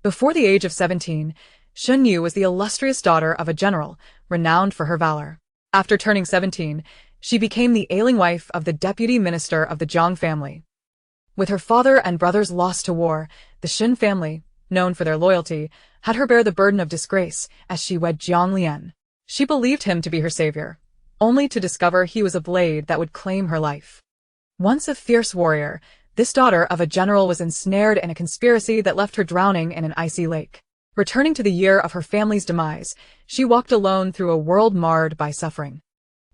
Before the age of 17, Shen Yu was the illustrious daughter of a general, renowned for her valor. After turning 17, she became the ailing wife of the deputy minister of the Zhang family. With her father and brothers lost to war, the Shen family, known for their loyalty, had her bear the burden of disgrace as she wed Jiang Lian. She believed him to be her savior, only to discover he was a blade that would claim her life. Once a fierce warrior, this daughter of a general was ensnared in a conspiracy that left her drowning in an icy lake. Returning to the year of her family's demise, she walked alone through a world marred by suffering.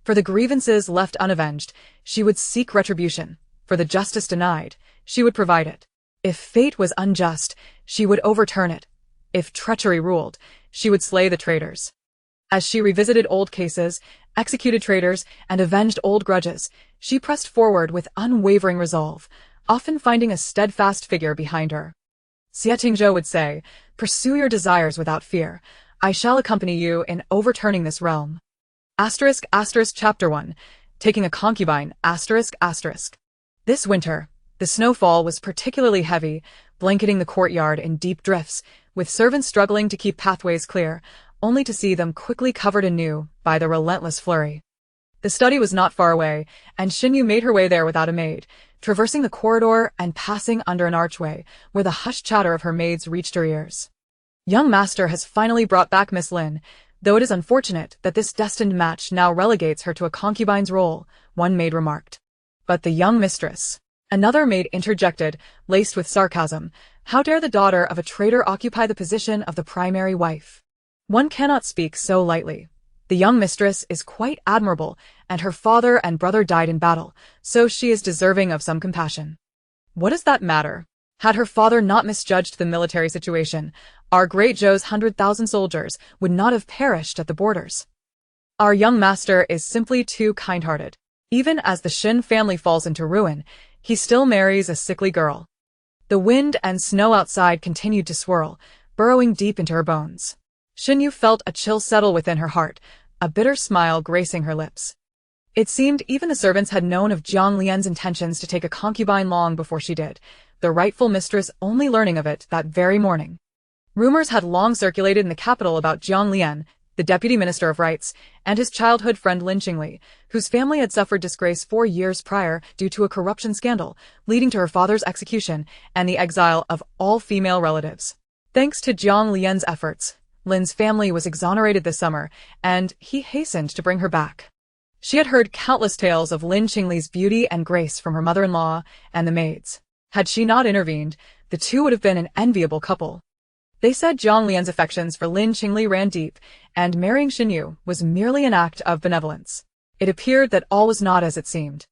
For the grievances left unavenged, she would seek retribution. For the justice denied, she would provide it. If fate was unjust, she would overturn it. If treachery ruled, she would slay the traitors. As she revisited old cases, executed traitors, and avenged old grudges, she pressed forward with unwavering resolve, often finding a steadfast figure behind her. Xie Tingzhou would say, "Pursue your desires without fear. I shall accompany you in overturning this realm." Chapter 1. Taking a concubine, This winter, the snowfall was particularly heavy, blanketing the courtyard in deep drifts, with servants struggling to keep pathways clear, only to see them quickly covered anew by the relentless flurry. The study was not far away, and Shen Yu made her way there without a maid, traversing the corridor and passing under an archway, where the hushed chatter of her maids reached her ears. "Young master has finally brought back Miss Lin, though it is unfortunate that this destined match now relegates her to a concubine's role," one maid remarked. "But the young mistress," another maid interjected, laced with sarcasm, "how dare the daughter of a traitor occupy the position of the primary wife? One cannot speak so lightly. The young mistress is quite admirable, and her father and brother died in battle, so she is deserving of some compassion." What does that matter? Had her father not misjudged the military situation, our great Zhou's 100,000 soldiers would not have perished at the borders. Our young master is simply too kind-hearted. Even as the Shen family falls into ruin, he still marries a sickly girl. The wind and snow outside continued to swirl, burrowing deep into her bones. Shen Yu felt a chill settle within her heart, a bitter smile gracing her lips. It seemed even the servants had known of Jiang Lian's intentions to take a concubine long before she did, the rightful mistress only learning of it that very morning. Rumors had long circulated in the capital about Jiang Lian, the deputy minister of rights, and his childhood friend Lin Qingli, whose family had suffered disgrace 4 years prior due to a corruption scandal, leading to her father's execution and the exile of all female relatives. Thanks to Jiang Lian's efforts, Lin's family was exonerated this summer, and he hastened to bring her back. She had heard countless tales of Lin Qingli's beauty and grace from her mother-in-law and the maids. Had she not intervened, the two would have been an enviable couple. They said Jiang Lian's affections for Lin Qingli ran deep, and marrying Shen Yu was merely an act of benevolence. It appeared that all was not as it seemed.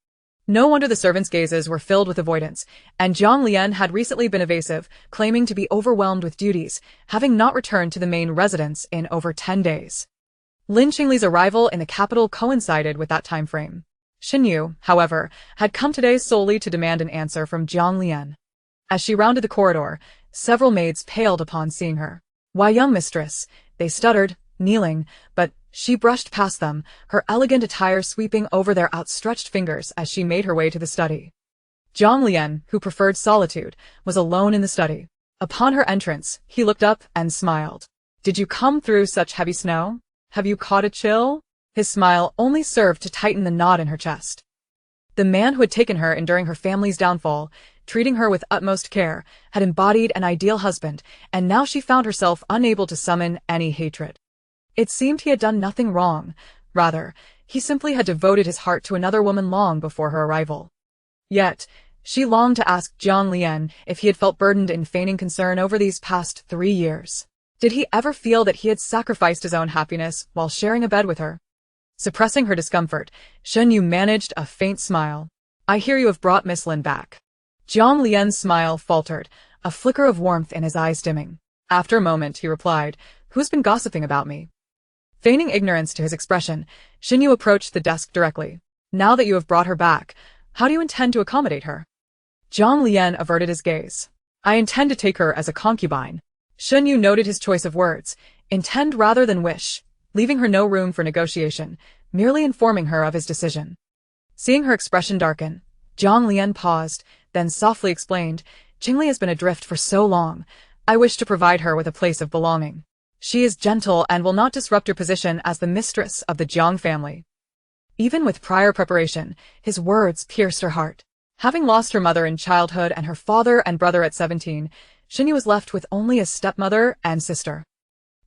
No wonder the servants' gazes were filled with avoidance, and Jiang Lian had recently been evasive, claiming to be overwhelmed with duties, having not returned to the main residence in over 10 days. Lin Qingli's arrival in the capital coincided with that time frame. Shen Yu, however, had come today solely to demand an answer from Jiang Lian. As she rounded the corridor, several maids paled upon seeing her. "Why, young mistress," they stuttered, kneeling, but she brushed past them, her elegant attire sweeping over their outstretched fingers as she made her way to the study. Jiang Lian, who preferred solitude, was alone in the study. Upon her entrance, he looked up and smiled. "Did you come through such heavy snow? Have you caught a chill?" His smile only served to tighten the knot in her chest. The man who had taken her enduring her family's downfall, treating her with utmost care, had embodied an ideal husband, and now she found herself unable to summon any hatred. It seemed he had done nothing wrong. Rather, he simply had devoted his heart to another woman long before her arrival. Yet, she longed to ask Jiang Lian if he had felt burdened in feigning concern over these past 3 years. Did he ever feel that he had sacrificed his own happiness while sharing a bed with her? Suppressing her discomfort, Shen Yu managed a faint smile. "I hear you have brought Miss Lin back." Jiang Lian's smile faltered, a flicker of warmth in his eyes dimming. After a moment, he replied, "Who's been gossiping about me?" Feigning ignorance to his expression, Shen Yu approached the desk directly. "Now that you have brought her back, how do you intend to accommodate her?" Jiang Lian averted his gaze. "I intend to take her as a concubine." Shen Yu noted his choice of words, intend rather than wish, leaving her no room for negotiation, merely informing her of his decision. Seeing her expression darken, Jiang Lian paused, then softly explained, "Qingli has been adrift for so long. I wish to provide her with a place of belonging. She is gentle and will not disrupt your position as the mistress of the Jiang family. Even with prior preparation, his words pierced her heart. Having lost her mother in childhood and her father and brother at 17, Xinyu was left with only a stepmother and sister.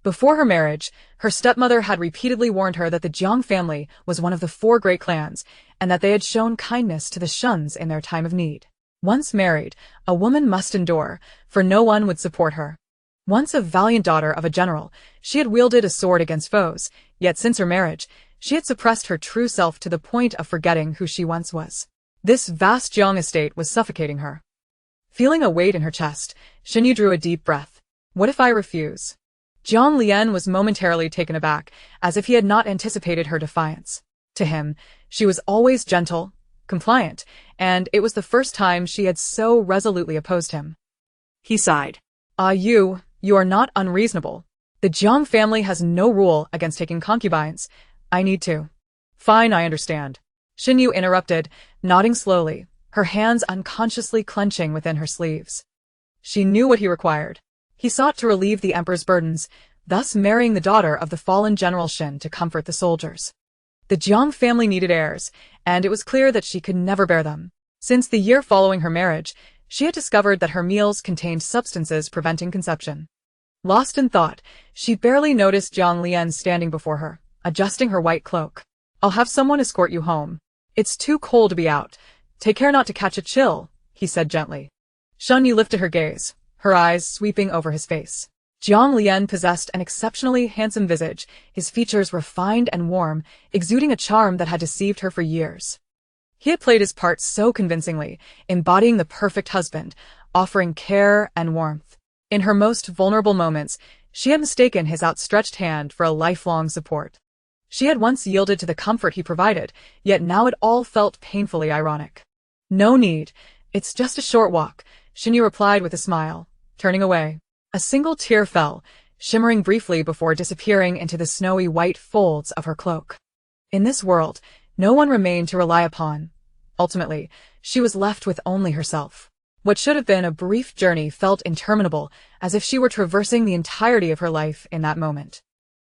Before her marriage, her stepmother had repeatedly warned her that the Jiang family was one of the 4 great clans, and that they had shown kindness to the Shuns in their time of need. Once married, a woman must endure, for no one would support her. Once a valiant daughter of a general, she had wielded a sword against foes, yet since her marriage, she had suppressed her true self to the point of forgetting who she once was. This vast Jiang estate was suffocating her. Feeling a weight in her chest, Xinyu drew a deep breath. What if I refuse? Jiang Lian was momentarily taken aback, as if he had not anticipated her defiance. To him, she was always gentle, compliant, and it was the first time she had so resolutely opposed him. He sighed. You are not unreasonable. The Jiang family has no rule against taking concubines. I need to. Fine, I understand. Xinyu interrupted, nodding slowly, her hands unconsciously clenching within her sleeves. She knew what he required. He sought to relieve the emperor's burdens, thus marrying the daughter of the fallen General Shin to comfort the soldiers. The Jiang family needed heirs, and it was clear that she could never bear them. Since the year following her marriage, she had discovered that her meals contained substances preventing conception. Lost in thought, she barely noticed Jiang Lian standing before her, adjusting her white cloak. I'll have someone escort you home. It's too cold to be out. Take care not to catch a chill, he said gently. Xinyu lifted her gaze, her eyes sweeping over his face. Jiang Lian possessed an exceptionally handsome visage, his features refined and warm, exuding a charm that had deceived her for years. He had played his part so convincingly, embodying the perfect husband, offering care and warmth. In her most vulnerable moments, she had mistaken his outstretched hand for a lifelong support. She had once yielded to the comfort he provided, yet now it all felt painfully ironic. No need. It's just a short walk, Xinyu replied with a smile, turning away. A single tear fell, shimmering briefly before disappearing into the snowy white folds of her cloak. In this world, no one remained to rely upon. Ultimately, she was left with only herself. What should have been a brief journey felt interminable, as if she were traversing the entirety of her life in that moment.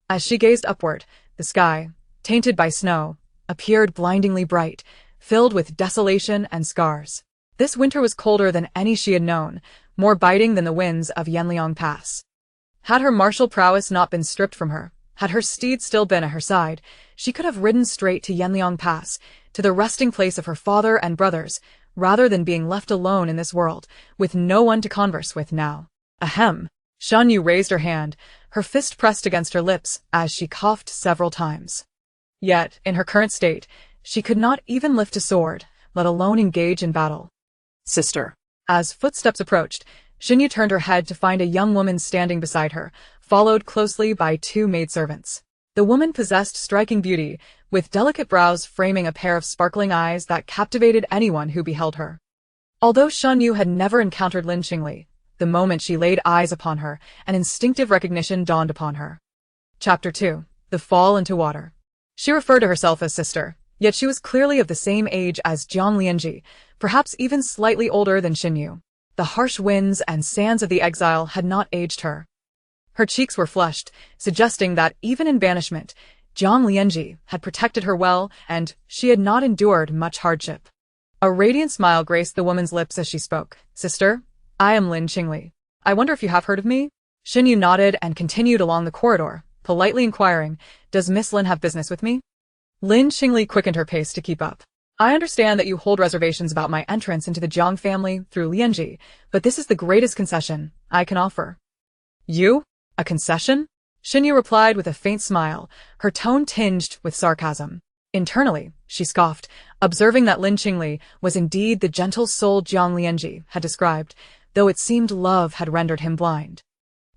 As she gazed upward, the sky, tainted by snow, appeared blindingly bright, filled with desolation and scars. This winter was colder than any she had known, more biting than the winds of Yanliang Pass. Had her martial prowess not been stripped from her, had her steed still been at her side, she could have ridden straight to Yanliang Pass, to the resting place of her father and brothers, rather than being left alone in this world, with no one to converse with now. Ahem. Xinyu raised her hand, her fist pressed against her lips as she coughed several times. Yet, in her current state, she could not even lift a sword, let alone engage in battle. Sister. As footsteps approached, Xinyu turned her head to find a young woman standing beside her, followed closely by 2 maidservants. The woman possessed striking beauty, with delicate brows framing a pair of sparkling eyes that captivated anyone who beheld her. Although Xinyu had never encountered Lin Qingli, the moment she laid eyes upon her, an instinctive recognition dawned upon her. Chapter 2. The Fall into Water. She referred to herself as sister, yet she was clearly of the same age as Jiang Lianji, perhaps even slightly older than Xinyu. The harsh winds and sands of the exile had not aged her. Her cheeks were flushed, suggesting that even in banishment, Jiang Lianji had protected her well and she had not endured much hardship. A radiant smile graced the woman's lips as she spoke. Sister, I am Lin Qingli. I wonder if you have heard of me? Xinyu nodded and continued along the corridor, politely inquiring, does Miss Lin have business with me? Lin Qingli quickened her pace to keep up. I understand that you hold reservations about my entrance into the Jiang family through Lianji, but this is the greatest concession I can offer. You? A concession? Xinyu replied with a faint smile, her tone tinged with sarcasm. Internally, she scoffed, observing that Lin Qingli was indeed the gentle soul Jiang Lianji had described, though it seemed love had rendered him blind.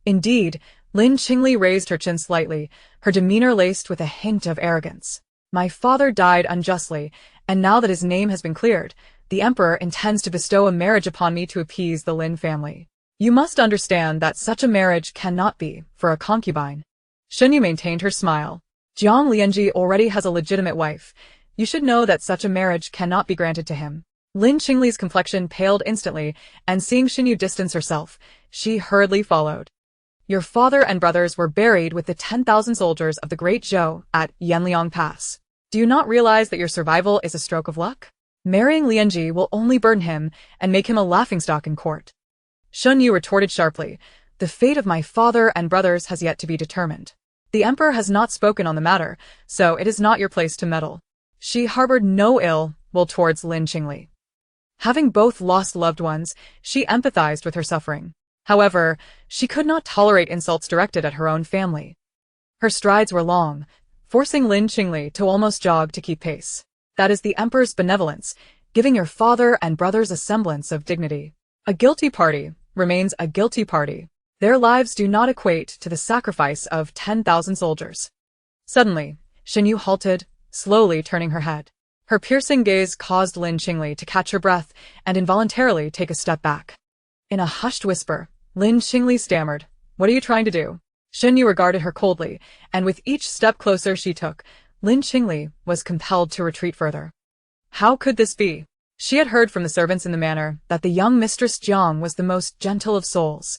Indeed, Lin Qingli raised her chin slightly, her demeanor laced with a hint of arrogance. My father died unjustly, and now that his name has been cleared, the emperor intends to bestow a marriage upon me to appease the Lin family. You must understand that such a marriage cannot be for a concubine. Xinyu maintained her smile. Jiang Lianji already has a legitimate wife. You should know that such a marriage cannot be granted to him. Lin Qingli's complexion paled instantly, and seeing Xinyu distance herself, she hurriedly followed. Your father and brothers were buried with the 10,000 soldiers of the Great Zhou at Yanliang Pass. Do you not realize that your survival is a stroke of luck? Marrying Lianji will only burden him and make him a laughingstock in court. Xinyu retorted sharply, the fate of my father and brothers has yet to be determined. The emperor has not spoken on the matter, so it is not your place to meddle. She harbored no ill will towards Lin Qingli. Having both lost loved ones, she empathized with her suffering. However, she could not tolerate insults directed at her own family. Her strides were long, forcing Lin Qingli to almost jog to keep pace. That is the emperor's benevolence, giving your father and brothers a semblance of dignity. A guilty party remains a guilty party. Their lives do not equate to the sacrifice of 10,000 soldiers. Suddenly, Xinyu halted, slowly turning her head. Her piercing gaze caused Lin Qingli to catch her breath and involuntarily take a step back. In a hushed whisper, Lin Qingli stammered, "What are you trying to do?" Xinyu regarded her coldly, and with each step closer she took, Lin Qingli was compelled to retreat further. How could this be? She had heard from the servants in the manor that the young Mistress Jiang was the most gentle of souls.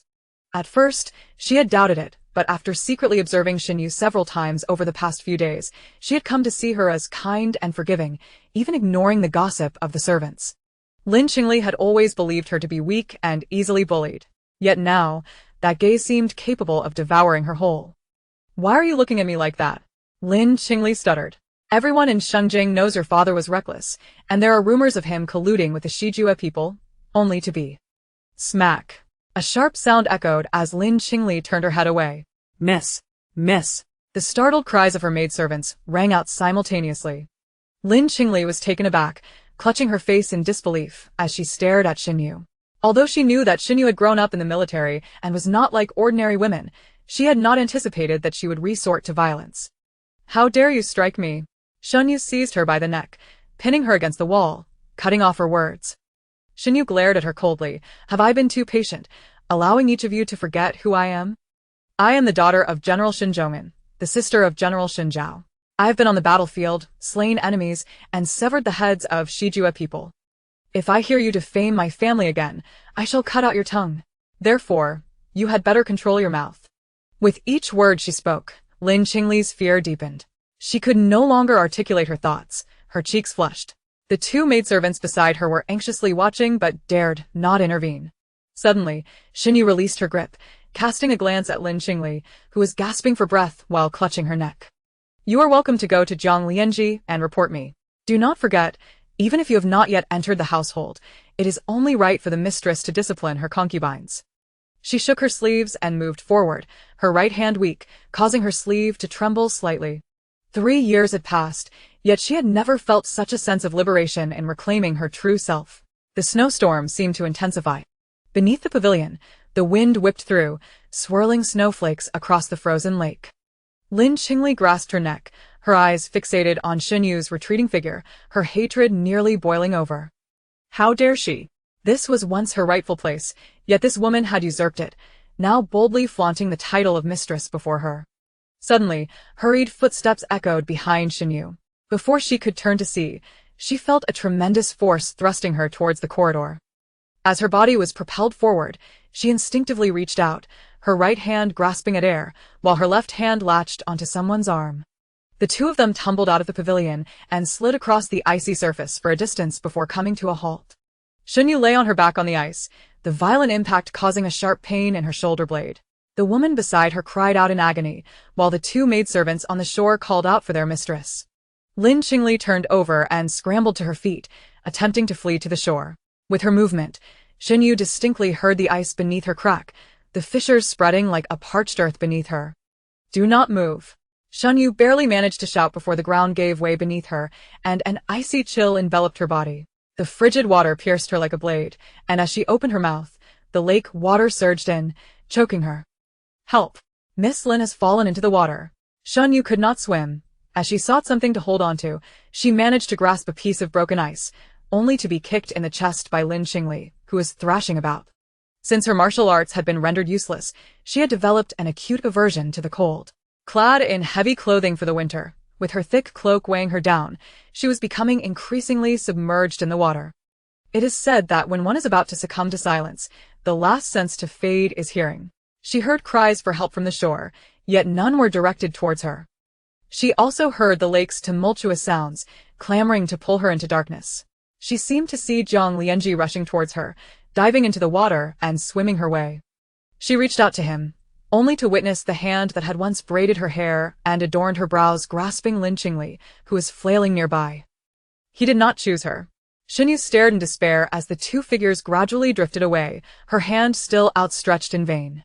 At first, she had doubted it, but after secretly observing Xinyu several times over the past few days, she had come to see her as kind and forgiving, even ignoring the gossip of the servants. Lin Qingli had always believed her to be weak and easily bullied. Yet now, that gaze seemed capable of devouring her whole. Why are you looking at me like that? Lin Qingli stuttered. Everyone in Shengjing knows your father was reckless, and there are rumors of him colluding with the Shijue people, only to be. Smack. A sharp sound echoed as Lin Qingli turned her head away. Miss! Miss! The startled cries of her maidservants rang out simultaneously. Lin Qingli was taken aback, clutching her face in disbelief as she stared at Xinyu. Although she knew that Xinyu had grown up in the military and was not like ordinary women, she had not anticipated that she would resort to violence. How dare you strike me? Xinyu seized her by the neck, pinning her against the wall, cutting off her words. Xinyu glared at her coldly. Have I been too patient, allowing each of you to forget who I am? I am the daughter of General Xinzhongin, the sister of General Xinzhao. I have been on the battlefield, slain enemies, and severed the heads of Shijue people. If I hear you defame my family again, I shall cut out your tongue. Therefore, you had better control your mouth. With each word she spoke, Lin Qingli's fear deepened. She could no longer articulate her thoughts, her cheeks flushed. The two maidservants beside her were anxiously watching but dared not intervene. Suddenly, Xinyu released her grip, casting a glance at Lin Qingli, who was gasping for breath while clutching her neck. You are welcome to go to Jiang Lianji and report me. Do not forget, even if you have not yet entered the household, it is only right for the mistress to discipline her concubines. She shook her sleeves and moved forward, her right hand weak, causing her sleeve to tremble slightly. 3 years had passed, yet she had never felt such a sense of liberation in reclaiming her true self. The snowstorm seemed to intensify. Beneath the pavilion, the wind whipped through, swirling snowflakes across the frozen lake. Lin Qingli grasped her neck, her eyes fixated on Xinyu's retreating figure, her hatred nearly boiling over. How dare she? This was once her rightful place, yet this woman had usurped it, now boldly flaunting the title of mistress before her. Suddenly, hurried footsteps echoed behind Xinyu. Before she could turn to see, she felt a tremendous force thrusting her towards the corridor. As her body was propelled forward, she instinctively reached out, her right hand grasping at air, while her left hand latched onto someone's arm. The two of them tumbled out of the pavilion and slid across the icy surface for a distance before coming to a halt. Xinyu lay on her back on the ice, the violent impact causing a sharp pain in her shoulder blade. The woman beside her cried out in agony, while the two maidservants on the shore called out for their mistress. Lin Qingli turned over and scrambled to her feet, attempting to flee to the shore. With her movement, Xinyu distinctly heard the ice beneath her crack, the fissures spreading like a parched earth beneath her. Do not move. Xinyu barely managed to shout before the ground gave way beneath her, and an icy chill enveloped her body. The frigid water pierced her like a blade, and as she opened her mouth, the lake water surged in, choking her. Help! Miss Lin has fallen into the water. Xinyu could not swim. As she sought something to hold onto, she managed to grasp a piece of broken ice, only to be kicked in the chest by Lin Qingli, who was thrashing about. Since her martial arts had been rendered useless, she had developed an acute aversion to the cold. Clad in heavy clothing for the winter, with her thick cloak weighing her down, she was becoming increasingly submerged in the water. It is said that when one is about to succumb to silence, the last sense to fade is hearing. She heard cries for help from the shore, yet none were directed towards her. She also heard the lake's tumultuous sounds, clamoring to pull her into darkness. She seemed to see Zhang Lianji rushing towards her, diving into the water and swimming her way. She reached out to him, only to witness the hand that had once braided her hair and adorned her brows grasping Lin Qingli, who was flailing nearby. He did not choose her. Xinyu stared in despair as the two figures gradually drifted away, her hand still outstretched in vain.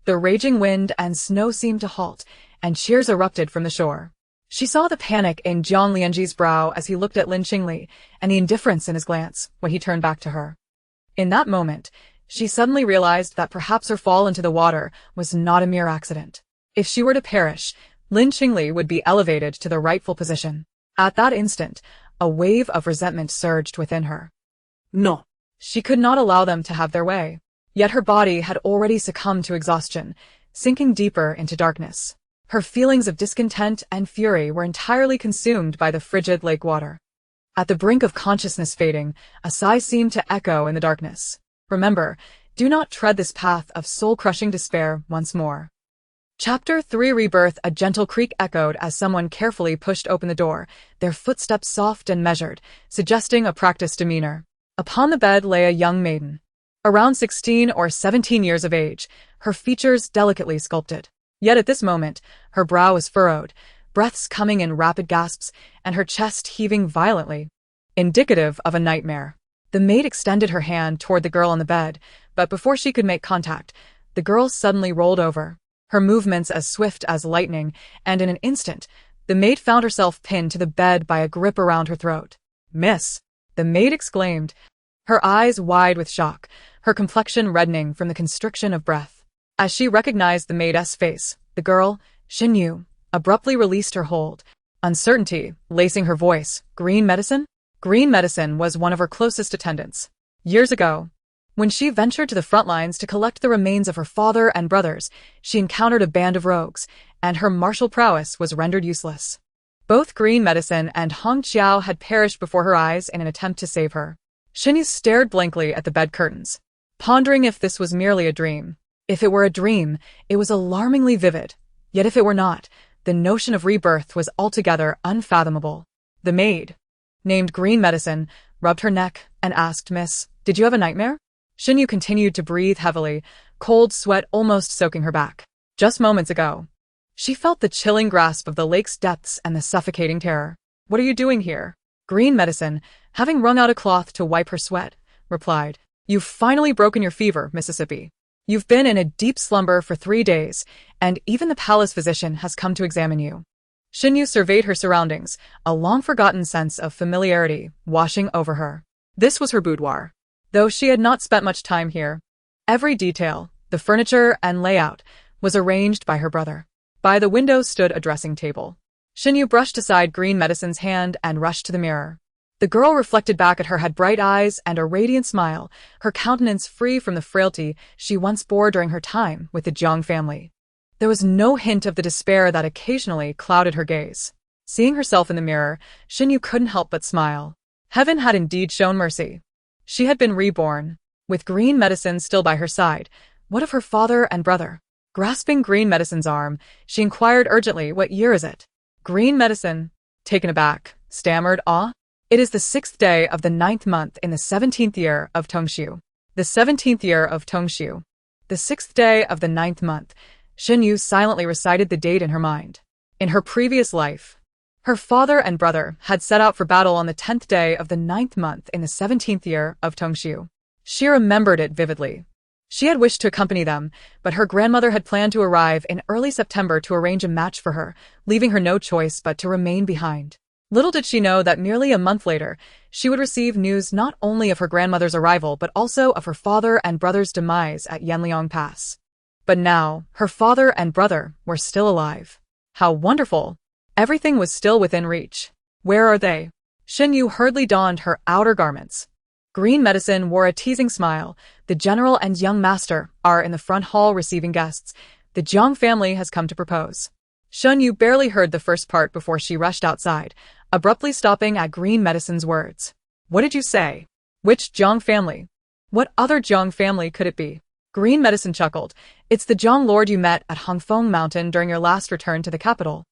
The raging wind and snow seemed to halt, and cheers erupted from the shore. She saw the panic in Zhang Lianji's brow as he looked at Lin Qingli, and the indifference in his glance when he turned back to her. In that moment, she suddenly realized that perhaps her fall into the water was not a mere accident. If she were to perish, Lin Qingli would be elevated to the rightful position. At that instant, a wave of resentment surged within her. No. She could not allow them to have their way. Yet her body had already succumbed to exhaustion, sinking deeper into darkness. Her feelings of discontent and fury were entirely consumed by the frigid lake water. At the brink of consciousness fading, a sigh seemed to echo in the darkness. Remember, do not tread this path of soul-crushing despair once more. Chapter 3 Rebirth. A gentle creak echoed as someone carefully pushed open the door, their footsteps soft and measured, suggesting a practiced demeanor. Upon the bed lay a young maiden. Around 16 or 17 years of age, her features delicately sculpted. Yet at this moment, her brow was furrowed, breaths coming in rapid gasps, and her chest heaving violently, indicative of a nightmare. The maid extended her hand toward the girl on the bed, but before she could make contact, the girl suddenly rolled over, her movements as swift as lightning, and in an instant, the maid found herself pinned to the bed by a grip around her throat. "Miss!" the maid exclaimed, her eyes wide with shock, her complexion reddening from the constriction of breath. As she recognized the maid's face, the girl, Xinyu, abruptly released her hold, uncertainty lacing her voice. "Green medicine?" Green medicine was one of her closest attendants. Years ago, when she ventured to the front lines to collect the remains of her father and brothers, she encountered a band of rogues, and her martial prowess was rendered useless. Both Green Medicine and Hong Qiao had perished before her eyes in an attempt to save her. Xinyu stared blankly at the bed curtains, pondering if this was merely a dream. If it were a dream, it was alarmingly vivid. Yet if it were not, the notion of rebirth was altogether unfathomable. The maid, named Green Medicine, rubbed her neck and asked, "Miss, did you have a nightmare?" Xinyu continued to breathe heavily, cold sweat almost soaking her back. Just moments ago, she felt the chilling grasp of the lake's depths and the suffocating terror. "What are you doing here?" Green Medicine, having wrung out a cloth to wipe her sweat, replied, "You've finally broken your fever, Mississippi. You've been in a deep slumber for 3 days, and even the palace physician has come to examine you." Xinyu surveyed her surroundings, a long-forgotten sense of familiarity washing over her. This was her boudoir. Though she had not spent much time here, every detail, the furniture and layout, was arranged by her brother. By the window stood a dressing table. Xinyu brushed aside Green Medicine's hand and rushed to the mirror. The girl reflected back at her had bright eyes and a radiant smile, her countenance free from the frailty she once bore during her time with the Jiang family. There was no hint of the despair that occasionally clouded her gaze. Seeing herself in the mirror, Xinyu couldn't help but smile. Heaven had indeed shown mercy. She had been reborn, with Green Medicine still by her side. What of her father and brother? Grasping Green Medicine's arm, she inquired urgently, "What year is it?" Green Medicine, taken aback, stammered, "Ah? It is the 6th day of the 9th month in the 17th year of Tongshu. The 17th year of Tongshu. The 6th day of the 9th month." Xinyu silently recited the date in her mind. In her previous life, her father and brother had set out for battle on the 10th day of the 9th month in the 17th year of Tongshu. She remembered it vividly. She had wished to accompany them, but her grandmother had planned to arrive in early September to arrange a match for her, leaving her no choice but to remain behind. Little did she know that merely a month later, she would receive news not only of her grandmother's arrival but also of her father and brother's demise at Yanliang Pass. But now, her father and brother were still alive. How wonderful! Everything was still within reach. Where are they? Xinyu hurriedly donned her outer garments. Green Medicine wore a teasing smile. "The general and young master are in the front hall receiving guests. The Jiang family has come to propose." Xinyu barely heard the first part before she rushed outside, abruptly stopping at Green Medicine's words. "What did you say?" Which Jiang family? What other Jiang family could it be? Green Medicine chuckled. It's the Jiang lord you met at Hongfeng Mountain during your last return to the capital.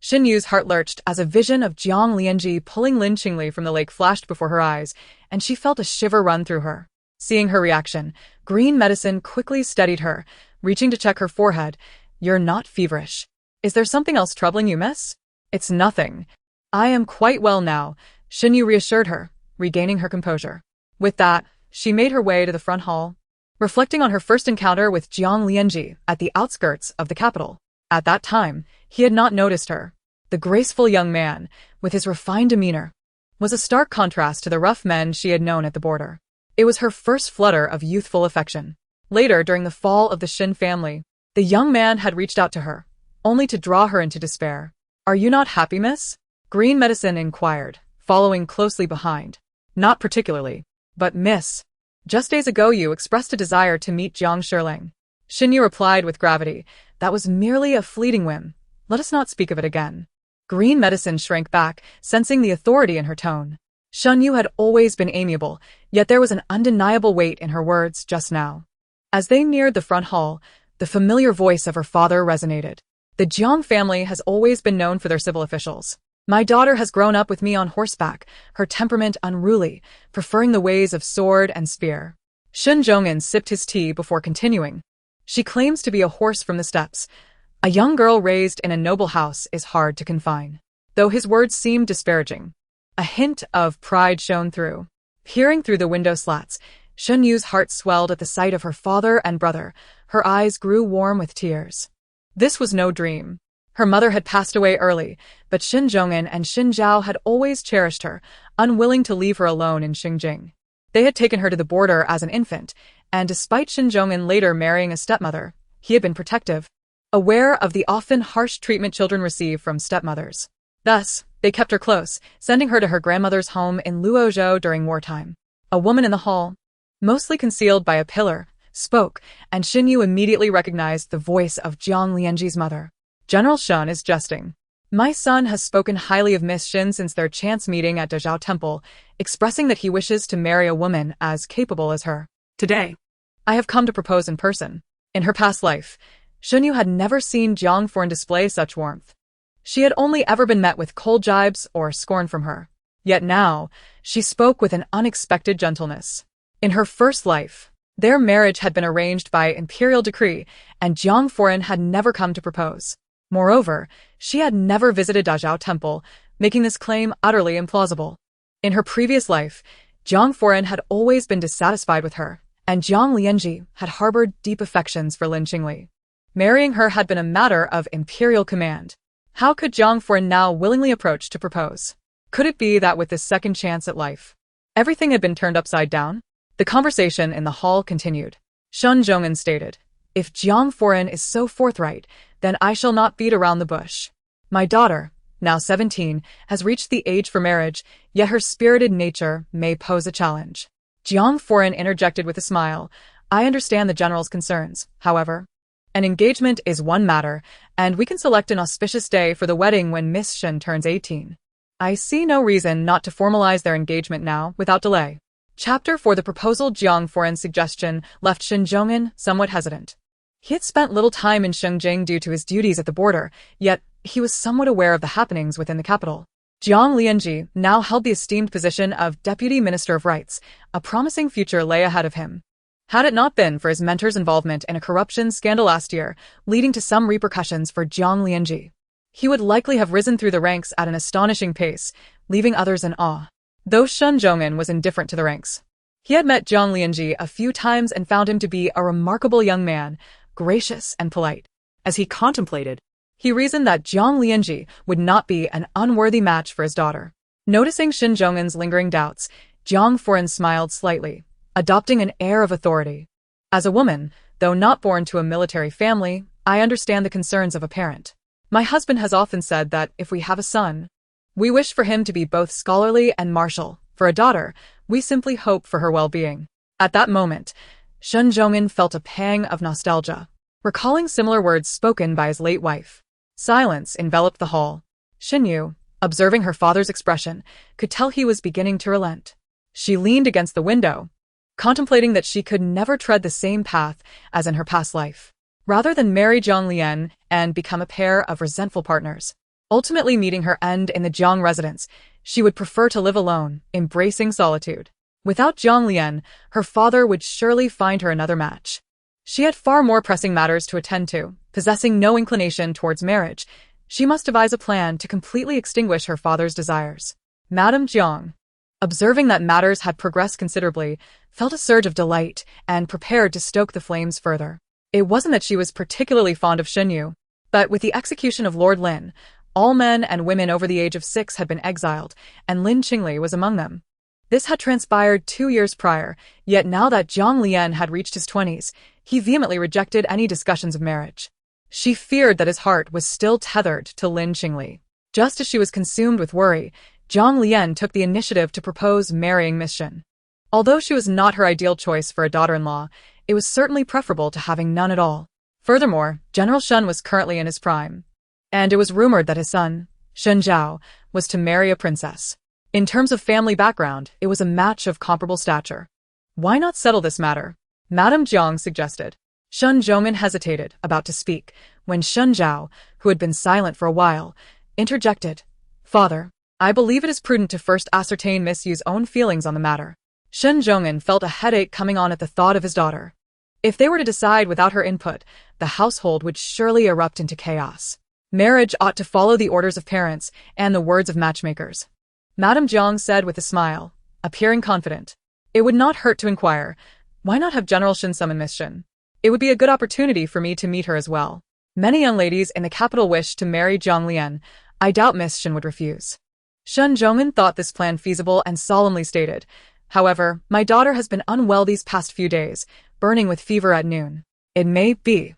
Xin Yu's heart lurched as a vision of Jiang Lianji pulling Lin Qingli from the lake flashed before her eyes, and she felt a shiver run through her. Seeing her reaction, Green Medicine quickly steadied her, reaching to check her forehead. You're not feverish. Is there something else troubling you, miss? It's nothing. I am quite well now, Xin Yu reassured her, regaining her composure. With that, she made her way to the front hall, reflecting on her first encounter with Jiang Lianji at the outskirts of the capital. At that time, he had not noticed her. The graceful young man, with his refined demeanor, was a stark contrast to the rough men she had known at the border. It was her first flutter of youthful affection. Later, during the fall of the Xin family, the young man had reached out to her, only to draw her into despair. Are you not happy, miss? Green Medicine inquired, following closely behind. Not particularly. But miss, just days ago you expressed a desire to meet Jiang Shirling. Xin Yu replied with gravity. That was merely a fleeting whim. Let us not speak of it again. Green Medicine shrank back, sensing the authority in her tone. Xin Yu had always been amiable, yet there was an undeniable weight in her words just now. As they neared the front hall, the familiar voice of her father resonated. The Jiang family has always been known for their civil officials. My daughter has grown up with me on horseback, her temperament unruly, preferring the ways of sword and spear. Shen Zhong'an sipped his tea before continuing. She claims to be a horse from the steppes. A young girl raised in a noble house is hard to confine. Though his words seemed disparaging, a hint of pride shone through. Peering through the window slats, Shen Yu's heart swelled at the sight of her father and brother. Her eyes grew warm with tears. This was no dream. Her mother had passed away early, but Xin Zhong'an and Xin Zhao had always cherished her, unwilling to leave her alone in Xingjing. They had taken her to the border as an infant, and despite Xin Zhong'an later marrying a stepmother, he had been protective, aware of the often harsh treatment children receive from stepmothers. Thus, they kept her close, sending her to her grandmother's home in Luozhou during wartime. A woman in the hall, mostly concealed by a pillar, spoke, and Xin Yu immediately recognized the voice of Jiang Lianji's mother. General Shen is jesting. My son has spoken highly of Miss Xin since their chance meeting at Dezhao Temple, expressing that he wishes to marry a woman as capable as her. Today, I have come to propose in person. In her past life, Shen Yu had never seen Jiang Foran display such warmth. She had only ever been met with cold jibes or scorn from her. Yet now, she spoke with an unexpected gentleness. In her first life, their marriage had been arranged by imperial decree, and Jiang Foran had never come to propose. Moreover, she had never visited Dezhao Temple, making this claim utterly implausible. In her previous life, Jiang Foran had always been dissatisfied with her, and Jiang Lianji had harbored deep affections for Lin Qingli. Marrying her had been a matter of imperial command. How could Jiang Foran now willingly approach to propose? Could it be that with this second chance at life, everything had been turned upside down? The conversation in the hall continued. Shen Zhong'an stated, If Jiang Foran is so forthright, then I shall not beat around the bush. My daughter, now 17, has reached the age for marriage, yet her spirited nature may pose a challenge. Jiang Foran interjected with a smile. I understand the general's concerns, however. An engagement is one matter, and we can select an auspicious day for the wedding when Miss Shen turns 18. I see no reason not to formalize their engagement now without delay. Chapter 4. The proposal. Jiang Foran's suggestion left Xin Zhong'an somewhat hesitant. He had spent little time in Xingjing due to his duties at the border, yet he was somewhat aware of the happenings within the capital. Jiang Lianji now held the esteemed position of Deputy Minister of Rights. A promising future lay ahead of him. Had it not been for his mentor's involvement in a corruption scandal last year, leading to some repercussions for Jiang Lianji, he would likely have risen through the ranks at an astonishing pace, leaving others in awe. Though Shen Zhong'an was indifferent to the ranks, he had met Jiang Lianji a few times and found him to be a remarkable young man, gracious and polite. As he contemplated, he reasoned that Jiang Lianji would not be an unworthy match for his daughter. Noticing Xin Zhong'an's lingering doubts, Jiang Foran smiled slightly, adopting an air of authority. As a woman, though not born to a military family, I understand the concerns of a parent. My husband has often said that if we have a son, we wish for him to be both scholarly and martial. For a daughter, we simply hope for her well-being. At that moment, Shen Zhong'an felt a pang of nostalgia, recalling similar words spoken by his late wife. Silence enveloped the hall. Xin Yu, observing her father's expression, could tell he was beginning to relent. She leaned against the window, contemplating that she could never tread the same path as in her past life. Rather than marry Zhang Lian and become a pair of resentful partners, ultimately meeting her end in the Jiang residence, she would prefer to live alone, embracing solitude. Without Zhang Lian, her father would surely find her another match. She had far more pressing matters to attend to. Possessing no inclination towards marriage, she must devise a plan to completely extinguish her father's desires. Madame Jiang, observing that matters had progressed considerably, felt a surge of delight and prepared to stoke the flames further. It wasn't that she was particularly fond of Shen Yu, but with the execution of Lord Lin, all men and women over the age of 6 had been exiled, and Lin Qingli was among them. This had transpired 2 years prior, yet now that Zhang Lian had reached his 20s, he vehemently rejected any discussions of marriage. She feared that his heart was still tethered to Lin Qingli. Just as she was consumed with worry, Zhang Lian took the initiative to propose marrying Miss Shen. Although she was not her ideal choice for a daughter-in-law, it was certainly preferable to having none at all. Furthermore, General Shen was currently in his prime, and it was rumored that his son, Shen Zhao, was to marry a princess. In terms of family background, it was a match of comparable stature. Why not settle this matter? Madame Jiang suggested. Shen Zhongmin hesitated, about to speak, when Shen Zhao, who had been silent for a while, interjected. Father, I believe it is prudent to first ascertain Miss Yu's own feelings on the matter. Shen Zhongmin felt a headache coming on at the thought of his daughter. If they were to decide without her input, the household would surely erupt into chaos. Marriage ought to follow the orders of parents and the words of matchmakers. Madame Jiang said with a smile, appearing confident. It would not hurt to inquire. Why not have General Shen summon Miss Shen? It would be a good opportunity for me to meet her as well. Many young ladies in the capital wish to marry Zhang Lian. I doubt Miss Shen would refuse. Shen Zhongmin thought this plan feasible and solemnly stated, however, my daughter has been unwell these past few days, burning with fever at noon. It may be.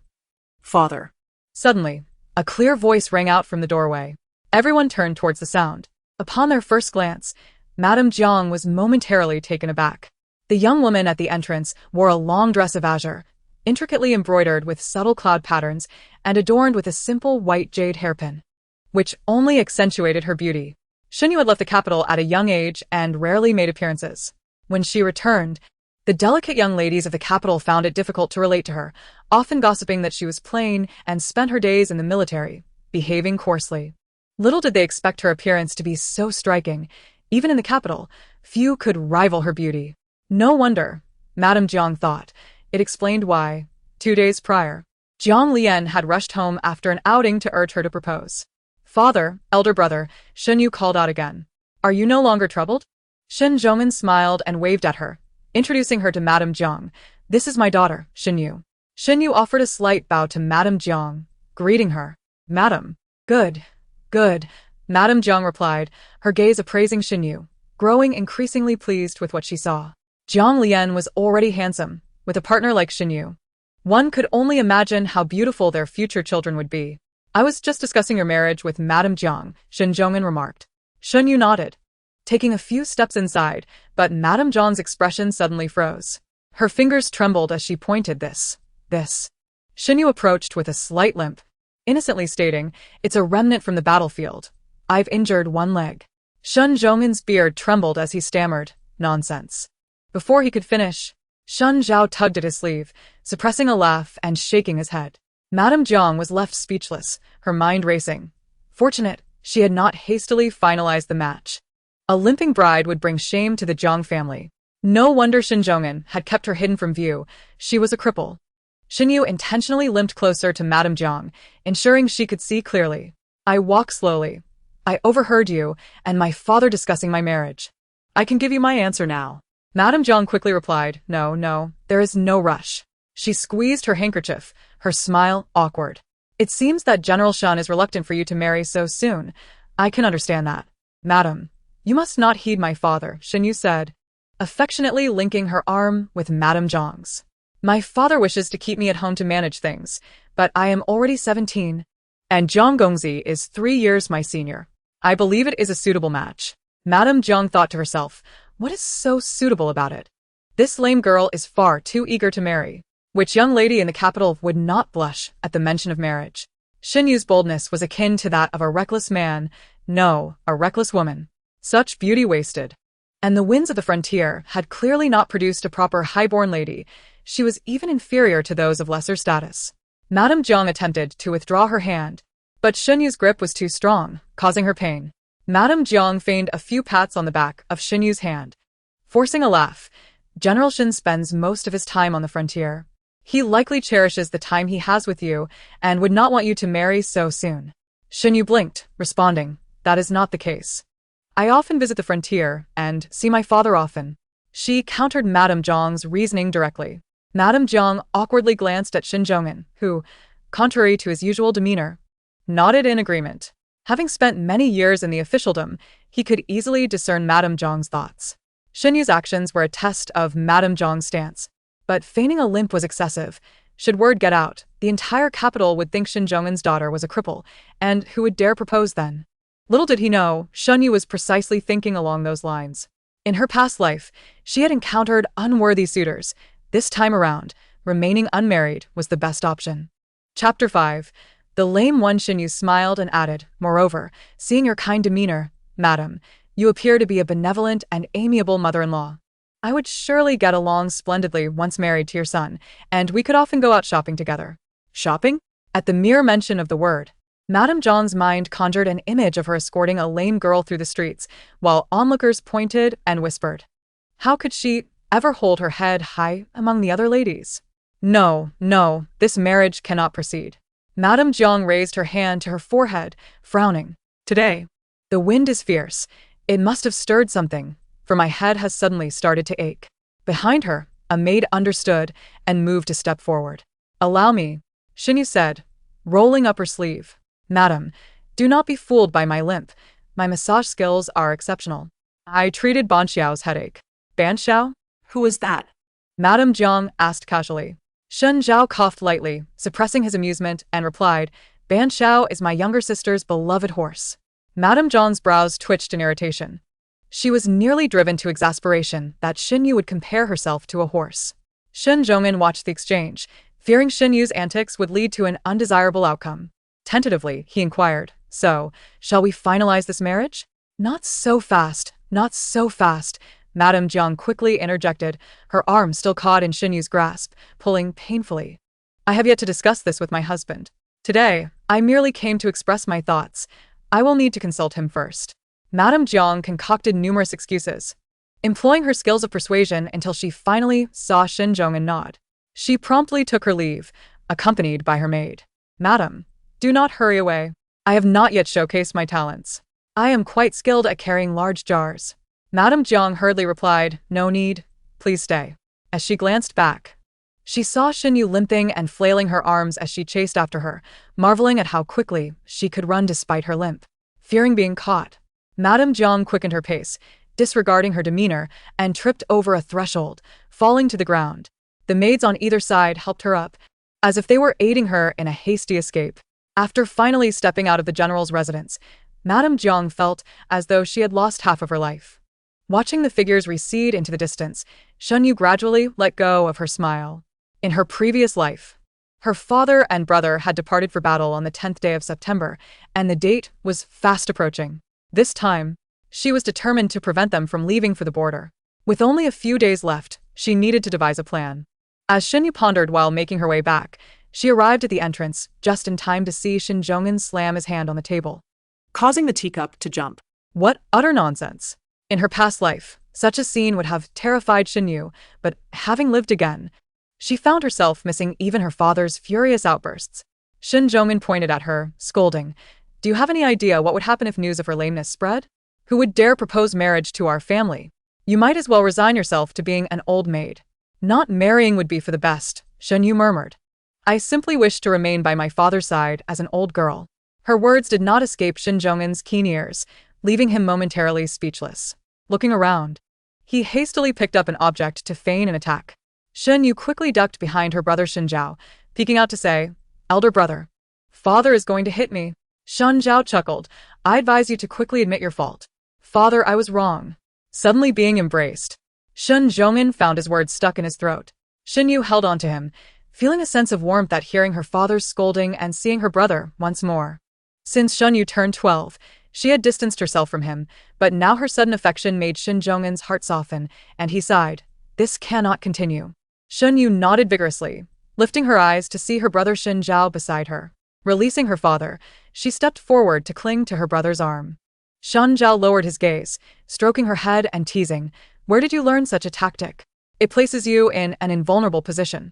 Father. Suddenly, a clear voice rang out from the doorway. Everyone turned towards the sound. Upon their first glance, Madame Jiang was momentarily taken aback. The young woman at the entrance wore a long dress of azure, intricately embroidered with subtle cloud patterns and adorned with a simple white jade hairpin, which only accentuated her beauty. Shen Yu had left the capital at a young age and rarely made appearances. When she returned, the delicate young ladies of the capital found it difficult to relate to her, often gossiping that she was plain and spent her days in the military, behaving coarsely. Little did they expect her appearance to be so striking. Even in the capital, few could rival her beauty. No wonder, Madame Jiang thought. It explained why, 2 days prior, Zhang Lian had rushed home after an outing to urge her to propose. Father, elder brother, Shen Yu called out again. Are you no longer troubled? Shen Zhongmin smiled and waved at her, introducing her to Madame Jiang. This is my daughter, Shen Yu. Shen Yu offered a slight bow to Madame Jiang, greeting her. Madam. Good. Good, Madame Jiang replied, her gaze appraising Shen Yu, growing increasingly pleased with what she saw. Zhang Lian was already handsome, with a partner like Shen Yu. One could only imagine how beautiful their future children would be. I was just discussing your marriage with Madame Jiang, Shen Zhongmin remarked. Shen Yu nodded, taking a few steps inside, but Madame Jiang's expression suddenly froze. Her fingers trembled as she pointed this. Shen Yu approached with a slight limp, innocently stating, it's a remnant from the battlefield. I've injured one leg. Shen Zhongmin's beard trembled as he stammered, nonsense. Before he could finish, Shen Zhao tugged at his sleeve, suppressing a laugh and shaking his head. Madame Jiang was left speechless, her mind racing. Fortunate, she had not hastily finalized the match. A limping bride would bring shame to the Jiang family. No wonder Shen Zhongmin had kept her hidden from view. She was a cripple. Shen Yu intentionally limped closer to Madame Jiang, ensuring she could see clearly. I walk slowly. I overheard you and my father discussing my marriage. I can give you my answer now. Madame Jiang quickly replied, No, there is no rush. She squeezed her handkerchief, her smile awkward. It seems that General Shen is reluctant for you to marry so soon. I can understand that. Madam, you must not heed my father, Shen Yu said, affectionately linking her arm with Madame Jiang's. My father wishes to keep me at home to manage things, but I am already 17, and Zhang Gongzi is 3 years my senior. I believe it is a suitable match. Madame Jiang thought to herself, what is so suitable about it? This lame girl is far too eager to marry. Which young lady in the capital would not blush at the mention of marriage? Shen Yu's boldness was akin to that of a reckless man, no, a reckless woman. Such beauty wasted. And the winds of the frontier had clearly not produced a proper highborn lady. She was even inferior to those of lesser status. Madame Jiang attempted to withdraw her hand, but Xunyu's grip was too strong, causing her pain. Madame Jiang feigned a few pats on the back of Xunyu's hand, forcing a laugh. General Shen spends most of his time on the frontier. He likely cherishes the time he has with you and would not want you to marry so soon. Xunyu blinked, responding, "That is not the case. I often visit the frontier and see my father often." She countered Madame Jiang's reasoning directly. Madame Jiang awkwardly glanced at Shen Zhonghan, who, contrary to his usual demeanor, nodded in agreement. Having spent many years in the officialdom, he could easily discern Madame Jiang's thoughts. Xunyu's actions were a test of Madame Jiang's stance. But feigning a limp was excessive. Should word get out, the entire capital would think Shen Zhonghan's daughter was a cripple, and who would dare propose then? Little did he know, Xunyu was precisely thinking along those lines. In her past life, she had encountered unworthy suitors. This time around, remaining unmarried was the best option. Chapter 5. The lame one. Xunyu smiled and added, "Moreover, seeing your kind demeanor, madam, you appear to be a benevolent and amiable mother-in-law. I would surely get along splendidly once married to your son, and we could often go out shopping together." Shopping? At the mere mention of the word, Madame Jiang's mind conjured an image of her escorting a lame girl through the streets, while onlookers pointed and whispered. How could she ever hold her head high among the other ladies? No, this marriage cannot proceed. Madame Jiang raised her hand to her forehead, frowning. Today, the wind is fierce. It must have stirred something, for my head has suddenly started to ache. Behind her, a maid understood and moved a step forward. "Allow me," Xunyu said, rolling up her sleeve. "Madam, do not be fooled by my limp. My massage skills are exceptional. I treated Ban Xiao's headache." "Ban Xiao? Who is that?" Madame Jiang asked casually. Shen Zhao coughed lightly, suppressing his amusement, and replied, "Ban Xiao is my younger sister's beloved horse." Madame Jiang's brows twitched in irritation. She was nearly driven to exasperation that Xunyu would compare herself to a horse. Shen Zhonghan watched the exchange, fearing Xunyu's antics would lead to an undesirable outcome. Tentatively, he inquired, "So, shall we finalize this marriage?" "Not so fast, not so fast," Madame Jiang quickly interjected, her arm still caught in Xunyu's grasp, pulling painfully. "I have yet to discuss this with my husband. Today, I merely came to express my thoughts. I will need to consult him first." Madame Jiang concocted numerous excuses, employing her skills of persuasion until she finally saw Shen Zhonghan nod. She promptly took her leave, accompanied by her maid. "Madam, do not hurry away. I have not yet showcased my talents. I am quite skilled at carrying large jars." Madame Jiang hurriedly replied, "No need. Please stay." As she glanced back, she saw Xunyu limping and flailing her arms as she chased after her, marveling at how quickly she could run despite her limp. Fearing being caught, Madame Jiang quickened her pace, disregarding her demeanor, and tripped over a threshold, falling to the ground. The maids on either side helped her up, as if they were aiding her in a hasty escape. After finally stepping out of the general's residence, Madame Jiang felt as though she had lost half of her life. Watching the figures recede into the distance, Xunyu gradually let go of her smile. In her previous life, her father and brother had departed for battle on the 10th day of September, and the date was fast approaching. This time, she was determined to prevent them from leaving for the border. With only a few days left, she needed to devise a plan. As Xunyu pondered while making her way back, she arrived at the entrance just in time to see Shen Zhonghan slam his hand on the table, causing the teacup to jump. What utter nonsense! In her past life, such a scene would have terrified Xunyu, but having lived again, she found herself missing even her father's furious outbursts. Shen Zhonghan pointed at her, scolding, "Do you have any idea what would happen if news of her lameness spread? Who would dare propose marriage to our family? You might as well resign yourself to being an old maid." "Not marrying would be for the best," Xunyu murmured. "I simply wish to remain by my father's side as an old girl." Her words did not escape Shen Zhonghan's keen ears, leaving him momentarily speechless. Looking around, he hastily picked up an object to feign an attack. Xunyu quickly ducked behind her brother Shen Zhao, peeking out to say, "Elder brother, father is going to hit me." Shen Zhao chuckled, "I advise you to quickly admit your fault." "Father, I was wrong." Suddenly being embraced, Shen Zhonghan found his words stuck in his throat. Xunyu held on to him, feeling a sense of warmth at hearing her father's scolding and seeing her brother once more. Since Shun Yu turned 12, she had distanced herself from him, but now her sudden affection made Shin Jong'un's heart soften, and he sighed. This cannot continue. Shun Yu nodded vigorously, lifting her eyes to see her brother Shin Zhao beside her. Releasing her father, she stepped forward to cling to her brother's arm. Shin Zhao lowered his gaze, stroking her head and teasing, "Where did you learn such a tactic? It places you in an invulnerable position."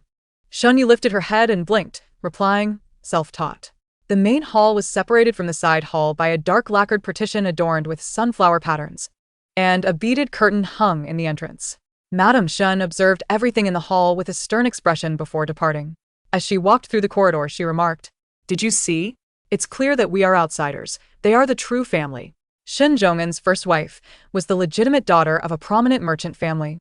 Shun Yu lifted her head and blinked, replying, "Self-taught." The main hall was separated from the side hall by a dark lacquered partition adorned with sunflower patterns, and a beaded curtain hung in the entrance. Madame Shun observed everything in the hall with a stern expression before departing. As she walked through the corridor, she remarked, "Did you see? It's clear that we are outsiders. They are the true family." Shin Jong'un's first wife was the legitimate daughter of a prominent merchant family,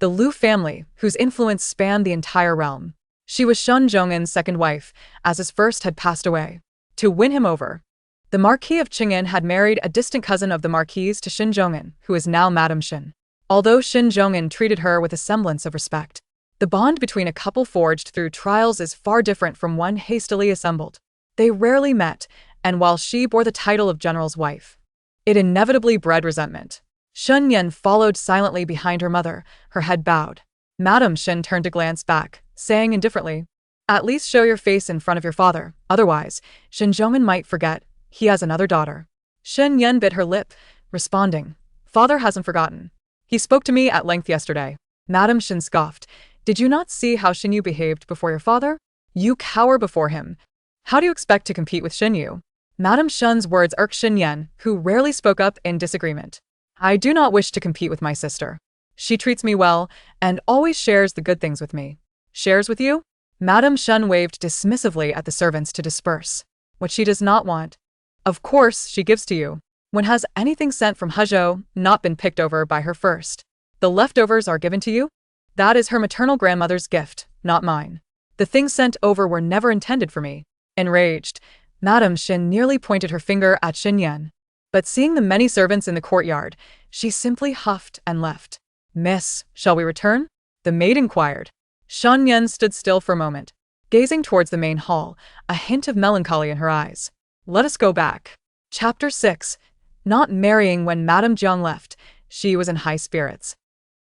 the Liu family, whose influence spanned the entire realm. She was Shin Jong'un's second wife, as his first had passed away. To win him over, the Marquis of Qing'an had married a distant cousin of the Marquis to Shin Jong'un, who is now Madame Shin. Although Shin Jong'un treated her with a semblance of respect, the bond between a couple forged through trials is far different from one hastily assembled. They rarely met, and while she bore the title of general's wife, it inevitably bred resentment. Shun Yan followed silently behind her mother, her head bowed. Madame Shin turned to glance back, saying indifferently, "At least show your face in front of your father, otherwise, Shin Jong'un might forget he has another daughter." Shin Yan bit her lip, responding, "Father hasn't forgotten. He spoke to me at length yesterday." Madame Shin scoffed, "Did you not see how Shin Yu behaved before your father? You cower before him. How do you expect to compete with Shin Yu?" Madame Shun's words irked Shin Yan, who rarely spoke up in disagreement. "I do not wish to compete with my sister. She treats me well, and always shares the good things with me." "Shares with you?" Madame Shun waved dismissively at the servants to disperse. "What she does not want, of course, she gives to you. When has anything sent from Hezhou not been picked over by her first? The leftovers are given to you? That is her maternal grandmother's gift, not mine. The things sent over were never intended for me." Enraged, Madame Shin nearly pointed her finger at Shin Yan. But seeing the many servants in the courtyard, she simply huffed and left. "Miss, shall we return?" the maid inquired. Shin Yan stood still for a moment, gazing towards the main hall, a hint of melancholy in her eyes. "Let us go back." Chapter 6. Not marrying. When Madame Jiang left, she was in high spirits.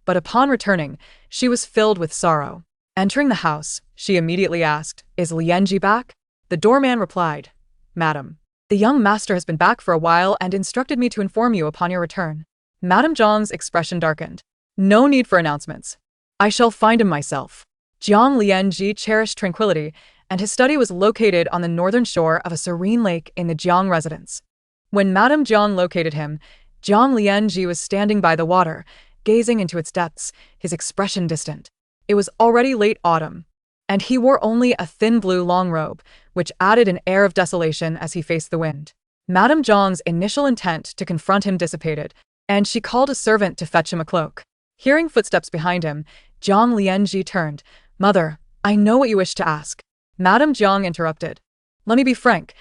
But upon returning, she was filled with sorrow. Entering the house, she immediately asked, "Is Lianji back?" The doorman replied, "Madam, the young master has been back for a while and instructed me to inform you upon your return." Madame Jiang's expression darkened. "No need for announcements. I shall find him myself." Jiang Lianji cherished tranquility, and his study was located on the northern shore of a serene lake in the Jiang residence. When Madame Jiang located him, Jiang Lianji was standing by the water, gazing into its depths, his expression distant. It was already late autumn, and he wore only a thin blue long robe, which added an air of desolation as he faced the wind. Madame Jiang's initial intent to confront him dissipated, and she called a servant to fetch him a cloak. Hearing footsteps behind him, Jiang Lianji turned. "Mother, I know what you wish to ask." Madame Jiang interrupted. "Let me be frank,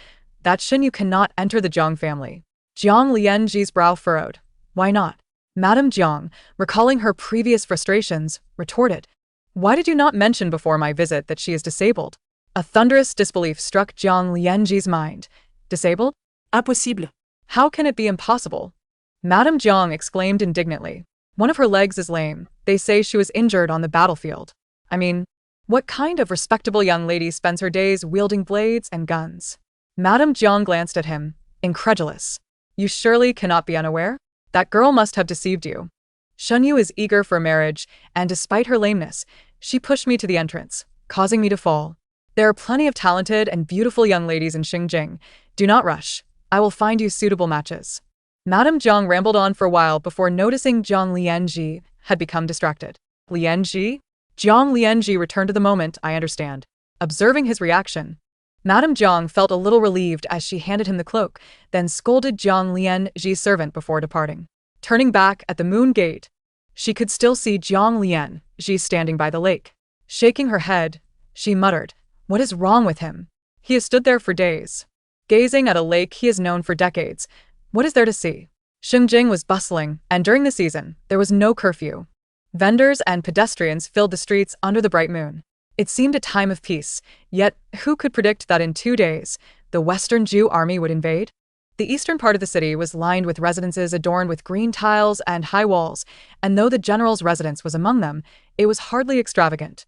that Shin Yu cannot enter the Jiang family." Jiang Lianji's brow furrowed. "Why not?" Madame Jiang, recalling her previous frustrations, retorted, "Why did you not mention before my visit that she is disabled?" A thunderous disbelief struck Jiang Lianji's mind. "Disabled? Impossible. How can it be impossible?" Madame Jiang exclaimed indignantly. "One of her legs is lame. They say she was injured on the battlefield. I mean, what kind of respectable young lady spends her days wielding blades and guns?" Madame Jiang glanced at him, incredulous. "You surely cannot be unaware? That girl must have deceived you. Shun Yu is eager for marriage, and despite her lameness, she pushed me to the entrance, causing me to fall. There are plenty of talented and beautiful young ladies in Xinjiang. Do not rush. I will find you suitable matches." Madame Jiang rambled on for a while before noticing Jiang Lianji had become distracted. "Lianji?" Jiang Lianji returned to the moment. "I understand." Observing his reaction, Madame Jiang felt a little relieved as she handed him the cloak, then scolded Jiang Lianji's servant before departing. Turning back at the moon gate, she could still see Jiang Lianji standing by the lake. Shaking her head, she muttered, "What is wrong with him? He has stood there for days, gazing at a lake he has known for decades. What is there to see?" Xinjiang was bustling, and during the season, there was no curfew. Vendors and pedestrians filled the streets under the bright moon. It seemed a time of peace, yet who could predict that in 2 days, the Western Jew army would invade? The eastern part of the city was lined with residences adorned with green tiles and high walls, and though the general's residence was among them, it was hardly extravagant.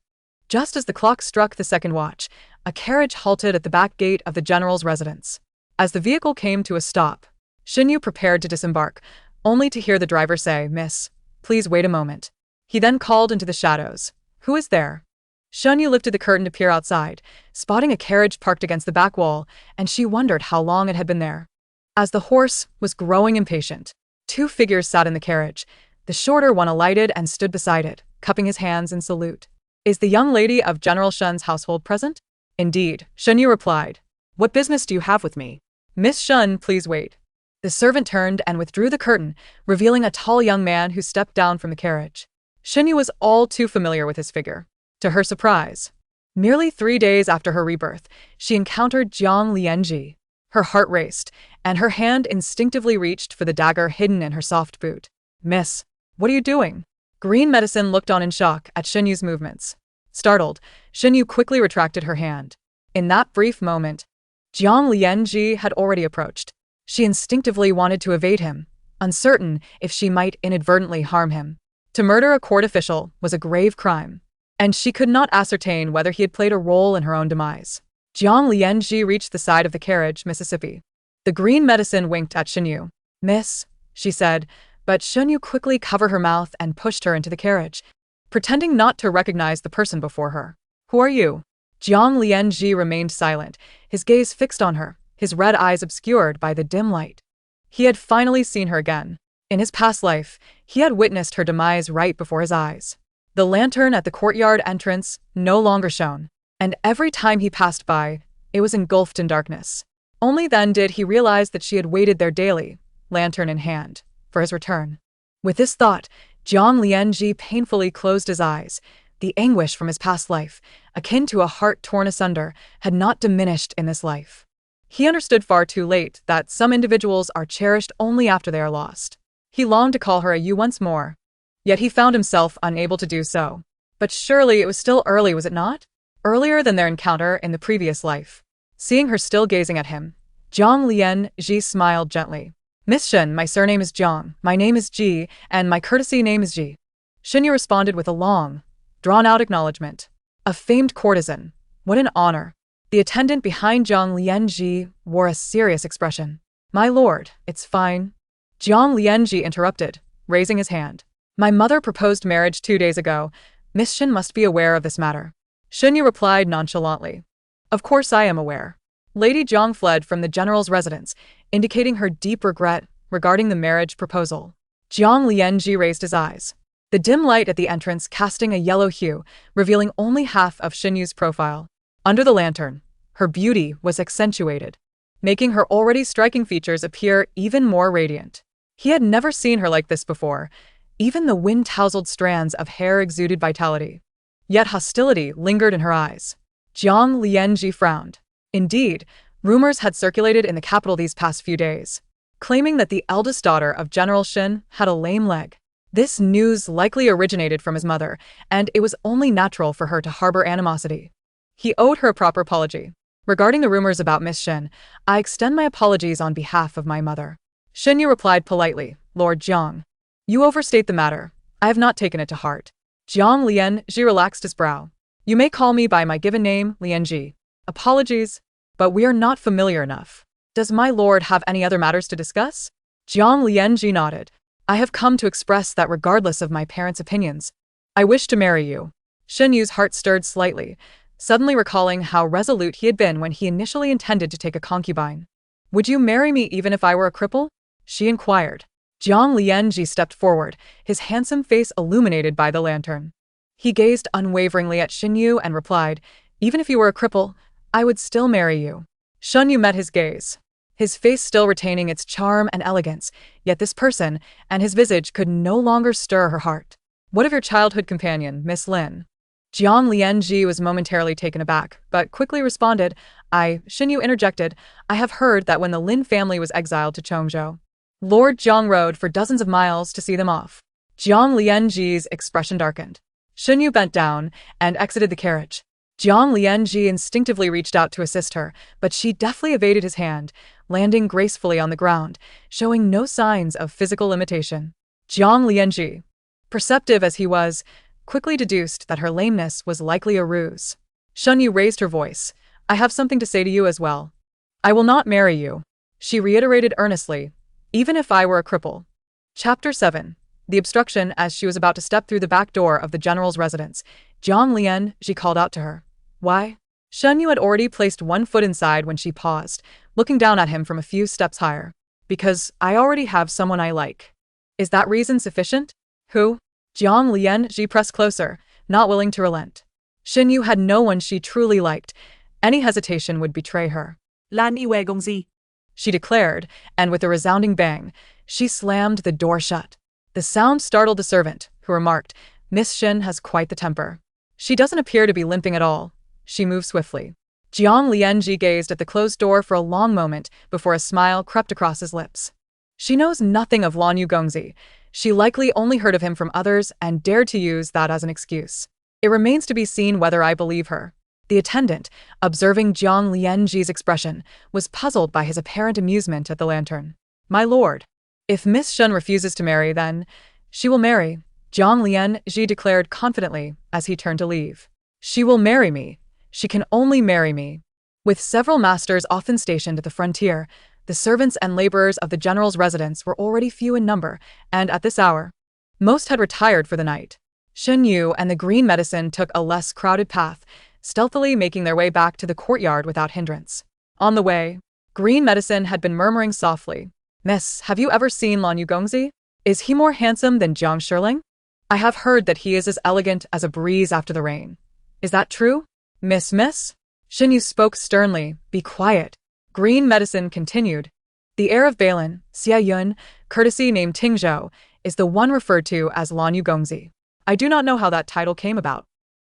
Just as the clock struck the second watch, a carriage halted at the back gate of the general's residence. As the vehicle came to a stop, Shinyu prepared to disembark, only to hear the driver say, "Miss, please wait a moment." He then called into the shadows, "Who is there?" Shinyu lifted the curtain to peer outside, spotting a carriage parked against the back wall, and she wondered how long it had been there. As the horse was growing impatient, two figures sat in the carriage. The shorter one alighted and stood beside it, cupping his hands in salute. "Is the young lady of General Shun's household present?" "Indeed," Shinyu replied. "What business do you have with me?" "Miss Shun, please wait." The servant turned and withdrew the curtain, revealing a tall young man who stepped down from the carriage. Shinyu was all too familiar with his figure. To her surprise, merely 3 days after her rebirth, she encountered Jiang Lianji. Her heart raced, and her hand instinctively reached for the dagger hidden in her soft boot. "Miss, what are you doing?" Green Medicine looked on in shock at Shinyu's movements. Startled, Shinyu quickly retracted her hand. In that brief moment, Jiang Lianji had already approached. She instinctively wanted to evade him, uncertain if she might inadvertently harm him. To murder a court official was a grave crime, and she could not ascertain whether he had played a role in her own demise. Jiang Lianji reached the side of the carriage, Mississippi. The Green Medicine winked at Shinyu. "Miss," she said, but Shinyu quickly covered her mouth and pushed her into the carriage, pretending not to recognize the person before her. "Who are you?" Jiang Lianji remained silent, his gaze fixed on her, his red eyes obscured by the dim light. He had finally seen her again. In his past life, he had witnessed her demise right before his eyes. The lantern at the courtyard entrance no longer shone, and every time he passed by, it was engulfed in darkness. Only then did he realize that she had waited there daily, lantern in hand, for his return. With this thought, Jiang Lianji painfully closed his eyes. The anguish from his past life, akin to a heart torn asunder, had not diminished in this life. He understood far too late that some individuals are cherished only after they are lost. He longed to call her a you once more, yet he found himself unable to do so. But surely it was still early, was it not? Earlier than their encounter in the previous life. Seeing her still gazing at him, Jiang Lianji smiled gently. "Miss Shin, my surname is Jiang, my name is Ji, and my courtesy name is Ji." Shinyu responded with a long, drawn-out acknowledgement. A famed courtesan. What an honor. The attendant behind Jiang Lianji wore a serious expression. "My lord, it's fine." Jiang Lianji interrupted, raising his hand. "My mother proposed marriage 2 days ago. Miss Shin must be aware of this matter." Shinyu replied nonchalantly. "Of course I am aware." Lady Jiang fled from the general's residence, indicating her deep regret regarding the marriage proposal. Jiang Lianji raised his eyes, the dim light at the entrance casting a yellow hue, revealing only half of Shinyu's profile. Under the lantern, her beauty was accentuated, making her already striking features appear even more radiant. He had never seen her like this before. Even the wind-tousled strands of hair exuded vitality. Yet hostility lingered in her eyes. Jiang Lianji frowned. Indeed, rumors had circulated in the capital these past few days, claiming that the eldest daughter of General Shin had a lame leg. This news likely originated from his mother, and it was only natural for her to harbor animosity. He owed her a proper apology. "Regarding the rumors about Miss Shin, I extend my apologies on behalf of my mother." Shinyu replied politely, "Lord Jiang, you overstate the matter. I have not taken it to heart." Jiang Lianji relaxed his brow. "You may call me by my given name, Lianji. Apologies, but we are not familiar enough. Does my lord have any other matters to discuss?" Jiang Lianji nodded. "I have come to express that regardless of my parents' opinions, I wish to marry you." Shinyu's heart stirred slightly, suddenly recalling how resolute he had been when he initially intended to take a concubine. "Would you marry me even if I were a cripple?" she inquired. Jiang Lianji stepped forward, his handsome face illuminated by the lantern. He gazed unwaveringly at Shinyu and replied, "Even if you were a cripple, I would still marry you." Shinyu met his gaze, his face still retaining its charm and elegance, yet this person and his visage could no longer stir her heart. "What of your childhood companion, Miss Lin?" Jiang Lianji was momentarily taken aback, but quickly responded, Shinyu interjected, "I have heard that when the Lin family was exiled to Chongzhou, Lord Jiang rode for dozens of miles to see them off." Jiang Lianji's expression darkened. Shinyu bent down and exited the carriage. Jiang Lianji instinctively reached out to assist her, but she deftly evaded his hand, landing gracefully on the ground, showing no signs of physical limitation. Jiang Lianji, perceptive as he was, quickly deduced that her lameness was likely a ruse. Shen Yu raised her voice. I have something to say to you as well. I will not marry you, she reiterated earnestly, even if I were a cripple. Chapter 7. The obstruction. As she was about to step through the back door of the general's residence, Jiang Lianji called out to her. Why? Shen Yu had already placed one foot inside when she paused, looking down at him from a few steps higher. Because I already have someone I like. Is that reason sufficient? Who? Jiang Lianji pressed closer, not willing to relent. Shen Yu had no one she truly liked. Any hesitation would betray her. Lan Iwe Gongzi, she declared, and with a resounding bang, she slammed the door shut. The sound startled the servant, who remarked, Miss Shen has quite the temper. She doesn't appear to be limping at all. She moved swiftly. Jiang Lianji gazed at the closed door for a long moment before a smile crept across his lips. She knows nothing of Lan Yu Gongzi. She likely only heard of him from others and dared to use that as an excuse. It remains to be seen whether I believe her. The attendant, observing Jiang Lianji's expression, was puzzled by his apparent amusement at the lantern. My lord, if Miss Shen refuses to marry, then she will marry, Jiang Lianji declared confidently as he turned to leave. She will marry me. She can only marry me. With several masters often stationed at the frontier, the servants and laborers of the general's residence were already few in number, and at this hour, most had retired for the night. Shen Yu and the green medicine took a less crowded path, stealthily making their way back to the courtyard without hindrance. On the way, green medicine had been murmuring softly, Miss, have you ever seen Lan Yu Gongzi? Is he more handsome than Jiang Shiling? I have heard that he is as elegant as a breeze after the rain. Is that true? Miss? Shen Yu spoke sternly, be quiet. Green medicine continued. The heir of Balin, Xia Yun, courtesy named Tingzhou, is the one referred to as Lan Yu Gongzi. I do not know how that title came about,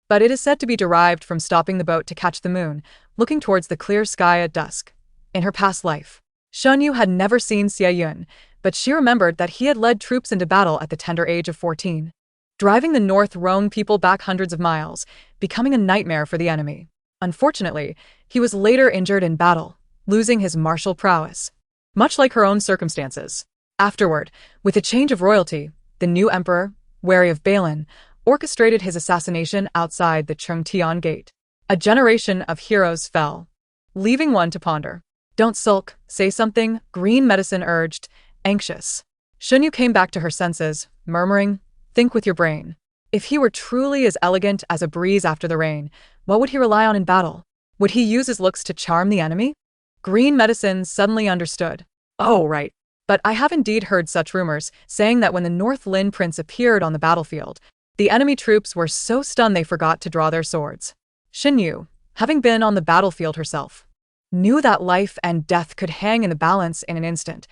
but it is said to be derived from stopping the boat to catch the moon, looking towards the clear sky at dusk. In her past life, Shen Yu had never seen Xia Yun, but she remembered that he had led troops into battle at the tender age of 14, driving the North Rhone people back hundreds of miles, becoming a nightmare for the enemy. Unfortunately, he was later injured in battle, losing his martial prowess, much like her own circumstances. Afterward, with a change of royalty, the new emperor, wary of Balin, orchestrated his assassination outside the Chengtian Gate. A generation of heroes fell, leaving one to ponder. Don't sulk, say something, green medicine urged, anxious. Shen Yu came back to her senses, murmuring, think with your brain. If he were truly as elegant as a breeze after the rain, what would he rely on in battle? Would he use his looks to charm the enemy? Green medicine suddenly understood. Oh, right. But I have indeed heard such rumors, saying that when the North Lin Prince appeared on the battlefield, the enemy troops were so stunned they forgot to draw their swords. Shen Yu, having been on the battlefield herself, knew that life and death could hang in the balance in an instant.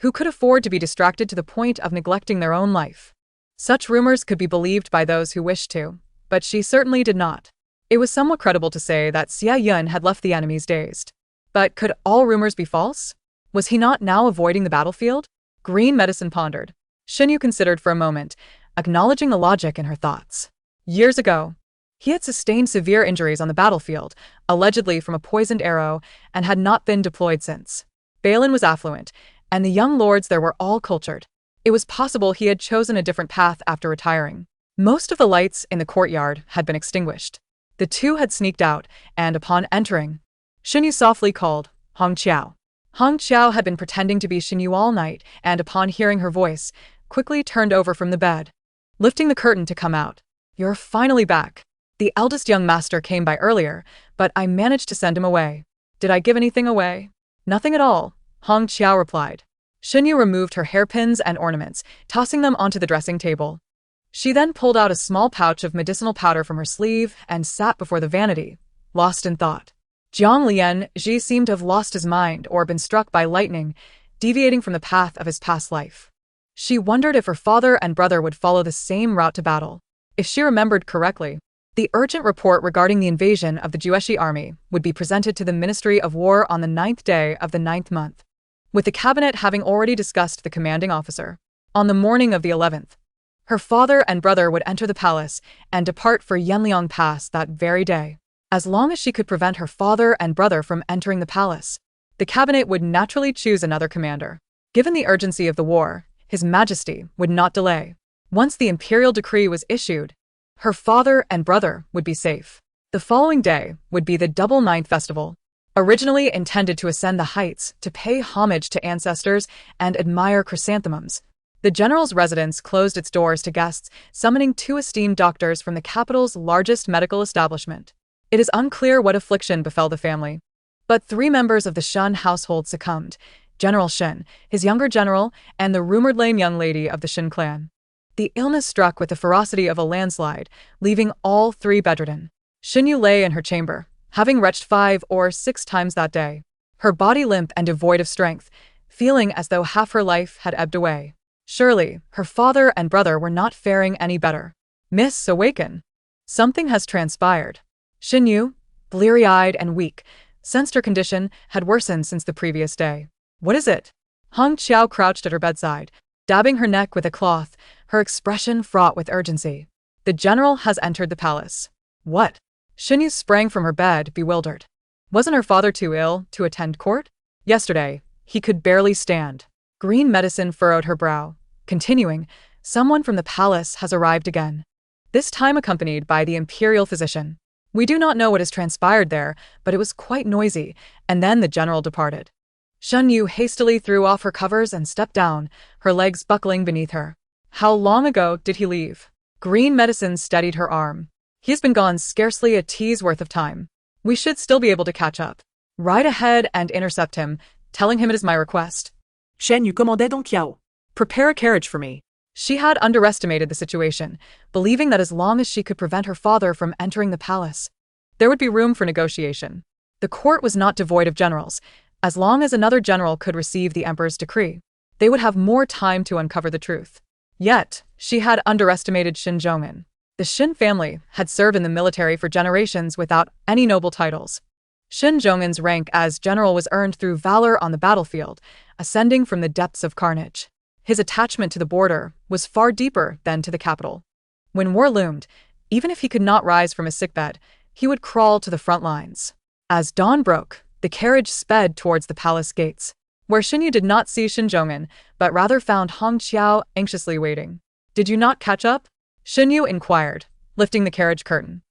Who could afford to be distracted to the point of neglecting their own life? Such rumors could be believed by those who wished to, but she certainly did not. It was somewhat credible to say that Xia Yun had left the enemies dazed. But could all rumors be false? Was he not now avoiding the battlefield? Green medicine pondered. Shen Yu considered for a moment, acknowledging the logic in her thoughts. Years ago, he had sustained severe injuries on the battlefield, allegedly from a poisoned arrow, and had not been deployed since. Balin was affluent, and the young lords there were all cultured. It was possible he had chosen a different path after retiring. Most of the lights in the courtyard had been extinguished. The two had sneaked out, and upon entering, Shen Yu softly called, Hong Qiao. Hong Qiao had been pretending to be Shen Yu all night, and upon hearing her voice, quickly turned over from the bed, lifting the curtain to come out. You're finally back. The eldest young master came by earlier, but I managed to send him away. Did I give anything away? Nothing at all, Hong Qiao replied. Shen Yu removed her hairpins and ornaments, tossing them onto the dressing table. She then pulled out a small pouch of medicinal powder from her sleeve and sat before the vanity, lost in thought. Jiang Lianji seemed to have lost his mind or been struck by lightning, deviating from the path of his past life. She wondered if her father and brother would follow the same route to battle. If she remembered correctly, the urgent report regarding the invasion of the Jueshi army would be presented to the Ministry of War on the 9th day of the 9th month, with the cabinet having already discussed the commanding officer. On the morning of the 11th, her father and brother would enter the palace and depart for Yanliang Pass that very day. As long as she could prevent her father and brother from entering the palace, the cabinet would naturally choose another commander. Given the urgency of the war, His Majesty would not delay. Once the imperial decree was issued, her father and brother would be safe. The following day would be the Double Ninth Festival, originally intended to ascend the heights to pay homage to ancestors and admire chrysanthemums. The general's residence closed its doors to guests, summoning 2 esteemed doctors from the capital's largest medical establishment. It is unclear what affliction befell the family, but 3 members of the Shun household succumbed: General Shun, his younger general, and the rumored lame young lady of the Shun clan. The illness struck with the ferocity of a landslide, leaving all 3 bedridden. Shinyu lay in her chamber, having retched 5 or 6 times that day, her body limp and devoid of strength, feeling as though half her life had ebbed away. Surely, her father and brother were not faring any better. "Miss, awaken. Something has transpired." Shinyu, bleary-eyed and weak, sensed her condition had worsened since the previous day. "What is it?" Hong Qiao crouched at her bedside, dabbing her neck with a cloth, her expression fraught with urgency. "The general has entered the palace." "What?" Shinyu sprang from her bed, bewildered. Wasn't her father too ill to attend court? Yesterday, he could barely stand. Green medicine furrowed her brow, continuing, "Someone from the palace has arrived again. This time accompanied by the imperial physician. We do not know what has transpired there, but it was quite noisy," and then the general departed. Shen Yu hastily threw off her covers and stepped down, her legs buckling beneath her. "How long ago did he leave?" Green medicine steadied her arm. "He's been gone scarcely a tea's worth of time. We should still be able to catch up. Ride ahead and intercept him, telling him it is my request." Shen Yu commandait Don Qiao. "Prepare a carriage for me." She had underestimated the situation, believing that as long as she could prevent her father from entering the palace, there would be room for negotiation. The court was not devoid of generals. As long as another general could receive the emperor's decree, they would have more time to uncover the truth. Yet, she had underestimated Shin Zhong'an. The Shin family had served in the military for generations without any noble titles. Shin Zhong'an's rank as general was earned through valor on the battlefield, ascending from the depths of carnage. His attachment to the border was far deeper than to the capital. When war loomed, even if he could not rise from his sickbed, he would crawl to the front lines. As dawn broke, the carriage sped towards the palace gates, where Shinyu did not see Shin Zhong'an, but rather found Hong Qiao anxiously waiting. "Did you not catch up?" Shinyu inquired, lifting the carriage curtain.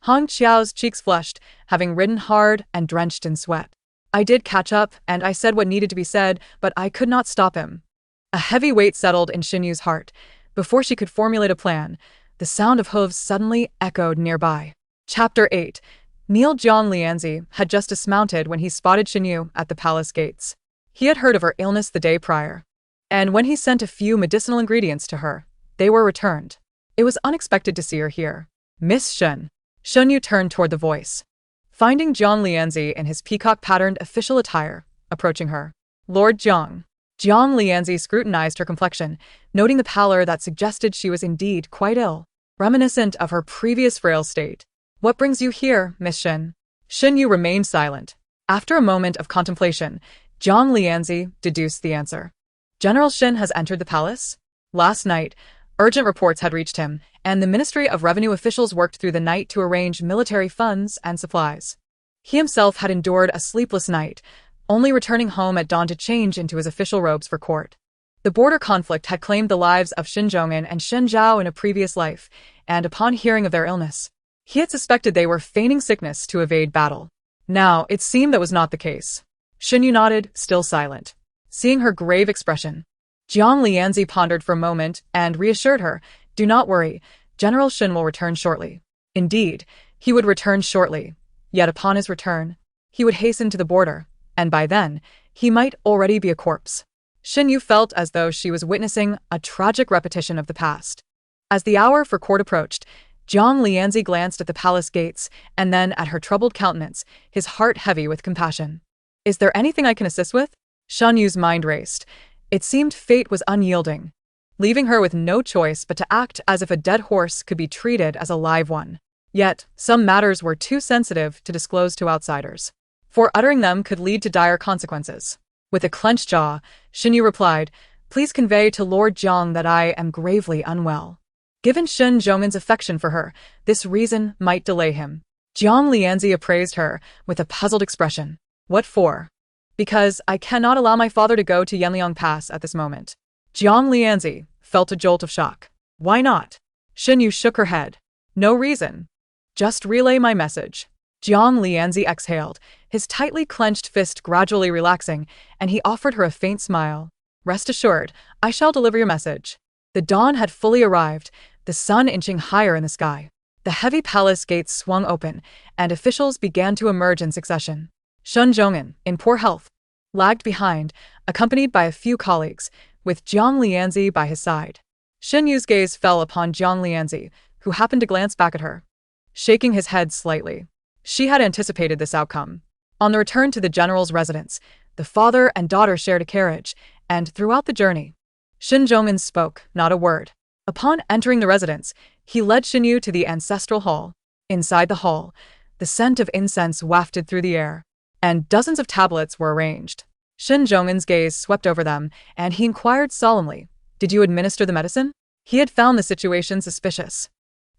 Hong Qiao's cheeks flushed, having ridden hard and drenched in sweat. "I did catch up, and I said what needed to be said, but I could not stop him." A heavy weight settled in Shinyu's heart. Before she could formulate a plan, the sound of hooves suddenly echoed nearby. Chapter 8. Neil Jiang Lianzi had just dismounted when he spotted Shinyu at the palace gates. He had heard of her illness the day prior, and when he sent a few medicinal ingredients to her, they were returned. It was unexpected to see her here. "Miss Shen." Shenyu turned toward the voice, finding Jiang Lianzi in his peacock-patterned official attire, approaching her. "Lord Jiang." Jiang Lianzi scrutinized her complexion, noting the pallor that suggested she was indeed quite ill, reminiscent of her previous frail state. "What brings you here, Miss Shen?" Shinyu remained silent. After a moment of contemplation, Jiang Lianzi deduced the answer. "General Shin has entered the palace?" Last night, urgent reports had reached him, and the Ministry of Revenue officials worked through the night to arrange military funds and supplies. He himself had endured a sleepless night, only returning home at dawn to change into his official robes for court. The border conflict had claimed the lives of Shin Zhong'an and Shen Zhao in a previous life, and upon hearing of their illness, he had suspected they were feigning sickness to evade battle. Now, it seemed that was not the case. Shinyu nodded, still silent. Seeing her grave expression, Jiang Lianzi pondered for a moment and reassured her, "Do not worry, General Shin will return shortly." Indeed, he would return shortly, yet upon his return, he would hasten to the border, and by then, he might already be a corpse. Shinyu felt as though she was witnessing a tragic repetition of the past. As the hour for court approached, Jiang Lianzi glanced at the palace gates and then at her troubled countenance, his heart heavy with compassion. "Is there anything I can assist with?" Shan Yu's mind raced. It seemed fate was unyielding, leaving her with no choice but to act as if a dead horse could be treated as a live one. Yet, some matters were too sensitive to disclose to outsiders, for uttering them could lead to dire consequences. With a clenched jaw, Shinyu replied, "Please convey to Lord Jiang that I am gravely unwell." Given Shin Zhong'an's affection for her, this reason might delay him. Jiang Lianzi appraised her with a puzzled expression. What for? Because I cannot allow my father to go to Yanliang Pass at this moment. Jiang Lianzi felt a jolt of shock. Why not? Shen Yu shook her head. No reason. Just relay my message. Jiang Lianzi exhaled, his tightly clenched fist gradually relaxing, and he offered her a faint smile. Rest assured, I shall deliver your message. The dawn had fully arrived, the sun inching higher in the sky. The heavy palace gates swung open, and officials began to emerge in succession. Shun Zhong'an, in poor health, lagged behind, accompanied by a few colleagues, with Jiang Lianzi by his side. Shen Yu's gaze fell upon Jiang Lianzi, who happened to glance back at her, shaking his head slightly. She had anticipated this outcome. On the return to the general's residence, the father and daughter shared a carriage, and throughout the journey, Shen Zhong'an spoke not a word. Upon entering the residence, he led Shen Yu to the ancestral hall. Inside the hall, the scent of incense wafted through the air, and dozens of tablets were arranged. Shen Zhong'an's gaze swept over them, and he inquired solemnly, "Did you administer the medicine?" He had found the situation suspicious,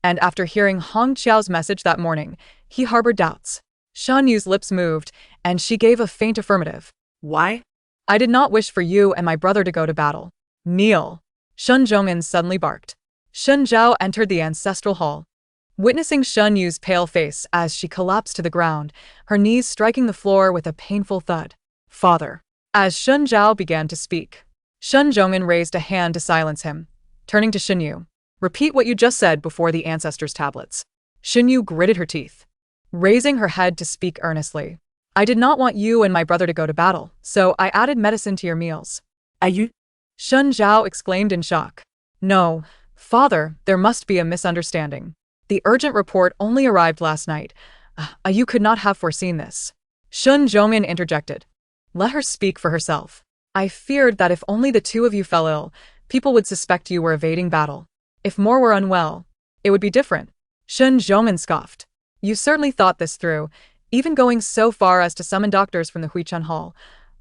and after hearing Hong Qiao's message that morning, he harbored doubts. Shan Yu's lips moved, and she gave a faint affirmative. Why? I did not wish for you and my brother to go to battle. Kneel. Shen Zhong'an suddenly barked. Shen Zhao entered the ancestral hall. Witnessing Shen Yu's pale face as she collapsed to the ground, her knees striking the floor with a painful thud. Father. As Shen Zhao began to speak, Shen Zhong'an raised a hand to silence him, turning to Shen Yu. Repeat what you just said before the ancestors' tablets. Shen Yu gritted her teeth, raising her head to speak earnestly. I did not want you and my brother to go to battle, so I added medicine to your meals. You? Shen Zhao exclaimed in shock. No, father, there must be a misunderstanding. The urgent report only arrived last night. You could not have foreseen this. Shen Zhong'an interjected. Let her speak for herself. I feared that if only the two of you fell ill, people would suspect you were evading battle. If more were unwell, it would be different. Shen Zhong'an scoffed. You certainly thought this through, even going so far as to summon doctors from the Huichen Hall,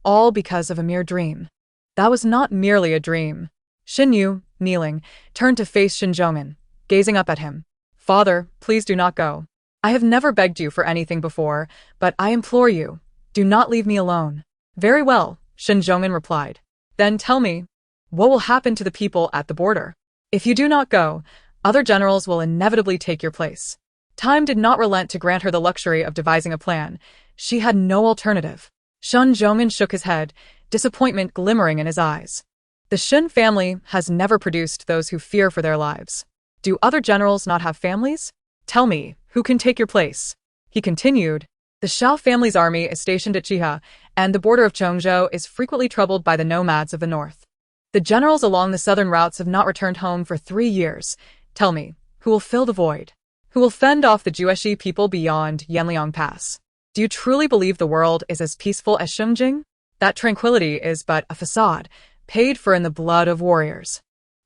all because of a mere dream. That was not merely a dream. Shen Yu, kneeling, turned to face Shen Zhong'an, gazing up at him. Father, please do not go. I have never begged you for anything before, but I implore you, do not leave me alone. Very well, Shen Zhong'an replied. Then tell me, what will happen to the people at the border? If you do not go, other generals will inevitably take your place. Time did not relent to grant her the luxury of devising a plan. She had no alternative. Shen Zhong'an shook his head, disappointment glimmering in his eyes. The Shen family has never produced those who fear for their lives. Do other generals not have families? Tell me, who can take your place? He continued. The Shao family's army is stationed at Chiha, and the border of Chongzhou is frequently troubled by the nomads of the north. The generals along the southern routes have not returned home for 3 years. Tell me, who will fill the void? Who will fend off the Jueshi people beyond Yanliang Pass? Do you truly believe the world is as peaceful as Shengjing? That tranquility is but a facade, paid for in the blood of warriors.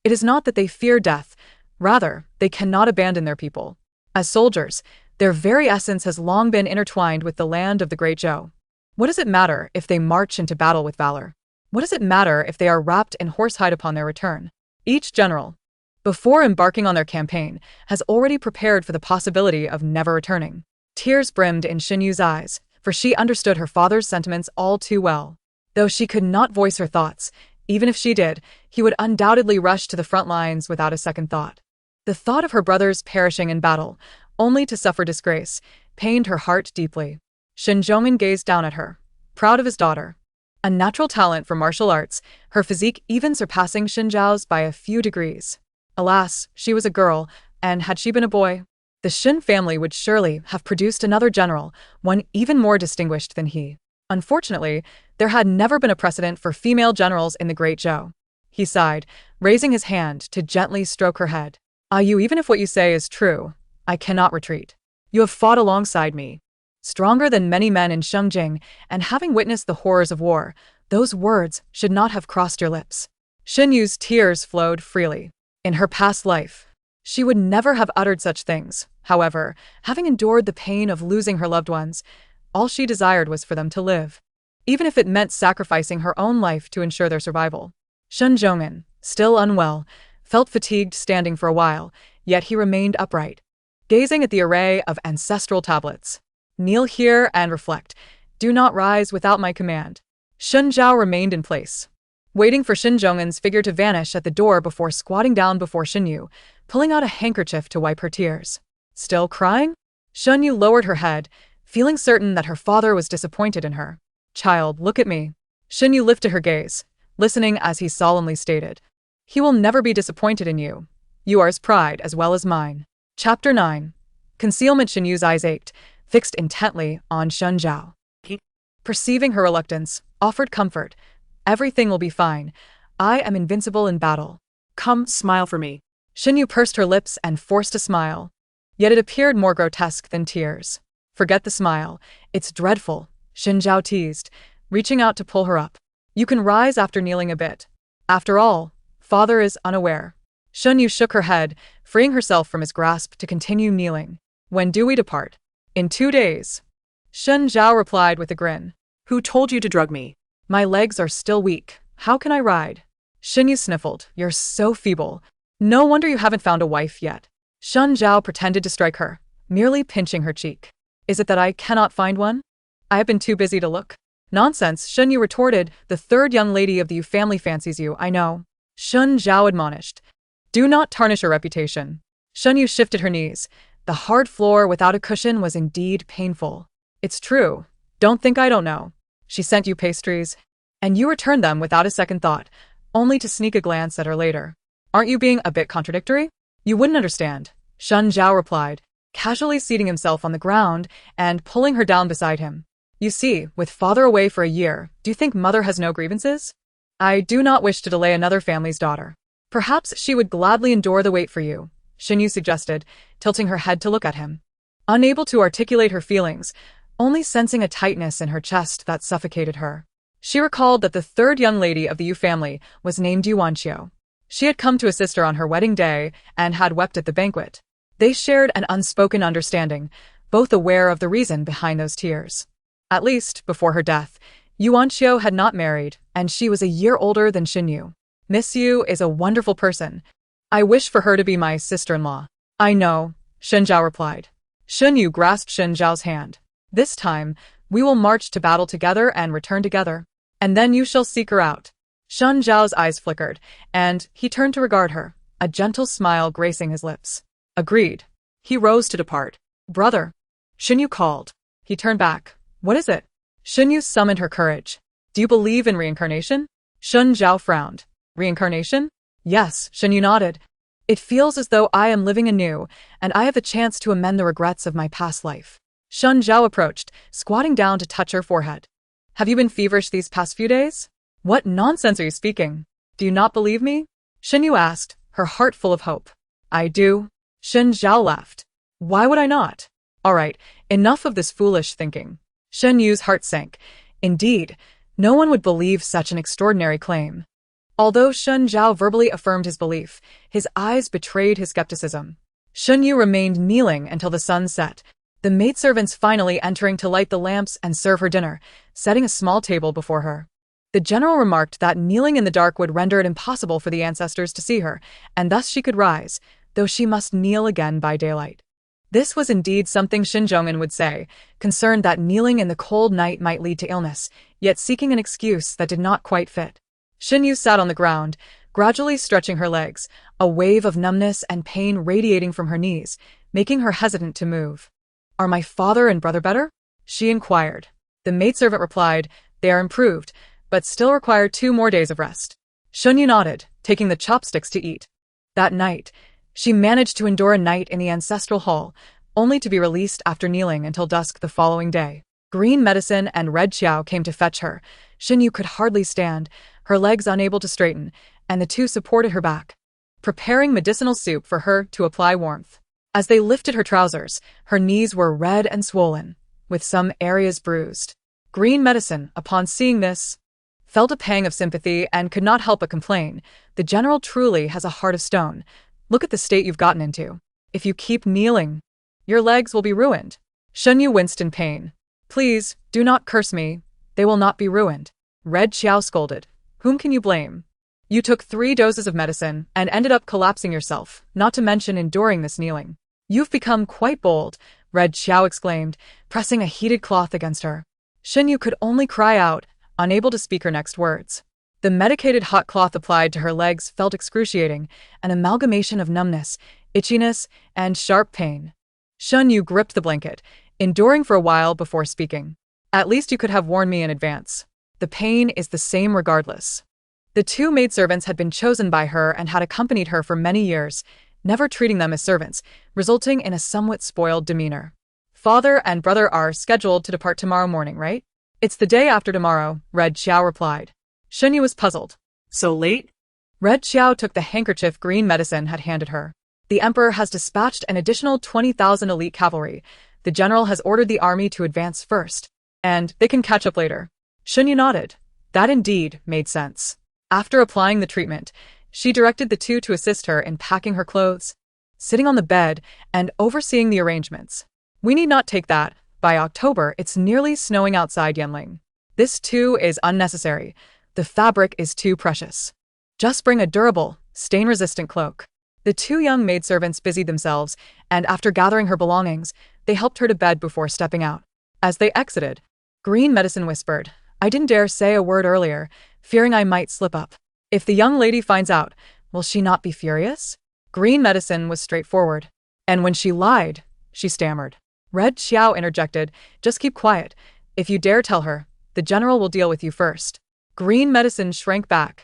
It is not that they fear death, rather, they cannot abandon their people. As soldiers, their very essence has long been intertwined with the land of the Great Zhou. What does it matter if they march into battle with valor? What does it matter if they are wrapped in horsehide upon their return? Each general, before embarking on their campaign, has already prepared for the possibility of never returning. Tears brimmed in Shen Yu's eyes, for she understood her father's sentiments all too well. Though she could not voice her thoughts, even if she did, he would undoubtedly rush to the front lines without a second thought. The thought of her brothers perishing in battle, only to suffer disgrace, pained her heart deeply. Shen Zhong'an gazed down at her, proud of his daughter. A natural talent for martial arts, her physique even surpassing Shen Zhao's by a few degrees. Alas, she was a girl, and had she been a boy, the Shen family would surely have produced another general, one even more distinguished than he. Unfortunately, there had never been a precedent for female generals in the Great Zhou. He sighed, raising his hand to gently stroke her head. You, even if what you say is true, I cannot retreat. You have fought alongside me, stronger than many men in Shengjing, and having witnessed the horrors of war, those words should not have crossed your lips. Shen Yu's tears flowed freely. In her past life, she would never have uttered such things. However, having endured the pain of losing her loved ones, all she desired was for them to live, even if it meant sacrificing her own life to ensure their survival. Shen Zhong'an, still unwell, felt fatigued standing for a while, yet he remained upright. gazing at the array of ancestral tablets. Kneel here and reflect. Do not rise without my command. Shun Zhao remained in place, waiting for Shin Zhong'an's figure to vanish at the door before squatting down before Shin Yu, pulling out a handkerchief to wipe her tears. Still crying? Shun Yu lowered her head, feeling certain that her father was disappointed in her. Child, look at me. Shin Yu lifted her gaze, listening as he solemnly stated. He will never be disappointed in you. You are his pride as well as mine. Chapter 9. Concealment. Shin Yu's eyes ached, fixed intently on Shun Zhao. Perceiving her reluctance, offered comfort. Everything will be fine. I am invincible in battle. Come, smile for me. Shin Yu pursed her lips and forced a smile. Yet it appeared more grotesque than tears. Forget the smile. It's dreadful, Shin Zhao teased, reaching out to pull her up. You can rise after kneeling a bit. After all, father is unaware. Shun Yu shook her head, freeing herself from his grasp to continue kneeling. When do we depart? In 2 days. Shun Zhao replied with a grin. Who told you to drug me? My legs are still weak. How can I ride? Shin Yu sniffled. You're so feeble. No wonder you haven't found a wife yet. Shun Zhao pretended to strike her, merely pinching her cheek. Is it that I cannot find one? I have been too busy to look. Nonsense, Shun Yu retorted. The third young lady of the Yu family fancies you, I know. Shun Zhao admonished. Do not tarnish her reputation. Shun Yu shifted her knees. The hard floor without a cushion was indeed painful. It's true. Don't think I don't know. She sent you pastries, and you returned them without a second thought, only to sneak a glance at her later. Aren't you being a bit contradictory? You wouldn't understand, Shun Zhao replied, casually seating himself on the ground and pulling her down beside him. You see, with father away for a year, do you think mother has no grievances? I do not wish to delay another family's daughter. Perhaps she would gladly endure the wait for you, Shin Yu suggested, tilting her head to look at him. Unable to articulate her feelings, only sensing a tightness in her chest that suffocated her. She recalled that the third young lady of the Yu family was named Yuanqiu. She had come to assist her on her wedding day and had wept at the banquet. They shared an unspoken understanding, both aware of the reason behind those tears. At least, before her death, Yuanqiu had not married, and she was a year older than Shin Yu. Miss Yu is a wonderful person. I wish for her to be my sister-in-law. I know, Shin Zhao replied. Shun Yu grasped Shin Zhao's hand. This time, we will march to battle together and return together. And then you shall seek her out. Shun Zhao's eyes flickered, and he turned to regard her, a gentle smile gracing his lips. Agreed. He rose to depart. Brother. Shin Yu called. He turned back. What is it? Shin Yu summoned her courage. Do you believe in reincarnation? Shun Zhao frowned. Reincarnation? Yes, Shin Yu nodded. It feels as though I am living anew, and I have the chance to amend the regrets of my past life. Shun Zhao approached, squatting down to touch her forehead. Have you been feverish these past few days? What nonsense are you speaking? Do you not believe me? Shin Yu asked, her heart full of hope. I do. Shin Zhao laughed. Why would I not? All right, enough of this foolish thinking. Shin Yu's heart sank. Indeed, no one would believe such an extraordinary claim. Although Shun Zhao verbally affirmed his belief, his eyes betrayed his skepticism. Shun Yu remained kneeling until the sun set, the maidservants finally entering to light the lamps and serve her dinner, setting a small table before her. The general remarked that kneeling in the dark would render it impossible for the ancestors to see her, and thus she could rise, though she must kneel again by daylight. This was indeed something Shin Zhong'an would say, concerned that kneeling in the cold night might lead to illness, yet seeking an excuse that did not quite fit. Shin Yu sat on the ground, gradually stretching her legs, a wave of numbness and pain radiating from her knees, making her hesitant to move. Are my father and brother better? She inquired. The maidservant replied, they are improved, but still require 2 more days of rest. Shun Yu nodded, taking the chopsticks to eat. That night, she managed to endure a night in the ancestral hall, only to be released after kneeling until dusk the following day. Green medicine and red xiao came to fetch her. Shin Yu could hardly stand, her legs unable to straighten, and the two supported her back, preparing medicinal soup for her to apply warmth. As they lifted her trousers, her knees were red and swollen, with some areas bruised. Green medicine, upon seeing this, felt a pang of sympathy and could not help but complain. The general truly has a heart of stone. Look at the state you've gotten into. If you keep kneeling, your legs will be ruined. Shun Yu winced in pain. Please, do not curse me. They will not be ruined. Red Xiao scolded. Whom can you blame? You took 3 doses of medicine and ended up collapsing yourself, not to mention enduring this kneeling. You've become quite bold, Red Xiao exclaimed, pressing a heated cloth against her. Xinyu could only cry out, unable to speak her next words. The medicated hot cloth applied to her legs felt excruciating, an amalgamation of numbness, itchiness, and sharp pain. Xinyu gripped the blanket, enduring for a while before speaking. At least you could have warned me in advance. The pain is the same regardless. The two maidservants had been chosen by her and had accompanied her for many years, never treating them as servants, resulting in a somewhat spoiled demeanor. Father and brother are scheduled to depart tomorrow morning, right? It's the day after tomorrow, Red Xiao replied. Xinyu was puzzled. So late? Red Xiao took the handkerchief Green Medicine had handed her. The Emperor has dispatched an additional 20,000 elite cavalry. The general has ordered the army to advance first, and they can catch up later. Xinyu nodded. That indeed made sense. After applying the treatment, she directed the two to assist her in packing her clothes, sitting on the bed, and overseeing the arrangements. We need not take that. By October, it's nearly snowing outside Yanling. This too is unnecessary. The fabric is too precious. Just bring a durable, stain-resistant cloak. The two young maidservants busied themselves, and after gathering her belongings, they helped her to bed before stepping out. As they exited, Green Medicine whispered, I didn't dare say a word earlier, fearing I might slip up. If the young lady finds out, will she not be furious? Green Medicine was straightforward. And when she lied, she stammered. Red Xiao interjected, just keep quiet. If you dare tell her, the general will deal with you first. Green Medicine shrank back.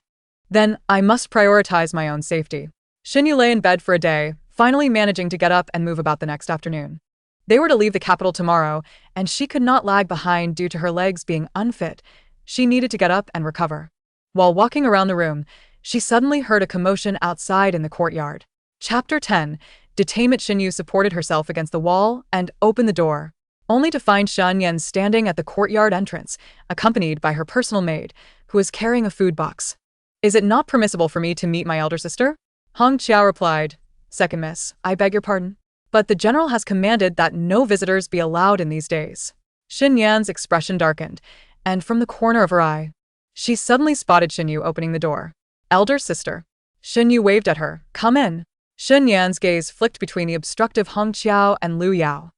Then, I must prioritize my own safety. Xinyu lay in bed for a day, finally managing to get up and move about the next afternoon. They were to leave the capital tomorrow, and she could not lag behind due to her legs being unfit. She needed to get up and recover. While walking around the room, she suddenly heard a commotion outside in the courtyard. Chapter 10. Detainment. Xinyu supported herself against the wall and opened the door, only to find Shan Yan standing at the courtyard entrance, accompanied by her personal maid, who was carrying a food box. Is it not permissible for me to meet my elder sister? Hong Qiao replied, Second miss, I beg your pardon. But the general has commanded that no visitors be allowed in these days. Xin Yan's expression darkened, and from the corner of her eye, she suddenly spotted Xinyu opening the door. Elder sister. Xinyu waved at her, come in. Xin Yan's gaze flicked between the obstructive Hong Qiao and Lu Yao,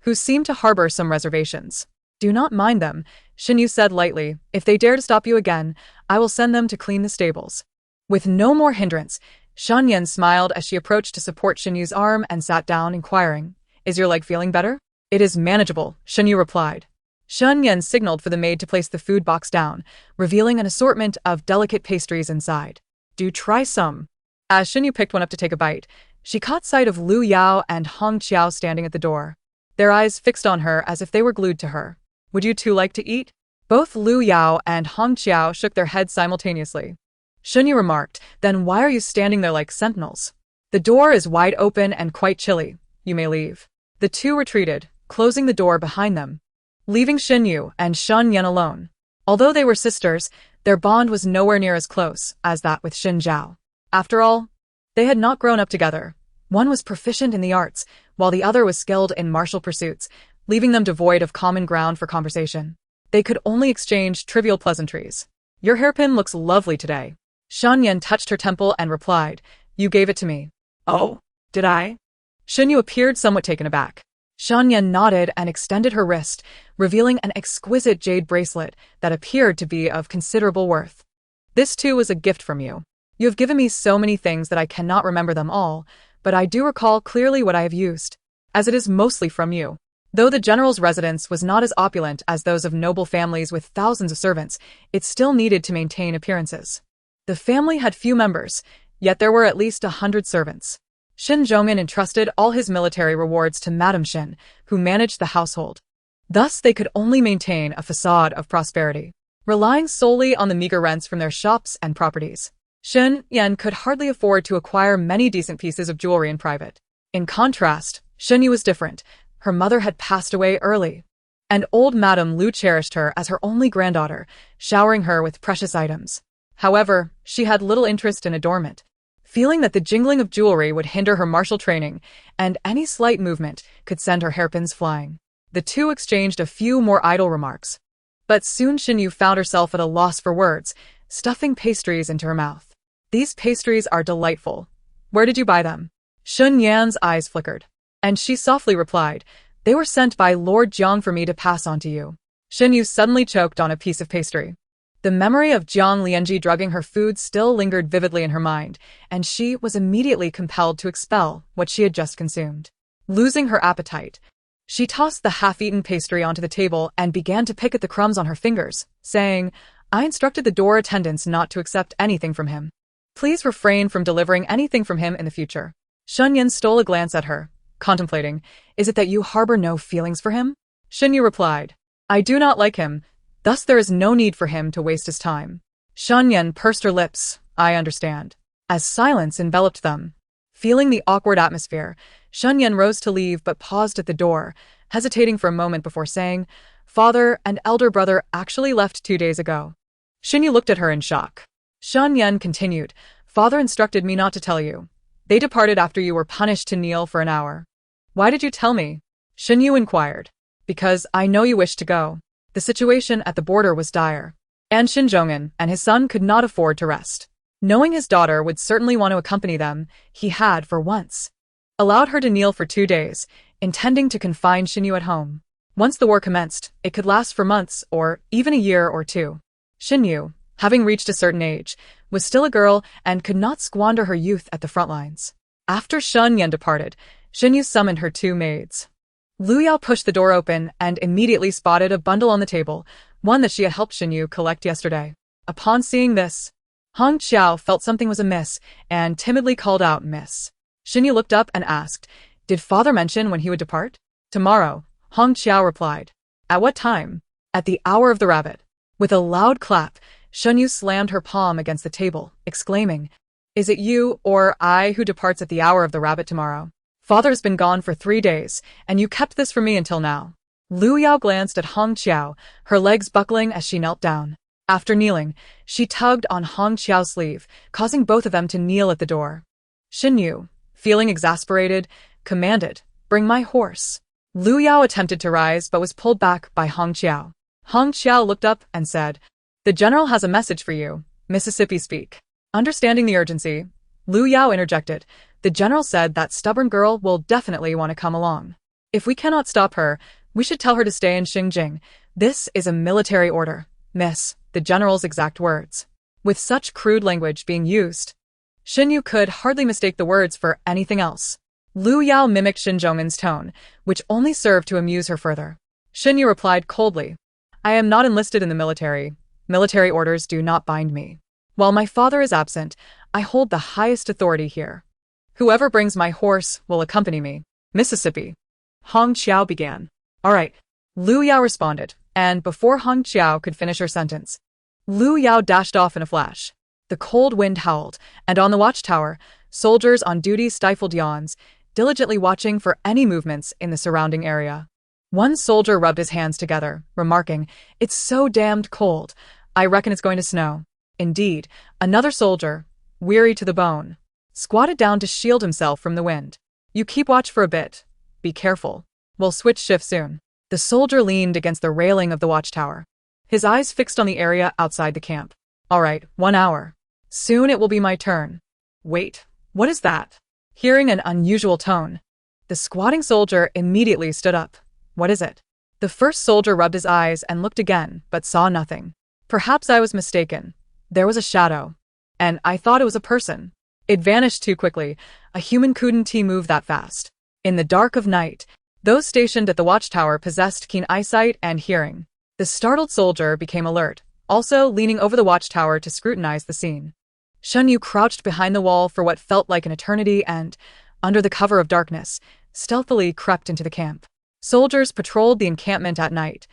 who seemed to harbor some reservations. Do not mind them, Xinyu said lightly. If they dare to stop you again, I will send them to clean the stables. With no more hindrance, Shan Yan smiled as she approached to support Xinyu's arm and sat down, inquiring, Is your leg feeling better? It is manageable, Xinyu replied. Shan Yan signaled for the maid to place the food box down, revealing an assortment of delicate pastries inside. Do try some. As Xinyu picked one up to take a bite, she caught sight of Lu Yao and Hong Qiao standing at the door, their eyes fixed on her as if they were glued to her. Would you two like to eat? Both Lu Yao and Hong Qiao shook their heads simultaneously. Xinyu remarked, Then why are you standing there like sentinels? The door is wide open and quite chilly. You may leave. The two retreated, closing the door behind them, leaving Xinyu and Shan Yan alone. Although they were sisters, their bond was nowhere near as close as that with Xin Zhao. After all, they had not grown up together. One was proficient in the arts, while the other was skilled in martial pursuits, leaving them devoid of common ground for conversation. They could only exchange trivial pleasantries. Your hairpin looks lovely today. Shan Yan touched her temple and replied, You gave it to me. Oh, did I? Xinyu appeared somewhat taken aback. Shan Yan nodded and extended her wrist, revealing an exquisite jade bracelet that appeared to be of considerable worth. This too was a gift from you. You have given me so many things that I cannot remember them all, but I do recall clearly what I have used, as it is mostly from you. Though the general's residence was not as opulent as those of noble families with thousands of servants, it still needed to maintain appearances. The family had few members, yet there were at least 100 servants. Xin Zhongmin entrusted all his military rewards to Madame Xin, who managed the household. Thus they could only maintain a facade of prosperity, relying solely on the meager rents from their shops and properties. Xin Yan could hardly afford to acquire many decent pieces of jewelry in private. In contrast, Xinyu was different. Her mother had passed away early, and old Madame Lu cherished her as her only granddaughter, showering her with precious items. However, she had little interest in adornment, feeling that the jingling of jewelry would hinder her martial training, and any slight movement could send her hairpins flying. The two exchanged a few more idle remarks, but soon Xinyu found herself at a loss for words, stuffing pastries into her mouth. These pastries are delightful. Where did you buy them? Xun Yan's eyes flickered. And she softly replied, "They were sent by Lord Jiang for me to pass on to you." Shen Yu suddenly choked on a piece of pastry. The memory of Jiang Lianji drugging her food still lingered vividly in her mind, and she was immediately compelled to expel what she had just consumed. Losing her appetite, she tossed the half-eaten pastry onto the table and began to pick at the crumbs on her fingers, saying, "I instructed the door attendants not to accept anything from him. Please refrain from delivering anything from him in the future." Shen Yin stole a glance at her, contemplating, "Is it that you harbor no feelings for him?" Shen Yu replied, "I do not like him, thus there is no need for him to waste his time." Shen Yin pursed her lips, "I understand," as silence enveloped them. Feeling the awkward atmosphere, Shen Yin rose to leave but paused at the door, hesitating for a moment before saying, "Father and elder brother actually left 2 days ago." Shen Yu looked at her in shock. Shen Yin continued, "Father instructed me not to tell you. They departed after you were punished to kneel for an hour." "Why did you tell me?" Shen Yu inquired. "Because I know you wish to go." The situation at the border was dire, and Shin Zhong'an and his son could not afford to rest. Knowing his daughter would certainly want to accompany them, he had, for once, allowed her to kneel for 2 days, intending to confine Shin Yu at home. Once the war commenced, it could last for months or even a year or two. Shin Yu, having reached a certain age, was still a girl and could not squander her youth at the front lines. After Shen Yan departed, Shin Yu summoned her 2 maids. Lu Yao pushed the door open and immediately spotted a bundle on the table, one that she had helped Shin Yu collect yesterday. Upon seeing this, Hong Qiao felt something was amiss and timidly called out, "Miss." Shin Yu looked up and asked, "Did father mention when he would depart?" "Tomorrow," Hong Qiao replied. "At what time?" "At the hour of the rabbit." With a loud clap, Shen Yu slammed her palm against the table, exclaiming, "Is it you or I who departs at the hour of the rabbit tomorrow? Father's been gone for 3 days, and you kept this from me until now." Lu Yao glanced at Hong Qiao, her legs buckling as she knelt down. After kneeling, she tugged on Hong Qiao's sleeve, causing both of them to kneel at the door. Shin Yu, feeling exasperated, commanded, "Bring my horse." Lu Yao attempted to rise but was pulled back by Hong Qiao. Hong Qiao looked up and said, "The general has a message for you, Mississippi speak." Understanding the urgency, Lu Yao interjected, "The general said that stubborn girl will definitely want to come along. If we cannot stop her, we should tell her to stay in Xinjiang. This is a military order, miss," the general's exact words. With such crude language being used, Shin Yu could hardly mistake the words for anything else. Lu Yao mimicked Shin Zhong'an's tone, which only served to amuse her further. Shin Yu replied coldly, "I am not enlisted in the military. Military orders do not bind me. While my father is absent, I hold the highest authority here. Whoever brings my horse will accompany me." "Mississippi," Hong Qiao began. "All right," Lu Yao responded, and before Hong Qiao could finish her sentence, Lu Yao dashed off in a flash. The cold wind howled, and on the watchtower, soldiers on duty stifled yawns, diligently watching for any movements in the surrounding area. One soldier rubbed his hands together, remarking, "It's so damned cold. I reckon it's going to snow." Indeed, another soldier, weary to the bone, squatted down to shield himself from the wind. "You keep watch for a bit. Be careful. We'll switch shifts soon." The soldier leaned against the railing of the watchtower, his eyes fixed on the area outside the camp. "All right, 1 hour. Soon it will be my turn." "Wait, what is that?" Hearing an unusual tone, the squatting soldier immediately stood up. "What is it?" The first soldier rubbed his eyes and looked again, but saw nothing. "Perhaps I was mistaken. There was a shadow, and I thought it was a person. It vanished too quickly. A human couldn't move that fast." In the dark of night, those stationed at the watchtower possessed keen eyesight and hearing. The startled soldier became alert, also leaning over the watchtower to scrutinize the scene. Shen Yu crouched behind the wall for what felt like an eternity and, under the cover of darkness, stealthily crept into the camp. Soldiers patrolled the encampment at night,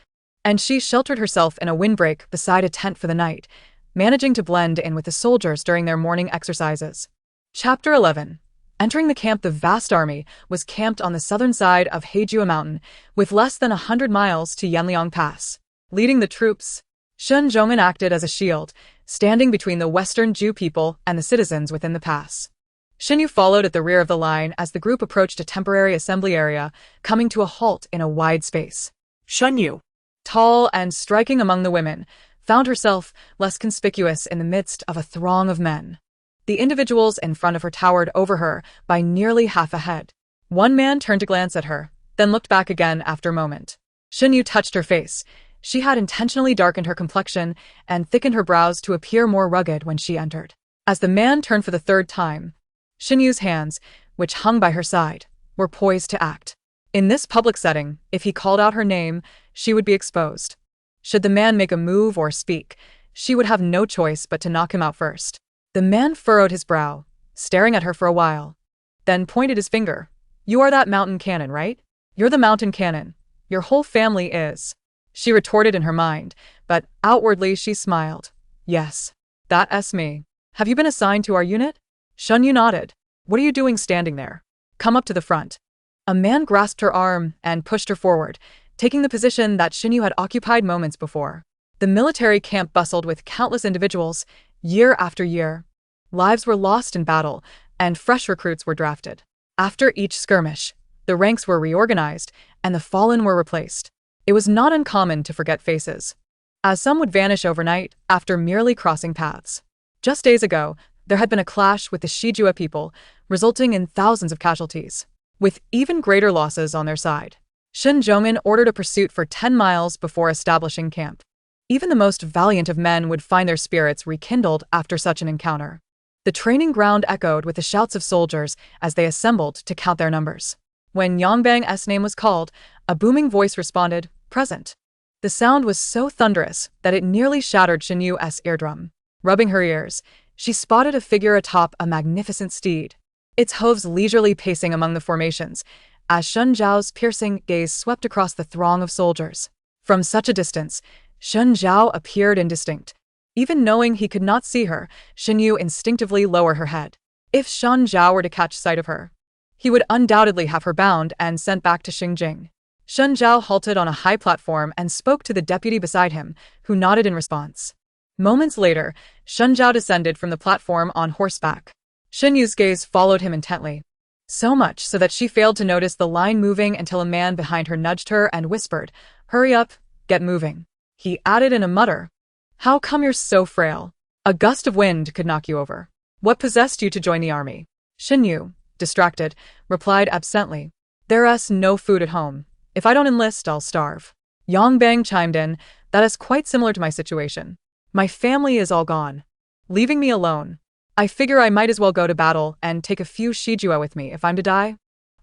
and she sheltered herself in a windbreak beside a tent for the night, managing to blend in with the soldiers during their morning exercises. Chapter 11. Entering the camp, the vast army was camped on the southern side of Heijua Mountain, with less than 100 miles to Yanliang Pass. Leading the troops, Shen Zhong'an acted as a shield, standing between the Western Jew people and the citizens within the pass. Shin Yu followed at the rear of the line as the group approached a temporary assembly area, coming to a halt in a wide space. Shen Yu, tall and striking among the women, found herself less conspicuous in the midst of a throng of men. The individuals in front of her towered over her by nearly half a head. One man turned to glance at her, then looked back again after a moment. Shen Yu touched her face. She had intentionally darkened her complexion and thickened her brows to appear more rugged when she entered. As the man turned for the third time, Shen Yu's hands, which hung by her side, were poised to act. In this public setting, if he called out her name, she would be exposed. Should the man make a move or speak, she would have no choice but to knock him out first. The man furrowed his brow, staring at her for a while, then pointed his finger. "You are that mountain cannon, right? You're the mountain cannon. Your whole family is." She retorted in her mind, but outwardly she smiled. "Yes, that's me. Have you been assigned to our unit?" Shen Yu nodded. "What are you doing standing there? Come up to the front." A man grasped her arm and pushed her forward, taking the position that Shen Yu had occupied moments before. The military camp bustled with countless individuals, year after year. Lives were lost in battle, and fresh recruits were drafted. After each skirmish, the ranks were reorganized, and the fallen were replaced. It was not uncommon to forget faces, as some would vanish overnight after merely crossing paths. Just days ago, there had been a clash with the Shijua people, resulting in thousands of casualties, with even greater losses on their side. Shen Zhongmin ordered a pursuit for 10 miles before establishing camp. Even the most valiant of men would find their spirits rekindled after such an encounter. The training ground echoed with the shouts of soldiers as they assembled to count their numbers. When Yangbang's name was called, a booming voice responded, "Present." The sound was so thunderous that it nearly shattered Shen Yu's eardrum. Rubbing her ears, she spotted a figure atop a magnificent steed, its hooves leisurely pacing among the formations, as Shen Zhao's piercing gaze swept across the throng of soldiers. From such a distance, Shen Zhao appeared indistinct. Even knowing he could not see her, Shen Yu instinctively lowered her head. If Shen Zhao were to catch sight of her, he would undoubtedly have her bound and sent back to Xingjing. Shen Zhao halted on a high platform and spoke to the deputy beside him, who nodded in response. Moments later, Shen Zhao descended from the platform on horseback. Shen Yu's gaze followed him intently, so much so that she failed to notice the line moving until a man behind her nudged her and whispered, "Hurry up, get moving." He added in a mutter, "How come you're so frail? A gust of wind could knock you over. What possessed you to join the army?" Shen Yu, distracted, replied absently, "There's no food at home. If I don't enlist, I'll starve." Yang Bang chimed in, "That is quite similar to my situation. My family is all gone, leaving me alone. I figure I might as well go to battle and take a few Shijua with me if I'm to die.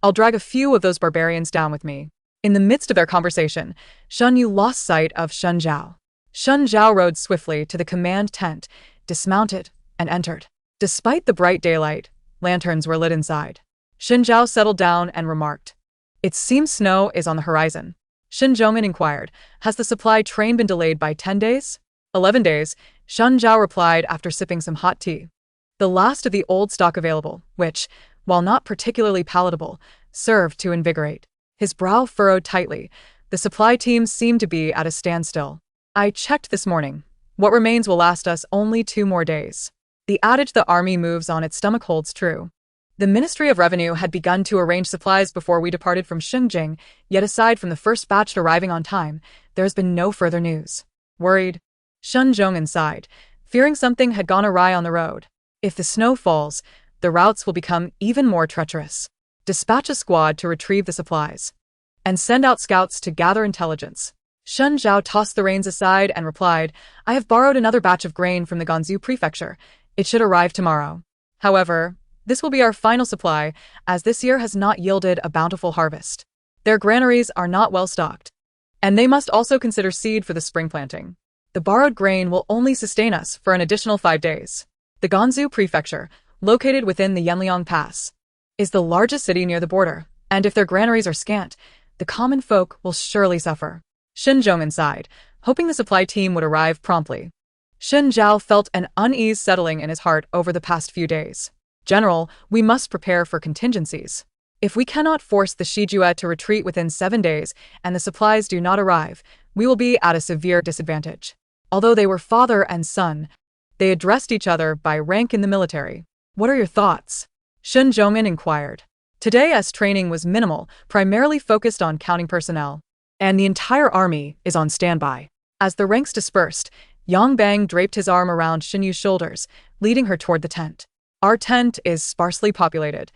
I'll drag a few of those barbarians down with me." In the midst of their conversation, Shen Yu lost sight of Shen Zhao. Shen Zhao rode swiftly to the command tent, dismounted, and entered. Despite the bright daylight, lanterns were lit inside. Shen Zhao settled down and remarked, "It seems snow is on the horizon." Shen Zhongmin inquired, "Has the supply train been delayed by 10 days? 11 days, Shen Zhao replied after sipping some hot tea. The last of the old stock available, which, while not particularly palatable, served to invigorate. His brow furrowed tightly. The supply team seemed to be at a standstill. "I checked this morning. What remains will last us only 2 more days." The adage "the army moves on its stomach" holds true. The Ministry of Revenue had begun to arrange supplies before we departed from Xingjing, yet aside from the first batch arriving on time, there has been no further news. Worried, Shen Zhongmin sighed, fearing something had gone awry on the road. If the snow falls, the routes will become even more treacherous. Dispatch a squad to retrieve the supplies, and send out scouts to gather intelligence. Shen Zhao tossed the reins aside and replied, "I have borrowed another batch of grain from the Ganzhou prefecture. It should arrive tomorrow. However, this will be our final supply, as this year has not yielded a bountiful harvest. Their granaries are not well stocked, and they must also consider seed for the spring planting. The borrowed grain will only sustain us for an additional 5 days." The Ganzhou prefecture, located within the Yanliang Pass, is the largest city near the border, and if their granaries are scant, the common folk will surely suffer. Shen Zhongmin sighed, hoping the supply team would arrive promptly. Shen Zhao felt an unease settling in his heart over the past few days. "General, we must prepare for contingencies. If we cannot force the Shijua to retreat within 7 days and the supplies do not arrive, we will be at a severe disadvantage." Although they were father and son, they addressed each other by rank in the military. "What are your thoughts?" Shen Zhongmin inquired. Today's training was minimal, primarily focused on counting personnel, and the entire army is on standby. As the ranks dispersed, Yang Bang draped his arm around Shen Yu's shoulders, leading her toward the tent. "Our tent is sparsely populated,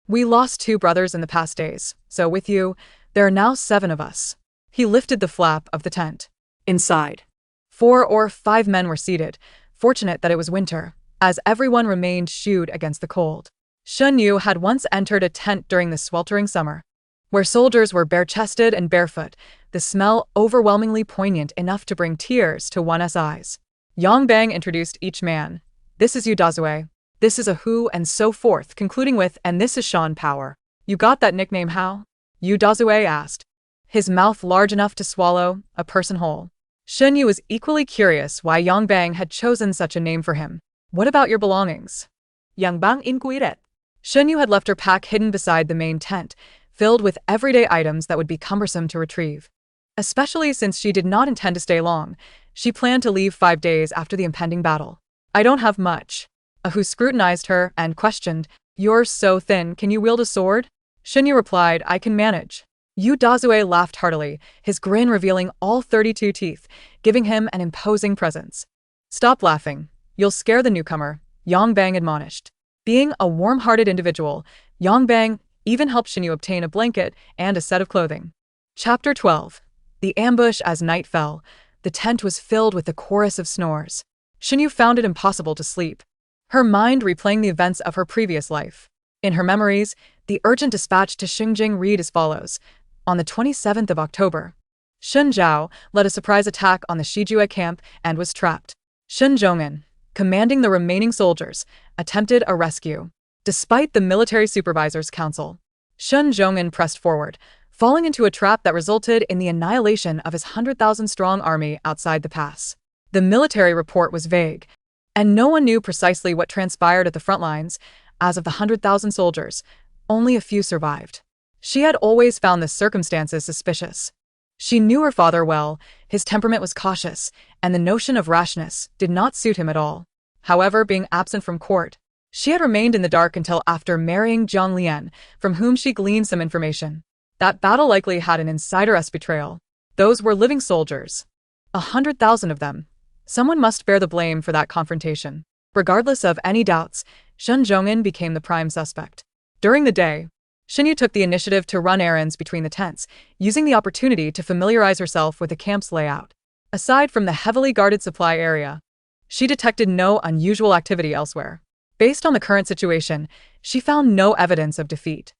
We lost 2 brothers in the past days, so with you, there are now 7 of us. He lifted the flap of the tent. Inside. 4 or 5 men were seated, fortunate that it was winter, as everyone remained shooed against the cold. Shen Yu had once entered a tent during the sweltering summer, where soldiers were bare-chested and barefoot, the smell overwhelmingly poignant enough to bring tears to one's eyes. Yang Bang introduced each man. This is Yu Dazue. This is a Hu, and so forth, concluding with, and this is Shan Power. You got that nickname how? Yu Dazue asked, his mouth large enough to swallow a person whole. Shen Yu was equally curious why Yang Bang had chosen such a name for him. What about your belongings? Yang Bang inquired. Shen Yu had left her pack hidden beside the main tent, filled with everyday items that would be cumbersome to retrieve. Especially since she did not intend to stay long, she planned to leave 5 days after the impending battle. I don't have much. Ahu scrutinized her and questioned, You're so thin, can you wield a sword? Shen Yu replied, I can manage. Yu Dazue laughed heartily, his grin revealing all 32 teeth, giving him an imposing presence. Stop laughing. You'll scare the newcomer, Yang Bang admonished. Being a warm-hearted individual, Yang Bang even helped Shen Yu obtain a blanket and a set of clothing. Chapter 12. The ambush as night fell. The tent was filled with a chorus of snores. Shen Yu found it impossible to sleep, her mind replaying the events of her previous life. In her memories, the urgent dispatch to Xingjing read as follows. On the 27th of October, Shen Zhao led a surprise attack on the Shijue camp and was trapped. Shen Zhong'an, commanding the remaining soldiers, attempted a rescue. Despite the military supervisor's counsel, Shen Zhong'an pressed forward, falling into a trap that resulted in the annihilation of his 100,000-strong army outside the pass. The military report was vague, and no one knew precisely what transpired at the front lines. As of the 100,000 soldiers, only a few survived. She had always found the circumstances suspicious. She knew her father well, his temperament was cautious, and the notion of rashness did not suit him at all. However, being absent from court, she had remained in the dark until after marrying Zhang Lian, from whom she gleaned some information. That battle likely had an insider betrayal. Those were living soldiers. 100,000 of them. Someone must bear the blame for that confrontation. Regardless of any doubts, Shen Zhong'an became the prime suspect. During the day, Shen Yu took the initiative to run errands between the tents, using the opportunity to familiarize herself with the camp's layout. Aside from the heavily guarded supply area, she detected no unusual activity elsewhere. Based on the current situation, she found no evidence of defeat.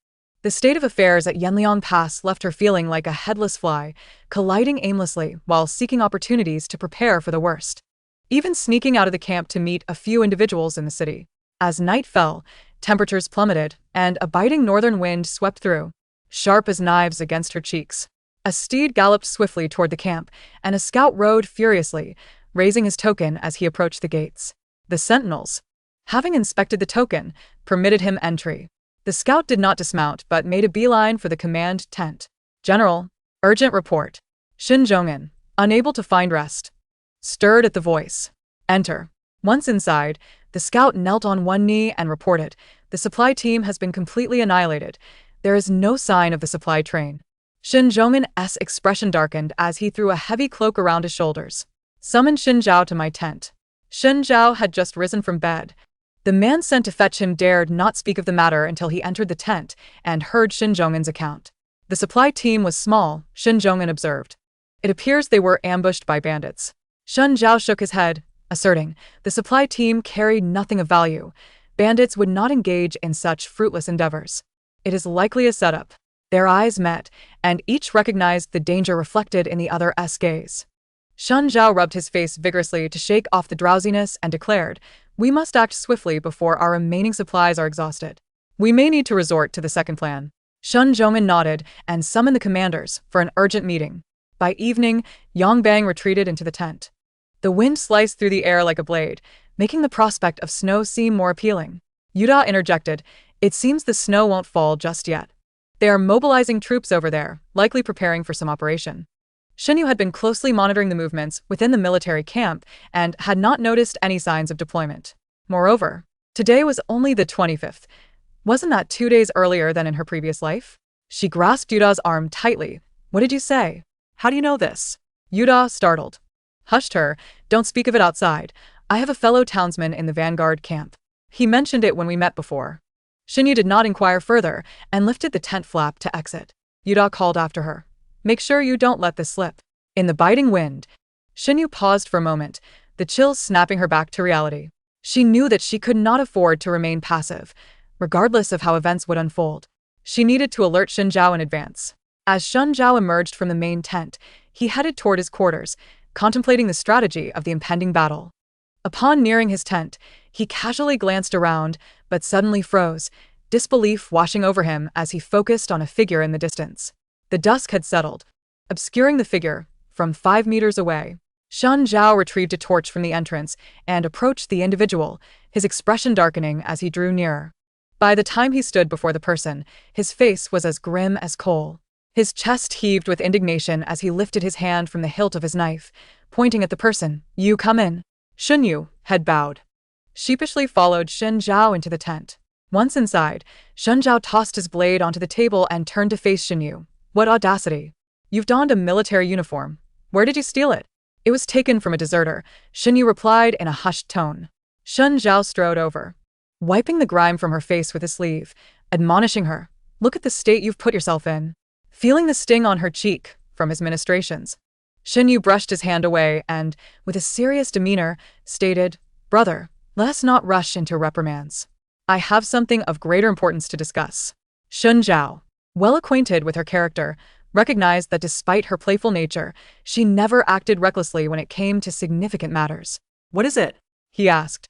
The state of affairs at Yanliang Pass left her feeling like a headless fly, colliding aimlessly while seeking opportunities to prepare for the worst. Even sneaking out of the camp to meet a few individuals in the city. As night fell, temperatures plummeted, and a biting northern wind swept through, sharp as knives against her cheeks. A steed galloped swiftly toward the camp, and a scout rode furiously, raising his token as he approached the gates. The sentinels, having inspected the token, permitted him entry. The scout did not dismount but made a beeline for the command tent. General, urgent report. Shen Zhong'an, unable to find rest, stirred at the voice. Enter. Once inside, the scout knelt on one knee and reported, the supply team has been completely annihilated. There is no sign of the supply train. Shen Zhong'an's expression darkened as he threw a heavy cloak around his shoulders. Summon Shen Zhao to my tent. Shen Zhao had just risen from bed. The man sent to fetch him dared not speak of the matter until he entered the tent and heard Shen Zhong'an's account. The supply team was small, Shen Zhong'an observed. It appears they were ambushed by bandits. Shen Zhao shook his head, asserting, the supply team carried nothing of value. Bandits would not engage in such fruitless endeavors. It is likely a setup. Their eyes met, and each recognized the danger reflected in the other's gaze. Shen Zhao rubbed his face vigorously to shake off the drowsiness and declared, we must act swiftly before our remaining supplies are exhausted. We may need to resort to the second plan. Shen Zhong'an nodded and summoned the commanders for an urgent meeting. By evening, Yang Bang retreated into the tent. The wind sliced through the air like a blade, making the prospect of snow seem more appealing. Yuda interjected, it seems the snow won't fall just yet. They are mobilizing troops over there, likely preparing for some operation. Shen Yu had been closely monitoring the movements within the military camp and had not noticed any signs of deployment. Moreover, today was only the 25th. Wasn't that 2 days earlier than in her previous life? She grasped Yuda's arm tightly. What did you say? How do you know this? Yuda, startled, hushed her. Don't speak of it outside. I have a fellow townsman in the vanguard camp. He mentioned it when we met before. Xinyu did not inquire further and lifted the tent flap to exit. Yuda called after her. Make sure you don't let this slip. In the biting wind, Xinyu paused for a moment, the chills snapping her back to reality. She knew that she could not afford to remain passive, regardless of how events would unfold. She needed to alert Shen Zhao in advance. As Shen Zhao emerged from the main tent, he headed toward his quarters, contemplating the strategy of the impending battle. Upon nearing his tent, he casually glanced around, but suddenly froze, disbelief washing over him as he focused on a figure in the distance. The dusk had settled, obscuring the figure from 5 meters away. Shen Zhao retrieved a torch from the entrance and approached the individual, his expression darkening as he drew nearer. By the time he stood before the person, his face was as grim as coal. His chest heaved with indignation as he lifted his hand from the hilt of his knife, pointing at the person. You come in. Xinyu, head bowed, sheepishly followed Shen Zhao into the tent. Once inside, Shen Zhao tossed his blade onto the table and turned to face Xinyu. What audacity! You've donned a military uniform. Where did you steal it? It was taken from a deserter, Xinyu replied in a hushed tone. Shen Zhao strode over, wiping the grime from her face with his sleeve, admonishing her. Look at the state you've put yourself in. Feeling the sting on her cheek from his ministrations, Xinyu brushed his hand away and, with a serious demeanor, stated, Brother, let us not rush into reprimands. I have something of greater importance to discuss. Shen Zhao, well acquainted with her character, recognized that despite her playful nature, she never acted recklessly when it came to significant matters. What is it? He asked.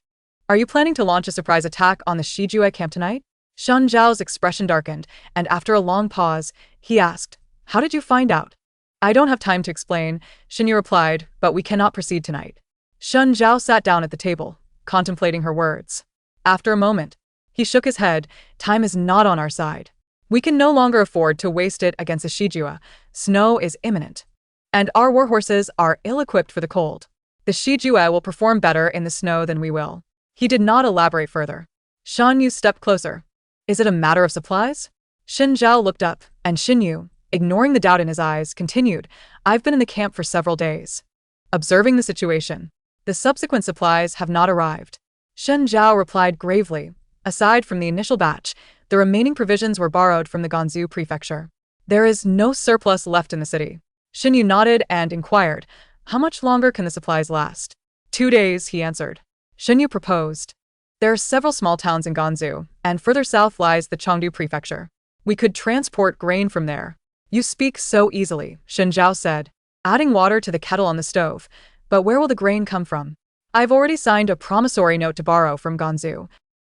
Are you planning to launch a surprise attack on the Shijue camp tonight? Shen Zhao's expression darkened, and after a long pause, he asked, How did you find out? I don't have time to explain, Xinyu replied, but we cannot proceed tonight. Shen Zhao sat down at the table, contemplating her words. After a moment, he shook his head. Time is not on our side. We can no longer afford to waste it against the Shijue. Snow is imminent, and our warhorses are ill-equipped for the cold. The Shijue will perform better in the snow than we will. He did not elaborate further. Shan Yu stepped closer. Is it a matter of supplies? Shen Zhao looked up, and Xinyu, ignoring the doubt in his eyes, continued, I've been in the camp for several days, observing the situation. The subsequent supplies have not arrived. Shen Zhao replied gravely, Aside from the initial batch, the remaining provisions were borrowed from the Ganzhou prefecture. There is no surplus left in the city. Xinyu nodded and inquired, How much longer can the supplies last? 2 days, he answered. Xinyu proposed. There are several small towns in Ganzhou, and further south lies the Chengdu prefecture. We could transport grain from there. You speak so easily, Shen Zhao said, adding water to the kettle on the stove. But where will the grain come from? I've already signed a promissory note to borrow from Ganzhou.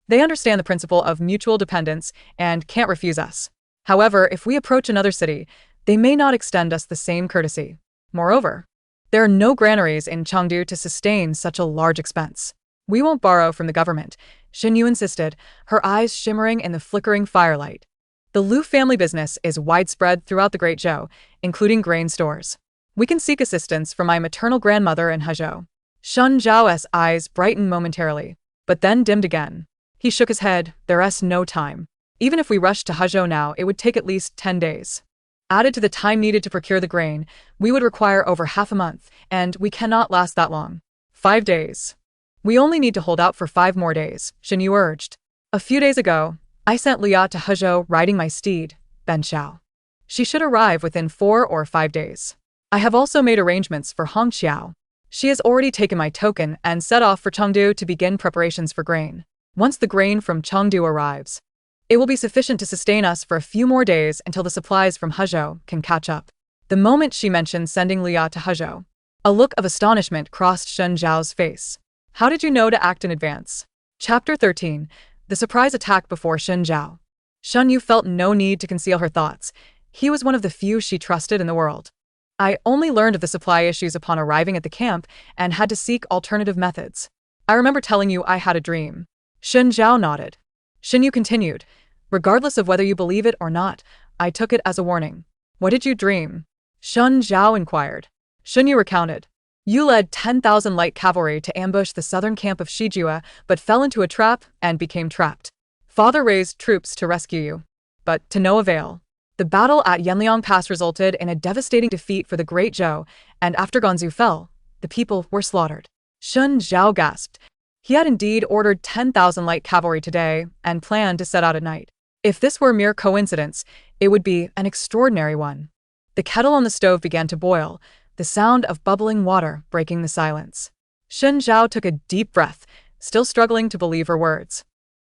They understand the principle of mutual dependence and can't refuse us. However, if we approach another city, they may not extend us the same courtesy. Moreover, there are no granaries in Chengdu to sustain such a large expense. We won't borrow from the government, Xinyu insisted, her eyes shimmering in the flickering firelight. The Liu family business is widespread throughout the Great Zhou, including grain stores. We can seek assistance from my maternal grandmother in Hezhou. Shen Zhao's eyes brightened momentarily, but then dimmed again. He shook his head. There's no time. Even if we rushed to Hezhou now, it would take at least 10 days. Added to the time needed to procure the grain, we would require over half a month, and we cannot last that long. 5 days. We only need to hold out for 5 more days, Xinyu urged. A few days ago, I sent Liya to Hezhou riding my steed, Ben Xiao. She should arrive within 4 or 5 days. I have also made arrangements for Hong Xiao. She has already taken my token and set off for Chengdu to begin preparations for grain. Once the grain from Chengdu arrives, it will be sufficient to sustain us for a few more days until the supplies from Hezhou can catch up. The moment she mentioned sending Liya to Hezhou, a look of astonishment crossed Shen Zhao's face. How did you know to act in advance? Chapter 13. The surprise attack before Shen Zhao. Shen Yu felt no need to conceal her thoughts. He was one of the few she trusted in the world. I only learned of the supply issues upon arriving at the camp and had to seek alternative methods. I remember telling you I had a dream. Shen Zhao nodded. Shen Yu continued, Regardless of whether you believe it or not, I took it as a warning. What did you dream? Shen Zhao inquired. Shen Yu recounted. You led 10,000 light cavalry to ambush the southern camp of Shijue, but fell into a trap and became trapped. Father raised troops to rescue you, but to no avail. The battle at Yanliang Pass resulted in a devastating defeat for the Great Zhou, and after Ganzhou fell, the people were slaughtered. Shen Zhao gasped. He had indeed ordered 10,000 light cavalry today and planned to set out at night. If this were mere coincidence, it would be an extraordinary one. The kettle on the stove began to boil, the sound of bubbling water breaking the silence. Shen Zhao took a deep breath, still struggling to believe her words.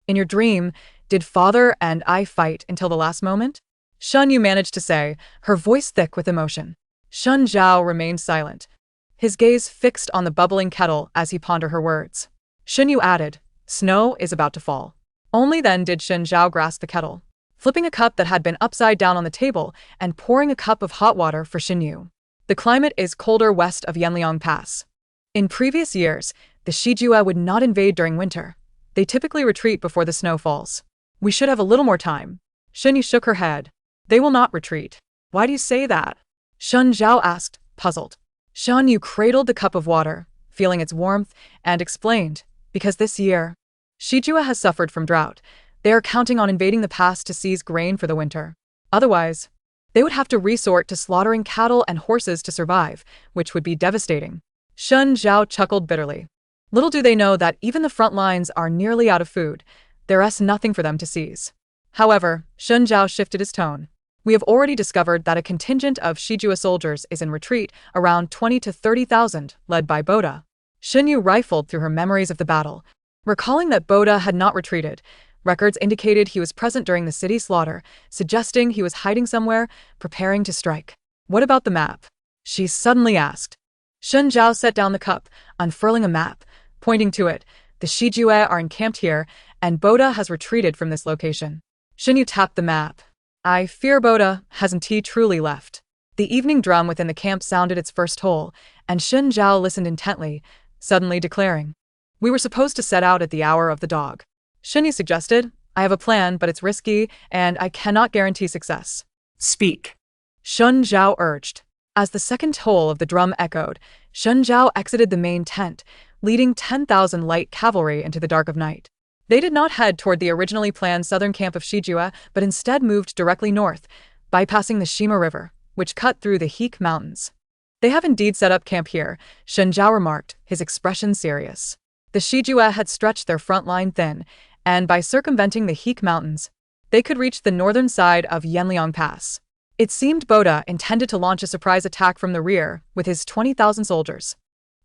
In your dream, did father and I fight until the last moment? Shen Yu managed to say, her voice thick with emotion. Shen Zhao remained silent, his gaze fixed on the bubbling kettle as he pondered her words. Shen Yu added, snow is about to fall. Only then did Shen Zhao grasp the kettle, flipping a cup that had been upside down on the table and pouring a cup of hot water for Shen Yu. The climate is colder west of Yanliang Pass. In previous years, the Shijue would not invade during winter. They typically retreat before the snow falls. We should have a little more time. Shen Yu shook her head. They will not retreat. Why do you say that? Shen Zhao asked, puzzled. Shen Yu cradled the cup of water, feeling its warmth, and explained, because this year, Shijue has suffered from drought. They are counting on invading the pass to seize grain for the winter. Otherwise, they would have to resort to slaughtering cattle and horses to survive, which would be devastating. Shen Zhao chuckled bitterly. Little do they know that even the front lines are nearly out of food. There is nothing for them to seize. However, Shen Zhao shifted his tone. We have already discovered that a contingent of Shijue soldiers is in retreat, around 20 to 30,000, led by Boda. Shen Yu rifled through her memories of the battle. Recalling that Boda had not retreated, records indicated he was present during the city slaughter, suggesting he was hiding somewhere, preparing to strike. What about the map? She suddenly asked. Shen Zhao set down the cup, unfurling a map, pointing to it. The Shijue are encamped here, and Boda has retreated from this location. Shen Yu tapped the map. I fear Boda hasn't he truly left. The evening drum within the camp sounded its first toll, and Shen Zhao listened intently, suddenly declaring, we were supposed to set out at the hour of the dog. Shen Yu suggested, I have a plan, but it's risky, and I cannot guarantee success. Speak. Shen Zhao urged. As the second toll of the drum echoed, Shen Zhao exited the main tent, leading 10,000 light cavalry into the dark of night. They did not head toward the originally planned southern camp of Shijue, but instead moved directly north, bypassing the Shima River, which cut through the Heek Mountains. They have indeed set up camp here, Shen Zhao remarked, his expression serious. The Shijue had stretched their front line thin, and by circumventing the Heek Mountains, they could reach the northern side of Yanliang Pass. It seemed Boda intended to launch a surprise attack from the rear with his 20,000 soldiers.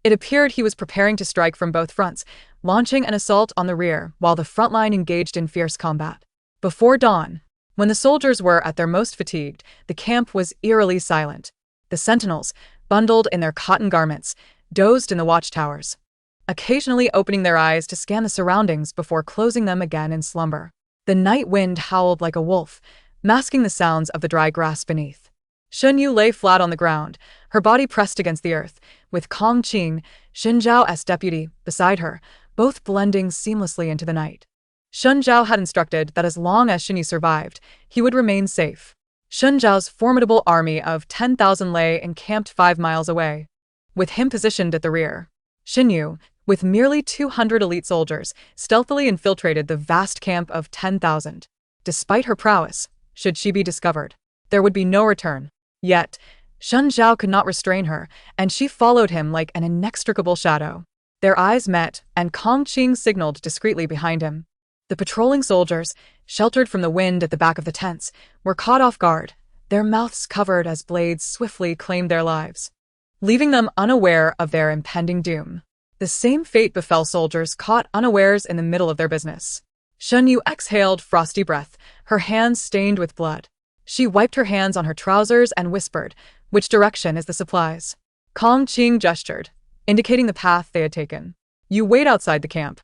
It appeared he was preparing to strike from both fronts, launching an assault on the rear while the front line engaged in fierce combat. Before dawn, when the soldiers were at their most fatigued, the camp was eerily silent. The sentinels, bundled in their cotton garments, dozed in the watchtowers, occasionally opening their eyes to scan the surroundings before closing them again in slumber. The night wind howled like a wolf, masking the sounds of the dry grass beneath. Shen Yu lay flat on the ground, her body pressed against the earth, with Kong Qing, Shen Zhao as deputy, beside her, both blending seamlessly into the night. Shen Zhao had instructed that as long as Shen Yu survived, he would remain safe. Shen Zhao's formidable army of 10,000 lay encamped 5 miles away, with him positioned at the rear. Shen Yu, with merely 200 elite soldiers, stealthily infiltrated the vast camp of 10,000. Despite her prowess, should she be discovered, there would be no return. Yet, Shen Zhao could not restrain her, and she followed him like an inextricable shadow. Their eyes met, and Kong Qing signaled discreetly behind him. The patrolling soldiers, sheltered from the wind at the back of the tents, were caught off guard, their mouths covered as blades swiftly claimed their lives, leaving them unaware of their impending doom. The same fate befell soldiers caught unawares in the middle of their business. Shen Yu exhaled frosty breath, her hands stained with blood. She wiped her hands on her trousers and whispered, which direction is the supplies? Kong Qing gestured, indicating the path they had taken. You wait outside the camp.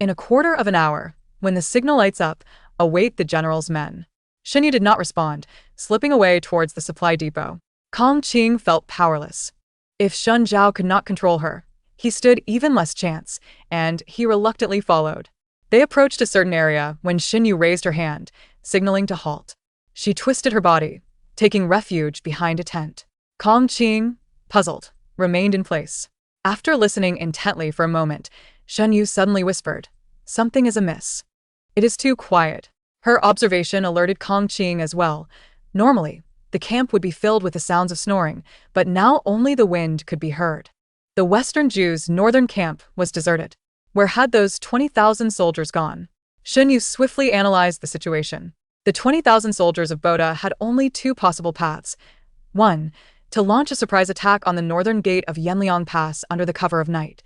In a quarter of an hour, when the signal lights up, await the general's men. Shen Yu did not respond, slipping away towards the supply depot. Kong Qing felt powerless. If Shen Zhao could not control her, he stood even less chance, and he reluctantly followed. They approached a certain area when Shen Yu raised her hand, signaling to halt. She twisted her body, taking refuge behind a tent. Kong Qing, puzzled, remained in place. After listening intently for a moment, Shen Yu suddenly whispered, something is amiss. It is too quiet. Her observation alerted Kong Qing as well. Normally, the camp would be filled with the sounds of snoring, but now only the wind could be heard. The Western Jews' northern camp was deserted. Where had those 20,000 soldiers gone? Shen Yu swiftly analyzed the situation. The 20,000 soldiers of Boda had only two possible paths. 1. To launch a surprise attack on the northern gate of Yanliang Pass under the cover of night.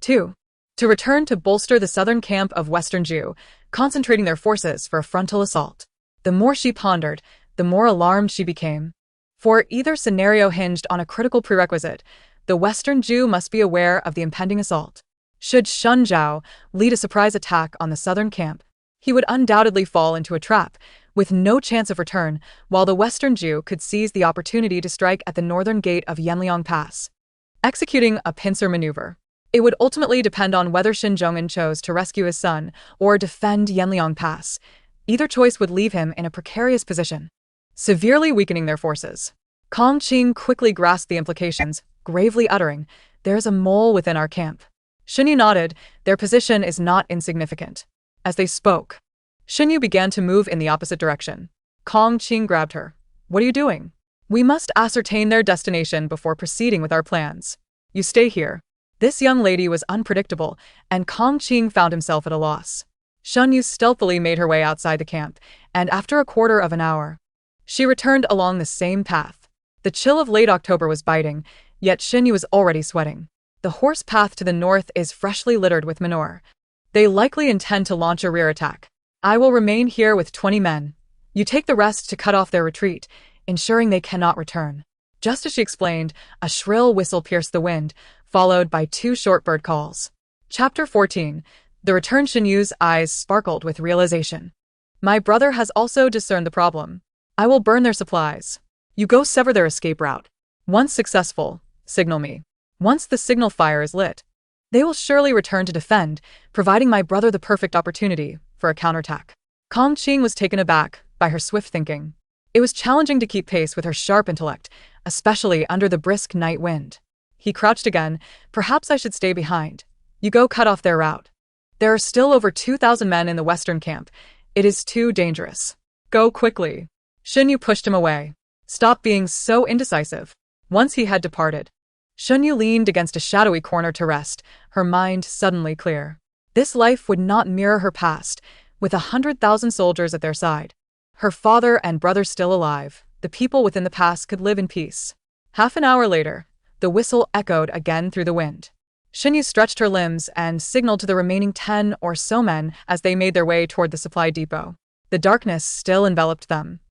2. To return to bolster the southern camp of Western Ju, concentrating their forces for a frontal assault. The more she pondered, the more alarmed she became. For either scenario hinged on a critical prerequisite: the Western Ju must be aware of the impending assault. Should Shun Zhao lead a surprise attack on the southern camp, he would undoubtedly fall into a trap, with no chance of return, while the Western Ju could seize the opportunity to strike at the northern gate of Yanliang Pass, executing a pincer maneuver. It would ultimately depend on whether Shin Zhong'an chose to rescue his son or defend Yanliang Pass. Either choice would leave him in a precarious position, severely weakening their forces. Kong Qing quickly grasped the implications, gravely uttering, "There's a mole within our camp." Shen Yu nodded. Their position is not insignificant. As they spoke, Shen Yu began to move in the opposite direction. Kong Qing grabbed her. "What are you doing? We must ascertain their destination before proceeding with our plans. You stay here." This young lady was unpredictable, and Kong Qing found himself at a loss. Shen Yu stealthily made her way outside the camp, and after a quarter of an hour, she returned along the same path. The chill of late October was biting, yet Shen Yu was already sweating. The horse path to the north is freshly littered with manure. They likely intend to launch a rear attack. I will remain here with 20 men. You take the rest to cut off their retreat, ensuring they cannot return. Just as she explained, a shrill whistle pierced the wind, followed by two short bird calls. Chapter 14. The return. Shen Yu's eyes sparkled with realization. My brother has also discerned the problem. I will burn their supplies. You go sever their escape route. Once successful, signal me. Once the signal fire is lit, they will surely return to defend, providing my brother the perfect opportunity for a counterattack. Kong Qing was taken aback by her swift thinking. It was challenging to keep pace with her sharp intellect, especially under the brisk night wind. He crouched again. Perhaps I should stay behind. You go cut off their route. There are still over 2,000 men in the western camp. It is too dangerous. Go quickly. Shen Yu pushed him away. Stop being so indecisive. Once he had departed, Shen Yu leaned against a shadowy corner to rest, her mind suddenly clear. This life would not mirror her past, with 100,000 soldiers at their side. Her father and brother still alive, the people within the pass could live in peace. Half an hour later, the whistle echoed again through the wind. Shen Yu stretched her limbs and signaled to the remaining 10 or so men as they made their way toward the supply depot. The darkness still enveloped them,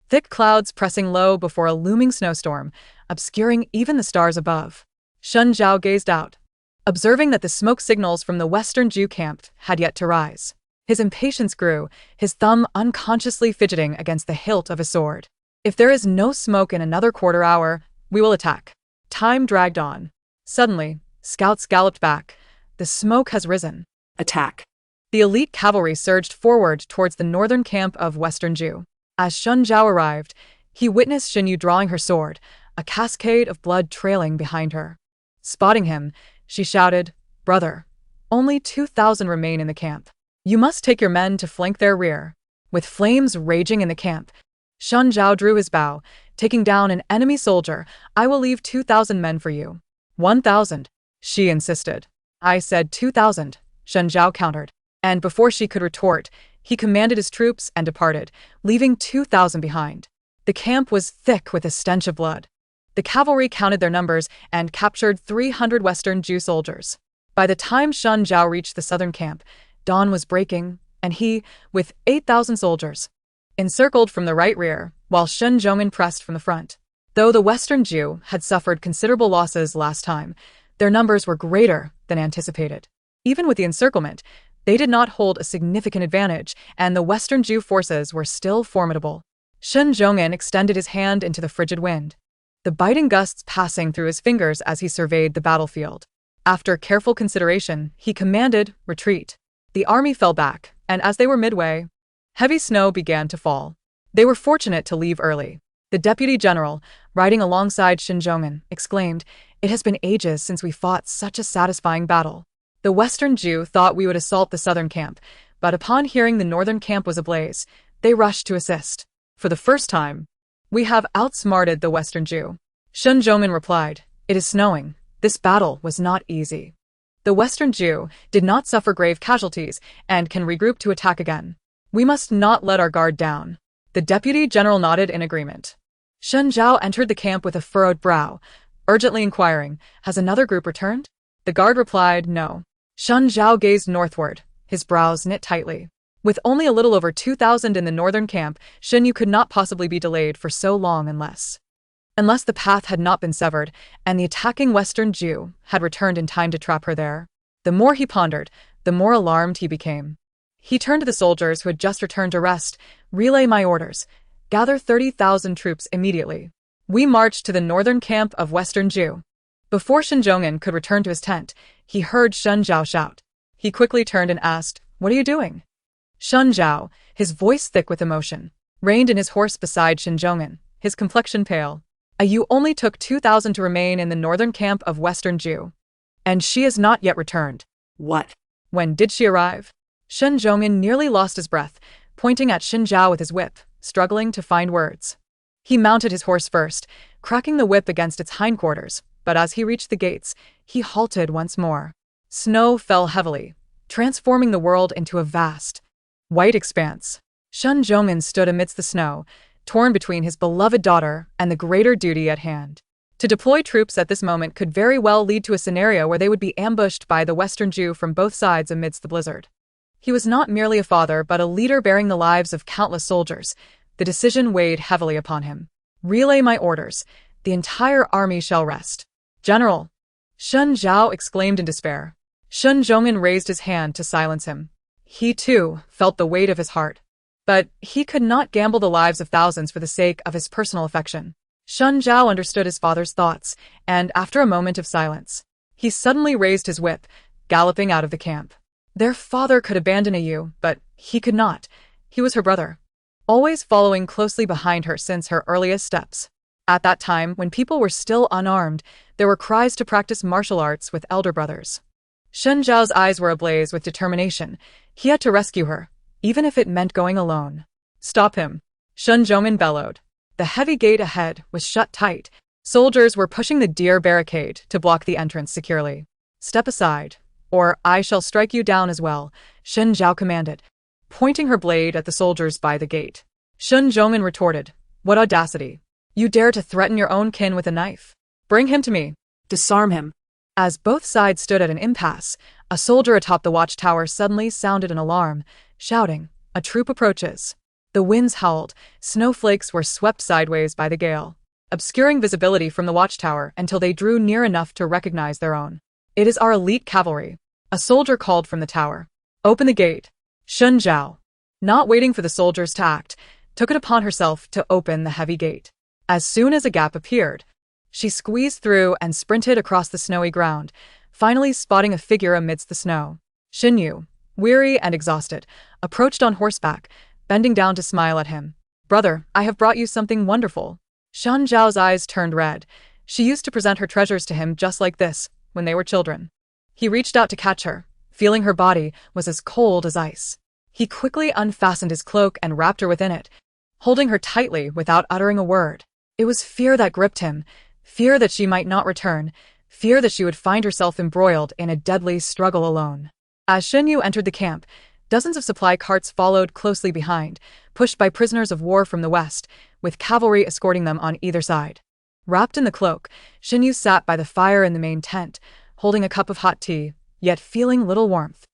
thick clouds pressing low before a looming snowstorm, obscuring even the stars above. Shun Zhao gazed out, observing that the smoke signals from the Western Ju camp had yet to rise. His impatience grew, his thumb unconsciously fidgeting against the hilt of his sword. If there is no smoke in another quarter hour, we will attack. Time dragged on. Suddenly, scouts galloped back. The smoke has risen. Attack. The elite cavalry surged forward towards the northern camp of Western Ju. As Shun Zhao arrived, he witnessed Shen Yu drawing her sword, a cascade of blood trailing behind her. Spotting him, she shouted, "Brother, only 2,000 remain in the camp. You must take your men to flank their rear." With flames raging in the camp, Shun Zhao drew his bow, taking down an enemy soldier. "I will leave 2,000 men for you." 1,000, she insisted. "I said 2,000, Shun Zhao countered. And before she could retort, he commanded his troops and departed, leaving 2,000 behind. The camp was thick with a stench of blood. The cavalry counted their numbers and captured 300 Western Ju soldiers. By the time Shun Zhao reached the southern camp, dawn was breaking, and he, with 8,000 soldiers, encircled from the right rear, while Shen Zhong'an pressed from the front. Though the Western Ju had suffered considerable losses last time, their numbers were greater than anticipated. Even with the encirclement, they did not hold a significant advantage, and the Western Ju forces were still formidable. Shen Zhong'an extended his hand into the frigid wind, the biting gusts passing through his fingers as he surveyed the battlefield. After careful consideration, he commanded retreat. The army fell back, and as they were midway, heavy snow began to fall. They were fortunate to leave early. The deputy general, riding alongside Shen Zhong'an, exclaimed, "It has been ages since we fought such a satisfying battle." The Western Ju thought we would assault the southern camp, but upon hearing the northern camp was ablaze, they rushed to assist. "For the first time, we have outsmarted the Western Ju." Shen Zhong'an replied, "It is snowing. This battle was not easy." The Western Jew did not suffer grave casualties and can regroup to attack again. We must not let our guard down. The deputy general nodded in agreement. Shen Zhao entered the camp with a furrowed brow, urgently inquiring, "Has another group returned?" The guard replied, "No." Shen Zhao gazed northward, his brows knit tightly. With only a little over 2,000 in the northern camp, Shen Yu could not possibly be delayed for so long unless the path had not been severed and the attacking Western Jew had returned in time to trap her there. The more he pondered, the more alarmed he became. He turned to the soldiers who had just returned to rest. "Relay my orders. Gather 30,000 troops immediately. We march to the northern camp of Western Jew." Before Shen Zhongyan could return to his tent, he heard Shen Zhao shout. He quickly turned and asked, "What are you doing?" Shen Zhao, his voice thick with emotion, reined in his horse beside Shen Zhongyan, his complexion pale. "You only took 2,000 to remain in the northern camp of Western Jew. And she has not yet returned." What? "When did she arrive?" Shen Zhongyan nearly lost his breath, pointing at Shen Zhao with his whip, struggling to find words. He mounted his horse first, cracking the whip against its hindquarters, but as he reached the gates, he halted once more. Snow fell heavily, transforming the world into a vast, white expanse. Shen Zhongyan stood amidst the snow, torn between his beloved daughter and the greater duty at hand. To deploy troops at this moment could very well lead to a scenario where they would be ambushed by the Western Jew from both sides amidst the blizzard. He was not merely a father but a leader bearing the lives of countless soldiers. The decision weighed heavily upon him. "Relay my orders. The entire army shall rest." "General!" Shen Zhao exclaimed in despair. Shen Zhongyan raised his hand to silence him. He, too, felt the weight of his heart. But he could not gamble the lives of thousands for the sake of his personal affection. Shen Zhao understood his father's thoughts, and after a moment of silence, he suddenly raised his whip, galloping out of the camp. Their father could abandon Yu, but he could not. He was her brother, always following closely behind her since her earliest steps. At that time, when people were still unarmed, there were cries to practice martial arts with elder brothers. Shen Zhao's eyes were ablaze with determination. He had to rescue her, even if it meant going alone. "Stop him!" Shen Zhongyan bellowed. The heavy gate ahead was shut tight. Soldiers were pushing the deer barricade to block the entrance securely. "Step aside, or I shall strike you down as well," Shen Zhao commanded, pointing her blade at the soldiers by the gate. Shen Zhongyan retorted, "What audacity! You dare to threaten your own kin with a knife? Bring him to me." Disarm him. As both sides stood at an impasse, a soldier atop the watchtower suddenly sounded an alarm, shouting, "A troop approaches." The winds howled, snowflakes were swept sideways by the gale, obscuring visibility from the watchtower until they drew near enough to recognize their own. "It is our elite cavalry," a soldier called from the tower. "Open the gate." Shen Zhao, not waiting for the soldiers to act, took it upon herself to open the heavy gate. As soon as a gap appeared, she squeezed through and sprinted across the snowy ground, finally spotting a figure amidst the snow. Shen Yu, weary and exhausted, approached on horseback, bending down to smile at him. "Brother, I have brought you something wonderful." Shen Zhao's eyes turned red. She used to present her treasures to him just like this, when they were children. He reached out to catch her, feeling her body was as cold as ice. He quickly unfastened his cloak and wrapped her within it, holding her tightly without uttering a word. It was fear that gripped him, fear that she might not return, fear that she would find herself embroiled in a deadly struggle alone. As Shen Yu entered the camp, dozens of supply carts followed closely behind, pushed by prisoners of war from the west, with cavalry escorting them on either side. Wrapped in the cloak, Shen Yu sat by the fire in the main tent, holding a cup of hot tea, yet feeling little warmth.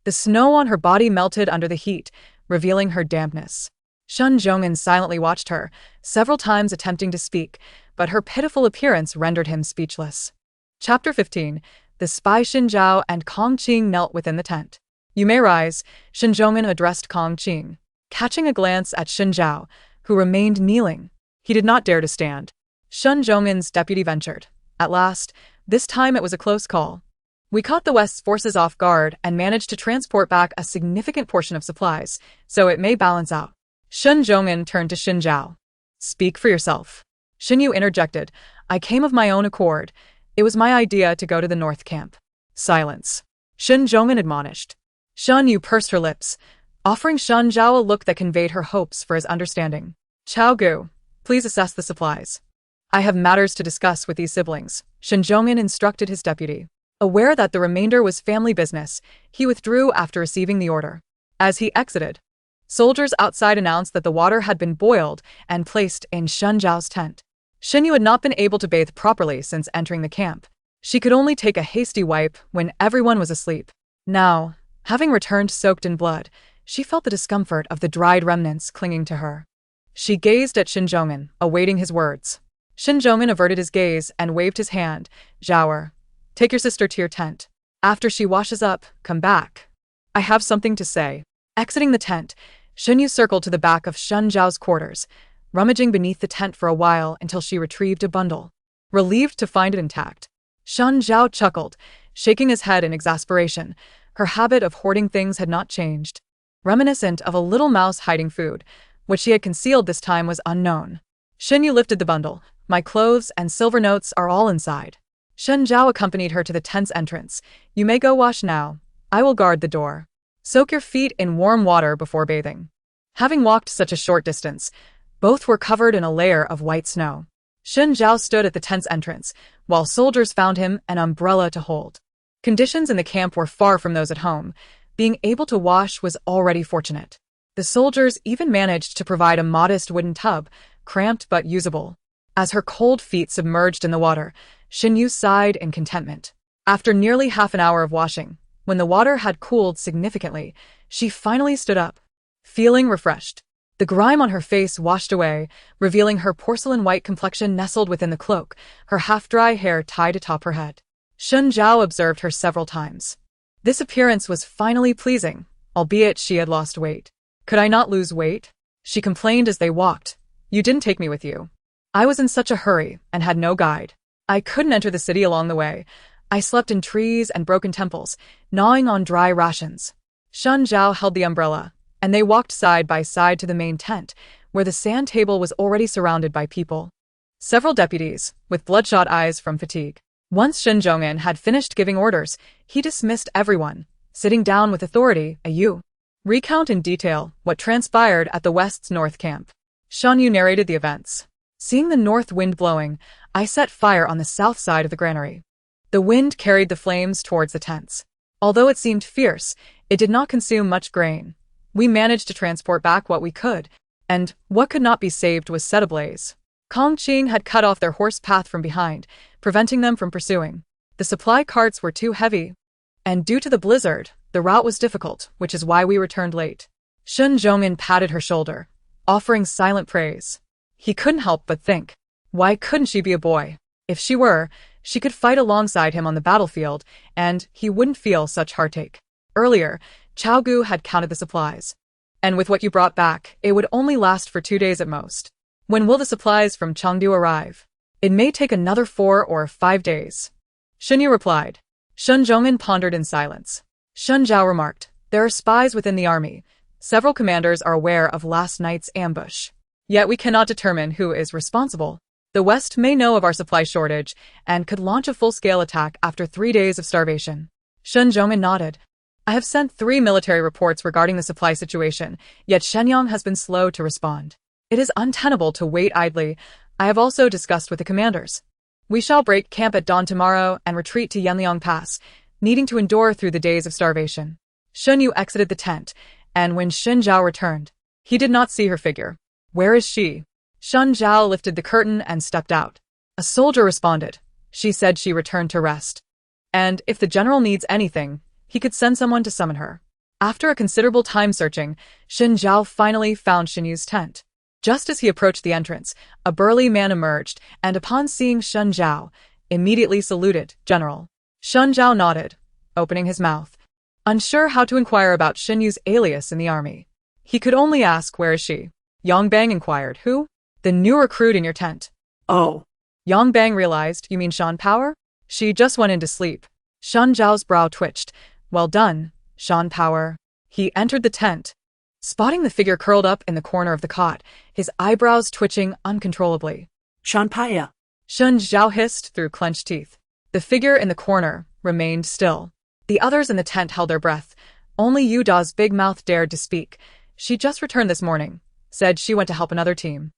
The snow on her body melted under the heat, revealing her dampness. Shen Zhongyan silently watched her, several times attempting to speak, but her pitiful appearance rendered him speechless. Chapter 15. The spy Xin Zhao and Kong Qing knelt within the tent. "You may rise," Shen Zhongyan addressed Kong Qing, catching a glance at Xin Zhao, who remained kneeling. He did not dare to stand. Shen Zhongyan's deputy ventured. "At last, this time it was a close call. We caught the West's forces off guard and managed to transport back a significant portion of supplies, so it may balance out." Shen Zhongyan turned to Xin Zhao. "Speak for yourself." Shen Yu interjected, "I came of my own accord. It was my idea to go to the North Camp." "Silence," Shen Zhongyan admonished. Shen Yu pursed her lips, offering Shen Zhao a look that conveyed her hopes for his understanding. "Chao Gu, please assess the supplies. I have matters to discuss with these siblings," Shen Zhongyan instructed his deputy. Aware that the remainder was family business, he withdrew after receiving the order. As he exited, soldiers outside announced that the water had been boiled and placed in Shen Zhao's tent. Shen Yu had not been able to bathe properly since entering the camp. She could only take a hasty wipe when everyone was asleep. Now, having returned soaked in blood, she felt the discomfort of the dried remnants clinging to her. She gazed at Shin Zhong'an, awaiting his words. Shin Zhong'an averted his gaze and waved his hand. Zhaoer, take your sister to your tent. After she washes up, come back. I have something to say. Exiting the tent, Shen Yu circled to the back of Shen Zhao's quarters, rummaging beneath the tent for a while until she retrieved a bundle. Relieved to find it intact, Shen Zhao chuckled, shaking his head in exasperation. Her habit of hoarding things had not changed. Reminiscent of a little mouse hiding food, what she had concealed this time was unknown. Shen Yu lifted the bundle. My clothes and silver notes are all inside. Shen Zhao accompanied her to the tent's entrance. You may go wash now. I will guard the door. Soak your feet in warm water before bathing. Having walked such a short distance, both were covered in a layer of white snow. Shen Zhao stood at the tent's entrance, while soldiers found him an umbrella to hold. Conditions in the camp were far from those at home. Being able to wash was already fortunate. The soldiers even managed to provide a modest wooden tub, cramped but usable. As her cold feet submerged in the water, Shen Yu sighed in contentment. After nearly half an hour of washing, when the water had cooled significantly, she finally stood up, feeling refreshed. The grime on her face washed away, revealing her porcelain-white complexion nestled within the cloak, her half-dry hair tied atop her head. Shen Zhao observed her several times. This appearance was finally pleasing, albeit she had lost weight. Could I not lose weight? She complained as they walked. You didn't take me with you. I was in such a hurry and had no guide. I couldn't enter the city along the way. I slept in trees and broken temples, gnawing on dry rations. Shen Zhao held the umbrella, and they walked side by side to the main tent, where the sand table was already surrounded by people. Several deputies, with bloodshot eyes from fatigue. Once Shen Zhong'an had finished giving orders, he dismissed everyone, sitting down with authority. Recount in detail what transpired at the West's North Camp. Shan Yu narrated the events. Seeing the north wind blowing, I set fire on the south side of the granary. The wind carried the flames towards the tents. Although it seemed fierce, it did not consume much grain. We managed to transport back what we could, and what could not be saved was set ablaze. Kong Qing had cut off their horse path from behind, preventing them from pursuing. The supply carts were too heavy, and due to the blizzard, the route was difficult, which is why we returned late. Shen Zhong'an patted her shoulder, offering silent praise. He couldn't help but think, why couldn't she be a boy? If she were, she could fight alongside him on the battlefield, and he wouldn't feel such heartache. Earlier, Chao Gu had counted the supplies. And with what you brought back, it would only last for 2 days at most. When will the supplies from Chengdu arrive? It may take another 4 or 5 days. Shen Yu replied. Shen Zhong'an pondered in silence. Shen Zhao remarked, there are spies within the army. Several commanders are aware of last night's ambush. Yet we cannot determine who is responsible. The West may know of our supply shortage and could launch a full-scale attack after 3 days of starvation. Shen Zhong'an nodded. I have sent 3 military reports regarding the supply situation, yet Shenyang has been slow to respond. It is untenable to wait idly. I have also discussed with the commanders. We shall break camp at dawn tomorrow and retreat to Yanliang Pass, needing to endure through the days of starvation. Shen Yu exited the tent, and when Shen Zhao returned, he did not see her figure. Where is she? Shen Zhao lifted the curtain and stepped out. A soldier responded. She said she returned to rest. And if the general needs anything, he could send someone to summon her. After a considerable time searching, Shen Zhao finally found Shen Yu's tent. Just as he approached the entrance, a burly man emerged, and upon seeing Shen Zhao, immediately saluted, General. Shen Zhao nodded, opening his mouth, unsure how to inquire about Shen Yu's alias in the army. He could only ask, where is she? Yang Bang inquired, who? The new recruit in your tent. Oh. Yang Bang realized, you mean Shan Power? She just went into sleep. Shen Zhao's brow twitched. Well done, Shan Power. He entered the tent, spotting the figure curled up in the corner of the cot, his eyebrows twitching uncontrollably. Shan Paya. Shen Zhao hissed through clenched teeth. The figure in the corner remained still. The others in the tent held their breath. Only Yu Da's big mouth dared to speak. She just returned this morning, said she went to help another team.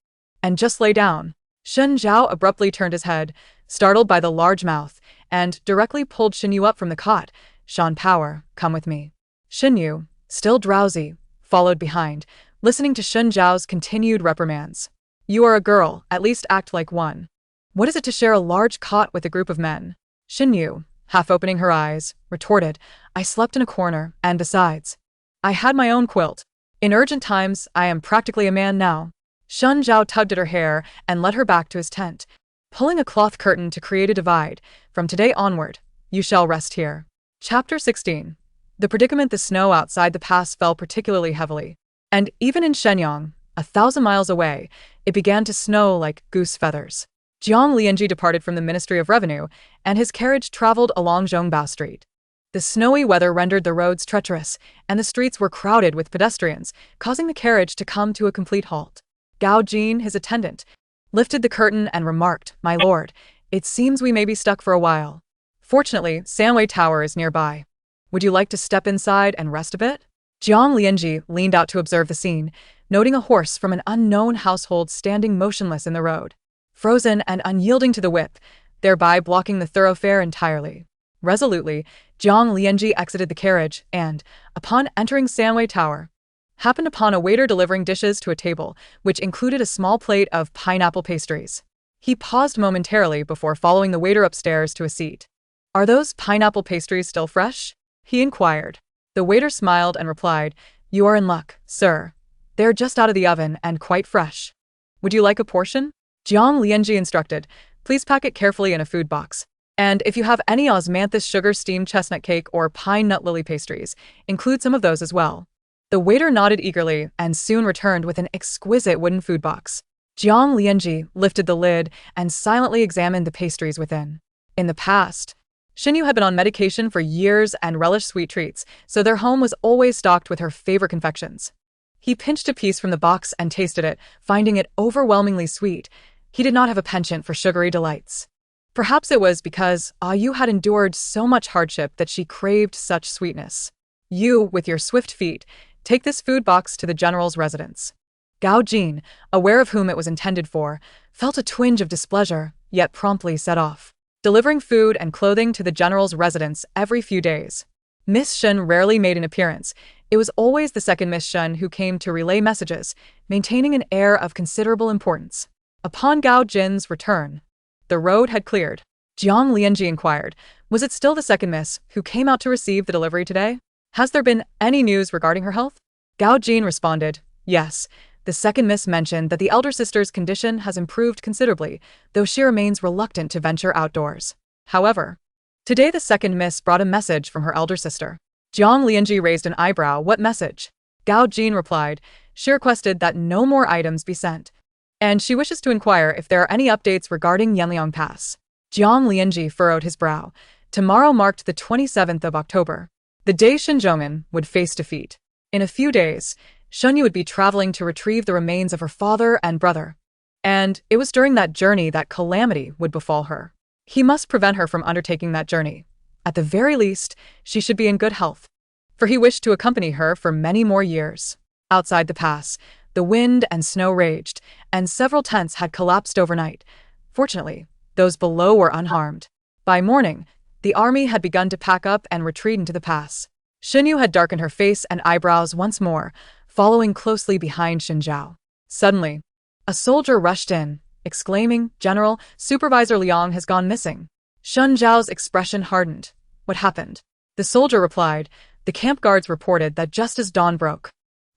And just lay down. Shen Zhao abruptly turned his head, startled by the large mouth, and directly pulled Shinyu up from the cot. "Shan Power, come with me." Shinyu, still drowsy, followed behind, listening to Shun Zhao's continued reprimands. "You are a girl, at least act like one. What is it to share a large cot with a group of men?" Shinyu, half opening her eyes, retorted, "I slept in a corner, and besides, I had my own quilt. In urgent times, I am practically a man now." Shun Zhao tugged at her hair and led her back to his tent, pulling a cloth curtain to create a divide. "From today onward, you shall rest here." Chapter 16. The predicament. The snow outside the pass fell particularly heavily, and even in Shenyang, 1,000 miles away, it began to snow like goose feathers. Jiang Lianji departed from the Ministry of Revenue, and his carriage traveled along Zhongbao Street. The snowy weather rendered the roads treacherous, and the streets were crowded with pedestrians, causing the carriage to come to a complete halt. Gao Jin, his attendant, lifted the curtain and remarked, "My lord, it seems we may be stuck for a while. Fortunately, Sanwei Tower is nearby. Would you like to step inside and rest a bit?" Jiang Lianji leaned out to observe the scene, noting a horse from an unknown household standing motionless in the road, frozen and unyielding to the whip, thereby blocking the thoroughfare entirely. Resolutely, Jiang Lianji exited the carriage and, upon entering Sanwei Tower, happened upon a waiter delivering dishes to a table, which included a small plate of pineapple pastries. He paused momentarily before following the waiter upstairs to a seat. "Are those pineapple pastries still fresh?" he inquired. The waiter smiled and replied, "You are in luck, sir. They're just out of the oven and quite fresh. Would you like a portion?" Jiang Lianji instructed, "Please pack it carefully in a food box. And if you have any osmanthus sugar steamed chestnut cake or pine nut lily pastries, include some of those as well." The waiter nodded eagerly and soon returned with an exquisite wooden food box. Jiang Lianji lifted the lid and silently examined the pastries within. In the past, Shinyu had been on medication for years and relished sweet treats, so their home was always stocked with her favorite confections. He pinched a piece from the box and tasted it, finding it overwhelmingly sweet. He did not have a penchant for sugary delights. Perhaps it was because Yu had endured so much hardship that she craved such sweetness. "You, with your swift feet, take this food box to the general's residence." Gao Jin, aware of whom it was intended for, felt a twinge of displeasure, yet promptly set off, delivering food and clothing to the general's residence every few days. Miss Shen rarely made an appearance. It was always the second Miss Shen who came to relay messages, maintaining an air of considerable importance. Upon Gao Jin's return, the road had cleared. Jiang Lianji inquired, "Was it still the second miss who came out to receive the delivery today? Has there been any news regarding her health?" Gao Jin responded, "Yes. The second miss mentioned that the elder sister's condition has improved considerably, though she remains reluctant to venture outdoors. However, today the second miss brought a message from her elder sister." Jiang Lianji raised an eyebrow. "What message?" Gao Jin replied, "She requested that no more items be sent, and she wishes to inquire if there are any updates regarding Yanliang Pass." Jiang Lianji furrowed his brow. Tomorrow marked the 27th of October, the day Shinzhongin would face defeat. In a few days, Shunyu would be traveling to retrieve the remains of her father and brother, and it was during that journey that calamity would befall her. He must prevent her from undertaking that journey. At the very least, she should be in good health, for he wished to accompany her for many more years. Outside the pass, the wind and snow raged, and several tents had collapsed overnight. Fortunately, those below were unharmed. By morning, the army had begun to pack up and retreat into the pass. Shinyu had darkened her face and eyebrows once more, following closely behind Xin Zhao. Suddenly, a soldier rushed in, exclaiming, "General, Supervisor Liang has gone missing." Xin Zhao's expression hardened. "What happened?" The soldier replied, "The camp guards reported that just as dawn broke,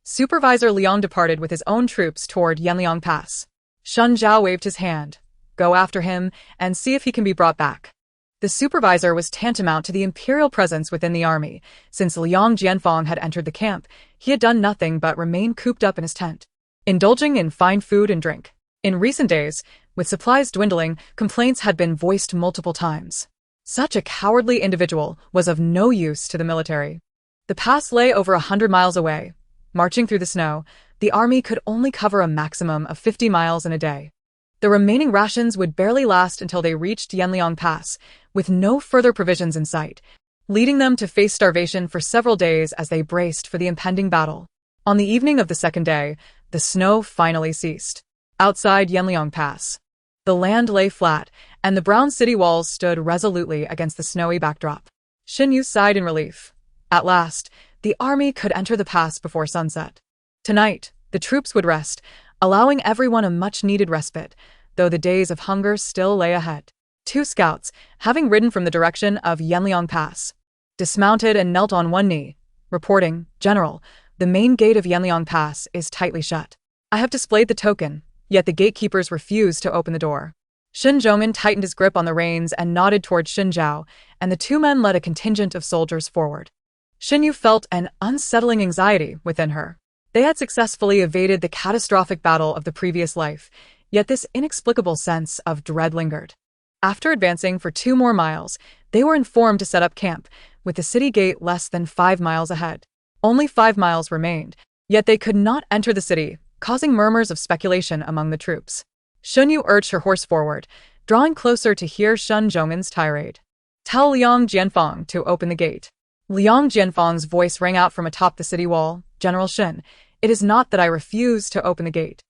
Supervisor Liang departed with his own troops toward Yanliang Pass." Xin Zhao waved his hand. "Go after him and see if he can be brought back." The supervisor was tantamount to the imperial presence within the army. Since Liang Jianfang had entered the camp, he had done nothing but remain cooped up in his tent, indulging in fine food and drink. In recent days, with supplies dwindling, complaints had been voiced multiple times. Such a cowardly individual was of no use to the military. The pass lay over 100 miles away. Marching through the snow, the army could only cover a maximum of 50 miles in a day. The remaining rations would barely last until they reached Yanliang Pass, with no further provisions in sight, leading them to face starvation for several days as they braced for the impending battle. On the evening of the second day, the snow finally ceased. Outside Yanliang Pass, the land lay flat, and the brown city walls stood resolutely against the snowy backdrop. Shen Yu sighed in relief. At last, the army could enter the pass before sunset. Tonight, the troops would rest, allowing everyone a much-needed respite, though the days of hunger still lay ahead. Two scouts, having ridden from the direction of Yanliang Pass, dismounted and knelt on one knee, reporting, "General, the main gate of Yanliang Pass is tightly shut. I have displayed the token, yet the gatekeepers refuse to open the door." Shen Zhongman tightened his grip on the reins and nodded toward Xin Zhao, and the two men led a contingent of soldiers forward. Shen Yu felt an unsettling anxiety within her. They had successfully evaded the catastrophic battle of the previous life, yet this inexplicable sense of dread lingered. After advancing for 2 more miles, they were informed to set up camp, with the city gate less than 5 miles ahead. Only 5 miles remained, yet they could not enter the city, causing murmurs of speculation among the troops. Shen Yu urged her horse forward, drawing closer to hear Shen Zhongman's tirade. "Tell Liang Jianfang to open the gate." Liang Jianfang's voice rang out from atop the city wall. "General Shen, it is not that I refuse to open the gate.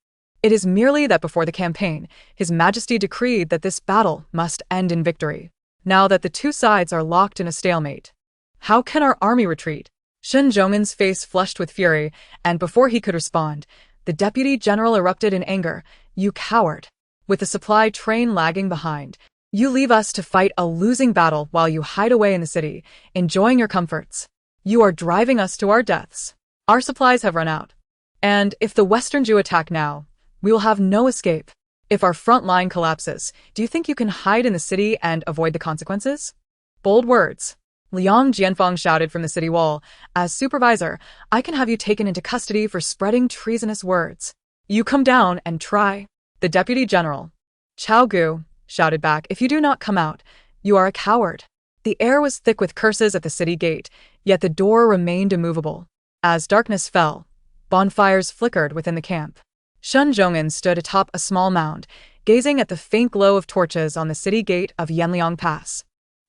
It is merely that before the campaign, His Majesty decreed that this battle must end in victory. Now that the two sides are locked in a stalemate, how can our army retreat?" Shen Zhongman's face flushed with fury, and before he could respond, the deputy general erupted in anger. "You coward! With the supply train lagging behind, you leave us to fight a losing battle while you hide away in the city, enjoying your comforts. You are driving us to our deaths. Our supplies have run out. And if the Western Jew attack now, we will have no escape. If our front line collapses, do you think you can hide in the city and avoid the consequences?" Bold words. Liang Jianfang shouted from the city wall. "As supervisor, I can have you taken into custody for spreading treasonous words. You come down and try." The deputy general, Chao Gu, shouted back, "If you do not come out, you are a coward." The air was thick with curses at the city gate, yet the door remained immovable. As darkness fell, bonfires flickered within the camp. Shen Zhongman stood atop a small mound, gazing at the faint glow of torches on the city gate of Yanliang Pass.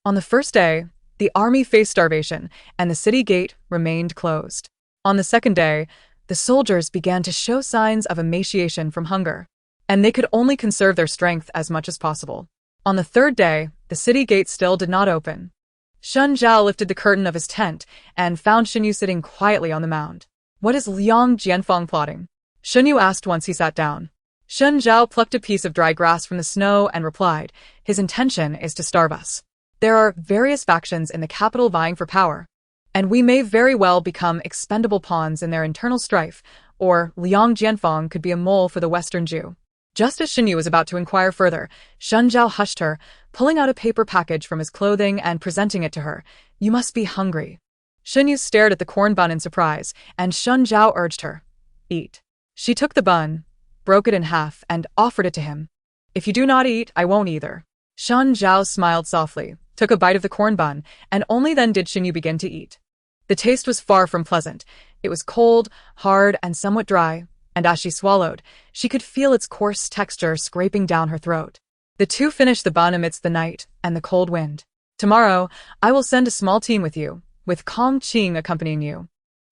On the first day, the army faced starvation, and the city gate remained closed. On the second day, the soldiers began to show signs of emaciation from hunger, and they could only conserve their strength as much as possible. On the third day, the city gate still did not open. Shen Zhao lifted the curtain of his tent and found Shen Yu sitting quietly on the mound. "What is Liang Jianfang plotting?" Shen Yu asked once he sat down. Shen Zhao plucked a piece of dry grass from the snow and replied, "His intention is to starve us. There are various factions in the capital vying for power, and we may very well become expendable pawns in their internal strife, or Liang Jianfang could be a mole for the Western Jew." Just as Shen Yu was about to inquire further, Shen Zhao hushed her, pulling out a paper package from his clothing and presenting it to her. "You must be hungry." Shen Yu stared at the corn bun in surprise, and Shen Zhao urged her, "Eat." She took the bun, broke it in half, and offered it to him. "If you do not eat, I won't either." Shen Zhao smiled softly, took a bite of the corn bun, and only then did Shen Yu begin to eat. The taste was far from pleasant. It was cold, hard, and somewhat dry, and as she swallowed, she could feel its coarse texture scraping down her throat. The two finished the bun amidst the night and the cold wind. "Tomorrow, I will send a small team with you, with Kong Qing accompanying you.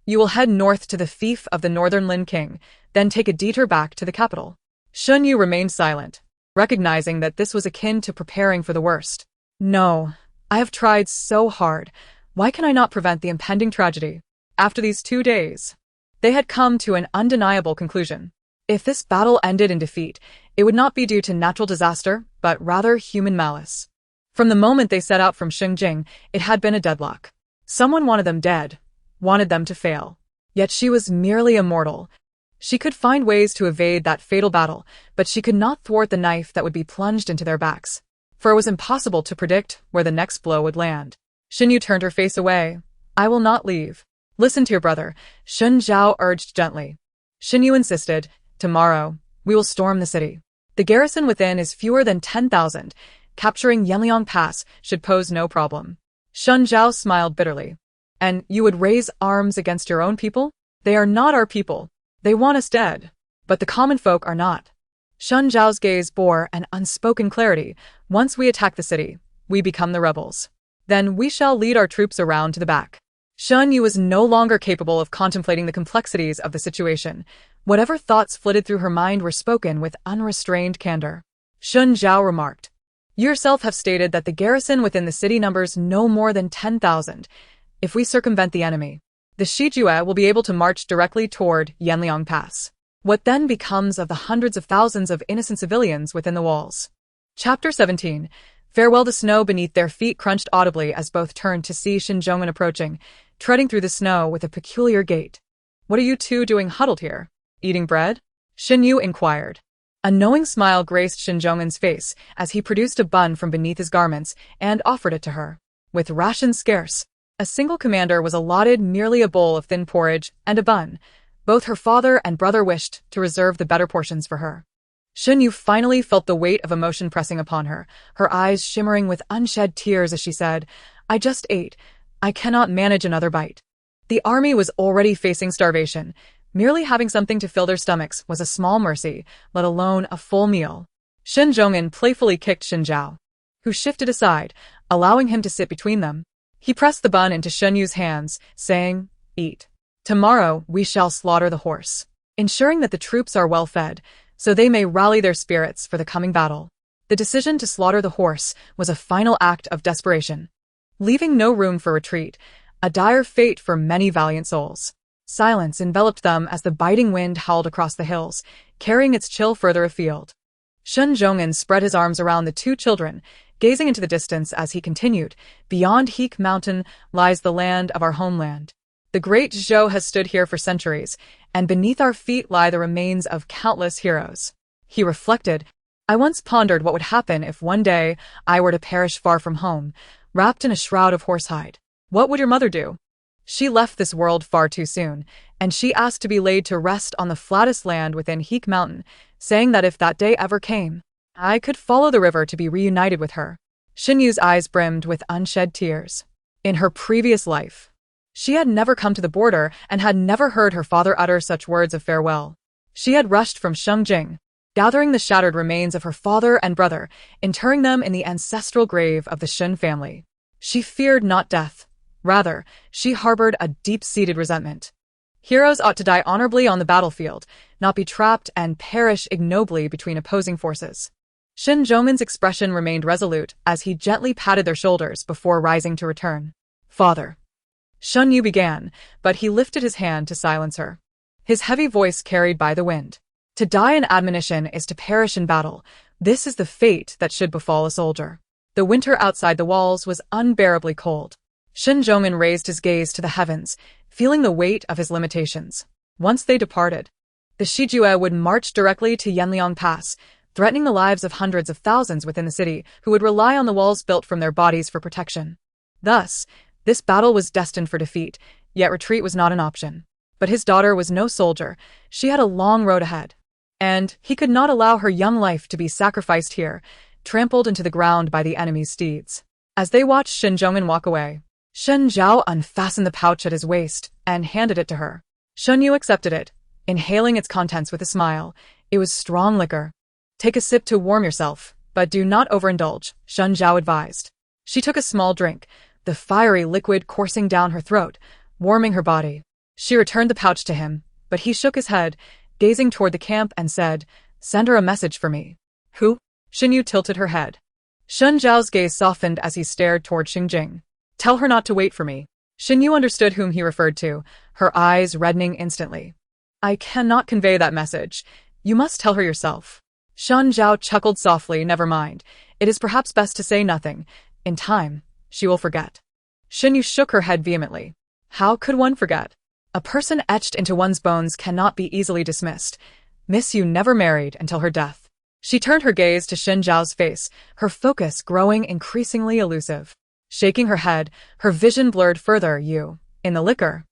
You will head north to the fief of the Northern Lin King, then take a detour back to the capital." Shen Yu remained silent, recognizing that this was akin to preparing for the worst. "No, I have tried so hard. Why can I not prevent the impending tragedy?" After these 2 days, they had come to an undeniable conclusion. If this battle ended in defeat, it would not be due to natural disaster, but rather human malice. From the moment they set out from Xingjing, it had been a deadlock. Someone wanted them dead, wanted them to fail. Yet she was merely a mortal. She could find ways to evade that fatal battle, but she could not thwart the knife that would be plunged into their backs. For it was impossible to predict where the next blow would land. Shen Yu turned her face away. "I will not leave." "Listen to your brother," Shen Zhao urged gently. Shen Yu insisted, "Tomorrow, we will storm the city. The garrison within is fewer than 10,000. Capturing Yanliang Pass should pose no problem." Shen Zhao smiled bitterly. "And you would raise arms against your own people? They are not our people. They want us dead. But the common folk are not." Shen Zhao's gaze bore an unspoken clarity. "Once we attack the city, we become the rebels. Then we shall lead our troops around to the back." Shen Yu was no longer capable of contemplating the complexities of the situation. Whatever thoughts flitted through her mind were spoken with unrestrained candor. Shen Zhao remarked, You yourself have stated that the garrison within the city numbers no more than 10,000. If we circumvent the enemy, the Shijue will be able to march directly toward Yanliang Pass. What then becomes of the hundreds of thousands of innocent civilians within the walls? Chapter 17. Farewell. The snow beneath their feet crunched audibly as both turned to see Shinjongin approaching, treading through the snow with a peculiar gait. What are you two doing huddled here? Eating bread? Shinyu inquired. A knowing smile graced Shinjongin's face as he produced a bun from beneath his garments and offered it to her. With rations scarce, a single commander was allotted merely a bowl of thin porridge and a bun. Both her father and brother wished to reserve the better portions for her. Shinyu finally felt the weight of emotion pressing upon her, her eyes shimmering with unshed tears as she said, I just ate. I cannot manage another bite. The army was already facing starvation. Merely having something to fill their stomachs was a small mercy, let alone a full meal. Shin Zhongin playfully kicked Shin Zhao, who shifted aside, allowing him to sit between them. He pressed the bun into Shen Yu's hands, saying, Eat. Tomorrow we shall slaughter the horse, ensuring that the troops are well fed, so they may rally their spirits for the coming battle. The decision to slaughter the horse was a final act of desperation, leaving no room for retreat, a dire fate for many valiant souls. Silence enveloped them as the biting wind howled across the hills, carrying its chill further afield. Shen Zhongin spread his arms around the two children, gazing into the distance as he continued, Beyond Heek Mountain lies the land of our homeland. The great Zhou has stood here for centuries, and beneath our feet lie the remains of countless heroes. He reflected, I once pondered what would happen if one day I were to perish far from home, wrapped in a shroud of horsehide. What would your mother do? She left this world far too soon, and she asked to be laid to rest on the flattest land within Heek Mountain, saying that if that day ever came, I could follow the river to be reunited with her. Shinyu's eyes brimmed with unshed tears. In her previous life, she had never come to the border and had never heard her father utter such words of farewell. She had rushed from Shengjing, gathering the shattered remains of her father and brother, interring them in the ancestral grave of the Shen family. She feared not death. Rather, she harbored a deep-seated resentment. Heroes ought to die honorably on the battlefield, not be trapped and perish ignobly between opposing forces. Shin Zhongmin's expression remained resolute as he gently patted their shoulders before rising to return. Father. Shun Yu began, but he lifted his hand to silence her. His heavy voice carried by the wind. To die in admonition is to perish in battle. This is the fate that should befall a soldier. The winter outside the walls was unbearably cold. Shin Zhongmin raised his gaze to the heavens, feeling the weight of his limitations. Once they departed, the Shijue would march directly to Yanliang Pass, threatening the lives of hundreds of thousands within the city who would rely on the walls built from their bodies for protection. Thus, this battle was destined for defeat, yet retreat was not an option. But his daughter was no soldier. She had a long road ahead, and he could not allow her young life to be sacrificed here, trampled into the ground by the enemy's steeds. As they watched Shin Zhongmin walk away, Shen Zhao unfastened the pouch at his waist and handed it to her. Shen Yu accepted it, inhaling its contents with a smile. It was strong liquor. Take a sip to warm yourself, but do not overindulge, Shen Zhao advised. She took a small drink, the fiery liquid coursing down her throat, warming her body. She returned the pouch to him, but he shook his head, gazing toward the camp and said, Send her a message for me. Who? Xinyu tilted her head. Shen Zhao's gaze softened as he stared toward Xingjing. Tell her not to wait for me. Xinyu understood whom he referred to, her eyes reddening instantly. I cannot convey that message. You must tell her yourself. Shen Zhao chuckled softly, never mind. It is perhaps best to say nothing. In time, she will forget. Xinyu shook her head vehemently. How could one forget? A person etched into one's bones cannot be easily dismissed. Miss Yu never married until her death. She turned her gaze to Shin Zhao's face, her focus growing increasingly elusive. Shaking her head, her vision blurred further. You, in the liquor.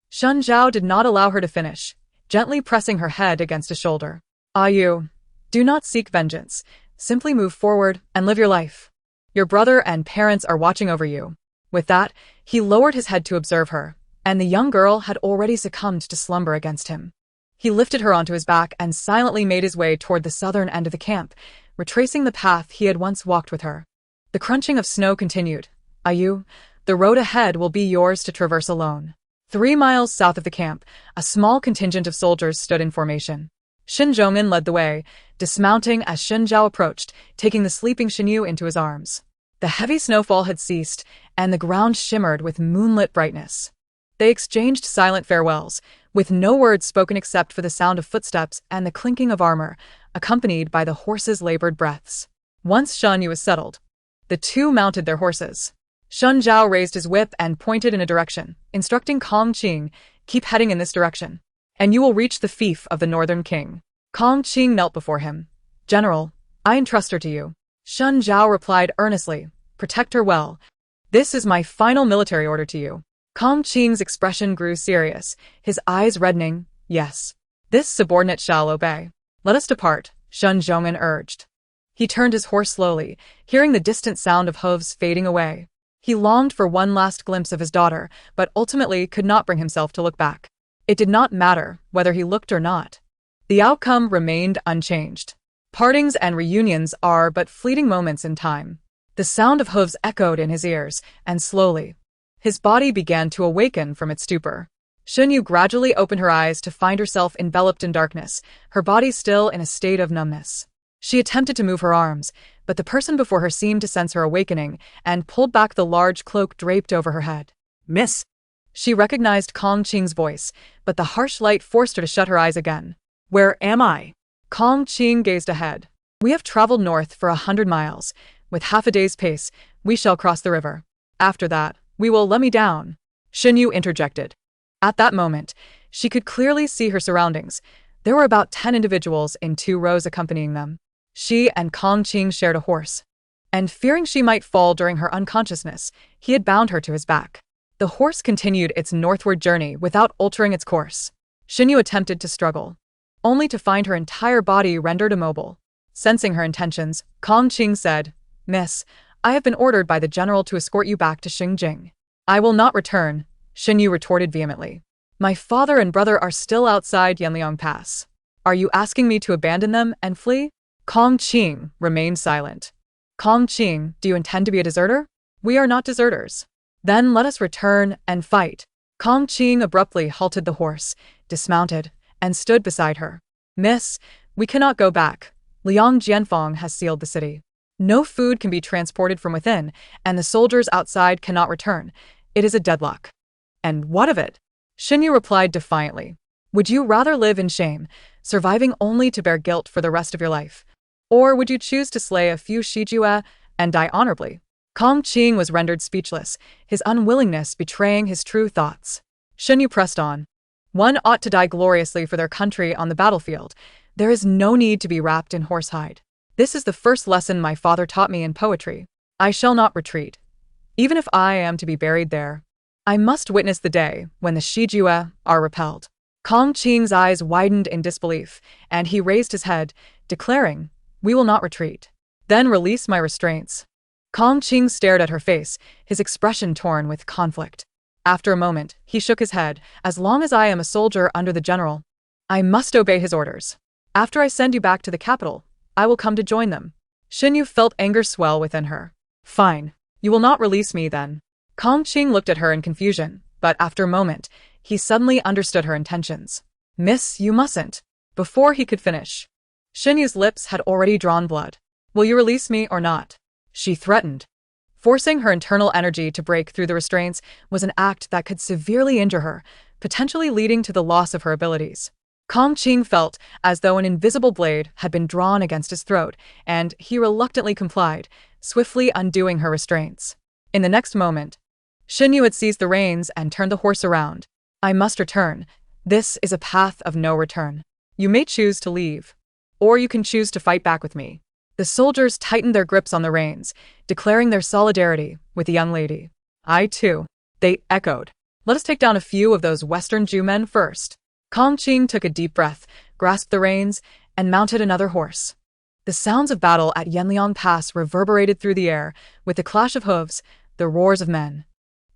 Shen Zhao did not allow her to finish, gently pressing her head against a shoulder. You, do not seek vengeance. Simply move forward and live your life. Your brother and parents are watching over you. With that, he lowered his head to observe her, and the young girl had already succumbed to slumber against him. He lifted her onto his back and silently made his way toward the southern end of the camp, retracing the path he had once walked with her. The crunching of snow continued. Ayu, the road ahead will be yours to traverse alone. 3 miles south of the camp, a small contingent of soldiers stood in formation. Shin Zhongmin led the way, dismounting as Shen Zhao approached, taking the sleeping Shen Yu into his arms. The heavy snowfall had ceased, and the ground shimmered with moonlit brightness. They exchanged silent farewells, with no words spoken except for the sound of footsteps and the clinking of armor, accompanied by the horses' labored breaths. Once Shen Yu was settled, the two mounted their horses. Shen Zhao raised his whip and pointed in a direction, instructing Kong Qing, "Keep heading in this direction, and you will reach the fief of the Northern King." Kong Qing knelt before him. "General, I entrust her to you." Shen Zhao replied earnestly, "Protect her well. This is my final military order to you." Kong Qing's expression grew serious, his eyes reddening. "Yes, this subordinate shall obey. Let us depart," Shen Zhong'an urged. He turned his horse slowly, hearing the distant sound of hooves fading away. He longed for one last glimpse of his daughter, but ultimately could not bring himself to look back. It did not matter whether he looked or not. The outcome remained unchanged. Partings and reunions are but fleeting moments in time. The sound of hooves echoed in his ears, and slowly, his body began to awaken from its stupor. Shen Yu gradually opened her eyes to find herself enveloped in darkness, her body still in a state of numbness. She attempted to move her arms, but the person before her seemed to sense her awakening and pulled back the large cloak draped over her head. "Miss." She recognized Kong Qing's voice, but the harsh light forced her to shut her eyes again. "Where am I?" Kong Qing gazed ahead. "We have traveled north for 100 miles. With half a day's pace, we shall cross the river. After that, we will let me down," Shen Yu interjected. At that moment, she could clearly see her surroundings. There were about 10 individuals in 2 rows accompanying them. She and Kong Qing shared a horse, and fearing she might fall during her unconsciousness, he had bound her to his back. The horse continued its northward journey without altering its course. Shen Yu attempted to struggle, only to find her entire body rendered immobile. Sensing her intentions, Kong Qing said, "Miss, I have been ordered by the general to escort you back to Xingjing." "I will not return," Shen Yu retorted vehemently. "My father and brother are still outside Yanliang Pass. Are you asking me to abandon them and flee?" Kong Qing remained silent. "Kong Qing, do you intend to be a deserter?" "We are not deserters." "Then let us return and fight." Kong Qing abruptly halted the horse, dismounted, and stood beside her. "Miss, we cannot go back. Liang Jianfeng has sealed the city. No food can be transported from within, and the soldiers outside cannot return. It is a deadlock." "And what of it?" Shen Yu replied defiantly. "Would you rather live in shame, surviving only to bear guilt for the rest of your life? Or would you choose to slay a few Shijue and die honorably?" Kong Qing was rendered speechless, his unwillingness betraying his true thoughts. Shen Yu pressed on. "One ought to die gloriously for their country on the battlefield. There is no need to be wrapped in horsehide. This is the first lesson my father taught me in poetry. I shall not retreat, even if I am to be buried there. I must witness the day when the Shijue are repelled." Kong Qing's eyes widened in disbelief, and he raised his head, declaring, "We will not retreat." "Then release my restraints." Kong Qing stared at her face, his expression torn with conflict. After a moment, he shook his head. "As long as I am a soldier under the general, I must obey his orders. After I send you back to the capital, I will come to join them." Shen Yu felt anger swell within her. "Fine. You will not release me then." Kong Qing looked at her in confusion, but after a moment, he suddenly understood her intentions. "Miss, you mustn't." Before he could finish, Shen Yu's lips had already drawn blood. "Will you release me or not?" she threatened. Forcing her internal energy to break through the restraints was an act that could severely injure her, potentially leading to the loss of her abilities. Kong Qing felt as though an invisible blade had been drawn against his throat, and he reluctantly complied, swiftly undoing her restraints. In the next moment, Shen Yu had seized the reins and turned the horse around. "I must return. This is a path of no return. You may choose to leave, or you can choose to fight back with me." The soldiers tightened their grips on the reins, declaring their solidarity with the young lady. "I too," they echoed. "Let us take down a few of those Western Jew men first." Kong Qing took a deep breath, grasped the reins, and mounted another horse. The sounds of battle at Yanliang Pass reverberated through the air, with the clash of hooves, the roars of men,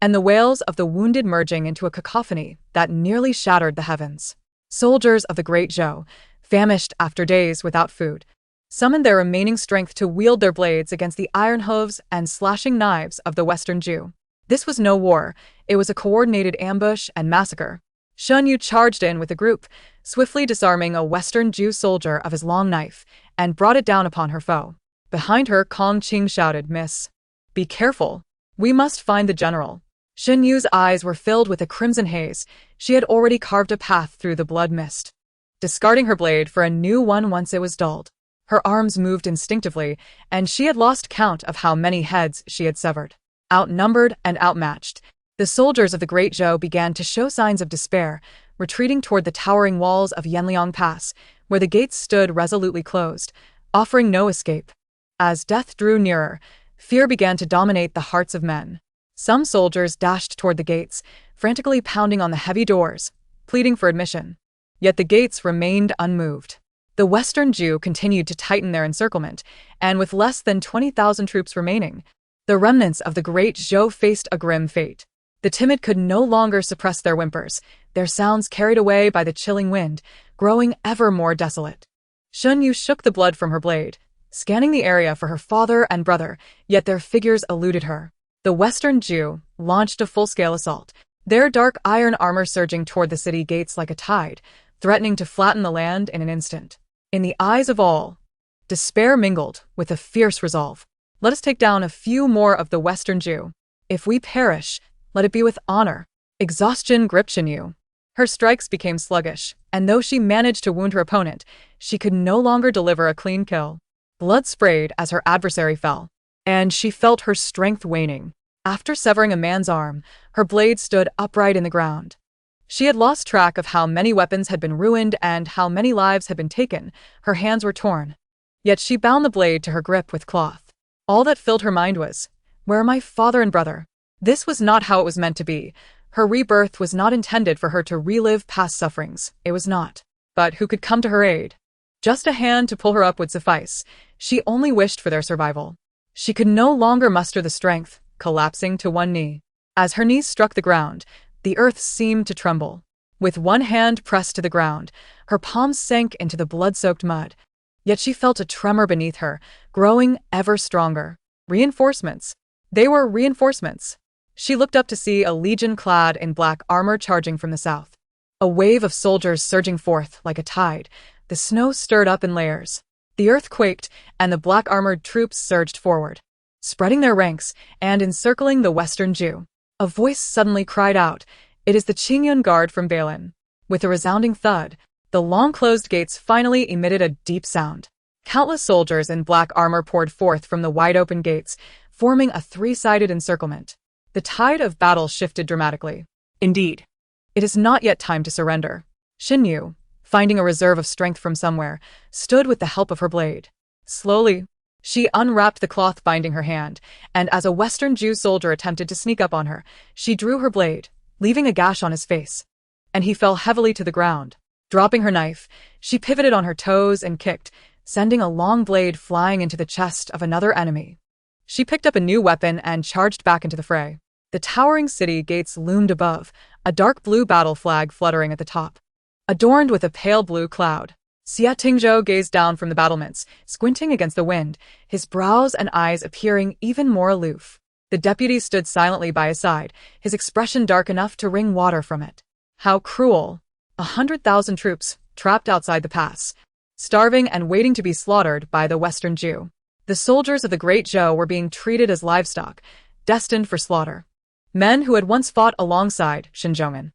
and the wails of the wounded merging into a cacophony that nearly shattered the heavens. Soldiers of the Great Zhou, famished after days without food, summoned their remaining strength to wield their blades against the iron hooves and slashing knives of the Western Jew. This was no war, it was a coordinated ambush and massacre. Shen Yu charged in with the group, swiftly disarming a Western Jew soldier of his long knife, and brought it down upon her foe. Behind her, Kong Qing shouted, "Miss, be careful. We must find the general." Shen Yu's eyes were filled with a crimson haze. She had already carved a path through the blood mist, discarding her blade for a new one once it was dulled. Her arms moved instinctively, and she had lost count of how many heads she had severed. Outnumbered and outmatched, the soldiers of the Great Zhou began to show signs of despair, retreating toward the towering walls of Yanliang Pass, where the gates stood resolutely closed, offering no escape. As death drew nearer, fear began to dominate the hearts of men. Some soldiers dashed toward the gates, frantically pounding on the heavy doors, pleading for admission. Yet the gates remained unmoved. The Western Zhou continued to tighten their encirclement, and with less than 20,000 troops remaining, the remnants of the Great Zhou faced a grim fate. The timid could no longer suppress their whimpers, their sounds carried away by the chilling wind, growing ever more desolate. Shen Yu shook the blood from her blade, scanning the area for her father and brother, yet their figures eluded her. The Western Zhou launched a full-scale assault, their dark iron armor surging toward the city gates like a tide, threatening to flatten the land in an instant. In the eyes of all, despair mingled with a fierce resolve. Let us take down a few more of the Western Zhou. If we perish, let it be with honor. Exhaustion gripped Shen Yu. Her strikes became sluggish, and though she managed to wound her opponent, she could no longer deliver a clean kill. Blood sprayed as her adversary fell, and she felt her strength waning. After severing a man's arm, her blade stood upright in the ground. She had lost track of how many weapons had been ruined and how many lives had been taken. Her hands were torn. Yet she bound the blade to her grip with cloth. All that filled her mind was, "Where are my father and brother?" This was not how it was meant to be. Her rebirth was not intended for her to relive past sufferings. It was not. But who could come to her aid? Just a hand to pull her up would suffice. She only wished for their survival. She could no longer muster the strength, collapsing to one knee. As her knees struck the ground, the earth seemed to tremble. With one hand pressed to the ground, her palms sank into the blood-soaked mud. Yet she felt a tremor beneath her, growing ever stronger. Reinforcements. They were reinforcements. She looked up to see a legion clad in black armor charging from the south. A wave of soldiers surging forth like a tide. The snow stirred up in layers. The earth quaked, and the black-armored troops surged forward, spreading their ranks and encircling the Western Zhou. A voice suddenly cried out, "It is the Qingyun Guard from Balin." With a resounding thud, the long-closed gates finally emitted a deep sound. Countless soldiers in black armor poured forth from the wide-open gates, forming a three-sided encirclement. The tide of battle shifted dramatically. Indeed, it is not yet time to surrender. Shen Yu, finding a reserve of strength from somewhere, stood with the help of her blade. Slowly, she unwrapped the cloth binding her hand, and as a Western Zhou soldier attempted to sneak up on her, she drew her blade, leaving a gash on his face. And he fell heavily to the ground. Dropping her knife, she pivoted on her toes and kicked, sending a long blade flying into the chest of another enemy. She picked up a new weapon and charged back into the fray. The towering city gates loomed above, a dark blue battle flag fluttering at the top, adorned with a pale blue cloud. Xia Tingzhou gazed down from the battlements, squinting against the wind, his brows and eyes appearing even more aloof. The deputy stood silently by his side, his expression dark enough to wring water from it. How cruel! 100,000 troops, trapped outside the pass, starving and waiting to be slaughtered by the Western Zhou. The soldiers of the Great Zhou were being treated as livestock, destined for slaughter. Men who had once fought alongside Shinzhong'an.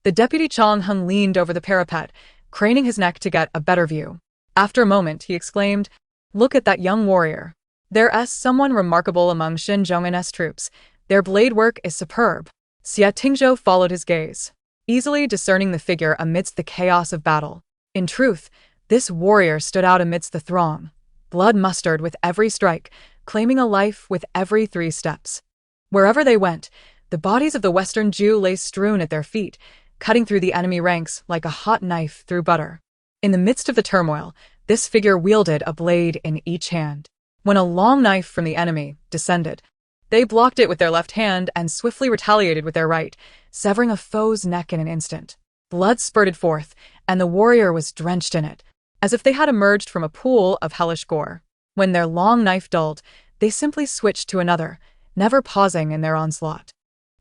The deputy Chang Hung leaned over the parapet, craning his neck to get a better view. After a moment, he exclaimed, "Look at that young warrior. There's someone remarkable among Shinzhong'an's troops. Their blade work is superb." Xia Tingzhou followed his gaze, easily discerning the figure amidst the chaos of battle. In truth, this warrior stood out amidst the throng, blood mustard with every strike, claiming a life with every 3 steps. Wherever they went, the bodies of the Western Zhou lay strewn at their feet, cutting through the enemy ranks like a hot knife through butter. In the midst of the turmoil, this figure wielded a blade in each hand. When a long knife from the enemy descended, they blocked it with their left hand and swiftly retaliated with their right, severing a foe's neck in an instant. Blood spurted forth, and the warrior was drenched in it, as if they had emerged from a pool of hellish gore. When their long knife dulled, they simply switched to another, never pausing in their onslaught.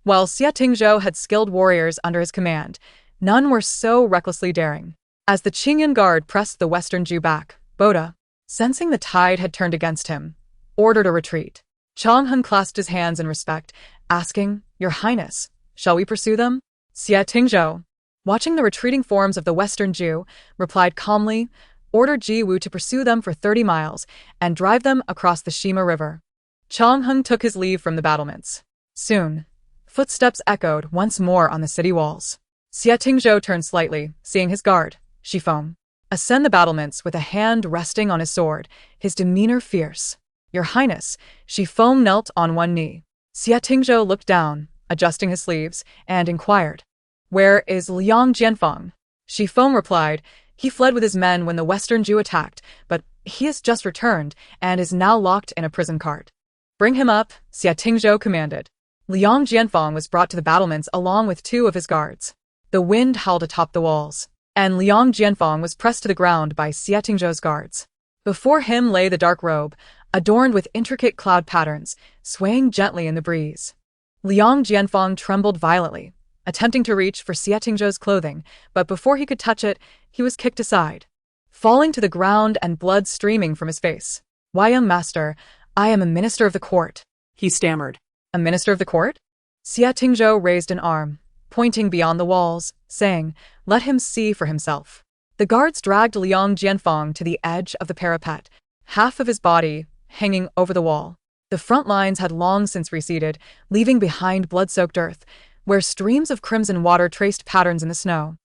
While Xia Tingzhou had skilled warriors under his command, none were so recklessly daring. As the Qingyun Guard pressed the Western Zhou back, Boda, sensing the tide had turned against him, ordered a retreat. Chang Hung clasped his hands in respect, asking, "Your Highness, shall we pursue them?" Xie Tingzhou, watching the retreating forms of the Western Jew, replied calmly, ordered Ji Wu to pursue them for 30 miles and drive them across the Shima River. Chang Hung took his leave from the battlements. Soon, footsteps echoed once more on the city walls. Xie Tingzhou turned slightly, seeing his guard, Shifeng, ascend the battlements with a hand resting on his sword, his demeanor fierce. "Your Highness," Shifeng knelt on one knee. Xie Tingzhou looked down, adjusting his sleeves, and inquired, "Where is Liang Jianfeng?" Shifeng replied, "He fled with his men when the Western Jew attacked, but he has just returned and is now locked in a prison cart." "Bring him up," Xie Tingzhou commanded. Liang Jianfeng was brought to the battlements along with 2 of his guards. The wind howled atop the walls, and Liang Jianfeng was pressed to the ground by Xie Tingzhou's guards. Before him lay the dark robe, adorned with intricate cloud patterns, swaying gently in the breeze. Liang Jianfeng trembled violently, attempting to reach for Xie Tingzhou's clothing, but before he could touch it, he was kicked aside, falling to the ground and blood streaming from his face. "Why, young master, I am a minister of the court," he stammered. "A minister of the court?" Xie Tingzhou raised an arm, pointing beyond the walls, saying, "Let him see for himself." The guards dragged Liang Jianfeng to the edge of the parapet, half of his body hanging over the wall. The front lines had long since receded, leaving behind blood-soaked earth, where streams of crimson water traced patterns in the snow.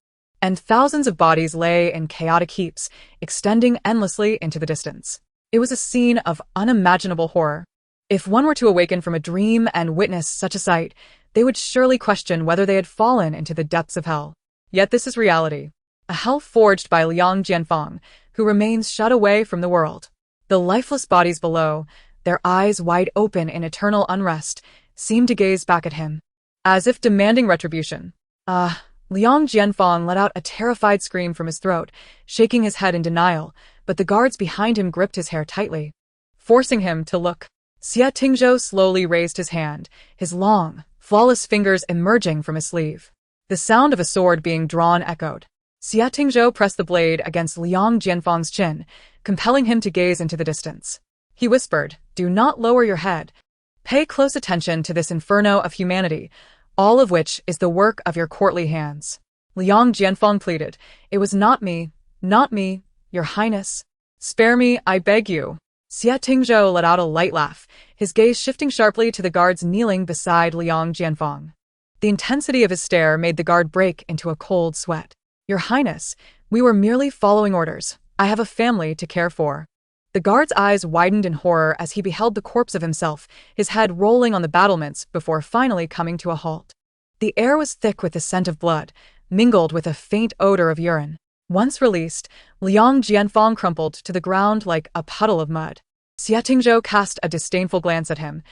And thousands of bodies lay in chaotic heaps, extending endlessly into the distance. It was a scene of unimaginable horror. If one were to awaken from a dream and witness such a sight, they would surely question whether they had fallen into the depths of hell. Yet this is reality. A hell forged by Liang Jianfeng, who remains shut away from the world. The lifeless bodies below, their eyes wide open in eternal unrest, seemed to gaze back at him, as if demanding retribution. Liang Jianfeng let out a terrified scream from his throat, shaking his head in denial, but the guards behind him gripped his hair tightly, forcing him to look. Xie Tingzhou slowly raised his hand, his long, flawless fingers emerging from his sleeve. The sound of a sword being drawn echoed. Xie Tingzhou pressed the blade against Liang Jianfeng's chin, compelling him to gaze into the distance. He whispered, "Do not lower your head. Pay close attention to this inferno of humanity, all of which is the work of your courtly hands." Liang Jianfeng pleaded, "It was not me, your Highness. Spare me, I beg you." Xie Tingzhou let out a light laugh, his gaze shifting sharply to the guards kneeling beside Liang Jianfeng. The intensity of his stare made the guard break into a cold sweat. "Your Highness, we were merely following orders. I have a family to care for." The guard's eyes widened in horror as he beheld the corpse of himself, his head rolling on the battlements before finally coming to a halt. The air was thick with the scent of blood, mingled with a faint odor of urine. Once released, Liang Jianfeng crumpled to the ground like a puddle of mud. Xie Tingzhou cast a disdainful glance at him.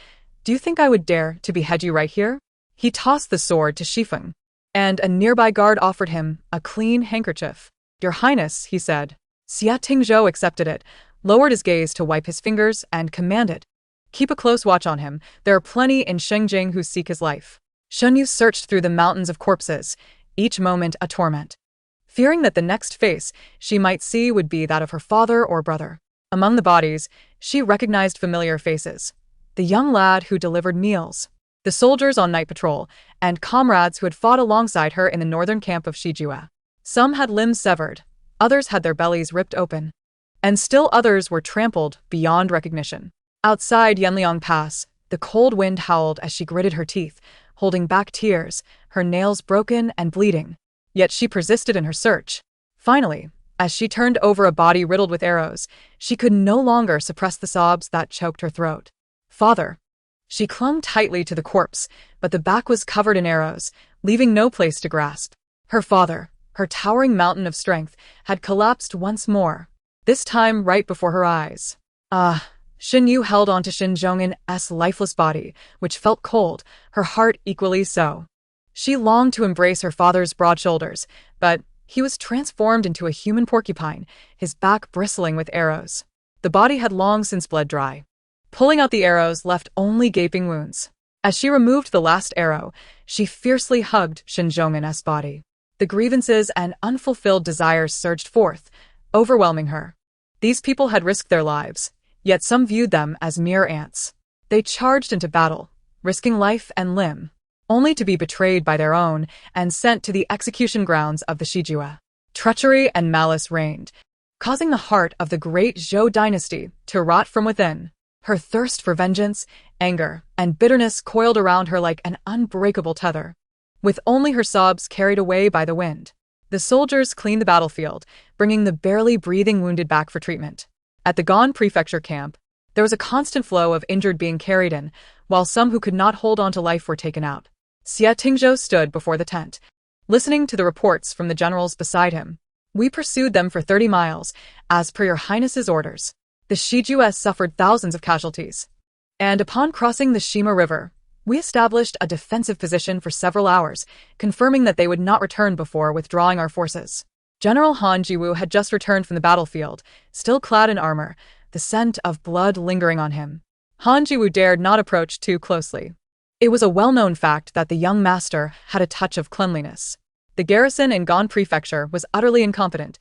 "Do you think I would dare to behead you right here?" He tossed the sword to Shifeng, and a nearby guard offered him a clean handkerchief. "Your Highness," he said. Xie Tingzhou accepted it, lowered his gaze to wipe his fingers, and commanded, "Keep a close watch on him. There are plenty in Shengjing who seek his life." Shen Yu searched through the mountains of corpses, each moment a torment, fearing that the next face she might see would be that of her father or brother. Among the bodies, she recognized familiar faces. The young lad who delivered meals, the soldiers on night patrol, and comrades who had fought alongside her in the northern camp of Shijue. Some had limbs severed, others had their bellies ripped open, and still others were trampled beyond recognition. Outside Yanliang Pass, the cold wind howled as she gritted her teeth, holding back tears, her nails broken and bleeding. Yet she persisted in her search. Finally, as she turned over a body riddled with arrows, she could no longer suppress the sobs that choked her throat. "Father." She clung tightly to the corpse, but the back was covered in arrows, leaving no place to grasp. Her father, her towering mountain of strength, had collapsed once more, this time right before her eyes. Shen Yu held onto Shin Zhong'an's lifeless body, which felt cold, her heart equally so. She longed to embrace her father's broad shoulders, but he was transformed into a human porcupine, his back bristling with arrows. The body had long since bled dry. Pulling out the arrows left only gaping wounds. As she removed the last arrow, she fiercely hugged Shin Zhong'an's body. The grievances and unfulfilled desires surged forth, overwhelming her. These people had risked their lives, yet some viewed them as mere ants. They charged into battle, risking life and limb, only to be betrayed by their own and sent to the execution grounds of the Shijue. Treachery and malice reigned, causing the heart of the great Zhou dynasty to rot from within. Her thirst for vengeance, anger, and bitterness coiled around her like an unbreakable tether. With only her sobs carried away by the wind, the soldiers cleaned the battlefield, bringing the barely breathing wounded back for treatment. At the Gan prefecture camp, there was a constant flow of injured being carried in, while some who could not hold on to life were taken out. Xie Tingzhou stood before the tent, listening to the reports from the generals beside him. We pursued them for 30 miles, as per your highness's orders. The Shijue suffered thousands of casualties. And upon crossing the Shima River, we established a defensive position for several hours, confirming that they would not return before withdrawing our forces. General Han Jiwu had just returned from the battlefield, still clad in armor, the scent of blood lingering on him. Han Jiwu dared not approach too closely. It was a well-known fact that the young master had a touch of cleanliness. The garrison in Gan Prefecture was utterly incompetent,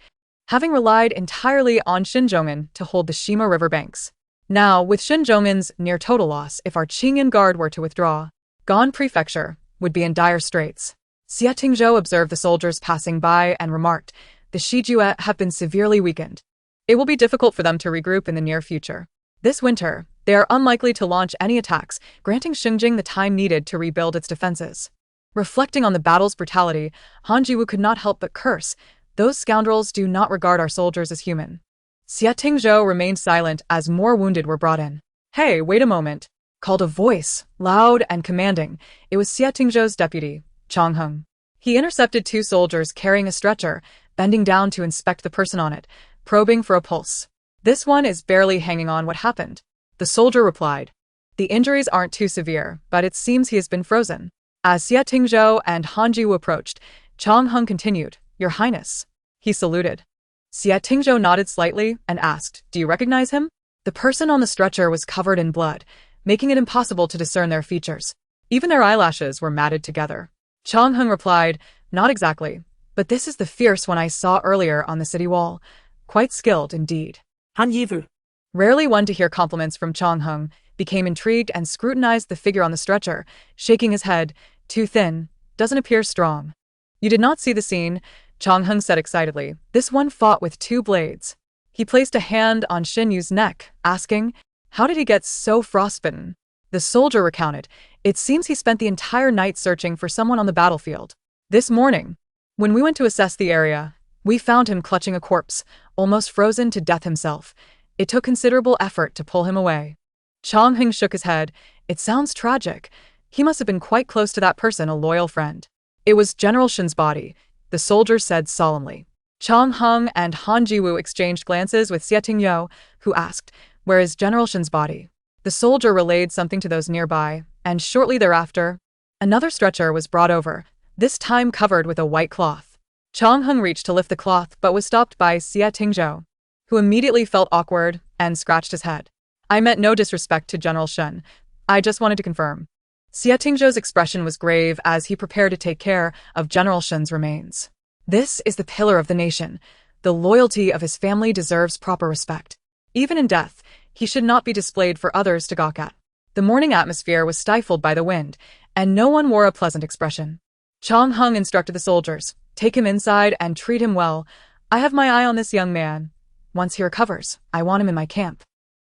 having relied entirely on Xinzhong'an to hold the Shima River banks. Now, with Xinzhong'an's near total loss if our Qingyan Guard were to withdraw, Gan Prefecture would be in dire straits. Xie Tingzhou observed the soldiers passing by and remarked, "The Shijue have been severely weakened. It will be difficult for them to regroup in the near future. This winter, they are unlikely to launch any attacks, granting Xinjiang the time needed to rebuild its defenses." Reflecting on the battle's brutality, Han Jiwu could not help but curse. Those scoundrels do not regard our soldiers as human. Xie Tingzhou remained silent as more wounded were brought in. "Hey, wait a moment," called a voice, loud and commanding. It was Xie Tingzhou's deputy, Chang Heng. He intercepted two soldiers carrying a stretcher, bending down to inspect the person on it, probing for a pulse. "This one is barely hanging on. What happened?" The soldier replied. "The injuries aren't too severe, but it seems he has been frozen." As Xie Tingzhou and Han Jiwu approached, Chang Heng continued, "Your Highness." He saluted. Xie Tingzhou nodded slightly and asked, "Do you recognize him?" The person on the stretcher was covered in blood, making it impossible to discern their features. Even their eyelashes were matted together. Chang Heng replied, "Not exactly, but this is the fierce one I saw earlier on the city wall. Quite skilled indeed." Han Yivu. Rarely one to hear compliments from Chang Heng, became intrigued and scrutinized the figure on the stretcher, shaking his head. "Too thin, doesn't appear strong." "You did not see the scene," Chang Heng said excitedly. "This one fought with two blades." He placed a hand on Xin Yu's neck, asking, "How did he get so frostbitten?" The soldier recounted, "It seems he spent the entire night searching for someone on the battlefield. This morning, when we went to assess the area, we found him clutching a corpse, almost frozen to death himself. It took considerable effort to pull him away." Chang Heng shook his head. "It sounds tragic. He must have been quite close to that person, a loyal friend." "It was General Shen's body," the soldier said solemnly. Chang Heng and Han Jiwu exchanged glances with Xie Tingzhou, who asked, "Where is General Shen's body?" The soldier relayed something to those nearby, and shortly thereafter, another stretcher was brought over, this time covered with a white cloth. Chang Heng reached to lift the cloth but was stopped by Xie Tingzhou, who immediately felt awkward and scratched his head. "I meant no disrespect to General Shen. I just wanted to confirm." Xie Tingzhou's expression was grave as he prepared to take care of General Shen's remains. "This is the pillar of the nation. The loyalty of his family deserves proper respect. Even in death, he should not be displayed for others to gawk at." The morning atmosphere was stifled by the wind, and no one wore a pleasant expression. Chang Heng instructed the soldiers, "Take him inside and treat him well. I have my eye on this young man. Once he recovers, I want him in my camp."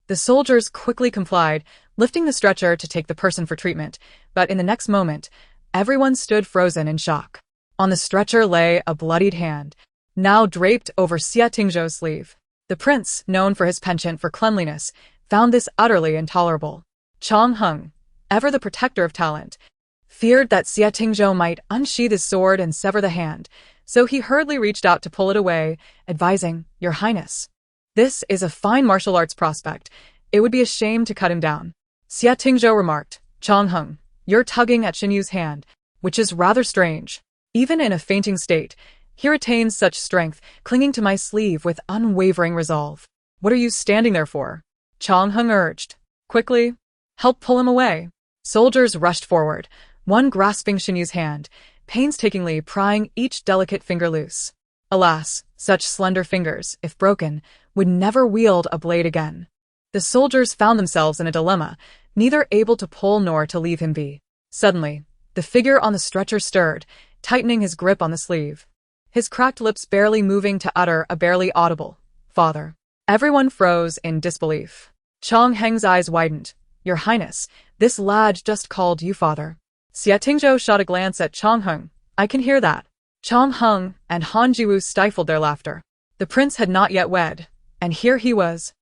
The soldiers quickly complied, lifting the stretcher to take the person for treatment, but in the next moment, everyone stood frozen in shock. On the stretcher lay a bloodied hand, now draped over Xie Tingzhou's sleeve. The prince, known for his penchant for cleanliness, found this utterly intolerable. Chang Heng, ever the protector of talent, feared that Xie Tingzhou might unsheath his sword and sever the hand, so he hurriedly reached out to pull it away, advising, "Your Highness, this is a fine martial arts prospect. It would be a shame to cut him down." Xie Tingzhou remarked, "Chang Heng, you're tugging at Xin Yu's hand, which is rather strange. Even in a fainting state, he retains such strength, clinging to my sleeve with unwavering resolve. What are you standing there for?" Chang Heng urged. "Quickly, help pull him away." Soldiers rushed forward, one grasping Xin Yu's hand, painstakingly prying each delicate finger loose. Alas, Such slender fingers, if broken, would never wield a blade again. The soldiers found themselves in a dilemma, neither able to pull nor to leave him be. Suddenly, the figure on the stretcher stirred, tightening his grip on the sleeve. His cracked lips barely moving to utter a barely audible, "Father." Everyone froze in disbelief. Chang Heng's eyes widened. "Your Highness, this lad just called you father." Xie Tingzhou shot a glance at Chang Heng. "I can hear that." Chang Heng and Han Jiwu stifled their laughter. The prince had not yet wed, and here he was,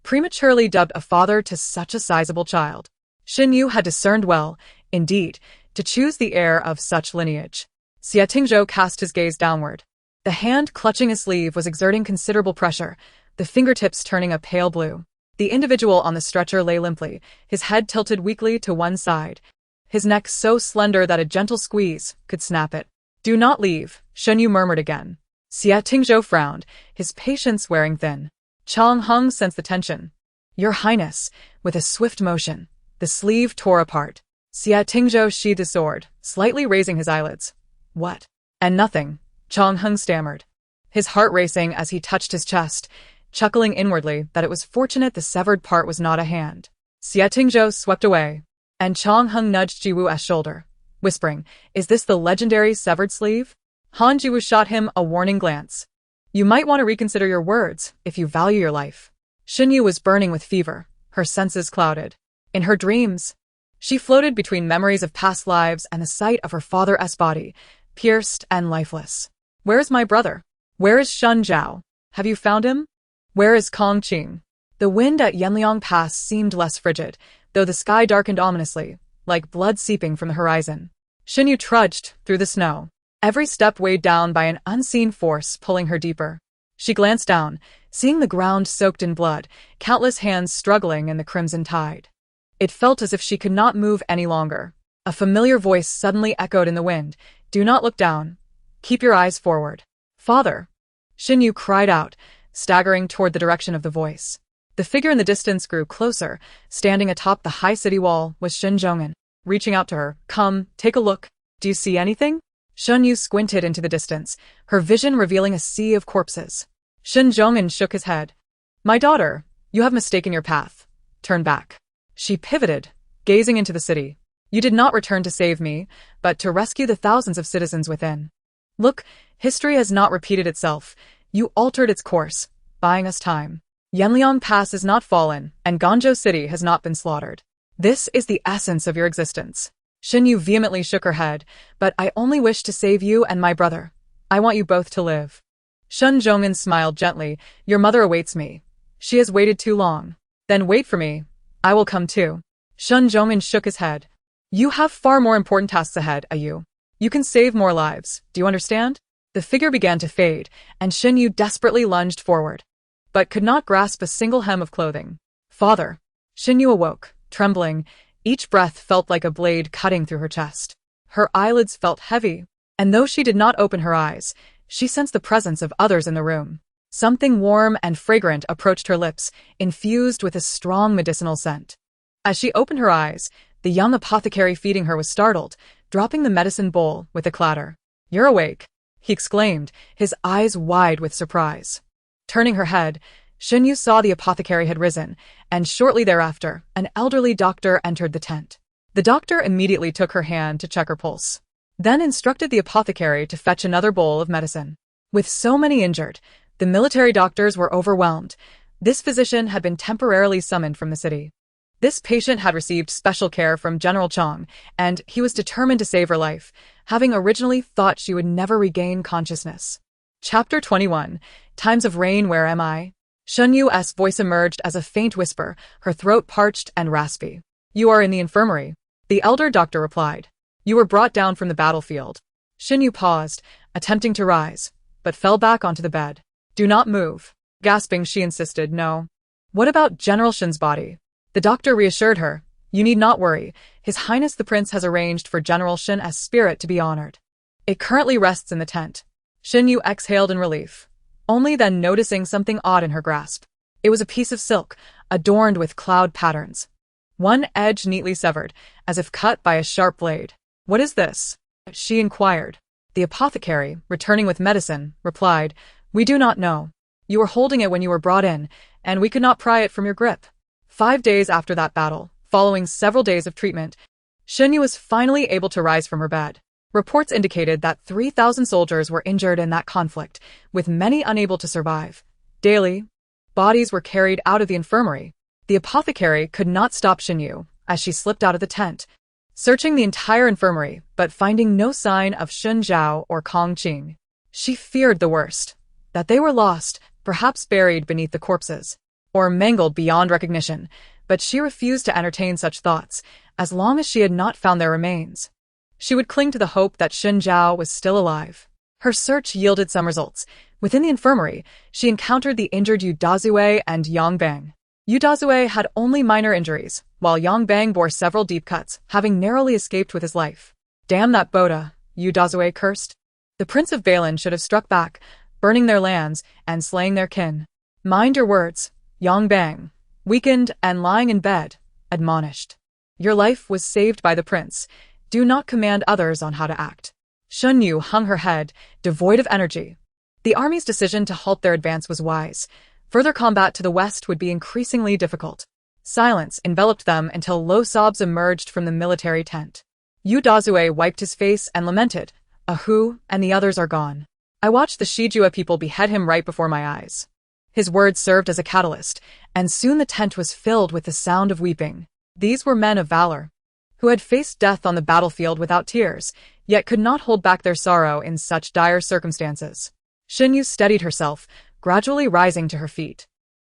prematurely dubbed a father to such a sizable child. Xin Yu had discerned well, indeed, to choose the heir of such lineage. Xie Tingzhou cast his gaze downward. The hand clutching his sleeve was exerting considerable pressure, the fingertips turning a pale blue. The individual on the stretcher lay limply, his head tilted weakly to one side, his neck so slender that a gentle squeeze could snap it. "Do not leave," Shen Yu murmured again. Xie Tingzhou frowned, his patience wearing thin. Chang Heng sensed the tension. "Your Highness," with a swift motion, the sleeve tore apart. Xie Tingzhou sheathed his sword, slightly raising his eyelids. "What?" "And nothing," Chang Heng stammered, his heart racing as he touched his chest, chuckling inwardly that it was fortunate the severed part was not a hand. Xie Tingzhou swept away, and Chang Heng nudged Jiwu's shoulder, whispering, "Is this the legendary severed sleeve?" Han Jiwu shot him a warning glance. "You might want to reconsider your words, if you value your life." Xin Yu was burning with fever, her senses clouded. In her dreams, she floated between memories of past lives and the sight of her father's body, pierced and lifeless. "Where is my brother? Where is Shun Zhao? Have you found him? Where is Kong Qing?" The wind at Yanliang Pass seemed less frigid, though the sky darkened ominously, like blood seeping from the horizon. Xin Yu trudged through the snow, every step weighed down by an unseen force pulling her deeper. She glanced down, seeing the ground soaked in blood, countless hands struggling in the crimson tide. It felt as if she could not move any longer. A familiar voice suddenly echoed in the wind. "Do not look down. Keep your eyes forward." "Father!" Xin Yu cried out, staggering toward the direction of the voice. The figure in the distance grew closer. Standing atop the high city wall was Shen Zhonghan, reaching out to her. "Come, take a look. Do you see anything?" Shen Yu squinted into the distance, her vision revealing a sea of corpses. Shen Zhonghan shook his head. "My daughter, you have mistaken your path. Turn back." She pivoted, gazing into the city. "You did not return to save me, but to rescue the thousands of citizens within. Look, history has not repeated itself. You altered its course, buying us time. Yanliang Pass is not fallen, and Ganzhou City has not been slaughtered. This is the essence of your existence." Xin Yu vehemently shook her head. "But I only wish to save you and my brother. I want you both to live." Shen Zhonghan smiled gently. "Your mother awaits me. She has waited too long. Then wait for me. I will come too." Shen Zhonghan shook his head. "You have far more important tasks ahead, Ayu. You can save more lives, do you understand?" The figure began to fade, and Xin Yu desperately lunged forward, but could not grasp a single hem of clothing. "Father!" Xin Yu awoke, trembling. Each breath felt like a blade cutting through her chest. Her eyelids felt heavy, and though she did not open her eyes, she sensed the presence of others in the room. Something warm and fragrant approached her lips, infused with a strong medicinal scent. As she opened her eyes, the young apothecary feeding her was startled, dropping the medicine bowl with a clatter. "You're awake," he exclaimed, his eyes wide with surprise. Turning her head, Xin Yu saw the apothecary had risen, and shortly thereafter, an elderly doctor entered the tent. The doctor immediately took her hand to check her pulse, then instructed the apothecary to fetch another bowl of medicine. With so many injured, the military doctors were overwhelmed. This physician had been temporarily summoned from the city. This patient had received special care from General Chang, and he was determined to save her life, having originally thought she would never regain consciousness. Chapter 21. Times of Rain. Where am I? Shen Yu's voice emerged as a faint whisper, her throat parched and raspy. "You are in the infirmary," the elder doctor replied. "You were brought down from the battlefield." Shen Yu paused, attempting to rise, but fell back onto the bed. "Do not move." Gasping, she insisted, "No." "What about General Shen's body?" The doctor reassured her. "You need not worry. His Highness the Prince has arranged for General Shen's spirit to be honored. It currently rests in the tent." Shen Yu exhaled in relief, only then noticing something odd in her grasp. It was a piece of silk, adorned with cloud patterns. One edge neatly severed, as if cut by a sharp blade. "What is this?" she inquired. The apothecary, returning with medicine, replied, We do not know. You were holding it when you were brought in, and we could not pry it from your grip. 5 days after that battle, following several days of treatment, Shenyu was finally able to rise from her bed. Reports indicated that 3,000 soldiers were injured in that conflict, with many unable to survive. Daily, bodies were carried out of the infirmary. The apothecary could not stop Shenyu as she slipped out of the tent, searching the entire infirmary but finding no sign of Shun Zhao or Kong Qing. She feared the worst, that they were lost, perhaps buried beneath the corpses, or mangled beyond recognition, but she refused to entertain such thoughts as long as she had not found their remains. She would cling to the hope that Shun Zhao was still alive. Her search yielded some results. Within the infirmary, she encountered the injured Yu Dazue and Yang Bang. Yu Dazue had only minor injuries, while Yang Bang bore several deep cuts, having narrowly escaped with his life. Damn that Boda, Yu Dazue cursed. The Prince of Balin should have struck back, burning their lands and slaying their kin. Mind your words, Yang Bang, weakened and lying in bed, admonished. Your life was saved by the prince. Do not command others on how to act. Shun Yu hung her head, devoid of energy. The army's decision to halt their advance was wise. Further combat to the west would be increasingly difficult. Silence enveloped them until low sobs emerged from the military tent. Yu Dazue wiped his face and lamented, "Ahu, and the others are gone. I watched the Shijua people behead him right before my eyes." His words served as a catalyst, and soon the tent was filled with the sound of weeping. These were men of valor, who had faced death on the battlefield without tears, yet could not hold back their sorrow in such dire circumstances. Shenyu steadied herself, gradually rising to her feet.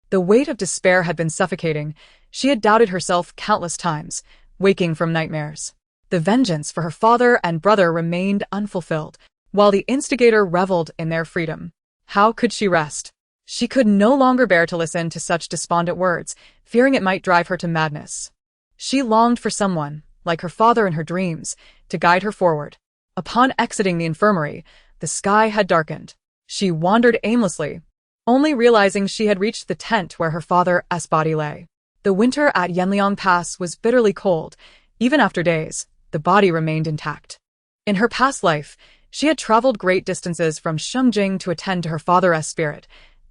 The weight of despair had been suffocating. She had doubted herself countless times, waking from nightmares. The vengeance for her father and brother remained unfulfilled, while the instigator reveled in their freedom. How could she rest? She could no longer bear to listen to such despondent words, fearing it might drive her to madness. She longed for someone, like her father in her dreams, to guide her forward. Upon exiting the infirmary, the sky had darkened. She wandered aimlessly, only realizing she had reached the tent where her father's body lay. The winter at Yanliang Pass was bitterly cold. Even after days, the body remained intact. In her past life, she had traveled great distances from Shengjing to attend to her father's spirit.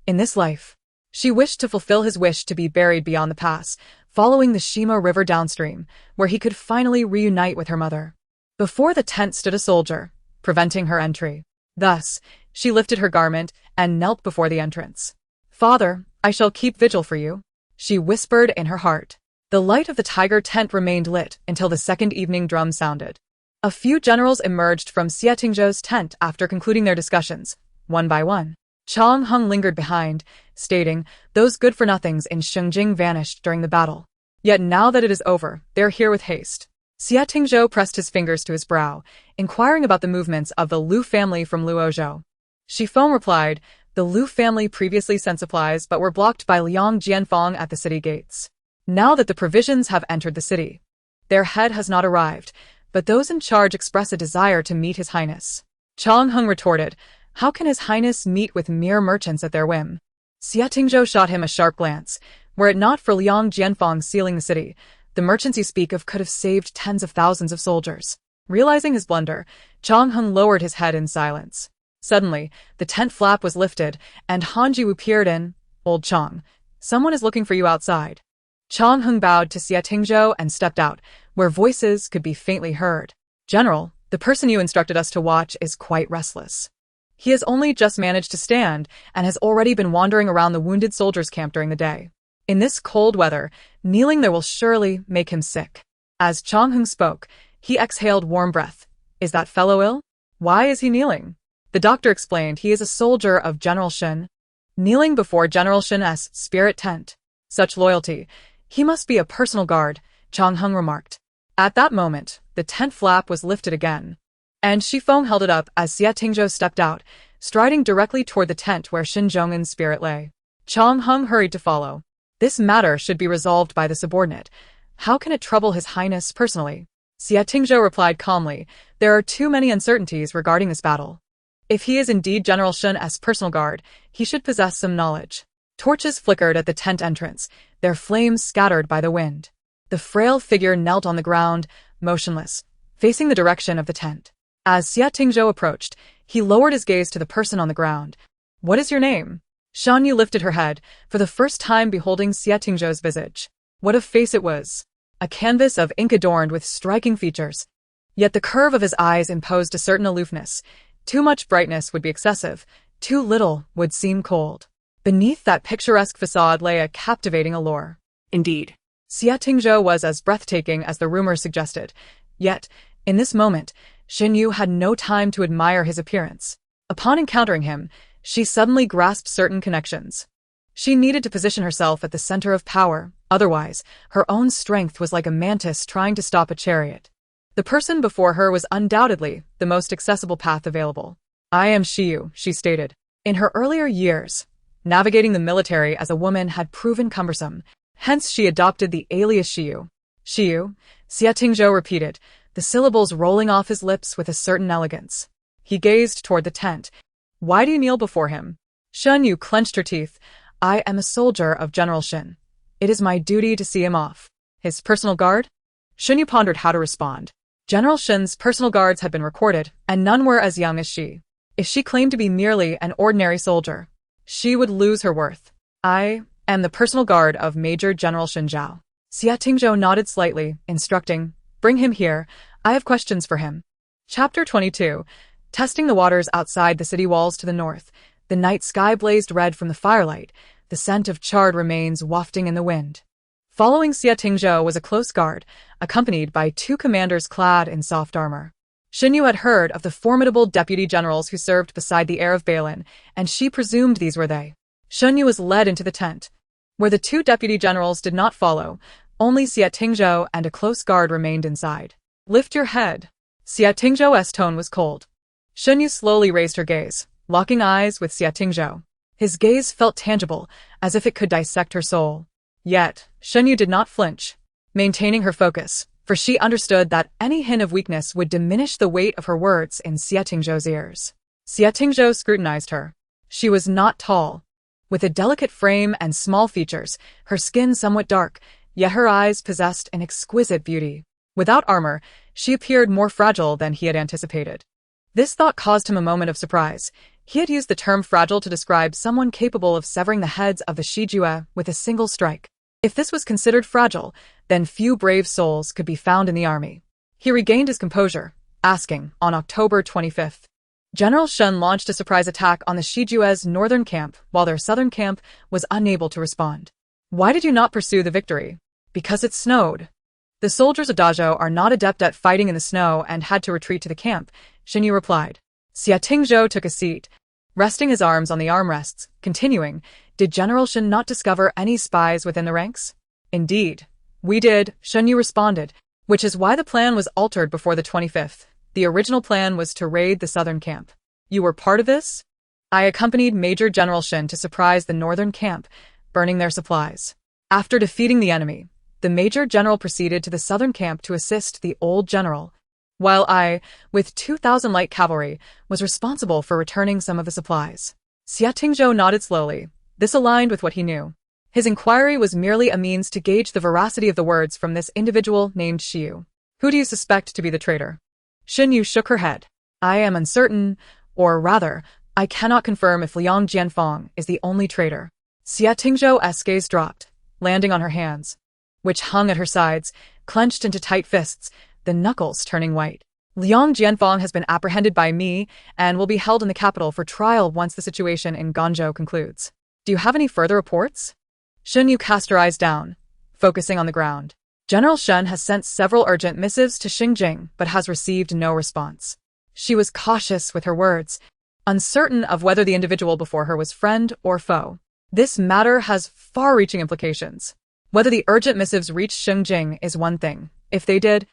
In this life, she wished to fulfill his wish to be buried beyond the pass, following the Shima River downstream, where he could finally reunite with her mother. Before the tent stood a soldier, preventing her entry. Thus, she lifted her garment and knelt before the entrance. "Father, I shall keep vigil for you," she whispered in her heart. The light of the tiger tent remained lit until the second evening drum sounded. A few generals emerged from Xie Tingzhou's tent after concluding their discussions, one by one. Chang Hung lingered behind, stating, "Those good-for-nothings in Shengjing vanished during the battle. Yet now that it is over, they are here with haste." Xie Tingzhou pressed his fingers to his brow, inquiring about the movements of the Lu family from Luozhou. Shifeng replied, "The Lu family previously sent supplies but were blocked by Liang Jianfang at the city gates. Now that the provisions have entered the city, their head has not arrived, but those in charge express a desire to meet His Highness." Chang Hung retorted, "How can His Highness meet with mere merchants at their whim?" Xie Tingzhou shot him a sharp glance. Were it not for Liang Jianfang sealing the city, the merchants you speak of could have saved tens of thousands of soldiers. Realizing his blunder, Chang Hung lowered his head in silence. Suddenly, the tent flap was lifted, and Han Jiwu peered in. "Old Chang, someone is looking for you outside." Chang Hung bowed to Xie Tingzhou and stepped out, where voices could be faintly heard. "General, the person you instructed us to watch is quite restless. He has only just managed to stand and has already been wandering around the wounded soldiers' camp during the day. In this cold weather, kneeling there will surely make him sick." As Chang Hung spoke, he exhaled warm breath. "Is that fellow ill? Why is he kneeling?" The doctor explained he is a soldier of General Shun, kneeling before General Shun's spirit tent. "Such loyalty. He must be a personal guard," Chang Hung remarked. At that moment, the tent flap was lifted again, and Shifeng held it up as Xie Tingzhou stepped out, striding directly toward the tent where Shin Zhong'an's spirit lay. Chang Hung hurried to follow. This matter should be resolved by the subordinate. How can it trouble His Highness personally? Xie Tingzhou replied calmly, "There are too many uncertainties regarding this battle. If he is indeed General Shun's personal guard, he should possess some knowledge." Torches flickered at the tent entrance, their flames scattered by the wind. The frail figure knelt on the ground, motionless, facing the direction of the tent. As Xie Tingzhou approached, he lowered his gaze to the person on the ground. What is your name? Shan Yu lifted her head, for the first time beholding Xie Tingzhou's visage. What a face it was! A canvas of ink adorned with striking features. Yet the curve of his eyes imposed a certain aloofness. Too much brightness would be excessive, too little would seem cold. Beneath that picturesque facade lay a captivating allure. Indeed. Xie Tingzhou was as breathtaking as the rumors suggested. Yet, in this moment, Shan Yu had no time to admire his appearance. Upon encountering him, she suddenly grasped certain connections. She needed to position herself at the center of power, otherwise, her own strength was like a mantis trying to stop a chariot. The person before her was undoubtedly the most accessible path available. I am Xiyu, she stated. In her earlier years, navigating the military as a woman had proven cumbersome, hence she adopted the alias Xiyu. Xiyu, Xie Tingzhou repeated, the syllables rolling off his lips with a certain elegance. He gazed toward the tent. Why do you kneel before him? Shan Yu clenched her teeth. I am a soldier of General Shin. It is my duty to see him off. His personal guard? Shan Yu pondered how to respond. General Shin's personal guards had been recorded, and none were as young as she. If she claimed to be merely an ordinary soldier, she would lose her worth. I am the personal guard of Major General Shin Zhao. Xie Tingzhou nodded slightly, instructing, bring him here, I have questions for him. Chapter 22. Testing the waters outside the city walls to the north, the night sky blazed red from the firelight, the scent of charred remains wafting in the wind. Following Xie Tingzhou was a close guard, accompanied by two commanders clad in soft armor. Shan Yu had heard of the formidable deputy generals who served beside the heir of Balin, and she presumed these were they. Shan Yu was led into the tent, where the two deputy generals did not follow. Only Xie Tingzhou and a close guard remained inside. Lift your head. Xie Tingzhou's tone was cold. Shan Yu slowly raised her gaze, locking eyes with Xie Tingzhou. His gaze felt tangible, as if it could dissect her soul. Yet, Shan Yu did not flinch, maintaining her focus, for she understood that any hint of weakness would diminish the weight of her words in Xie Tingzhou's ears. Xie Tingzhou scrutinized her. She was not tall. With a delicate frame and small features, her skin somewhat dark, yet her eyes possessed an exquisite beauty. Without armor, she appeared more fragile than he had anticipated. This thought caused him a moment of surprise. He had used the term fragile to describe someone capable of severing the heads of the Shijue with a single strike. If this was considered fragile, then few brave souls could be found in the army. He regained his composure, asking, on October 25th. General Shen launched a surprise attack on the Shijue's northern camp, while their southern camp was unable to respond. Why did you not pursue the victory? Because it snowed. The soldiers of Dazhou are not adept at fighting in the snow and had to retreat to the camp, Shan Yu replied. Xie Tingzhou took a seat, resting his arms on the armrests, continuing, did General Shen not discover any spies within the ranks? Indeed. We did, Shan Yu responded, which is why the plan was altered before the 25th. The original plan was to raid the southern camp. You were part of this? I accompanied Major General Shen to surprise the northern camp, burning their supplies. After defeating the enemy, the Major General proceeded to the southern camp to assist the old general, while I, with 2,000 light cavalry, was responsible for returning some of the supplies. Xie Tingzhou nodded slowly. This aligned with what he knew. His inquiry was merely a means to gauge the veracity of the words from this individual named Xiyu. Who do you suspect to be the traitor? Shan Yu shook her head. I am uncertain, or rather, I cannot confirm if Liang Jianfang is the only traitor. Xie Tingzhou's gaze dropped, landing on her hands, which hung at her sides, clenched into tight fists, the knuckles turning white. Liang Jianfang has been apprehended by me and will be held in the capital for trial once the situation in Ganzhou concludes. Do you have any further reports? Shan Yu cast her eyes down, focusing on the ground. General Shen has sent several urgent missives to Xingjing but has received no response. She was cautious with her words, uncertain of whether the individual before her was friend or foe. This matter has far-reaching implications. Whether the urgent missives reached Xingjing is one thing. If they did,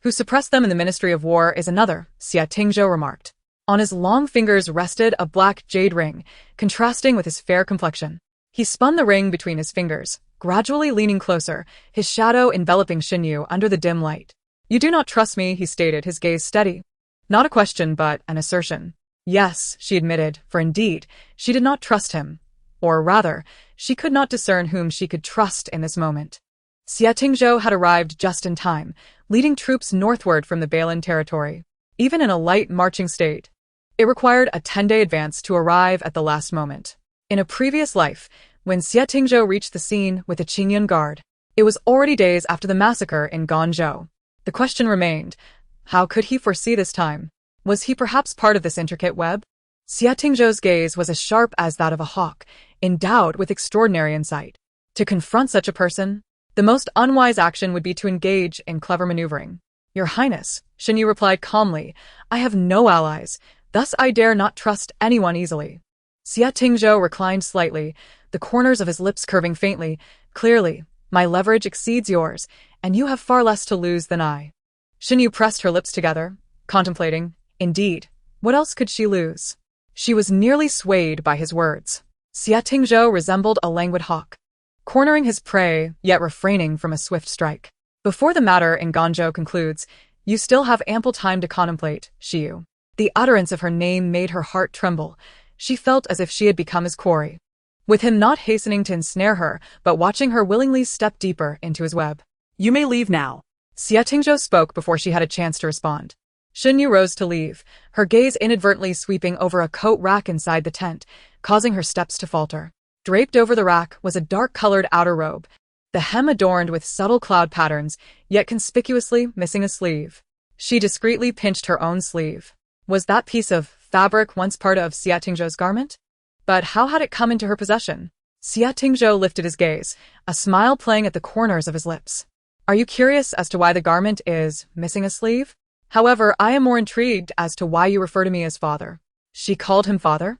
who suppressed them in the Ministry of War is another, Xie Tingzhou remarked. On his long fingers rested a black jade ring, contrasting with his fair complexion. He spun the ring between his fingers, gradually leaning closer, his shadow enveloping Shan Yu under the dim light. You do not trust me, he stated, his gaze steady. Not a question, but an assertion. Yes, she admitted, for indeed, she did not trust him. Or rather, she could not discern whom she could trust in this moment. Xie Tingzhou had arrived just in time, leading troops northward from the Balin territory. Even in a light marching state, It required a 10-day advance to arrive at the last moment. In a previous life, when Xie Tingzhou reached the scene with the Qingyun Guard, it was already days after the massacre in Guangzhou. The question remained, how could he foresee this time? Was he perhaps part of this intricate web? Xie Tingzhou's gaze was as sharp as that of a hawk, endowed with extraordinary insight. To confront such a person, the most unwise action would be to engage in clever maneuvering. Your Highness, Shinyu replied calmly, I have no allies, thus I dare not trust anyone easily. Xie Tingzhou reclined slightly, the corners of his lips curving faintly. Clearly, my leverage exceeds yours, and you have far less to lose than I. Shinyu pressed her lips together, contemplating. Indeed, what else could she lose? She was nearly swayed by his words. Xie Tingzhou resembled a languid hawk, cornering his prey, yet refraining from a swift strike. Before the matter in Guangzhou concludes, you still have ample time to contemplate, Shiyu. The utterance of her name made her heart tremble. She felt as if she had become his quarry, with him not hastening to ensnare her, but watching her willingly step deeper into his web. You may leave now. Xie Tingzhou spoke before she had a chance to respond. Shinyu rose to leave, her gaze inadvertently sweeping over a coat rack inside the tent, causing her steps to falter. Draped over the rack was a dark-colored outer robe, the hem adorned with subtle cloud patterns, yet conspicuously missing a sleeve. She discreetly pinched her own sleeve. Was that piece of fabric once part of Xie Tingzhou's garment? But how had it come into her possession? Xie Tingzhou lifted his gaze, a smile playing at the corners of his lips. Are you curious as to why the garment is missing a sleeve? However, I am more intrigued as to why you refer to me as father. She called him father?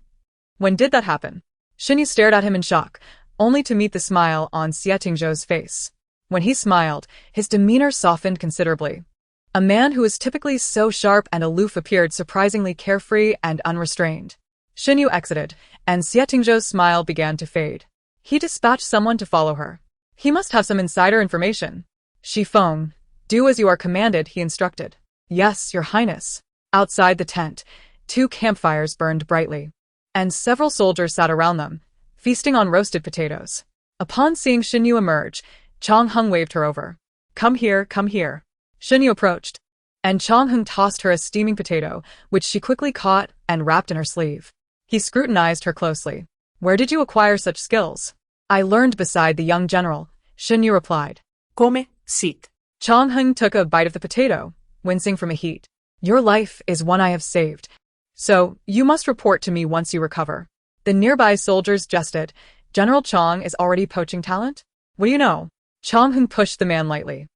When did that happen? Shinyu stared at him in shock, only to meet the smile on Xie Tingzhou's face. When he smiled, his demeanor softened considerably. A man who was typically so sharp and aloof appeared surprisingly carefree and unrestrained. Shinyu exited, and Xie Tingzhou's smile began to fade. He dispatched someone to follow her. He must have some insider information. Shifeng, do as you are commanded, he instructed. Yes, Your Highness. Outside the tent, 2 campfires burned brightly, and several soldiers sat around them, feasting on roasted potatoes. Upon seeing Shinyu emerge, Chongheng waved her over. Come here, come here. Shinyu approached, and Chongheng tossed her a steaming potato, which she quickly caught and wrapped in her sleeve. He scrutinized her closely. Where did you acquire such skills? I learned beside the young general, Shinyu replied. Come, sit. Chongheng took a bite of the potato, wincing from a heat. Your life is one I have saved, so you must report to me once you recover. The nearby soldiers jested. General Chong is already poaching talent? What do you know? Chongheng pushed the man lightly.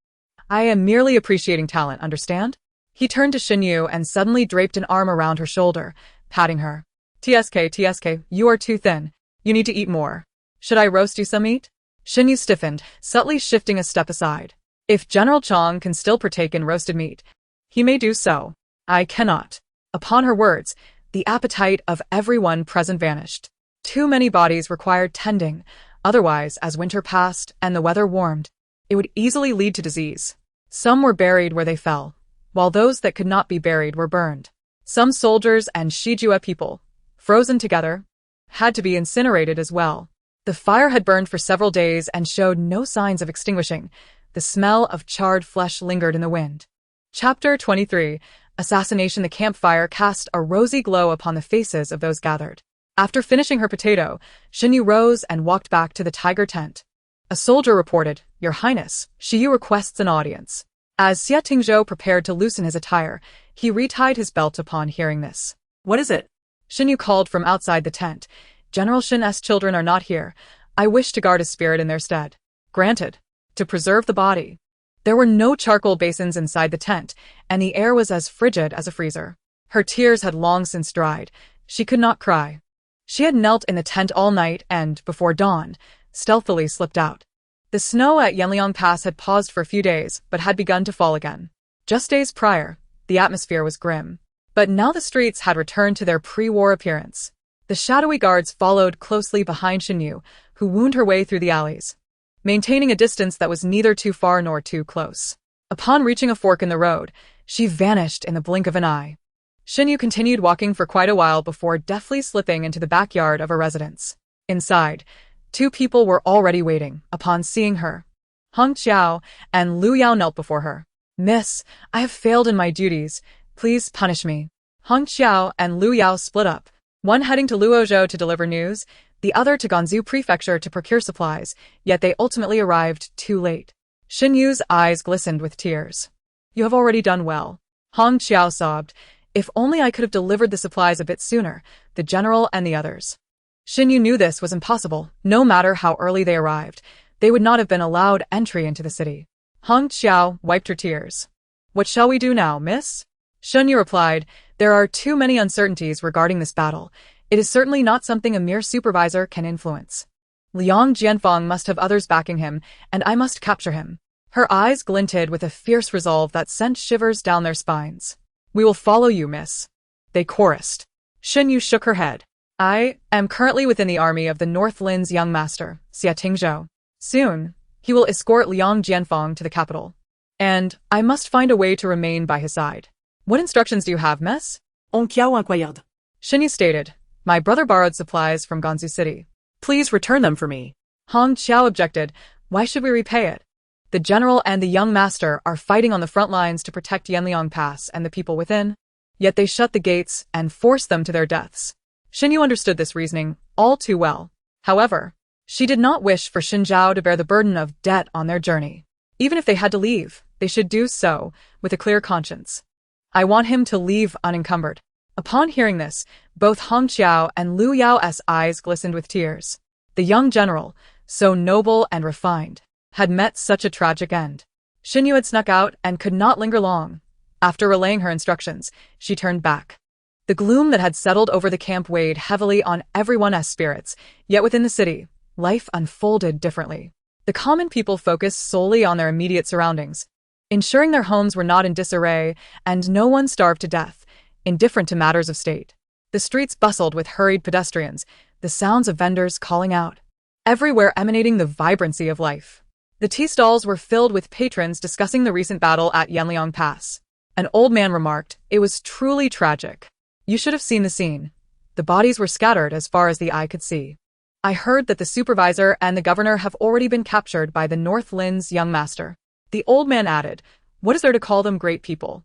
I am merely appreciating talent, understand? He turned to Shinyu and suddenly draped an arm around her shoulder, patting her. TSK, you are too thin. You need to eat more. Should I roast you some meat? Shinyu stiffened, subtly shifting a step aside. If General Chong can still partake in roasted meat, he may do so. I cannot. Upon her words, the appetite of everyone present vanished. Too many bodies required tending, otherwise, as winter passed and the weather warmed, it would easily lead to disease. Some were buried where they fell, while those that could not be buried were burned. Some soldiers and Shijue people, frozen together, had to be incinerated as well. The fire had burned for several days and showed no signs of extinguishing. The smell of charred flesh lingered in the wind. Chapter 23. Assassination. The campfire cast a rosy glow upon the faces of those gathered. After finishing her potato, Shinyu rose and walked back to the tiger tent. A soldier reported, Your Highness, Shiyu requests an audience. As Xie Tingzhou prepared to loosen his attire, he retied his belt upon hearing this. What is it? Shinyu called from outside the tent. General Shin's children are not here. I wish to guard his spirit in their stead. Granted. To preserve the body. There were no charcoal basins inside the tent, and the air was as frigid as a freezer. Her tears had long since dried. She could not cry. She had knelt in the tent all night and, before dawn, stealthily slipped out. The snow at Yanliang Pass had paused for a few days, but had begun to fall again. Just days prior, the atmosphere was grim. But now the streets had returned to their pre-war appearance. The shadowy guards followed closely behind Shinyu, who wound her way through the alleys, maintaining a distance that was neither too far nor too close. Upon reaching a fork in the road, she vanished in the blink of an eye. Shinyu continued walking for quite a while before deftly slipping into the backyard of a residence. Inside, 2 people were already waiting. Upon seeing her, Hong Qiao and Lu Yao knelt before her. Miss, I have failed in my duties. Please punish me. Hong Qiao and Liu Yao split up, one heading to Luozhou to deliver news, the other to Ganzhou Prefecture to procure supplies, yet they ultimately arrived too late. Xin Yu's eyes glistened with tears. You have already done well. Hong Qiao sobbed. If only I could have delivered the supplies a bit sooner, the general and the others. Xin Yu knew this was impossible. No matter how early they arrived, they would not have been allowed entry into the city. Hong Qiao wiped her tears. What shall we do now, miss? Xin Yu replied, there are too many uncertainties regarding this battle. It is certainly not something a mere supervisor can influence. Liang Jianfeng must have others backing him, and I must capture him. Her eyes glinted with a fierce resolve that sent shivers down their spines. We will follow you, miss. They chorused. Xin Yu shook her head. I am currently within the army of the North Lin's young master, Xia Tingzhou. Soon, he will escort Liang Jianfeng to the capital. And I must find a way to remain by his side. What instructions do you have, miss? Hong Qiao inquired. Xin Yu stated, my brother borrowed supplies from Ganzhou City. Please return them for me. Hong Qiao objected, why should we repay it? The general and the young master are fighting on the front lines to protect Yanliang Pass and the people within, yet they shut the gates and forced them to their deaths. Xin Yu understood this reasoning all too well. However, she did not wish for Xin Zhao to bear the burden of debt on their journey. Even if they had to leave, they should do so with a clear conscience. I want him to leave unencumbered. Upon hearing this, both Hong Qiao and Liu Yao's eyes glistened with tears. The young general, so noble and refined, had met such a tragic end. Xin Yu had snuck out and could not linger long. After relaying her instructions, she turned back. The gloom that had settled over the camp weighed heavily on everyone's spirits, yet within the city, life unfolded differently. The common people focused solely on their immediate surroundings, ensuring their homes were not in disarray and no one starved to death, indifferent to matters of state. The streets bustled with hurried pedestrians, the sounds of vendors calling out, everywhere emanating the vibrancy of life. The tea stalls were filled with patrons discussing the recent battle at Yanliang Pass. An old man remarked, it was truly tragic. You should have seen the scene. The bodies were scattered as far as the eye could see. I heard that the supervisor and the governor have already been captured by the North Lin's young master. The old man added, what is there to call them great people?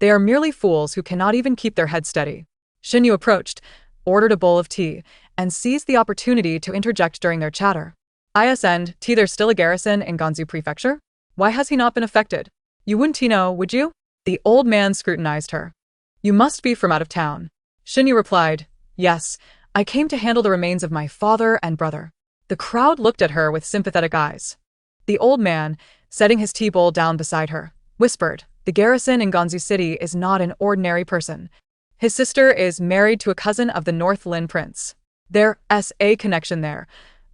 They are merely fools who cannot even keep their heads steady. Xin Yu approached, ordered a bowl of tea, and seized the opportunity to interject during their chatter. ISN, there's still a garrison in Ganzhou Prefecture? Why has he not been affected? You wouldn't know, would you? The old man scrutinized her. You must be from out of town. Xin Yu replied, yes, I came to handle the remains of my father and brother. The crowd looked at her with sympathetic eyes. The old man, setting his tea bowl down beside her, whispered, the garrison in Ganzhou City is not an ordinary person. His sister is married to a cousin of the North Lin prince. There's a connection there.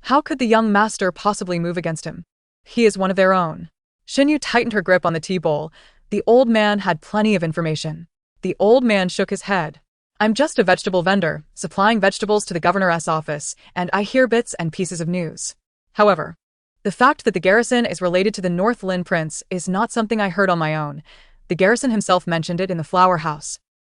How could the young master possibly move against him? He is one of their own. Xin Yu tightened her grip on the tea bowl. The old man had plenty of information. The old man shook his head. I'm just a vegetable vendor, supplying vegetables to the governor's office, and I hear bits and pieces of news. However, the fact that the garrison is related to the North Lin prince is not something I heard on my own. The garrison himself mentioned it in the flower house.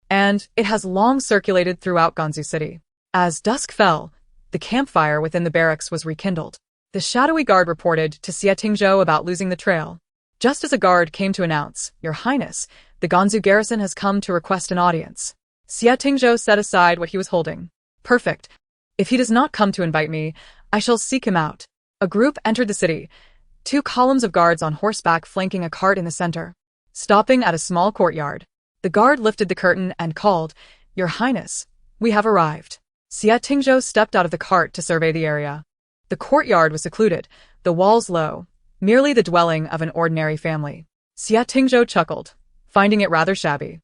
And it has long circulated throughout Ganzhou City. As dusk fell, the campfire within the barracks was rekindled. The shadowy guard reported to Xia Tingzhou about losing the trail. Just as a guard came to announce, Your Highness, the Ganzhou garrison has come to request an audience. Xia Tingzhou set aside what he was holding. Perfect. If he does not come to invite me, I shall seek him out. A group entered the city, 2 columns of guards on horseback flanking a cart in the center. Stopping at a small courtyard, the guard lifted the curtain and called, Your Highness, we have arrived. Xia Tingzhou stepped out of the cart to survey the area. The courtyard was secluded, the walls low, merely the dwelling of an ordinary family. Xia Tingzhou chuckled, finding it rather shabby.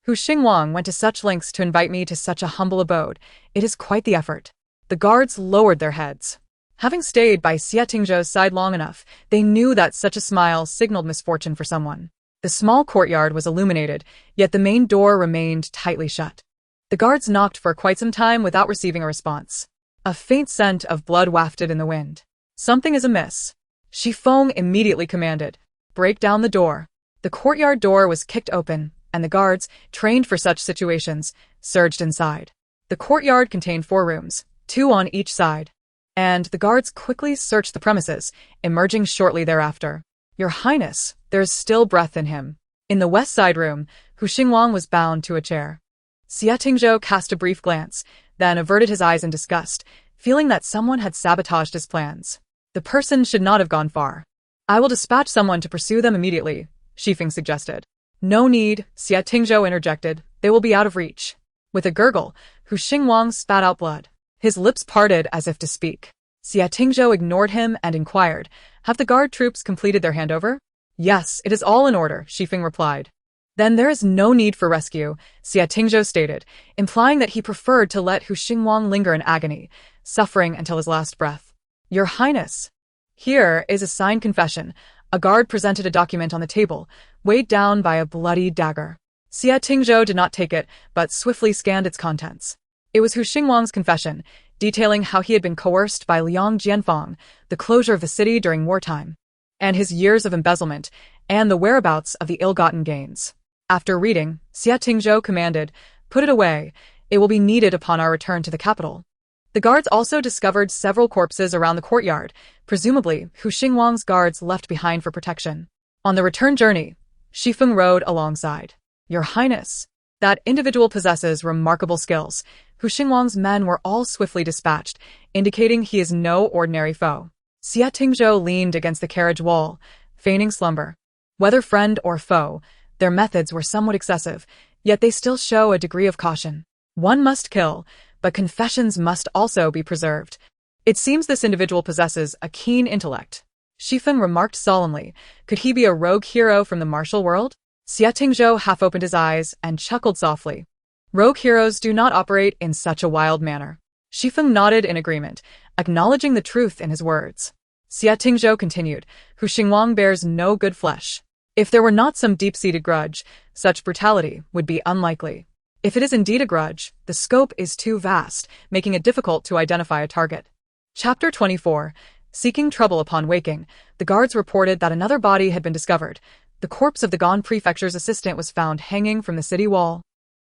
Hu Xingwang went to such lengths to invite me to such a humble abode. It is quite the effort. The guards lowered their heads. Having stayed by Xia Tingzhou's side long enough, they knew that such a smile signaled misfortune for someone. The small courtyard was illuminated, yet the main door remained tightly shut. The guards knocked for quite some time without receiving a response. A faint scent of blood wafted in the wind. Something is amiss. Shi Feng immediately commanded, break down the door. The courtyard door was kicked open, and the guards, trained for such situations, surged inside. The courtyard contained 4 rooms, 2 on each side, and the guards quickly searched the premises, emerging shortly thereafter. Your Highness, there is still breath in him. In the west side room, Hu Xingwang was bound to a chair. Xie Tingzhou cast a brief glance, then averted his eyes in disgust, feeling that someone had sabotaged his plans. The person should not have gone far. I will dispatch someone to pursue them immediately, Shifeng suggested. No need, Xie Tingzhou interjected. They will be out of reach. With a gurgle, Hu Xingwang spat out blood. His lips parted as if to speak. Xie Tingzhou ignored him and inquired, have the guard troops completed their handover? Yes, it is all in order, Shifeng replied. Then there is no need for rescue, Xie Tingzhou stated, implying that he preferred to let Hu Xingwang linger in agony, suffering until his last breath. Your Highness. Here is a signed confession. A guard presented a document on the table, weighed down by a bloody dagger. Xie Tingzhou did not take it, but swiftly scanned its contents. It was Hu Xingwang's confession, detailing how he had been coerced by Liang Jianfang, the closure of the city during wartime, and his years of embezzlement, and the whereabouts of the ill-gotten gains. After reading, Xie Tingzhou commanded, put it away. It will be needed upon our return to the capital. The guards also discovered several corpses around the courtyard, presumably Hu Xingwang's guards left behind for protection. On the return journey, Shifeng rode alongside. Your Highness. That individual possesses remarkable skills. Hu Xingwang's men were all swiftly dispatched, indicating he is no ordinary foe. Xie Tingzhou leaned against the carriage wall, feigning slumber. Whether friend or foe, their methods were somewhat excessive, yet they still show a degree of caution. One must kill, but confessions must also be preserved. It seems this individual possesses a keen intellect. Shifeng remarked solemnly, could he be a rogue hero from the martial world? Xie Tingzhou half opened his eyes and chuckled softly. Rogue heroes do not operate in such a wild manner. Shifeng nodded in agreement, acknowledging the truth in his words. Xie Tingzhou continued, Hu Xingwang bears no good flesh. If there were not some deep-seated grudge, such brutality would be unlikely. If it is indeed a grudge, the scope is too vast, making it difficult to identify a target. Chapter 24. Seeking trouble upon waking, the guards reported that another body had been discovered. The corpse of the Gan Prefecture's assistant was found hanging from the city wall,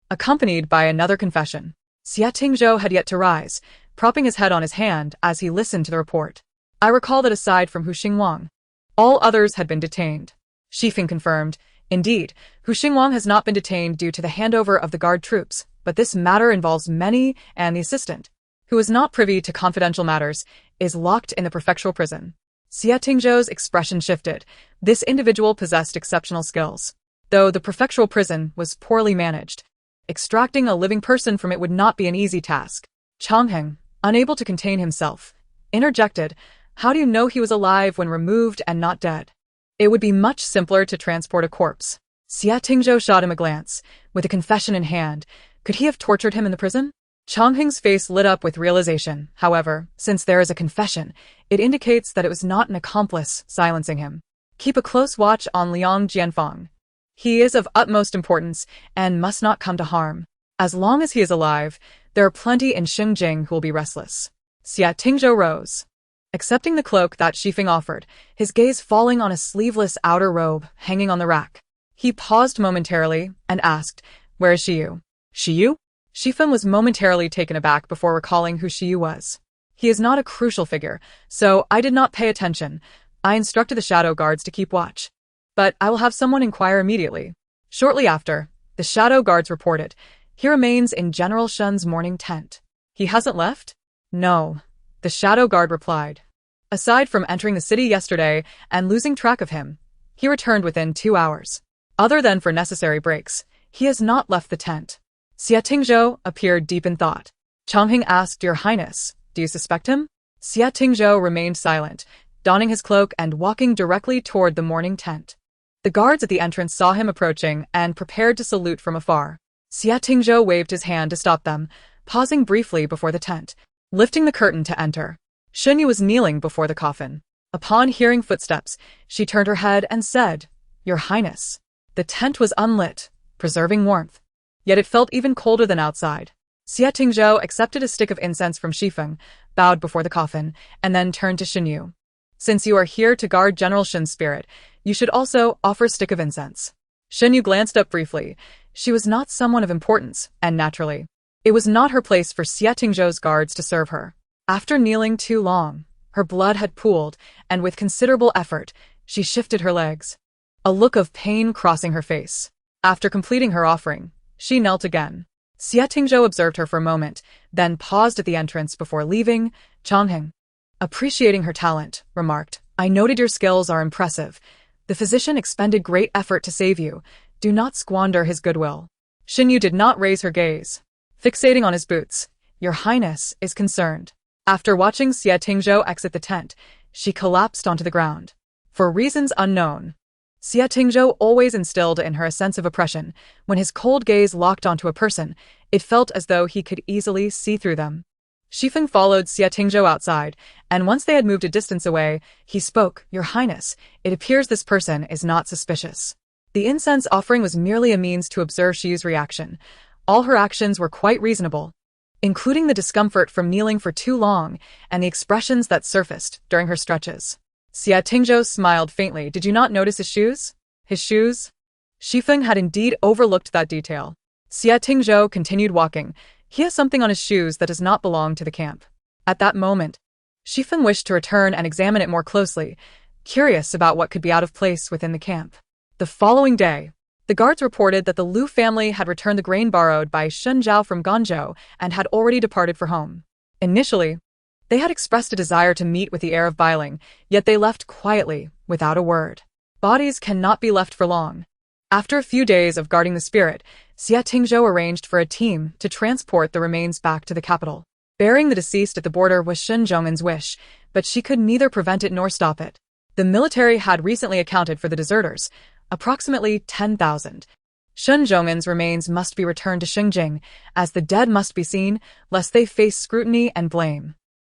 accompanied by another confession. Xie Tingzhou had yet to rise, propping his head on his hand as he listened to the report. I recall that aside from Hu Xingwang, all others had been detained. Shifeng confirmed, indeed, Hu Xingwang has not been detained due to the handover of the guard troops, but this matter involves many, and the assistant, who is not privy to confidential matters, is locked in the prefectural prison. Xie Tingzhou's expression shifted. This individual possessed exceptional skills, though the prefectural prison was poorly managed. Extracting a living person from it would not be an easy task. Changheng, unable to contain himself, interjected, how do you know he was alive when removed and not dead? It would be much simpler to transport a corpse. Xie Tingzhou shot him a glance. With a confession in hand, could he have tortured him in the prison? Changheng's face lit up with realization. However, since there is a confession, it indicates that it was not an accomplice silencing him. Keep a close watch on Liang Jianfang. He is of utmost importance and must not come to harm. As long as he is alive, there are plenty in Xingjing who will be restless. Xie Tingzhou rose, accepting the cloak that Shifeng offered, his gaze falling on a sleeveless outer robe hanging on the rack. He paused momentarily and asked, where is Shiyu? Shiyu? Shifeng was momentarily taken aback before recalling who Shiyu was. He is not a crucial figure, so I did not pay attention. I instructed the shadow guards to keep watch. But I will have someone inquire immediately. Shortly after, the shadow guards reported, he remains in General Shun's morning tent. He hasn't left? No, the shadow guard replied. Aside from entering the city yesterday and losing track of him, he returned within 2 hours. Other than for necessary breaks, he has not left the tent. Xie Tingzhou appeared deep in thought. Changheng asked, Your Highness, do you suspect him? Xie Tingzhou remained silent, donning his cloak and walking directly toward the morning tent. The guards at the entrance saw him approaching and prepared to salute from afar. Xie Tingzhou waved his hand to stop them, pausing briefly before the tent, lifting the curtain to enter. Shunyu was kneeling before the coffin. Upon hearing footsteps, she turned her head and said, Your Highness. The tent was unlit, preserving warmth. Yet it felt even colder than outside. Xie Tingzhou accepted a stick of incense from Shifeng, bowed before the coffin, and then turned to Shunyu. Since you are here to guard General Shun's spirit, you should also offer a stick of incense. Shunyu glanced up briefly. She was not someone of importance, and naturally, it was not her place for Xie Tingzhou's guards to serve her. After kneeling too long, her blood had pooled, and with considerable effort, she shifted her legs, a look of pain crossing her face. After completing her offering, she knelt again. Xie Tingzhou observed her for a moment, then paused at the entrance before leaving. Changheng, appreciating her talent, remarked, I noted your skills are impressive. The physician expended great effort to save you. Do not squander his goodwill. Xinyu did not raise her gaze. Fixating on his boots, Your Highness is concerned. After watching Xie Tingzhou exit the tent, she collapsed onto the ground. For reasons unknown, Xie Tingzhou always instilled in her a sense of oppression. When his cold gaze locked onto a person, it felt as though he could easily see through them. Shifeng followed Xie Tingzhou outside, and once they had moved a distance away, he spoke, Your Highness, it appears this person is not suspicious. The incense offering was merely a means to observe Shiyu's reaction. All her actions were quite reasonable, including the discomfort from kneeling for too long and the expressions that surfaced during her stretches. Xie Tingzhou smiled faintly. Did you not notice his shoes? His shoes? Shifeng had indeed overlooked that detail. Xie Tingzhou continued walking. He has something on his shoes that does not belong to the camp. At that moment, Shifeng wished to return and examine it more closely, curious about what could be out of place within the camp. The following day, the guards reported that the Liu family had returned the grain borrowed by Shen Zhao from Guangzhou and had already departed for home. Initially, they had expressed a desire to meet with the heir of Bailing, yet they left quietly, without a word. Bodies cannot be left for long. After a few days of guarding the spirit, Xie Tingzhou arranged for a team to transport the remains back to the capital. Burying the deceased at the border was Shen Zhongmen's wish, but she could neither prevent it nor stop it. The military had recently accounted for the deserters, approximately 10,000. Shen Zhongmen's remains must be returned to Xingjing, as the dead must be seen, lest they face scrutiny and blame.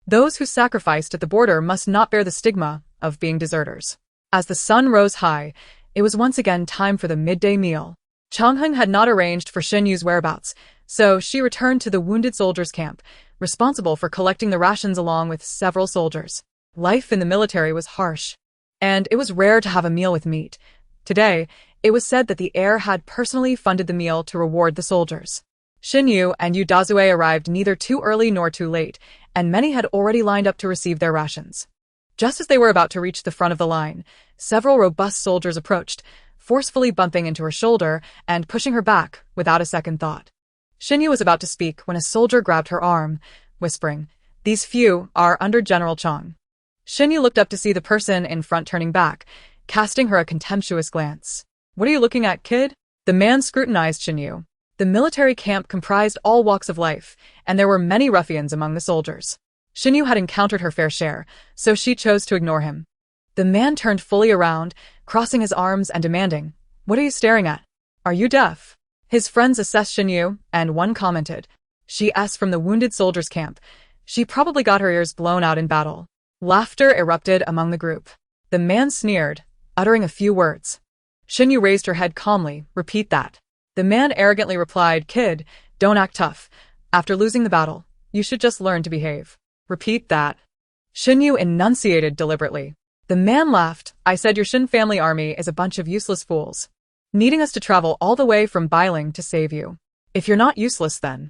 Those who sacrificed at the border must not bear the stigma of being deserters. As the sun rose high, it was once again time for the midday meal. Changheng had not arranged for Shen Yu's whereabouts, so she returned to the wounded soldiers' camp, responsible for collecting the rations along with several soldiers. Life in the military was harsh, and it was rare to have a meal with meat. Today, it was said that the heir had personally funded the meal to reward the soldiers. Shen Yu and Yu Dazue arrived neither too early nor too late, and many had already lined up to receive their rations. Just as they were about to reach the front of the line, several robust soldiers approached, forcefully bumping into her shoulder and pushing her back without a second thought. Shen Yu was about to speak when a soldier grabbed her arm, whispering, These few are under General Chang. Shen Yu looked up to see the person in front turning back, casting her a contemptuous glance. What are you looking at, kid? The man scrutinized Shen Yu. The military camp comprised all walks of life, and there were many ruffians among the soldiers. Shen Yu had encountered her fair share, so she chose to ignore him. The man turned fully around, crossing his arms and demanding, What are you staring at? Are you deaf? His friends assessed Shen Yu, and one commented, She's from the wounded soldiers' camp. She probably got her ears blown out in battle. Laughter erupted among the group. The man sneered, uttering a few words. Shen Yu raised her head calmly. Repeat that. The man arrogantly replied, Kid, don't act tough. After losing the battle, you should just learn to behave. Repeat that. Shen Yu enunciated deliberately. The man laughed. I said your Shen family army is a bunch of useless fools, needing us to travel all the way from Bailing to save you. If you're not useless, then.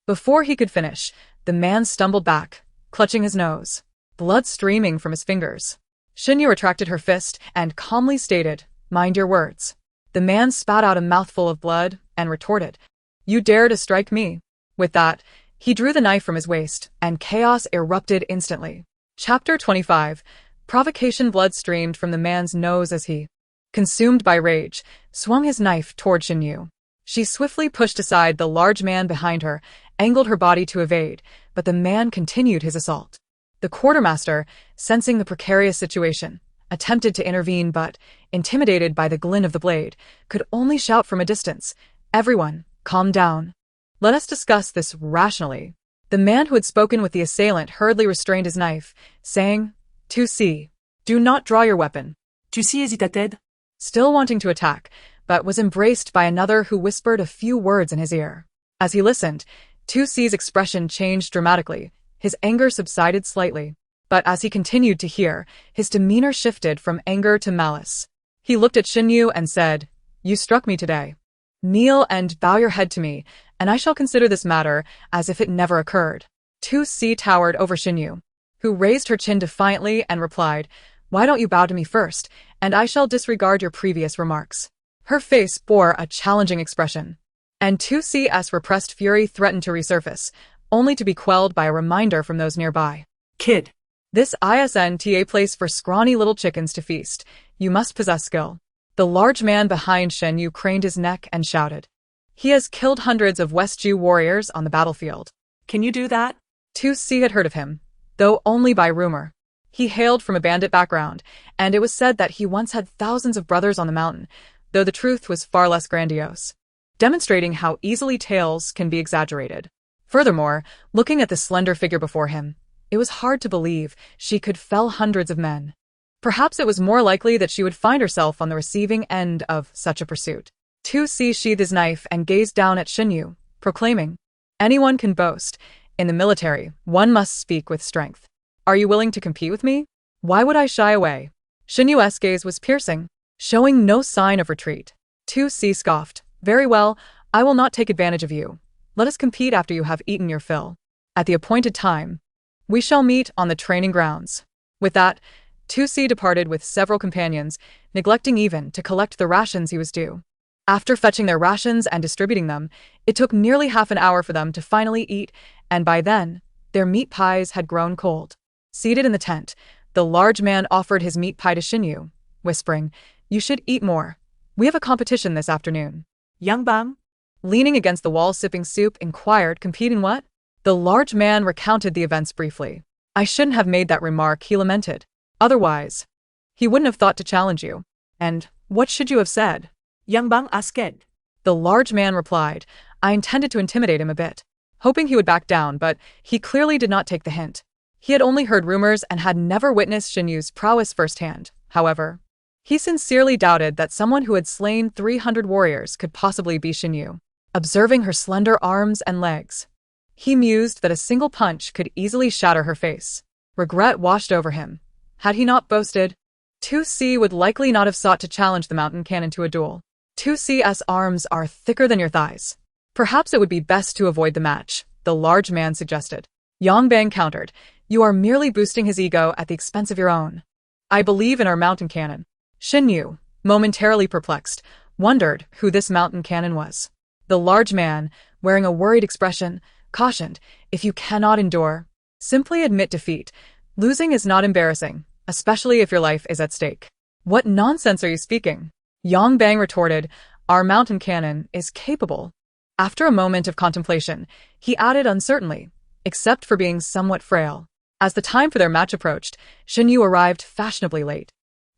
Before he could finish, the man stumbled back, clutching his nose, blood streaming from his fingers. Shen Yu retracted her fist and calmly stated, Mind your words. The man spat out a mouthful of blood and retorted, You dare to strike me? With that, he drew the knife from his waist, and chaos erupted instantly. Chapter 25. Provocation. Blood streamed from the man's nose as he, consumed by rage, swung his knife toward Shen Yu. She swiftly pushed aside the large man behind her, angled her body to evade, but the man continued his assault. The quartermaster, sensing the precarious situation, attempted to intervene but, intimidated by the glint of the blade, could only shout from a distance, Everyone, calm down. Let us discuss this rationally. The man who had spoken with the assailant hurriedly restrained his knife, saying, 2C. Do not draw your weapon. 2C hésitated. Still wanting to attack, but was embraced by another who whispered a few words in his ear. As he listened, 2C's expression changed dramatically. His anger subsided slightly. But as he continued to hear, his demeanor shifted from anger to malice. He looked at Shen Yu and said, You struck me today. Kneel and bow your head to me, and I shall consider this matter as if it never occurred. 2C towered over Shen Yu, who raised her chin defiantly and replied, Why don't you bow to me first, and I shall disregard your previous remarks. Her face bore a challenging expression. and 2C's repressed fury threatened to resurface, only to be quelled by a reminder from those nearby. Kid. This isn't a place for scrawny little chickens to feast. You must possess skill. The large man behind Shen Yu craned his neck and shouted. He has killed hundreds of West Jew warriors on the battlefield. Can you do that? 2C had heard of him, though only by rumor. He hailed from a bandit background, and it was said that he once had thousands of brothers on the mountain, though the truth was far less grandiose, demonstrating how easily tales can be exaggerated. Furthermore, looking at the slender figure before him, it was hard to believe she could fell hundreds of men. Perhaps it was more likely that she would find herself on the receiving end of such a pursuit. 2C sheathed his knife and gazed down at Shen Yu, proclaiming, anyone can boast. In the military, one must speak with strength. Are you willing to compete with me? Why would I shy away? Shen Yu's gaze was piercing, showing no sign of retreat. 2C scoffed. Very well, I will not take advantage of you. Let us compete after you have eaten your fill. At the appointed time, we shall meet on the training grounds. With that, 2C departed with several companions, neglecting even to collect the rations he was due. After fetching their rations and distributing them, it took nearly half an hour for them to finally eat, and by then, their meat pies had grown cold. Seated in the tent, the large man offered his meat pie to Shen Yu, whispering, you should eat more. We have a competition this afternoon. Yang Bang? Leaning against the wall sipping soup, inquired, competing what? The large man recounted the events briefly. I shouldn't have made that remark, he lamented. Otherwise, he wouldn't have thought to challenge you. And what should you have said? Yang Bang asked. The large man replied. I intended to intimidate him a bit, hoping he would back down, but he clearly did not take the hint. He had only heard rumors and had never witnessed Shen Yu's prowess firsthand. However, he sincerely doubted that someone who had slain 300 warriors could possibly be Shen Yu. Observing her slender arms and legs, he mused that a single punch could easily shatter her face. Regret washed over him. Had he not boasted, 2C would likely not have sought to challenge the mountain cannon to a duel. 2C's arms are thicker than your thighs. Perhaps it would be best to avoid the match, the large man suggested. Yang Bang countered. You are merely boosting his ego at the expense of your own. I believe in our mountain cannon. Shen Yu, momentarily perplexed, wondered who this mountain cannon was. The large man, wearing a worried expression, cautioned, if you cannot endure, simply admit defeat. Losing is not embarrassing, especially if your life is at stake. What nonsense are you speaking? Yang Bang retorted, our mountain cannon is capable. After a moment of contemplation, he added uncertainly, except for being somewhat frail. As the time for their match approached, Shen Yu arrived fashionably late.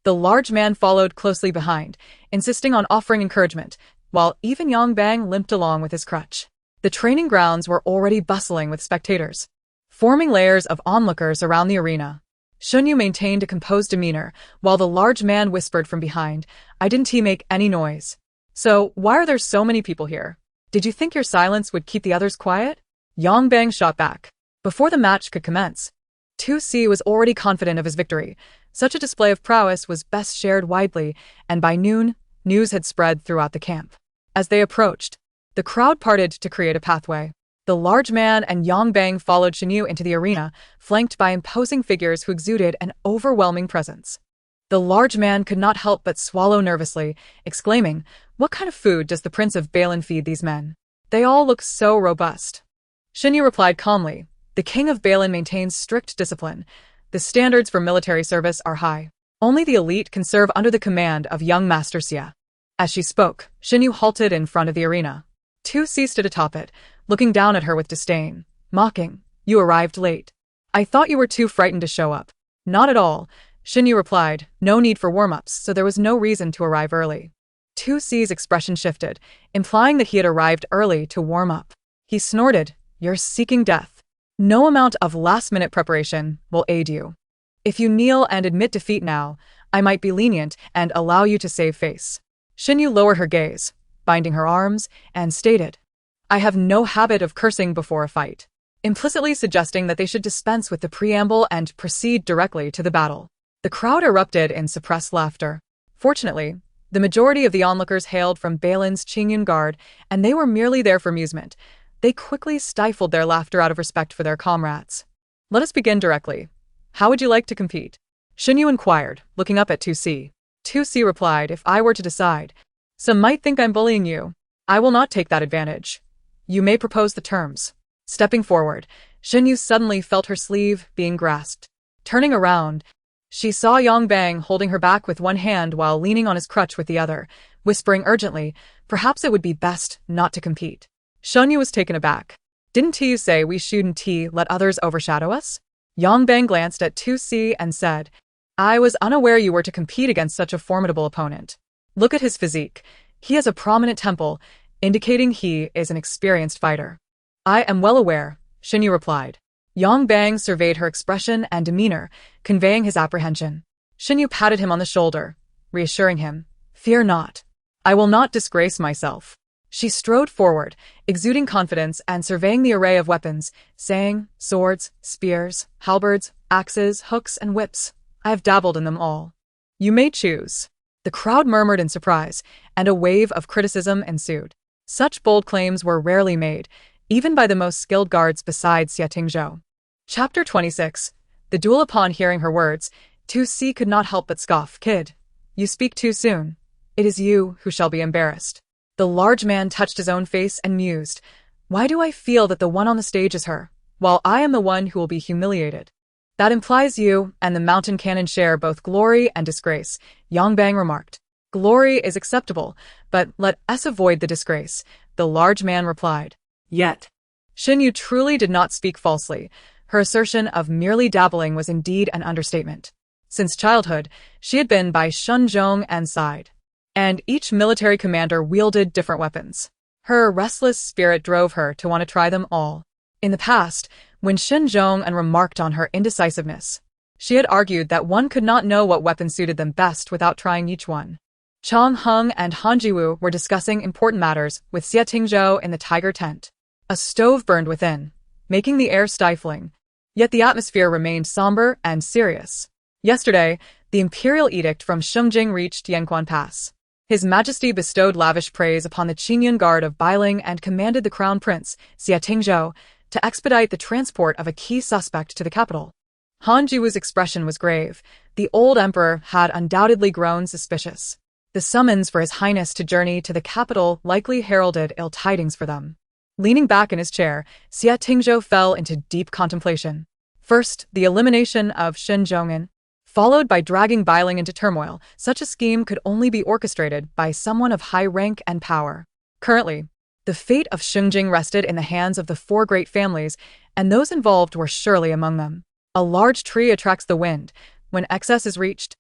The large man followed closely behind, insisting on offering encouragement, while even Yang Bang limped along with his crutch. The training grounds were already bustling with spectators, forming layers of onlookers around the arena. Shen Yu maintained a composed demeanor, while the large man whispered from behind, I didn't make any noise. So, why are there so many people here? Did you think your silence would keep the others quiet? Yang Bang shot back. Before the match could commence, 2C was already confident of his victory. Such a display of prowess was best shared widely, and by noon, news had spread throughout the camp. As they approached, the crowd parted to create a pathway. The large man and Yang Bang followed Shen Yu into the arena, flanked by imposing figures who exuded an overwhelming presence. The large man could not help but swallow nervously, exclaiming, what kind of food does the Prince of Balin feed these men? They all look so robust. Shen Yu replied calmly, the King of Balin maintains strict discipline. The standards for military service are high. Only the elite can serve under the command of young Master Xia. As she spoke, Shen Yu halted in front of the arena. 2C stood atop it, looking down at her with disdain, mocking, you arrived late. I thought you were too frightened to show up. Not at all, Shen Yu replied, no need for warm-ups, so there was no reason to arrive early. 2C's expression shifted, implying that he had arrived early to warm up. He snorted, you're seeking death. No amount of last-minute preparation will aid you. If you kneel and admit defeat now, I might be lenient and allow you to save face. Shen Yu lowered her gaze, binding her arms, and stated, I have no habit of cursing before a fight, implicitly suggesting that they should dispense with the preamble and proceed directly to the battle. The crowd erupted in suppressed laughter. Fortunately, the majority of the onlookers hailed from Balin's Qingyun Guard, and they were merely there for amusement. They quickly stifled their laughter out of respect for their comrades. Let us begin directly. How would you like to compete? Shen Yu inquired, looking up at 2C. 2C replied, if I were to decide, some might think I'm bullying you. I will not take that advantage. You may propose the terms. Stepping forward, Shen Yu suddenly felt her sleeve being grasped. Turning around, she saw Yang Bang holding her back with one hand while leaning on his crutch with the other, whispering urgently, perhaps it would be best not to compete. Shen Yu was taken aback. Didn't you say we shouldn't let others overshadow us? Yang Bang glanced at 2C and said, I was unaware you were to compete against such a formidable opponent. Look at his physique. He has a prominent temple, indicating he is an experienced fighter. I am well aware, Shen Yu replied. Yang Bang surveyed her expression and demeanor, conveying his apprehension. Shen Yu patted him on the shoulder, reassuring him, Fear not. I will not disgrace myself. She strode forward, exuding confidence and surveying the array of weapons, saying, swords, spears, halberds, axes, hooks, and whips. I have dabbled in them all. You may choose. The crowd murmured in surprise, and a wave of criticism ensued. Such bold claims were rarely made, even by the most skilled guards besides Xie Tingzhou. Chapter 26. The duel. Upon hearing her words, 2C could not help but scoff. Kid, you speak too soon. It is you who shall be embarrassed. The large man touched his own face and mused, Why do I feel that the one on the stage is her, while I am the one who will be humiliated? That implies you and the mountain cannon share both glory and disgrace, Yang Bang remarked. Glory is acceptable, but let us avoid the disgrace, the large man replied. Yet. Shen Yu truly did not speak falsely. Her assertion of merely dabbling was indeed an understatement. Since childhood, she had been by Shenzhong and side, and each military commander wielded different weapons. Her restless spirit drove her to want to try them all. In the past, when Shenzhong and remarked on her indecisiveness, she had argued that one could not know what weapon suited them best without trying each one. Chang Heng and Han Jiwu were discussing important matters with Xie Tingzhou in the tiger tent. A stove burned within, making the air stifling, yet the atmosphere remained somber and serious. Yesterday, the imperial edict from Shengjing reached Yanquan Pass. His Majesty bestowed lavish praise upon the Qingyun Guard of Bailing and commanded the Crown Prince, Xie Tingzhou, to expedite the transport of a key suspect to the capital. Han Jiwu's expression was grave. The old emperor had undoubtedly grown suspicious. The summons for His Highness to journey to the capital likely heralded ill tidings for them. Leaning back in his chair, Xie Tingzhou fell into deep contemplation. First, the elimination of Shenzhong'an, followed by dragging Bailing into turmoil. Such a scheme could only be orchestrated by someone of high rank and power. Currently, the fate of Shengjing rested in the hands of the four great families, and those involved were surely among them. A large tree attracts the wind. When excess is reached,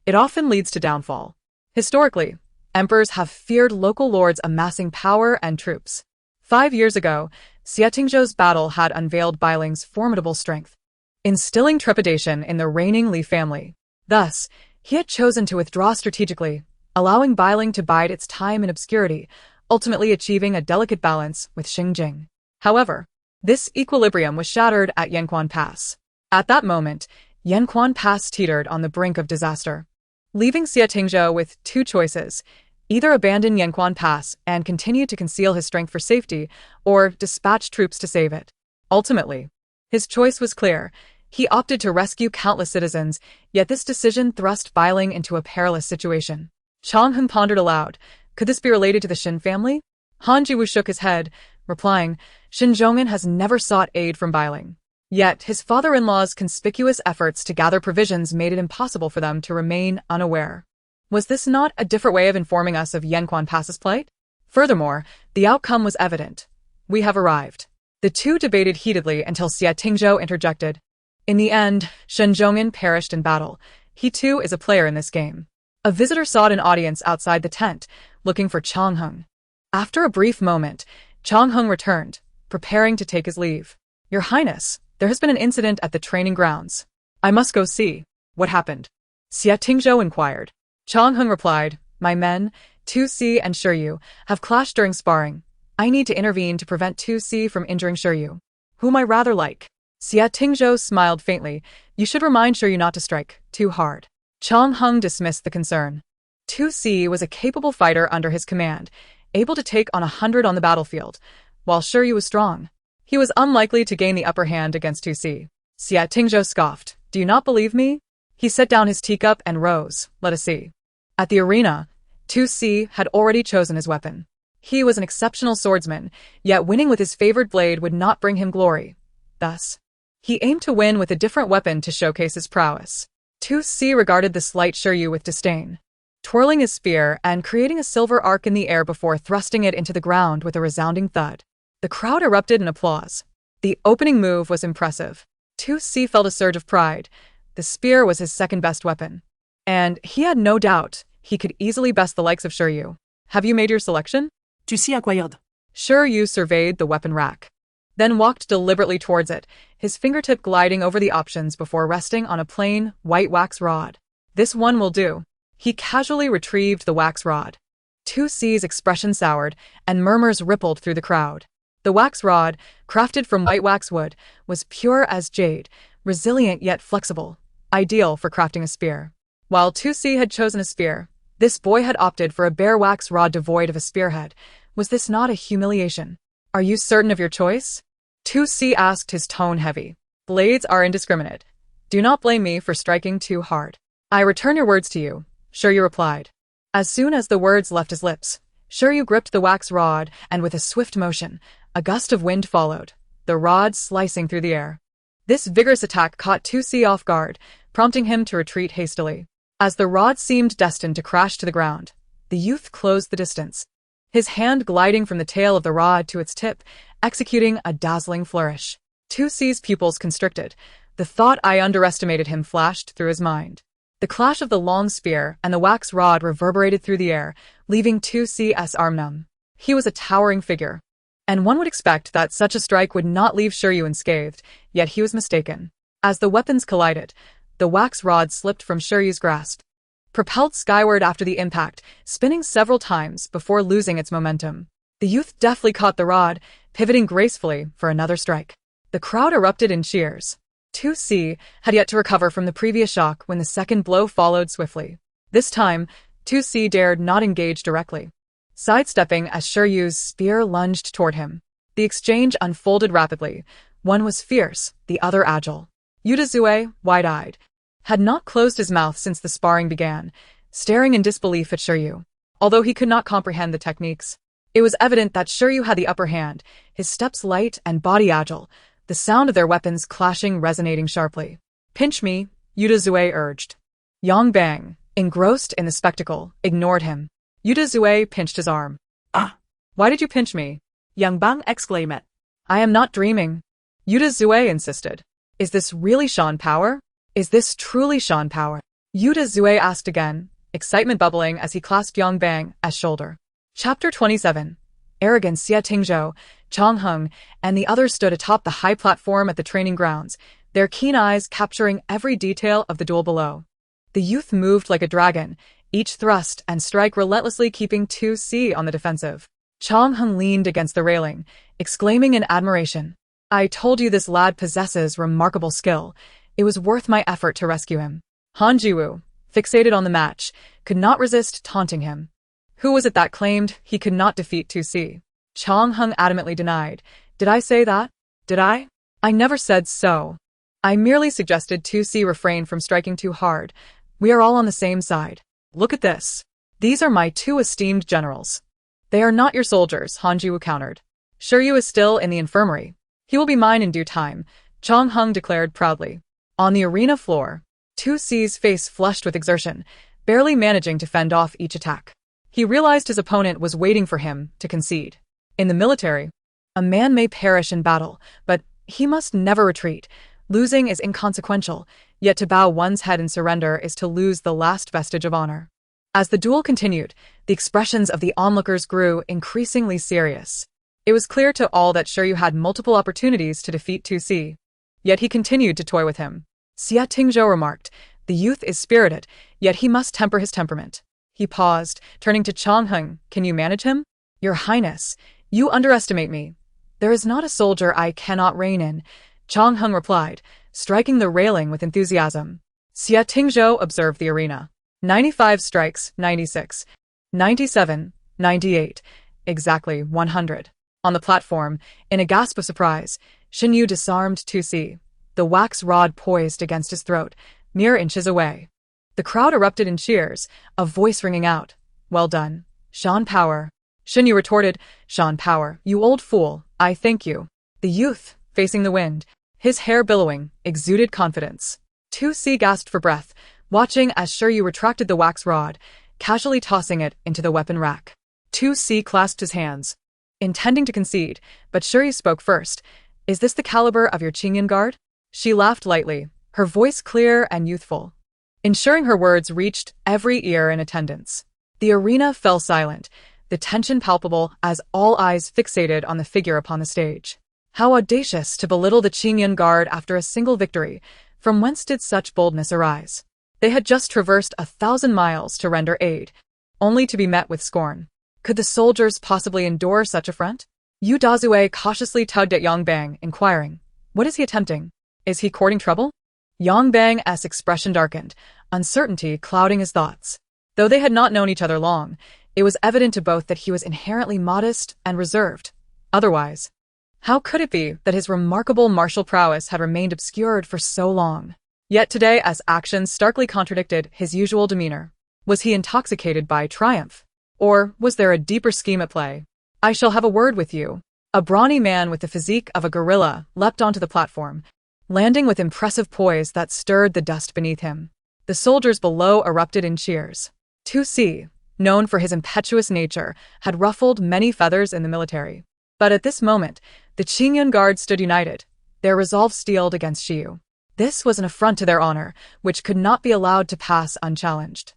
it often leads to downfall. Historically, emperors have feared local lords amassing power and troops. 5 years ago, Xie Tingzhou's battle had unveiled Bailing's formidable strength, instilling trepidation in the reigning Li family. Thus, he had chosen to withdraw strategically, allowing Bailing to bide its time in obscurity, ultimately achieving a delicate balance with Shengjing. However, this equilibrium was shattered at Yanquan Pass. At that moment, Yanquan Pass teetered on the brink of disaster, leaving Xie Tingzhou with two choices: either abandon Yanquan Pass and continue to conceal his strength for safety, or dispatch troops to save it. Ultimately, his choice was clear. He opted to rescue countless citizens, yet this decision thrust Bailing into a perilous situation. Chang Heng pondered aloud. Could this be related to the Shin family? Han Jiwu shook his head, replying, Shenzhong'an has never sought aid from Bailing. Yet his father-in-law's conspicuous efforts to gather provisions made it impossible for them to remain unaware. Was this not a different way of informing us of Yanquan Pass's plight? Furthermore, the outcome was evident. We have arrived. The two debated heatedly until Xie Tingzhou interjected. In the end, Shenzhong'an perished in battle. He too is a player in this game. A visitor sought an audience outside the tent, looking for Chang Heng. After a brief moment, Chang Heng returned, preparing to take his leave. Your Highness, there has been an incident at the training grounds. I must go see. What happened? Xie Tingzhou inquired. Chang Heng replied, My men, 2C and Shiryu, have clashed during sparring. I need to intervene to prevent 2C from injuring Shiryu, whom I rather like. Xie Tingzhou smiled faintly. You should remind Shiryu not to strike too hard. Chang Heng dismissed the concern. 2C was a capable fighter under his command, able to take on 100 on the battlefield, while Shiryu was strong. He was unlikely to gain the upper hand against 2C. Xie Tingzhou scoffed. Do you not believe me? He set down his teacup and rose. Let us see. At the arena, 2C had already chosen his weapon. He was an exceptional swordsman, yet winning with his favored blade would not bring him glory. Thus, he aimed to win with a different weapon to showcase his prowess. 2C regarded the slight Shiryu with disdain, twirling his spear and creating a silver arc in the air before thrusting it into the ground with a resounding thud. The crowd erupted in applause. The opening move was impressive. 2C felt a surge of pride. The spear was his second-best weapon, and he had no doubt he could easily best the likes of Shiryu. Have you made your selection? Tu sais acquired. Shiryu surveyed the weapon rack, then walked deliberately towards it, his fingertip gliding over the options before resting on a plain, white wax rod. This one will do. He casually retrieved the wax rod. 2C's expression soured, and murmurs rippled through the crowd. The wax rod, crafted from white waxwood, was pure as jade, resilient yet flexible, ideal for crafting a spear. While 2C had chosen a spear, this boy had opted for a bare wax rod devoid of a spearhead. Was this not a humiliation? Are you certain of your choice? 2C asked, his tone heavy. Blades are indiscriminate. Do not blame me for striking too hard. I return your words to you, Shiryu replied. As soon as the words left his lips, Shiryu gripped the wax rod, and with a swift motion, a gust of wind followed, the rod slicing through the air. This vigorous attack caught 2C off guard, prompting him to retreat hastily. As the rod seemed destined to crash to the ground, the youth closed the distance, his hand gliding from the tail of the rod to its tip, executing a dazzling flourish. 2C's pupils constricted. The thought I underestimated him flashed through his mind. The clash of the long spear and the wax rod reverberated through the air, leaving 2C's arm numb. He was a towering figure, and one would expect that such a strike would not leave Shiryu unscathed, yet he was mistaken. As the weapons collided, the wax rod slipped from Shiryu's grasp, propelled skyward after the impact, spinning several times before losing its momentum. The youth deftly caught the rod, pivoting gracefully for another strike. The crowd erupted in cheers. 2C had yet to recover from the previous shock when the second blow followed swiftly. This time, 2C dared not engage directly, sidestepping as Shiryu's spear lunged toward him. The exchange unfolded rapidly. One was fierce, the other agile. Udazue, wide-eyed, had not closed his mouth since the sparring began, staring in disbelief at Shiryu. Although he could not comprehend the techniques, it was evident that Shiryu had the upper hand, his steps light and body agile, the sound of their weapons clashing resonating sharply. Pinch me, Udazue urged. Yang Bang, engrossed in the spectacle, ignored him. Udazue pinched his arm. Ah! Why did you pinch me? Yang Bang exclaimed. I am not dreaming. Udazue insisted. Is this really Shan power? Is this truly Shan power? Udazue asked again, excitement bubbling as he clasped Yang Bang as shoulder. Chapter 27. Arrogant Xia Tingzhou, Chong Hung, and the others stood atop the high platform at the training grounds, their keen eyes capturing every detail of the duel below. The youth moved like a dragon, each thrust and strike relentlessly keeping 2C on the defensive. Chong Hung leaned against the railing, exclaiming in admiration. I told you this lad possesses remarkable skill. It was worth my effort to rescue him. Han Jiwu, fixated on the match, could not resist taunting him. Who was it that claimed he could not defeat 2C? Chong Hung adamantly denied. Did I say that? Did I? I never said so. I merely suggested 2C refrain from striking too hard. We are all on the same side. Look at this. These are my two esteemed generals. They are not your soldiers, Han Jiwu countered. Shiryu is still in the infirmary. He will be mine in due time, Chong Hung declared proudly. On the arena floor, 2C's face flushed with exertion, barely managing to fend off each attack. He realized his opponent was waiting for him to concede. In the military, a man may perish in battle, but he must never retreat. Losing is inconsequential, yet to bow one's head in surrender is to lose the last vestige of honor. As the duel continued, the expressions of the onlookers grew increasingly serious. It was clear to all that Shiryu had multiple opportunities to defeat 2C, yet he continued to toy with him. Xia Tingzhou remarked, the youth is spirited, yet he must temper his temperament. He paused, turning to Chong Hung. Can you manage him? Your Highness, you underestimate me. There is not a soldier I cannot rein in, Chong Hung replied, striking the railing with enthusiasm. Xia Tingzhou observed the arena. 95 strikes, 96, 97, 98, exactly 100. On the platform, in a gasp of surprise, Shinyu disarmed 2C, the wax rod poised against his throat, mere inches away. The crowd erupted in cheers, a voice ringing out. Well done, Shan power. Shen Yu retorted, Shan Power, you old fool, I thank you. The youth, facing the wind, his hair billowing, exuded confidence. 2C gasped for breath, watching as Shen Yu retracted the wax rod, casually tossing it into the weapon rack. 2C clasped his hands, intending to concede, but Shen Yu spoke first. Is this the caliber of your Qingyan guard? She laughed lightly, her voice clear and youthful, ensuring her words reached every ear in attendance. The arena fell silent, the tension palpable as all eyes fixated on the figure upon the stage. How audacious to belittle the Qingyan guard after a single victory! From whence did such boldness arise? They had just traversed 1,000 miles to render aid, only to be met with scorn. Could the soldiers possibly endure such affront? Yu Dazue cautiously tugged at Yang Bang, inquiring, what is he attempting? Is he courting trouble? Yang Bang's expression darkened, uncertainty clouding his thoughts. Though they had not known each other long, it was evident to both that he was inherently modest and reserved. Otherwise, how could it be that his remarkable martial prowess had remained obscured for so long? Yet today, as actions starkly contradicted his usual demeanor, was he intoxicated by triumph? Or was there a deeper scheme at play? I shall have a word with you. A brawny man with the physique of a gorilla leapt onto the platform, landing with impressive poise that stirred the dust beneath him. The soldiers below erupted in cheers. 2C, known for his impetuous nature, had ruffled many feathers in the military. But at this moment, the Qingyan guard stood united, their resolve steeled against Shiyu. This was an affront to their honor, which could not be allowed to pass unchallenged.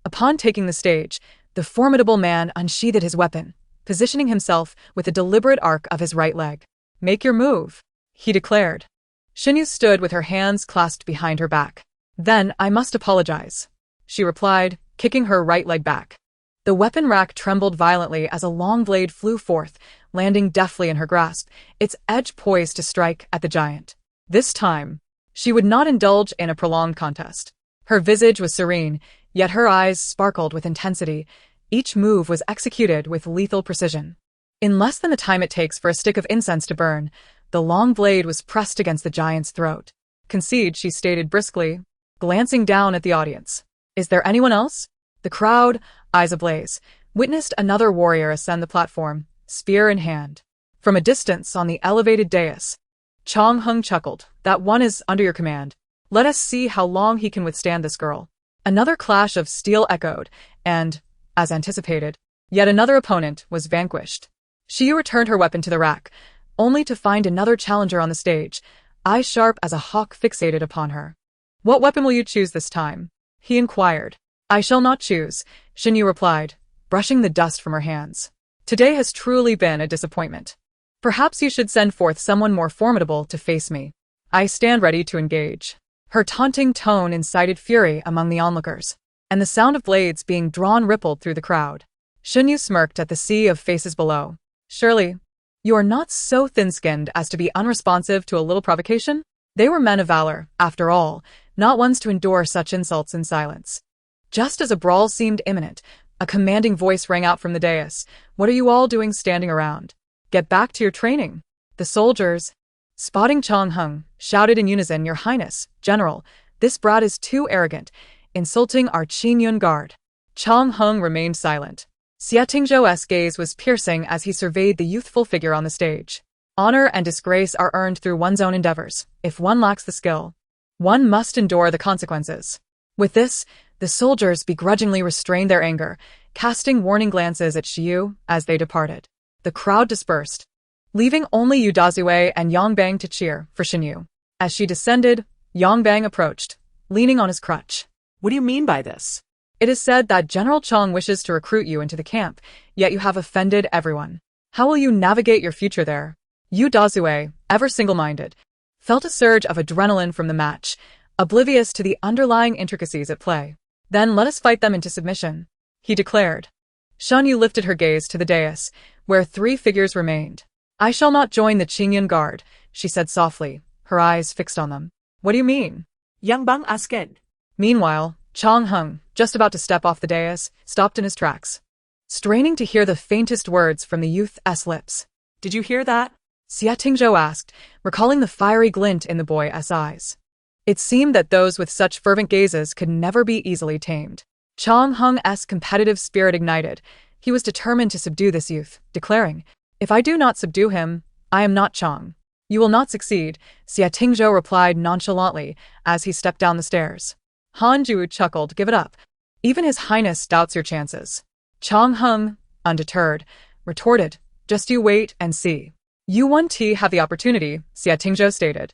Upon taking the stage, the formidable man unsheathed his weapon, positioning himself with a deliberate arc of his right leg. Make your move, he declared. Shen Yu stood with her hands clasped behind her back. Then I must apologize, she replied, kicking her right leg back. The weapon rack trembled violently as a long blade flew forth, landing deftly in her grasp, its edge poised to strike at the giant. This time, she would not indulge in a prolonged contest. Her visage was serene, yet her eyes sparkled with intensity. Each move was executed with lethal precision. In less than the time it takes for a stick of incense to burn, the long blade was pressed against the giant's throat. Concede, she stated briskly, glancing down at the audience. Is there anyone else? The crowd, eyes ablaze, witnessed another warrior ascend the platform, spear in hand. From a distance on the elevated dais, Chong Hung chuckled, that one is under your command. Let us see how long he can withstand this girl. Another clash of steel echoed, and, as anticipated, yet another opponent was vanquished. Shiyu returned her weapon to the rack, only to find another challenger on the stage, eyes sharp as a hawk fixated upon her. What weapon will you choose this time? He inquired. I shall not choose, Shen Yu replied, brushing the dust from her hands. Today has truly been a disappointment. Perhaps you should send forth someone more formidable to face me. I stand ready to engage. Her taunting tone incited fury among the onlookers, and the sound of blades being drawn rippled through the crowd. Shen Yu smirked at the sea of faces below. Surely, you are not so thin-skinned as to be unresponsive to a little provocation? They were men of valor, after all, not ones to endure such insults in silence. Just as a brawl seemed imminent, a commanding voice rang out from the dais. What are you all doing standing around? Get back to your training. The soldiers, spotting Chong Hung, shouted in unison, Your Highness, General, this brat is too arrogant, insulting our Qingyun guard. Chong Hung remained silent. Xie Tingzhou's gaze was piercing as he surveyed the youthful figure on the stage. Honor and disgrace are earned through one's own endeavors. If one lacks the skill, one must endure the consequences. With this, the soldiers begrudgingly restrained their anger, casting warning glances at Shiyu as they departed. The crowd dispersed, leaving only Yu Dazue and Yang Bang to cheer for Shen Yu. As she descended, Yang Bang approached, leaning on his crutch. What do you mean by this? It is said that General Chong wishes to recruit you into the camp, yet you have offended everyone. How will you navigate your future there? Yu Dazue, ever single-minded, felt a surge of adrenaline from the match, oblivious to the underlying intricacies at play. Then let us fight them into submission, he declared. Shen Yu lifted her gaze to the dais, where 3 figures remained. I shall not join the Qingyan guard, she said softly, her eyes fixed on them. What do you mean? Yang Bang asked. Meanwhile, Chong Hung, just about to step off the dais, stopped in his tracks, straining to hear the faintest words from the youth's lips. Did you hear that? Xie Tingzhou asked, recalling the fiery glint in the boy's eyes. It seemed that those with such fervent gazes could never be easily tamed. Chong Hung's competitive spirit ignited, He was determined to subdue this youth, declaring, "If I do not subdue him, I am not Chang." "You will not succeed," Xia Tingzhou replied nonchalantly as he stepped down the stairs. Han Ju chuckled, "Give it up. Even His Highness doubts your chances." Chang Hung, undeterred, retorted, "Just you wait and see." "You won't have the opportunity," Xia Tingzhou stated.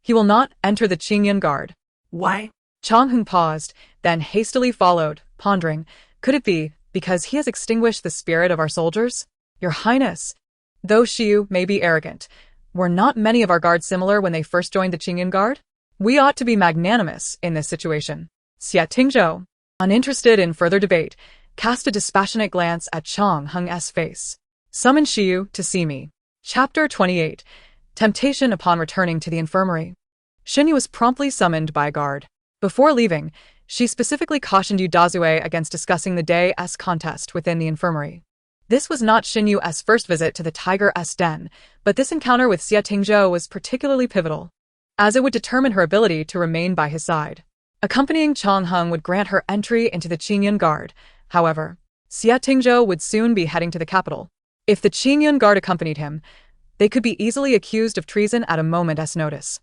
"He will not enter the Qingyan Guard." Why? Chang Hung paused, then hastily followed, pondering, "Could it be because he has extinguished the spirit of our soldiers? Your Highness, though Xiu may be arrogant, were not many of our guards similar when they first joined the Qingyan Guard? We ought to be magnanimous in this situation." Xia Tingzhou, uninterested in further debate, cast a dispassionate glance at Chang Hung's face. "Summon Xiu to see me." Chapter 28. Temptation upon returning to the infirmary. Xinyu was promptly summoned by a guard. Before leaving, she specifically cautioned Yu Dazue against discussing the day's contest within the infirmary. This was not Xinyu's first visit to the Tiger's Den, but this encounter with Xia Tingzhou was particularly pivotal, as it would determine her ability to remain by his side. Accompanying Chang Hung would grant her entry into the Qingyan Guard. However, Xia Tingzhou would soon be heading to the capital. If the Qingyan Guard accompanied him, they could be easily accused of treason at a moment's notice.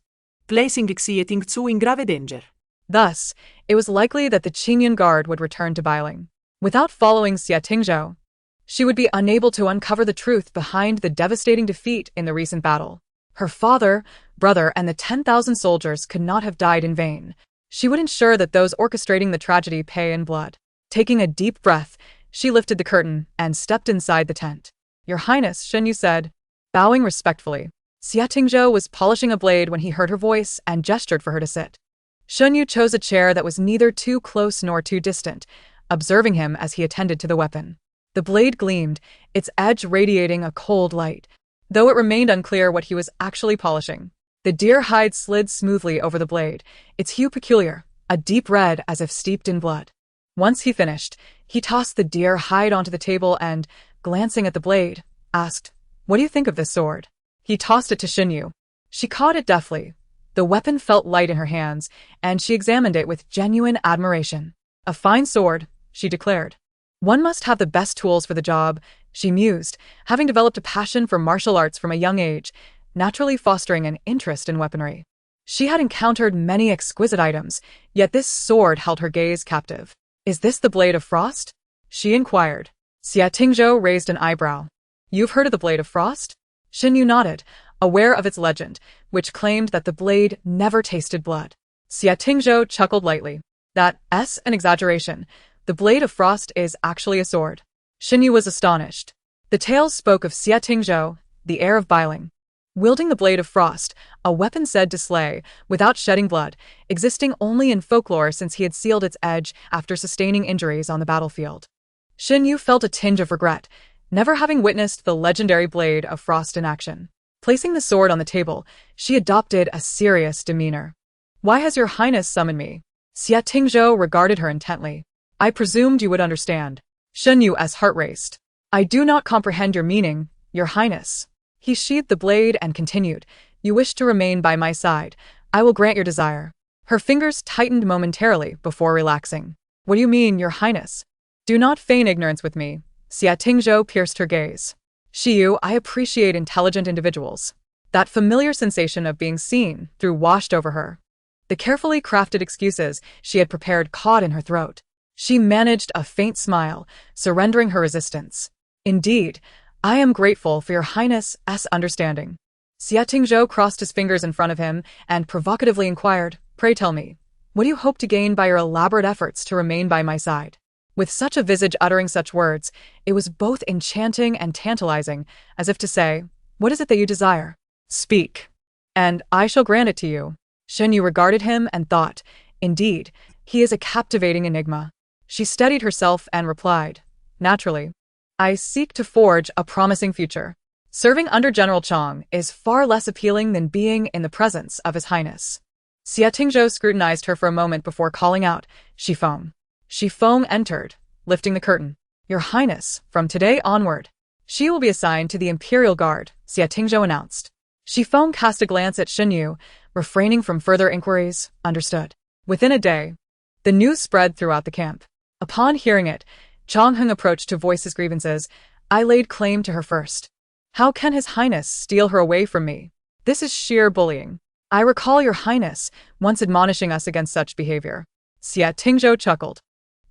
Placing Xia Tingzhou in grave danger. Thus, it was likely that the Qingyan Guard would return to Bailing. Without following Xia Tingzhou, she would be unable to uncover the truth behind the devastating defeat in the recent battle. Her father, brother, and the 10,000 soldiers could not have died in vain. She would ensure that those orchestrating the tragedy pay in blood. Taking a deep breath, she lifted the curtain and stepped inside the tent. "Your Highness," Xinyu said, bowing respectfully. Xia Tingzhou was polishing a blade when he heard her voice and gestured for her to sit. Xinyu chose a chair that was neither too close nor too distant, observing him as he attended to the weapon. The blade gleamed, its edge radiating a cold light, though it remained unclear what he was actually polishing. The deer hide slid smoothly over the blade, its hue peculiar, a deep red as if steeped in blood. Once he finished, he tossed the deer hide onto the table and, glancing at the blade, asked, "What do you think of this sword?" He tossed it to Xinyu. She caught it deftly. The weapon felt light in her hands, and she examined it with genuine admiration. "A fine sword," she declared. "One must have the best tools for the job," she mused, having developed a passion for martial arts from a young age, naturally fostering an interest in weaponry. She had encountered many exquisite items, yet this sword held her gaze captive. "Is this the Blade of Frost?" she inquired. Xia Tingzhou raised an eyebrow. "You've heard of the Blade of Frost?" Xinyu nodded, aware of its legend, which claimed that the blade never tasted blood. Xia Tingzhou chuckled lightly. "That's an exaggeration. The Blade of Frost is actually a sword." Xinyu was astonished. The tales spoke of Xia Tingzhou, the heir of Bailing, wielding the Blade of Frost, a weapon said to slay, without shedding blood, existing only in folklore since he had sealed its edge after sustaining injuries on the battlefield. Xinyu felt a tinge of regret, never having witnessed the legendary Blade of Frost in action. Placing the sword on the table, she adopted a serious demeanor. "Why has your Highness summoned me?" Xia Tingzhou regarded her intently. "I presumed you would understand." Xinyu's heart raced. "I do not comprehend your meaning, your Highness." He sheathed the blade and continued, "You wish to remain by my side. I will grant your desire." Her fingers tightened momentarily before relaxing. "What do you mean, your Highness?" "Do not feign ignorance with me." Xia Tingzhou pierced her gaze. "Xiu, I appreciate intelligent individuals." That familiar sensation of being seen through washed over her. The carefully crafted excuses she had prepared caught in her throat. She managed a faint smile, surrendering her resistance. "Indeed, I am grateful for your Highness's understanding." Xia Tingzhou crossed his fingers in front of him and provocatively inquired, "Pray tell me, what do you hope to gain by your elaborate efforts to remain by my side?" With such a visage uttering such words, it was both enchanting and tantalizing, as if to say, "What is it that you desire? Speak, and I shall grant it to you." Xinyu regarded him and thought, "Indeed, he is a captivating enigma." She steadied herself and replied, "Naturally, I seek to forge a promising future. Serving under General Chang is far less appealing than being in the presence of His Highness." Xia Tingzhou scrutinized her for a moment before calling out, "Shifeng." Shifeng entered, lifting the curtain. "Your Highness, from today onward, she will be assigned to the Imperial Guard," Xia Tingzhou announced. Shifeng cast a glance at Xinyu, refraining from further inquiries. Understood. Within a day, the news spread throughout the camp. Upon hearing it, Chang Heng approached to voice his grievances. I laid claim to her first. How can His Highness steal her away from me? This is sheer bullying. I recall Your Highness once admonishing us against such behavior. Xie Tingzhou chuckled.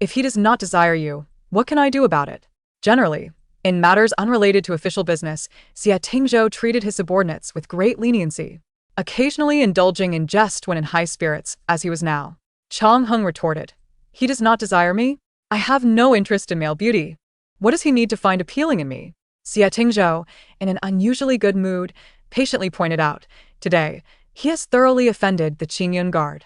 If he does not desire you, what can I do about it? Generally, in matters unrelated to official business, Xie Tingzhou treated his subordinates with great leniency, occasionally indulging in jest when in high spirits, as he was now. Chang Heng retorted. He does not desire me? I have no interest in male beauty. What does he need to find appealing in me? Xie Tingzhou, in an unusually good mood, patiently pointed out, today, he has thoroughly offended the Qingyun Guard.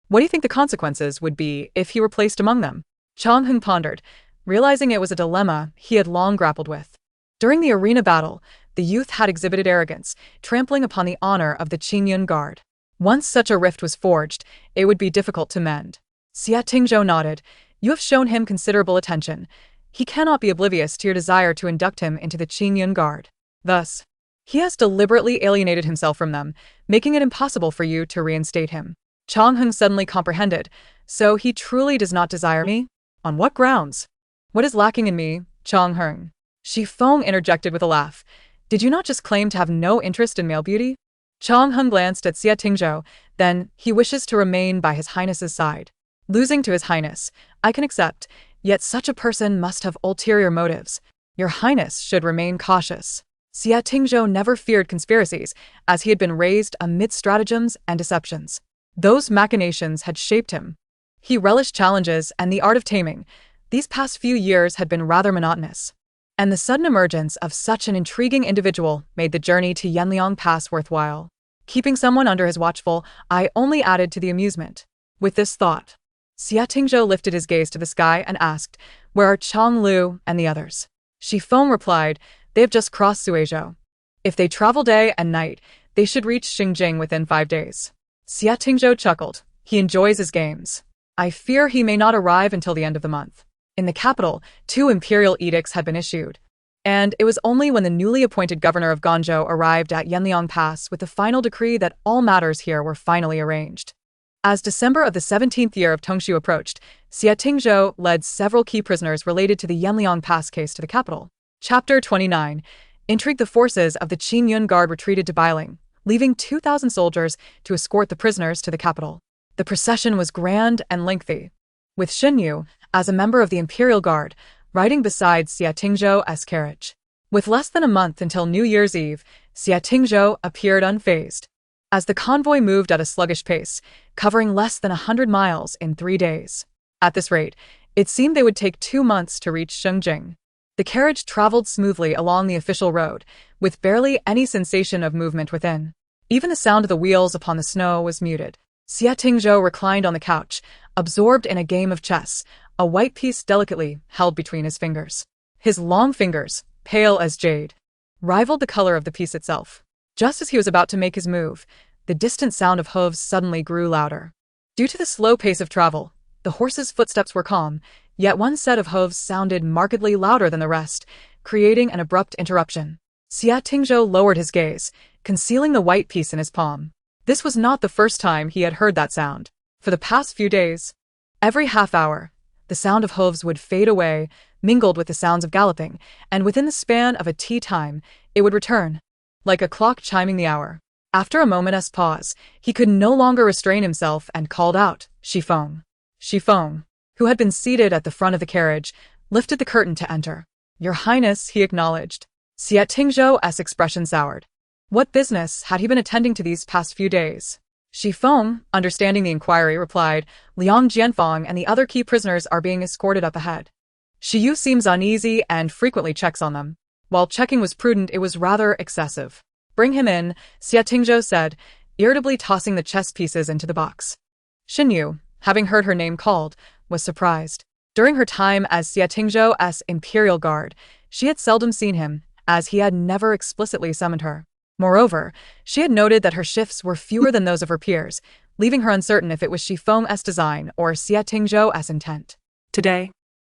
What do you think the consequences would be if he were placed among them? Chang Heng pondered, realizing it was a dilemma he had long grappled with. During the arena battle, the youth had exhibited arrogance, trampling upon the honor of the Qingyun Guard. Once such a rift was forged, it would be difficult to mend. Xie Tingzhou nodded. You have shown him considerable attention. He cannot be oblivious to your desire to induct him into the Qingyun Guard. Thus, he has deliberately alienated himself from them, making it impossible for you to reinstate him. Chang Heng suddenly comprehended. So he truly does not desire me? On what grounds? What is lacking in me, Chang Heng? Shi Feng interjected with a laugh. Did you not just claim to have no interest in male beauty? Chang Heng glanced at Xie Tingzhou. Then, he wishes to remain by His Highness's side. Losing to His Highness, I can accept, yet such a person must have ulterior motives. Your Highness should remain cautious. Xie Tingzhou never feared conspiracies, as he had been raised amid stratagems and deceptions. Those machinations had shaped him. He relished challenges and the art of taming. These past few years had been rather monotonous, and the sudden emergence of such an intriguing individual made the journey to Yanliang Pass worthwhile. Keeping someone under his watchful eye only added to the amusement. With this thought, Xie Tingzhou lifted his gaze to the sky and asked, Where are Chang Lu and the others? Shi Feng replied, They have just crossed Suizhou. If they travel day and night, they should reach Xingjing within 5 days. Xie Tingzhou chuckled. He enjoys his games. I fear he may not arrive until the end of the month. In the capital, 2 imperial edicts had been issued, and it was only when the newly appointed governor of Guangzhou arrived at Yanliang Pass with the final decree that all matters here were finally arranged. As December of the 17th year of Tongshu approached, Xie Tingzhou led several key prisoners related to the Yanliang Pass case to the capital. Chapter 29. Intrigue. The forces of the Qingyun Guard retreated to Bailing, leaving 2,000 soldiers to escort the prisoners to the capital. The procession was grand and lengthy, with Xinyu, as a member of the Imperial Guard, riding beside Xie Tingzhou's carriage. With less than a month until New Year's Eve, Xie Tingzhou appeared unfazed. As the convoy moved at a sluggish pace, covering less than 100 miles in 3 days. At this rate, it seemed they would take 2 months to reach Xingjing. The carriage traveled smoothly along the official road, with barely any sensation of movement within. Even the sound of the wheels upon the snow was muted. Xie Tingzhou reclined on the couch, absorbed in a game of chess, a white piece delicately held between his fingers. His long fingers, pale as jade, rivaled the color of the piece itself. Just as he was about to make his move, the distant sound of hooves suddenly grew louder. Due to the slow pace of travel, the horses' footsteps were calm, yet one set of hooves sounded markedly louder than the rest, creating an abrupt interruption. Xie Tingzhou lowered his gaze, concealing the white piece in his palm. This was not the first time he had heard that sound. For the past few days, every half hour, the sound of hooves would fade away, mingled with the sounds of galloping, and within the span of a tea time, it would return, like a clock chiming the hour. After a moment's pause, he could no longer restrain himself and called out, Shi Feng. Shi Feng, who had been seated at the front of the carriage, lifted the curtain to enter. Your Highness, he acknowledged. Xie Tingzhou's expression soured. What business had he been attending to these past few days? Shi Feng, understanding the inquiry, replied, Liang Jianfang and the other key prisoners are being escorted up ahead. Shi Yu seems uneasy and frequently checks on them. While checking was prudent, it was rather excessive. Bring him in, Xie Tingzhou said, irritably tossing the chess pieces into the box. Xinyu, having heard her name called, was surprised. During her time as Xie Tingzhou's Imperial Guard, she had seldom seen him, as he had never explicitly summoned her. Moreover, she had noted that her shifts were fewer than those of her peers, leaving her uncertain if it was Shi Feng's design or Xie Tingzhou's intent. Today,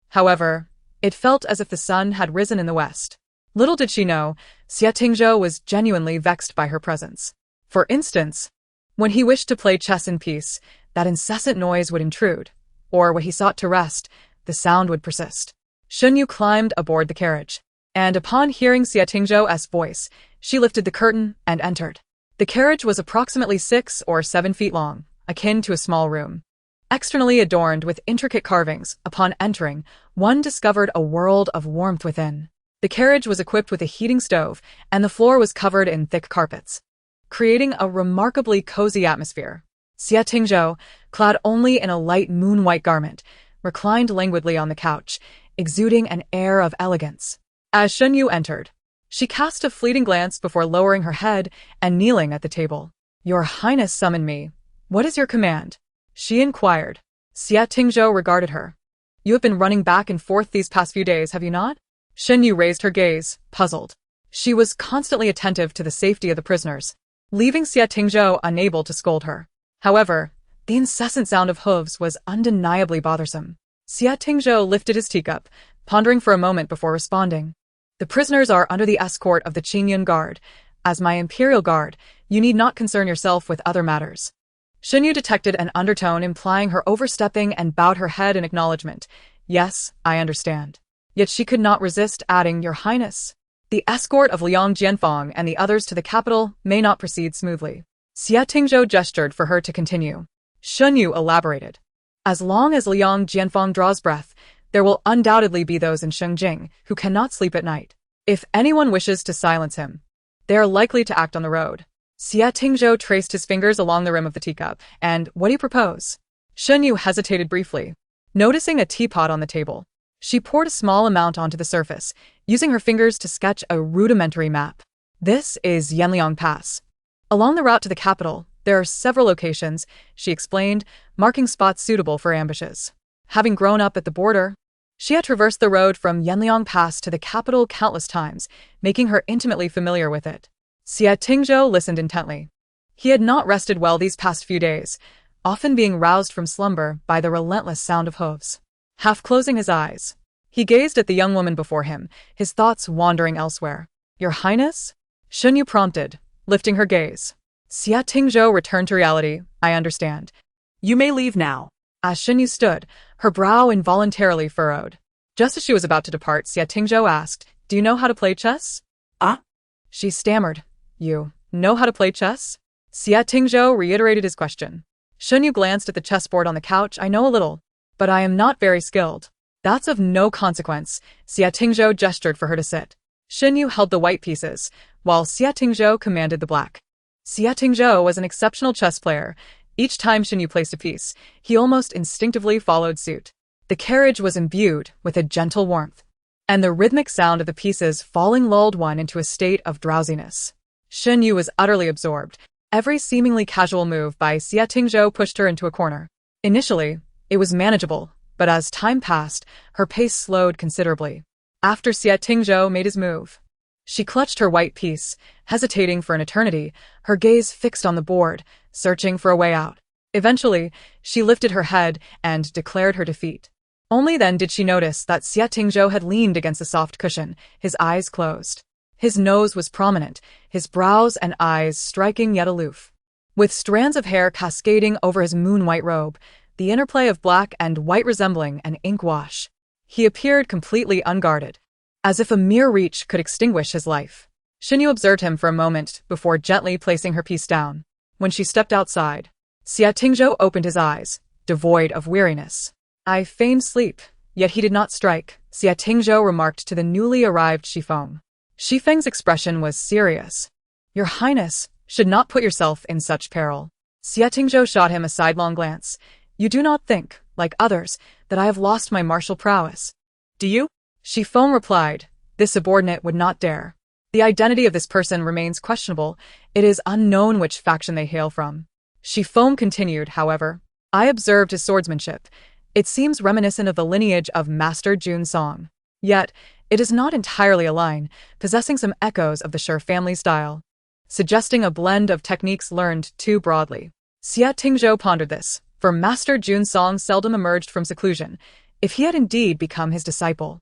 however, it felt as if the sun had risen in the west. Little did she know, Xie Tingzhou was genuinely vexed by her presence. For instance, when he wished to play chess in peace, that incessant noise would intrude, or when he sought to rest, the sound would persist. Shen Yu climbed aboard the carriage, and upon hearing Xie Tingzhou's voice, she lifted the curtain and entered. The carriage was approximately 6 or 7 feet long, akin to a small room. Externally adorned with intricate carvings, upon entering, one discovered a world of warmth within. The carriage was equipped with a heating stove, and the floor was covered in thick carpets, creating a remarkably cozy atmosphere. Xie Tingzhou, clad only in a light moon-white garment, reclined languidly on the couch, exuding an air of elegance. As Shen Yu entered, she cast a fleeting glance before lowering her head and kneeling at the table. "Your Highness summoned me. What is your command?" she inquired. Xie Tingzhou regarded her. "You have been running back and forth these past few days, have you not?" Shen Yu raised her gaze, puzzled. She was constantly attentive to the safety of the prisoners, leaving Xie Tingzhou unable to scold her. However, the incessant sound of hooves was undeniably bothersome. Xie Tingzhou lifted his teacup, pondering for a moment before responding. "The prisoners are under the escort of the Qingyun Guard. As my imperial guard, you need not concern yourself with other matters." Shen Yu detected an undertone implying her overstepping and bowed her head in acknowledgement. "Yes, I understand." Yet she could not resist adding, "Your Highness, the escort of Liang Jianfang and the others to the capital may not proceed smoothly." Xie Tingzhou gestured for her to continue. Shen Yu elaborated. "As long as Liang Jianfang draws breath, there will undoubtedly be those in Shengjing who cannot sleep at night. If anyone wishes to silence him, they are likely to act on the road." Xie Tingzhou traced his fingers along the rim of the teacup. "And what do you propose?" Shen Yu hesitated briefly. Noticing a teapot on the table, she poured a small amount onto the surface, using her fingers to sketch a rudimentary map. "This is Yanliang Pass. Along the route to the capital, there are several locations," she explained, marking spots suitable for ambushes. Having grown up at the border, she had traversed the road from Yanliang Pass to the capital countless times, making her intimately familiar with it. Xie Tingzhou listened intently. He had not rested well these past few days, often being roused from slumber by the relentless sound of hooves. Half closing his eyes, he gazed at the young woman before him, his thoughts wandering elsewhere. "Your Highness?" Shen Yu prompted, lifting her gaze. Xie Tingzhou returned to reality. "I understand. You may leave now." As Shen Yu stood, her brow involuntarily furrowed. Just as she was about to depart, Xie Tingzhou asked, "Do you know how to play chess?" "Ah?" She stammered. "You know how to play chess?" Xie Tingzhou reiterated his question. Shen Yu glanced at the chessboard on the couch. "I know a little, but I am not very skilled." "That's of no consequence." Xie Tingzhou gestured for her to sit. Shen Yu held the white pieces, while Xie Tingzhou commanded the black. Xie Tingzhou was an exceptional chess player. Each time Shen Yu placed a piece, he almost instinctively followed suit. The carriage was imbued with a gentle warmth, and the rhythmic sound of the pieces falling lulled one into a state of drowsiness. Shen Yu was utterly absorbed. Every seemingly casual move by Xie Tingzhou pushed her into a corner. Initially, it was manageable, but as time passed, her pace slowed considerably. After Xie Tingzhou made his move, she clutched her white piece, hesitating for an eternity, her gaze fixed on the board, searching for a way out. Eventually, she lifted her head and declared her defeat. Only then did she notice that Xie Tingzhou had leaned against a soft cushion, his eyes closed. His nose was prominent, his brows and eyes striking yet aloof. With strands of hair cascading over his moon-white robe, the interplay of black and white resembling an ink wash, he appeared completely unguarded, as if a mere reach could extinguish his life. Shen Yu observed him for a moment before gently placing her piece down. When she stepped outside, Xie Tingzhou opened his eyes, devoid of weariness. "I feigned sleep, yet he did not strike," Xie Tingzhou remarked to the newly arrived Shifeng. Shifeng's expression was serious. "Your Highness should not put yourself in such peril." Xie Tingzhou shot him a sidelong glance. "You do not think, like others, that I have lost my martial prowess?" "Do you?" Shifeng replied. "This subordinate would not dare. The identity of this person remains questionable. It is unknown which faction they hail from." Shifeng continued, however. "I observed his swordsmanship. It seems reminiscent of the lineage of Master Jun Song. Yet, it is not entirely a line, possessing some echoes of the Shi family style, suggesting a blend of techniques learned too broadly." Xie Tingzhou pondered this, for Master Jun Song seldom emerged from seclusion. If he had indeed become his disciple,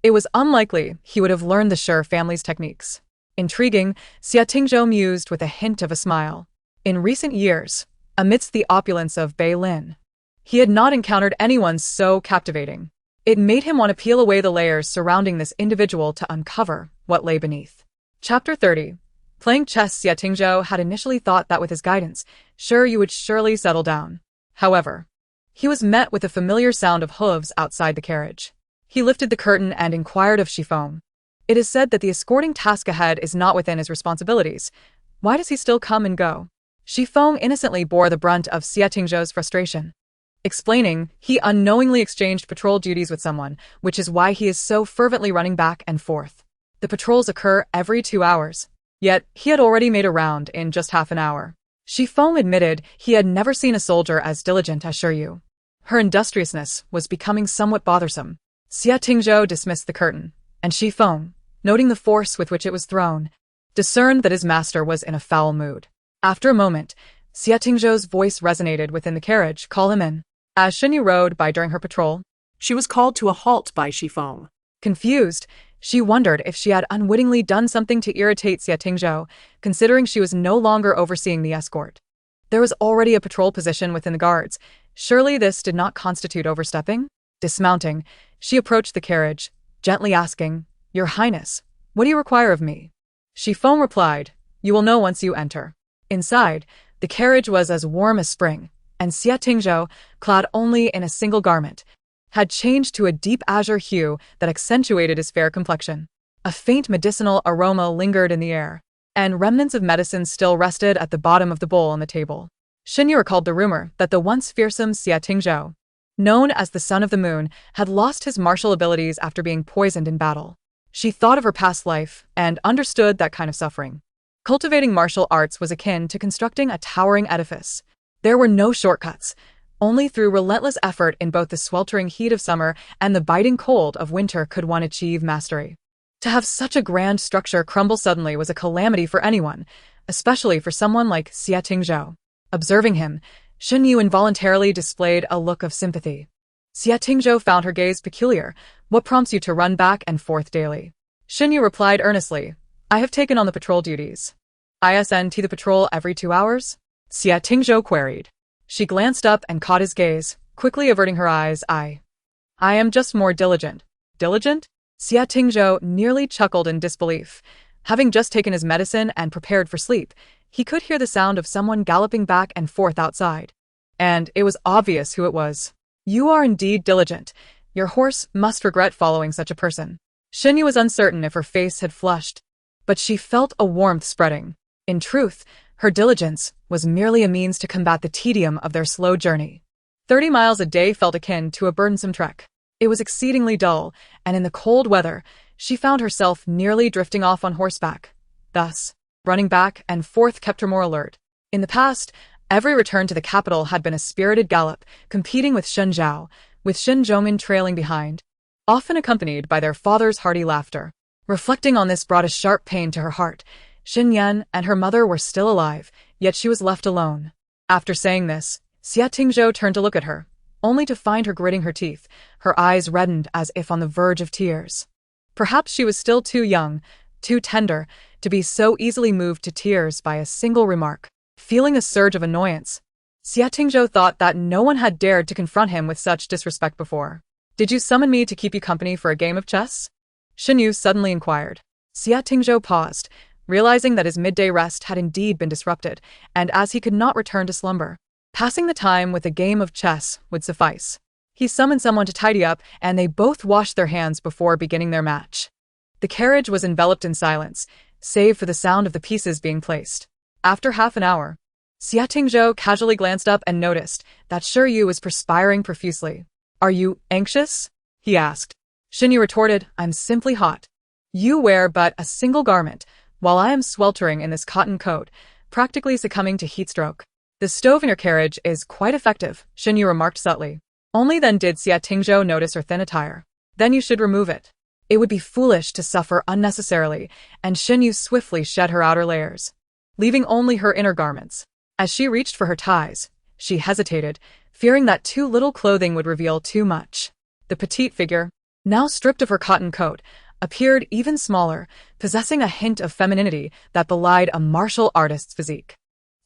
it was unlikely he would have learned the Shi family's techniques. Intriguing, Xie Tingzhou mused with a hint of a smile. In recent years, amidst the opulence of Beilin, he had not encountered anyone so captivating. It made him want to peel away the layers surrounding this individual to uncover what lay beneath. Chapter 30. Playing chess, Xie Tingzhou had initially thought that with his guidance, you would surely settle down. However, he was met with a familiar sound of hooves outside the carriage. He lifted the curtain and inquired of Shifeng. It is said that the escorting task ahead is not within his responsibilities. Why does he still come and go? Shifeng innocently bore the brunt of Xie Tingzhou's frustration. Explaining, he unknowingly exchanged patrol duties with someone, which is why he is so fervently running back and forth. The patrols occur every 2 hours. Yet, he had already made a round in just half an hour. Shifeng admitted he had never seen a soldier as diligent as Yu. Her industriousness was becoming somewhat bothersome. Xie Tingzhou dismissed the curtain, and Shifeng, noting the force with which it was thrown, discerned that his master was in a foul mood. After a moment, Xie Tingzhou's voice resonated within the carriage. Call him in. As Yu rode by during her patrol, She was called to a halt by Shifeng. confused, she wondered if she had unwittingly done something to irritate Xie Tingzhou, considering she was no longer overseeing the escort. There was already a patrol position within the guards. Surely this did not constitute overstepping? Dismounting, she approached the carriage, gently asking, Your Highness, what do you require of me? Shifeng replied, You will know once you enter. Inside, the carriage was as warm as spring, and Xie Tingzhou, clad only in a single garment, had changed to a deep azure hue that accentuated his fair complexion. A faint medicinal aroma lingered in the air, and remnants of medicine still rested at the bottom of the bowl on the table. Yu recalled the rumor that the once fearsome Xie Tingzhou, known as the Son of the Moon, had lost his martial abilities after being poisoned in battle. She thought of her past life and understood that kind of suffering. Cultivating martial arts was akin to constructing a towering edifice. There were no shortcuts. Only through relentless effort in both the sweltering heat of summer and the biting cold of winter could one achieve mastery. To have such a grand structure crumble suddenly was a calamity for anyone, especially for someone like Xie Tingzhou. Observing him, Yu involuntarily displayed a look of sympathy. Xie Tingzhou found her gaze peculiar. What prompts you to run back and forth daily? Yu replied earnestly, I have taken on the patrol duties. ISNT the patrol every 2 hours? Xie Tingzhou queried. She glanced up and caught his gaze, quickly averting her eyes. I am just more diligent. Diligent? Xie Tingzhou nearly chuckled in disbelief. Having just taken his medicine and prepared for sleep, he could hear the sound of someone galloping back and forth outside. And it was obvious who it was. You are indeed diligent. Your horse must regret following such a person. Yu was uncertain if her face had flushed, but she felt a warmth spreading. In truth, her diligence was merely a means to combat the tedium of their slow journey. 30 miles a day felt akin to a burdensome trek. It was exceedingly dull, and in the cold weather, she found herself nearly drifting off on horseback. Thus, running back and forth kept her more alert. In the past, every return to the capital had been a spirited gallop, competing with Shen Zhao, with Shen Zhongmin trailing behind, often accompanied by their father's hearty laughter. Reflecting on this brought a sharp pain to her heart. Xin Yan and her mother were still alive, yet she was left alone. After saying this, Xie Tingzhou turned to look at her, only to find her gritting her teeth, her eyes reddened as if on the verge of tears. Perhaps she was still too young, too tender, to be so easily moved to tears by a single remark. Feeling a surge of annoyance, Xie Tingzhou thought that no one had dared to confront him with such disrespect before. Did you summon me to keep you company for a game of chess? Yu suddenly inquired. Xie Tingzhou paused, realizing that his midday rest had indeed been disrupted, and as he could not return to slumber, passing the time with a game of chess would suffice. He summoned someone to tidy up, and they both washed their hands before beginning their match. The carriage was enveloped in silence, save for the sound of the pieces being placed. After half an hour, Xie Tingzhou casually glanced up and noticed that Yu was perspiring profusely. Are you anxious? He asked. Yu retorted, I'm simply hot. You wear but a single garment, while I am sweltering in this cotton coat, practically succumbing to heat stroke. The stove in your carriage is quite effective, Yu remarked subtly. Only then did Xie Tingzhou notice her thin attire. Then you should remove it. It would be foolish to suffer unnecessarily, and Yu swiftly shed her outer layers, leaving only her inner garments. As she reached for her ties, she hesitated, fearing that too little clothing would reveal too much. The petite figure, now stripped of her cotton coat, appeared even smaller, possessing a hint of femininity that belied a martial artist's physique.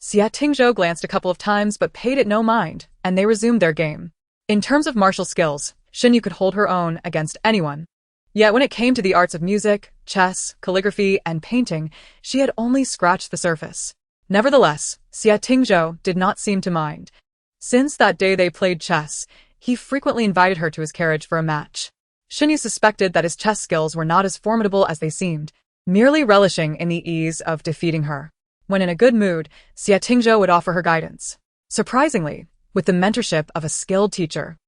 Xie Tingzhou glanced a couple of times but paid it no mind, and they resumed their game. In terms of martial skills, Xinyu could hold her own against anyone. Yet when it came to the arts of music, chess, calligraphy, and painting, she had only scratched the surface. Nevertheless, Xie Tingzhou did not seem to mind. Since that day they played chess, he frequently invited her to his carriage for a match. Xinyu suspected that his chess skills were not as formidable as they seemed, merely relishing in the ease of defeating her. When in a good mood, Xie Tingzhou would offer her guidance. Surprisingly, with the mentorship of a skilled teacher,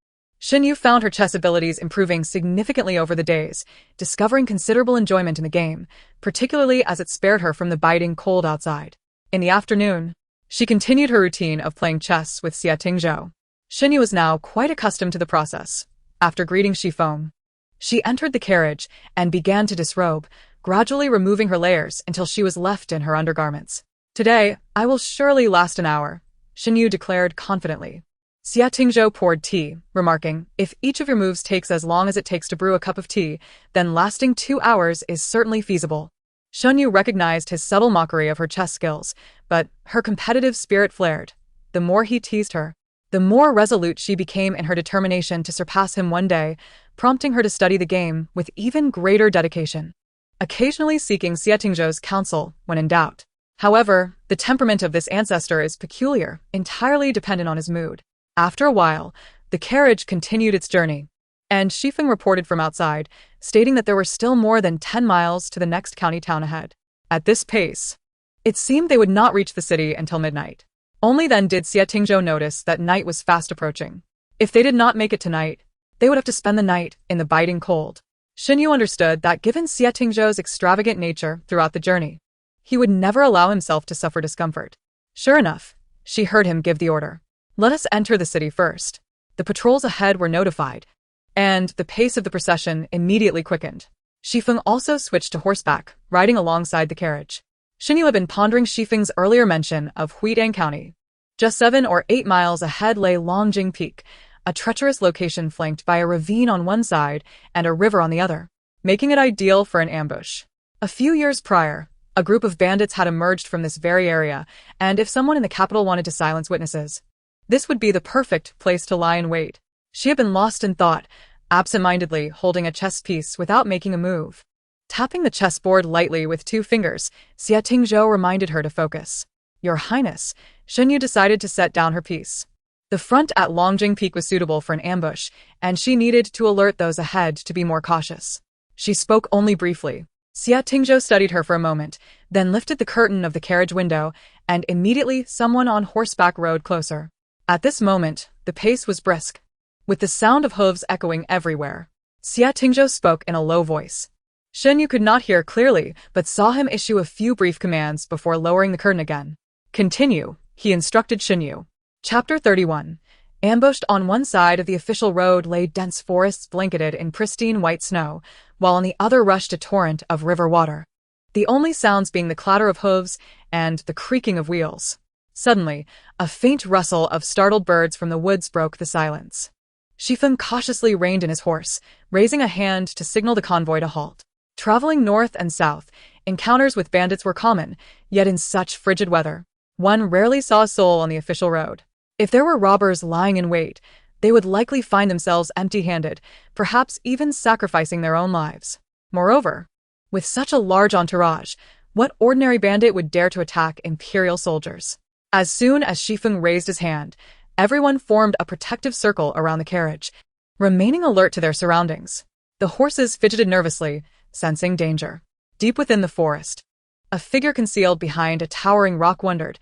Xinyu found her chess abilities improving significantly over the days, discovering considerable enjoyment in the game, particularly as it spared her from the biting cold outside. In the afternoon, she continued her routine of playing chess with Xie Tingzhou. Xinyu was now quite accustomed to the process. After greeting Shifeng, she entered the carriage and began to disrobe, gradually removing her layers until she was left in her undergarments. "Today, I will surely last an hour," Xinyu declared confidently. Xie Tingzhou poured tea, remarking, "If each of your moves takes as long as it takes to brew a cup of tea, then lasting 2 hours is certainly feasible." Xinyu recognized his subtle mockery of her chess skills, but her competitive spirit flared. The more he teased her, the more resolute she became in her determination to surpass him one day, prompting her to study the game with even greater dedication, occasionally seeking Xie Tingzhou's counsel when in doubt. However, the temperament of this ancestor is peculiar, entirely dependent on his mood. After a while, the carriage continued its journey, and Shifeng reported from outside, stating that there were still more than 10 miles to the next county town ahead. At this pace, it seemed they would not reach the city until midnight. Only then did Xie Tingzhou notice that night was fast approaching. If they did not make it tonight, they would have to spend the night in the biting cold. Xinyu understood that given Xie Tingzhou's extravagant nature throughout the journey, he would never allow himself to suffer discomfort. Sure enough, she heard him give the order. "Let us enter the city first." The patrols ahead were notified, and the pace of the procession immediately quickened. Shifeng also switched to horseback, riding alongside the carriage. Xinyu had been pondering Shifeng's earlier mention of Huidang County. Just 7 or 8 miles ahead lay Longjing Peak, a treacherous location flanked by a ravine on one side and a river on the other, making it ideal for an ambush. A few years prior, a group of bandits had emerged from this very area, and if someone in the capital wanted to silence witnesses, this would be the perfect place to lie in wait. She had been lost in thought, absent-mindedly holding a chess piece without making a move. Tapping the chessboard lightly with 2 fingers, Xie Tingzhou reminded her to focus. "Your Highness," Xinyu decided to set down her piece. The front at Longjing Peak was suitable for an ambush, and she needed to alert those ahead to be more cautious. She spoke only briefly. Xie Tingzhou studied her for a moment, then lifted the curtain of the carriage window, and immediately someone on horseback rode closer. At this moment, the pace was brisk, with the sound of hooves echoing everywhere. Xie Tingzhou spoke in a low voice. Xinyu could not hear clearly, but saw him issue a few brief commands before lowering the curtain again. "Continue," he instructed Xinyu. Chapter 31. Ambushed on one side of the official road lay dense forests blanketed in pristine white snow, while on the other rushed a torrent of river water, the only sounds being the clatter of hooves and the creaking of wheels. Suddenly, a faint rustle of startled birds from the woods broke the silence. Shifeng cautiously reined in his horse, raising a hand to signal the convoy to halt. Traveling north and south, encounters with bandits were common, yet in such frigid weather, one rarely saw a soul on the official road. If there were robbers lying in wait, they would likely find themselves empty-handed, perhaps even sacrificing their own lives. Moreover, with such a large entourage, what ordinary bandit would dare to attack imperial soldiers? As soon as Shifeng raised his hand, everyone formed a protective circle around the carriage, remaining alert to their surroundings. The horses fidgeted nervously, sensing danger. Deep within the forest, a figure concealed behind a towering rock wondered,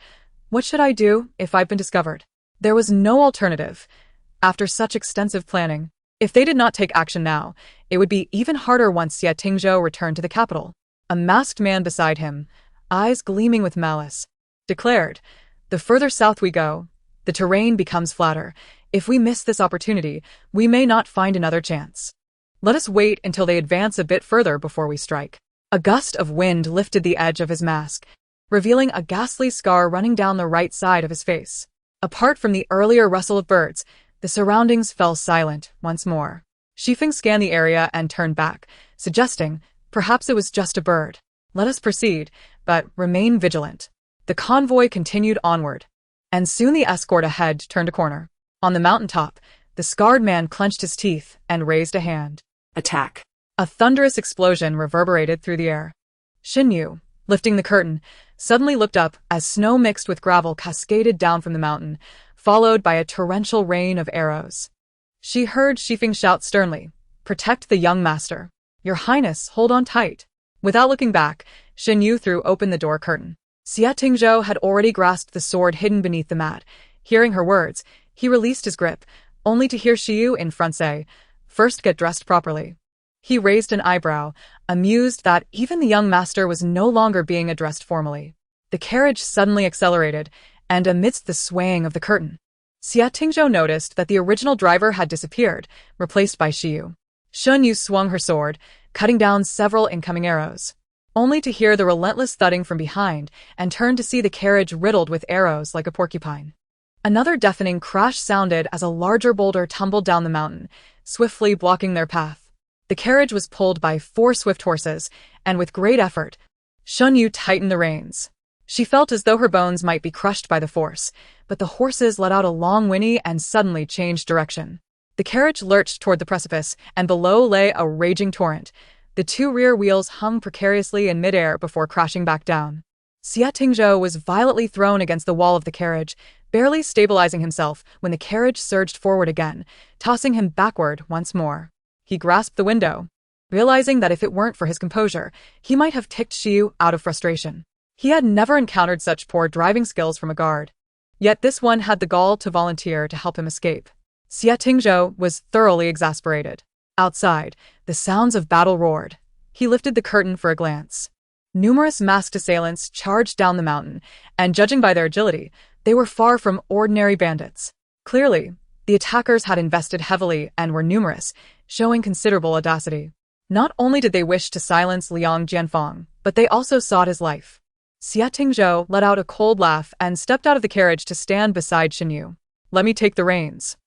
"What should I do if I've been discovered?" There was no alternative. After such extensive planning, if they did not take action now, it would be even harder once Xie Tingzhou returned to the capital. A masked man beside him, eyes gleaming with malice, declared, "The further south we go, the terrain becomes flatter. If we miss this opportunity, we may not find another chance. Let us wait until they advance a bit further before we strike." A gust of wind lifted the edge of his mask, revealing a ghastly scar running down the right side of his face. Apart from the earlier rustle of birds, the surroundings fell silent once more. Shifeng scanned the area and turned back, suggesting, "Perhaps it was just a bird. Let us proceed, but remain vigilant." The convoy continued onward, and soon the escort ahead turned a corner. On the mountaintop, The scarred man clenched his teeth and raised a hand. Attack. A thunderous explosion reverberated through the air. Xinyu, lifting the curtain, suddenly looked up as snow mixed with gravel cascaded down from the mountain, followed by a torrential rain of arrows. She heard Shifeng shout sternly, "Protect the young master. Your Highness, hold on tight." Without looking back, Xinyu threw open the door curtain. Xia Tingzhou had already grasped the sword hidden beneath the mat. Hearing her words, he released his grip, only to hear Xiyu in front say, "First get dressed properly." He raised an eyebrow, amused that even the young master was no longer being addressed formally. The carriage suddenly accelerated, and amidst the swaying of the curtain, Xia Tingzhou noticed that the original driver had disappeared, replaced by Xiyu. Xunyu swung her sword, cutting down several incoming arrows, only to hear the relentless thudding from behind and turn to see the carriage riddled with arrows like a porcupine. Another deafening crash sounded as a larger boulder tumbled down the mountain, swiftly blocking their path. The carriage was pulled by 4 swift horses, and with great effort, Xunyu tightened the reins. She felt as though her bones might be crushed by the force, but the horses let out a long whinny and suddenly changed direction. The carriage lurched toward the precipice, and below lay a raging torrent. The 2 rear wheels hung precariously in midair before crashing back down. Xia Tingzhou was violently thrown against the wall of the carriage, barely stabilizing himself when the carriage surged forward again, tossing him backward once more. He grasped the window, realizing that if it weren't for his composure, he might have ticked Xiyu out of frustration. He had never encountered such poor driving skills from a guard. Yet this one had the gall to volunteer to help him escape. Xia Tingzhou was thoroughly exasperated. Outside, the sounds of battle roared. He lifted the curtain for a glance. Numerous masked assailants charged down the mountain, and judging by their agility, they were far from ordinary bandits. Clearly, the attackers had invested heavily and were numerous, showing considerable audacity. Not only did they wish to silence Liang Jianfang, but they also sought his life. Xia Tingzhou let out a cold laugh and stepped out of the carriage to stand beside Xinyu. "Let me take the reins."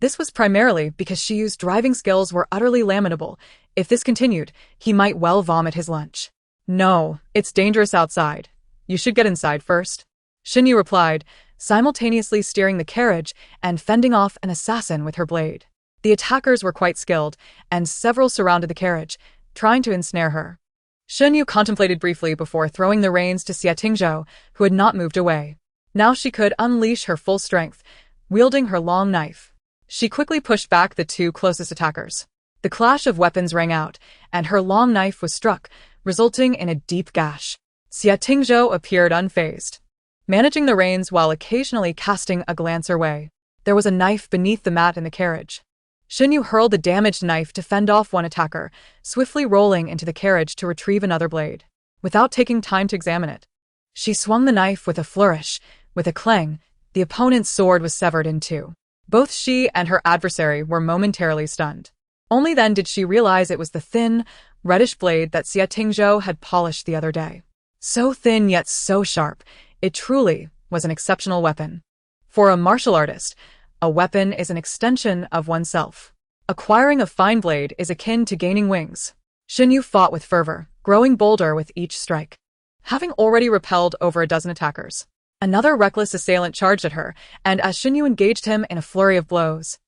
This was primarily because Xiyu's driving skills were utterly lamentable. If this continued, he might well vomit his lunch. "No, it's dangerous outside. You should get inside first," Xinyu replied, simultaneously steering the carriage and fending off an assassin with her blade. The attackers were quite skilled, and several surrounded the carriage, trying to ensnare her. Xinyu contemplated briefly before throwing the reins to Xia Tingzhou, who had not moved away. Now she could unleash her full strength, wielding her long knife. She quickly pushed back the 2 closest attackers. The clash of weapons rang out, and her long knife was struck, resulting in a deep gash. Xia Tingzhou appeared unfazed, managing the reins while occasionally casting a glance her way. There was a knife beneath the mat in the carriage. Xinyu hurled the damaged knife to fend off one attacker, swiftly rolling into the carriage to retrieve another blade. Without taking time to examine it, she swung the knife with a flourish. With a clang, the opponent's sword was severed in 2. Both she and her adversary were momentarily stunned. Only then did she realize it was the thin, reddish blade that Xia Tingzhou had polished the other day. So thin yet so sharp, it truly was an exceptional weapon. For a martial artist, a weapon is an extension of oneself. Acquiring a fine blade is akin to gaining wings. Xinyu fought with fervor, growing bolder with each strike. Having already repelled over a dozen attackers, another reckless assailant charged at her, and as Xinyu engaged him in a flurry of blows,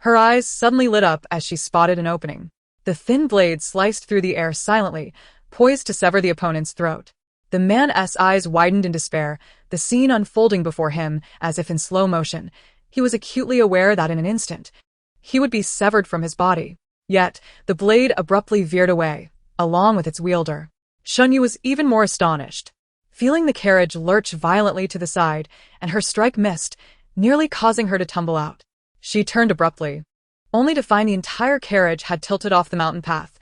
her eyes suddenly lit up as she spotted an opening. The thin blade sliced through the air silently, poised to sever the opponent's throat. The man's eyes widened in despair, the scene unfolding before him as if in slow motion. He was acutely aware that in an instant, he would be severed from his body. Yet, the blade abruptly veered away, along with its wielder. Xunyu was even more astonished, feeling the carriage lurch violently to the side, and her strike missed, nearly causing her to tumble out. She turned abruptly, only to find the entire carriage had tilted off the mountain path,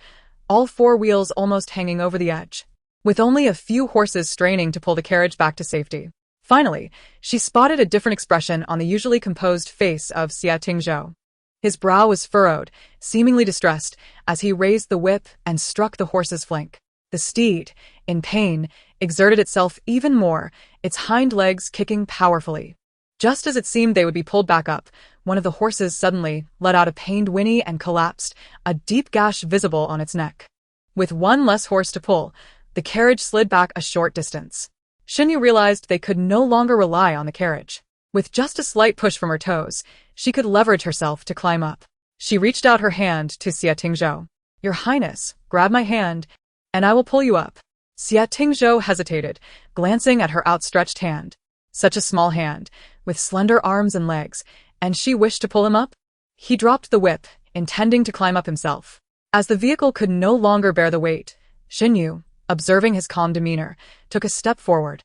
all 4 wheels almost hanging over the edge, with only a few horses straining to pull the carriage back to safety. Finally, she spotted a different expression on the usually composed face of Xia Tingzhou. His brow was furrowed, seemingly distressed, as he raised the whip and struck the horse's flank. The steed, in pain, exerted itself even more, its hind legs kicking powerfully. Just as it seemed they would be pulled back up, one of the horses suddenly let out a pained whinny and collapsed, a deep gash visible on its neck. With one less horse to pull, the carriage slid back a short distance. Xinyu realized they could no longer rely on the carriage. With just a slight push from her toes, She could leverage herself to climb up. She reached out her hand to Xia Tingzhou. "Your Highness, grab my hand, and I will pull you up." Xia Tingzhou hesitated, glancing at her outstretched hand. Such a small hand, with slender arms and legs, and she wished to pull him up? He dropped the whip, intending to climb up himself. As the vehicle could no longer bear the weight, Xinyu, observing his calm demeanor, took a step forward,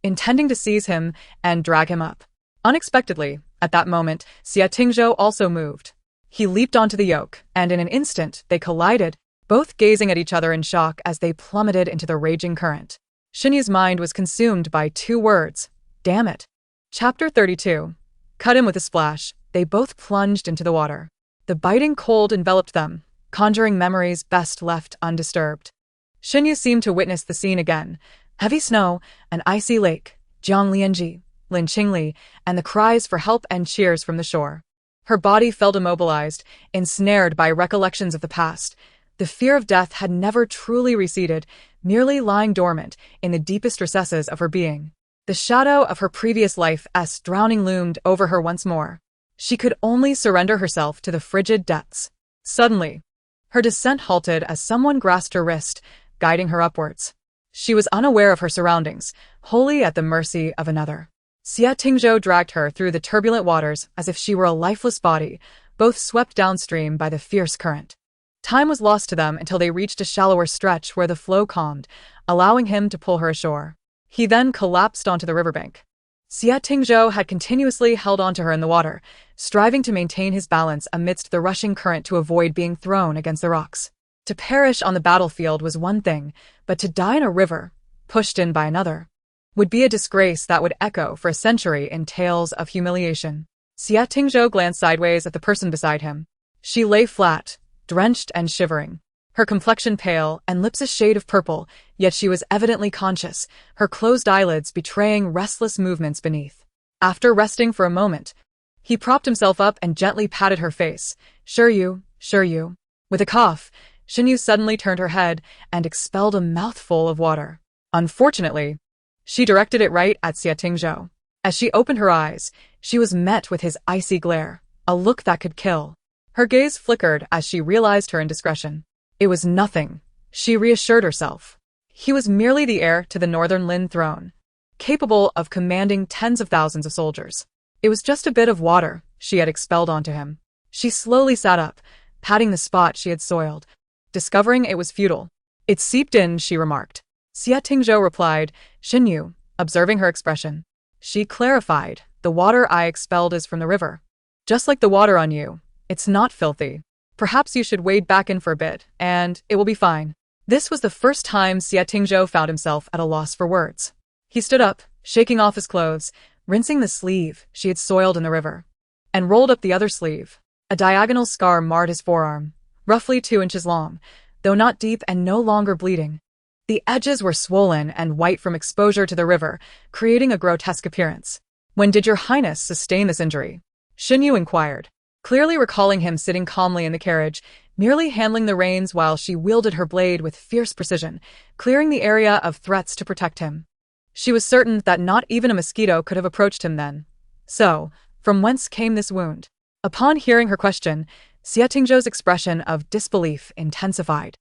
intending to seize him and drag him up. Unexpectedly, at that moment, Xia Tingzhou also moved. He leaped onto the yoke, and in an instant they collided, both gazing at each other in shock as they plummeted into the raging current. Xinyu's mind was consumed by two words: damn it. Chapter 32. Cut him with a splash. They both plunged into the water. The biting cold enveloped them, conjuring memories best left undisturbed. Xinyu seemed to witness the scene again. Heavy snow, an icy lake, Jiang Lianji, Lin Qingli, and the cries for help and cheers from the shore. Her body felt immobilized, ensnared by recollections of the past. The fear of death had never truly receded, merely lying dormant in the deepest recesses of her being. The shadow of her previous life's drowning loomed over her once more. She could only surrender herself to the frigid depths. Suddenly, her descent halted as someone grasped her wrist, guiding her upwards. She was unaware of her surroundings, wholly at the mercy of another. Xia Tingzhou dragged her through the turbulent waters as if she were a lifeless body, both swept downstream by the fierce current. Time was lost to them until they reached a shallower stretch where the flow calmed, allowing him to pull her ashore. He then collapsed onto the riverbank. Xia Tingzhou had continuously held onto her in the water, striving to maintain his balance amidst the rushing current to avoid being thrown against the rocks. To perish on the battlefield was one thing, but to die in a river, pushed in by another, would be a disgrace that would echo for a century in tales of humiliation. Xia Tingzhou glanced sideways at the person beside him. She lay flat, drenched and shivering, her complexion pale and lips a shade of purple, yet she was evidently conscious, her closed eyelids betraying restless movements beneath. After resting for a moment, he propped himself up and gently patted her face. Sure you. With a cough, Xinyu suddenly turned her head and expelled a mouthful of water. Unfortunately, she directed it right at Xia Tingzhou. As she opened her eyes, she was met with his icy glare, a look that could kill. Her gaze flickered as she realized her indiscretion. It was nothing, she reassured herself. He was merely the heir to the Northern Lin throne, capable of commanding tens of thousands of soldiers. It was just a bit of water she had expelled onto him. She slowly sat up, patting the spot she had soiled, discovering it was futile. It seeped in, she remarked. Xia Tingzhou replied, Xinyu, observing her expression. She clarified, the water I expelled is from the river. Just like the water on you, it's not filthy. Perhaps you should wade back in for a bit, and it will be fine. This was the first time Xia Tingzhou found himself at a loss for words. He stood up, shaking off his clothes, rinsing the sleeve she had soiled in the river, and rolled up the other sleeve. A diagonal scar marred his forearm, roughly 2 inches long, though not deep and no longer bleeding. The edges were swollen and white from exposure to the river, creating a grotesque appearance. When did your highness sustain this injury? Xinyu inquired, clearly recalling him sitting calmly in the carriage, merely handling the reins while she wielded her blade with fierce precision, clearing the area of threats to protect him. She was certain that not even a mosquito could have approached him then. So, from whence came this wound? Upon hearing her question, Xia Tingzhou's expression of disbelief intensified.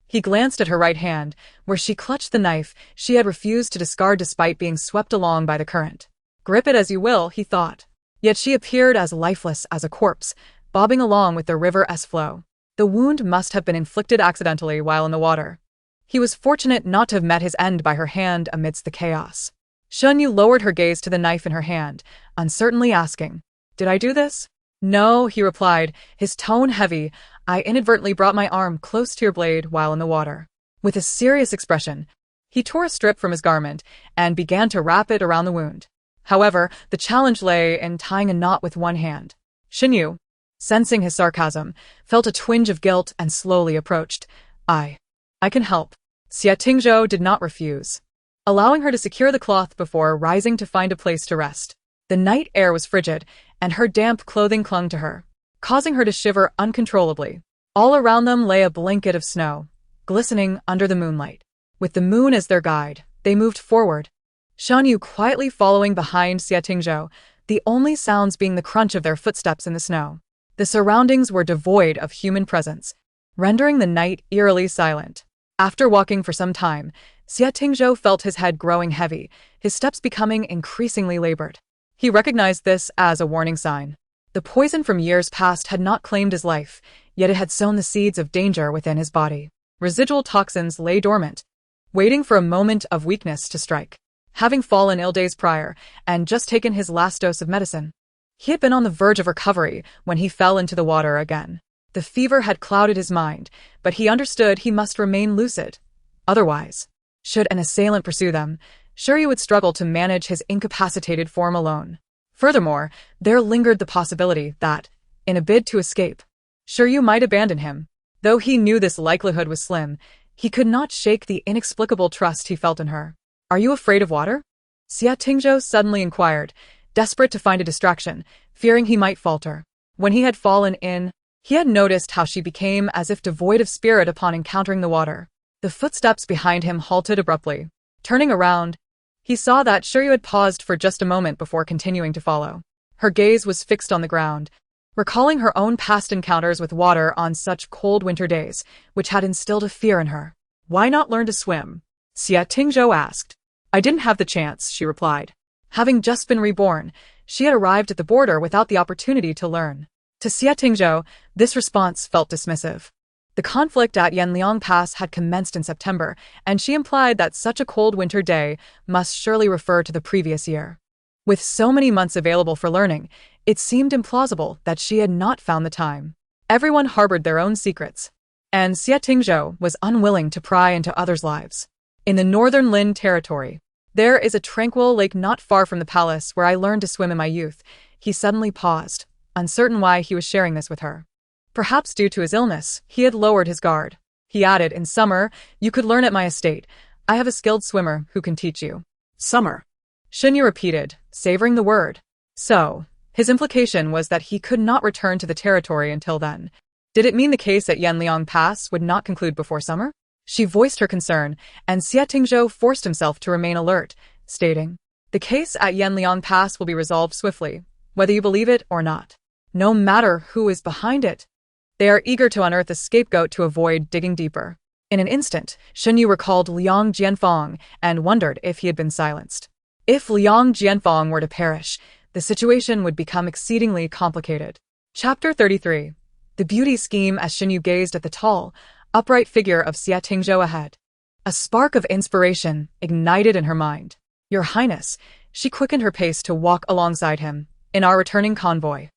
He glanced at her right hand, where she clutched the knife she had refused to discard despite being swept along by the current. Grip it as you will, he thought. Yet she appeared as lifeless as a corpse, bobbing along with the river's flow. The wound must have been inflicted accidentally while in the water. He was fortunate not to have met his end by her hand amidst the chaos. Xinyu lowered her gaze to the knife in her hand, uncertainly asking, Did I do this? No, he replied, his tone heavy. I inadvertently brought my arm close to your blade while in the water. With a serious expression, he tore a strip from his garment and began to wrap it around the wound. However, the challenge lay in tying a knot with one hand. Xinyu, sensing his sarcasm, felt a twinge of guilt and slowly approached. I can help. Xia Tingzhou did not refuse, allowing her to secure the cloth before rising to find a place to rest. The night air was frigid, and her damp clothing clung to her, causing her to shiver uncontrollably. All around them lay a blanket of snow, glistening under the moonlight. With the moon as their guide, they moved forward, Shan Yu quietly following behind Xia Tingzhou, the only sounds being the crunch of their footsteps in the snow. The surroundings were devoid of human presence, rendering the night eerily silent. After walking for some time, Xia Tingzhou felt his head growing heavy, his steps becoming increasingly labored. He recognized this as a warning sign. The poison from years past had not claimed his life, yet it had sown the seeds of danger within his body. Residual toxins lay dormant, waiting for a moment of weakness to strike. Having fallen ill days prior, and just taken his last dose of medicine, he had been on the verge of recovery when he fell into the water again. The fever had clouded his mind, but he understood he must remain lucid. Otherwise, should an assailant pursue them, Shiryu would struggle to manage his incapacitated form alone. Furthermore, there lingered the possibility that, in a bid to escape, Shiryu might abandon him. Though he knew this likelihood was slim, he could not shake the inexplicable trust he felt in her. "Are you afraid of water?" Xia Tingzhou suddenly inquired, desperate to find a distraction, fearing he might falter. When he had fallen in, he had noticed how she became as if devoid of spirit upon encountering the water. The footsteps behind him halted abruptly. Turning around, he saw that Shiryu had paused for just a moment before continuing to follow. Her gaze was fixed on the ground, recalling her own past encounters with water on such cold winter days, which had instilled a fear in her. "Why not learn to swim?" Xia Tingzhou asked. "I didn't have the chance," she replied. Having just been reborn, she had arrived at the border without the opportunity to learn. To Xia Tingzhou, this response felt dismissive. The conflict at Yanliang Pass had commenced in September, and she implied that such a cold winter day must surely refer to the previous year. With so many months available for learning, it seemed implausible that she had not found the time. Everyone harbored their own secrets, and Xia Tingzhou was unwilling to pry into others' lives. In the northern Lin territory, there is a tranquil lake not far from the palace where I learned to swim in my youth. He suddenly paused, uncertain why he was sharing this with her. Perhaps due to his illness, he had lowered his guard. He added, "In summer, you could learn at my estate. I have a skilled swimmer who can teach you." "Summer," Xinyu repeated, savoring the word. So, his implication was that he could not return to the territory until then. Did it mean the case at Yanliang Pass would not conclude before summer? She voiced her concern, and Xia Tingzhou forced himself to remain alert, stating, "The case at Yanliang Pass will be resolved swiftly, whether you believe it or not. No matter who is behind it." They are eager to unearth a scapegoat to avoid digging deeper. In an instant, Xinyu recalled Liang Jianfang and wondered if he had been silenced. If Liang Jianfang were to perish, the situation would become exceedingly complicated. Chapter 33. The beauty scheme. As Xinyu gazed at the tall, upright figure of Xia Tingzhou ahead, a spark of inspiration ignited in her mind. "Your Highness," she quickened her pace to walk alongside him, "in our returning convoy."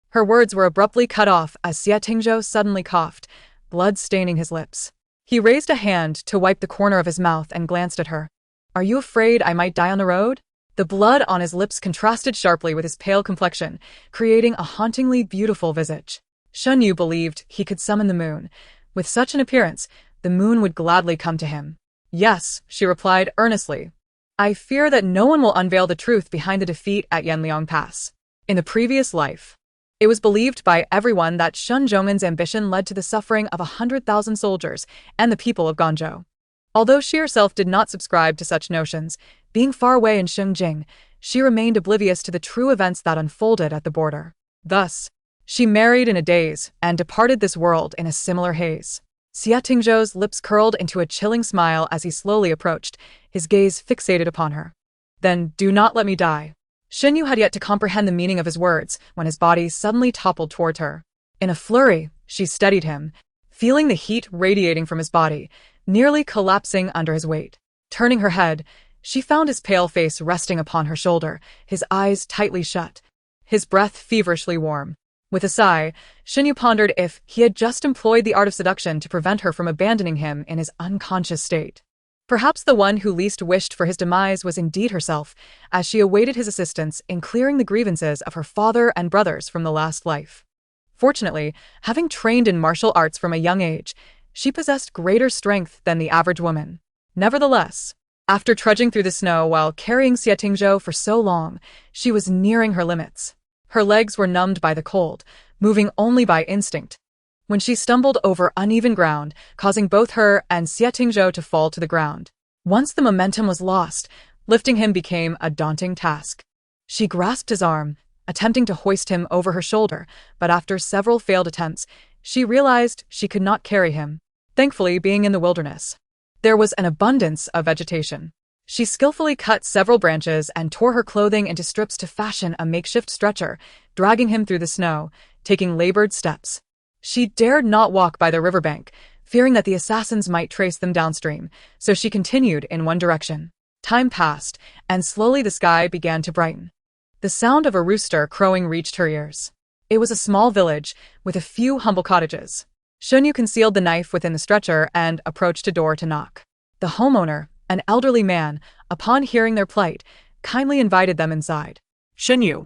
Her words were abruptly cut off as Xia Tingzhou suddenly coughed, blood staining his lips. He raised a hand to wipe the corner of his mouth and glanced at her. "Are you afraid I might die on the road?" The blood on his lips contrasted sharply with his pale complexion, creating a hauntingly beautiful visage. Shunyu believed he could summon the moon. With such an appearance, the moon would gladly come to him. "Yes," she replied earnestly. "I fear that no one will unveil the truth behind the defeat at Yanliang Pass. In the previous life, it was believed by everyone that Shun Zhongmen's ambition led to the suffering of 100,000 soldiers and the people of Ganzhou. Although she herself did not subscribe to such notions, being far away in Shengjing, she remained oblivious to the true events that unfolded at the border. Thus, she married in a daze and departed this world in a similar haze." Xia Tingzhou's lips curled into a chilling smile as he slowly approached, his gaze fixated upon her. "Then do not let me die." Xinyu had yet to comprehend the meaning of his words when his body suddenly toppled toward her. In a flurry, she steadied him, feeling the heat radiating from his body, nearly collapsing under his weight. Turning her head, she found his pale face resting upon her shoulder, his eyes tightly shut, his breath feverishly warm. With a sigh, Xinyu pondered if he had just employed the art of seduction to prevent her from abandoning him in his unconscious state. Perhaps the one who least wished for his demise was indeed herself, as she awaited his assistance in clearing the grievances of her father and brothers from the last life. Fortunately, having trained in martial arts from a young age, she possessed greater strength than the average woman. Nevertheless, after trudging through the snow while carrying Xia Tingzhou for so long, she was nearing her limits. Her legs were numbed by the cold, moving only by instinct. When she stumbled over uneven ground, causing both her and Xia Tingzhou to fall to the ground. Once the momentum was lost, lifting him became a daunting task. She grasped his arm, attempting to hoist him over her shoulder, but after several failed attempts, she realized she could not carry him. Thankfully, being in the wilderness, there was an abundance of vegetation. She skillfully cut several branches and tore her clothing into strips to fashion a makeshift stretcher, dragging him through the snow, taking labored steps. She dared not walk by the riverbank, fearing that the assassins might trace them downstream, so she continued in one direction. Time passed, and slowly the sky began to brighten. The sound of a rooster crowing reached her ears. It was a small village, with a few humble cottages. Shunyu concealed the knife within the stretcher and approached a door to knock. The homeowner, an elderly man, upon hearing their plight, kindly invited them inside. Shunyu,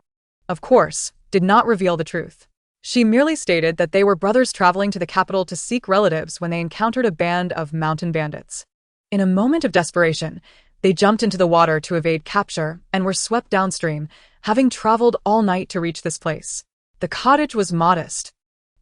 Of course, did not reveal the truth. She merely stated that they were brothers traveling to the capital to seek relatives when they encountered a band of mountain bandits. In a moment of desperation, they jumped into the water to evade capture and were swept downstream, having traveled all night to reach this place. The cottage was modest,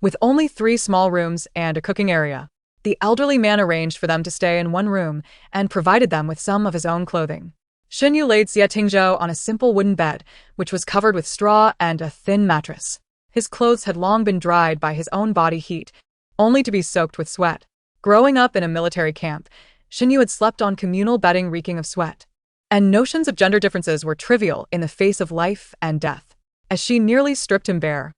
with only 3 small rooms and a cooking area. The elderly man arranged for them to stay in one room and provided them with some of his own clothing. Shunyu laid Xie Tingzhou on a simple wooden bed, which was covered with straw and a thin mattress. His clothes had long been dried by his own body heat, only to be soaked with sweat. Growing up in a military camp, Shunyu had slept on communal bedding reeking of sweat, and notions of gender differences were trivial in the face of life and death. As she nearly stripped him bare,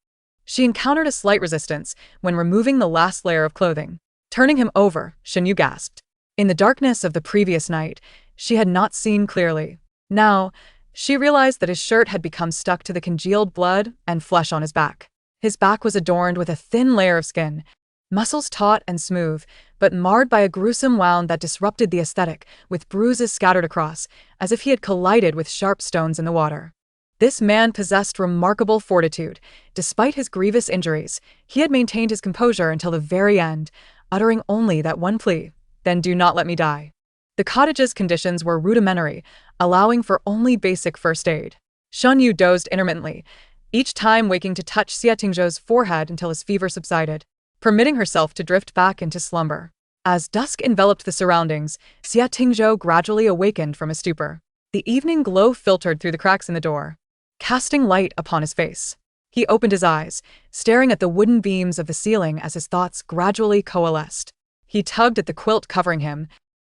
she encountered a slight resistance when removing the last layer of clothing. Turning him over, Shunyu gasped. In the darkness of the previous night, she had not seen clearly. Now, she realized that his shirt had become stuck to the congealed blood and flesh on his back. His back was adorned with a thin layer of skin, muscles taut and smooth, but marred by a gruesome wound that disrupted the aesthetic, with bruises scattered across, as if he had collided with sharp stones in the water. This man possessed remarkable fortitude. Despite his grievous injuries, he had maintained his composure until the very end, uttering only that one plea: "Then do not let me die." The cottage's conditions were rudimentary, allowing for only basic first aid. Shunyu dozed intermittently, each time waking to touch Xie Tingzhou's forehead until his fever subsided, permitting herself to drift back into slumber. As dusk enveloped the surroundings, Xie Tingzhou gradually awakened from his stupor. The evening glow filtered through the cracks in the door, casting light upon his face. He opened his eyes, staring at the wooden beams of the ceiling as his thoughts gradually coalesced. He tugged at the quilt covering him,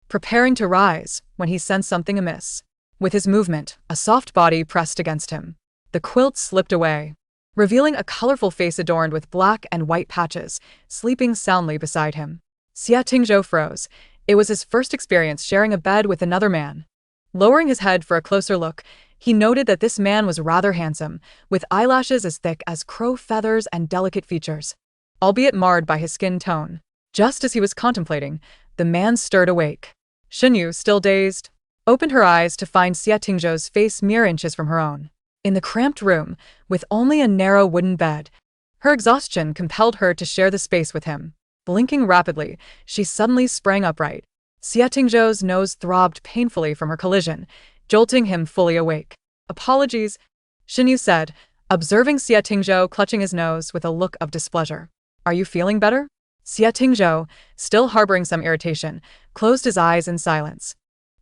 preparing to rise, when he sensed something amiss. With his movement, a soft body pressed against him. The quilt slipped away, revealing a colorful face adorned with black and white patches, sleeping soundly beside him. Xie Tingzhou froze. It was his first experience sharing a bed with another man. Lowering his head for a closer look, he noted that this man was rather handsome, with eyelashes as thick as crow feathers and delicate features, albeit marred by his skin tone. Just as he was contemplating, the man stirred awake. Shunyu, still dazed, opened her eyes to find Xie Tingzhou's face mere inches from her own. In the cramped room, with only a narrow wooden bed, her exhaustion compelled her to share the space with him. Blinking rapidly, she suddenly sprang upright. Xie Tingzhou's nose throbbed painfully from her collision, jolting him fully awake. "Apologies," Shunyu said, observing Xie Tingzhou clutching his nose with a look of displeasure. "Are you feeling better?" Xie Tingzhou, still harboring some irritation, closed his eyes in silence,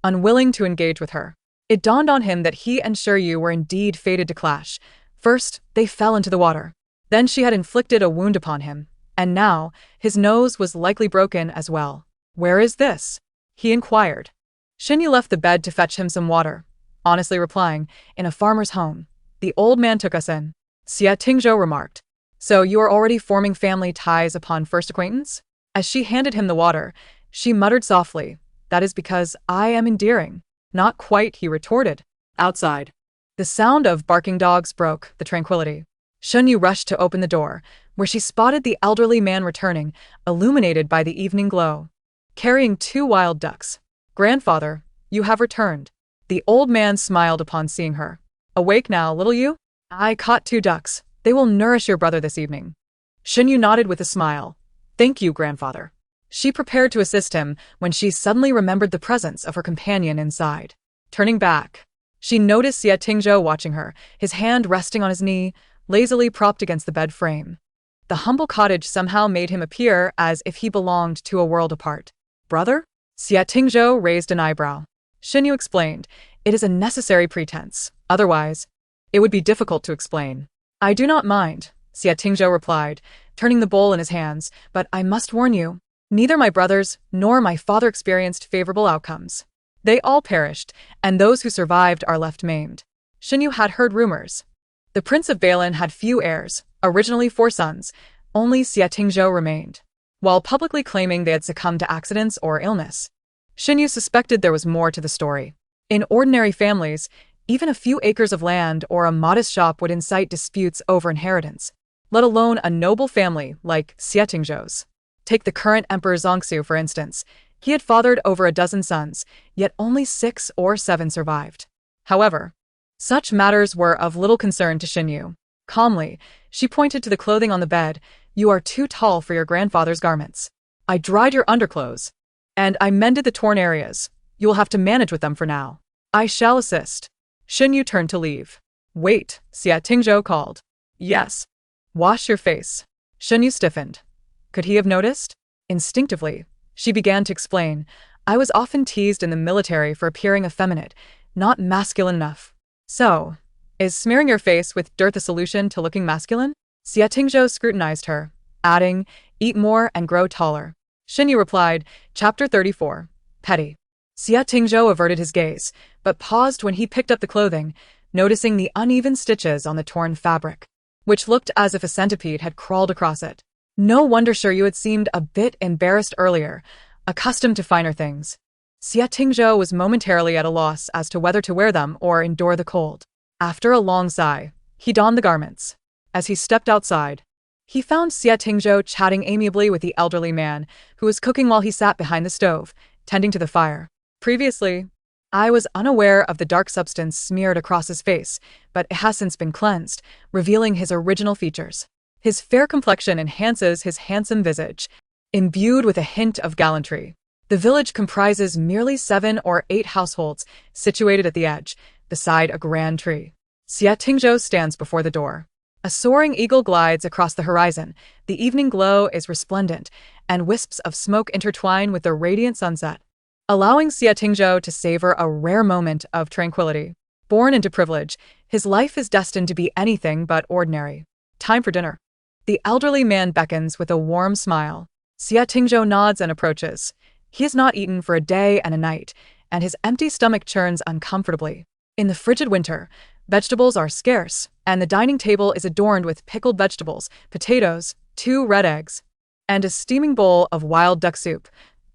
unwilling to engage with her. It dawned on him that he and Shuryu were indeed fated to clash. First, they fell into the water. Then she had inflicted a wound upon him, and now, his nose was likely broken as well. "Where is this?" he inquired. Shunyu left the bed to fetch him some water, honestly replying, "In a farmer's home. The old man took us in." Xie Tingzhou remarked, "So you are already forming family ties upon first acquaintance?" As she handed him the water, she muttered softly, "That is because I am endearing." "Not quite," he retorted. Outside, the sound of barking dogs broke the tranquility. Shunyu rushed to open the door, where she spotted the elderly man returning, illuminated by the evening glow, carrying 2 wild ducks. "Grandfather, you have returned." The old man smiled upon seeing her. "Awake now, little you? I caught 2 ducks. They will nourish your brother this evening." Shunyu nodded with a smile. "Thank you, grandfather." She prepared to assist him when she suddenly remembered the presence of her companion inside. Turning back, she noticed Xie Tingzhou watching her, his hand resting on his knee, lazily propped against the bed frame. The humble cottage somehow made him appear as if he belonged to a world apart. "Brother?" Xie Tingzhou raised an eyebrow. Shunyu explained, "It is a necessary pretense. Otherwise, it would be difficult to explain." I do not mind, Xie Tingzhou replied, turning the bowl in his hands, but I must warn you, neither my brothers nor my father experienced favorable outcomes. They all perished, and those who survived are left maimed. Xinyu had heard rumors. The Prince of Balin had few heirs, originally 4 sons, only Xie Tingzhou remained. While publicly claiming they had succumbed to accidents or illness, Xinyu suspected there was more to the story. In ordinary families, even a few acres of land or a modest shop would incite disputes over inheritance, let alone a noble family like Xie Tingzhou's. Take the current Emperor Zongxu, for instance. He had fathered over a dozen sons, yet only 6 or 7 survived. However, such matters were of little concern to Xinyu. Calmly, she pointed to the clothing on the bed. You are too tall for your grandfather's garments. I dried your underclothes, and I mended the torn areas. You will have to manage with them for now. I shall assist. Xinyu turned to leave. Wait, Xie Tingzhou called. Yes. Wash your face. Xinyu stiffened. Could he have noticed? Instinctively, she began to explain. I was often teased in the military for appearing effeminate, not masculine enough. So, is smearing your face with dirt the solution to looking masculine? Xie Tingzhou scrutinized her, adding, eat more and grow taller. Xinyu replied, Chapter 34. Petty. Xie Tingzhou averted his gaze, but paused when he picked up the clothing, noticing the uneven stitches on the torn fabric, which looked as if a centipede had crawled across it. No wonder Shiryu had seemed a bit embarrassed earlier, accustomed to finer things. Xie Tingzhou was momentarily at a loss as to whether to wear them or endure the cold. After a long sigh, he donned the garments. As he stepped outside, he found Xie Tingzhou chatting amiably with the elderly man who was cooking while he sat behind the stove, tending to the fire. Previously, I was unaware of the dark substance smeared across his face, but it has since been cleansed, revealing his original features. His fair complexion enhances his handsome visage, imbued with a hint of gallantry. The village comprises merely 7 or 8 households, situated at the edge, beside a grand tree. Xie Tingzhou stands before the door. A soaring eagle glides across the horizon. The evening glow is resplendent, and wisps of smoke intertwine with the radiant sunset, allowing Xie Tingzhou to savor a rare moment of tranquility. Born into privilege, his life is destined to be anything but ordinary. Time for dinner. The elderly man beckons with a warm smile. Xie Tingzhou nods and approaches. He has not eaten for a day and a night, and his empty stomach churns uncomfortably. In the frigid winter, vegetables are scarce, and the dining table is adorned with pickled vegetables, potatoes, 2 red eggs, and a steaming bowl of wild duck soup.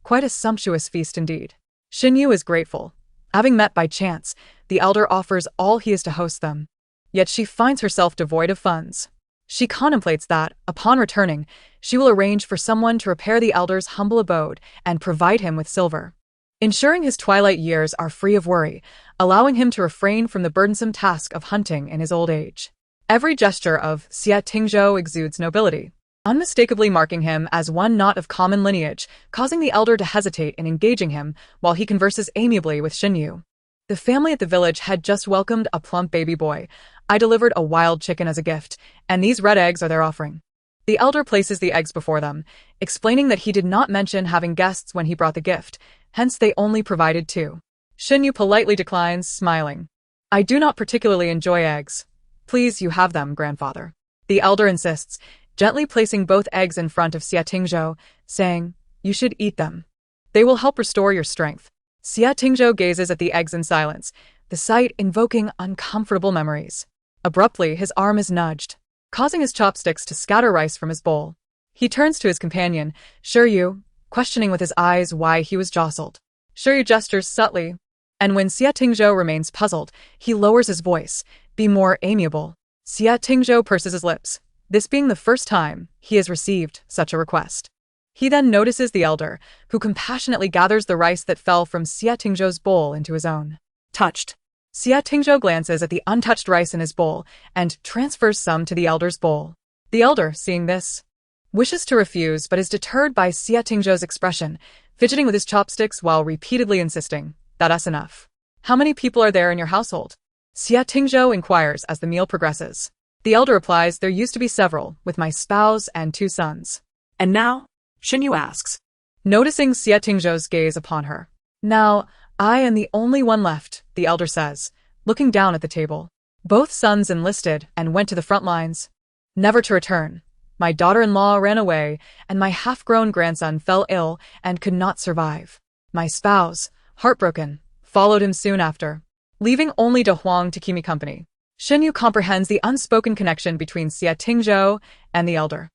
Quite a sumptuous feast indeed. Xinyu is grateful. Having met by chance, the elder offers all he is to host them. Yet she finds herself devoid of funds. She contemplates that, upon returning, she will arrange for someone to repair the elder's humble abode and provide him with silver, ensuring his twilight years are free of worry, allowing him to refrain from the burdensome task of hunting in his old age. Every gesture of Xie Tingzhou exudes nobility, unmistakably marking him as one not of common lineage, causing the elder to hesitate in engaging him while he converses amiably with Xinyu. The family at the village had just welcomed a plump baby boy. I delivered a wild chicken as a gift, and these red eggs are their offering. The elder places the eggs before them, explaining that he did not mention having guests when he brought the gift, hence they only provided 2. Xinyu politely declines, smiling. I do not particularly enjoy eggs. Please, you have them, grandfather. The elder insists, gently placing both eggs in front of Xie Tingzhou, saying, you should eat them. They will help restore your strength. Xie Tingzhou gazes at the eggs in silence, the sight invoking uncomfortable memories. Abruptly, his arm is nudged, causing his chopsticks to scatter rice from his bowl. He turns to his companion, Shiryu, questioning with his eyes why he was jostled. Shiryu gestures subtly, and when Xie Tingzhou remains puzzled, he lowers his voice, be more amiable. Xie Tingzhou purses his lips, this being the first time he has received such a request. He then notices the elder, who compassionately gathers the rice that fell from Xie Tingzhou's bowl into his own. Touched. Xie Tingzhou glances at the untouched rice in his bowl and transfers some to the elder's bowl. The elder, seeing this, wishes to refuse but is deterred by Xie Tingzhou's expression, fidgeting with his chopsticks while repeatedly insisting, that's enough. How many people are there in your household? Xie Tingzhou inquires as the meal progresses. The elder replies, there used to be several, with my spouse and 2 sons. And now? Xinyu asks. Noticing Xie Tingzhou's gaze upon her. Now, I am the only one left, the elder says, looking down at the table. Both sons enlisted and went to the front lines, never to return. My daughter-in-law ran away, and my half-grown grandson fell ill and could not survive. My spouse, heartbroken, followed him soon after, leaving only De Huang to keep me company. Shen Yu comprehends the unspoken connection between Xie Tingzhou and the elder.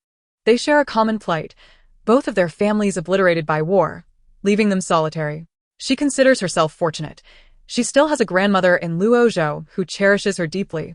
They share a common plight, both of their families obliterated by war, leaving them solitary. She considers herself fortunate. She still has a grandmother in Luozhou who cherishes her deeply,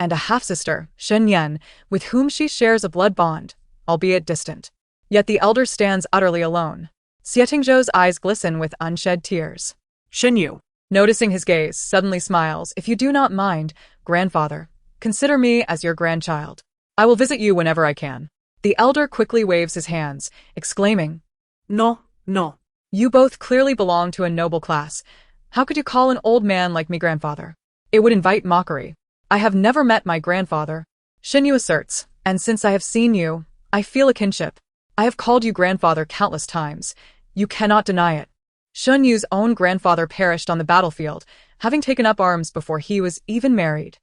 and a half-sister, Shen Yan, with whom she shares a blood bond, albeit distant. Yet the elder stands utterly alone. Xie Tingzhou's eyes glisten with unshed tears. Shen Yu, Noticing his gaze, suddenly smiles. If you do not mind, grandfather, consider me as your grandchild. I will visit you whenever I can. The elder quickly waves his hands, exclaiming, no, no. You both clearly belong to a noble class. How could you call an old man like me grandfather? It would invite mockery. I have never met my grandfather, Shen Yu asserts, and since I have seen you, I feel a kinship. I have called you grandfather countless times. You cannot deny it. Shen Yu's own grandfather perished on the battlefield, having taken up arms before he was even married.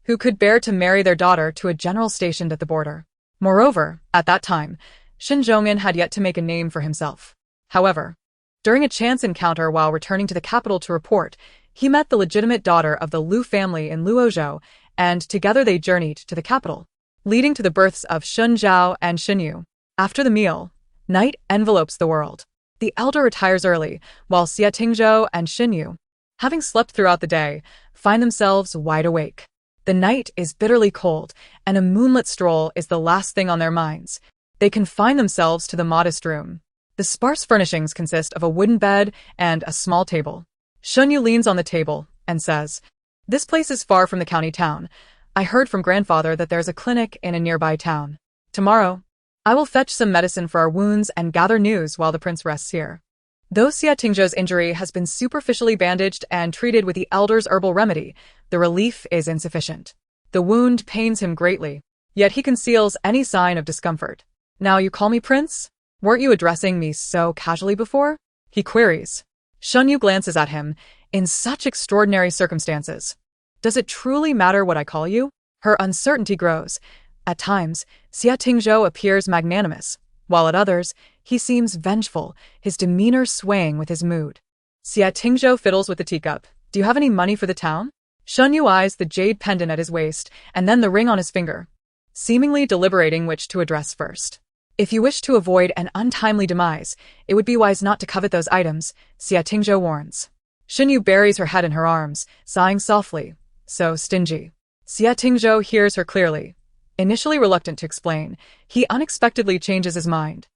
Who could bear to marry their daughter to a general stationed at the border? Moreover, at that time, Shen Zhongyan had yet to make a name for himself. However, during a chance encounter while returning to the capital to report, he met the legitimate daughter of the Lu family in Luozhou, and together they journeyed to the capital, leading to the births of Shun Zhao and Shen Yu. After the meal, night envelopes the world. The elder retires early, while Xie Tingzhou and Shen Yu, having slept throughout the day, find themselves wide awake. The night is bitterly cold, and a moonlit stroll is the last thing on their minds. They confine themselves to the modest room. The sparse furnishings consist of a wooden bed and a small table. Shen Yu leans on the table and says, This place is far from the county town. I heard from grandfather that there's a clinic in a nearby town. Tomorrow, I will fetch some medicine for our wounds and gather news while the prince rests here. Though Xie Tingzhou's injury has been superficially bandaged and treated with the elder's herbal remedy, the relief is insufficient. The wound pains him greatly, yet he conceals any sign of discomfort. Now you call me prince? Weren't you addressing me so casually before? He queries. Shen Yu glances at him. In such extraordinary circumstances, does it truly matter what I call you? Her uncertainty grows. At times, Xie Tingzhou appears magnanimous, while at others, he seems vengeful, his demeanor swaying with his mood. Xie Tingzhou fiddles with the teacup. Do you have any money for the town? Shen Yu eyes the jade pendant at his waist, and then the ring on his finger, seemingly deliberating which to address first. If you wish to avoid an untimely demise, it would be wise not to covet those items, Xie Tingzhou warns. Shen Yu buries her head in her arms, sighing softly. So stingy. Xie Tingzhou hears her clearly. Initially reluctant to explain, he unexpectedly changes his mind.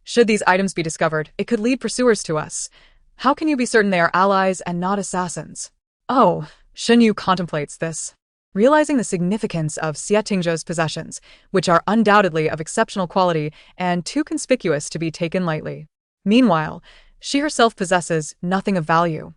Should these items be discovered, it could lead pursuers to us. How can you be certain they are allies and not assassins? Oh, Shen Yu contemplates this. Realizing the significance of Xie Tingzhou's possessions, which are undoubtedly of exceptional quality and too conspicuous to be taken lightly. Meanwhile, she herself possesses nothing of value,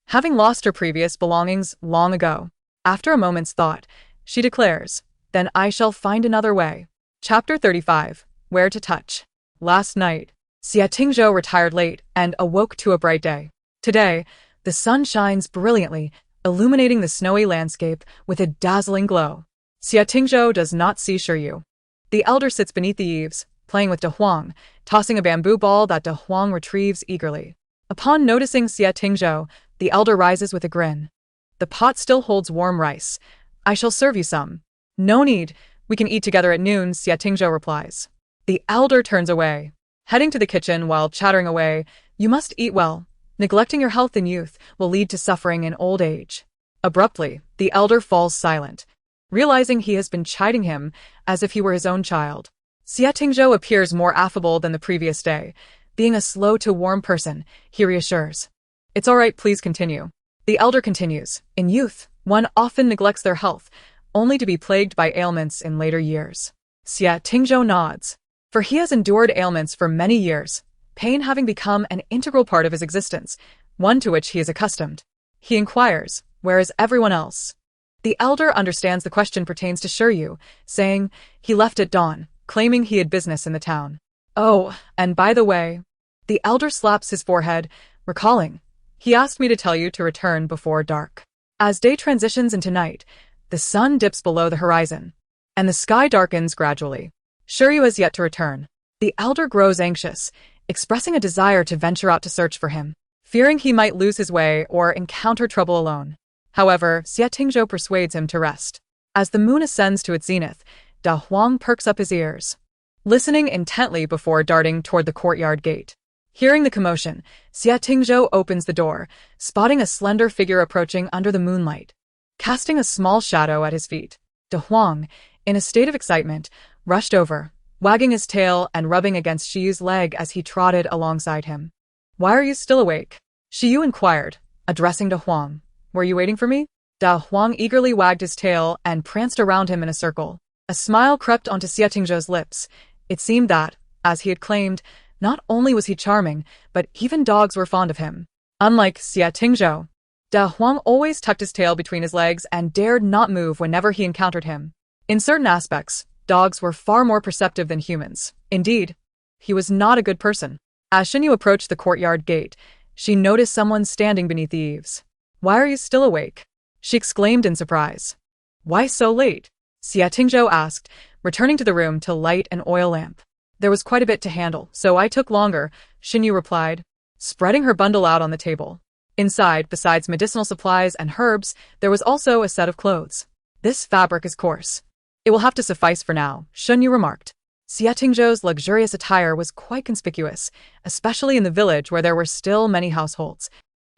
having lost her previous belongings long ago. After a moment's thought, she declares, Then I shall find another way. Chapter 35. Where to touch. Last night, Xie Tingzhou retired late and awoke to a bright day. Today, the sun shines brilliantly, illuminating the snowy landscape with a dazzling glow. Xie Tingzhou does not see Shi Yu. The elder sits beneath the eaves, playing with De Huang, tossing a bamboo ball that De Huang retrieves eagerly. Upon noticing Xie Tingzhou, the elder rises with a grin. The pot still holds warm rice. I shall serve you some. No need, we can eat together at noon, Xie Tingzhou replies. The elder turns away, heading to the kitchen while chattering away, You must eat well. Neglecting your health in youth will lead to suffering in old age. Abruptly, the elder falls silent, realizing he has been chiding him as if he were his own child. Xie Tingzhou appears more affable than the previous day. Being a slow-to-warm person, he reassures. It's all right, please continue. The elder continues. In youth, one often neglects their health, only to be plagued by ailments in later years. Xie Tingzhou nods. For he has endured ailments for many years, pain having become an integral part of his existence, one to which he is accustomed. He inquires, Where is everyone else? The elder understands the question pertains to Shi Yu, saying, He left at dawn, claiming he had business in the town. Oh, and by the way, the elder slaps his forehead, recalling, He asked me to tell you to return before dark. As day transitions into night, The sun dips below the horizon, and the sky darkens gradually. Shiryu has yet to return. The elder grows anxious, expressing a desire to venture out to search for him, fearing he might lose his way or encounter trouble alone. However, Xie Tingzhou persuades him to rest. As the moon ascends to its zenith, Da Huang perks up his ears, listening intently before darting toward the courtyard gate. Hearing the commotion, Xie Tingzhou opens the door, spotting a slender figure approaching under the moonlight, casting a small shadow at his feet. Da Huang, in a state of excitement, rushed over, wagging his tail and rubbing against Shiyu's leg as he trotted alongside him. "Why are you still awake?" Shiyu inquired, addressing Da Huang. "Were you waiting for me?" Da Huang eagerly wagged his tail and pranced around him in a circle. A smile crept onto Xie Tingzhou's lips. It seemed that, as he had claimed, not only was he charming, but even dogs were fond of him. Unlike Xie Tingzhou, Da Huang always tucked his tail between his legs and dared not move whenever he encountered him. In certain aspects, dogs were far more perceptive than humans. Indeed, he was not a good person. As Xinyu approached the courtyard gate, she noticed someone standing beneath the eaves. "Why are you still awake?" she exclaimed in surprise. "Why so late?" Xie Tingzhou asked, returning to the room to light an oil lamp. "There was quite a bit to handle, so I took longer," Xinyu replied, spreading her bundle out on the table. Inside, besides medicinal supplies and herbs, there was also a set of clothes. "This fabric is coarse. It will have to suffice for now," Xinyu remarked. Xie Tingzhou's luxurious attire was quite conspicuous, especially in the village where there were still many households.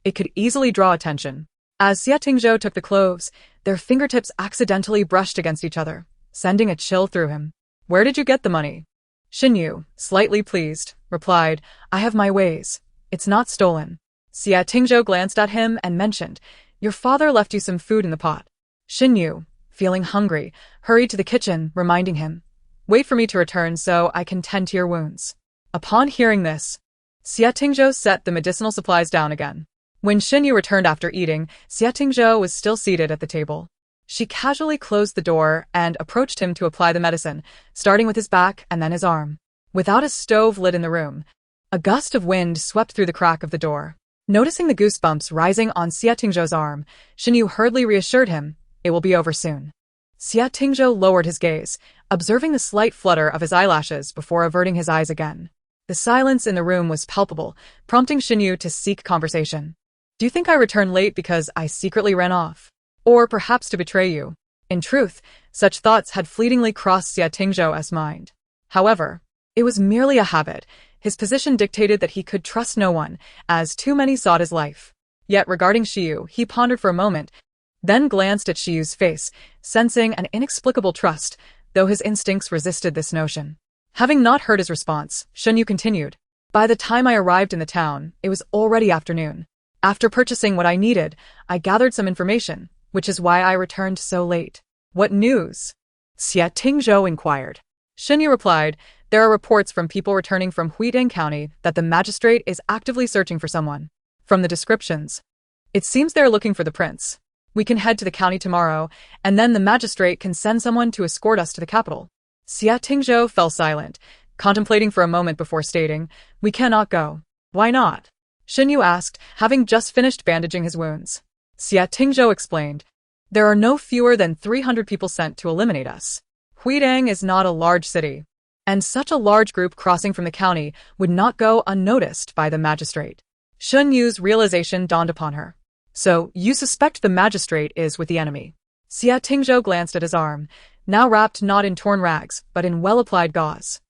It could easily draw attention. As Xie Tingzhou took the clothes, their fingertips accidentally brushed against each other, sending a chill through him. "Where did you get the money?" Xinyu, slightly pleased, replied, "I have my ways. It's not stolen." Xie Tingzhou glanced at him and mentioned, "Your father left you some food in the pot." Xinyu, feeling hungry, hurried to the kitchen, reminding him, "Wait for me to return so I can tend to your wounds." Upon hearing this, Xie Tingzhou set the medicinal supplies down again. When Xinyu returned after eating, Xie Tingzhou was still seated at the table. She casually closed the door and approached him to apply the medicine, starting with his back and then his arm. Without a stove lit in the room, a gust of wind swept through the crack of the door. Noticing the goosebumps rising on Xie Tingzhou's arm, Xinyu hurriedly reassured him, "It will be over soon." Xie Tingzhou lowered his gaze, observing the slight flutter of his eyelashes before averting his eyes again. The silence in the room was palpable, prompting Xinyu to seek conversation. "Do you think I returned late because I secretly ran off? Or perhaps to betray you?" In truth, such thoughts had fleetingly crossed Xie Tingzhou's mind. However, it was merely a habit. His position dictated that he could trust no one, as too many sought his life. Yet regarding Shiyu, he pondered for a moment, then glanced at Shiyu's face, sensing an inexplicable trust, though his instincts resisted this notion. Having not heard his response, Xinyu continued, "By the time I arrived in the town, it was already afternoon. After purchasing what I needed, I gathered some information, which is why I returned so late." "What news?" Xie Tingzhou inquired. Xinyu replied, "There are reports from people returning from Huideng County that the magistrate is actively searching for someone. From the descriptions, it seems they're looking for the prince. We can head to the county tomorrow, and then the magistrate can send someone to escort us to the capital." Xie Tingzhou fell silent, contemplating for a moment before stating, "We cannot go." "Why not?" Xinyu asked, having just finished bandaging his wounds. Xie Tingzhou explained, "There are no fewer than 300 people sent to eliminate us. Huideng is not a large city, and such a large group crossing from the county would not go unnoticed by the magistrate." Xunyu's realization dawned upon her. "So, you suspect the magistrate is with the enemy?" Xie Tingzhou glanced at his arm, now wrapped not in torn rags, but in well-applied gauze.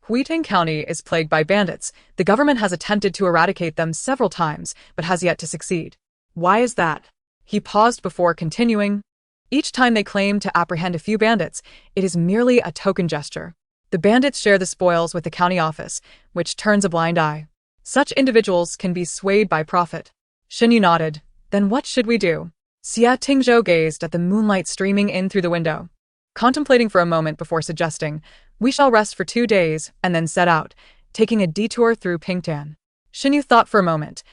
"Huiteng County is plagued by bandits. The government has attempted to eradicate them several times, but has yet to succeed." "Why is that?" He paused before continuing. "Each time they claim to apprehend a few bandits, it is merely a token gesture. The bandits share the spoils with the county office, which turns a blind eye. Such individuals can be swayed by profit." Xinyu nodded. "Then what should we do?" Xie Tingzhou gazed at the moonlight streaming in through the window, contemplating for a moment before suggesting, "We shall rest for 2 days and then set out, taking a detour through Pingtan." Xinyu thought for a moment.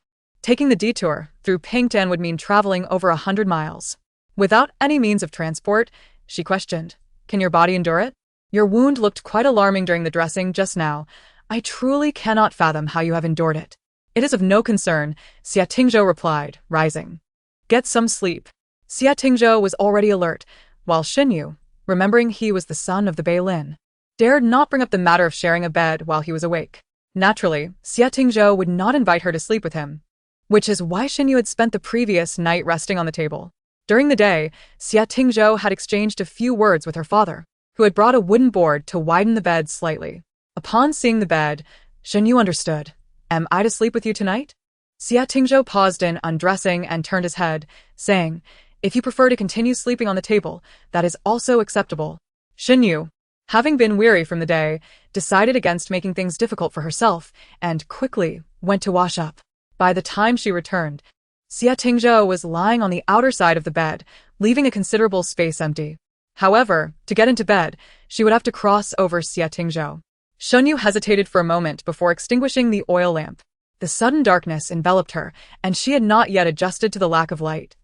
Taking the detour through Pingtan would mean traveling over 100 miles. Without any means of transport, she questioned, "Can your body endure it? Your wound looked quite alarming during the dressing just now. I truly cannot fathom how you have endured it." "It is of no concern," Xie Tingzhou replied, rising. "Get some sleep." Xie Tingzhou was already alert, while Xinyu, remembering he was the son of the Beilin, dared not bring up the matter of sharing a bed while he was awake. Naturally, Xie Tingzhou would not invite her to sleep with him, which is why Xinyu had spent the previous night resting on the table. During the day, Xie Tingzhou had exchanged a few words with her father, who had brought a wooden board to widen the bed slightly. Upon seeing the bed, Xinyu understood. Am I to sleep with you tonight? Xie Tingzhou paused in undressing and turned his head, saying, if you prefer to continue sleeping on the table, that is also acceptable. Xinyu, having been weary from the day, decided against making things difficult for herself and quickly went to wash up. By the time she returned, Xie Tingzhou was lying on the outer side of the bed, leaving a considerable space empty. However, to get into bed, she would have to cross over Xie Tingzhou. Xunyu hesitated for a moment before extinguishing the oil lamp. The sudden darkness enveloped her, and she had not yet adjusted to the lack of light.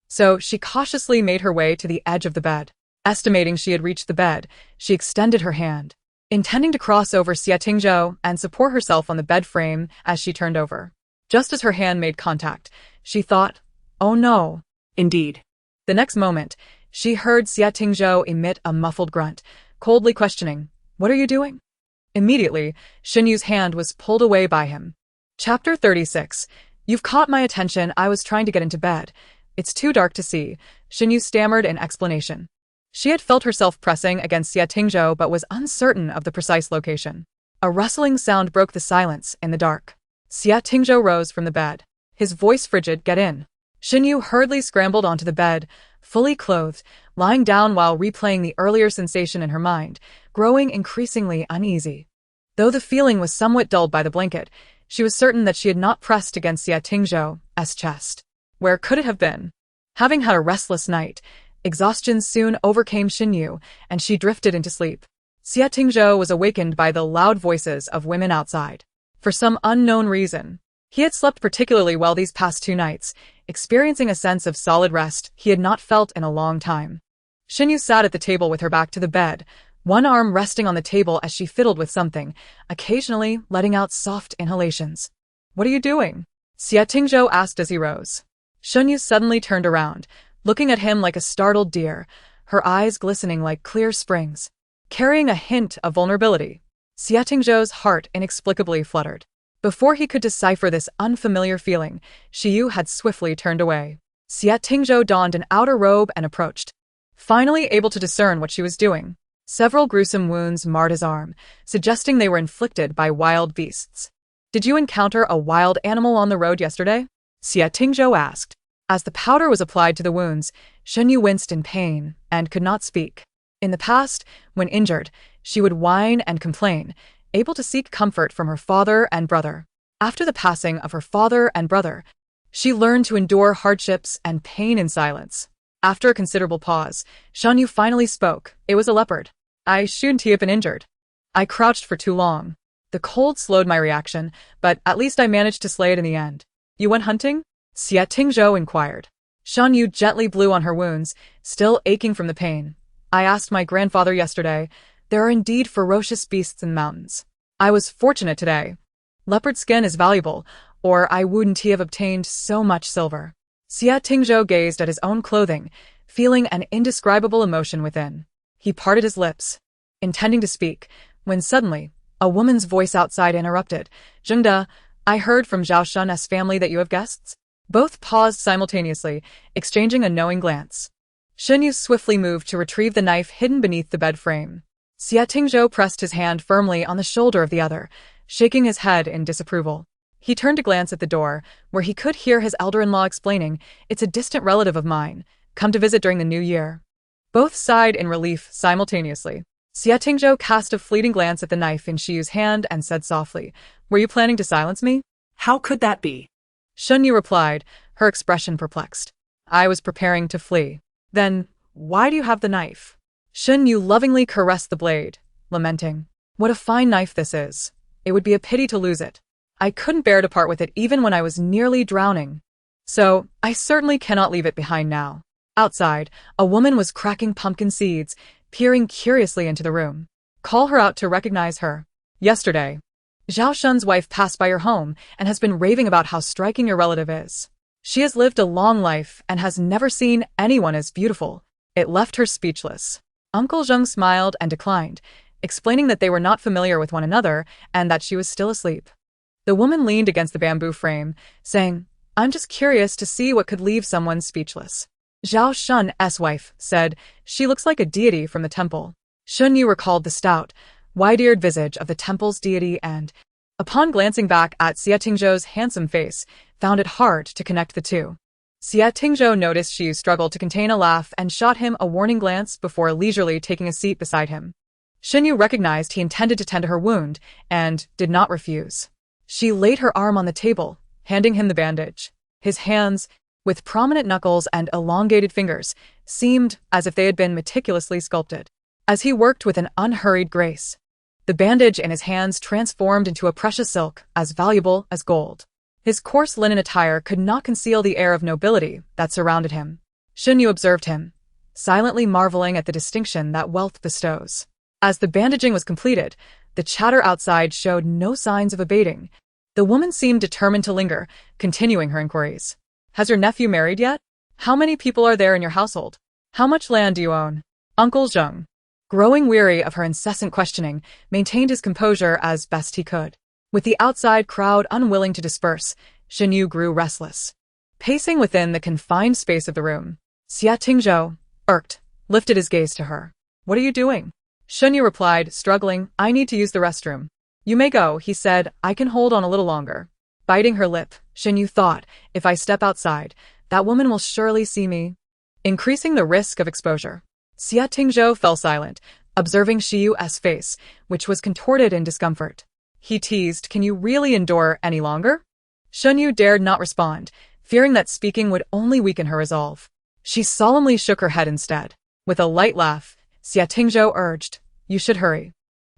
So she cautiously made her way to the edge of the bed. Estimating she had reached the bed, she extended her hand, intending to cross over Xie Tingzhou and support herself on the bed frame as she turned over. Just as her hand made contact, she thought, oh no. Indeed. The next moment, she heard Xie Tingzhou emit a muffled grunt, coldly questioning, what are you doing? Immediately, Xinyu's hand was pulled away by him. Chapter 36. You've caught my attention. I was trying to get into bed. It's too dark to see, Xinyu stammered in explanation. She had felt herself pressing against Xie Tingzhou but was uncertain of the precise location. A rustling sound broke the silence in the dark. Xie Tingzhou rose from the bed, his voice frigid. Get in. Xinyu hurriedly scrambled onto the bed, fully clothed, lying down while replaying the earlier sensation in her mind, growing increasingly uneasy. Though the feeling was somewhat dulled by the blanket, she was certain that she had not pressed against Xie Tingzhou's chest. Where could it have been? Having had a restless night, exhaustion soon overcame Xinyu, and she drifted into sleep. Xie Tingzhou was awakened by the loud voices of women outside. For some unknown reason, he had slept particularly well these past 2 nights, experiencing a sense of solid rest he had not felt in a long time. Xinyu sat at the table with her back to the bed, one arm resting on the table as she fiddled with something, occasionally letting out soft inhalations. What are you doing? Xie Tingzhou asked as he rose. Xinyu suddenly turned around, looking at him like a startled deer, her eyes glistening like clear springs, carrying a hint of vulnerability. Xie Tingzhou's heart inexplicably fluttered. Before he could decipher this unfamiliar feeling, Xiyu had swiftly turned away. Xie Tingzhou donned an outer robe and approached, finally able to discern what she was doing. Several gruesome wounds marred his arm, suggesting they were inflicted by wild beasts. Did you encounter a wild animal on the road yesterday? Xie Tingzhou asked. As the powder was applied to the wounds, Xinyu winced in pain and could not speak. In the past, when injured, she would whine and complain, able to seek comfort from her father and brother. After the passing of her father and brother, she learned to endure hardships and pain in silence. After a considerable pause, Xinyu finally spoke. It was a leopard. I shouldn't have been injured. I crouched for too long. The cold slowed my reaction, but at least I managed to slay it in the end. You went hunting? Xie Tingzhou inquired. Xinyu gently blew on her wounds, still aching from the pain. I asked my grandfather yesterday. There are indeed ferocious beasts in the mountains. I was fortunate today. Leopard skin is valuable, or I wouldn't have obtained so much silver. Xie Tingzhou gazed at his own clothing, feeling an indescribable emotion within. He parted his lips, intending to speak, when suddenly, a woman's voice outside interrupted. Zhengde, I heard from Zhao Shun's family that you have guests. Both paused simultaneously, exchanging a knowing glance. Xinyu swiftly moved to retrieve the knife hidden beneath the bed frame. Xie Tingzhou pressed his hand firmly on the shoulder of the other, shaking his head in disapproval. He turned to glance at the door, where he could hear his elder-in-law explaining, It's a distant relative of mine, come to visit during the new year. Both sighed in relief simultaneously. Xie Tingzhou cast a fleeting glance at the knife in Xiyu's hand and said softly, Were you planning to silence me? How could that be? Xinyu replied, her expression perplexed. I was preparing to flee. Then, why do you have the knife? Xinyu lovingly caressed the blade, lamenting, What a fine knife this is. It would be a pity to lose it. I couldn't bear to part with it even when I was nearly drowning. So, I certainly cannot leave it behind now. Outside, a woman was cracking pumpkin seeds, peering curiously into the room. Call her out to recognize her. Yesterday, Zhao Shun's wife passed by your home and has been raving about how striking your relative is. She has lived a long life and has never seen anyone as beautiful. It left her speechless. Uncle Zheng smiled and declined, explaining that they were not familiar with one another and that she was still asleep. The woman leaned against the bamboo frame, saying, "I'm just curious to see what could leave someone speechless." Zhao Shun's wife said, "She looks like a deity from the temple." Shun Yu recalled the stout, wide-eared visage of the temple's deity and, upon glancing back at Xie Tingzhou's handsome face, found it hard to connect the two. Xie Tingzhou noticed Xiu struggle to contain a laugh and shot him a warning glance before leisurely taking a seat beside him. Shun Yu recognized he intended to tend to her wound and did not refuse. She laid her arm on the table, handing him the bandage. His hands, with prominent knuckles and elongated fingers, seemed as if they had been meticulously sculpted. As he worked with an unhurried grace, the bandage in his hands transformed into a precious silk as valuable as gold. His coarse linen attire could not conceal the air of nobility that surrounded him. Shun Yu observed him, silently marveling at the distinction that wealth bestows. As the bandaging was completed, the chatter outside showed no signs of abating. The woman seemed determined to linger, continuing her inquiries. "Has your nephew married yet? How many people are there in your household? How much land do you own?" Uncle Zheng, growing weary of her incessant questioning, maintained his composure as best he could. With the outside crowd unwilling to disperse, Shun Yu grew restless. Pacing within the confined space of the room, Xie Tingzhou, irked, lifted his gaze to her. "What are you doing?" Shun Yu replied, struggling, "I need to use the restroom." "You may go," he said, "I can hold on a little longer." Biting her lip, Shun Yu thought, "If I step outside, that woman will surely see me," increasing the risk of exposure. Xie Tingzhou fell silent, observing Shiyu's face, which was contorted in discomfort. He teased, "Can you really endure any longer?" Shun Yu dared not respond, fearing that speaking would only weaken her resolve. She solemnly shook her head instead. With a light laugh, Xie Tingzhou urged, "You should hurry."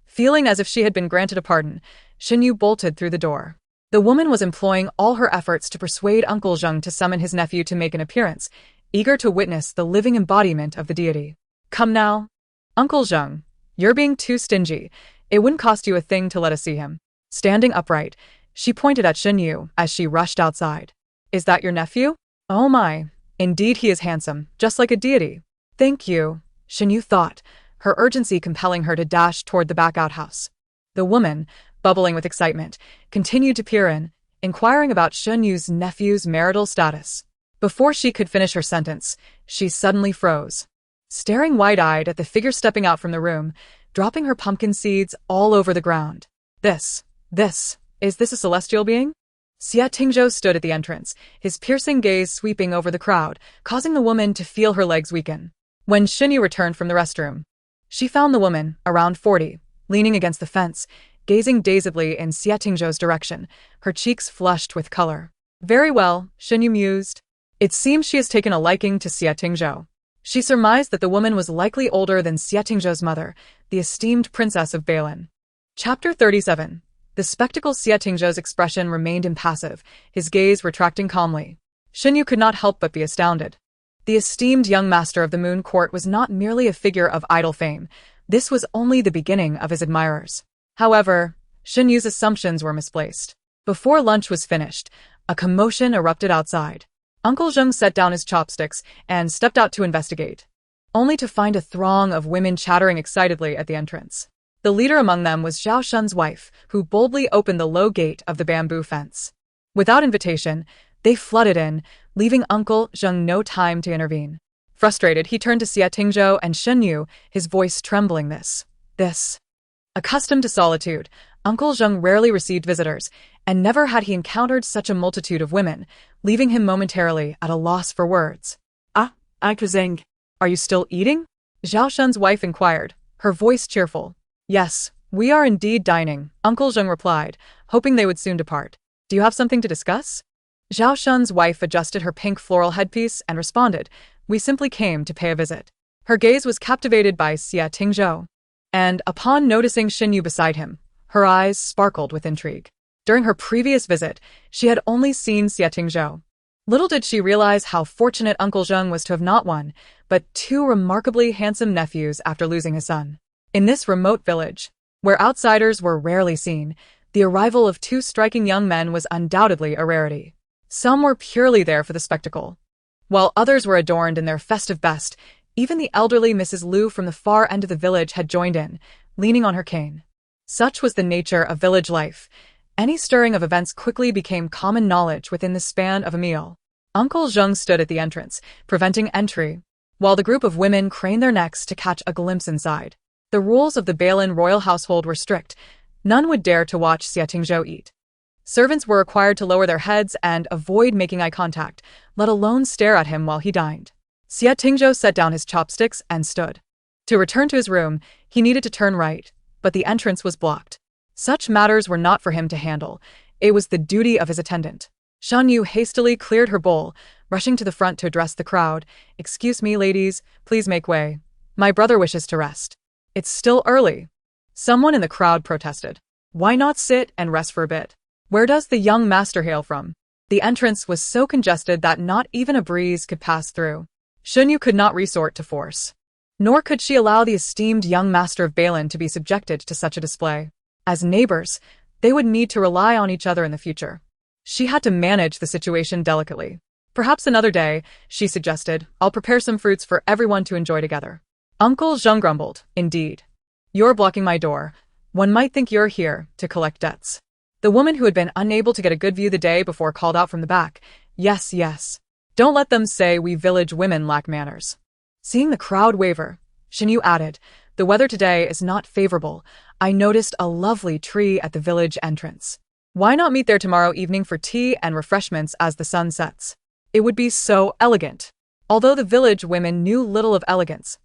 Feeling as if she had been granted a pardon, Shun Yu bolted through the door. The woman was employing all her efforts to persuade Uncle Zheng to summon his nephew to make an appearance, eager to witness the living embodiment of the deity. "Come now. Uncle Zheng, you're being too stingy. It wouldn't cost you a thing to let us see him." Standing upright, she pointed at Shun Yu as she rushed outside. "Is that your nephew? Oh my, indeed he is handsome, just like a deity." "Thank you," Shun Yu thought, her urgency compelling her to dash toward the back outhouse. The woman, bubbling with excitement, continued to peer in, inquiring about Shun Yu's nephew's marital status. Before she could finish her sentence, she suddenly froze, staring wide-eyed at the figure stepping out from the room, dropping her pumpkin seeds all over the ground. Is this a celestial being?" Xie Tingzhou stood at the entrance, his piercing gaze sweeping over the crowd, causing the woman to feel her legs weaken. When Shun Yu returned from the restroom, she found the woman, around 40, leaning against the fence, gazing dazedly in Xie Tingzhou's direction, her cheeks flushed with color. "Very well," Shun Yu mused. It seems she has taken a liking to Xie Tingzhou. She surmised that the woman was likely older than Xie Tingzhou's mother, the esteemed princess of Balin. Chapter 37. The spectacled Xie Tingzhou's expression remained impassive, his gaze retracting calmly. Shun Yu could not help but be astounded. The esteemed young master of the Moon Court was not merely a figure of idle fame. This was only the beginning of his admirers. However, Shun Yu's assumptions were misplaced. Before lunch was finished, a commotion erupted outside. Uncle Zheng set down his chopsticks and stepped out to investigate, only to find a throng of women chattering excitedly at the entrance. The leader among them was Zhao Shun's wife, who boldly opened the low gate of the bamboo fence. Without invitation, they flooded in, leaving Uncle Zheng no time to intervene. Frustrated, he turned to Xie Tingzhou and Shun Yu, his voice trembling this. Accustomed to solitude, Uncle Zheng rarely received visitors, and never had he encountered such a multitude of women, leaving him momentarily at a loss for words. Uncle Zheng, are you still eating?" Zhao Shun's wife inquired, her voice cheerful. "Yes, we are indeed dining," Uncle Zheng replied, hoping they would soon depart. "Do you have something to discuss?" Zhao Shun's wife adjusted her pink floral headpiece and responded, "We simply came to pay a visit." Her gaze was captivated by Xie Tingzhou, and upon noticing Shun Yu beside him, her eyes sparkled with intrigue. During her previous visit, she had only seen Xie Tingzhou. Little did she realize how fortunate Uncle Zheng was to have not one, but two remarkably handsome nephews after losing his son. In this remote village, where outsiders were rarely seen, the arrival of two striking young men was undoubtedly a rarity. Some were purely there for the spectacle, while others were adorned in their festive best, Even the elderly Mrs. Liu from the far end of the village had joined in, leaning on her cane. Such was the nature of village life. Any stirring of events quickly became common knowledge within the span of a meal. Uncle Zheng stood at the entrance, preventing entry, while the group of women craned their necks to catch a glimpse inside. The rules of the Balin royal household were strict. None would dare to watch Xia Tingzhou eat. Servants were required to lower their heads and avoid making eye contact, let alone stare at him while he dined. Xia Tingzhou set down his chopsticks and stood. To return to his room, he needed to turn right, but the entrance was blocked. Such matters were not for him to handle. It was the duty of his attendant. Shan Yu hastily cleared her bowl, rushing to the front to address the crowd. "Excuse me, ladies, please make way. My brother wishes to rest." "It's still early." Someone in the crowd protested. "Why not sit and rest for a bit? Where does the young master hail from?" The entrance was so congested that not even a breeze could pass through. Shan Yu could not resort to force. Nor could she allow the esteemed young master of Balin to be subjected to such a display. As neighbors, they would need to rely on each other in the future. She had to manage the situation delicately. "Perhaps another day," she suggested. "I'll prepare some fruits for everyone to enjoy together." Uncle Zheng grumbled. "Indeed. You're blocking my door. One might think you're here to collect debts." The woman who had been unable to get a good view the day before called out from the back. "Yes, yes. Don't let them say we village women lack manners." Seeing the crowd waver, Shan Yu added, "The weather today is not favorable. I noticed a lovely tree at the village entrance. Why not meet there tomorrow evening for tea and refreshments as the sun sets? It would be so elegant." Although the village women knew little of elegance,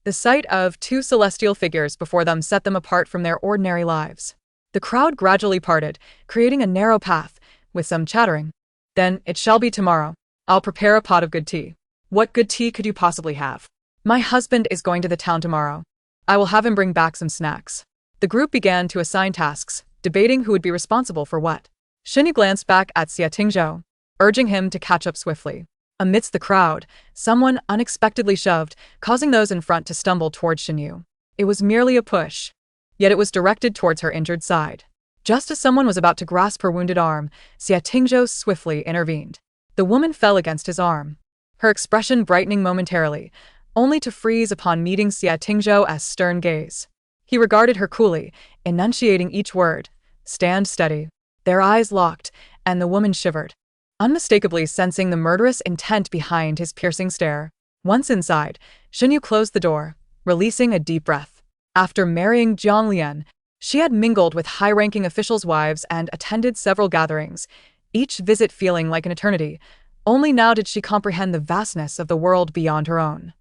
the sight of two celestial figures before them set them apart from their ordinary lives. The crowd gradually parted, creating a narrow path, with some chattering. "Then it shall be tomorrow. I'll prepare a pot of good tea." "What good tea could you possibly have?" "My husband is going to the town tomorrow. I will have him bring back some snacks." The group began to assign tasks, debating who would be responsible for what. Shan Yu glanced back at Xia Tingzhou, urging him to catch up swiftly. Amidst the crowd, someone unexpectedly shoved, causing those in front to stumble towards Shan Yu. It was merely a push, yet it was directed towards her injured side. Just as someone was about to grasp her wounded arm, Xia Tingzhou swiftly intervened. The woman fell against his arm, her expression brightening momentarily, only to freeze upon meeting Xia Tingzhou's stern gaze. He regarded her coolly, enunciating each word. "Stand steady." Their eyes locked, and the woman shivered, unmistakably sensing the murderous intent behind his piercing stare. Once inside, Shan Yu closed the door, releasing a deep breath. After marrying Jiang Lian, she had mingled with high-ranking officials' wives and attended several gatherings, each visit feeling like an eternity. Only now did she comprehend the vastness of the world beyond her own.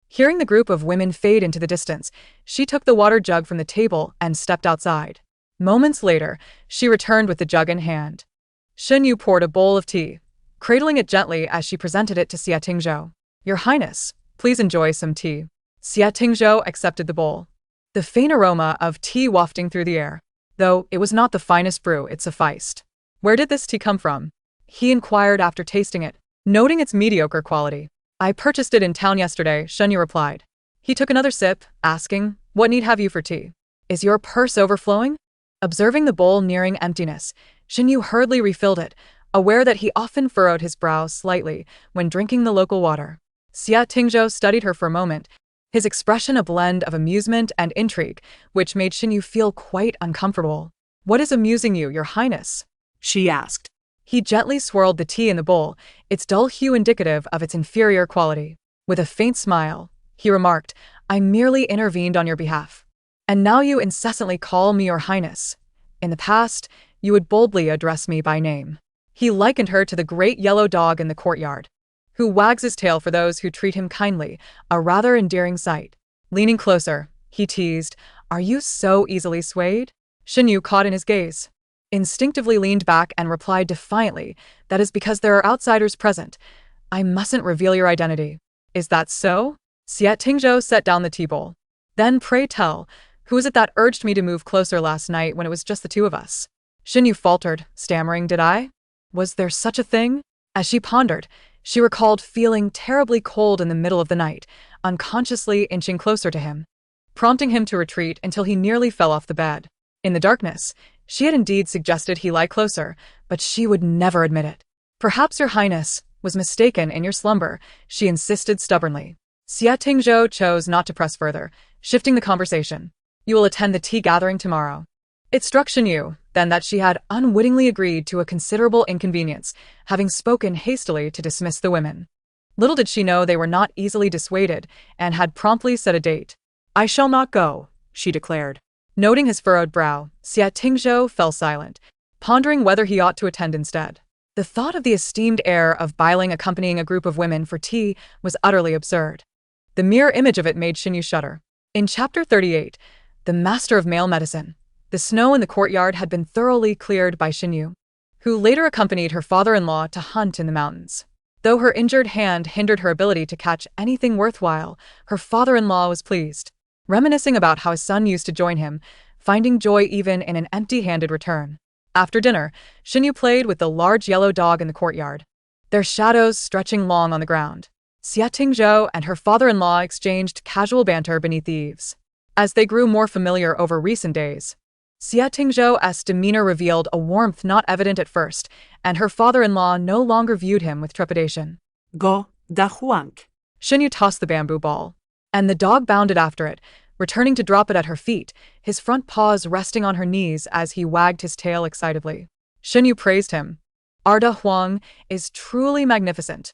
Hearing the group of women fade into the distance, she took the water jug from the table and stepped outside. Moments later, she returned with the jug in hand. Shan Yu poured a bowl of tea, cradling it gently as she presented it to Xia Tingzhou. "Your Highness, please enjoy some tea." Xia Tingzhou accepted the bowl, the faint aroma of tea wafting through the air. Though it was not the finest brew, it sufficed. "Where did this tea come from?" he inquired after tasting it, noting its mediocre quality. "I purchased it in town yesterday," Shan Yu replied. He took another sip, asking, "What need have you for tea? Is your purse overflowing?" Observing the bowl nearing emptiness, Shan Yu hurriedly refilled it, aware that he often furrowed his brow slightly when drinking the local water. Xia Tingzhou studied her for a moment, his expression a blend of amusement and intrigue, which made Shan Yu feel quite uncomfortable. "What is amusing you, Your Highness?" she asked. He gently swirled the tea in the bowl, its dull hue indicative of its inferior quality. With a faint smile, he remarked, "I merely intervened on your behalf. And now you incessantly call me Your Highness. In the past, you would boldly address me by name." He likened her to the great yellow dog in the courtyard, who wags his tail for those who treat him kindly, a rather endearing sight. Leaning closer, he teased, "Are you so easily swayed?" Shan Yu caught in his gaze, instinctively leaned back and replied defiantly, "That is because there are outsiders present. I mustn't reveal your identity." "Is that so?" Xia Tingzhou set down the tea bowl. "Then pray tell, who is it that urged me to move closer last night when it was just the two of us?" Shan Yu faltered, stammering, "Did I? Was there such a thing?" As she pondered, she recalled feeling terribly cold in the middle of the night, unconsciously inching closer to him, prompting him to retreat until he nearly fell off the bed. In the darkness, she had indeed suggested he lie closer, but she would never admit it. "Perhaps Your Highness was mistaken in your slumber," she insisted stubbornly. Xia Tingzhou chose not to press further, shifting the conversation. You will attend the tea gathering tomorrow. It struck Shenyu, then, that she had unwittingly agreed to a considerable inconvenience, having spoken hastily to dismiss the women. Little did she know they were not easily dissuaded, and had promptly set a date. I shall not go, she declared. Noting his furrowed brow, Xia Tingzhou fell silent, pondering whether he ought to attend instead. The thought of the esteemed heir of Biling accompanying a group of women for tea was utterly absurd. The mere image of it made Shenyu shudder. In Chapter 38, the Master of Male Medicine, the snow in the courtyard had been thoroughly cleared by Shenyu, who later accompanied her father-in-law to hunt in the mountains. Though her injured hand hindered her ability to catch anything worthwhile, her father-in-law was pleased, reminiscing about how his son used to join him, finding joy even in an empty-handed return. After dinner, Shenyu played with the large yellow dog in the courtyard, their shadows stretching long on the ground. Xia Tingzhou and her father-in-law exchanged casual banter beneath the eaves. As they grew more familiar over recent days, Xia Tingzhou's demeanor revealed a warmth not evident at first, and her father-in-law no longer viewed him with trepidation. Go, da huang. Shenyu tossed the bamboo ball, and the dog bounded after it, returning to drop it at her feet, his front paws resting on her knees as he wagged his tail excitedly. Shenyu praised him. Arda Huang is truly magnificent.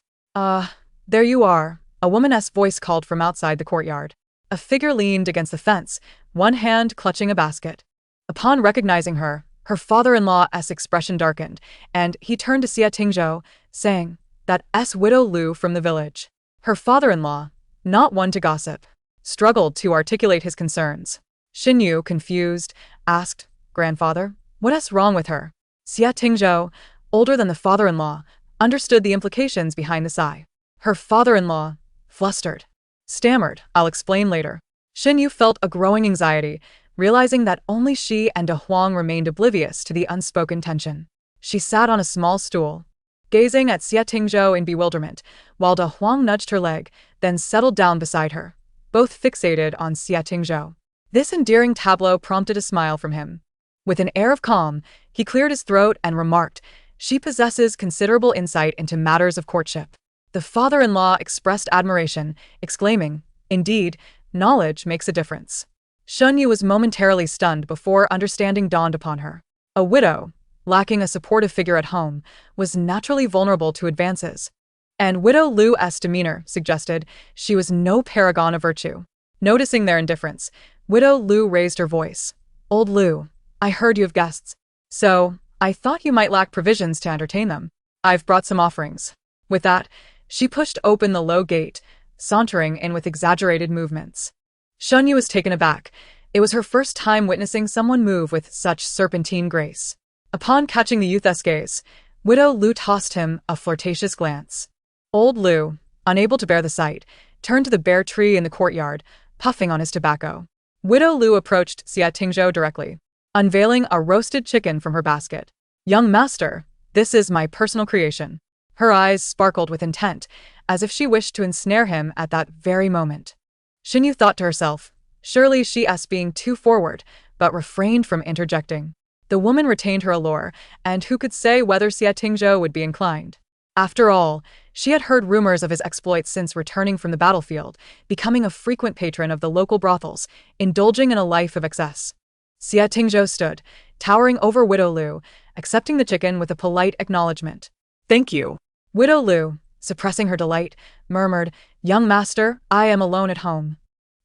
There you are, a woman's voice called from outside the courtyard. A figure leaned against the fence, one hand clutching a basket. Upon recognizing her, her father-in-law's expression darkened, and he turned to Xia Tingzhou, saying, "That's widow Lu from the village." Her father-in-law, not one to gossip, struggled to articulate his concerns. Shenyu, confused, asked, "Grandfather, what's wrong with her?" Xia Tingzhou, older than the father-in-law, understood the implications behind the sigh. Her father-in-law, flustered, stammered, "I'll explain later." Shenyu felt a growing anxiety, realizing that only she and De Huang remained oblivious to the unspoken tension. She sat on a small stool, gazing at Xia Tingzhou in bewilderment, while De Huang nudged her leg, then settled down beside her, both fixated on Xia Tingzhou. This endearing tableau prompted a smile from him. With an air of calm, he cleared his throat and remarked, "She possesses considerable insight into matters of courtship." The father-in-law expressed admiration, exclaiming, "Indeed, knowledge makes a difference." Shenyu was momentarily stunned before understanding dawned upon her. A widow, lacking a supportive figure at home, was naturally vulnerable to advances. And widow Lu's demeanor suggested she was no paragon of virtue. Noticing their indifference, widow Lu raised her voice. "Old Lu, I heard you have guests. So, I thought you might lack provisions to entertain them. I've brought some offerings." With that, she pushed open the low gate, sauntering in with exaggerated movements. Shenyu was taken aback. It was her first time witnessing someone move with such serpentine grace. Upon catching the youth's gaze, widow Lu tossed him a flirtatious glance. Old Lu, unable to bear the sight, turned to the bare tree in the courtyard, puffing on his tobacco. Widow Lu approached Xia Tingzhou directly, unveiling a roasted chicken from her basket. "Young master, this is my personal creation." Her eyes sparkled with intent, as if she wished to ensnare him at that very moment. Shenyu thought to herself, surely she's being too forward, but refrained from interjecting. The woman retained her allure, and who could say whether Xia Tingzhou would be inclined? After all, she had heard rumors of his exploits since returning from the battlefield, becoming a frequent patron of the local brothels, indulging in a life of excess. Xia Tingzhou stood, towering over widow Lu, accepting the chicken with a polite acknowledgement. "Thank you." Widow Lu, suppressing her delight, murmured, "Young master, I am alone at home.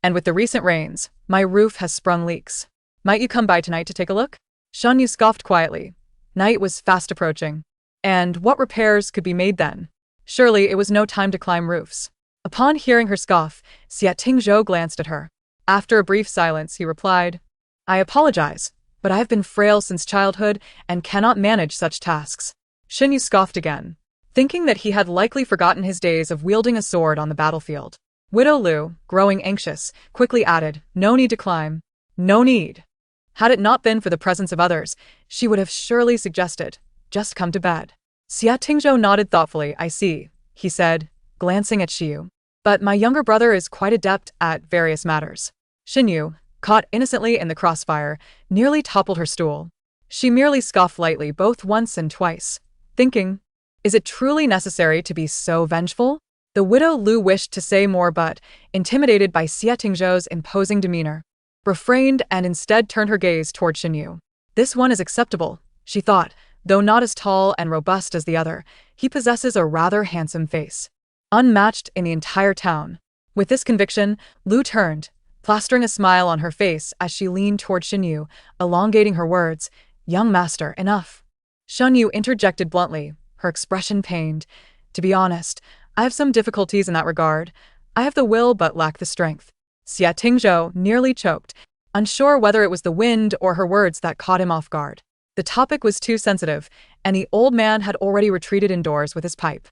And with the recent rains, my roof has sprung leaks. Might you come by tonight to take a look?" Shenyu scoffed quietly. Night was fast approaching. And what repairs could be made then? Surely it was no time to climb roofs. Upon hearing her scoff, Xia Tingzhou glanced at her. After a brief silence, he replied, "I apologize, but I have been frail since childhood and cannot manage such tasks." Shenyu scoffed again, thinking that he had likely forgotten his days of wielding a sword on the battlefield. Widow Lu, growing anxious, quickly added, "No need to climb. No need." Had it not been for the presence of others, she would have surely suggested, "Just come to bed." Xia Tingzhou nodded thoughtfully. "I see," he said, glancing at Shenyu. "But my younger brother is quite adept at various matters." Shenyu, caught innocently in the crossfire, nearly toppled her stool. She merely scoffed lightly both once and twice, thinking, is it truly necessary to be so vengeful? The widow Lu wished to say more but, intimidated by Xie Tingzhou's imposing demeanor, refrained and instead turned her gaze toward Xinyu. This one is acceptable, she thought, though not as tall and robust as the other, he possesses a rather handsome face, unmatched in the entire town. With this conviction, Lu turned, plastering a smile on her face as she leaned toward Xinyu, elongating her words, "Young master, enough." Xinyu interjected bluntly, her expression pained. "To be honest, I have some difficulties in that regard. I have the will but lack the strength." Xie Tingzhou nearly choked, unsure whether it was the wind or her words that caught him off guard. The topic was too sensitive, and the old man had already retreated indoors with his pipe.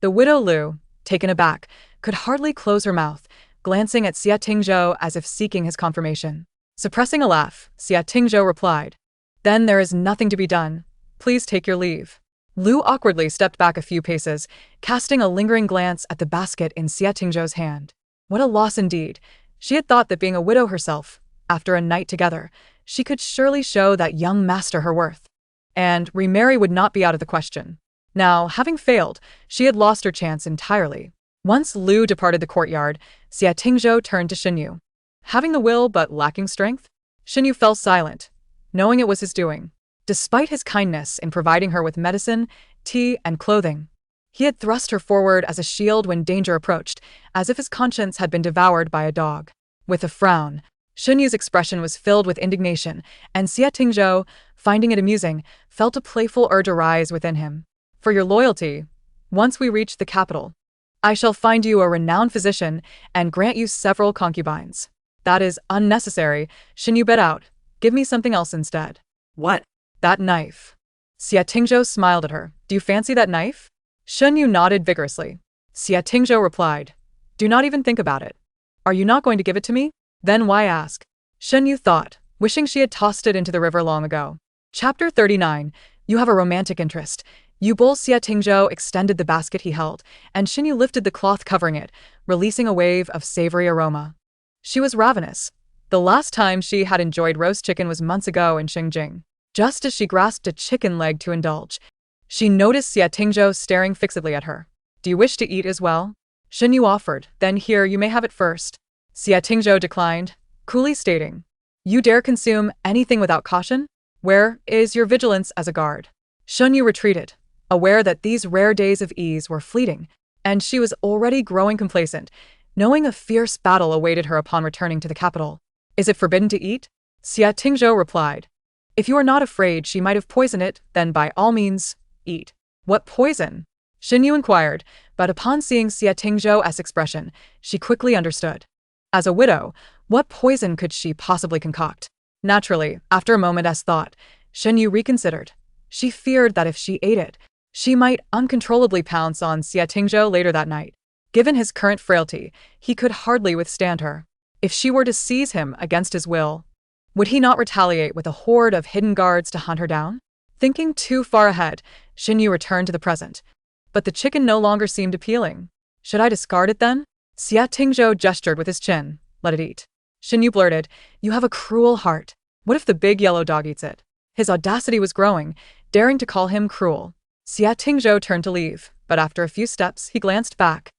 The widow Lu, taken aback, could hardly close her mouth, glancing at Xie Tingzhou as if seeking his confirmation. Suppressing a laugh, Xie Tingzhou replied, "Then there is nothing to be done. Please take your leave." Lu awkwardly stepped back a few paces, casting a lingering glance at the basket in Xie Tingzhou's hand. What a loss indeed. She had thought that being a widow herself, after a night together, she could surely show that young master her worth. And remarry would not be out of the question. Now, having failed, she had lost her chance entirely. Once Lu departed the courtyard, Xie Tingzhou turned to Xinyu. Having the will but lacking strength? Xinyu fell silent, knowing it was his doing. Despite his kindness in providing her with medicine, tea, and clothing, he had thrust her forward as a shield when danger approached, as if his conscience had been devoured by a dog. With a frown, Xinyu's expression was filled with indignation, and Xie Tingzhou, finding it amusing, felt a playful urge arise within him. "For your loyalty, once we reach the capital, I shall find you a renowned physician and grant you several concubines." "That is unnecessary," Xinyu bet out. "Give me something else instead." What? "That knife." Xie Tingzhou smiled at her. "Do you fancy that knife?" Xinyu nodded vigorously. Xie Tingzhou replied, "Do not even think about it. Are you not going to give it to me? Then why ask?" Xinyu thought, wishing she had tossed it into the river long ago. Chapter 39. You have a romantic interest. You bull. Xie Tingzhou extended the basket he held, and Xinyu lifted the cloth covering it, releasing a wave of savory aroma. She was ravenous. The last time she had enjoyed roast chicken was months ago in Xingjing. Just as she grasped a chicken leg to indulge, she noticed Xie Tingzhou staring fixedly at her. "Do you wish to eat as well?" Xinyu offered. "Then here, you may have it first." Xie Tingzhou declined, coolly stating, "You dare consume anything without caution? Where is your vigilance as a guard?" Xinyu retreated, aware that these rare days of ease were fleeting, and she was already growing complacent, knowing a fierce battle awaited her upon returning to the capital. "Is it forbidden to eat?" Xie Tingzhou replied. "If you are not afraid she might have poisoned it, then by all means, eat." "What poison?" Xinyu inquired, but upon seeing Xie Tingzhou's expression, she quickly understood. As a widow, what poison could she possibly concoct? Naturally, after a moment's thought, Xinyu reconsidered. She feared that if she ate it, she might uncontrollably pounce on Xie Tingzhou later that night. Given his current frailty, he could hardly withstand her. If she were to seize him against his will, would he not retaliate with a horde of hidden guards to hunt her down? Thinking too far ahead, Xinyu returned to the present. But the chicken no longer seemed appealing. "Should I discard it then?" Xie Tingzhou gestured with his chin. "Let it eat." Xinyu blurted, "You have a cruel heart. What if the big yellow dog eats it?" His audacity was growing, daring to call him cruel. Xie Tingzhou turned to leave, but after a few steps he glanced back,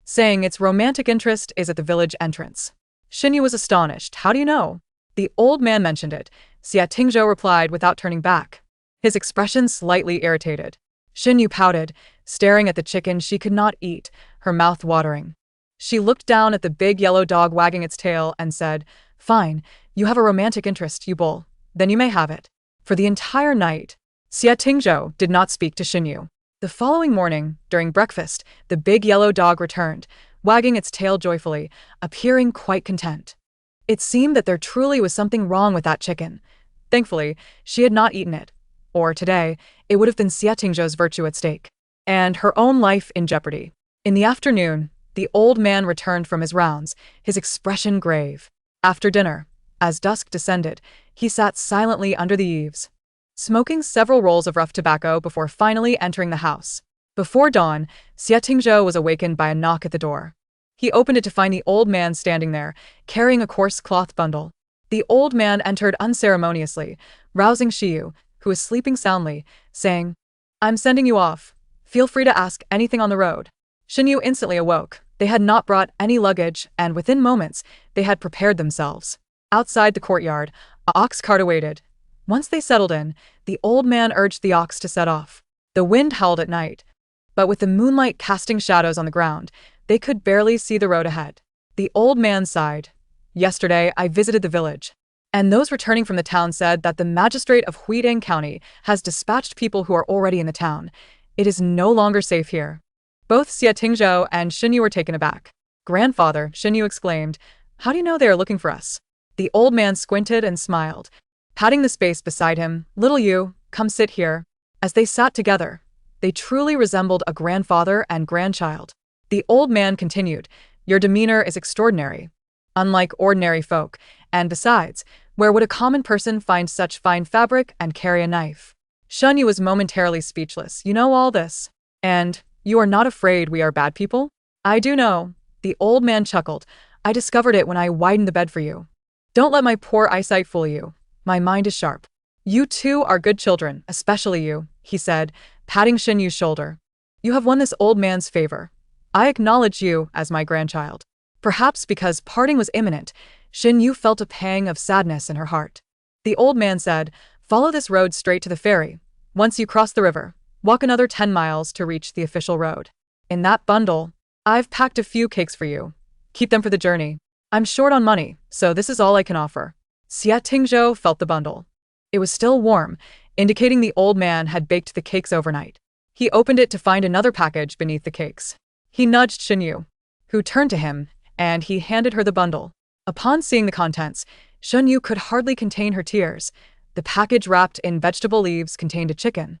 saying its romantic interest is at the village entrance. Xinyu was astonished. "How do you know?" "The old man mentioned it," Xie Tingzhou replied without turning back, his expression slightly irritated. Xinyu pouted, staring at the chicken she could not eat, her mouth watering. She looked down at the big yellow dog wagging its tail and said, "Fine, you have a romantic interest, you bull. Then you may have it." For the entire night, Xie Tingzhou did not speak to Xinyu. The following morning, during breakfast, the big yellow dog returned, wagging its tail joyfully, appearing quite content. It seemed that there truly was something wrong with that chicken. Thankfully, she had not eaten it, or today, it would have been Xie Tingzhou's virtue at stake, and her own life in jeopardy. In the afternoon, the old man returned from his rounds, his expression grave. After dinner, as dusk descended, he sat silently under the eaves, smoking several rolls of rough tobacco before finally entering the house. Before dawn, Xie Tingzhou was awakened by a knock at the door. He opened it to find the old man standing there, carrying a coarse cloth bundle. The old man entered unceremoniously, rousing Xiyu, who was sleeping soundly, saying, "I'm sending you off. Feel free to ask anything on the road." Shen instantly awoke. They had not brought any luggage, and within moments, they had prepared themselves. Outside the courtyard, a ox cart awaited. Once they settled in, the old man urged the ox to set off. The wind howled at night, but with the moonlight casting shadows on the ground, they could barely see the road ahead. The old man sighed. Yesterday, I visited the village, and those returning from the town said that the magistrate of Huidang County has dispatched people who are already in the town. It is no longer safe here. Both Xie Tingzhou and Shen Yu were taken aback. Grandfather, Shen Yu exclaimed, how do you know they are looking for us? The old man squinted and smiled, patting the space beside him. Little Yu, come sit here. As they sat together, they truly resembled a grandfather and grandchild. The old man continued, your demeanor is extraordinary, unlike ordinary folk, and besides, where would a common person find such fine fabric and carry a knife? Shen Yu was momentarily speechless. You know all this, and you are not afraid we are bad people? I do know. The old man chuckled. I discovered it when I widened the bed for you. Don't let my poor eyesight fool you. My mind is sharp. You two are good children, especially you, he said, patting Shen Yu's shoulder. You have won this old man's favor. I acknowledge you as my grandchild. Perhaps because parting was imminent, Shen Yu felt a pang of sadness in her heart. The old man said, follow this road straight to the ferry. Once you cross the river, walk another 10 miles to reach the official road. In that bundle, I've packed a few cakes for you. Keep them for the journey. I'm short on money, so this is all I can offer. Xie Tingzhou felt the bundle. It was still warm, indicating the old man had baked the cakes overnight. He opened it to find another package beneath the cakes. He nudged Shen Yu, who turned to him, and he handed her the bundle. Upon seeing the contents, Shen Yu could hardly contain her tears. The package wrapped in vegetable leaves contained a chicken,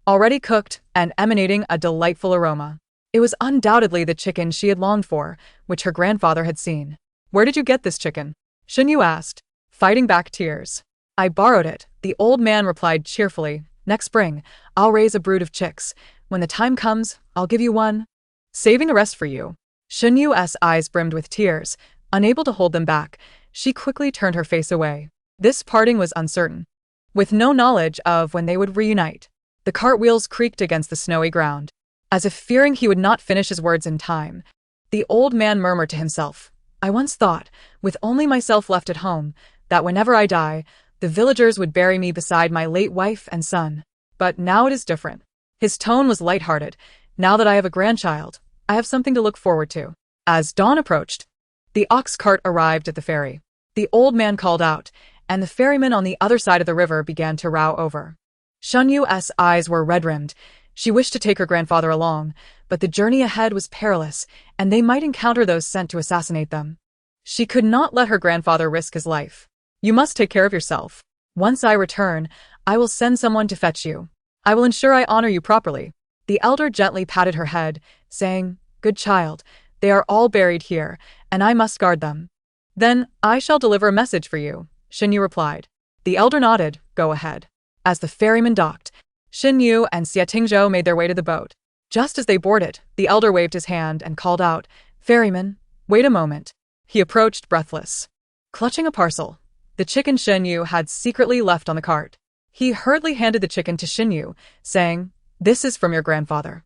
already cooked and emanating a delightful aroma. It was undoubtedly the chicken she had longed for, which her grandfather had seen. Where did you get this chicken? Shen Yu asked, fighting back tears. I borrowed it, the old man replied cheerfully. Next spring, I'll raise a brood of chicks. When the time comes, I'll give you one. Saving the rest for you. Shen Yu's eyes brimmed with tears. Unable to hold them back, she quickly turned her face away. This parting was uncertain, with no knowledge of when they would reunite. The cartwheels creaked against the snowy ground. As if fearing he would not finish his words in time, the old man murmured to himself, I once thought, with only myself left at home, that whenever I die, the villagers would bury me beside my late wife and son. But now it is different. His tone was light-hearted. Now that I have a grandchild, I have something to look forward to. As dawn approached, the ox cart arrived at the ferry. The old man called out, and the ferryman on the other side of the river began to row over. Shen Yu's eyes were red-rimmed. She wished to take her grandfather along, but the journey ahead was perilous, and they might encounter those sent to assassinate them. She could not let her grandfather risk his life. You must take care of yourself. Once I return, I will send someone to fetch you. I will ensure I honor you properly. The elder gently patted her head, saying, Good child, they are all buried here, and I must guard them. Then I shall deliver a message for you, Shen Yu replied. The elder nodded. Go ahead. As the ferryman docked, Shen Yu and Xie Tingzhou made their way to the boat. Just as they boarded, the elder waved his hand and called out, Ferryman, wait a moment. He approached breathless, clutching a parcel, the chicken Shen Yu had secretly left on the cart. He hurriedly handed the chicken to Shen Yu, saying, This is from your grandfather.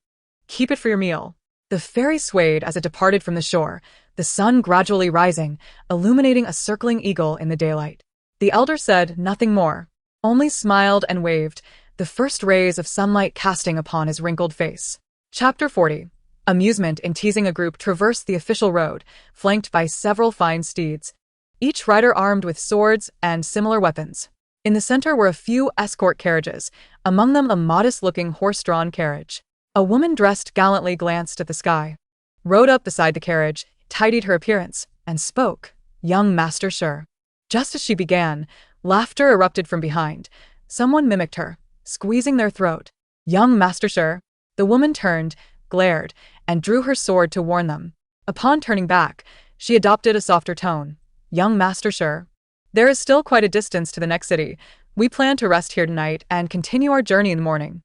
Keep it for your meal. The ferry swayed as it departed from the shore, the sun gradually rising, illuminating a circling eagle in the daylight. The elder said nothing more, only smiled and waved, the first rays of sunlight casting upon his wrinkled face. Chapter 40. Amusement in teasing. A group traversed the official road, flanked by several fine steeds, each rider armed with swords and similar weapons. In the center were a few escort carriages, among them a modest-looking horse-drawn carriage. A woman dressed gallantly glanced at the sky, rode up beside the carriage, tidied her appearance, and spoke, Young Master Sure. Just as she began, laughter erupted from behind. Someone mimicked her, squeezing their throat. Young Master Sure. The woman turned, glared, and drew her sword to warn them. Upon turning back, she adopted a softer tone. Young Master Sure. There is still quite a distance to the next city. We plan to rest here tonight and continue our journey in the morning.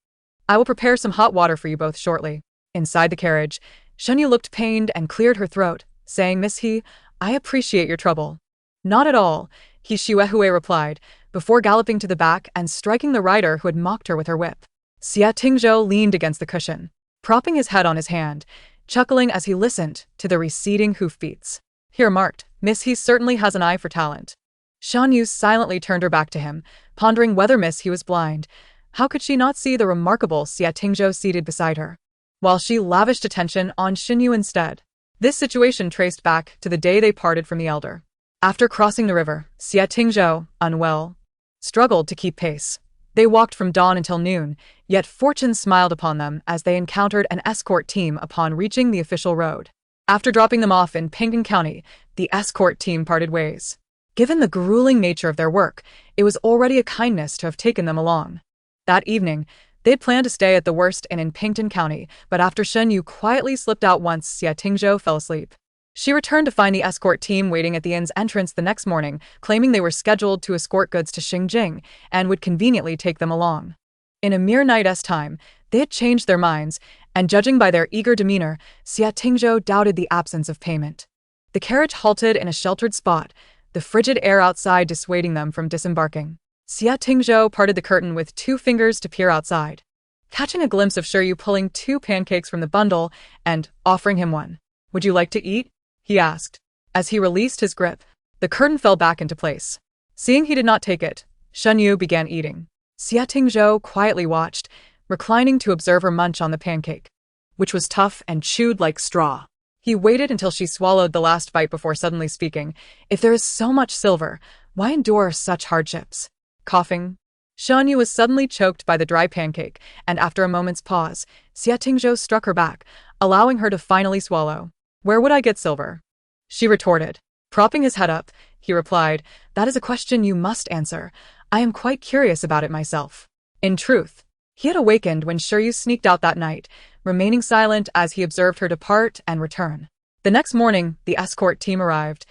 I will prepare some hot water for you both shortly. Inside the carriage, Shen Yu looked pained and cleared her throat, saying, Miss He, I appreciate your trouble. Not at all, He Shuehui replied, before galloping to the back and striking the rider who had mocked her with her whip. Xie Tingzhou leaned against the cushion, propping his head on his hand. chuckling as he listened to the receding hoofbeats. Here marked, Miss He certainly has an eye for talent. Shan Yu silently turned her back to him, pondering whether Miss He was blind. How could she not see the remarkable Xia Tingzhou seated beside her, while she lavished attention on Shan Yu instead? This situation traced back to the day they parted from the elder. After crossing the river, Xia Tingzhou, unwell, struggled to keep pace. They walked from dawn until noon, yet fortune smiled upon them as they encountered an escort team upon reaching the official road. After dropping them off in Pinggan County, the escort team parted ways. Given the grueling nature of their work, it was already a kindness to have taken them along. That evening, they'd planned to stay at the worst inn in Pington County, but after Shen Yu quietly slipped out once Xia Tingzhou fell asleep, she returned to find the escort team waiting at the inn's entrance the next morning, claiming they were scheduled to escort goods to Xingjing and would conveniently take them along. In a mere night's time, they had changed their minds, and judging by their eager demeanor, Xia Tingzhou doubted the absence of payment. The carriage halted in a sheltered spot, the frigid air outside dissuading them from disembarking. Xia Tingzhou parted the curtain with 2 fingers to peer outside, catching a glimpse of Shi Yu pulling 2 pancakes from the bundle and offering him one. "Would you like to eat?" he asked. As he released his grip, the curtain fell back into place. Seeing he did not take it, Shen Yu began eating. Xia Tingzhou quietly watched, reclining to observe her munch on the pancake, which was tough and chewed like straw. He waited until she swallowed the last bite before suddenly speaking. "If there is so much silver, why endure such hardships?" Coughing, Shan Yu was suddenly choked by the dry pancake, and after a moment's pause, Xia Tingzhou struck her back, allowing her to finally swallow. "Where would I get silver?" she retorted. Propping his head up, he replied, "That is a question you must answer. I am quite curious about it myself." In truth, he had awakened when Shi Yu sneaked out that night, remaining silent as he observed her depart and return. The next morning, the escort team arrived,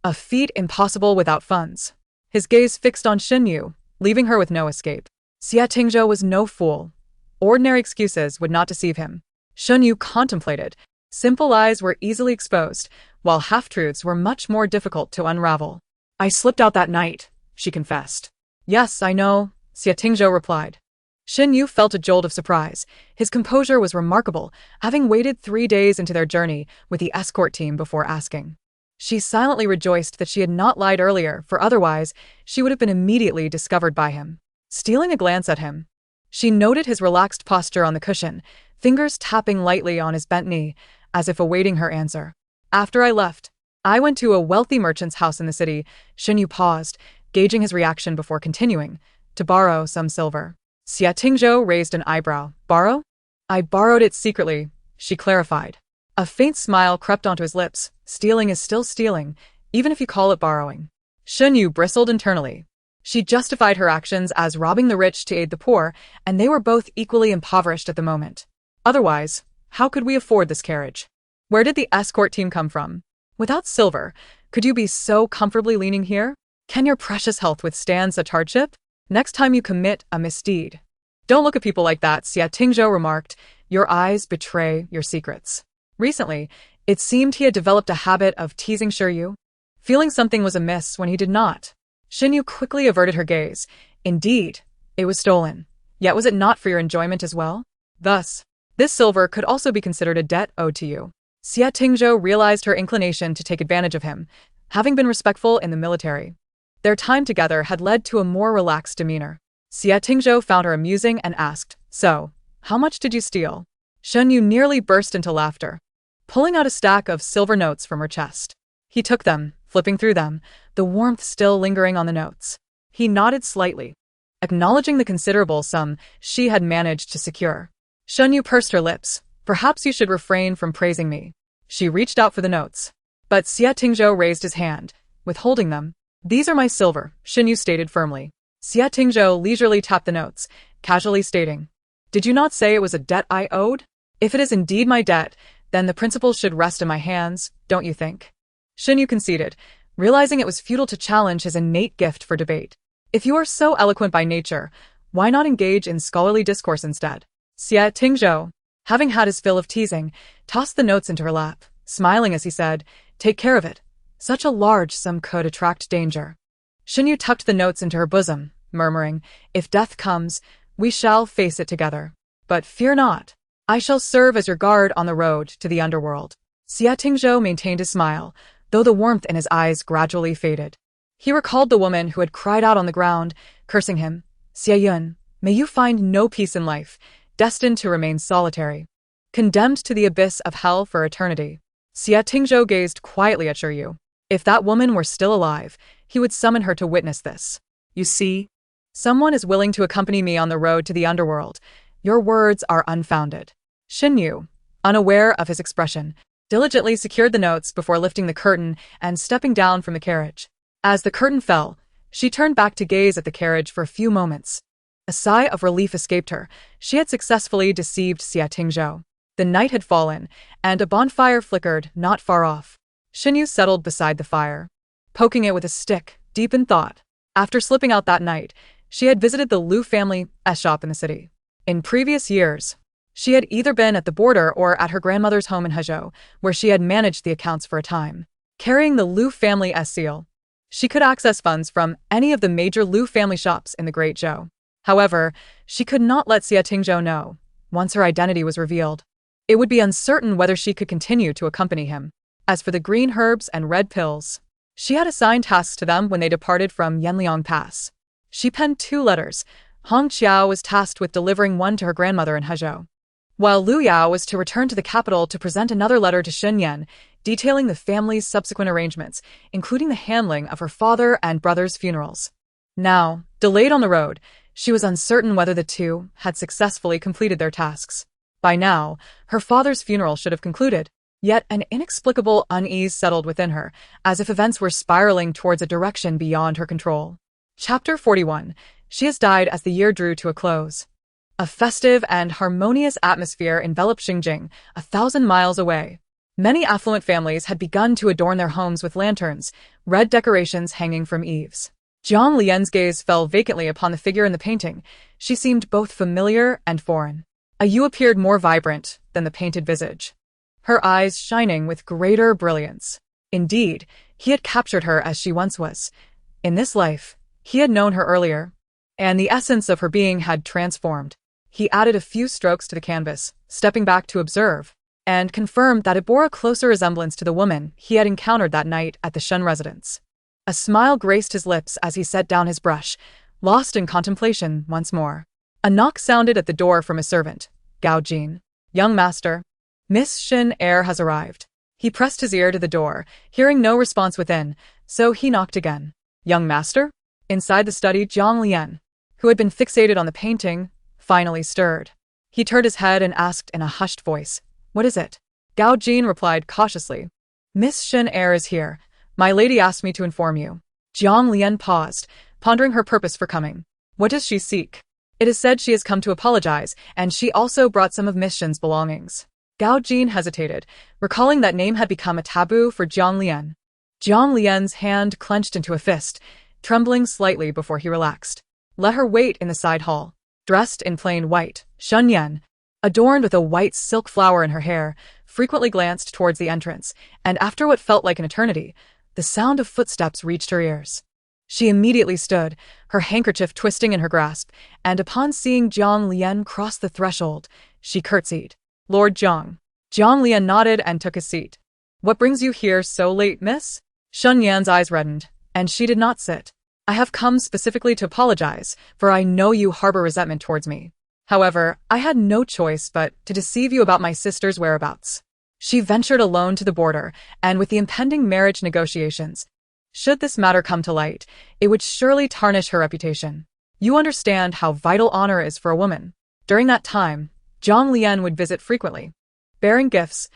a feat impossible without funds. His gaze fixed on Shen Yu, leaving her with no escape. Xia Tingzhou was no fool. Ordinary excuses would not deceive him. Shen Yu contemplated. Simple lies were easily exposed, while half-truths were much more difficult to unravel. "I slipped out that night," she confessed. "Yes, I know," Xia Tingzhou replied. Shen Yu felt a jolt of surprise. His composure was remarkable, having waited 3 days into their journey with the escort team before asking. She silently rejoiced that she had not lied earlier, for otherwise, she would have been immediately discovered by him. Stealing a glance at him, she noted his relaxed posture on the cushion, fingers tapping lightly on his bent knee, as if awaiting her answer. "After I left, I went to a wealthy merchant's house in the city." Shen Yu paused, gauging his reaction before continuing, "to borrow some silver." Xia Tingzhou raised an eyebrow. "Borrow?" "I borrowed it secretly," she clarified. A faint smile crept onto his lips. Stealing is still stealing, even if you call it borrowing. Shen Yu bristled internally. She justified her actions as robbing the rich to aid the poor, and they were both equally impoverished at the moment. Otherwise, how could we afford this carriage? Where did the escort team come from? Without silver, could you be so comfortably leaning here? Can your precious health withstand such hardship? Next time you commit a misdeed, don't look at people like that, Xia Tingzhou remarked. Your eyes betray your secrets. Recently, it seemed he had developed a habit of teasing Shi Yu, feeling something was amiss when he did not. Shen Yu quickly averted her gaze. Indeed, it was stolen. Yet was it not for your enjoyment as well? Thus, this silver could also be considered a debt owed to you. Xia Tingzhou realized her inclination to take advantage of him, having been respectful in the military. Their time together had led to a more relaxed demeanor. Xia Tingzhou found her amusing and asked, "So, how much did you steal?" Shen Yu nearly burst into laughter, pulling out a stack of silver notes from her chest. He took them, flipping through them, the warmth still lingering on the notes. He nodded slightly, acknowledging the considerable sum she had managed to secure. Shen Yu pursed her lips. "Perhaps you should refrain from praising me." She reached out for the notes, but Xia Tingzhou raised his hand, withholding them. "These are my silver," Shen Yu stated firmly. Xia Tingzhou leisurely tapped the notes, casually stating, "Did you not say it was a debt I owed? If it is indeed my debt, then the principal should rest in my hands, don't you think?" Shen Yu conceded, realizing it was futile to challenge his innate gift for debate. "If you are so eloquent by nature, why not engage in scholarly discourse instead?" Xia Tingzhou, having had his fill of teasing, tossed the notes into her lap, smiling as he said, "Take care of it. Such a large sum could attract danger." Shen Yu tucked the notes into her bosom, murmuring, "If death comes, we shall face it together. But fear not. I shall serve as your guard on the road to the underworld. Xie Tingzhou maintained his smile, though the warmth in his eyes gradually faded. He recalled the woman who had cried out on the ground, cursing him. Xie Yun, may you find no peace in life, destined to remain solitary, condemned to the abyss of hell for eternity. Xie Tingzhou gazed quietly at Yu. If that woman were still alive, he would summon her to witness this. You see, Someone is willing to accompany me on the road to the underworld. Your words are unfounded. Yu, unaware of his expression, diligently secured the notes before lifting the curtain and stepping down from the carriage. As the curtain fell, she turned back to gaze at the carriage for a few moments. A sigh of relief escaped her. She had successfully deceived Xie Tingzhou. The night had fallen, and a bonfire flickered not far off. Yu settled beside the fire, poking it with a stick, deep in thought. After slipping out that night, she had visited the Liu family's shop in the city. In previous years, she had either been at the border or at her grandmother's home in Hezhou, where she had managed the accounts for a time. Carrying the Liu family's seal, she could access funds from any of the major Liu family shops in the Great Zhou. However, she could not let Xie Tingzhou know. Once her identity was revealed, it would be uncertain whether she could continue to accompany him. As for the green herbs and red pills, she had assigned tasks to them when they departed from Yanliang Pass. She penned 2 letters. Hong Qiao was tasked with delivering one to her grandmother in Hezhou, while Lu Yao was to return to the capital to present another letter to Sun Yan, detailing the family's subsequent arrangements, including the handling of her father and brother's funerals. Now, delayed on the road, she was uncertain whether the two had successfully completed their tasks. By now, her father's funeral should have concluded, yet an inexplicable unease settled within her, as if events were spiraling towards a direction beyond her control. Chapter 41. She has died as the year drew to a close. A festive and harmonious atmosphere enveloped Xingjing, 1,000 miles away. Many affluent families had begun to adorn their homes with lanterns, red decorations hanging from eaves. Jiang Lian's gaze fell vacantly upon the figure in the painting. She seemed both familiar and foreign. Yu appeared more vibrant than the painted visage, her eyes shining with greater brilliance. Indeed, he had captured her as she once was. In this life, he had known her earlier, and the essence of her being had transformed. He added a few strokes to the canvas, stepping back to observe, and confirmed that it bore a closer resemblance to the woman he had encountered that night at the Shun residence. A smile graced his lips as he set down his brush, lost in contemplation once more. A knock sounded at the door from a servant. Gao Jin. Young master. Miss Shin Air has arrived. He pressed his ear to the door, hearing no response within, so he knocked again. Young master? Inside the study, Jiang Lian, who had been fixated on the painting, finally stirred. He turned his head and asked in a hushed voice, "What is it?" Gao Jin replied cautiously, "Miss Shin Air is here. My lady asked me to inform you." Jiang Lian paused, pondering her purpose for coming. What does she seek? It is said she has come to apologize, and she also brought some of Miss Shin's belongings. Gao Jin hesitated, recalling that name had become a taboo for Jiang Lian. Jiang Lian's hand clenched into a fist, trembling slightly before he relaxed. Let her wait in the side hall. Dressed in plain white, Shun Yan, adorned with a white silk flower in her hair, frequently glanced towards the entrance, and after what felt like an eternity, the sound of footsteps reached her ears. She immediately stood, her handkerchief twisting in her grasp, and upon seeing Jiang Lian cross the threshold, she curtsied. "Lord Jiang." Jiang Lian nodded and took his seat. "What brings you here so late, miss?" Shun Yan's eyes reddened, and she did not sit. "I have come specifically to apologize, for I know you harbor resentment towards me. However, I had no choice but to deceive you about my sister's whereabouts." She ventured alone to the border, and with the impending marriage negotiations, should this matter come to light, it would surely tarnish her reputation. You understand how vital honor is for a woman. During that time, Jiang Lian would visit frequently, bearing gifts,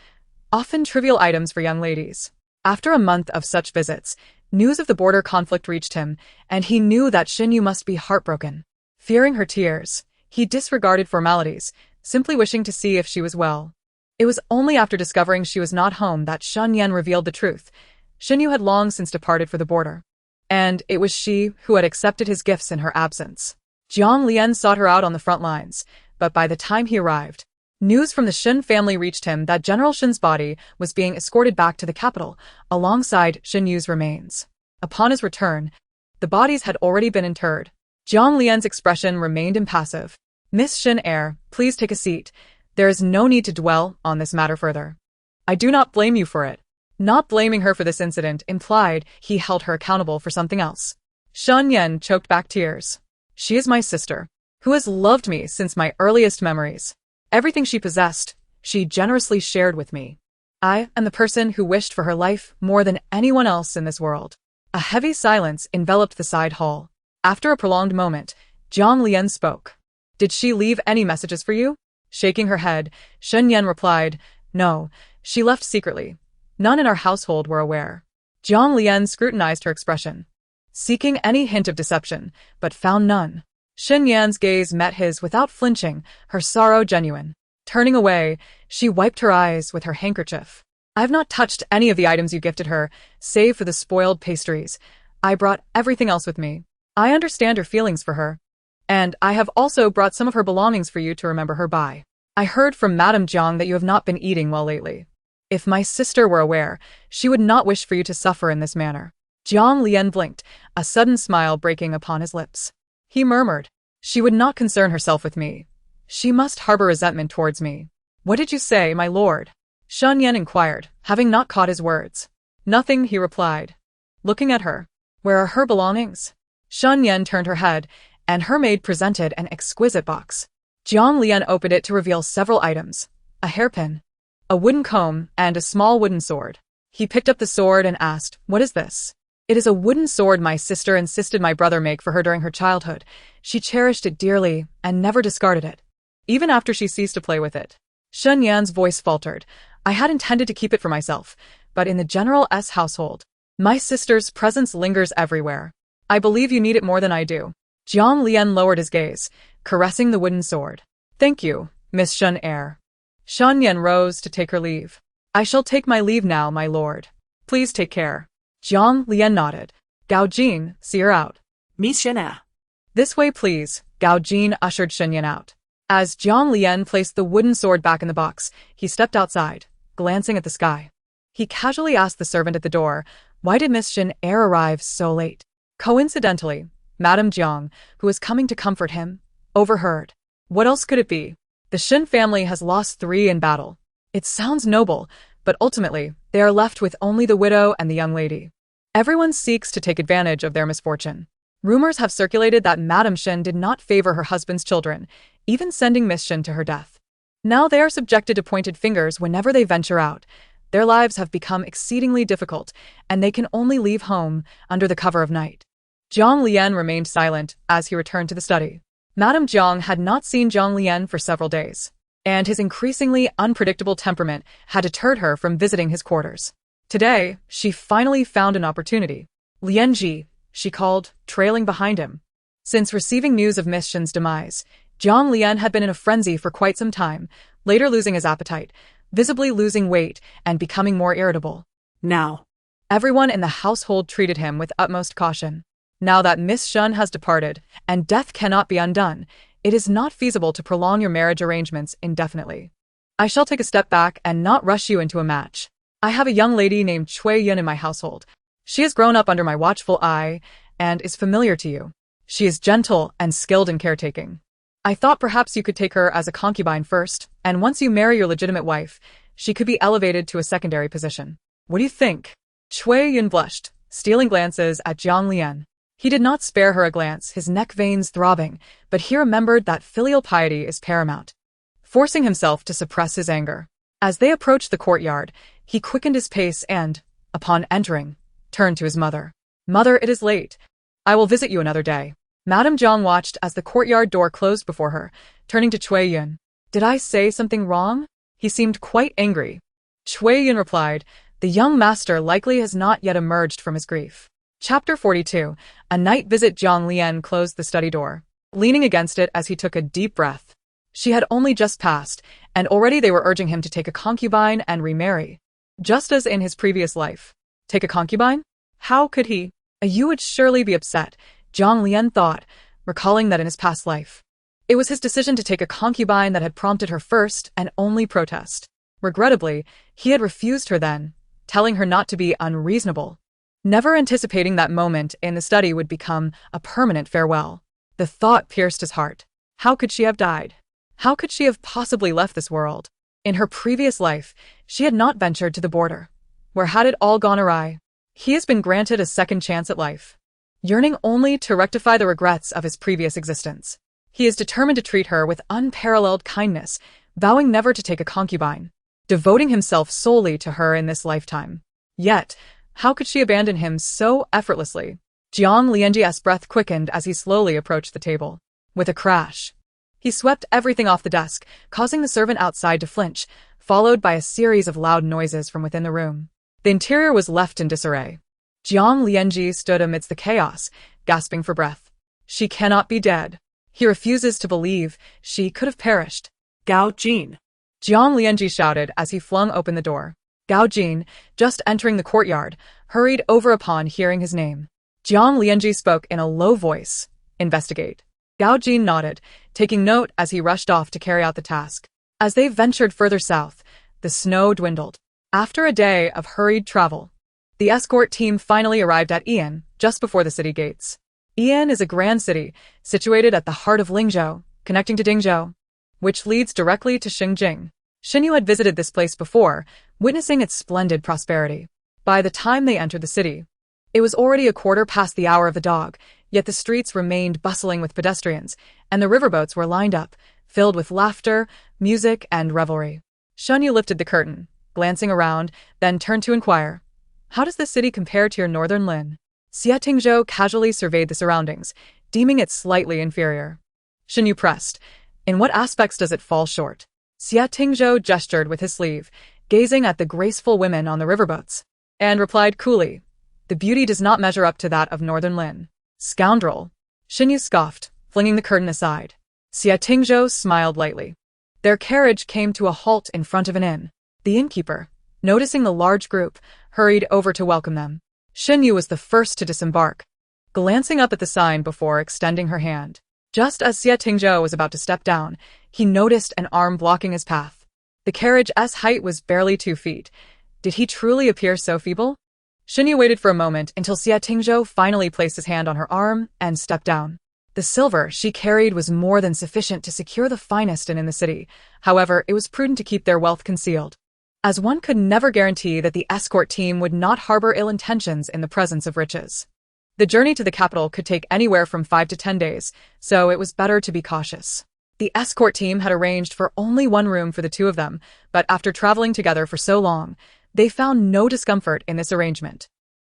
often trivial items for young ladies. After a month of such visits, news of the border conflict reached him, and he knew that Xinyu must be heartbroken. Fearing her tears, he disregarded formalities, simply wishing to see if she was well. It was only after discovering she was not home that Shun Yan revealed the truth. Xinyu had long since departed for the border, and it was she who had accepted his gifts in her absence. Jiang Lian sought her out on the front lines, but by the time he arrived, news from the Shin family reached him that General Shin's body was being escorted back to the capital, alongside Xinyu's remains. Upon his return, the bodies had already been interred. Jiang Lian's expression remained impassive. "Miss Shin Air, please take a seat. There is no need to dwell on this matter further. I do not blame you for it. Not blaming her for this incident implied he held her accountable for something else. Shen Yan choked back tears. She is my sister, who has loved me since my earliest memories. Everything she possessed, she generously shared with me. I am the person who wished for her life more than anyone else in this world. A heavy silence enveloped the side hall. After a prolonged moment, Jiang Lian spoke. Did she leave any messages for you? Shaking her head, Shen Yan replied, No, she left secretly. None in our household were aware. Jiang Lian scrutinized her expression, seeking any hint of deception, but found none. Shen Yan's gaze met his without flinching, her sorrow genuine. Turning away, she wiped her eyes with her handkerchief. I have not touched any of the items you gifted her, save for the spoiled pastries. I brought everything else with me. I understand your feelings for her. And I have also brought some of her belongings for you to remember her by. I heard from Madame Jiang that you have not been eating well lately. If my sister were aware, she would not wish for you to suffer in this manner. Jiang Lian blinked, a sudden smile breaking upon his lips. He murmured, She would not concern herself with me. She must harbor resentment towards me. What did you say, my lord? Shen Yan inquired, having not caught his words. Nothing, he replied. Looking at her. Where are her belongings? Shen Yan turned her head, and her maid presented an exquisite box. Jiang Lian opened it to reveal several items. A hairpin, a wooden comb, and a small wooden sword. He picked up the sword and asked, What is this? It is a wooden sword my sister insisted my brother make for her during her childhood. She cherished it dearly and never discarded it, even after she ceased to play with it. Shen Yan's voice faltered. I had intended to keep it for myself, but in the General S household, my sister's presence lingers everywhere. I believe you need it more than I do. Jiang Lian lowered his gaze, caressing the wooden sword. Thank you, Miss Shen Heir. Shen Yan rose to take her leave. I shall take my leave now, my lord. Please take care. Jiang Lian nodded. Gao Jin, see her out. Miss Shen Heir. This way, please. Gao Jin ushered Shen Yan out. As Jiang Lian placed the wooden sword back in the box, he stepped outside, glancing at the sky. He casually asked the servant at the door, Why did Miss Shen Heir arrive so late? Coincidentally, Madame Jiang, who was coming to comfort him, overheard. What else could it be? The Shen family has lost 3 in battle. It sounds noble, but ultimately, they are left with only the widow and the young lady. Everyone seeks to take advantage of their misfortune. Rumors have circulated that Madame Shen did not favor her husband's children, even sending Miss Shen to her death. Now they are subjected to pointed fingers whenever they venture out. Their lives have become exceedingly difficult, and they can only leave home under the cover of night. Jiang Lian remained silent as he returned to the study. Madame Jiang had not seen Jiang Lian for several days, and his increasingly unpredictable temperament had deterred her from visiting his quarters. Today, she finally found an opportunity. Lianji, she called, trailing behind him. Since receiving news of Miss Shen's demise, Jiang Lian had been in a frenzy for quite some time, later losing his appetite, visibly losing weight and becoming more irritable. Now. Everyone in the household treated him with utmost caution. Now that Miss Shen has departed, and death cannot be undone, it is not feasible to prolong your marriage arrangements indefinitely. I shall take a step back and not rush you into a match. I have a young lady named Cui Yun in my household. She has grown up under my watchful eye and is familiar to you. She is gentle and skilled in caretaking. I thought perhaps you could take her as a concubine first, and once you marry your legitimate wife, she could be elevated to a secondary position. What do you think? Cui Yun blushed, stealing glances at Jiang Lian. He did not spare her a glance, his neck veins throbbing, but he remembered that filial piety is paramount. Forcing himself to suppress his anger. As they approached the courtyard, he quickened his pace and, upon entering, turned to his mother. Mother, it is late. I will visit you another day. Madame Jiang watched as the courtyard door closed before her, turning to Cui Yun. Did I say something wrong? He seemed quite angry. Cui Yun replied, The young master likely has not yet emerged from his grief. Chapter 42. A night visit. Jiang Lian closed the study door, leaning against it as he took a deep breath. She had only just passed, and already they were urging him to take a concubine and remarry. Just as in his previous life. Take a concubine? How could he? You would surely be upset, Jiang Lian thought, recalling that in his past life, it was his decision to take a concubine that had prompted her first and only protest. Regrettably, he had refused her then, telling her not to be unreasonable. Never anticipating that moment in the study would become a permanent farewell. The thought pierced his heart. How could she have died? How could she have possibly left this world? In her previous life, she had not ventured to the border. Where had it all gone awry? He has been granted a second chance at life, yearning only to rectify the regrets of his previous existence. He is determined to treat her with unparalleled kindness, vowing never to take a concubine, devoting himself solely to her in this lifetime. Yet, how could she abandon him so effortlessly? Jiang Lianji's breath quickened as he slowly approached the table. With a crash, he swept everything off the desk, causing the servant outside to flinch, followed by a series of loud noises from within the room. The interior was left in disarray. Jiang Lianji stood amidst the chaos, gasping for breath. She cannot be dead. He refuses to believe she could have perished. Gao Jin. Jiang Lianji shouted as he flung open the door. Gao Jin, just entering the courtyard, hurried over upon hearing his name. Jiang Lianji spoke in a low voice. Investigate. Gao Jin nodded, taking note as he rushed off to carry out the task. As they ventured further south, the snow dwindled. After a day of hurried travel, the escort team finally arrived at Ian, just before the city gates. Ian is a grand city, situated at the heart of Lingzhou, connecting to Dingzhou, which leads directly to Xingjing. Shenyu had visited this place before, witnessing its splendid prosperity. By the time they entered the city, it was already 1/4 past the hour of the dog, yet the streets remained bustling with pedestrians, and the riverboats were lined up, filled with laughter, music, and revelry. Shenyu lifted the curtain, glancing around, then turned to inquire, "How does this city compare to your northern Lin?" Xie Tingzhou casually surveyed the surroundings, deeming it slightly inferior. Shenyu pressed, "In what aspects does it fall short?" Xie Tingzhou gestured with his sleeve, gazing at the graceful women on the riverboats, and replied coolly, "The beauty does not measure up to that of northern Lin." "Scoundrel!" Shenyu scoffed, flinging the curtain aside. Xie Tingzhou smiled lightly. Their carriage came to a halt in front of an inn. The innkeeper, noticing the large group, hurried over to welcome them. Shenyu was the first to disembark, glancing up at the sign before extending her hand. Just as Xie Tingzhou was about to step down, he noticed an arm blocking his path. The carriage's height was barely 2 feet. Did he truly appear so feeble? Shenyu waited for a moment until Xie Tingzhou finally placed his hand on her arm and stepped down. The silver she carried was more than sufficient to secure the finest in the city. However, it was prudent to keep their wealth concealed, as one could never guarantee that the escort team would not harbor ill intentions in the presence of riches. The journey to the capital could take anywhere from 5 to 10 days, so it was better to be cautious. The escort team had arranged for only one room for the two of them, but after traveling together for so long, they found no discomfort in this arrangement.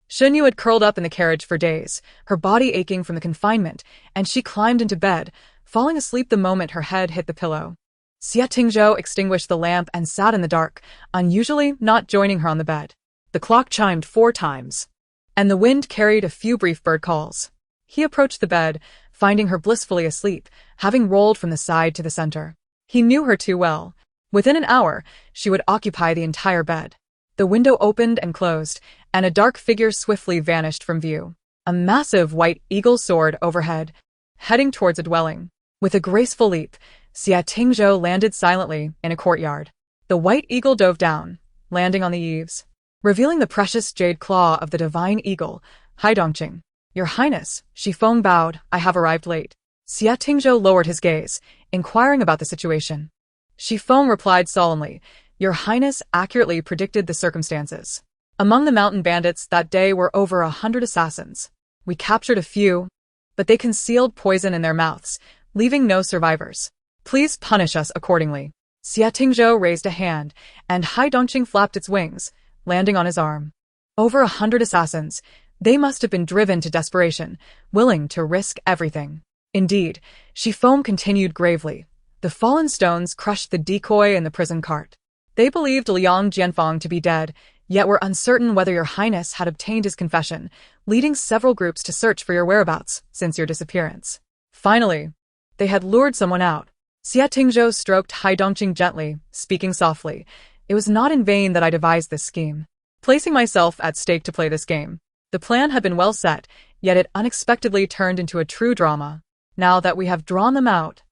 Shenyu had curled up in the carriage for days, her body aching from the confinement, and she climbed into bed, falling asleep the moment her head hit the pillow. Xie Tingzhou extinguished the lamp and sat in the dark, unusually not joining her on the bed. The clock chimed 4 times, and the wind carried a few brief bird calls. He approached the bed, finding her blissfully asleep, having rolled from the side to the center. He knew her too well. Within an hour, she would occupy the entire bed. The window opened and closed, and a dark figure swiftly vanished from view. A massive white eagle soared overhead, heading towards a dwelling. With a graceful leap, Xie Tingzhou landed silently in a courtyard. The white eagle dove down, landing on the eaves, revealing the precious jade claw of the divine eagle, Haidongqing. "Your Highness," Shifeng bowed, "I have arrived late." Xie Tingzhou lowered his gaze, inquiring about the situation. Shifeng replied solemnly, "Your Highness accurately predicted the circumstances. Among the mountain bandits that day were over 100 assassins. We captured a few, but they concealed poison in their mouths, leaving no survivors. Please punish us accordingly." Xie Tingzhou raised a hand, and Haidongqing flapped its wings, landing on his arm. Over 100 assassins. They must have been driven to desperation, willing to risk everything. Indeed, Shifeng continued gravely. The fallen stones crushed the decoy in the prison cart. They believed Liang Jianfang to be dead, yet were uncertain whether your Highness had obtained his confession, leading several groups to search for your whereabouts since your disappearance. Finally, they had lured someone out. Xie Tingzhou stroked Haidongqing gently, speaking softly. "It was not in vain that I devised this scheme, placing myself at stake to play this game. The plan had been well set, yet it unexpectedly turned into a true drama. Now that we have drawn them out,"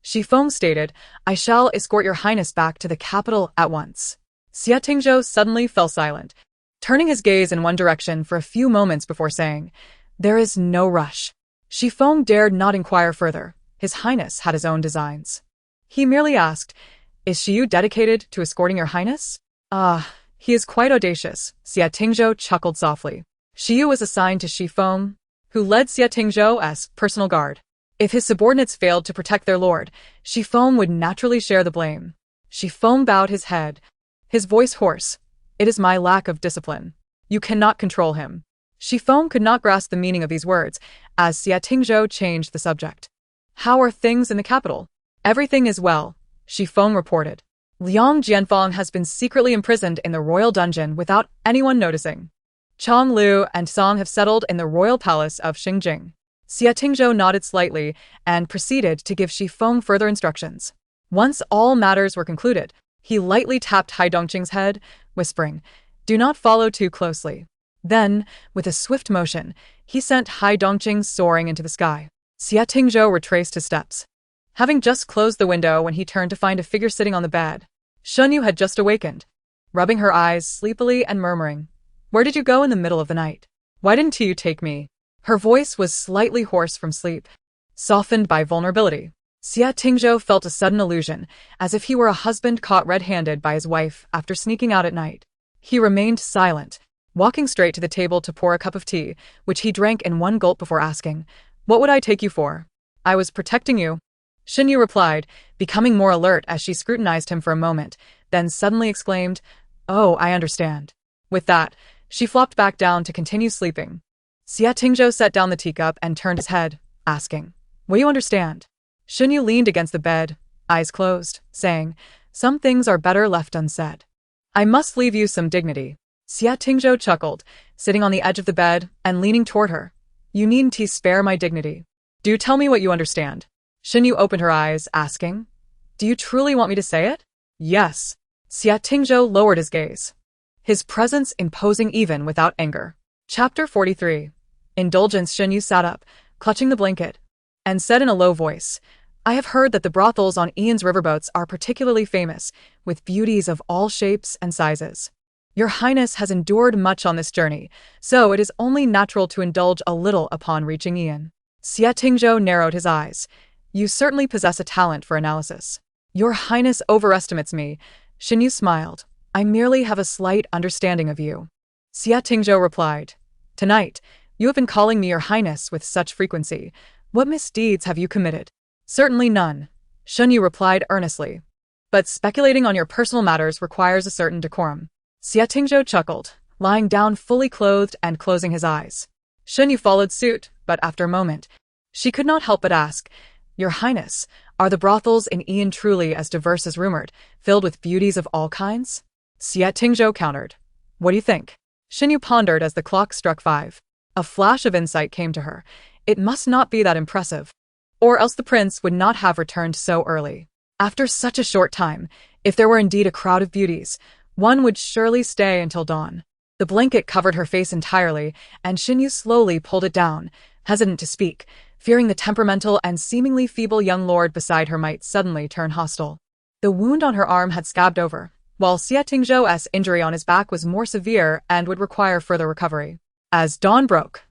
Shifeng stated, "I shall escort your Highness back to the capital at once." Xie Tingzhou suddenly fell silent, turning his gaze in one direction for a few moments before saying, "There is no rush." Shifeng dared not inquire further. His Highness had his own designs. He merely asked, "Is Xiyu dedicated to escorting your highness?" "Ah, he is quite audacious," Xia Tingzhou chuckled softly. Xiyu was assigned to Shi Feng, who led Xia Tingzhou as personal guard. If his subordinates failed to protect their lord, Shi Feng would naturally share the blame. Shi Feng bowed his head, his voice hoarse. "It is my lack of discipline. You cannot control him." Shi Feng could not grasp the meaning of these words, as Xia Tingzhou changed the subject. "How are things in the capital?" "Everything is well," Shi Feng reported. "Liang Jianfang has been secretly imprisoned in the royal dungeon without anyone noticing. Chang Lu and Song have settled in the royal palace of Xingjing." Xia Tingzhou nodded slightly and proceeded to give Shi Feng further instructions. Once all matters were concluded, he lightly tapped Hai Dongqing's head, whispering, "Do not follow too closely." Then, with a swift motion, he sent Hai Dongqing soaring into the sky. Xia Tingzhou retraced his steps, having just closed the window when he turned to find a figure sitting on the bed. Shunyu had just awakened, rubbing her eyes sleepily and murmuring, "Where did you go in the middle of the night? Why didn't you take me?" Her voice was slightly hoarse from sleep, softened by vulnerability. Xia Tingzhou felt a sudden illusion, as if he were a husband caught red-handed by his wife after sneaking out at night. He remained silent, walking straight to the table to pour a cup of tea, which he drank in one gulp before asking, "What would I take you for?" "I was protecting you," Xinyu replied, becoming more alert as she scrutinized him for a moment, then suddenly exclaimed, "Oh, I understand." With that, she flopped back down to continue sleeping. Xia Tingzhou set down the teacup and turned his head, asking, "Will you understand?" Xinyu leaned against the bed, eyes closed, saying, "Some things are better left unsaid. I must leave you some dignity." Xia Tingzhou chuckled, sitting on the edge of the bed and leaning toward her. "You needn't spare my dignity. Do tell me what you understand." Xinyu opened her eyes, asking, "Do you truly want me to say it?" "Yes." Xia Tingzhou lowered his gaze, his presence imposing even without anger. Chapter 43. Indulgence. Xinyu sat up, clutching the blanket, and said in a low voice, "I have heard that the brothels on Ian's riverboats are particularly famous, with beauties of all shapes and sizes. Your Highness has endured much on this journey, so it is only natural to indulge a little upon reaching Ian." Xia Tingzhou narrowed his eyes. "You certainly possess a talent for analysis." "Your Highness overestimates me," Xinyu smiled. "I merely have a slight understanding of you." Xia Tingzhou replied, "Tonight, you have been calling me Your Highness with such frequency. What misdeeds have you committed?" "Certainly none," Xinyu replied earnestly. "But speculating on your personal matters requires a certain decorum." Xia Tingzhou chuckled, lying down fully clothed and closing his eyes. Xinyu followed suit, but after a moment, she could not help but ask, "Your Highness, are the brothels in Ian truly as diverse as rumored, filled with beauties of all kinds?" Xia Tingzhou countered, "What do you think?" Xinyu pondered as the clock struck 5. A flash of insight came to her. It must not be that impressive, or else the prince would not have returned so early. After such a short time, if there were indeed a crowd of beauties, one would surely stay until dawn. The blanket covered her face entirely, and Xinyu slowly pulled it down, hesitant to speak, fearing the temperamental and seemingly feeble young lord beside her might suddenly turn hostile. The wound on her arm had scabbed over, while Xia Tingzhou's injury on his back was more severe and would require further recovery. As dawn broke,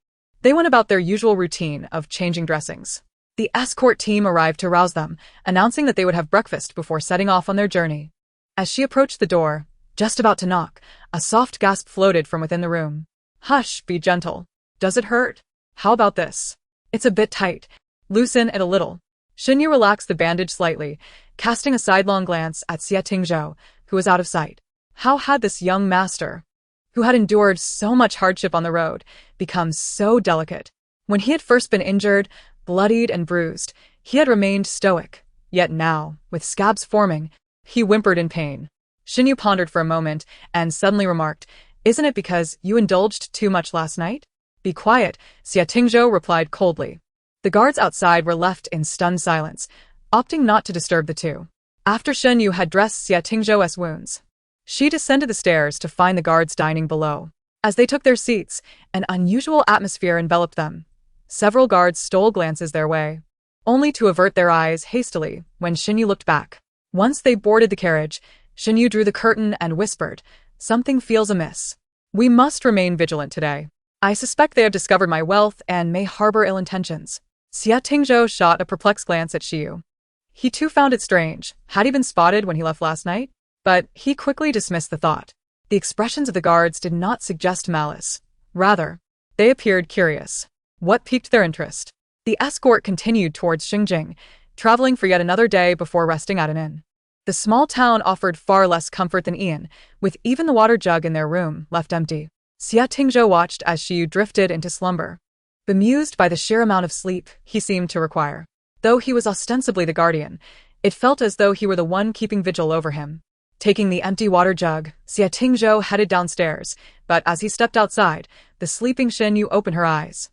they went about their usual routine of changing dressings. The escort team arrived to rouse them, announcing that they would have breakfast before setting off on their journey. As she approached the door, just about to knock, a soft gasp floated from within the room. "Hush, be gentle. Does it hurt? How about this? It's a bit tight. Loosen it a little." Xinyu relaxed the bandage slightly, casting a sidelong glance at Xia Tingzhou, who was out of sight. How had this young master, who had endured so much hardship on the road, become so delicate? When he had first been injured, bloodied and bruised, he had remained stoic, yet now, with scabs forming, he whimpered in pain. Xinyu pondered for a moment and suddenly remarked, "Isn't it because you indulged too much last night?" "Be quiet," Xia Tingzhou replied coldly. The guards outside were left in stunned silence, opting not to disturb the two. After Xinyu had dressed Xia Tingzhou's wounds, she descended the stairs to find the guards dining below. As they took their seats, an unusual atmosphere enveloped them. Several guards stole glances their way, only to avert their eyes hastily when Xinyu looked back. Once they boarded the carriage, Xinyu drew the curtain and whispered, "Something feels amiss. We must remain vigilant today. I suspect they have discovered my wealth and may harbor ill intentions." Xia Tingzhou shot a perplexed glance at Xiyu. He too found it strange. Had he been spotted when he left last night? But he quickly dismissed the thought. The expressions of the guards did not suggest malice. Rather, they appeared curious. What piqued their interest? The escort continued towards Xingjing, traveling for yet another day before resting at an inn. The small town offered far less comfort than Ian, with even the water jug in their room left empty. Xia Tingzhou watched as Xiyu drifted into slumber. Bemused by the sheer amount of sleep he seemed to require. Though he was ostensibly the guardian, it felt as though he were the one keeping vigil over him. Taking the empty water jug, Xia Tingzhou headed downstairs, but as he stepped outside, the sleeping Shen Yu opened her eyes.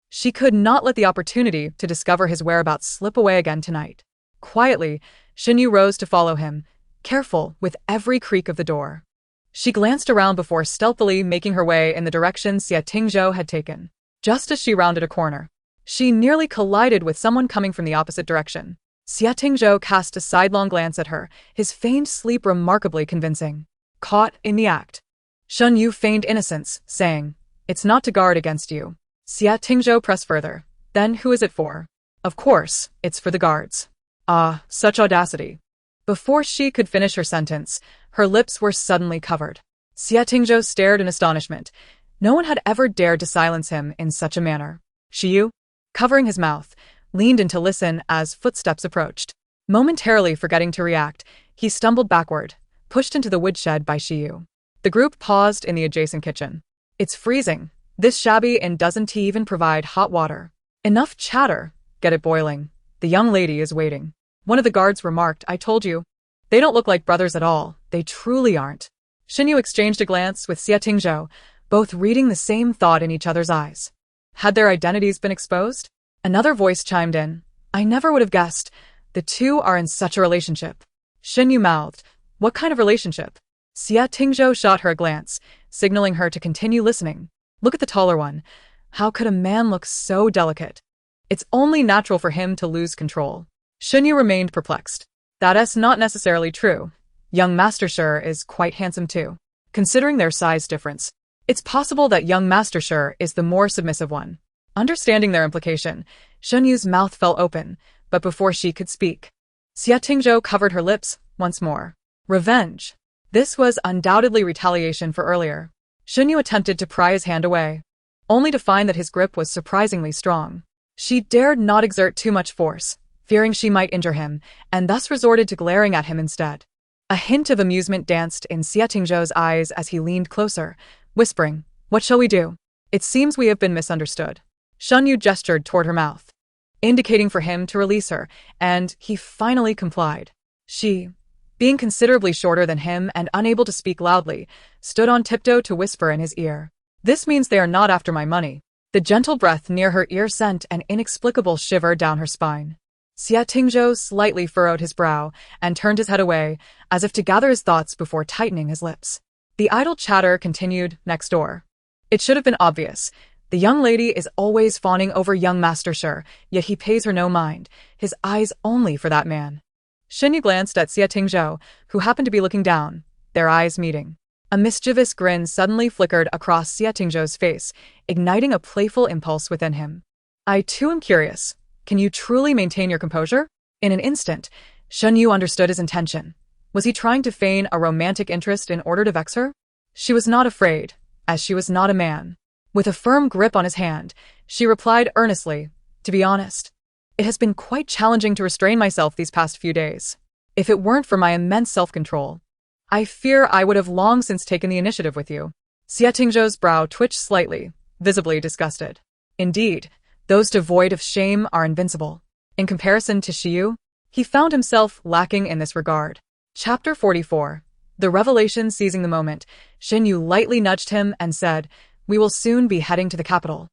She could not let the opportunity to discover his whereabouts slip away again tonight. Quietly, Shen Yu rose to follow him, careful with every creak of the door. She glanced around before stealthily making her way in the direction Xia Tingzhou had taken. Just as she rounded a corner, she nearly collided with someone coming from the opposite direction. Xia Tingzhou cast a sidelong glance at her, his feigned sleep remarkably convincing. Caught in the act. Shen Yu feigned innocence, saying, "It's not to guard against you." Xia Tingzhou pressed further. "Then who is it for?" "Of course, it's for the guards." Ah, such audacity. Before she could finish her sentence, her lips were suddenly covered. Xia Tingzhou stared in astonishment. No one had ever dared to silence him in such a manner. Xiyu, covering his mouth, leaned in to listen as footsteps approached. Momentarily forgetting to react, he stumbled backward, pushed into the woodshed by Xiyu. The group paused in the adjacent kitchen. "It's freezing. This shabby inn doesn't even provide hot water." "Enough chatter. Get it boiling. The young lady is waiting." One of the guards remarked, "I told you. They don't look like brothers at all. They truly aren't." Shen Yu exchanged a glance with Xia Tingzhou, both reading the same thought in each other's eyes. Had their identities been exposed? Another voice chimed in. "I never would have guessed. The two are in such a relationship." Shen Yu mouthed. "What kind of relationship?" Xia Tingzhou shot her a glance, signaling her to continue listening. "Look at the taller one. How could a man look so delicate? It's only natural for him to lose control." Shen Yu remained perplexed. "That's not necessarily true. Young Master Shi is quite handsome too. Considering their size difference, it's possible that young Master Shi is the more submissive one." Understanding their implication, Shen Yu's mouth fell open, but before she could speak, Xia Tingzhou covered her lips once more. Revenge. This was undoubtedly retaliation for earlier. Shen Yu attempted to pry his hand away, only to find that his grip was surprisingly strong. She dared not exert too much force, fearing she might injure him, and thus resorted to glaring at him instead. A hint of amusement danced in Xia Tingzhou's eyes as he leaned closer, whispering, "What shall we do? It seems we have been misunderstood." Shen Yu gestured toward her mouth, indicating for him to release her, and he finally complied. She, being considerably shorter than him and unable to speak loudly, stood on tiptoe to whisper in his ear. "This means they are not after my money." The gentle breath near her ear sent an inexplicable shiver down her spine. Xia Tingzhou slightly furrowed his brow and turned his head away, as if to gather his thoughts before tightening his lips. The idle chatter continued next door. It should have been obvious. The young lady is always fawning over young Master Shi, yet he pays her no mind, his eyes only for that man. Shen Yu glanced at Xia Tingzhou, who happened to be looking down, their eyes meeting. A mischievous grin suddenly flickered across Xia Tingzhou's face, igniting a playful impulse within him. "I too am curious. Can you truly maintain your composure?" In an instant, Shen Yu understood his intention. Was he trying to feign a romantic interest in order to vex her? She was not afraid, as she was not a man. With a firm grip on his hand, she replied earnestly, "To be honest, it has been quite challenging to restrain myself these past few days. If it weren't for my immense self-control, I fear I would have long since taken the initiative with you." Xia Tingzhou's brow twitched slightly, visibly disgusted. Indeed, those devoid of shame are invincible. In comparison to Xiyu, he found himself lacking in this regard. Chapter 44. The revelation seizing the moment, Shen Yu lightly nudged him and said, "We will soon be heading to the capital.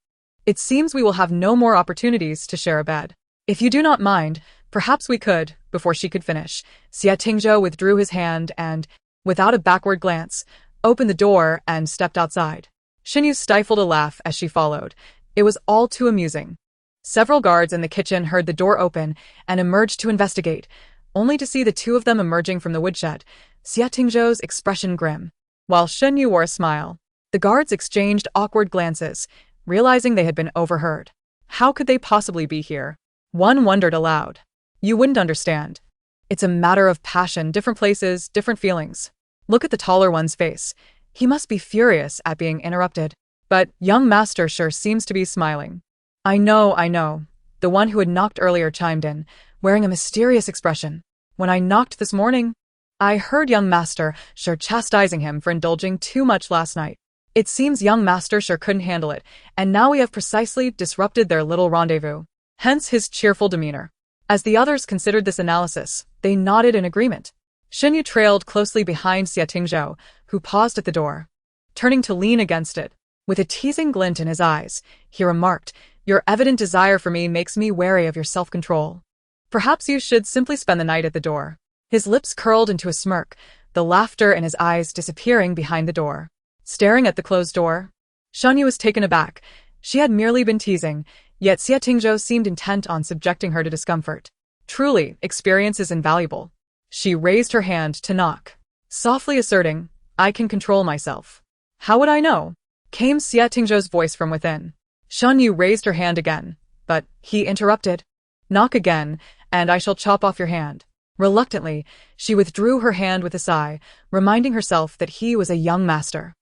It seems we will have no more opportunities to share a bed. If you do not mind, perhaps we could." Before she could finish, Xia Tingzhou withdrew his hand and, without a backward glance, opened the door and stepped outside. Shen Yu stifled a laugh as she followed. It was all too amusing. Several guards in the kitchen heard the door open and emerged to investigate, only to see the two of them emerging from the woodshed, Xia Tingzhou's expression grim, while Shen Yu wore a smile. The guards exchanged awkward glances, realizing they had been overheard. How could they possibly be here? One wondered aloud. You wouldn't understand. It's a matter of passion, different places, different feelings. Look at the taller one's face. He must be furious at being interrupted. But young master sure seems to be smiling. I know. The one who had knocked earlier chimed in, wearing a mysterious expression. When I knocked this morning, I heard young master sure chastising him for indulging too much last night. It seems young master sure couldn't handle it, and now we have precisely disrupted their little rendezvous. Hence his cheerful demeanor. As the others considered this analysis, they nodded in agreement. Shenyu trailed closely behind Xia Tingzhou, who paused at the door. Turning to lean against it, with a teasing glint in his eyes, he remarked, "Your evident desire for me makes me wary of your self-control. Perhaps you should simply spend the night at the door." His lips curled into a smirk, the laughter in his eyes disappearing behind the door. Staring at the closed door, Shenyu was taken aback. She had merely been teasing, yet Xia Tingzhou seemed intent on subjecting her to discomfort. Truly, experience is invaluable. She raised her hand to knock, softly asserting, "I can control myself." "How would I know?" came Xia Tingzhou's voice from within. Shenyu raised her hand again, but he interrupted. "Knock again, and I shall chop off your hand." Reluctantly, she withdrew her hand with a sigh, reminding herself that he was a young master.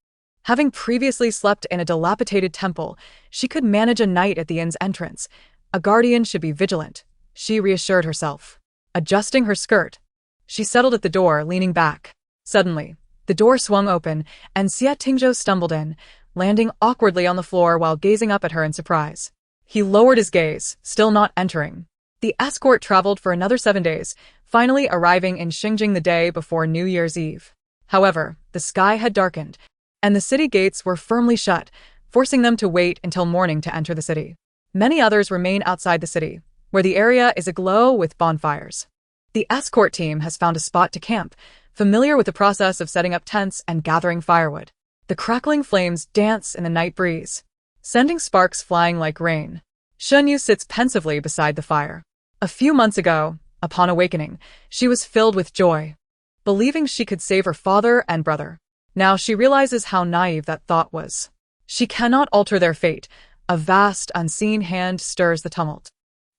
Having previously slept in a dilapidated temple, she could manage a night at the inn's entrance. A guardian should be vigilant, she reassured herself. Adjusting her skirt, she settled at the door, leaning back. Suddenly, the door swung open, and Xia Tingzhou stumbled in, landing awkwardly on the floor while gazing up at her in surprise. He lowered his gaze, still not entering. The escort traveled for another 7 days, finally arriving in Xinjing the day before New Year's Eve. However, the sky had darkened, and the city gates were firmly shut, forcing them to wait until morning to enter the city. Many others remain outside the city, where the area is aglow with bonfires. The escort team has found a spot to camp, familiar with the process of setting up tents and gathering firewood. The crackling flames dance in the night breeze, sending sparks flying like rain. Shenyu sits pensively beside the fire. A few months ago, upon awakening, she was filled with joy, believing she could save her father and brother. Now she realizes how naive that thought was. She cannot alter their fate. A vast, unseen hand stirs the tumult.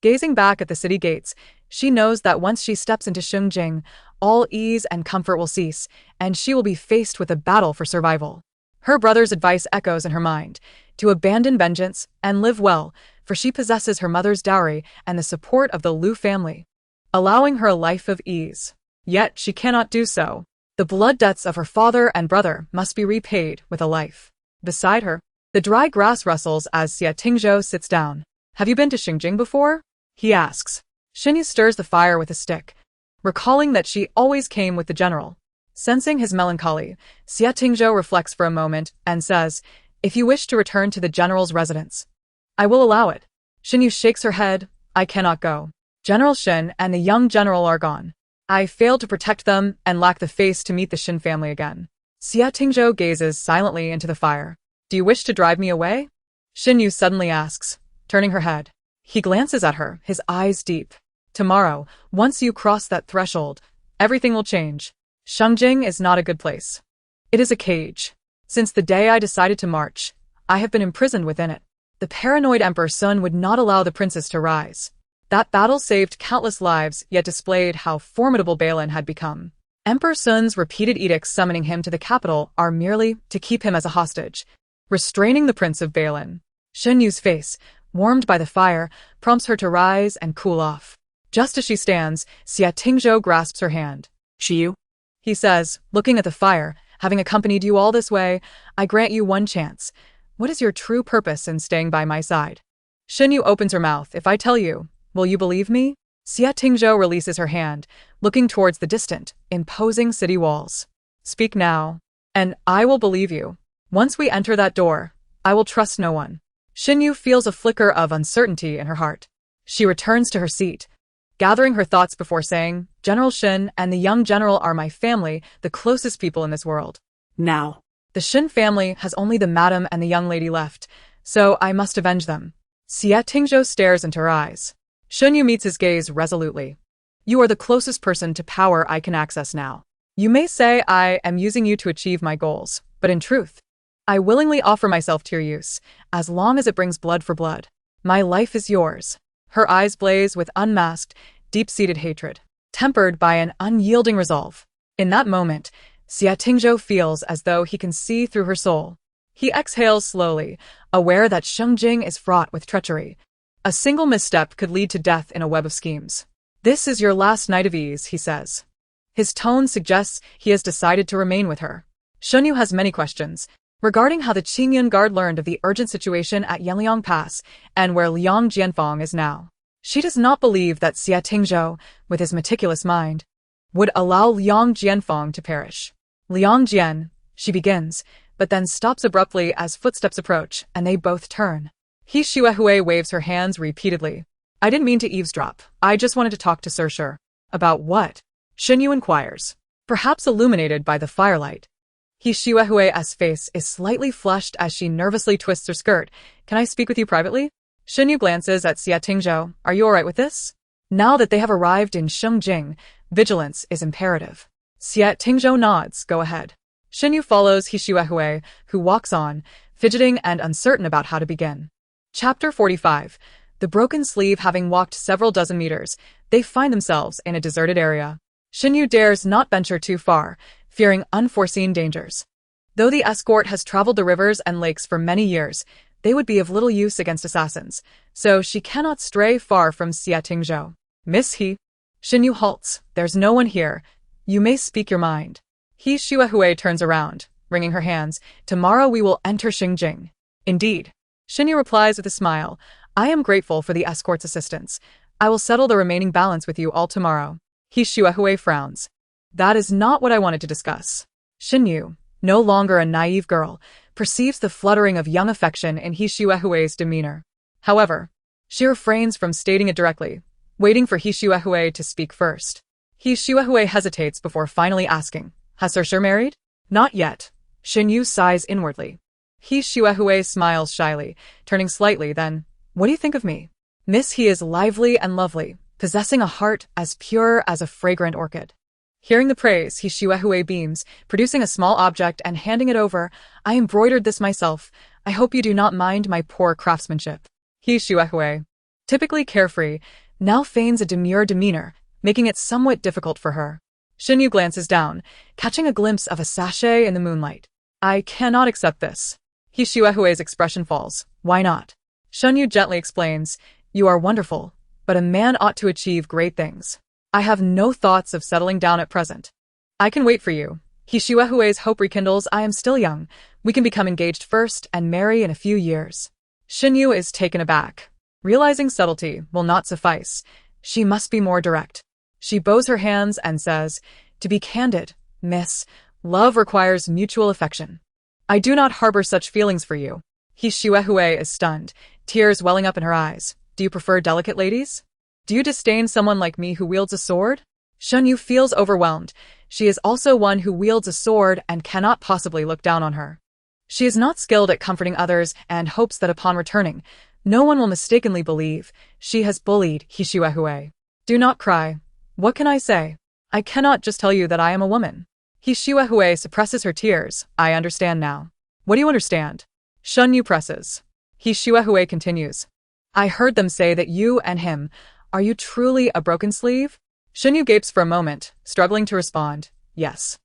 Gazing back at the city gates, she knows that once she steps into Xinjing, all ease and comfort will cease, and she will be faced with a battle for survival. Her brother's advice echoes in her mind, to abandon vengeance and live well, for she possesses her mother's dowry and the support of the Liu family, allowing her a life of ease. Yet she cannot do so. The blood debts of her father and brother must be repaid with a life. Beside her, the dry grass rustles as Xia Tingzhou sits down. "Have you been to Xinjing before?" he asks. Shenyu stirs the fire with a stick, recalling that she always came with the general. Sensing his melancholy, Xia Tingzhou reflects for a moment and says, "If you wish to return to the general's residence, I will allow it." Shenyu shakes her head. "I cannot go. General Shen and the young general are gone. I failed to protect them and lack the face to meet the Shen family again." Xia Tingzhou gazes silently into the fire. "Do you wish to drive me away?" Shenyu suddenly asks, turning her head. He glances at her, his eyes deep. "Tomorrow, once you cross that threshold, everything will change. Xinjing is not a good place. It is a cage. Since the day I decided to march, I have been imprisoned within it. The paranoid Emperor Sun would not allow the princess to rise. That battle saved countless lives, yet displayed how formidable Balin had become. Emperor Sun's repeated edicts summoning him to the capital are merely to keep him as a hostage, restraining the Prince of Balin." Shenyu's face, warmed by the fire, prompts her to rise and cool off. Just as she stands, Xia Tingzhou grasps her hand. "Xiyu?" he says, looking at the fire. "Having accompanied you all this way, I grant you one chance. What is your true purpose in staying by my side?" Shenyu opens her mouth. "If I tell you, will you believe me?" Xia Tingzhou releases her hand, looking towards the distant, imposing city walls. "Speak now, and I will believe you. Once we enter that door, I will trust no one." Shenyu feels a flicker of uncertainty in her heart. She returns to her seat, gathering her thoughts before saying, "General Shen and the young general are my family, the closest people in this world. Now, The Shen family has only the madam and the young lady left, so I must avenge them." Xia Tingzhou stares into her eyes. Shenyu meets his gaze resolutely. "You are the closest person to power I can access now. You may say I am using you to achieve my goals, but in truth, I willingly offer myself to your use, as long as it brings blood for blood. My life is yours." Her eyes blaze with unmasked, deep-seated hatred, tempered by an unyielding resolve. In that moment, Xie Tingzhou feels as though he can see through her soul. He exhales slowly, aware that Sheng Jing is fraught with treachery. A single misstep could lead to death in a web of schemes. "This is your last night of ease," he says. His tone suggests he has decided to remain with her. Shen Yu has many questions regarding how the Qingyun guard learned of the urgent situation at Yanliang Pass and where Liang Jianfeng is now. She does not believe that Xie Tingzhou, with his meticulous mind, would allow Liang Jianfeng to perish. "Liang Jian," she begins, but then stops abruptly as footsteps approach, and they both turn. He Xuehui waves her hands repeatedly. "I didn't mean to eavesdrop. I just wanted to talk to Sir Shi." "About what?" Shen Yu inquires, perhaps illuminated by the firelight. He Xuehui's face is slightly flushed as she nervously twists her skirt. "Can I speak with you privately?" Shen Yu glances at Xie Tingzhou. "Are you alright with this?" Now that they have arrived in Shengjing, vigilance is imperative. Xie Tingzhou nods. "Go ahead." Shen Yu follows He Xuehui, who walks on, fidgeting and uncertain about how to begin. Chapter 45. The broken sleeve. Having walked several dozen meters, they find themselves in a deserted area. Shen Yu dares not venture too far, fearing unforeseen dangers. Though the escort has traveled the rivers and lakes for many years, they would be of little use against assassins, so she cannot stray far from Xie Tingzhou. "Miss He." Shen Yu halts. "There's no one here. You may speak your mind." He Xuehui turns around, wringing her hands. "Tomorrow we will enter Xingjing." "Indeed." Shen Yu replies with a smile. "I am grateful for the escort's assistance. I will settle the remaining balance with you all tomorrow." He Xuehui frowns. "That is not what I wanted to discuss." Shen Yu, no longer a naive girl, perceives the fluttering of young affection in He Xuehui's demeanor. However, she refrains from stating it directly, waiting for He Xuehui to speak first. He Xuehui hesitates before finally asking, "Has Sir Shi married?" "Not yet." Shen Yu sighs inwardly. He Xuehui smiles shyly, turning slightly, then, "What do you think of me?" "Miss He is lively and lovely, possessing a heart as pure as a fragrant orchid." Hearing the praise, He Xuehui beams, producing a small object and handing it over. "I embroidered this myself. I hope you do not mind my poor craftsmanship." He Xuehui, typically carefree, now feigns a demure demeanor, making it somewhat difficult for her. Shen Yu glances down, catching a glimpse of a sachet in the moonlight. "I cannot accept this." He Xuehui's expression falls. "Why not?" Shen Yu gently explains, "You are wonderful, but a man ought to achieve great things. I have no thoughts of settling down at present. I can wait for you." He Xuehui's hope rekindles. "I am still young. We can become engaged first and marry in a few years." Shen Yu is taken aback. Realizing subtlety will not suffice, she must be more direct. She bows her hands and says, "To be candid, miss, love requires mutual affection. I do not harbor such feelings for you." He Xuehui is stunned, tears welling up in her eyes. "Do you prefer delicate ladies? Do you disdain someone like me who wields a sword?" Shen Yu feels overwhelmed. She is also one who wields a sword and cannot possibly look down on her. She is not skilled at comforting others and hopes that upon returning, no one will mistakenly believe she has bullied He Xuehui. "Do not cry. What can I say? I cannot just tell you that I am a woman." He Xuehui suppresses her tears. "I understand now." "What do you understand?" Shen Yu presses. He Xuehui continues. "I heard them say that you and him. Are you truly a broken sleeve?" Shen Yu gapes for a moment, struggling to respond. "Yes."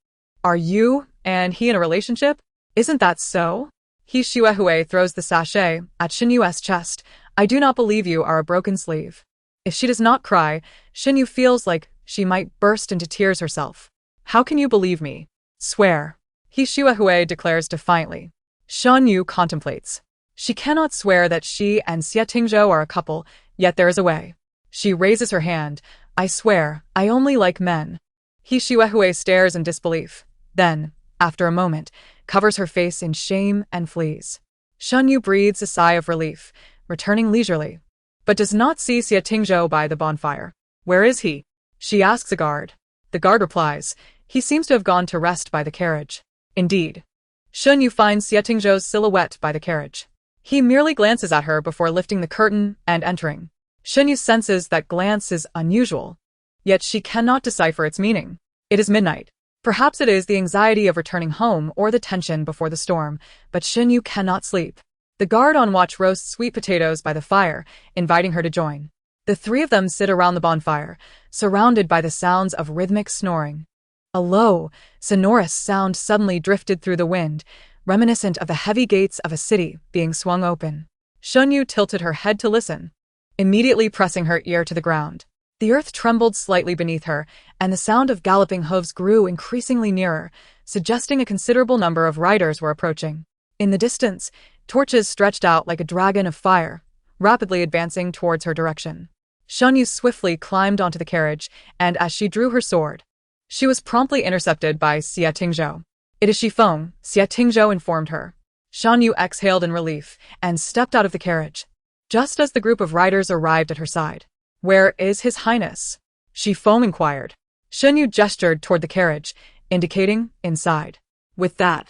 "Are you and he in a relationship? Isn't that so?" He Xuehui throws the sachet at Shen Yu's chest. "I do not believe you are a broken sleeve." If she does not cry, Shen Yu feels like she might burst into tears herself. "How can you believe me?" "Swear." He Xuehui declares defiantly. Shen Yu contemplates. She cannot swear that she and Xie Tingzhou are a couple, yet there is a way. She raises her hand. "I swear, I only like men." He Xuehui stares in disbelief. Then, after a moment, covers her face in shame and flees. Shen Yu breathes a sigh of relief, returning leisurely, but does not see Xie Tingzhou by the bonfire. "Where is he?" She asks a guard. The guard replies, "He seems to have gone to rest by the carriage." Indeed. Shen Yu finds Xie Tingzhou's silhouette by the carriage. He merely glances at her before lifting the curtain and entering. Shen Yu senses that glance is unusual, yet she cannot decipher its meaning. It is midnight. Perhaps it is the anxiety of returning home or the tension before the storm, but Shen Yu cannot sleep. The guard on watch roasts sweet potatoes by the fire, inviting her to join. The three of them sit around the bonfire, surrounded by the sounds of rhythmic snoring. A low, sonorous sound suddenly drifted through the wind, reminiscent of the heavy gates of a city being swung open. Shunyu tilted her head to listen, immediately pressing her ear to the ground. The earth trembled slightly beneath her, and the sound of galloping hooves grew increasingly nearer, suggesting a considerable number of riders were approaching. In the distance, torches stretched out like a dragon of fire, rapidly advancing towards her direction. Shunyu swiftly climbed onto the carriage, and as she drew her sword, she was promptly intercepted by Xie Tingzhou. "It is Shifeng," Xie Tingzhou informed her. Shunyu exhaled in relief and stepped out of the carriage, just as the group of riders arrived at her side. "Where is His Highness?" Shifeng inquired. Shunyu gestured toward the carriage, indicating inside. With that,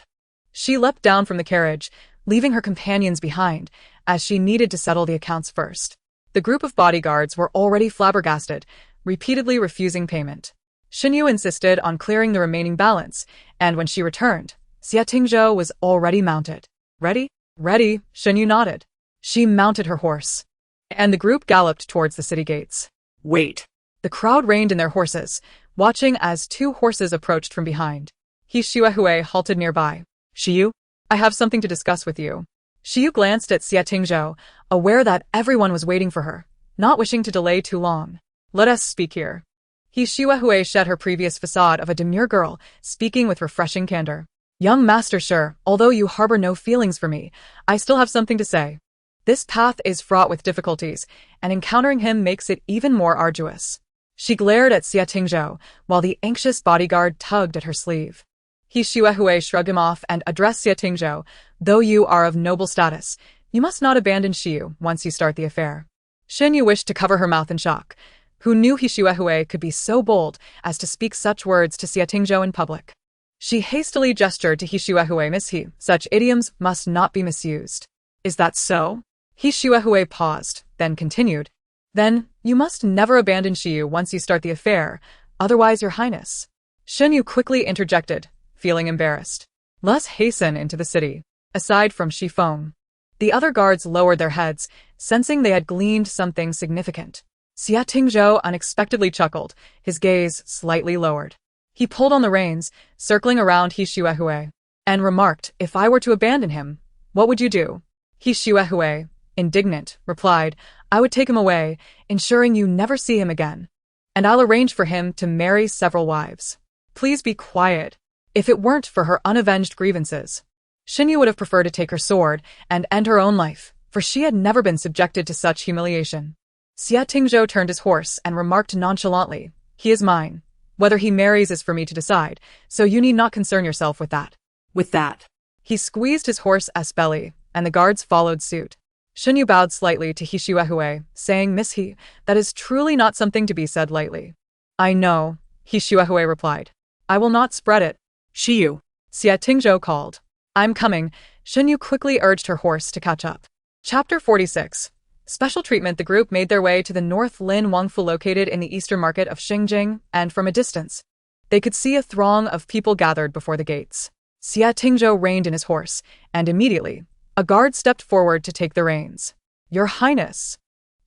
she leapt down from the carriage, leaving her companions behind, as she needed to settle the accounts first. The group of bodyguards were already flabbergasted, repeatedly refusing payment. Shunyu insisted on clearing the remaining balance, and when she returned, Xie Tingzhou was already mounted. "Ready?" "Ready," Shunyu nodded. She mounted her horse, and the group galloped towards the city gates. Wait. The crowd reined in their horses, watching as two horses approached from behind. He Xuehue halted nearby. "Shiyu, I have something to discuss with you." Shiyu glanced at Xie Tingzhou, aware that everyone was waiting for her, not wishing to delay too long. "Let us speak here." He Xuehue shed her previous facade of a demure girl, speaking with refreshing candor. "Young Master Shi, although you harbor no feelings for me, I still have something to say. This path is fraught with difficulties, and encountering him makes it even more arduous." She glared at Xie Tingzhou, while the anxious bodyguard tugged at her sleeve. He Xuehue shrugged him off and addressed Xie Tingzhou. "Though you are of noble status, you must not abandon Shiyu once you start the affair." Shunyu wished to cover her mouth in shock. Who knew He Xuehue could be so bold as to speak such words to Xie Tingzhou in public? She hastily gestured to He Xuehue. "Miss He, such idioms must not be misused." "Is that so?" He Xuehue paused, then continued. "Then, you must never abandon Shiyu once you start the affair, otherwise Your Highness." Shunyu quickly interjected, feeling embarrassed. "Let's hasten into the city." Aside from Shifeng, the other guards lowered their heads, sensing they had gleaned something significant. Xie Tingzhou unexpectedly chuckled, his gaze slightly lowered. He pulled on the reins, circling around He Xuehue, and remarked, "If I were to abandon him, what would you do?" He Xuehue, indignant, replied, "I would take him away, ensuring you never see him again. And I'll arrange for him to marry several wives." "Please be quiet." If it weren't for her unavenged grievances, Shunyu would have preferred to take her sword and end her own life, for she had never been subjected to such humiliation. Xie Tingzhou turned his horse and remarked nonchalantly, "He is mine. Whether he marries is for me to decide, so you need not concern yourself with that." With that, he squeezed his horse's belly, and the guards followed suit. Shunyu bowed slightly to He Xuehue, saying, "Miss He, that is truly not something to be said lightly." "I know," He Xuehue replied. "I will not spread it." Shiyu. Xie Tingzhou called. "I'm coming." Shunyu quickly urged her horse to catch up. Chapter 46. Special treatment. The group made their way to the North Lin Wangfu located in the eastern market of Xingjing, and from a distance, they could see a throng of people gathered before the gates. Xie Tingzhou reined in his horse, and immediately, a guard stepped forward to take the reins. "Your Highness."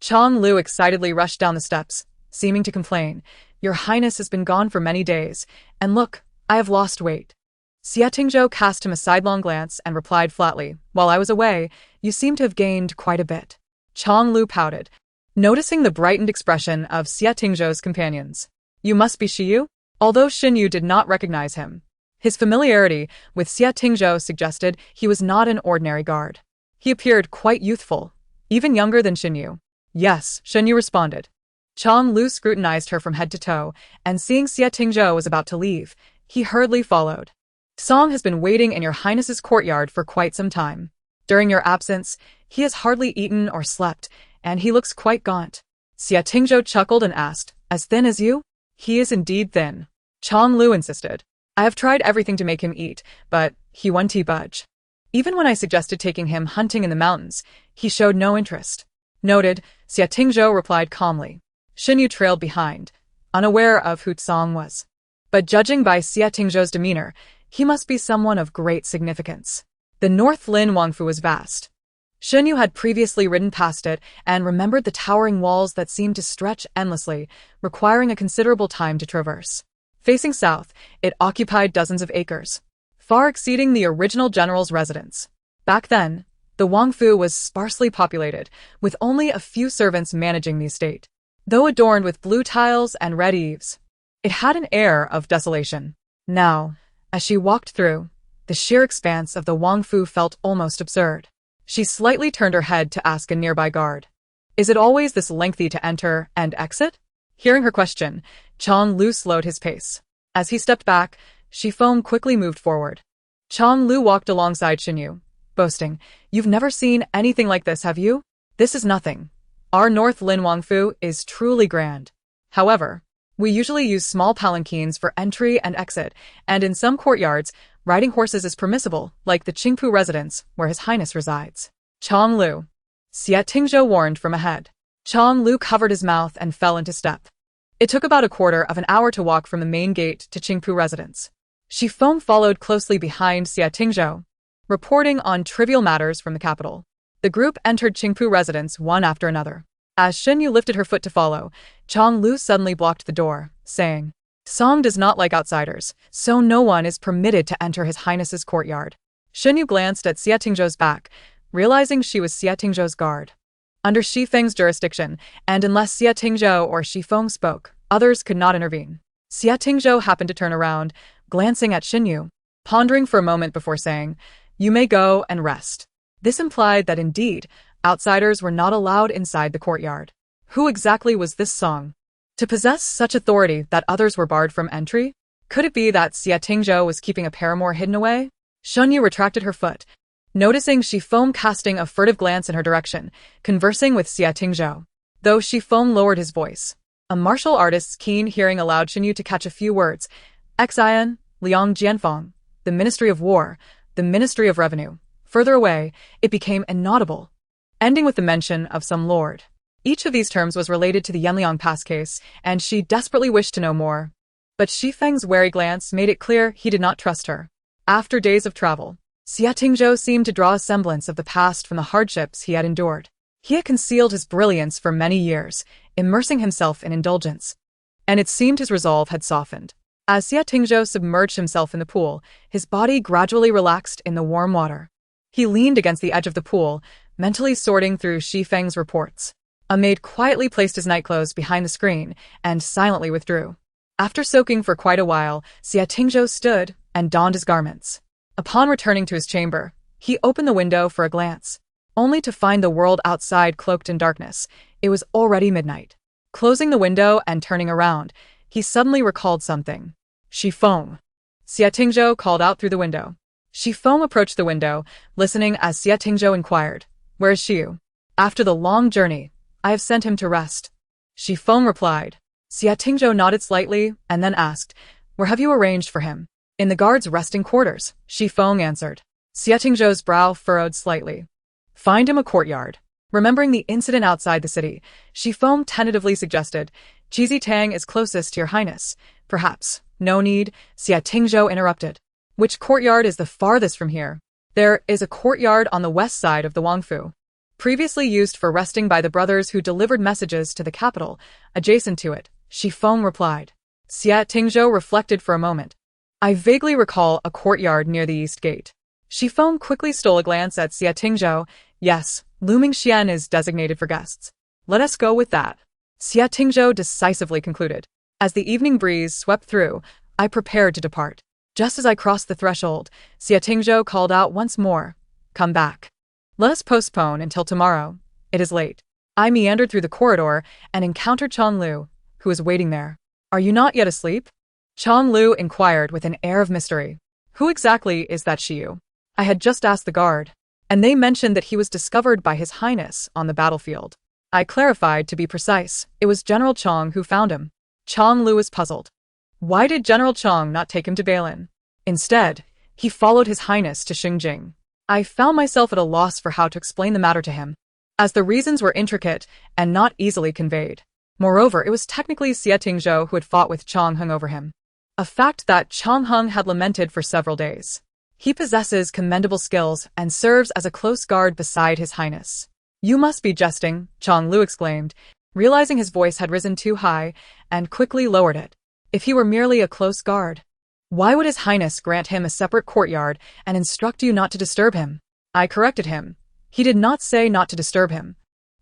Chang Lu excitedly rushed down the steps, seeming to complain. "Your Highness has been gone for many days, and look, I have lost weight." Xie Tingzhou cast him a sidelong glance and replied flatly, "While I was away, you seem to have gained quite a bit." Chang Lu pouted, noticing the brightened expression of Xie Tingzhou's companions. "You must be Shiyu?" Although Shunyu did not recognize him, his familiarity with Xie Tingzhou suggested he was not an ordinary guard. He appeared quite youthful, even younger than Shunyu. "Yes," Shunyu responded. Chang Lu scrutinized her from head to toe, and seeing Xie Tingzhou was about to leave, he hurriedly followed. "Song has been waiting in your Highness's courtyard for quite some time. During your absence, he has hardly eaten or slept, and he looks quite gaunt." Xie Tingzhou chuckled and asked, "As thin as you?" "He is indeed thin," Chang Lu insisted. "I have tried everything to make him eat, but he won't budge. Even when I suggested taking him hunting in the mountains, he showed no interest." "Noted," Xie Tingzhou replied calmly. Shunyu trailed behind, unaware of who Tsong was. But judging by Xie Tingzhou's demeanor, he must be someone of great significance. The North Lin Wangfu was vast, Shunyu had previously ridden past it and remembered the towering walls that seemed to stretch endlessly, requiring a considerable time to traverse. Facing south, it occupied dozens of acres, far exceeding the original general's residence. Back then, the Wangfu was sparsely populated, with only a few servants managing the estate. Though adorned with blue tiles and red eaves, it had an air of desolation. Now, as she walked through, the sheer expanse of the Wangfu felt almost absurd. She slightly turned her head to ask a nearby guard, "Is it always this lengthy to enter and exit?" Hearing her question, Chong Lu slowed his pace. As he stepped back, Shifeng quickly moved forward. Chong Lu walked alongside Xinyu, boasting, "You've never seen anything like this, have you? This is nothing. Our North Lin Wangfu is truly grand. However, we usually use small palanquins for entry and exit, and in some courtyards, riding horses is permissible, like the Qingpu residence, where His Highness resides." Chong Lu. Xie Tingzhou warned from ahead. Chong Lu covered his mouth and fell into step. It took about a quarter of an hour to walk from the main gate to Qingpu residence. Shifeng followed closely behind Xie Tingzhou, reporting on trivial matters from the capital. The group entered Qingpu residence one after another. As Xinyu lifted her foot to follow, Chong Lu suddenly blocked the door, saying, "Song does not like outsiders, so no one is permitted to enter His Highness's courtyard." Xinyu glanced at Xie Tingzhou's back, realizing she was Xie Tingzhou's guard. Under Shifeng's jurisdiction, and unless Xie Tingzhou or Shifeng spoke, others could not intervene. Xie Tingzhou happened to turn around, glancing at Xinyu, pondering for a moment before saying, "You may go and rest." This implied that indeed, outsiders were not allowed inside the courtyard. Who exactly was this Song? To possess such authority that others were barred from entry? Could it be that Xie Tingzhou was keeping a paramour hidden away? Shunyu retracted her foot, noticing Shifeng casting a furtive glance in her direction, conversing with Xie Tingzhou. Though Shifeng lowered his voice, a martial artist's keen hearing allowed Xinyu to catch a few words. Xian, Liang Jianfeng, the Ministry of War, the Ministry of Revenue. Further away, it became inaudible, ending with the mention of some lord. Each of these terms was related to the Yanliang Pass case, and she desperately wished to know more. But Shifeng's wary glance made it clear he did not trust her. After days of travel, Xie Tingzhou seemed to draw a semblance of the past from the hardships he had endured. He had concealed his brilliance for many years, immersing himself in indulgence, and it seemed his resolve had softened. As Xie Tingzhou submerged himself in the pool, his body gradually relaxed in the warm water. He leaned against the edge of the pool, mentally sorting through Shifeng's reports. A maid quietly placed his nightclothes behind the screen and silently withdrew. After soaking for quite a while, Xie Tingzhou stood and donned his garments. Upon returning to his chamber, he opened the window for a glance, only to find the world outside cloaked in darkness. It was already midnight. Closing the window and turning around, he suddenly recalled something. "Shifeng." Xie Tingzhou called out through the window. Shifeng approached the window, listening as Xie Tingzhou inquired, "Where is Xiu?" "After the long journey, I have sent him to rest." Shifeng replied. Xie Tingzhou nodded slightly and then asked, "Where have you arranged for him?" "In the guard's resting quarters," Shifeng answered. Xie Tingzhou's brow furrowed slightly. "Find him a courtyard." Remembering the incident outside the city, Shifeng tentatively suggested, "Cheesy Tang is closest to your highness. Perhaps." "No need," Xie Tingzhou interrupted. "Which courtyard is the farthest from here?" "There is a courtyard on the west side of the Wangfu, previously used for resting by the brothers who delivered messages to the capital, adjacent to it," Shifeng replied. Xie Tingzhou reflected for a moment. "I vaguely recall a courtyard near the east gate." Shifeng quickly stole a glance at Xie Tingzhou. "Yes, Luming Xian is designated for guests. Let us go with that," Xie Tingzhou decisively concluded. As the evening breeze swept through, I prepared to depart. Just as I crossed the threshold, Xie Tingzhou called out once more, "Come back. Let us postpone until tomorrow. It is late." I meandered through the corridor and encountered Chong Lu, who was waiting there. "Are you not yet asleep?" Chong Lu inquired with an air of mystery. "Who exactly is that Xiu?" I had just asked the guard, and they mentioned that he was discovered by His Highness on the battlefield. I clarified to be precise, it was General Chong who found him. Chong Lu was puzzled. Why did General Chong not take him to Bailin? Instead, he followed His Highness to Xingjing. I found myself at a loss for how to explain the matter to him, as the reasons were intricate and not easily conveyed. Moreover, it was technically Xie Tingzhou who had fought with Chong Hung over him, a fact that Chong Hung had lamented for several days. He possesses commendable skills and serves as a close guard beside His Highness. You must be jesting, Chong-Lu exclaimed, realizing his voice had risen too high, and quickly lowered it. If he were merely a close guard, why would His Highness grant him a separate courtyard and instruct you not to disturb him? I corrected him. He did not say not to disturb him.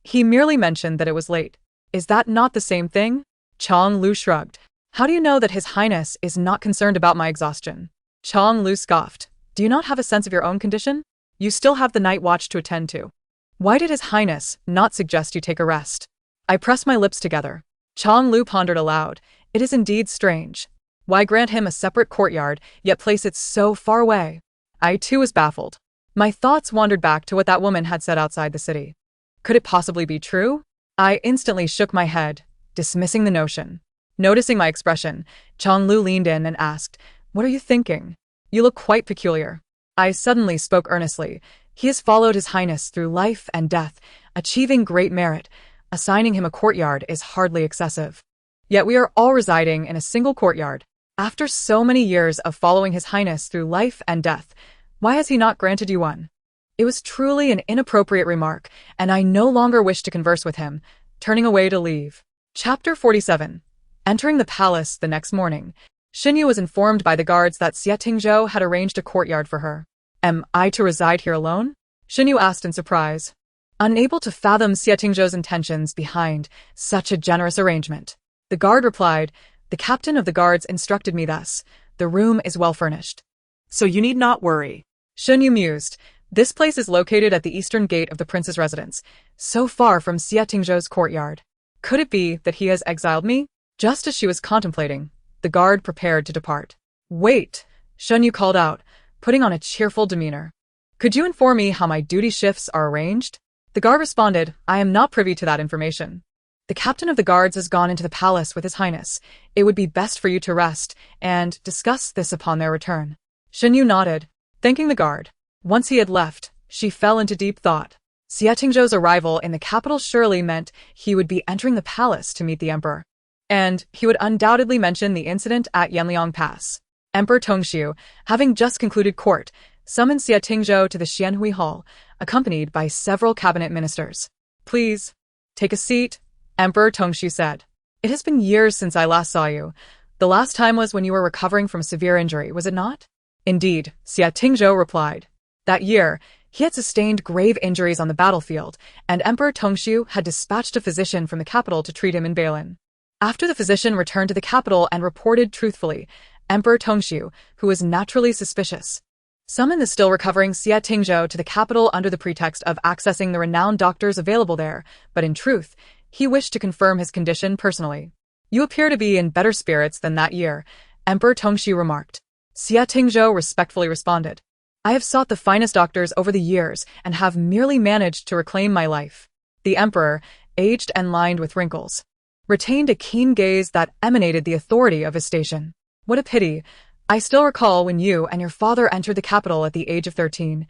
He merely mentioned that it was late. Is that not the same thing? Chong-Lu shrugged. How do you know that His Highness is not concerned about my exhaustion? Chong-Lu scoffed. Do you not have a sense of your own condition? You still have the night watch to attend to. Why did His Highness not suggest you take a rest? I pressed my lips together. Chong-Lu pondered aloud. It is indeed strange. Why grant him a separate courtyard, yet place it so far away? I too was baffled. My thoughts wandered back to what that woman had said outside the city. Could it possibly be true? I instantly shook my head, dismissing the notion. Noticing my expression, Chong-Lu leaned in and asked, "What are you thinking? You look quite peculiar." I suddenly spoke earnestly. He has followed His Highness through life and death, achieving great merit. Assigning him a courtyard is hardly excessive. Yet we are all residing in a single courtyard. After so many years of following His Highness through life and death, why has He not granted you one? It was truly an inappropriate remark, and I no longer wished to converse with him, turning away to leave. Chapter 47. Entering the palace the next morning, Xinyu was informed by the guards that Xie Tingzhou had arranged a courtyard for her. Am I to reside here alone? Xinyu asked in surprise, unable to fathom Xie Tingzhou's intentions behind such a generous arrangement. The guard replied, "The captain of the guards instructed me thus. The room is well furnished, So you need not worry." Xinyu mused. This place is located at the eastern gate of the prince's residence, so far from Xie Tingzhou's courtyard. Could it be that he has exiled me? Just as she was contemplating, the guard prepared to depart. Wait, Xinyu called out, putting on a cheerful demeanor. Could you inform me how my duty shifts are arranged? The guard responded, I am not privy to that information. The captain of the guards has gone into the palace with His Highness. It would be best for you to rest and discuss this upon their return. Xinyu nodded, thanking the guard. Once he had left, she fell into deep thought. Xie Tingzhou's arrival in the capital surely meant he would be entering the palace to meet the emperor. And he would undoubtedly mention the incident at Yanliang Pass. Emperor Tongxiu, having just concluded court, summoned Xie Tingzhou to the Xianhui Hall, accompanied by several cabinet ministers. Please, take a seat, Emperor Tongxiu said. It has been years since I last saw you. The last time was when you were recovering from a severe injury, was it not? Indeed, Xie Tingzhou replied. That year, he had sustained grave injuries on the battlefield, and Emperor Tongxiu had dispatched a physician from the capital to treat him in Beilin. After the physician returned to the capital and reported truthfully, Emperor Tongxiu, who was naturally suspicious, summoned the still recovering Xie Tingzhou to the capital under the pretext of accessing the renowned doctors available there, but in truth, he wished to confirm his condition personally. You appear to be in better spirits than that year, Emperor Tongxiu remarked. Xie Tingzhou respectfully responded. I have sought the finest doctors over the years and have merely managed to reclaim my life. The emperor, aged and lined with wrinkles, retained a keen gaze that emanated the authority of his station. What a pity. I still recall when you and your father entered the capital at the age of 13,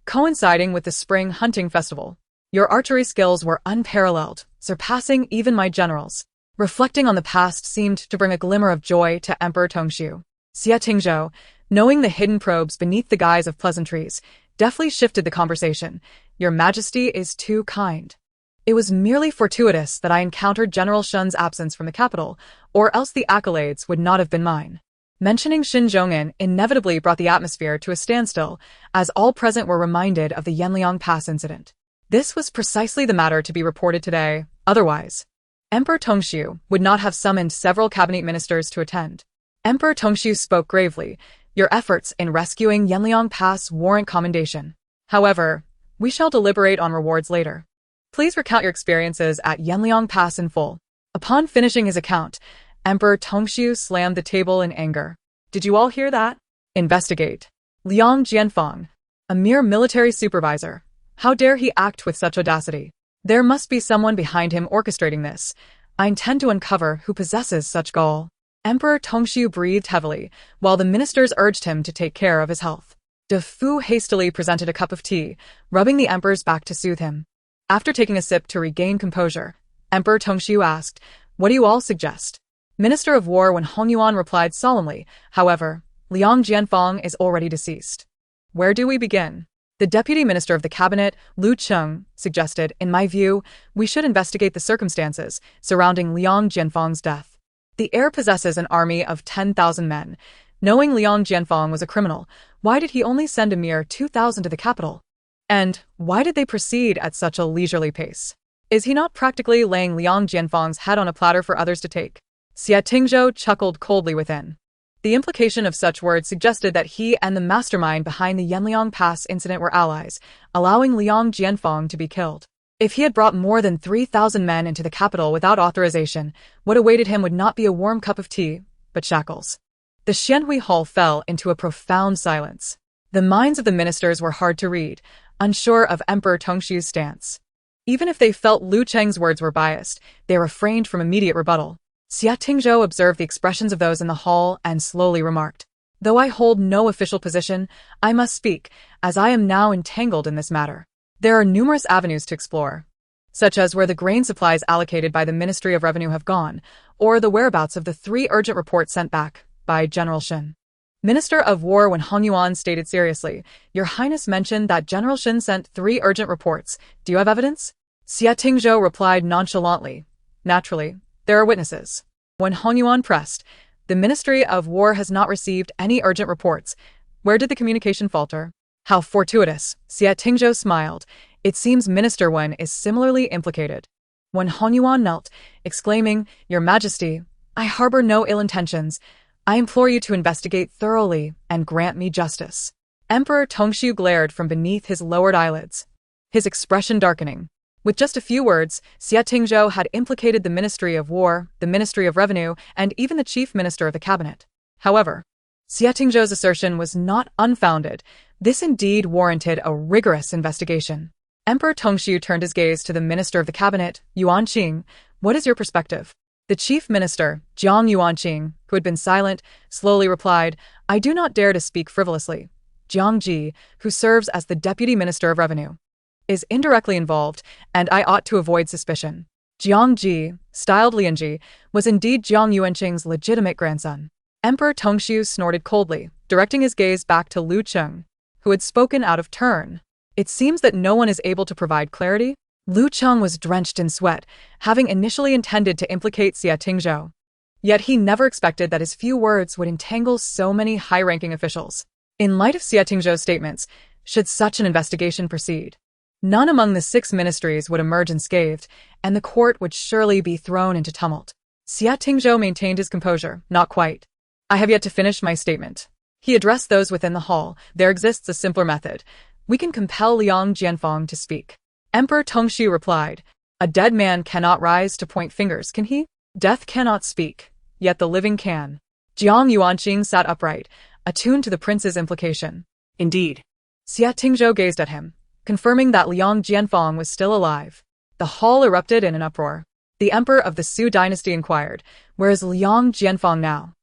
coinciding with the spring hunting festival. Your archery skills were unparalleled, surpassing even my generals. Reflecting on the past seemed to bring a glimmer of joy to Emperor Tongxiu. Xie Tingzhou, knowing the hidden probes beneath the guise of pleasantries, deftly shifted the conversation. Your Majesty is too kind. It was merely fortuitous that I encountered General Shun's absence from the capital, or else the accolades would not have been mine. Mentioning Xin Zhongin inevitably brought the atmosphere to a standstill, as all present were reminded of the Yanliang Pass incident. This was precisely the matter to be reported today, otherwise Emperor Tongxiu would not have summoned several cabinet ministers to attend. Emperor Tongxiu spoke gravely. Your efforts in rescuing Yanliang Pass warrant commendation. However, we shall deliberate on rewards later. Please recount your experiences at Yanliang Pass in full. Upon finishing his account, Emperor Tongxiu slammed the table in anger. Did you all hear that? Investigate. Liang Jianfang, a mere military supervisor. How dare he act with such audacity? There must be someone behind him orchestrating this. I intend to uncover who possesses such gall. Emperor Tongxiu breathed heavily, while the ministers urged him to take care of his health. De Fu hastily presented a cup of tea, rubbing the emperor's back to soothe him. After taking a sip to regain composure, Emperor Tongxiu asked, What do you all suggest? Minister of War Wen Hongyuan replied solemnly, However, Liang Jianfang is already deceased. Where do we begin? The deputy minister of the cabinet, Lu Cheng, suggested, in my view, we should investigate the circumstances surrounding Liang Jianfang's death. The heir possesses an army of 10,000 men. Knowing Liang Jianfang was a criminal, why did he only send a mere 2,000 to the capital? And why did they proceed at such a leisurely pace? Is he not practically laying Liang Jianfang's head on a platter for others to take? Xie Tingzhou chuckled coldly within. The implication of such words suggested that he and the mastermind behind the Yanliang Pass incident were allies, allowing Liang Jianfang to be killed. If he had brought more than 3,000 men into the capital without authorization, what awaited him would not be a warm cup of tea, but shackles. The Xianhui Hall fell into a profound silence. The minds of the ministers were hard to read, unsure of Emperor Tongxiu's stance. Even if they felt Lu Cheng's words were biased, they refrained from immediate rebuttal. Xie Tingzhou observed the expressions of those in the hall and slowly remarked, "Though I hold no official position, I must speak, as I am now entangled in this matter. There are numerous avenues to explore, such as where the grain supplies allocated by the Ministry of Revenue have gone, or the whereabouts of the 3 urgent reports sent back by General Shen." Minister of War Wen Hongyuan stated seriously, "Your Highness mentioned that General Shen sent 3 urgent reports. Do you have evidence?" Xie Tingzhou replied nonchalantly, "Naturally, there are witnesses." When Hongyuan pressed, "The Ministry of War has not received any urgent reports. Where did the communication falter?" "How fortuitous," Xie Tingzhou smiled. "It seems Minister Wen is similarly implicated." When Hongyuan knelt, exclaiming, "Your Majesty, I harbor no ill intentions. I implore you to investigate thoroughly and grant me justice." Emperor Tongxiu glared from beneath his lowered eyelids, his expression darkening. With just a few words, Xie Tingzhou had implicated the Ministry of War, the Ministry of Revenue, and even the Chief Minister of the Cabinet. However, Xie Tingzhou's assertion was not unfounded. This indeed warranted a rigorous investigation. Emperor Tongxiu turned his gaze to the Minister of the Cabinet, Yuan Qing. "What is your perspective?" The Chief Minister, Jiang Yuanqing, who had been silent, slowly replied, "I do not dare to speak frivolously. Jiang Ji, who serves as the Deputy Minister of Revenue, is indirectly involved, and I ought to avoid suspicion." Jiang Ji, styled Lianji, was indeed Jiang Yuanqing's legitimate grandson. Emperor Tongxiu snorted coldly, directing his gaze back to Lu Cheng, who had spoken out of turn. "It seems that no one is able to provide clarity." Lu Cheng was drenched in sweat, having initially intended to implicate Xie Tingzhou. Yet he never expected that his few words would entangle so many high-ranking officials. In light of Xie Tingzhou's statements, should such an investigation proceed, none among the 6 ministries would emerge unscathed, and the court would surely be thrown into tumult. Xie Tingzhou maintained his composure, not quite. "I have yet to finish my statement." He addressed those within the hall. "There exists a simpler method. We can compel Liang Jianfang to speak." Emperor Tongxiu replied, "A dead man cannot rise to point fingers, can he? Death cannot speak, yet the living can." Jiang Yuanqing sat upright, attuned to the prince's implication. Indeed. Xie Tingzhou gazed at him, confirming that Liang Jianfang was still alive. The hall erupted in an uproar. The emperor of the Su dynasty inquired, "Where is Liang Jianfang now?"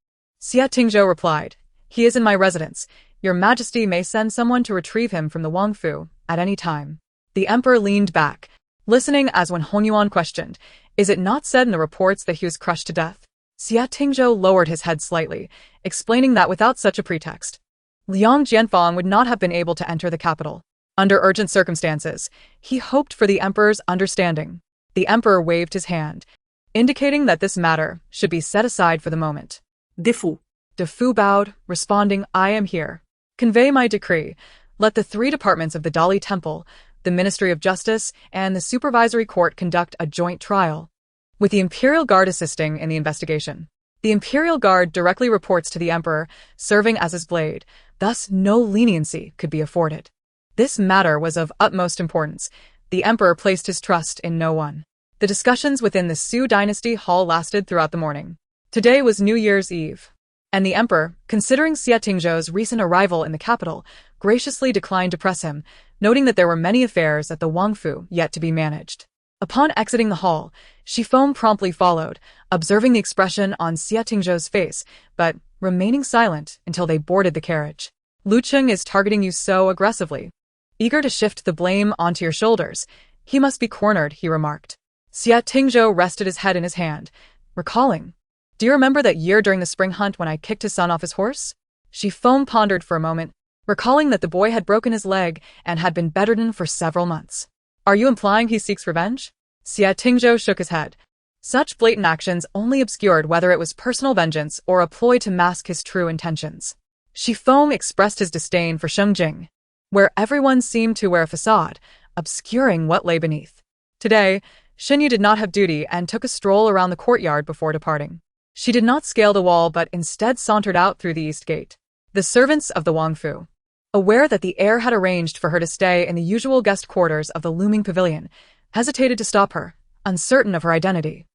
Xie Tingzhou replied, "He is in my residence. Your Majesty may send someone to retrieve him from the Wangfu at any time." The emperor leaned back, listening as when Hongyuan questioned, "Is it not said in the reports that he was crushed to death?" Xie Tingzhou lowered his head slightly, explaining that without such a pretext, Liang Jianfang would not have been able to enter the capital. Under urgent circumstances, he hoped for the emperor's understanding. The emperor waved his hand, indicating that this matter should be set aside for the moment. Defu. Defu bowed, responding, "I am here. Convey my decree. Let the 3 departments of the Dali Temple, the Ministry of Justice, and the Supervisory Court conduct a joint trial, with the Imperial Guard assisting in the investigation. The Imperial Guard directly reports to the Emperor, serving as his blade, thus no leniency could be afforded." This matter was of utmost importance. The Emperor placed his trust in no one. The discussions within the Su dynasty hall lasted throughout the morning. Today was New Year's Eve, and the Emperor, considering Xie Tingzhou's recent arrival in the capital, graciously declined to press him, noting that there were many affairs at the Wangfu yet to be managed. Upon exiting the hall, Shifeng promptly followed, observing the expression on Xie Tingzhou's face, but remaining silent until they boarded the carriage. "Lu Cheng is targeting you so aggressively, eager to shift the blame onto your shoulders. He must be cornered," he remarked. Xie Tingzhou rested his head in his hand, recalling, "Do you remember that year during the spring hunt when I kicked his son off his horse?" Shifeng pondered for a moment, recalling that the boy had broken his leg and had been bedridden for several months. Are you implying he seeks revenge? Xie Tingzhou shook his head. Such blatant actions only obscured whether it was personal vengeance or a ploy to mask his true intentions. Shi Feng expressed his disdain for Sheng Jing, where everyone seemed to wear a facade, obscuring what lay beneath. Today, Shen Yu did not have duty and took a stroll around the courtyard before departing. She did not scale the wall but instead sauntered out through the east gate. The servants of the Wangfu, aware that the heir had arranged for her to stay in the usual guest quarters of the looming pavilion, hesitated to stop her, uncertain of her identity.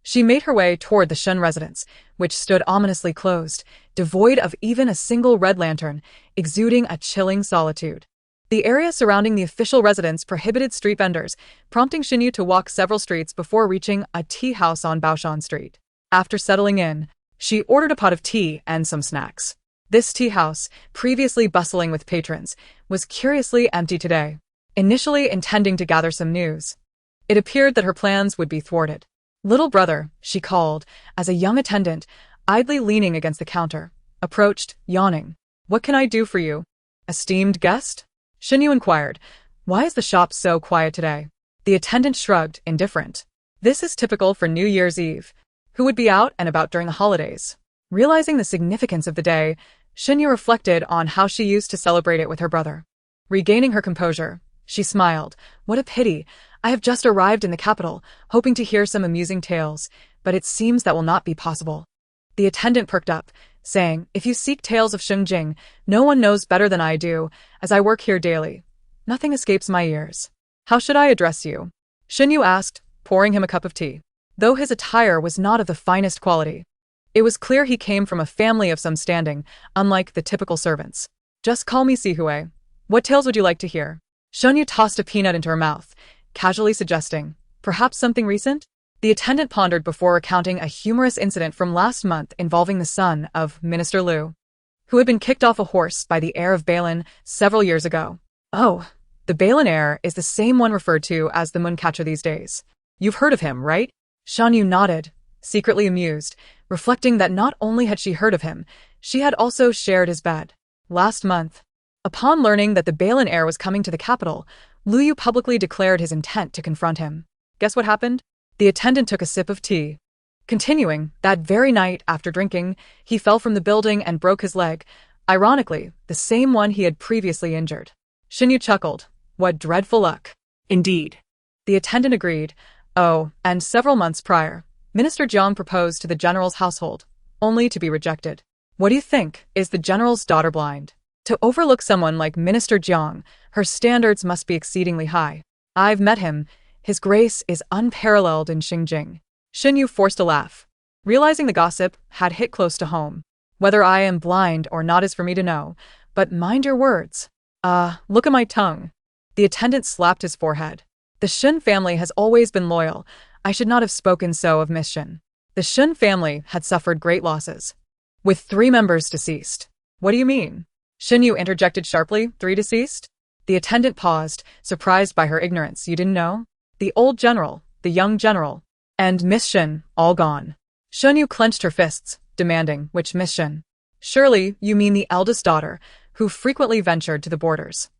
She made her way toward the Shen residence, which stood ominously closed, devoid of even a single red lantern, exuding a chilling solitude. The area surrounding the official residence prohibited street vendors, prompting Xinyu to walk several streets before reaching a tea house on Baoshan Street. After settling in, she ordered a pot of tea and some snacks. This tea house, previously bustling with patrons, was curiously empty today. Initially intending to gather some news, it appeared that her plans would be thwarted. "Little brother," she called, as a young attendant, idly leaning against the counter, approached, yawning. "What can I do for you?" "Esteemed guest?" Xinyu inquired. "Why is the shop so quiet today?" The attendant shrugged, indifferent. "This is typical for New Year's Eve. Who would be out and about during the holidays?" Realizing the significance of the day, Xinyu reflected on how she used to celebrate it with her brother. Regaining her composure, she smiled. "What a pity. I have just arrived in the capital, hoping to hear some amusing tales, but it seems that will not be possible." The attendant perked up, saying, "If you seek tales of Sheng Jing, no one knows better than I do, as I work here daily. Nothing escapes my ears." "How should I address you?" Xinyu asked, pouring him a cup of tea. Though his attire was not of the finest quality, it was clear he came from a family of some standing, unlike the typical servants. "Just call me Sihue. What tales would you like to hear?" Xinyu tossed a peanut into her mouth, casually suggesting, "Perhaps something recent?" The attendant pondered before recounting a humorous incident from last month involving the son of Minister Liu, who had been kicked off a horse by the heir of Balin several years ago. "Oh, the Balin heir is the same one referred to as the Mooncatcher these days. You've heard of him, right?" Shan Yu nodded, secretly amused, reflecting that not only had she heard of him, she had also shared his bed. Last month, upon learning that the Balin heir was coming to the capital, Lu Yu publicly declared his intent to confront him. Guess what happened? The attendant took a sip of tea. Continuing, that very night after drinking, he fell from the building and broke his leg, ironically, the same one he had previously injured. Xinyu chuckled. "What dreadful luck." "Indeed." The attendant agreed. "Oh, and several months prior, Minister Jiang proposed to the general's household, only to be rejected. What do you think? Is the general's daughter blind? To overlook someone like Minister Jiang, her standards must be exceedingly high. I've met him. His grace is unparalleled in Xinjing." Xinyu forced a laugh, realizing the gossip had hit close to home. "Whether I am blind or not is for me to know, but mind your words." Look at my tongue." The attendant slapped his forehead. "The Shen family has always been loyal. I should not have spoken so of Miss Shen." The Shen family had suffered great losses, with 3 members deceased. "What do you mean?" Xinyu interjected sharply. 3 deceased? The attendant paused, surprised by her ignorance. "You didn't know? The old general, the young general, and Miss Shen, all gone." Xinyu clenched her fists, demanding, "Which Miss Shen?" "Surely, you mean the eldest daughter, who frequently ventured to the borders.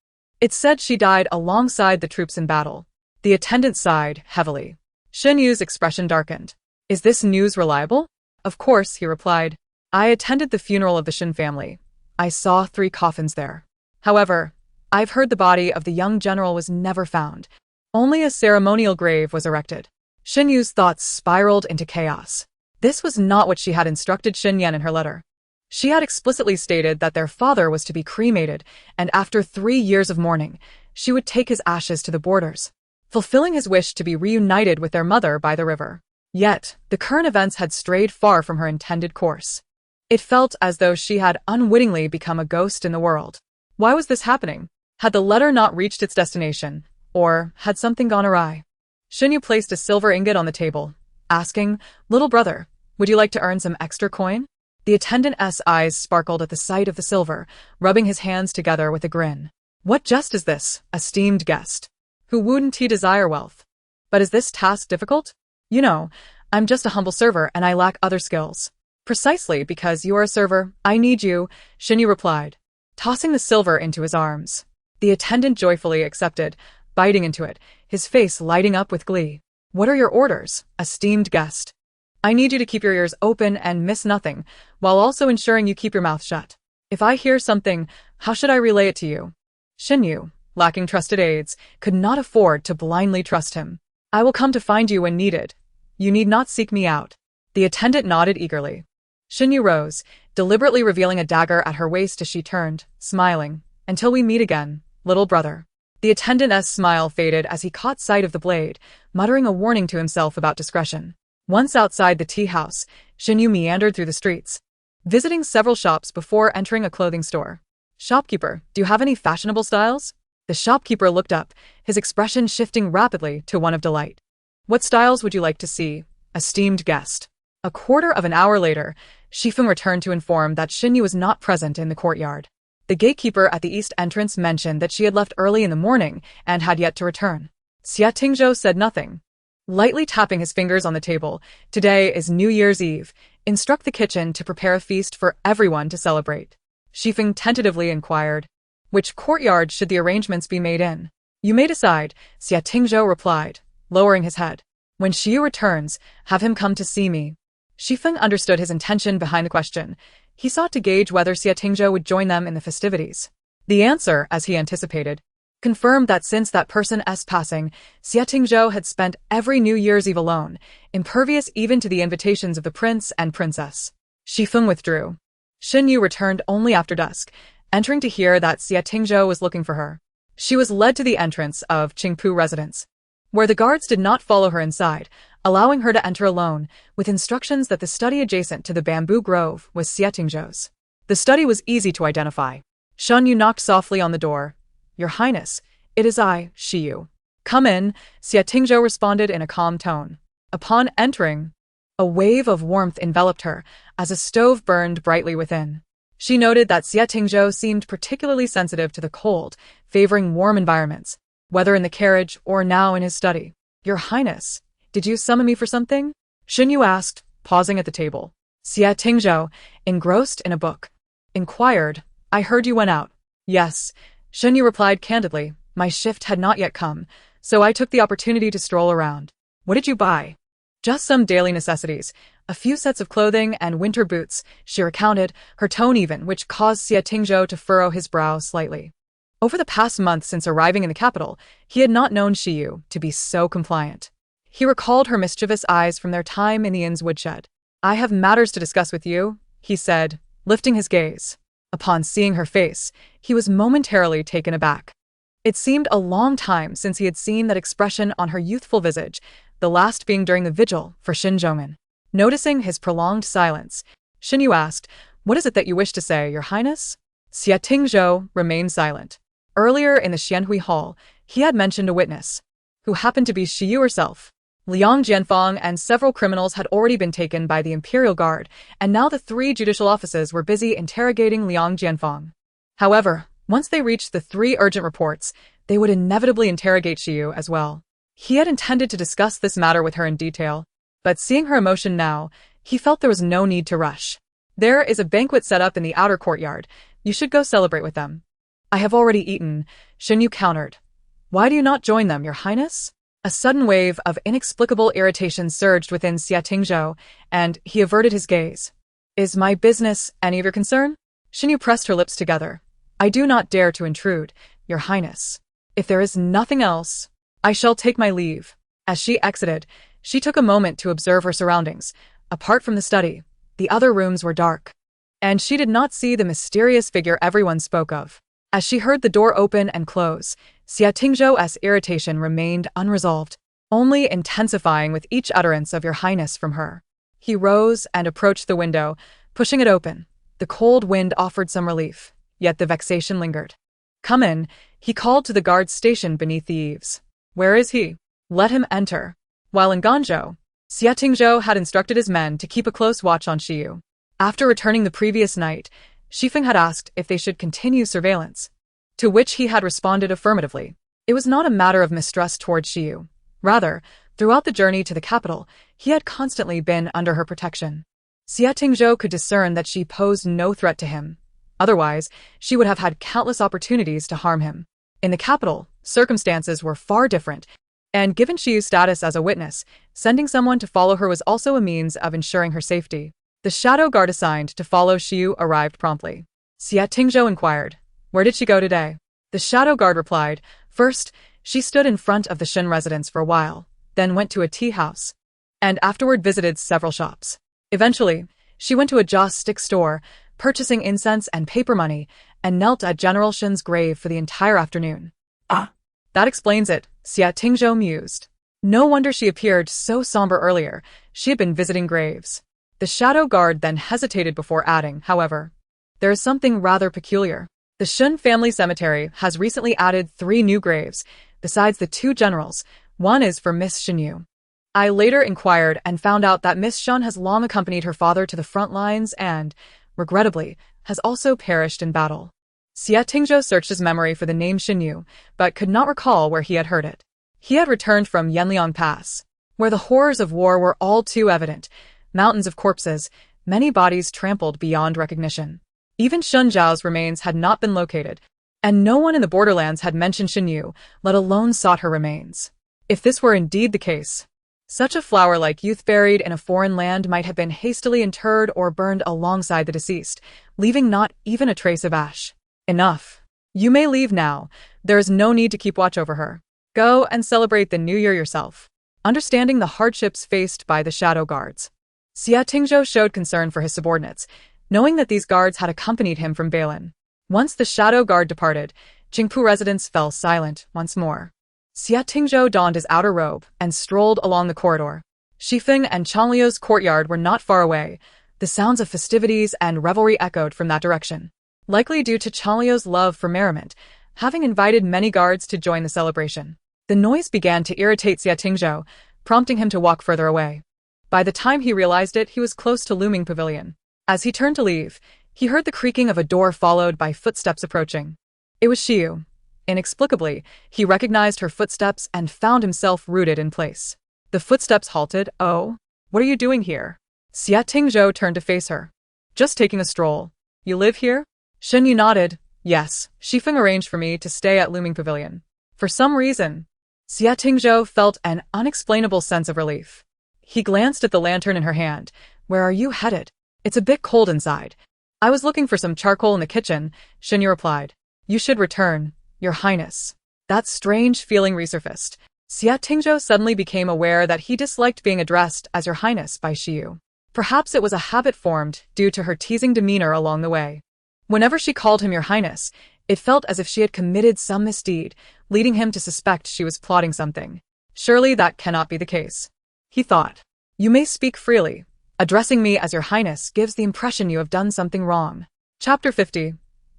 It's said she died alongside the troops in battle." The attendant sighed heavily. Xinyu's expression darkened. "Is this news reliable?" "Of course," he replied. "I attended the funeral of the Shen family. I saw 3 coffins there. However, I've heard the body of the young general was never found. Only a ceremonial grave was erected." Xinyu's thoughts spiraled into chaos. This was not what she had instructed Xin Yan in her letter. She had explicitly stated that their father was to be cremated, and after 3 years of mourning, she would take his ashes to the borders, fulfilling his wish to be reunited with their mother by the river. Yet, the current events had strayed far from her intended course. It felt as though she had unwittingly become a ghost in the world. Why was this happening? Had the letter not reached its destination, or had something gone awry? Xinyu placed a silver ingot on the table, asking, "Little brother, would you like to earn some extra coin?" The attendant's eyes sparkled at the sight of the silver, rubbing his hands together with a grin. "What just is this, esteemed guest? Who wouldn't he desire wealth? But is this task difficult? You know, I'm just a humble server and I lack other skills." "Precisely because you are a server, I need you," Xinyu replied. tossing the silver into his arms. The attendant joyfully accepted, biting into it, his face lighting up with glee. "What are your orders, esteemed guest?" "I need you to keep your ears open and miss nothing, while also ensuring you keep your mouth shut. If I hear something, how should I relay it to you?" Xinyu, lacking trusted aides, could not afford to blindly trust him. "I will come to find you when needed. You need not seek me out." The attendant nodded eagerly. Xinyu rose, deliberately revealing a dagger at her waist as she turned, smiling. "Until we meet again, little brother." The attendant's smile faded as he caught sight of the blade, muttering a warning to himself about discretion. Once outside the tea house, Xinyu meandered through the streets, visiting several shops before entering a clothing store. "Shopkeeper, do you have any fashionable styles?" The shopkeeper looked up, his expression shifting rapidly to one of delight. "What styles would you like to see, esteemed guest?" A quarter of an hour later, Shifeng returned to inform that Xinyu was not present in the courtyard. The gatekeeper at the east entrance mentioned that she had left early in the morning and had yet to return. Xia Tingzhou said nothing. Lightly tapping his fingers on the table, "Today is New Year's Eve. Instruct the kitchen to prepare a feast for everyone to celebrate." Shifeng tentatively inquired, "Which courtyard should the arrangements be made in?" "You may decide," Xia Tingzhou replied, lowering his head. "When Xiu returns, have him come to see me." Shifeng understood his intention behind the question. He sought to gauge whether Xia Tingzhou would join them in the festivities. The answer, as he anticipated, confirmed that since that person's passing, Xia Tingzhou had spent every New Year's Eve alone, impervious even to the invitations of the prince and princess. Shifeng withdrew. Xinyu returned only after dusk, entering to hear that Xia Tingzhou was looking for her. She was led to the entrance of Qingpu residence, where the guards did not follow her inside, allowing her to enter alone, with instructions that the study adjacent to the bamboo grove was Xia Tingzhou's. The study was easy to identify. Xinyu knocked softly on the door. "Your Highness, it is I, Xiu." "Come in," Xia Tingzhou responded in a calm tone. Upon entering, a wave of warmth enveloped her, as a stove burned brightly within. She noted that Xia Tingzhou seemed particularly sensitive to the cold, favoring warm environments, whether in the carriage or now in his study. "Your Highness, did you summon me for something?" Xinyu asked, pausing at the table. Xia Tingzhou, engrossed in a book, inquired, "I heard you went out." "Yes," Xinyu replied candidly. "My shift had not yet come, so I took the opportunity to stroll around." "What did you buy?" "Just some daily necessities, a few sets of clothing and winter boots," she recounted, her tone even, which caused Xia Tingzhou to furrow his brow slightly. Over the past month since arriving in the capital, he had not known Xiu to be so compliant. He recalled her mischievous eyes from their time in the inn's woodshed. "I have matters to discuss with you," he said, lifting his gaze. Upon seeing her face, he was momentarily taken aback. It seemed a long time since he had seen that expression on her youthful visage, the last being during the vigil for Xinzhong'an. Noticing his prolonged silence, Xinyu asked, "What is it that you wish to say, Your Highness?" Xia Tingzhou remained silent. Earlier in the Xianhui Hall, he had mentioned a witness, who happened to be Xiu herself. Liang Jianfang and several criminals had already been taken by the Imperial Guard, and now the 3 judicial officers were busy interrogating Liang Jianfang. However, once they reached the 3 urgent reports, they would inevitably interrogate Xiu as well. He had intended to discuss this matter with her in detail, but seeing her emotion now, he felt there was no need to rush. "There is a banquet set up in the outer courtyard. You should go celebrate with them." "I have already eaten," Xinyu countered. "Why do you not join them, Your Highness?" A sudden wave of inexplicable irritation surged within Xia Tingzhou, and he averted his gaze. "Is my business any of your concern?" Xinyu pressed her lips together. "I do not dare to intrude, Your Highness. If there is nothing else, I shall take my leave." As she exited, she took a moment to observe her surroundings. Apart from the study, the other rooms were dark, and she did not see the mysterious figure everyone spoke of. As she heard the door open and close, Xia Tingzhou's irritation remained unresolved, only intensifying with each utterance of Your Highness from her. He rose and approached the window, pushing it open. The cold wind offered some relief, yet the vexation lingered. "Come in," he called to the guard stationed beneath the eaves. "Where is he?" "Let him enter." While in Ganzhou, Xia Tingzhou had instructed his men to keep a close watch on Xiu. After returning the previous night, Shifeng had asked if they should continue surveillance, to which he had responded affirmatively. It was not a matter of mistrust towards Xiu. Rather, throughout the journey to the capital, he had constantly been under her protection. Xia Tingzhou could discern that she posed no threat to him, Otherwise, she would have had countless opportunities to harm him. In the capital, circumstances were far different, and given Xiyu's status as a witness, sending someone to follow her was also a means of ensuring her safety. The shadow guard assigned to follow Xiyu arrived promptly. Xia Tingzhou inquired, "Where did she go today?" The shadow guard replied, "First, she stood in front of the Shen residence for a while, then went to a tea house, and afterward visited several shops. Eventually, she went to a joss stick store, purchasing incense and paper money, and knelt at General Shen's grave for the entire afternoon." "Ah, that explains it," Xia Tingzhou mused. No wonder she appeared so somber earlier. She had been visiting graves. The shadow guard then hesitated before adding, "However, there is something rather peculiar. The Shen family cemetery has recently added 3 new graves, besides the 2 generals. One is for Miss Xinyu. I later inquired and found out that Miss Shen has long accompanied her father to the front lines and, regrettably, has also perished in battle." Xia Tingzhou searched his memory for the name Xinyu, but could not recall where he had heard it. He had returned from Yanliang Pass, where the horrors of war were all too evident. Mountains of corpses, many bodies trampled beyond recognition. Even Shun Zhao's remains had not been located, and no one in the borderlands had mentioned Xinyu, let alone sought her remains. If this were indeed the case, such a flower-like youth buried in a foreign land might have been hastily interred or burned alongside the deceased, leaving not even a trace of ash. "Enough. You may leave now. There is no need to keep watch over her. Go and celebrate the new year yourself." Understanding the hardships faced by the shadow guards, Xia Tingzhou showed concern for his subordinates, knowing that these guards had accompanied him from Balin. Once the shadow guard departed, Qingpu residents fell silent once more. Xia Tingzhou donned his outer robe and strolled along the corridor. Shifeng and Changliu's courtyard were not far away. The sounds of festivities and revelry echoed from that direction. Likely due to Changliu's love for merriment, having invited many guards to join the celebration. The noise began to irritate Xia Tingzhou, prompting him to walk further away. By the time he realized it, he was close to Looming Pavilion. As he turned to leave, he heard the creaking of a door followed by footsteps approaching. It was Xiyu. Inexplicably, he recognized her footsteps and found himself rooted in place. The footsteps halted. "Oh, what are you doing here?" Xia Tingzhou turned to face her. "Just taking a stroll. You live here?" Xinyu nodded. "Yes, Shifeng arranged for me to stay at Looming Pavilion." For some reason, Xia Tingzhou felt an unexplainable sense of relief. He glanced at the lantern in her hand. "Where are you headed?" "It's a bit cold inside." "I was looking for some charcoal in the kitchen," Xinyu replied. "You should return, Your Highness." That strange feeling resurfaced. Xia Tingzhou suddenly became aware that he disliked being addressed as Your Highness by Xiyu. Perhaps it was a habit formed due to her teasing demeanor along the way. Whenever she called him Your Highness, it felt as if she had committed some misdeed, leading him to suspect she was plotting something. Surely that cannot be the case. He thought. "You may speak freely. Addressing me as Your Highness gives the impression you have done something wrong." Chapter 50.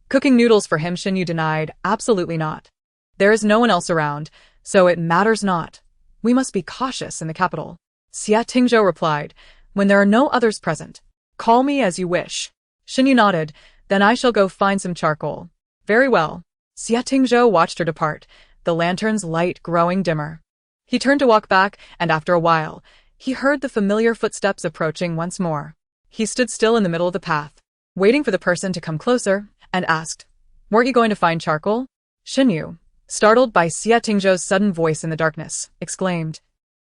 Cooking noodles for him. Xinyu denied, "Absolutely not. There is no one else around, so it matters not. We must be cautious in the capital." Xia Tingzhou replied, "When there are no others present, call me as you wish." Xinyu nodded. "Then I shall go find some charcoal." "Very well." Xia Tingzhou watched her depart, the lantern's light growing dimmer. He turned to walk back, and after a while, he heard the familiar footsteps approaching once more. He stood still in the middle of the path, waiting for the person to come closer, and asked, "Weren't you going to find charcoal?" Xinyu, startled by Xia Tingzhou's sudden voice in the darkness, exclaimed,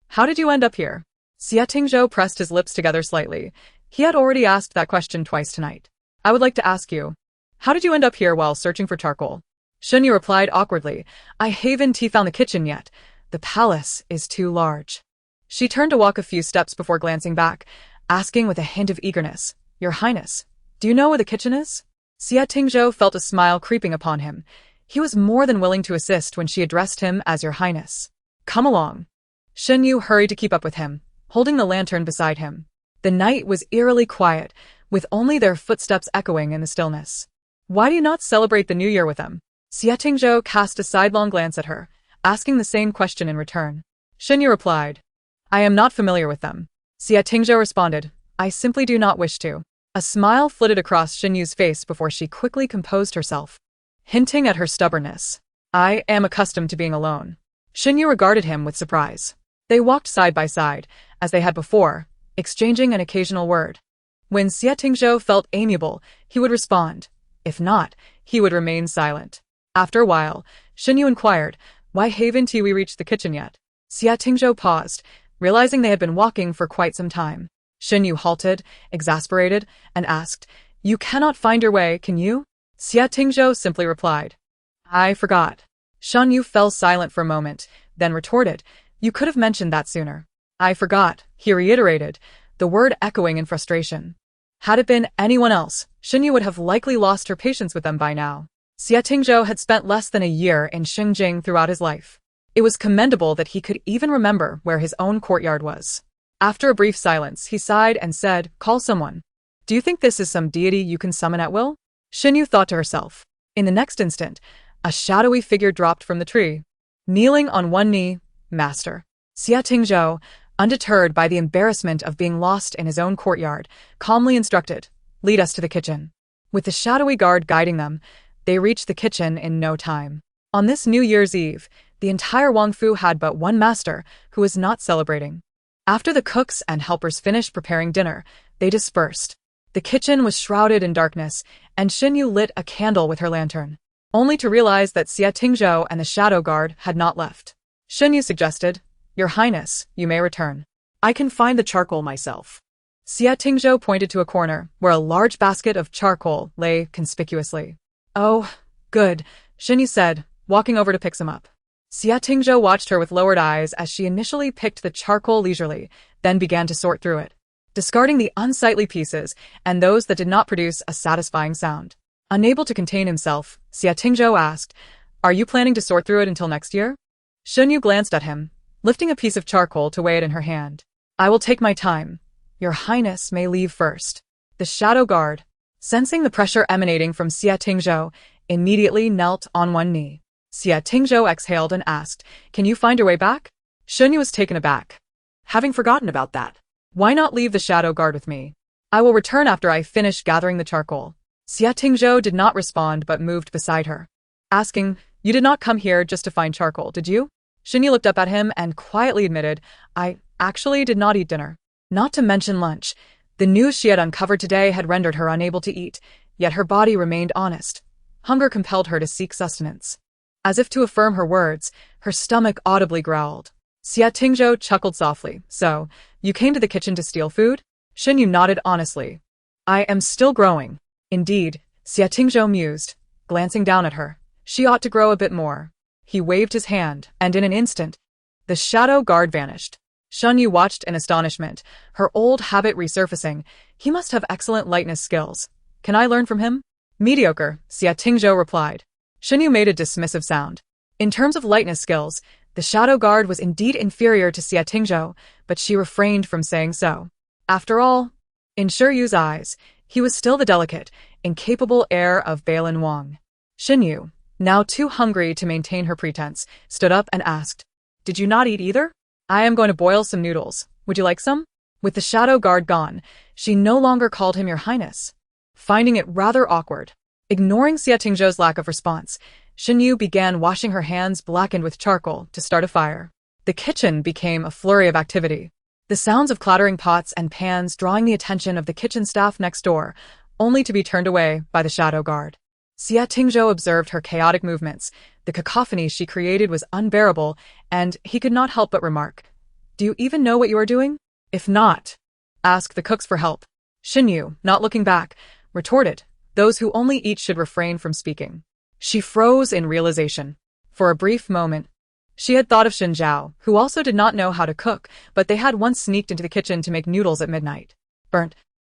"How did you end up here?" Xia Tingzhou pressed his lips together slightly. He had already asked that question twice tonight. "I would like to ask you, how did you end up here while searching for charcoal?" Xinyu replied awkwardly, "I haven't found the kitchen yet. The palace is too large." She turned to walk a few steps before glancing back, asking with a hint of eagerness, "Your Highness, do you know where the kitchen is?" Xia Tingzhou felt a smile creeping upon him. He was more than willing to assist when she addressed him as Your Highness. "Come along." Xinyu hurried to keep up with him, holding the lantern beside him. The night was eerily quiet, with only their footsteps echoing in the stillness. "Why do you not celebrate the New Year with them?" Xia Tingzhou cast a sidelong glance at her, asking the same question in return. Xinyu replied, "I am not familiar with them." Xia Tingzhou responded, "I simply do not wish to." A smile flitted across Xinyu's face before she quickly composed herself, hinting at her stubbornness. "I am accustomed to being alone." Xinyu regarded him with surprise. They walked side by side, as they had before, exchanging an occasional word. When Xia Tingzhou felt amiable, he would respond, If not, he would remain silent. After a while, Shinyu inquired, "Why haven't we reached the kitchen yet?" Xia Tingzhou paused, realizing they had been walking for quite some time. Shinyu halted, exasperated, and asked, "You cannot find your way, can you?" Xia Tingzhou simply replied, "I forgot." Shan Yu fell silent for a moment, then retorted, "You could have mentioned that sooner." "I forgot," he reiterated, the word echoing in frustration. Had it been anyone else, Shinyu would have likely lost her patience with them by now. Xia Tingzhou had spent less than a year in Xingjing throughout his life. It was commendable that he could even remember where his own courtyard was. After a brief silence, he sighed and said, "Call someone." "Do you think this is some deity you can summon at will?" Shinyu thought to herself. In the next instant, a shadowy figure dropped from the tree. Kneeling on one knee, "Master." Xia Tingzhou, undeterred by the embarrassment of being lost in his own courtyard, calmly instructed, "Lead us to the kitchen." With the shadowy guard guiding them, they reached the kitchen in no time. On this New Year's Eve, the entire Wangfu had but one master, who was not celebrating. After the cooks and helpers finished preparing dinner, they dispersed. The kitchen was shrouded in darkness, and Shinyu lit a candle with her lantern, only to realize that Xia Tingzhou and the shadow guard had not left. Shinyu suggested, "Your Highness, you may return. I can find the charcoal myself." Xia Tingzhou pointed to a corner, where a large basket of charcoal lay conspicuously. "Oh, good," Shinyu said, walking over to pick some up. Xia Tingzhou watched her with lowered eyes as she initially picked the charcoal leisurely, then began to sort through it, discarding the unsightly pieces and those that did not produce a satisfying sound. Unable to contain himself, Xia Tingzhou asked, "Are you planning to sort through it until next year?" Shinyu glanced at him, lifting a piece of charcoal to weigh it in her hand. "I will take my time. Your Highness may leave first." The shadow guard, sensing the pressure emanating from Xia Tingzhou, immediately knelt on one knee. Xia Tingzhou exhaled and asked, "Can you find your way back?" Shinyu was taken aback. Having forgotten about that. "Why not leave the shadow guard with me? I will return after I finish gathering the charcoal." Xia Tingzhou did not respond but moved beside her, asking, "You did not come here just to find charcoal, did you?" Shinyu looked up at him and quietly admitted, "I actually did not eat dinner. Not to mention lunch. The news she had uncovered today had rendered her unable to eat, yet her body remained honest. Hunger compelled her to seek sustenance." As if to affirm her words, her stomach audibly growled. Xia Tingzhou chuckled softly. "So, you came to the kitchen to steal food?" Shinyu nodded honestly. "I am still growing." "Indeed," Xia Tingzhou mused, glancing down at her. "She ought to grow a bit more." He waved his hand, and in an instant, the shadow guard vanished. Shinyu watched in astonishment, her old habit resurfacing. He must have excellent lightness skills. "Can I learn from him?" "Mediocre," Xia Tingzhou replied. Shinyu made a dismissive sound. In terms of lightness skills, the shadow guard was indeed inferior to Xia Tingzhou, but she refrained from saying so. After all, in Shiryu's eyes, he was still the delicate, incapable heir of Balin Wang. Shinyu, now too hungry to maintain her pretense, stood up and asked, "Did you not eat either?" "I am going to boil some noodles. Would you like some?" With the shadow guard gone, she no longer called him Your Highness, finding it rather awkward. Ignoring Xia Tingzhou's lack of response, Shinyu began washing her hands blackened with charcoal to start a fire. The kitchen became a flurry of activity, the sounds of clattering pots and pans drawing the attention of the kitchen staff next door, only to be turned away by the shadow guard. Xia Tingzhou observed her chaotic movements. The cacophony she created was unbearable, and he could not help but remark, "Do you even know what you are doing? If not, ask the cooks for help." Shinyu, not looking back, retorted, "Those who only eat should refrain from speaking." She froze in realization. For a brief moment, she had thought of Xin Zhao, who also did not know how to cook, but they had once sneaked into the kitchen to make noodles at midnight. Burnt.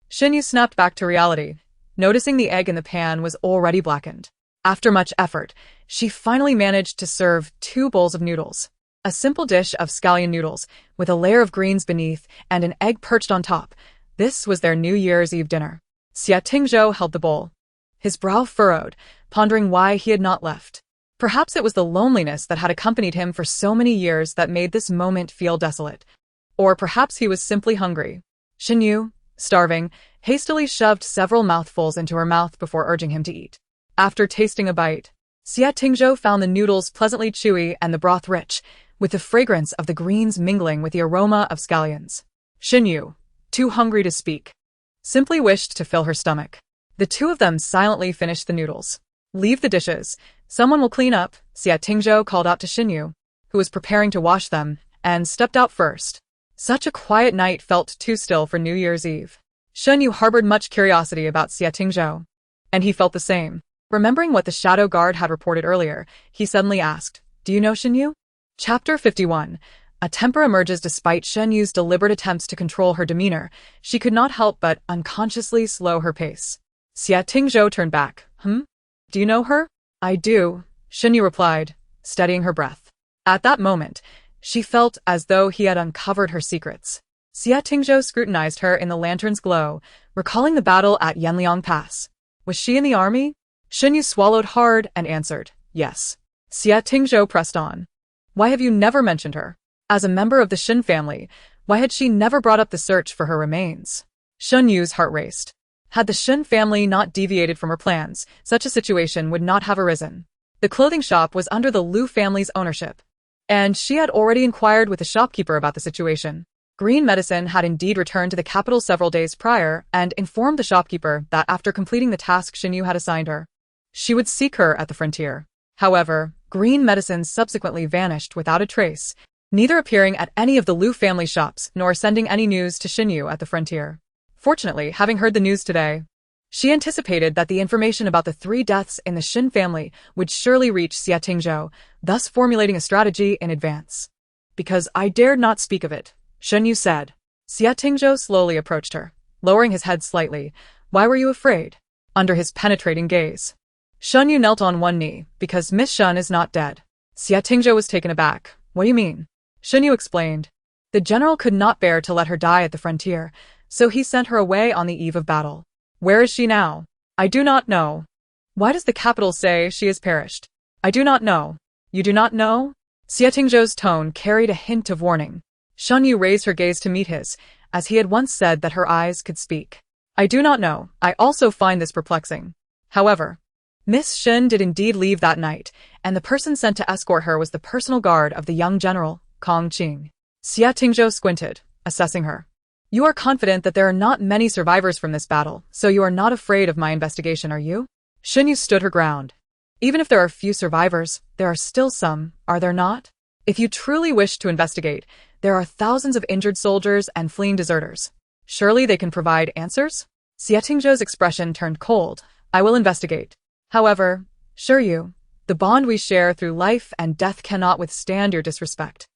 Shinyu snapped back to reality, noticing the egg in the pan was already blackened. After much effort, she finally managed to serve 2 bowls of noodles. A simple dish of scallion noodles, with a layer of greens beneath and an egg perched on top. This was their New Year's Eve dinner. Xia Tingzhou held the bowl, his brow furrowed, pondering why he had not left. Perhaps it was the loneliness that had accompanied him for so many years that made this moment feel desolate. Or perhaps he was simply hungry. Shinyu, starving, hastily shoved several mouthfuls into her mouth before urging him to eat. After tasting a bite, Xia Tingzhou found the noodles pleasantly chewy and the broth rich, with the fragrance of the greens mingling with the aroma of scallions. Shinyu, too hungry to speak, simply wished to fill her stomach. The two of them silently finished the noodles. Leave the dishes. Someone will clean up, Xia Tingzhou called out to Xinyu, who was preparing to wash them, and stepped out first. Such a quiet night felt too still for New Year's Eve. Xinyu harbored much curiosity about Xia Tingzhou, and he felt the same. Remembering what the shadow guard had reported earlier, he suddenly asked, "Do you know Xinyu?" Chapter 51. A temper emerges despite Shenyu's deliberate attempts to control her demeanor. She could not help but unconsciously slow her pace. Xia Tingzhou turned back. Do you know her? I do, Shenyu replied, steadying her breath. At that moment, she felt as though he had uncovered her secrets. Xia Tingzhou scrutinized her in the lantern's glow, recalling the battle at Yanliang Pass. Was she in the army? Shenyu swallowed hard and answered, yes. Xia Tingzhou pressed on. Why have you never mentioned her? As a member of the Shin family, why had she never brought up the search for her remains? Shenyu's heart raced. Had the Shin family not deviated from her plans, such a situation would not have arisen. The clothing shop was under the Liu family's ownership, and she had already inquired with the shopkeeper about the situation. Green Medicine had indeed returned to the capital several days prior and informed the shopkeeper that after completing the task Xinyu had assigned her, she would seek her at the frontier. However, Green Medicine subsequently vanished without a trace, neither appearing at any of the Liu family shops nor sending any news to Xinyu at the frontier. Fortunately, having heard the news today, she anticipated that the information about the 3 deaths in the Shin family would surely reach Xia Tingzhou, thus formulating a strategy in advance. Because I dared not speak of it, Shenyu said. Xia Tingzhou slowly approached her, lowering his head slightly. Why were you afraid? Under his penetrating gaze, Shenyu knelt on one knee, because Miss Shun is not dead. Xia Tingzhou was taken aback. What do you mean? Shenyu explained. The general could not bear to let her die at the frontier, so he sent her away on the eve of battle. Where is she now? I do not know. Why does the capital say she has perished? I do not know. You do not know? Xia Tingzhou's tone carried a hint of warning. Shenyu raised her gaze to meet his, as he had once said that her eyes could speak. I do not know. I also find this perplexing. However, Miss Shin did indeed leave that night, and the person sent to escort her was the personal guard of the young general, Kong Qing. Xia Tingzhou squinted, assessing her. You are confident that there are not many survivors from this battle, so you are not afraid of my investigation, are you? Shinyu stood her ground. Even if there are few survivors, there are still some, are there not? If you truly wish to investigate, there are thousands of injured soldiers and fleeing deserters. Surely they can provide answers? Xia Tingzhou's expression turned cold. I will investigate. However, Shiryu, the bond we share through life and death cannot withstand your disrespect.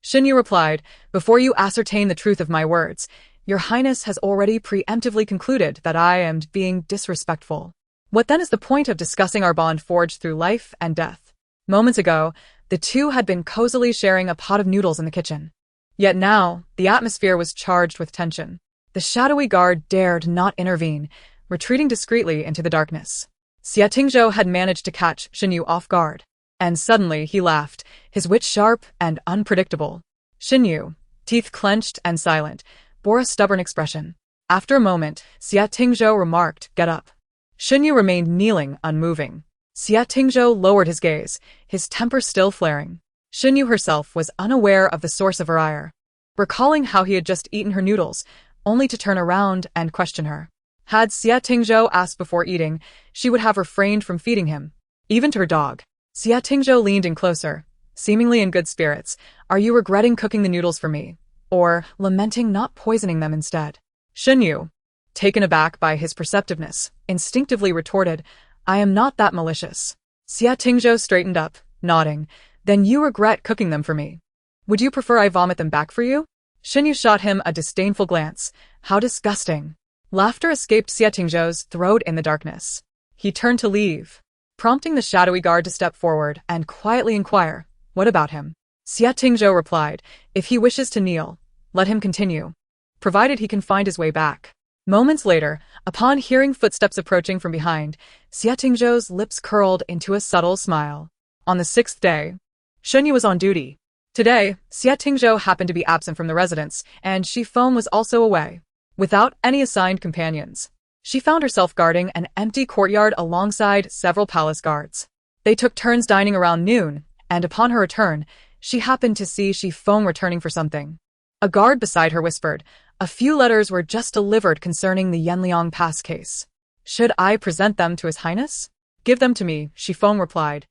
Shinyu replied, before you ascertain the truth of my words, your Highness has already preemptively concluded that I am being disrespectful. What then is the point of discussing our bond forged through life and death? Moments ago, the two had been cozily sharing a pot of noodles in the kitchen. Yet now, the atmosphere was charged with tension. The shadowy guard dared not intervene, retreating discreetly into the darkness. Xia Tingzhou had managed to catch Xinyu off guard, and suddenly he laughed, his wit sharp and unpredictable. Xinyu, teeth clenched and silent, bore a stubborn expression. After a moment, Xia Tingzhou remarked, get up. Xinyu remained kneeling, unmoving. Xia Tingzhou lowered his gaze, his temper still flaring. Xinyu herself was unaware of the source of her ire, recalling how he had just eaten her noodles, only to turn around and question her. Had Xia Tingzhou asked before eating, she would have refrained from feeding him, even to her dog. Xia Tingzhou leaned in closer, seemingly in good spirits. Are you regretting cooking the noodles for me, or lamenting not poisoning them instead? Xinyu, taken aback by his perceptiveness, instinctively retorted, I am not that malicious. Xia Tingzhou straightened up, nodding. Then you regret cooking them for me. Would you prefer I vomit them back for you? Xinyu shot him a disdainful glance. How disgusting. Laughter escaped Xia Tingzhou's throat in the darkness. He turned to leave, prompting the shadowy guard to step forward and quietly inquire, what about him? Xia Tingzhou replied, if he wishes to kneel, let him continue, provided he can find his way back. Moments later, upon hearing footsteps approaching from behind, Xia Tingzhou's lips curled into a subtle smile. On the 6th day, Shenyu was on duty. Today, Xia Tingzhou happened to be absent from the residence, and Shifeng was also away. Without any assigned companions, she found herself guarding an empty courtyard alongside several palace guards. They took turns dining around noon, and upon her return, she happened to see Shifeng returning for something. A guard beside her whispered, a few letters were just delivered concerning the Yanliang Pass case. Should I present them to His Highness? Give them to me, Shifeng replied,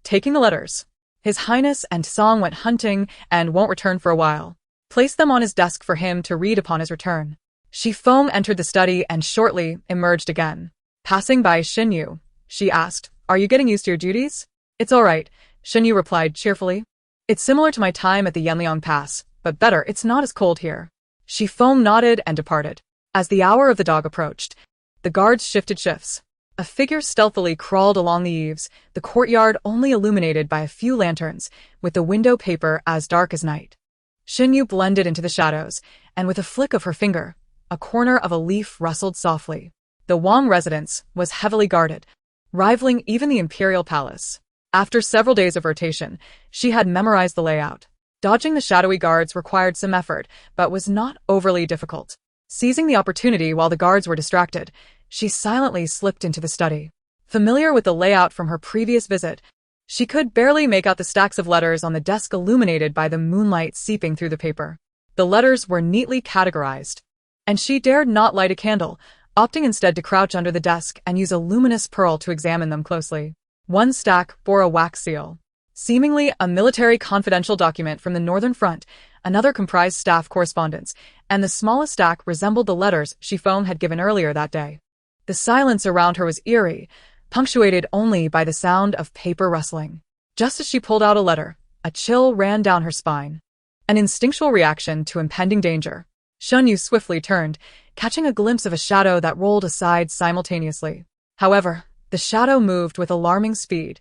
taking the letters. His Highness and Song went hunting and won't return for a while. Place them on his desk for him to read upon his return. Shifeng entered the study and shortly emerged again. Passing by Xinyu, she asked, Are you getting used to your duties? It's all right, Xinyu replied cheerfully. It's similar to my time at the Yanliang Pass, but better, it's not as cold here. Shifeng nodded and departed. As the hour of the dog approached, the guards shifted shifts. A figure stealthily crawled along the eaves, the courtyard only illuminated by a few lanterns, with the window paper as dark as night. Xinyu blended into the shadows, and with a flick of her finger, a corner of a leaf rustled softly. The Wang residence was heavily guarded, rivaling even the imperial palace. After several days of rotation, she had memorized the layout. Dodging the shadowy guards required some effort, but was not overly difficult. Seizing the opportunity while the guards were distracted, she silently slipped into the study. Familiar with the layout from her previous visit, she could barely make out the stacks of letters on the desk illuminated by the moonlight seeping through the paper. The letters were neatly categorized, and she dared not light a candle, opting instead to crouch under the desk and use a luminous pearl to examine them closely. One stack bore a wax seal, seemingly a military confidential document from the Northern Front. Another comprised staff correspondence, and the smallest stack resembled the letters Shifeng had given earlier that day. The silence around her was eerie, punctuated only by the sound of paper rustling. Just as she pulled out a letter, a chill ran down her spine. An instinctual reaction to impending danger. Xinyu swiftly turned, catching a glimpse of a shadow that rolled aside simultaneously. However, the shadow moved with alarming speed,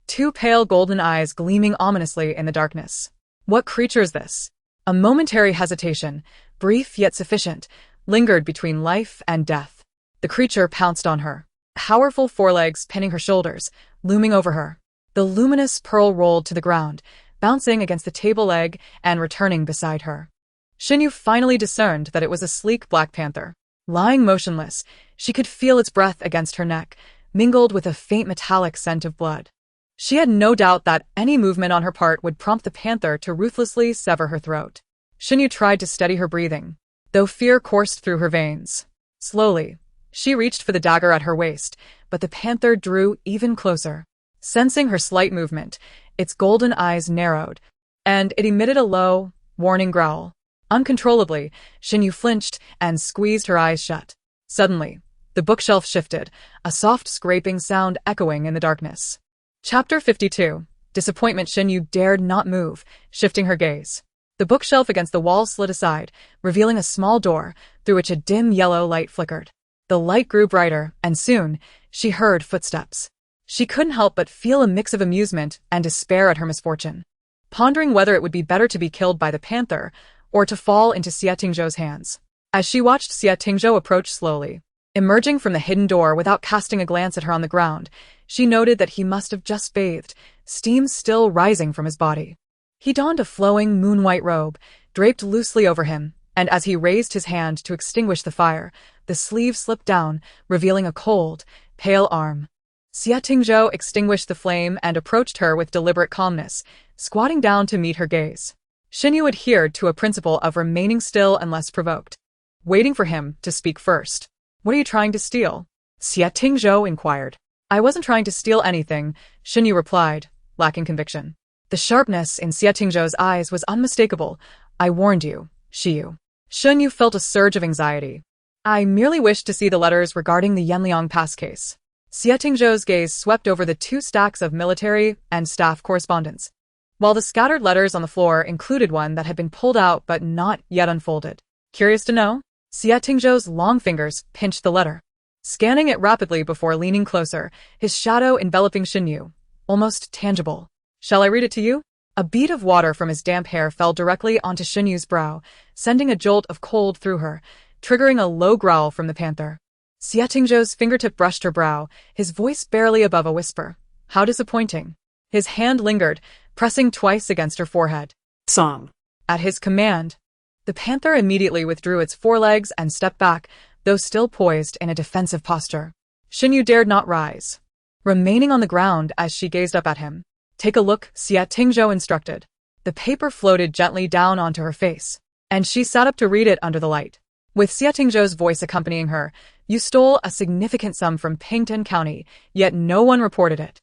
two pale golden eyes gleaming ominously in the darkness. What creature is this? A momentary hesitation, brief yet sufficient, lingered between life and death. The creature pounced on her, powerful forelegs pinning her shoulders, looming over her. The luminous pearl rolled to the ground, bouncing against the table leg and returning beside her. Xinyu finally discerned that it was a sleek black panther. Lying motionless, she could feel its breath against her neck, mingled with a faint metallic scent of blood. She had no doubt that any movement on her part would prompt the panther to ruthlessly sever her throat. Xinyu tried to steady her breathing, though fear coursed through her veins. Slowly, she reached for the dagger at her waist, but the panther drew even closer. Sensing her slight movement, its golden eyes narrowed, and it emitted a low, warning growl. Uncontrollably, Xinyu flinched and squeezed her eyes shut. Suddenly, the bookshelf shifted, a soft scraping sound echoing in the darkness. Chapter 52. Disappointment. Xinyu dared not move, shifting her gaze. The bookshelf against the wall slid aside, revealing a small door, through which a dim yellow light flickered. The light grew brighter, and soon, she heard footsteps. She couldn't help but feel a mix of amusement and despair at her misfortune, pondering whether it would be better to be killed by the panther or to fall into Xie Tingzhou's hands. As she watched Xie Tingzhou approach slowly, emerging from the hidden door without casting a glance at her on the ground, she noted that he must have just bathed, steam still rising from his body. He donned a flowing moon-white robe, draped loosely over him, and as he raised his hand to extinguish the fire, the sleeve slipped down, revealing a cold, pale arm. Xie Tingzhou extinguished the flame and approached her with deliberate calmness, squatting down to meet her gaze. Xinyu adhered to a principle of remaining still unless provoked, waiting for him to speak first. What are you trying to steal? Xie Tingzhou inquired. I wasn't trying to steal anything, Xinyu replied, lacking conviction. The sharpness in Xie Tingzhou's eyes was unmistakable. I warned you, Xiyu. Xinyu felt a surge of anxiety. I merely wished to see the letters regarding the Yanliang Pass case. Xie Tingzhou's gaze swept over the two stacks of military and staff correspondence, while the scattered letters on the floor included one that had been pulled out but not yet unfolded. Curious to know? Xie Tingzhou's long fingers pinched the letter, scanning it rapidly before leaning closer, his shadow enveloping Xinyu, almost tangible. Shall I read it to you? A bead of water from his damp hair fell directly onto Xinyu's brow, sending a jolt of cold through her, triggering a low growl from the panther. Xie Tingzhou's fingertip brushed her brow, his voice barely above a whisper. How disappointing. His hand lingered, pressing twice against her forehead. Song. At his command, the panther immediately withdrew its forelegs and stepped back, though still poised in a defensive posture. Xinyu dared not rise, remaining on the ground as she gazed up at him. Take a look, Xie Tingzhou instructed. The paper floated gently down onto her face, and she sat up to read it under the light. with Xie Tingzhou's voice accompanying her. You stole a significant sum from Pington County, yet no one reported it.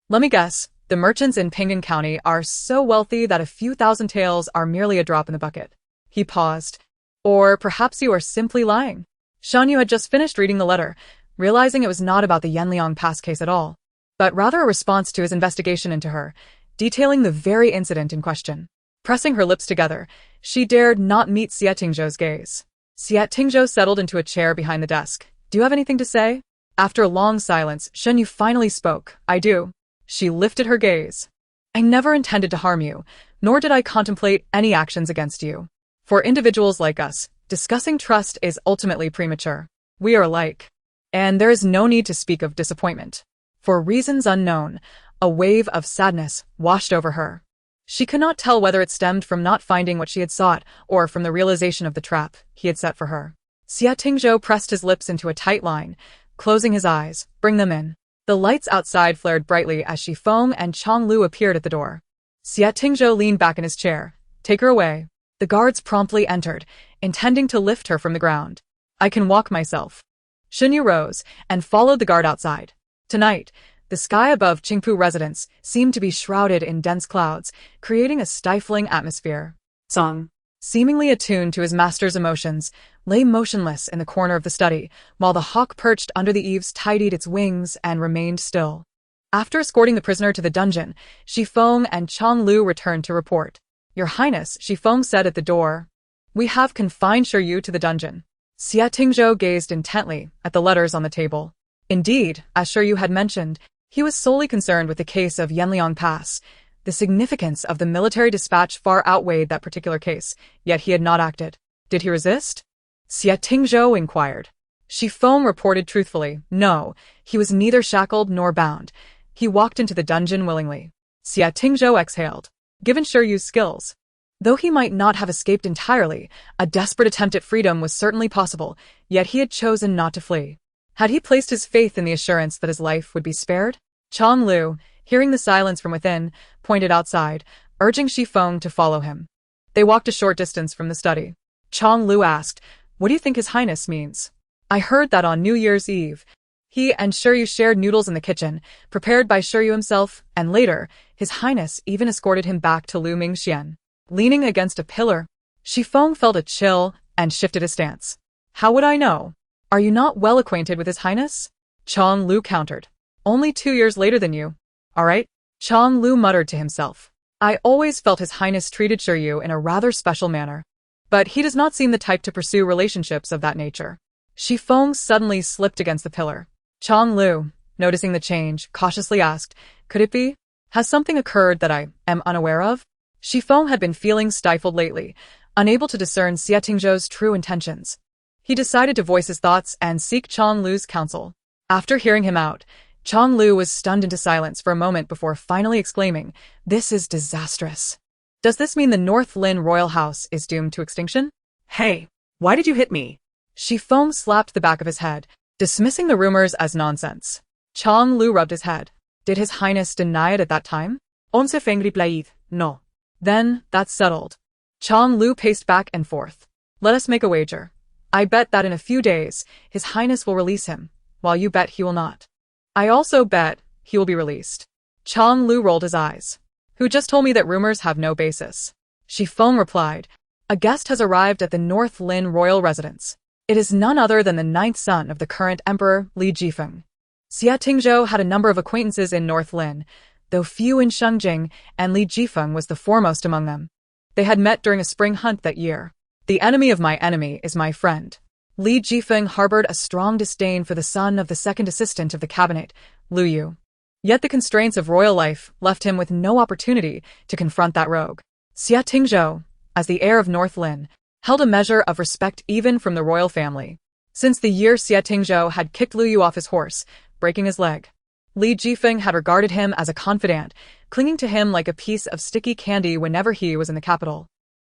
Let me guess, the merchants in Pington County are so wealthy that a few thousand taels are merely a drop in the bucket. He paused. Or perhaps you are simply lying. Shan Yu had just finished reading the letter, realizing it was not about the Yanliang Pass case at all, but rather a response to his investigation into her, detailing the very incident in question. Pressing her lips together, she dared not meet Xie Tingzhou's gaze. Xie Tingzhou settled into a chair behind the desk. Do you have anything to say? After a long silence, Shen Yu finally spoke. I do. She lifted her gaze. I never intended to harm you, nor did I contemplate any actions against you. For individuals like us, discussing trust is ultimately premature. We are alike. And there is no need to speak of disappointment. For reasons unknown, a wave of sadness washed over her. She could not tell whether it stemmed from not finding what she had sought or from the realization of the trap he had set for her. Xie Tingzhou pressed his lips into a tight line, closing his eyes. Bring them in. The lights outside flared brightly as Shi Feng and Chang Lu appeared at the door. Xie Tingzhou leaned back in his chair. Take her away. The guards promptly entered, intending to lift her from the ground. I can walk myself. Shen Yu rose and followed the guard outside. Tonight, the sky above Qingpu residence seemed to be shrouded in dense clouds, creating a stifling atmosphere. Song, seemingly attuned to his master's emotions, lay motionless in the corner of the study, while the hawk perched under the eaves tidied its wings and remained still. After escorting the prisoner to the dungeon, Shi Feng and Chang Lu returned to report. Your Highness, Shi Feng said at the door, we have confined Shi Yu to the dungeon. Xie Tingzhou gazed intently at the letters on the table. Indeed, as Shi Yu had mentioned, he was solely concerned with the case of Yanliang Pass. The significance of the military dispatch far outweighed that particular case, yet he had not acted. Did he resist? Xie Tingzhou inquired. Shi Feng reported truthfully, no, he was neither shackled nor bound. He walked into the dungeon willingly. Xie Tingzhou exhaled. Given Shi Yu's skills, though he might not have escaped entirely, a desperate attempt at freedom was certainly possible, yet he had chosen not to flee. Had he placed his faith in the assurance that his life would be spared? Chang Lu, hearing the silence from within, pointed outside, urging Shi Feng to follow him. They walked a short distance from the study. Chang Lu asked, what do you think His Highness means? I heard that on New Year's Eve, he and Shi Yu shared noodles in the kitchen, prepared by Shi Yu himself, and later, His Highness even escorted him back to Lu Mingxian. Leaning against a pillar, Shi Feng felt a chill and shifted his stance. How would I know? Are you not well acquainted with His Highness? Chang Lu countered. Only 2 years later than you. All right? Chang Lu muttered to himself. I always felt His Highness treated Shi Yu in a rather special manner. But he does not seem the type to pursue relationships of that nature. Shi Feng suddenly slipped against the pillar. Chang Lu, noticing the change, cautiously asked, could it be? Has something occurred that I am unaware of? Shi Feng had been feeling stifled lately, unable to discern Xie Tingzhou's true intentions. He decided to voice his thoughts and seek Chang Lu's counsel. After hearing him out, Chang Lu was stunned into silence for a moment before finally exclaiming, this is disastrous. Does this mean the North Lin royal house is doomed to extinction? Hey, why did you hit me? Shi Feng slapped the back of his head, dismissing the rumors as nonsense. Chang Lu rubbed his head. Did His Highness deny it at that time? On se fait replaid, no. Then, that's settled. Chang Lu paced back and forth. Let us make a wager. I bet that in a few days, His Highness will release him, while you bet he will not. I also bet he will be released. Chang Lu rolled his eyes. Who just told me that rumors have no basis? Shi Feng replied. A guest has arrived at the North Lin royal residence. It is none other than the 9th son of the current emperor, Li Jifeng. Xie Tingzhou had a number of acquaintances in North Lin, though few in Shengjing, and Li Jifeng was the foremost among them. They had met during a spring hunt that year. The enemy of my enemy is my friend. Li Jifeng harbored a strong disdain for the son of the second assistant of the cabinet, Lu Yu. Yet the constraints of royal life left him with no opportunity to confront that rogue. Xie Tingzhou, as the heir of North Lin, held a measure of respect even from the royal family. Since the year Xie Tingzhou had kicked Lu Yu off his horse, breaking his leg, Li Jifeng had regarded him as a confidant, clinging to him like a piece of sticky candy whenever he was in the capital.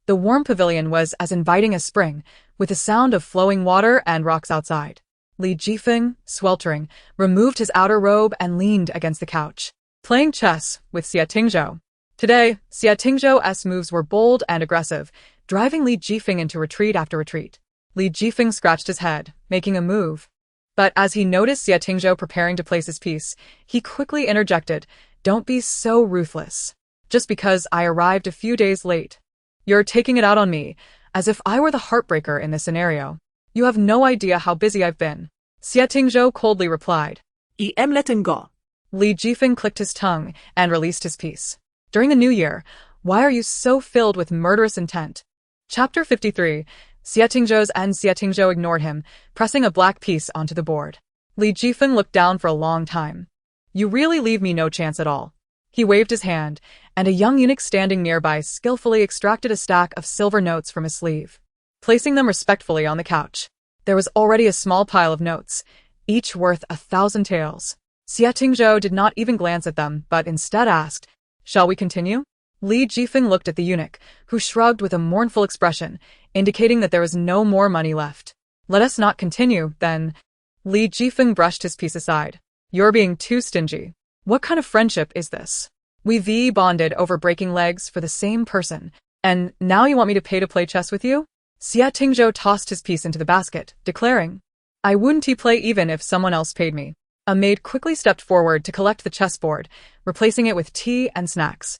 The warm pavilion was as inviting as spring, with the sound of flowing water and rocks outside. Li Jifeng, sweltering, removed his outer robe and leaned against the couch, playing chess with Xie Tingzhou. Today, Xie Tingzhou's moves were bold and aggressive, driving Li Jifeng into retreat after retreat. Li Jifeng scratched his head, making a move. But as he noticed Xie Tingzhou preparing to place his piece, he quickly interjected, "Don't be so ruthless. Just because I arrived a few days late. You're taking it out on me, as if I were the heartbreaker in this scenario. You have no idea how busy I've been." Xie Tingzhou coldly replied. I am letting go. Li Jifeng clicked his tongue and released his piece. During the new year, why are you so filled with murderous intent? Chapter 53. Xie Tingzhou ignored him, pressing a black piece onto the board. Li Jifeng looked down for a long time. You really leave me no chance at all. He waved his hand, and a young eunuch standing nearby skillfully extracted a stack of silver notes from his sleeve, placing them respectfully on the couch. There was already a small pile of notes, each worth 1,000 taels. Xie Tingzhou did not even glance at them, but instead asked, "Shall we continue?" Li Jifeng looked at the eunuch, who shrugged with a mournful expression, indicating that there was no more money left. "Let us not continue, then." Li Jifeng brushed his piece aside. "You're being too stingy. What kind of friendship is this? We bonded over breaking legs for the same person, and now you want me to pay to play chess with you?" Xie Tingzhou tossed his piece into the basket, declaring, "I wouldn't play even if someone else paid me." A maid quickly stepped forward to collect the chessboard, replacing it with tea and snacks.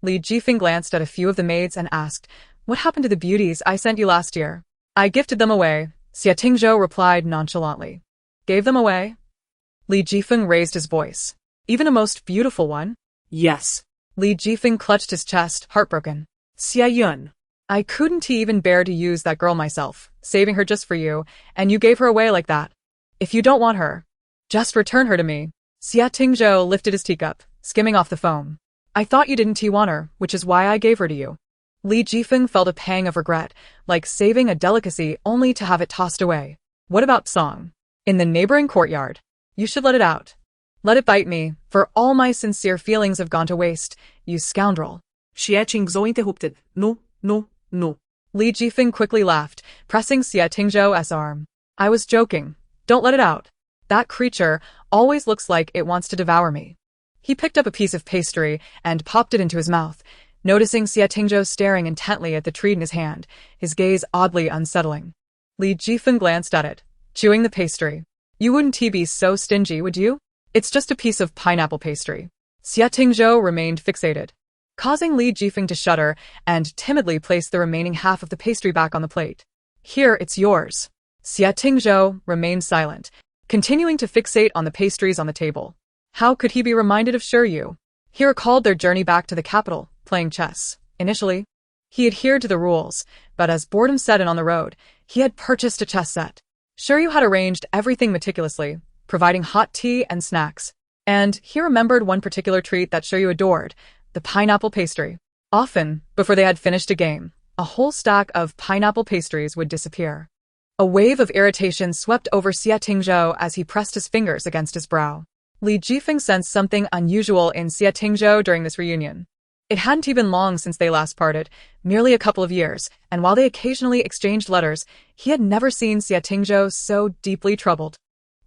Li Jifeng glanced at a few of the maids and asked, "What happened to the beauties I sent you last year?" "I gifted them away," Xie Tingzhou replied nonchalantly. "Gave them away?" Li Jifeng raised his voice. "Even a most beautiful one?" Yes. Li Jifeng clutched his chest, heartbroken. Xie Yun. "I couldn't even bear to use that girl myself, saving her just for you, and you gave her away like that. If you don't want her, just return her to me." Xie Tingzhou lifted his teacup, skimming off the foam. "I thought you didn't want her, which is why I gave her to you." Li Jifeng felt a pang of regret, like saving a delicacy only to have it tossed away. "What about Song? In the neighboring courtyard. You should let it out. Let it bite me, for all my sincere feelings have gone to waste, you scoundrel." Xie Tingzhou interrupted. No. Li Jifeng quickly laughed, pressing Xie Tingzhou's arm. "I was joking. Don't let it out. That creature always looks like it wants to devour me." He picked up a piece of pastry and popped it into his mouth, noticing Xie Tingzhou staring intently at the treat in his hand, his gaze oddly unsettling. Li Jifeng glanced at it, chewing the pastry. "You wouldn't be so stingy, would you? It's just a piece of pineapple pastry." Xie Tingzhou remained fixated, causing Li Jifeng to shudder and timidly place the remaining half of the pastry back on the plate. "Here, it's yours." Xie Tingzhou remained silent, continuing to fixate on the pastries on the table. How could he be reminded of Shiryu? He recalled their journey back to the capital, playing chess. Initially, he adhered to the rules, but as boredom set in on the road, he had purchased a chess set. Shiryu had arranged everything meticulously, providing hot tea and snacks. And he remembered one particular treat that Shiryu adored, the pineapple pastry. Often, before they had finished a game, a whole stack of pineapple pastries would disappear. A wave of irritation swept over Xie Tingzhou as he pressed his fingers against his brow. Li Jifeng sensed something unusual in Xie Tingzhou during this reunion. It hadn't even long since they last parted, merely a couple of years, and while they occasionally exchanged letters, he had never seen Xie Tingzhou so deeply troubled.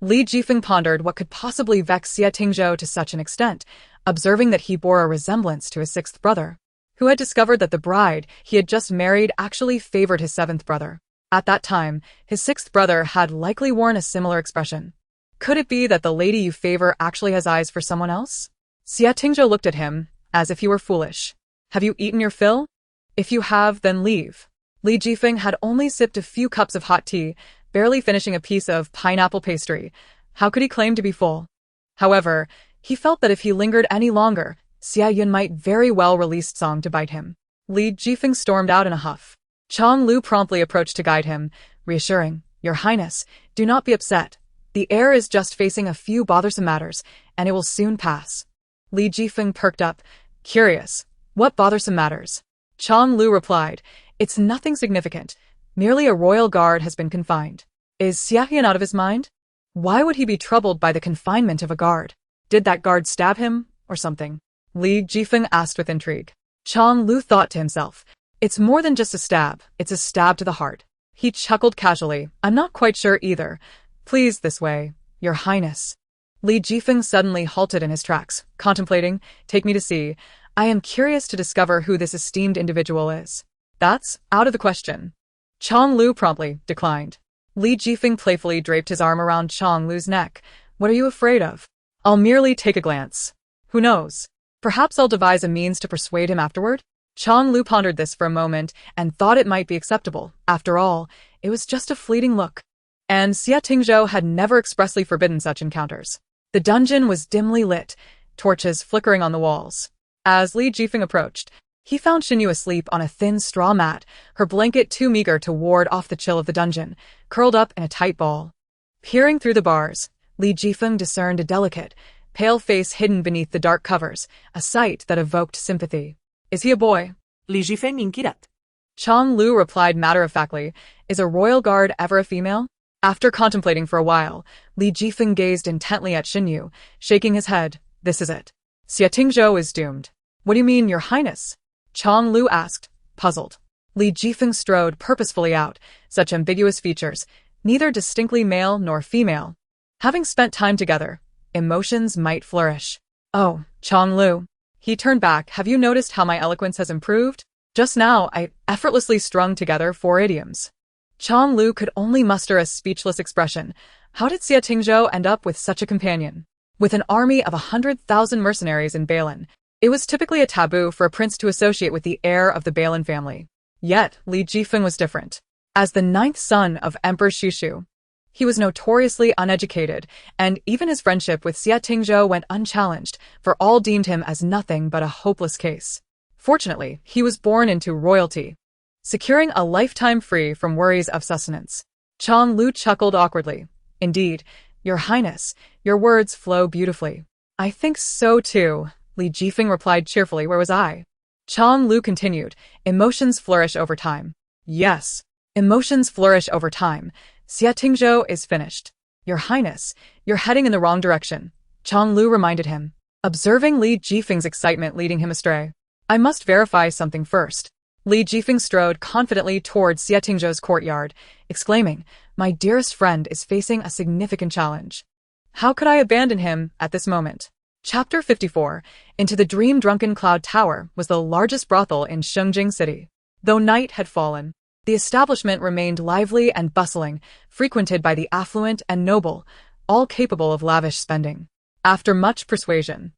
Li Jifeng pondered what could possibly vex Xie Tingzhou to such an extent, observing that he bore a resemblance to his sixth brother, who had discovered that the bride he had just married actually favored his seventh brother. At that time, his sixth brother had likely worn a similar expression. Could it be that the lady you favor actually has eyes for someone else? Xie Tingzhou looked at him, as if he were foolish. "Have you eaten your fill? If you have, then leave." Li Jifeng had only sipped a few cups of hot tea, barely finishing a piece of pineapple pastry. How could he claim to be full? However, he felt that if he lingered any longer, Xie Yun might very well release Song to bite him. Li Jifeng stormed out in a huff. Chong Lu promptly approached to guide him, reassuring, "Your Highness, do not be upset. The heir is just facing a few bothersome matters, and it will soon pass." Li Jifeng perked up, curious. "What bothersome matters?" Chong Lu replied, "It's nothing significant. Merely a royal guard has been confined." Is Xie Yun out of his mind? Why would he be troubled by the confinement of a guard? Did that guard stab him, or something? Li Jifeng asked with intrigue. Chong Lu thought to himself, "It's more than just a stab, it's a stab to the heart." He chuckled casually, "I'm not quite sure either. Please, this way, Your Highness." Li Jifeng suddenly halted in his tracks, contemplating, "Take me to see. I am curious to discover who this esteemed individual is." "That's out of the question." Chong Lu promptly declined. Li Jifeng playfully draped his arm around Chong Lu's neck. What are you afraid of? I'll merely take a glance. Who knows? Perhaps I'll devise a means to persuade him afterward? Chong Lu pondered this for a moment and thought it might be acceptable. After all, it was just a fleeting look. And Xia Tingzhou had never expressly forbidden such encounters. The dungeon was dimly lit, torches flickering on the walls. As Li Jifeng approached, he found Xinyu asleep on a thin straw mat, her blanket too meager to ward off the chill of the dungeon, curled up in a tight ball. Peering through the bars, Li Jifeng discerned a delicate, pale face hidden beneath the dark covers, a sight that evoked sympathy. Is he a boy? Li Jifeng inquirat. Chong Lu replied matter-of-factly, Is a royal guard ever a female? After contemplating for a while, Li Jifeng gazed intently at Xinyu, shaking his head. This is it. Xia Tingzhou is doomed. What do you mean, Your Highness? Chong Lu asked, puzzled. Li Jifeng strode purposefully out, such ambiguous features, neither distinctly male nor female. Having spent time together, emotions might flourish. Oh, Chong Lu. He turned back. Have you noticed how my eloquence has improved? Just now, I effortlessly strung together 4 idioms. Chong Lu could only muster a speechless expression. How did Xia Tingzhou end up with such a companion? With an army of 100,000 mercenaries in Balin, it was typically a taboo for a prince to associate with the heir of the Balin family. Yet, Li Jifeng was different. As the 9th son of Emperor Shushu, he was notoriously uneducated, and even his friendship with Xia Tingzhou went unchallenged, for all deemed him as nothing but a hopeless case. Fortunately, he was born into royalty, securing a lifetime free from worries of sustenance. Chong Lu chuckled awkwardly. Indeed, Your Highness, your words flow beautifully. I think so too, Li Jifeng replied cheerfully. Where was I? Chong Lu continued. Emotions flourish over time. Yes, emotions flourish over time. Xia Tingzhou is finished. Your Highness, you're heading in the wrong direction, Chong Lu reminded him, observing Li Jifeng's excitement leading him astray. I must verify something first. Li Jifeng strode confidently towards Xia Tingzhou's courtyard, exclaiming, My dearest friend is facing a significant challenge. How could I abandon him at this moment? Chapter 54. Into the Dream-Drunken Cloud Tower was the largest brothel in Shengjing City. Though night had fallen, the establishment remained lively and bustling, frequented by the affluent and noble, all capable of lavish spending. After much persuasion,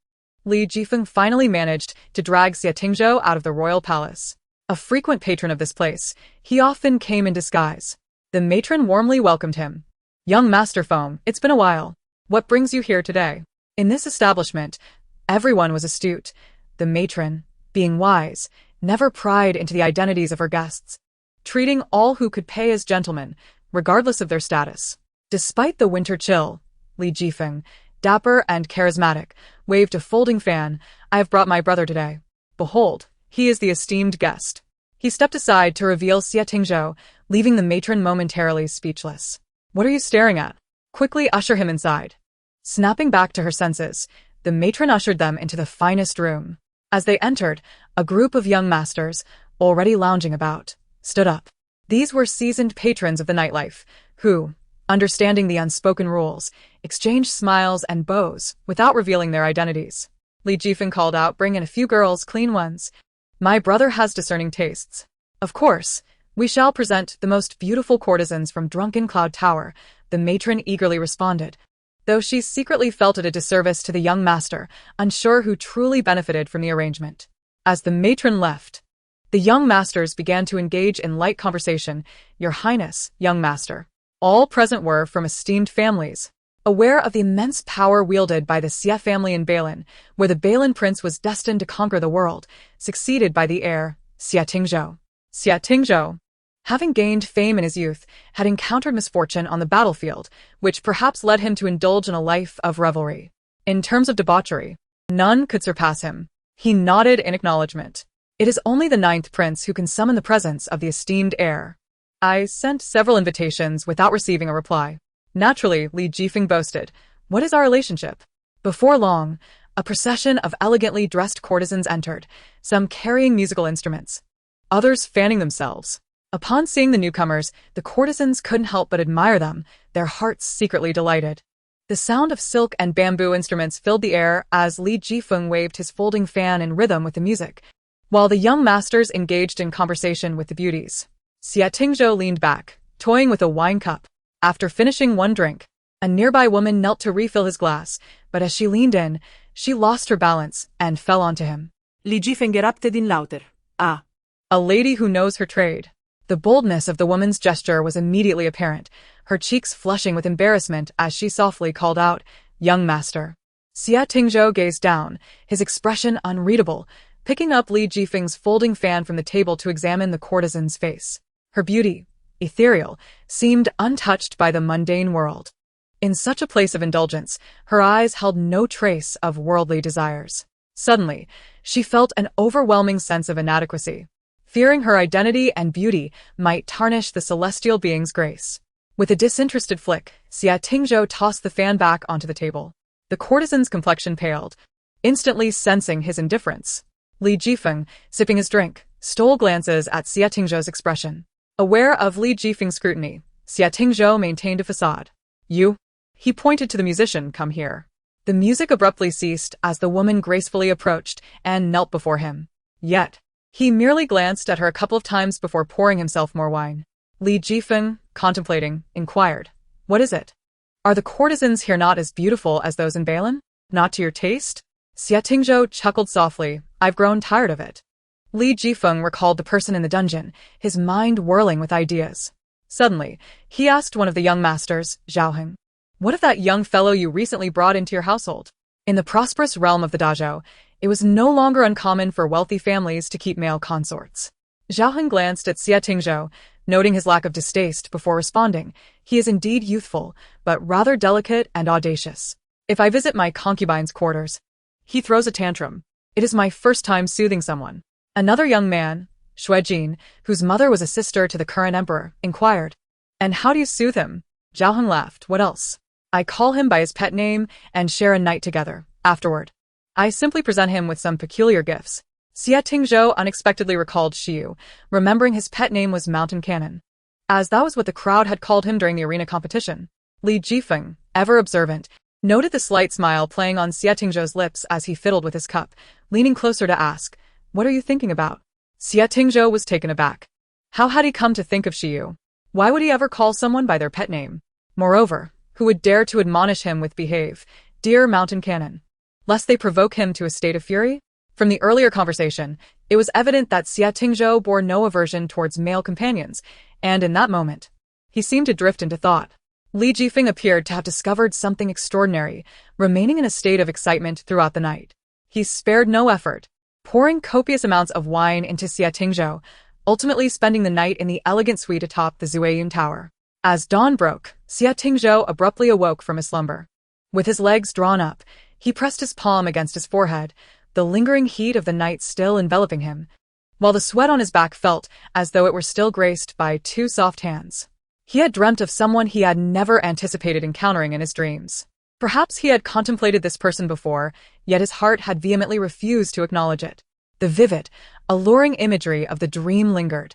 Li Jifeng finally managed to drag Xia Tingzhou out of the royal palace. A frequent patron of this place, he often came in disguise. The matron warmly welcomed him. Young Master Foam, it's been a while. What brings you here today? In this establishment, everyone was astute. The matron, being wise, never pried into the identities of her guests, treating all who could pay as gentlemen, regardless of their status. Despite the winter chill, Li Jifeng, dapper and charismatic, waved a folding fan. I have brought my brother today. Behold, he is the esteemed guest. He stepped aside to reveal Xia Tingzhou, leaving the matron momentarily speechless. What are you staring at? Quickly usher him inside. Snapping back to her senses, the matron ushered them into the finest room. As they entered, a group of young masters, already lounging about, stood up. These were seasoned patrons of the nightlife, who, understanding the unspoken rules, exchanged smiles and bows without revealing their identities. Li Jifeng called out, Bring in a few girls, clean ones. My brother has discerning tastes. Of course, we shall present the most beautiful courtesans from Drunken Cloud Tower, the matron eagerly responded, though she secretly felt it a disservice to the young master, unsure who truly benefited from the arrangement. As the matron left, the young masters began to engage in light conversation. Your Highness, young master. All present were from esteemed families, aware of the immense power wielded by the Xia family in Balin, where the Balin prince was destined to conquer the world, succeeded by the heir, Xia Tingzhou. Xia Tingzhou, having gained fame in his youth, had encountered misfortune on the battlefield, which perhaps led him to indulge in a life of revelry. In terms of debauchery, none could surpass him. He nodded in acknowledgement. It is only the 9th prince who can summon the presence of the esteemed heir. I sent several invitations without receiving a reply. Naturally, Li Jifeng boasted. What is our relationship? Before long, a procession of elegantly dressed courtesans entered, some carrying musical instruments, others fanning themselves. Upon seeing the newcomers, the courtesans couldn't help but admire them, their hearts secretly delighted. The sound of silk and bamboo instruments filled the air as Li Jifeng waved his folding fan in rhythm with the music, while the young masters engaged in conversation with the beauties. Xie Tingzhou leaned back, toying with a wine cup. After finishing one drink, a nearby woman knelt to refill his glass, but as she leaned in, she lost her balance and fell onto him. Li Jifeng din lauter. Ah. A lady who knows her trade. The boldness of the woman's gesture was immediately apparent, her cheeks flushing with embarrassment as she softly called out, "Young master." Xie Tingzhou gazed down, his expression unreadable, picking up Li Jifeng's folding fan from the table to examine the courtesan's face. Her beauty, ethereal, seemed untouched by the mundane world. In such a place of indulgence, her eyes held no trace of worldly desires. Suddenly, she felt an overwhelming sense of inadequacy, fearing her identity and beauty might tarnish the celestial being's grace. With a disinterested flick, Xie Tingzhou tossed the fan back onto the table. The courtesan's complexion paled, instantly sensing his indifference. Li Jifeng, sipping his drink, stole glances at Xie Tingzhou's expression. Aware of Li Jifeng's scrutiny, Xie Tingzhou maintained a facade. "You?" He pointed to the musician. "Come here." The music abruptly ceased as the woman gracefully approached and knelt before him. Yet, he merely glanced at her a couple of times before pouring himself more wine. Li Jifeng, contemplating, inquired, "What is it? Are the courtesans here not as beautiful as those in Balin? Not to your taste?" Xie Tingzhou chuckled softly. "I've grown tired of it." Li Jifeng recalled the person in the dungeon, his mind whirling with ideas. Suddenly, he asked one of the young masters, Zhaoheng, "What of that young fellow you recently brought into your household?" In the prosperous realm of the Dazhou, it was no longer uncommon for wealthy families to keep male consorts. Zhaoheng glanced at Xie Tingzhou, noting his lack of distaste before responding. "He is indeed youthful, but rather delicate and audacious. If I visit my concubine's quarters, he throws a tantrum. It is my first time soothing someone." Another young man, Xuejin, whose mother was a sister to the current emperor, inquired, "And how do you soothe him?" Zhaoheng laughed. "What else? I call him by his pet name and share a night together. Afterward, I simply present him with some peculiar gifts." Xie Tingzhou unexpectedly recalled Xiu, remembering his pet name was Mountain Cannon, as that was what the crowd had called him during the arena competition. Li Jifeng, ever observant, noted the slight smile playing on Xie Tingzhou's lips as he fiddled with his cup, leaning closer to ask, "What are you thinking about?" Xie Tingzhou was taken aback. How had he come to think of Xiu? Why would he ever call someone by their pet name? Moreover, who would dare to admonish him with "Behave, dear Mountain Cannon," lest they provoke him to a state of fury? From the earlier conversation, it was evident that Xie Tingzhou bore no aversion towards male companions, and in that moment, he seemed to drift into thought. Li Jifeng appeared to have discovered something extraordinary, remaining in a state of excitement throughout the night. He spared no effort, pouring copious amounts of wine into Xie Tingzhou, ultimately spending the night in the elegant suite atop the Zueyun Tower. As dawn broke, Xie Tingzhou abruptly awoke from his slumber. With his legs drawn up, he pressed his palm against his forehead, the lingering heat of the night still enveloping him, while the sweat on his back felt as though it were still graced by two soft hands. He had dreamt of someone he had never anticipated encountering in his dreams. Perhaps he had contemplated this person before, yet his heart had vehemently refused to acknowledge it. The vivid, alluring imagery of the dream lingered.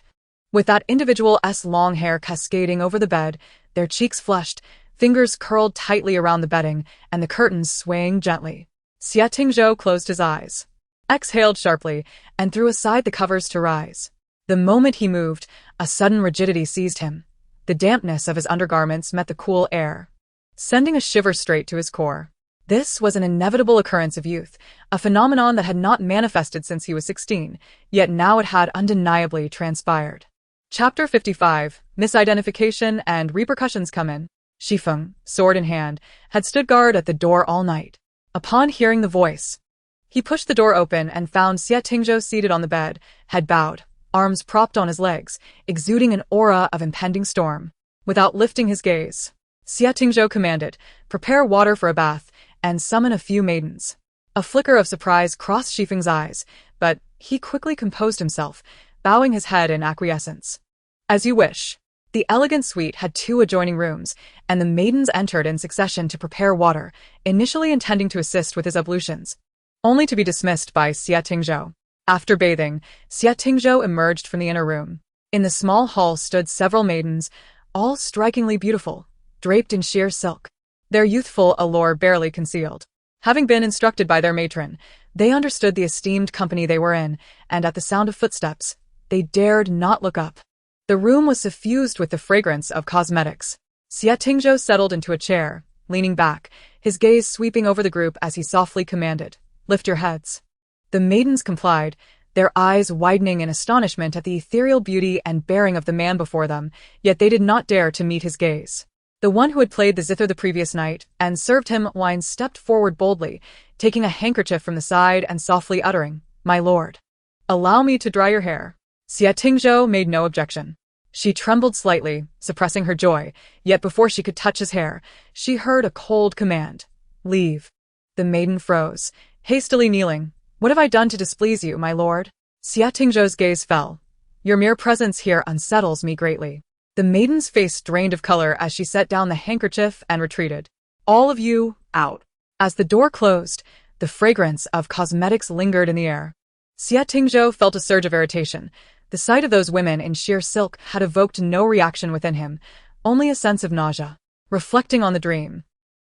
With that individual's long hair cascading over the bed, their cheeks flushed, fingers curled tightly around the bedding, and the curtains swaying gently. Xie Tingzhou closed his eyes, exhaled sharply, and threw aside the covers to rise. The moment he moved, a sudden rigidity seized him. The dampness of his undergarments met the cool air, sending a shiver straight to his core. This was an inevitable occurrence of youth, a phenomenon that had not manifested since he was 16, yet now it had undeniably transpired. Chapter 55, Misidentification and Repercussions come in. Shifeng, sword in hand, had stood guard at the door all night. Upon hearing the voice, he pushed the door open and found Xie Tingzhou seated on the bed, head bowed, arms propped on his legs, exuding an aura of impending storm. Without lifting his gaze, Xie Tingzhou commanded, "Prepare water for a bath, and summon a few maidens." A flicker of surprise crossed Shifeng's eyes, but he quickly composed himself, bowing his head in acquiescence. "As you wish." The elegant suite had 2 adjoining rooms, and the maidens entered in succession to prepare water, initially intending to assist with his ablutions, only to be dismissed by Xie Tingzhou. After bathing, Xie Tingzhou emerged from the inner room. In the small hall stood several maidens, all strikingly beautiful, draped in sheer silk, their youthful allure barely concealed. Having been instructed by their matron, they understood the esteemed company they were in, and at the sound of footsteps, they dared not look up. The room was suffused with the fragrance of cosmetics. Xie Tingzhou settled into a chair, leaning back, his gaze sweeping over the group as he softly commanded, "Lift your heads." The maidens complied, their eyes widening in astonishment at the ethereal beauty and bearing of the man before them, yet they did not dare to meet his gaze. The one who had played the zither the previous night and served him wine stepped forward boldly, taking a handkerchief from the side and softly uttering, "My lord, allow me to dry your hair." Xie Tingzhou made no objection. She trembled slightly, suppressing her joy, yet before she could touch his hair, she heard a cold command, "Leave." The maiden froze, hastily kneeling. "What have I done to displease you, my lord?" Xie Tingzhou's gaze fell. "Your mere presence here unsettles me greatly." The maiden's face drained of color as she set down the handkerchief and retreated. "All of you, out." As the door closed, the fragrance of cosmetics lingered in the air. Xie Tingzhou felt a surge of irritation. The sight of those women in sheer silk had evoked no reaction within him, only a sense of nausea. Reflecting on the dream,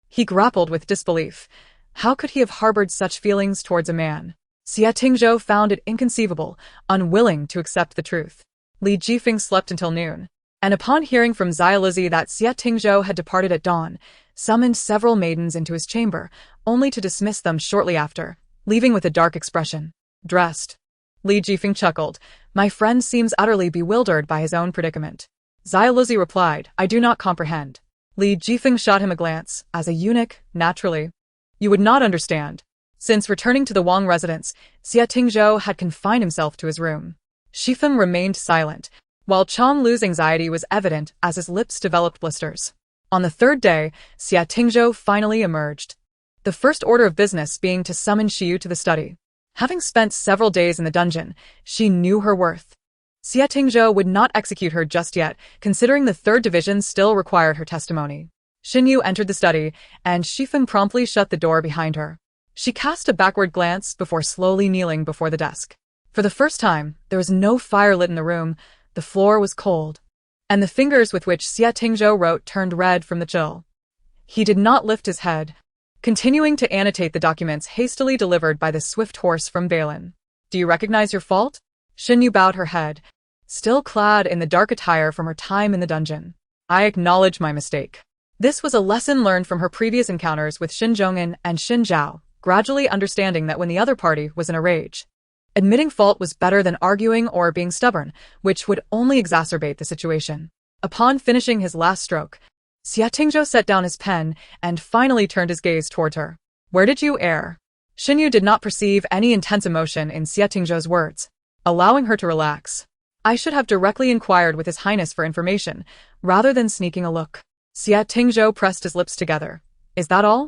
he grappled with disbelief. How could he have harbored such feelings towards a man? Xie Tingzhou found it inconceivable, unwilling to accept the truth. Li Jifeng slept until noon, and upon hearing from Xiaoluzi that Xie Tingzhou had departed at dawn, summoned several maidens into his chamber, only to dismiss them shortly after, leaving with a dark expression. "Dressed." Li Jifeng chuckled. "My friend seems utterly bewildered by his own predicament." Xiaoluzi replied, "I do not comprehend." Li Jifeng shot him a glance. As a eunuch, naturally, you would not understand. Since returning to the Wang residence, Xie Tingzhou had confined himself to his room. Shifeng remained silent, while Chang Lu's anxiety was evident as his lips developed blisters. On the third day, Xie Tingzhou finally emerged. The first order of business being to summon Xiyu to the study. Having spent several days in the dungeon, she knew her worth. Xie Tingzhou would not execute her just yet, considering the third division still required her testimony. Xinyu entered the study, and Shifeng promptly shut the door behind her. She cast a backward glance before slowly kneeling before the desk. For the first time, there was no fire lit in the room, the floor was cold, and the fingers with which Xie Tingzhou wrote turned red from the chill. He did not lift his head, continuing to annotate the documents hastily delivered by the swift horse from Balin. "Do you recognize your fault?" Xinyu bowed her head, still clad in the dark attire from her time in the dungeon. "I acknowledge my mistake." This was a lesson learned from her previous encounters with Xin Zhongin and Xin Zhao, gradually understanding that when the other party was in a rage, admitting fault was better than arguing or being stubborn, which would only exacerbate the situation. Upon finishing his last stroke, Xie Tingzhou set down his pen and finally turned his gaze toward her. "Where did you err?" Xinyu did not perceive any intense emotion in Xie Tingzhou's words, allowing her to relax. "I should have directly inquired with His Highness for information, rather than sneaking a look." Xie Tingzhou pressed his lips together. "Is that all?"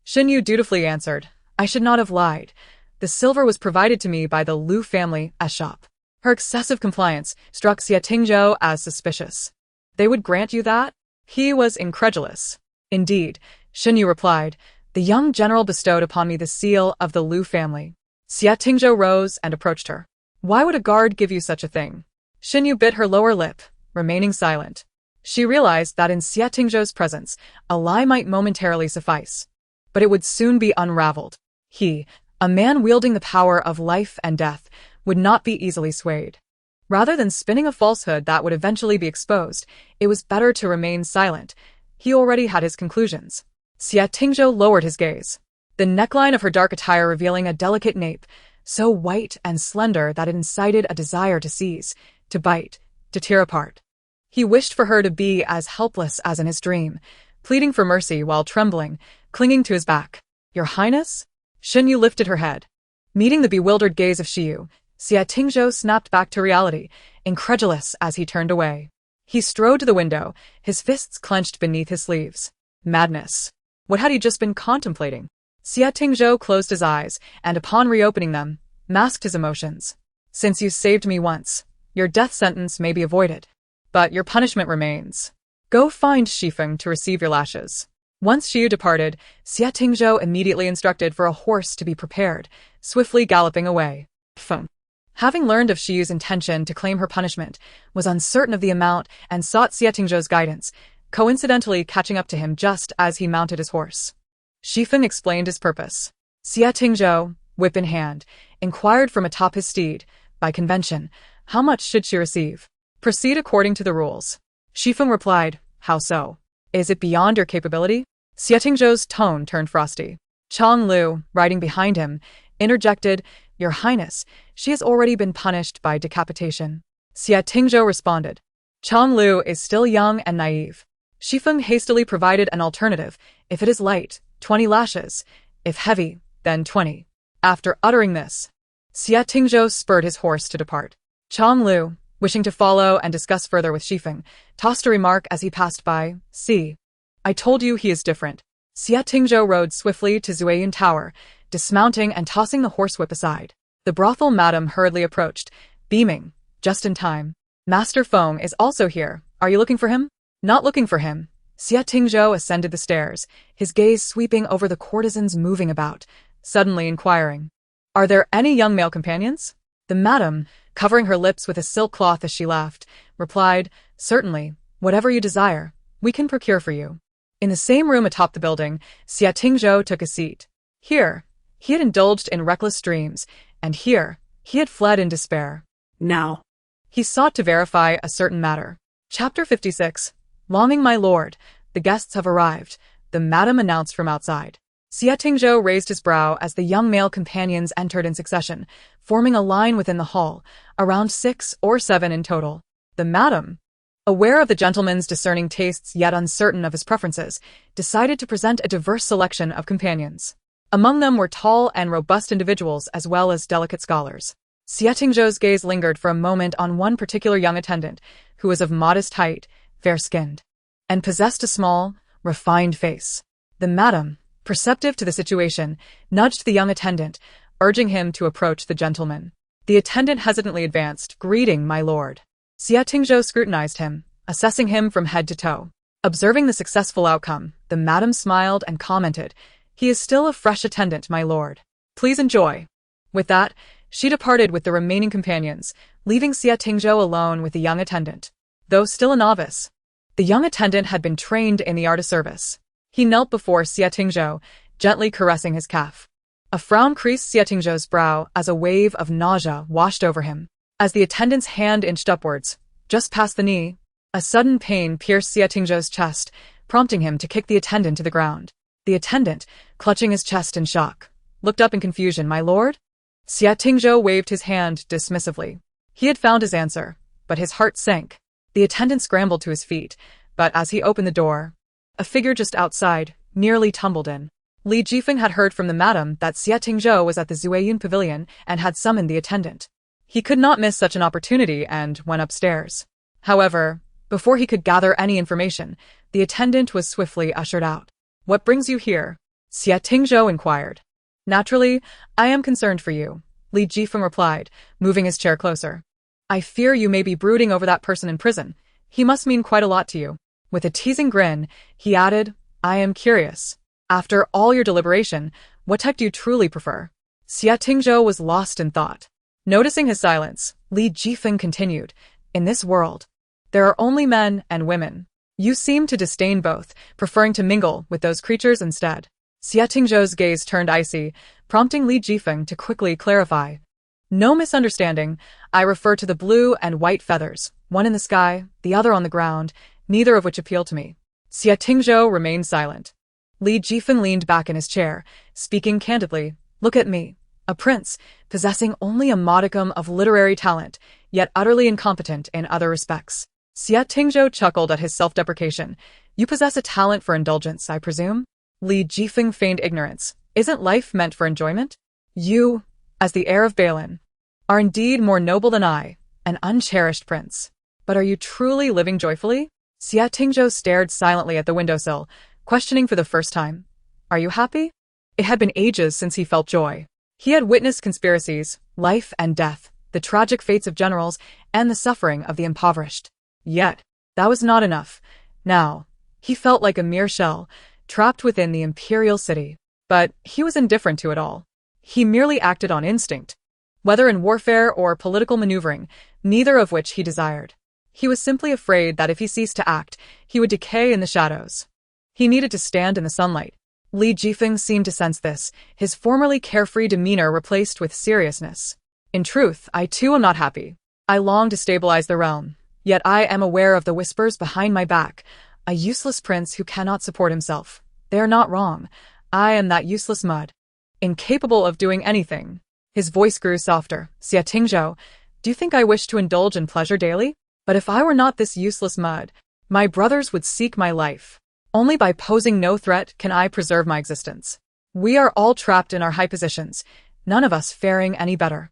Xinyu dutifully answered, "I should not have lied. The silver was provided to me by the Lu family as shop." Her excessive compliance struck Xie Tingzhou as suspicious. "They would grant you that?" He was incredulous. "Indeed," Xinyu replied, "the young general bestowed upon me the seal of the Lu family." Xie Tingzhou rose and approached her. "Why would a guard give you such a thing?" Xinyu bit her lower lip, remaining silent. She realized that in Xie Tingzhou's presence, a lie might momentarily suffice, but it would soon be unraveled. He, a man wielding the power of life and death, would not be easily swayed. Rather than spinning a falsehood that would eventually be exposed, it was better to remain silent. He already had his conclusions. Xie Tingzhou lowered his gaze, the neckline of her dark attire revealing a delicate nape, so white and slender that it incited a desire to seize, to bite, to tear apart. He wished for her to be as helpless as in his dream, pleading for mercy while trembling, clinging to his back. "Your Highness?" Xinyu lifted her head. Meeting the bewildered gaze of Xiyu, Xie Tingzhou snapped back to reality, incredulous as he turned away. He strode to the window, his fists clenched beneath his sleeves. Madness. What had he just been contemplating? Xie Tingzhou closed his eyes, and upon reopening them, masked his emotions. "Since you saved me once, your death sentence may be avoided. But your punishment remains. Go find Shifeng to receive your lashes." Once Xiyu departed, Xie Tingzhou immediately instructed for a horse to be prepared, swiftly galloping away. Feng, having learned of Xiyu's intention to claim her punishment, was uncertain of the amount and sought Xie Tingzhou's guidance, coincidentally catching up to him just as he mounted his horse. Shifeng explained his purpose. Xie Tingzhou, whip in hand, inquired from atop his steed, by convention, how much should she receive? Proceed according to the rules. Shifeng replied, how so? Is it beyond your capability? Xie Tingzhou's tone turned frosty. Chang Lu, riding behind him, interjected, Your Highness, she has already been punished by decapitation. Xie Tingzhou responded. Chang Lu is still young and naive. Shifeng hastily provided an alternative. If it is light, 20 lashes. If heavy, then 20. After uttering this, Xie Tingzhou spurred his horse to depart. Chang Lu, wishing to follow and discuss further with Shifeng, tossed a remark as he passed by, See, I told you he is different. Xie Tingzhou rode swiftly to Zueyun Tower, dismounting and tossing the horsewhip aside. The brothel madam hurriedly approached, beaming, just in time. Master Feng is also here. Are you looking for him? Not looking for him. Xie Tingzhou ascended the stairs, his gaze sweeping over the courtesans moving about, suddenly inquiring, Are there any young male companions? The madam, covering her lips with a silk cloth as she laughed, replied, Certainly, whatever you desire, we can procure for you. In the same room atop the building, Xie Tingzhou took a seat. Here, he had indulged in reckless dreams, and here, he had fled in despair. Now, he sought to verify a certain matter. Chapter 56. Longing my lord, the guests have arrived, the madam announced from outside. Xie Tingzhou raised his brow as the young male companions entered in succession, forming a line within the hall, around 6 or 7 in total. The madam, aware of the gentleman's discerning tastes yet uncertain of his preferences, decided to present a diverse selection of companions. Among them were tall and robust individuals as well as delicate scholars. Xie Tingzhou's gaze lingered for a moment on one particular young attendant, who was of modest height, fair-skinned, and possessed a small, refined face. The madam, perceptive to the situation, nudged the young attendant, urging him to approach the gentleman. The attendant hesitantly advanced, Greeting, my lord. Xie Tingzhou scrutinized him, assessing him from head to toe. Observing the successful outcome, the madam smiled and commented, He is still a fresh attendant, my lord. Please enjoy. With that, she departed with the remaining companions, leaving Xie Tingzhou alone with the young attendant. Though still a novice, the young attendant had been trained in the art of service. He knelt before Xie Tingzhou, gently caressing his calf. A frown creased Xie Tingzhou's brow as a wave of nausea washed over him. As the attendant's hand inched upwards, just past the knee, a sudden pain pierced Xie Tingzhou's chest, prompting him to kick the attendant to the ground. The attendant, clutching his chest in shock, looked up in confusion. My lord? Xie Tingzhou waved his hand dismissively. He had found his answer, but his heart sank. The attendant scrambled to his feet, but as he opened the door, a figure just outside nearly tumbled in. Li Jifeng had heard from the madam that Xie Tingzhou was at the Zueyun pavilion and had summoned the attendant. He could not miss such an opportunity and went upstairs. However, before he could gather any information, the attendant was swiftly ushered out. What brings you here? Xie Tingzhou inquired. Naturally, I am concerned for you, Li Jifeng replied, moving his chair closer. I fear you may be brooding over that person in prison. He must mean quite a lot to you. With a teasing grin, he added, I am curious. After all your deliberation, what type do you truly prefer? Xie Tingzhou was lost in thought. Noticing his silence, Li Jifeng continued, In this world, there are only men and women. You seem to disdain both, preferring to mingle with those creatures instead. Xie Tingzhou's gaze turned icy, prompting Li Jifeng to quickly clarify. No misunderstanding, I refer to the blue and white feathers, one in the sky, the other on the ground, neither of which appeal to me. Xie Tingzhou remained silent. Li Jifeng leaned back in his chair, speaking candidly, Look at me, a prince, possessing only a modicum of literary talent, yet utterly incompetent in other respects. Xie Tingzhou chuckled at his self-deprecation. You possess a talent for indulgence, I presume? Li Jifeng feigned ignorance. Isn't life meant for enjoyment? You, as the heir of Balin, are indeed more noble than I, an uncherished prince. But are you truly living joyfully? Xie Tingzhou stared silently at the windowsill, questioning for the first time. Are you happy? It had been ages since he felt joy. He had witnessed conspiracies, life and death, the tragic fates of generals, and the suffering of the impoverished. Yet, that was not enough. Now, he felt like a mere shell, trapped within the imperial city. But he was indifferent to it all. He merely acted on instinct, whether in warfare or political maneuvering, neither of which he desired. He was simply afraid that if he ceased to act, he would decay in the shadows. He needed to stand in the sunlight. Li Jifeng seemed to sense this, his formerly carefree demeanor replaced with seriousness. In truth, I too am not happy. I long to stabilize the realm, Yet I am aware of the whispers behind my back. A useless prince who cannot support himself. They are not wrong. I am that useless mud. Incapable of doing anything. His voice grew softer. Xie Tingzhou, do you think I wish to indulge in pleasure daily? But if I were not this useless mud, my brothers would seek my life. Only by posing no threat can I preserve my existence. We are all trapped in our high positions, none of us faring any better.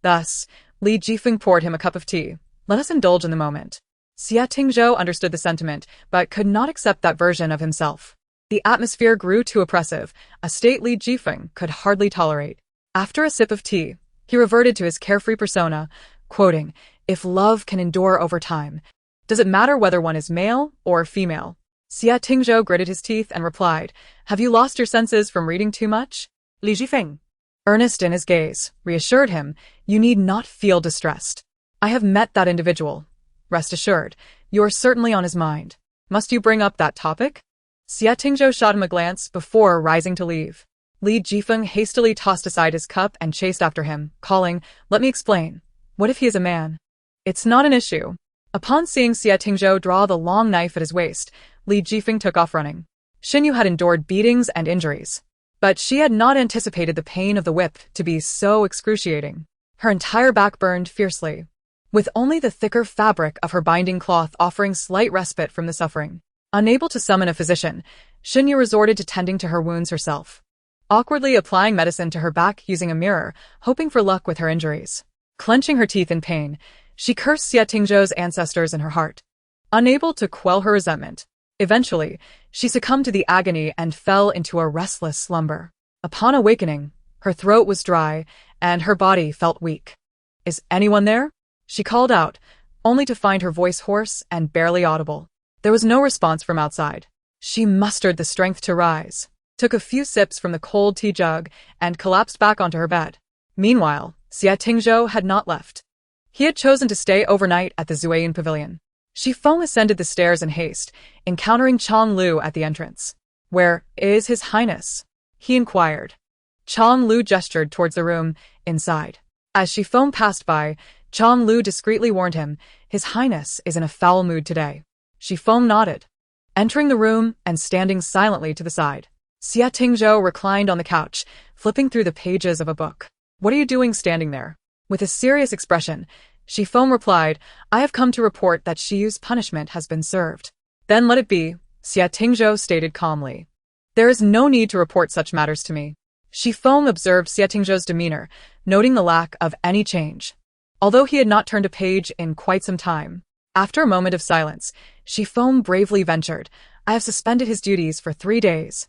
Thus, Li Jifeng poured him a cup of tea. Let us indulge in the moment. Xie Tingzhou understood the sentiment, but could not accept that version of himself. The atmosphere grew too oppressive, a state Li Jifeng could hardly tolerate. After a sip of tea, he reverted to his carefree persona, quoting, "If love can endure over time, does it matter whether one is male or female?" Xie Tingzhou gritted his teeth and replied, "Have you lost your senses from reading too much?" Li Jifeng, Earnest in his gaze, reassured him, "You need not feel distressed. I have met that individual. Rest assured, you are certainly on his mind. Must you bring up that topic?" Xie Tingzhou shot him a glance before rising to leave. Li Jifeng hastily tossed aside his cup and chased after him, calling, "Let me explain. What if he is a man?" "It's not an issue." Upon seeing Xie Tingzhou draw the long knife at his waist, Li Jifeng took off running. Xinyu had endured beatings and injuries, but she had not anticipated the pain of the whip to be so excruciating. Her entire back burned fiercely, with only the thicker fabric of her binding cloth offering slight respite from the suffering. Unable to summon a physician, Xinyu resorted to tending to her wounds herself, awkwardly applying medicine to her back using a mirror, hoping for luck with her injuries. Clenching her teeth in pain, she cursed Xie Tingzhou's ancestors in her heart, unable to quell her resentment. Eventually, she succumbed to the agony and fell into a restless slumber. Upon awakening, her throat was dry and her body felt weak. "Is anyone there?" she called out, only to find her voice hoarse and barely audible. There was no response from outside. She mustered the strength to rise, took a few sips from the cold tea jug, and collapsed back onto her bed. Meanwhile, Xie Tingzhou had not left. He had chosen to stay overnight at the Zuayan Pavilion. Shifeng ascended the stairs in haste, encountering Chang Lu at the entrance. "Where is His Highness?" he inquired. Chang Lu gestured towards the room inside. As Shifeng passed by, Chang Lu discreetly warned him, "His Highness is in a foul mood today." Shifeng nodded, entering the room and standing silently to the side. Xie Tingzhou reclined on the couch, flipping through the pages of a book. "What are you doing standing there?" With a serious expression, Shifeng replied, "I have come to report that Shiyu's punishment has been served." "Then let it be," Xie Tingzhou stated calmly. "There is no need to report such matters to me." Shifeng observed Xie Tingzhou's demeanor, noting the lack of any change, although he had not turned a page in quite some time. After a moment of silence, Shifeng bravely ventured, "I have suspended his duties for 3 days."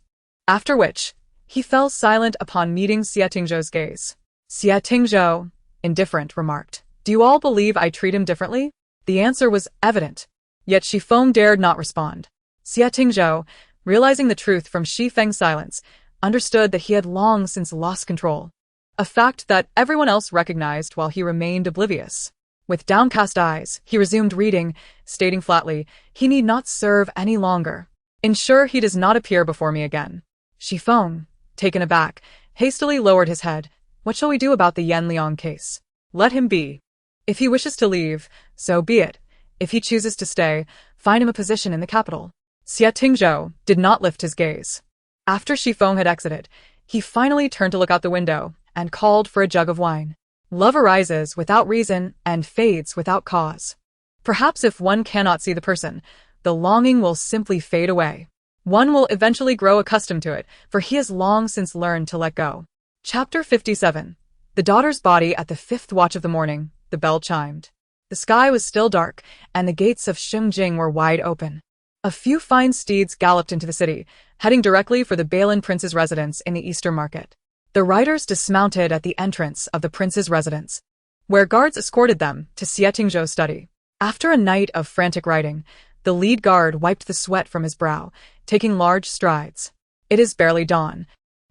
After which, he fell silent upon meeting Xie Tingzhou's gaze. Xie Tingzhou, indifferent, remarked, "Do you all believe I treat him differently?" The answer was evident, yet Shifeng dared not respond. Xie Tingzhou, realizing the truth from Shifeng's silence, understood that he had long since lost control, a fact that everyone else recognized while he remained oblivious. With downcast eyes, he resumed reading, stating flatly, "He need not serve any longer. Ensure he does not appear before me again." Shifeng, taken aback, hastily lowered his head. "What shall we do about the Yan Liang case?" "Let him be. If he wishes to leave, so be it. If he chooses to stay, find him a position in the capital." Xie Tingzhou did not lift his gaze. After Shifeng had exited, he finally turned to look out the window and called for a jug of wine. Love arises without reason and fades without cause. Perhaps if one cannot see the person, the longing will simply fade away. One will eventually grow accustomed to it, for he has long since learned to let go. Chapter 57. The daughter's body. At the 5th watch of the morning, the bell chimed. The sky was still dark, and the gates of Xingjing were wide open. A few fine steeds galloped into the city, heading directly for the Balin prince's residence in the Eastern Market. The riders dismounted at the entrance of the prince's residence, where guards escorted them to Xie Tingzhou's study. After a night of frantic riding, the lead guard wiped the sweat from his brow, taking large strides. "It is barely dawn.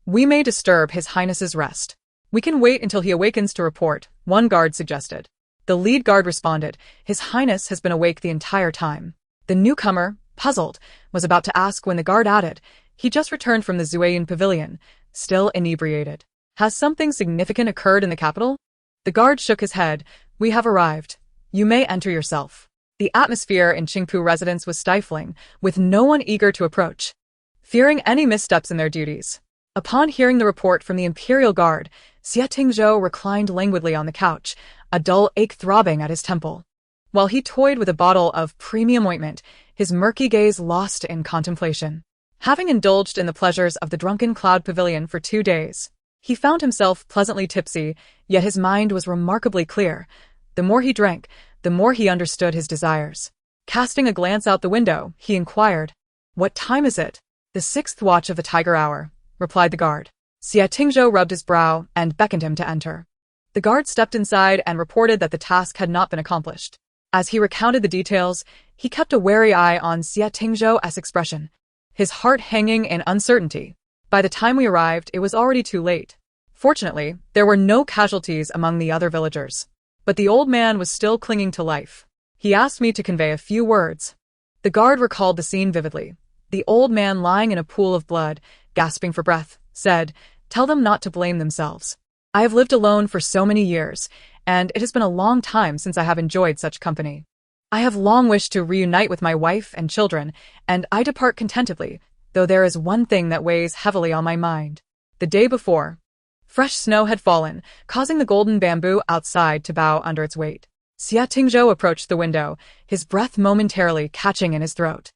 We may disturb His Highness's rest. We can wait until he awakens to report," one guard suggested. The lead guard responded, "His Highness has been awake the entire time." The newcomer, puzzled, was about to ask when the guard added, "He just returned from the Zuayan Pavilion, still inebriated. Has something significant occurred in the capital?" The guard shook his head. "We have arrived. You may enter yourself." The atmosphere in Qingpu residence was stifling, with no one eager to approach, fearing any missteps in their duties. Upon hearing the report from the Imperial Guard, Xie Tingzhou reclined languidly on the couch, a dull ache throbbing at his temple. While he toyed with a bottle of premium ointment, his murky gaze lost in contemplation. Having indulged in the pleasures of the drunken cloud pavilion for 2 days, he found himself pleasantly tipsy, yet his mind was remarkably clear. The more he drank, the more he understood his desires. Casting a glance out the window, he inquired, "What time is it?" "The 6th watch of the Tiger Hour," replied the guard. Xie Tingzhou rubbed his brow and beckoned him to enter. The guard stepped inside and reported that the task had not been accomplished. As he recounted the details, he kept a wary eye on Xie Tingzhou's expression, his heart hanging in uncertainty. By the time we arrived, it was already too late. Fortunately, there were no casualties among the other villagers. But the old man was still clinging to life. He asked me to convey a few words. The guard recalled the scene vividly. The old man lying in a pool of blood, gasping for breath, said, "Tell them not to blame themselves. I have lived alone for so many years, and it has been a long time since I have enjoyed such company. I have long wished to reunite with my wife and children, and I depart contentedly, though there is one thing that weighs heavily on my mind." The day before, fresh snow had fallen, causing the golden bamboo outside to bow under its weight. Xie Tingzhou approached the window, his breath momentarily catching in his throat.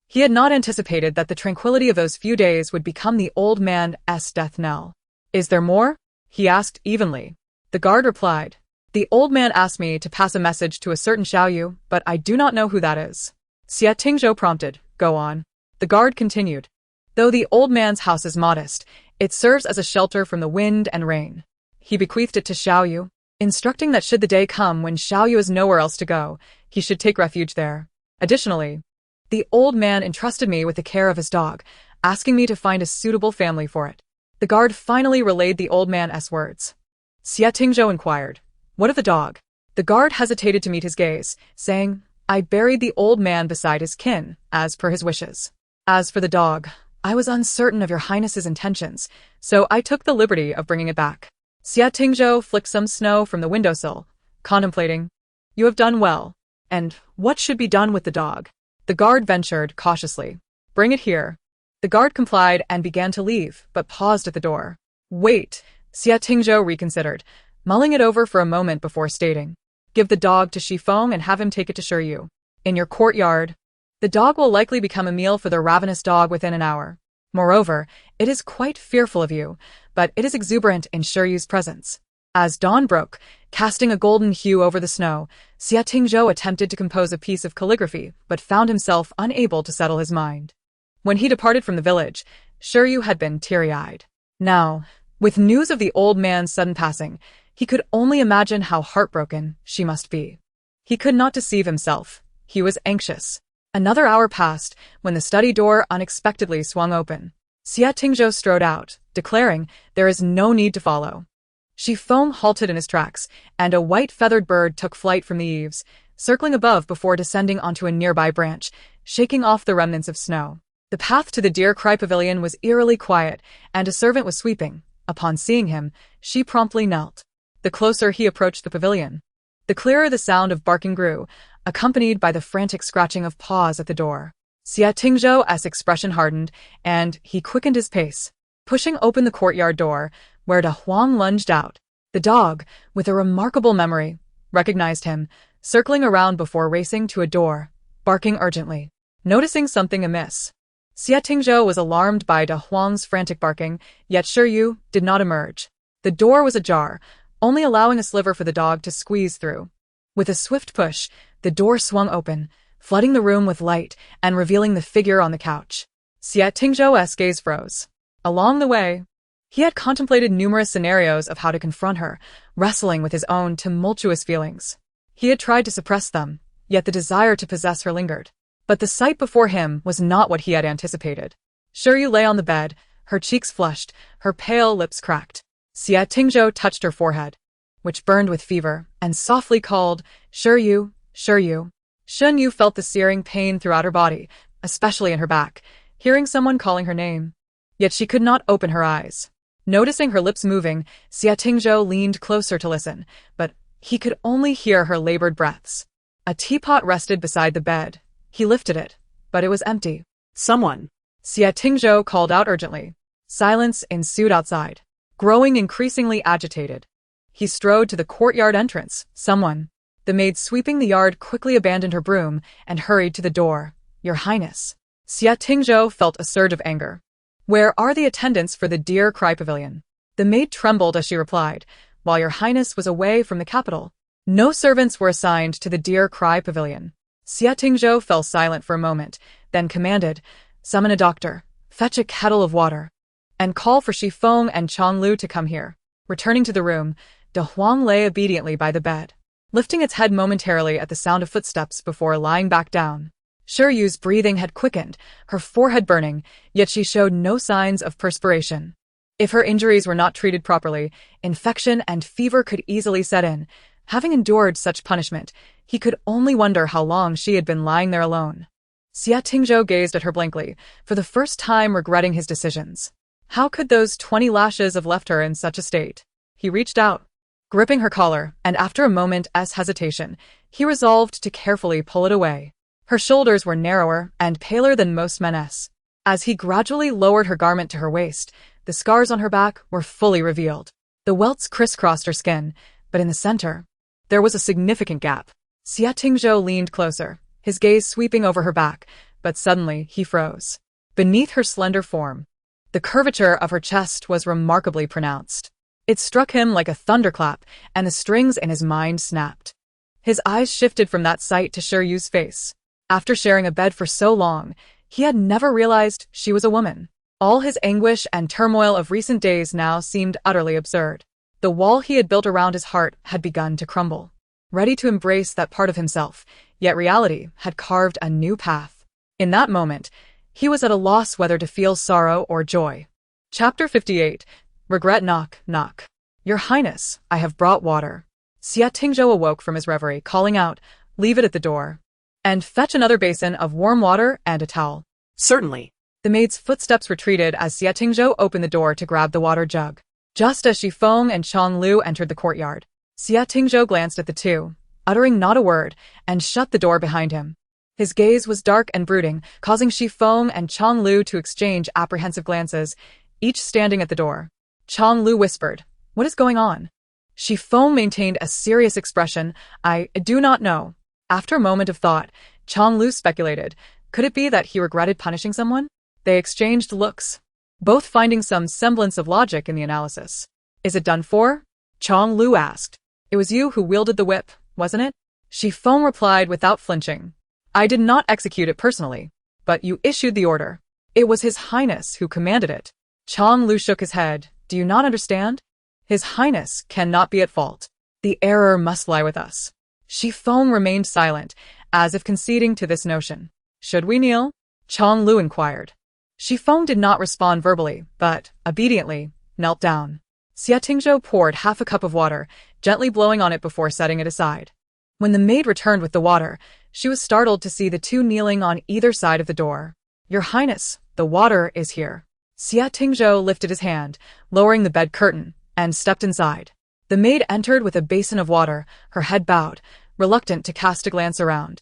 He had not anticipated that the tranquility of those few days would become the old man's death knell. "Is there more?" he asked evenly. The guard replied, "The old man asked me to pass a message to a certain Xiaoyu, but I do not know who that is." Xie Tingzhou prompted, "Go on." The guard continued, "Though the old man's house is modest, it serves as a shelter from the wind and rain. He bequeathed it to Xiaoyu, instructing that should the day come when Xiaoyu has nowhere else to go, he should take refuge there. Additionally, the old man entrusted me with the care of his dog, asking me to find a suitable family for it." The guard finally relayed the old man's words. Xie Tingzhou inquired, "What of the dog?" The guard hesitated to meet his gaze, saying, "I buried the old man beside his kin, as per his wishes. As for the dog, I was uncertain of your highness's intentions, so I took the liberty of bringing it back." Xie Tingzhou flicked some snow from the windowsill, contemplating, "You have done well. And what should be done with the dog?" The guard ventured cautiously, "Bring it here." The guard complied and began to leave, but paused at the door. "Wait," Xie Tingzhou reconsidered, mulling it over for a moment before stating, "Give the dog to Shifeng and have him take it to Shiyu. In your courtyard. The dog will likely become a meal for the ravenous dog within an hour. Moreover, it is quite fearful of you, but it is exuberant in Shiryu's presence." As dawn broke, casting a golden hue over the snow, Xie Tingzhou attempted to compose a piece of calligraphy, but found himself unable to settle his mind. When he departed from the village, Shiryu had been teary-eyed. Now, with news of the old man's sudden passing, he could only imagine how heartbroken she must be. He could not deceive himself. He was anxious. Another hour passed when the study door unexpectedly swung open. Xie Tingzhou strode out, declaring there is no need to follow. Shifeng halted in his tracks, and a white feathered bird took flight from the eaves, circling above before descending onto a nearby branch, shaking off the remnants of snow. The path to the Deer Cry Pavilion was eerily quiet, and a servant was sweeping. Upon seeing him, she promptly knelt. The closer he approached the pavilion, the clearer the sound of barking grew, accompanied by the frantic scratching of paws at the door. Xie Tingzhou's expression hardened, and he quickened his pace, pushing open the courtyard door, where Da Huang lunged out. The dog, with a remarkable memory, recognized him, circling around before racing to a door, barking urgently. Noticing something amiss, Xie Tingzhou was alarmed by Da Huang's frantic barking, yet Shiryu did not emerge. The door was ajar, only allowing a sliver for the dog to squeeze through. With a swift push, the door swung open, flooding the room with light and revealing the figure on the couch. Xie Tingzhou's gaze froze. Along the way, he had contemplated numerous scenarios of how to confront her, wrestling with his own tumultuous feelings. He had tried to suppress them, yet the desire to possess her lingered. But the sight before him was not what he had anticipated. Shiryu lay on the bed, her cheeks flushed, her pale lips cracked. Xie Tingzhou touched her forehead, which burned with fever, and softly called, "Shiryu, Shiryu." Shunyu felt the searing pain throughout her body, especially in her back, hearing someone calling her name. Yet she could not open her eyes. Noticing her lips moving, Xie Tingzhou leaned closer to listen, but he could only hear her labored breaths. A teapot rested beside the bed. He lifted it, but it was empty. Someone. Xie Tingzhou called out urgently. Silence ensued outside. Growing increasingly agitated, he strode to the courtyard entrance. Someone. The maid sweeping the yard quickly abandoned her broom and hurried to the door. Your Highness. Xie Tingzhou felt a surge of anger. Where are the attendants for the Deer Cry Pavilion? The maid trembled as she replied, while your Highness was away from the capital. No servants were assigned to the Deer Cry Pavilion. Xie Tingzhou fell silent for a moment, then commanded, summon a doctor, fetch a kettle of water, and call for Shi Feng and Chang Lu to come here. Returning to the room, De Huang lay obediently by the bed, lifting its head momentarily at the sound of footsteps before lying back down. Yu's breathing had quickened, her forehead burning, yet she showed no signs of perspiration. If her injuries were not treated properly, infection and fever could easily set in. Having endured such punishment, he could only wonder how long she had been lying there alone. Xie Tingzhou gazed at her blankly, for the first time regretting his decisions. How could those 20 lashes have left her in such a state? He reached out, gripping her collar, and after a moment's hesitation, he resolved to carefully pull it away. Her shoulders were narrower and paler than most men's. As he gradually lowered her garment to her waist, the scars on her back were fully revealed. The welts crisscrossed her skin, but in the center, there was a significant gap. Xie Tingzhou leaned closer, his gaze sweeping over her back, but suddenly he froze. Beneath her slender form, the curvature of her chest was remarkably pronounced. It struck him like a thunderclap, and the strings in his mind snapped. His eyes shifted from that sight to Yu's face. After sharing a bed for so long, he had never realized she was a woman. All his anguish and turmoil of recent days now seemed utterly absurd. The wall he had built around his heart had begun to crumble. Ready to embrace that part of himself, yet reality had carved a new path. In that moment, he was at a loss whether to feel sorrow or joy. Chapter 58. Regret. Knock, knock. Your Highness, I have brought water. Xie Tingzhou awoke from his reverie, calling out, leave it at the door. And fetch another basin of warm water and a towel. Certainly. The maid's footsteps retreated as Xie Tingzhou opened the door to grab the water jug. Just as Shi Feng and Chang Lu entered the courtyard, Xie Tingzhou glanced at the two, uttering not a word, and shut the door behind him. His gaze was dark and brooding, causing Shi Feng and Chang Lu to exchange apprehensive glances, each standing at the door. Chang Lu whispered, what is going on? Shi Feng maintained a serious expression. I do not know. After a moment of thought, Chang Lu speculated, could it be that he regretted punishing someone? They exchanged looks, both finding some semblance of logic in the analysis. Is it done for? Chang Lu asked. It was you who wielded the whip, wasn't it? Shi Feng replied without flinching. I did not execute it personally, but you issued the order. It was His Highness who commanded it. Chang Lu shook his head. Do you not understand? His Highness cannot be at fault. The error must lie with us. Shi Feng remained silent, as if conceding to this notion. Should we kneel? Chang Lu inquired. Shi Feng did not respond verbally, but, obediently, knelt down. Xie Tingzhou poured half a cup of water, gently blowing on it before setting it aside. When the maid returned with the water, she was startled to see the two kneeling on either side of the door. Your Highness, the water is here. Xie Tingzhou lifted his hand, lowering the bed curtain, and stepped inside. The maid entered with a basin of water, her head bowed, reluctant to cast a glance around.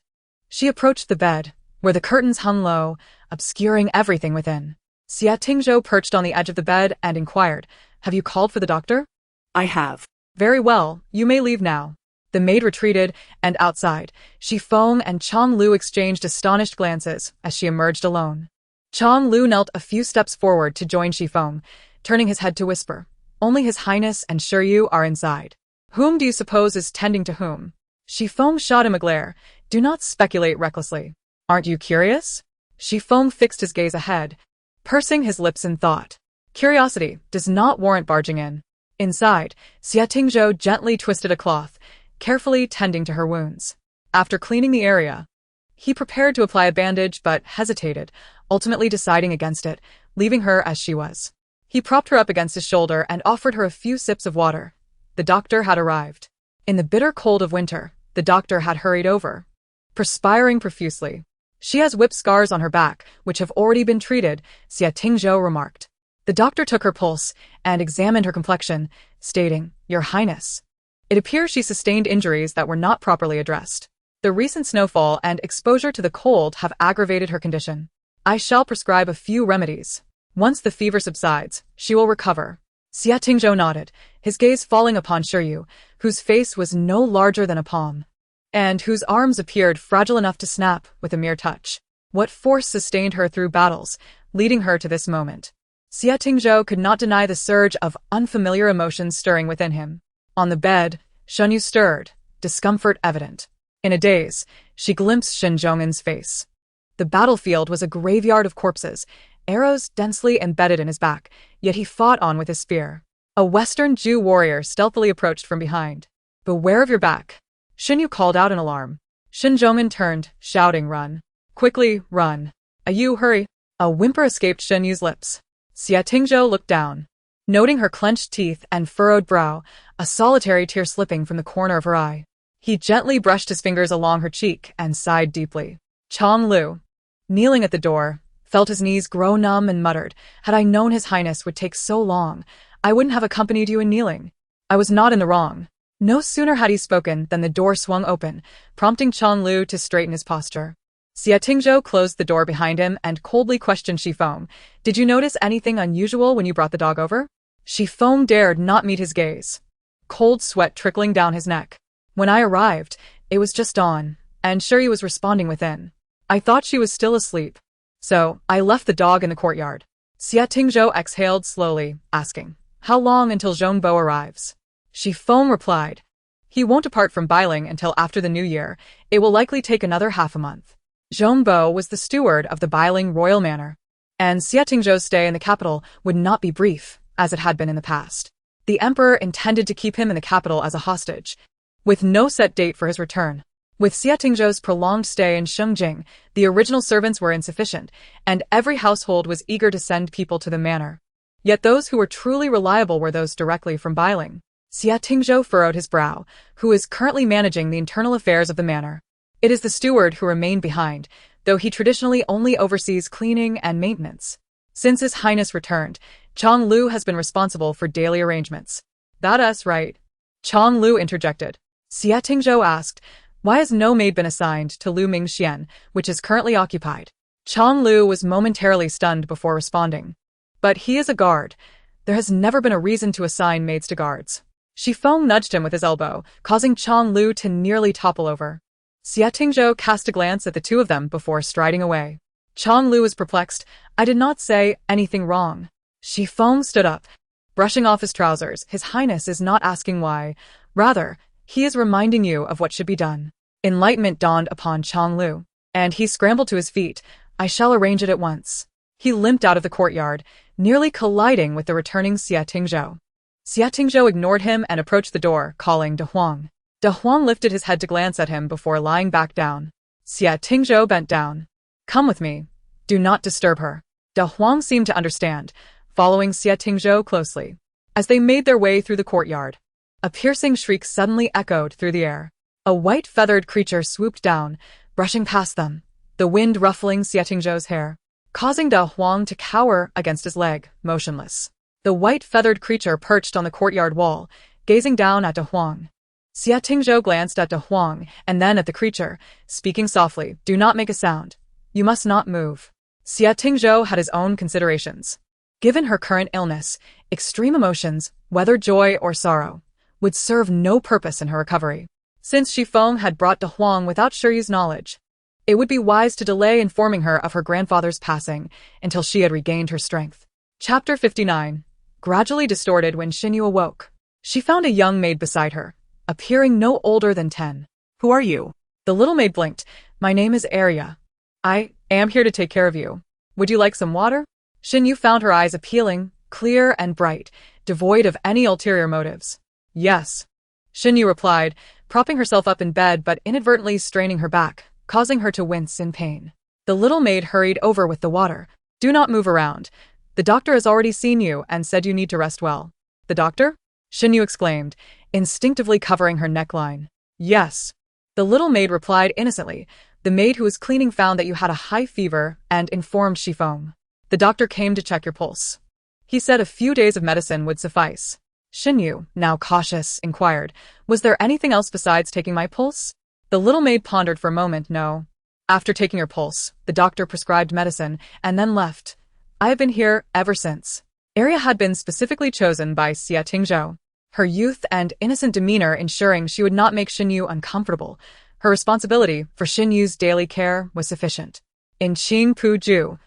She approached the bed, where the curtains hung low, obscuring everything within. Xie Tingzhou perched on the edge of the bed and inquired, have you called for the doctor? I have. Very well, you may leave now. The maid retreated, and outside, Shi Feng and Chang Lu exchanged astonished glances as she emerged alone. Chang Lu knelt a few steps forward to join Shi Feng, turning his head to whisper, only His Highness and Yu are inside. Whom do you suppose is tending to whom? Shi Feng shot him a glare. Do not speculate recklessly. Aren't you curious? Shi Feng fixed his gaze ahead, pursing his lips in thought. Curiosity does not warrant barging in. Inside, Xie Tingzhou gently twisted a cloth, carefully tending to her wounds. After cleaning the area, he prepared to apply a bandage but hesitated, ultimately deciding against it, leaving her as she was. He propped her up against his shoulder and offered her a few sips of water. The doctor had arrived. In the bitter cold of winter, the doctor had hurried over, perspiring profusely. She has whip scars on her back, which have already been treated, Xie Tingzhou remarked. The doctor took her pulse and examined her complexion, stating, Your Highness. It appears she sustained injuries that were not properly addressed. The recent snowfall and exposure to the cold have aggravated her condition. I shall prescribe a few remedies. Once the fever subsides, she will recover. Xia Tingzhou nodded, his gaze falling upon Shiyu, whose face was no larger than a palm, and whose arms appeared fragile enough to snap with a mere touch. What force sustained her through battles, leading her to this moment? Xia Tingzhou could not deny the surge of unfamiliar emotions stirring within him. On the bed, Shunyu stirred, discomfort evident. In a daze, she glimpsed Shen Zhong'an's face. The battlefield was a graveyard of corpses, arrows densely embedded in his back, yet he fought on with his spear. A Western Jew warrior stealthily approached from behind. "Beware of your back," Shinyu called out in alarm. Shen Zhong'an turned, shouting, "Run. Quickly, run. You hurry." A whimper escaped Shenyu's lips. Xia Tingzhou looked down. Noting her clenched teeth and furrowed brow, a solitary tear slipping from the corner of her eye. He gently brushed his fingers along her cheek and sighed deeply. Chong Lu, kneeling at the door, felt his knees grow numb and muttered, "Had I known His Highness would take so long, I wouldn't have accompanied you in kneeling." I was not in the wrong. No sooner had he spoken than the door swung open, prompting Chong Lu to straighten his posture. Xia Tingzhou closed the door behind him and coldly questioned Shifeng, "Did you notice anything unusual when you brought the dog over?" Shifeng dared not meet his gaze. Cold sweat trickling down his neck. "When I arrived, it was just dawn, and Shuri was responding within. I thought she was still asleep. So, I left the dog in the courtyard." Xia Tingzhou exhaled slowly, asking, "How long until Zhongbo arrives?" Shifeng replied, "He won't depart from Bailing until after the New Year. It will likely take another half a month." Zhongbo was the steward of the Bailing royal manor, and Xia Tingzhou's stay in the capital would not be brief, as it had been in the past. The emperor intended to keep him in the capital as a hostage, with no set date for his return. With Xia Tingzhou's prolonged stay in Shengjing, the original servants were insufficient, and every household was eager to send people to the manor. Yet those who were truly reliable were those directly from Bailing. Xia Tingzhou furrowed his brow, who is currently managing the internal affairs of the manor. It is the steward who remained behind, though he traditionally only oversees cleaning and maintenance. Since His Highness returned, Chong Lu has been responsible for daily arrangements. "That's right," Chong Lu interjected. Xia Tingzhou asked, "Why has no maid been assigned to Lu Mingxian, which is currently occupied?" Chong Lu was momentarily stunned before responding. "But he is a guard. There has never been a reason to assign maids to guards." Shifeng nudged him with his elbow, causing Chong Lu to nearly topple over. Xia Tingzhou cast a glance at the two of them before striding away. Chong Lu was perplexed. "I did not say anything wrong." Shifeng stood up, brushing off his trousers. "His Highness is not asking why. Rather, he is reminding you of what should be done." Enlightenment dawned upon Chong Lu, and he scrambled to his feet. "I shall arrange it at once." He limped out of the courtyard, nearly colliding with the returning Xia Tingzhou. Xia Tingzhou ignored him and approached the door, calling De Huang. De Huang lifted his head to glance at him before lying back down. Xia Tingzhou bent down. "Come with me. Do not disturb her." De Huang seemed to understand, following Xia Tingzhou closely. As they made their way through the courtyard, a piercing shriek suddenly echoed through the air. A white feathered creature swooped down, brushing past them, the wind ruffling Xia Tingzhou's hair, causing De Huang to cower against his leg, motionless. The white feathered creature perched on the courtyard wall, gazing down at De Huang. Xia Tingzhou glanced at De Huang and then at the creature, speaking softly, "Do not make a sound. You must not move." Xia Tingzhou had his own considerations. Given her current illness, extreme emotions, whether joy or sorrow, would serve no purpose in her recovery. Since Shifeng had brought De Huang without Shuyu's knowledge, it would be wise to delay informing her of her grandfather's passing until she had regained her strength. Chapter 59. Gradually distorted when Xinyu awoke. She found a young maid beside her, appearing no older than 10. Who are you? The little maid blinked. "My name is Arya. I am here to take care of you. Would you like some water?" Xinyu found her eyes appealing, clear and bright, devoid of any ulterior motives. "Yes," Xinyu replied, propping herself up in bed but inadvertently straining her back, causing her to wince in pain. The little maid hurried over with the water. "Do not move around. The doctor has already seen you and said you need to rest well." "The doctor?" Xinyu exclaimed, instinctively covering her neckline. "Yes." The little maid replied innocently. "The maid who was cleaning found that you had a high fever and informed Shifeng. The doctor came to check your pulse. He said a few days of medicine would suffice." Xinyu, now cautious, inquired, "Was there anything else besides taking my pulse?" The little maid pondered for a moment. No. After taking her pulse, the doctor prescribed medicine and then left. I have been here ever since. Arya had been specifically chosen by Xia Tingzhou, her youth and innocent demeanor ensuring she would not make Xinyu uncomfortable. Her responsibility for Xinyu's daily care was sufficient. In Qingpu-ju,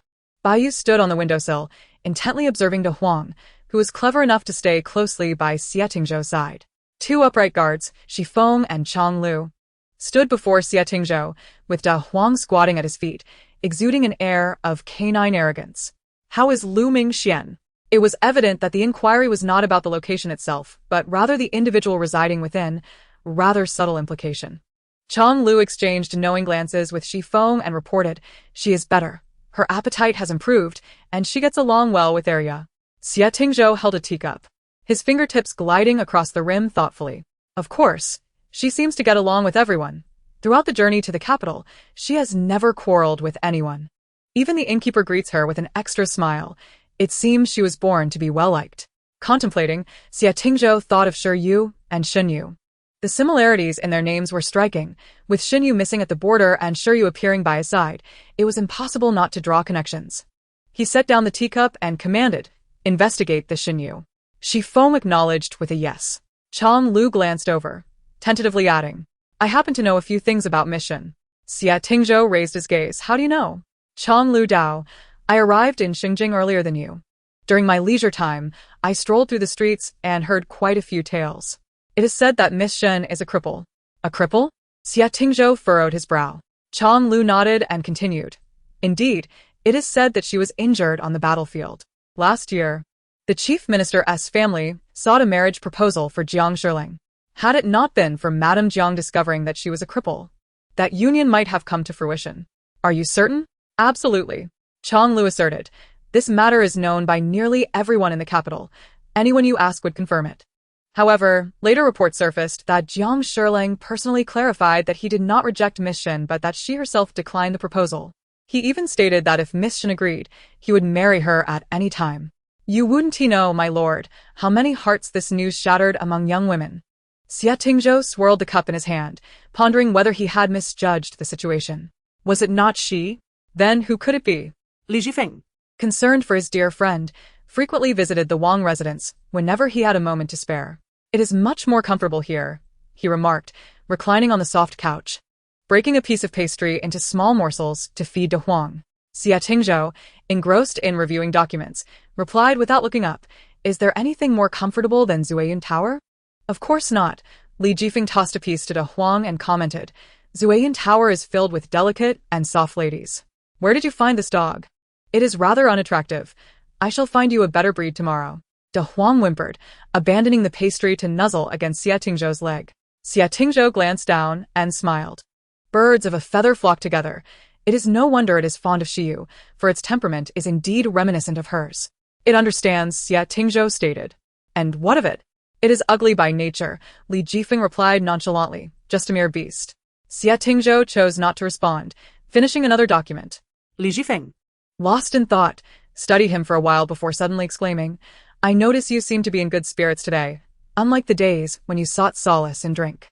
Baiyu stood on the windowsill, intently observing De Huang, who was clever enough to stay closely by Xia Tingzhou's side. Two upright guards, Shifeng and Chang Lu, stood before Xia Tingzhou, with De Huang squatting at his feet, exuding an air of canine arrogance. How is Lu Mingxian? It was evident that the inquiry was not about the location itself, but rather the individual residing within, rather subtle implication. Chang Lu exchanged knowing glances with Shifeng and reported, she is better. Her appetite has improved, and she gets along well with Arya. Xia Tingzhou held a teacup, his fingertips gliding across the rim thoughtfully. Of course, she seems to get along with everyone. Throughout the journey to the capital, she has never quarreled with anyone. Even the innkeeper greets her with an extra smile. It seems she was born to be well-liked. Contemplating, Xia Tingzhou thought of Yu and Xinyu. The similarities in their names were striking. With Xinyu missing at the border and Yu appearing by his side, it was impossible not to draw connections. He set down the teacup and commanded, investigate the Xinyu. Shifeng acknowledged with a yes. Chang Lu glanced over, tentatively adding, I happen to know a few things about Miss Xin. Xia Tingzhou raised his gaze. How do you know? Chang Lu Dao, I arrived in Xingjing earlier than you. During my leisure time, I strolled through the streets and heard quite a few tales. It is said that Miss Shen is a cripple. A cripple? Xia Tingzhou furrowed his brow. Chang Lu nodded and continued. Indeed, it is said that she was injured on the battlefield. Last year, the chief minister's family sought a marriage proposal for Jiang Shirling. Had it not been for Madame Jiang discovering that she was a cripple, that union might have come to fruition. Are you certain? Absolutely. Chang Lu asserted. This matter is known by nearly everyone in the capital. Anyone you ask would confirm it. However, later reports surfaced that Jiang Shirling personally clarified that he did not reject Miss Shen but that she herself declined the proposal. He even stated that if Miss Shen agreed, he would marry her at any time. You wouldn't know, my lord, how many hearts this news shattered among young women. Xia Tingzhou swirled the cup in his hand, pondering whether he had misjudged the situation. Was it not she? Then who could it be? Li Jifeng, concerned for his dear friend, frequently visited the Wang residence whenever he had a moment to spare. It is much more comfortable here, he remarked, reclining on the soft couch, breaking a piece of pastry into small morsels to feed De Huang. Xia Tingzhou, engrossed in reviewing documents, replied without looking up, Is there anything more comfortable than Zueyun Tower? Of course not. Li Jifeng tossed a piece to De Huang and commented, Zueyun Tower is filled with delicate and soft ladies. Where did you find this dog? It is rather unattractive. I shall find you a better breed tomorrow. De Huang whimpered, abandoning the pastry to nuzzle against Xia Tingzhou's leg. Xia Tingzhou glanced down and smiled. Birds of a feather flock together. It is no wonder it is fond of Xiyu, for its temperament is indeed reminiscent of hers. It understands, Xia Tingzhou stated. And what of it? It is ugly by nature, Li Jifeng replied nonchalantly, just a mere beast. Xia Tingzhou chose not to respond, finishing another document. Li Jifeng, lost in thought, studied him for a while before suddenly exclaiming, I notice you seem to be in good spirits today, unlike the days when you sought solace in drink.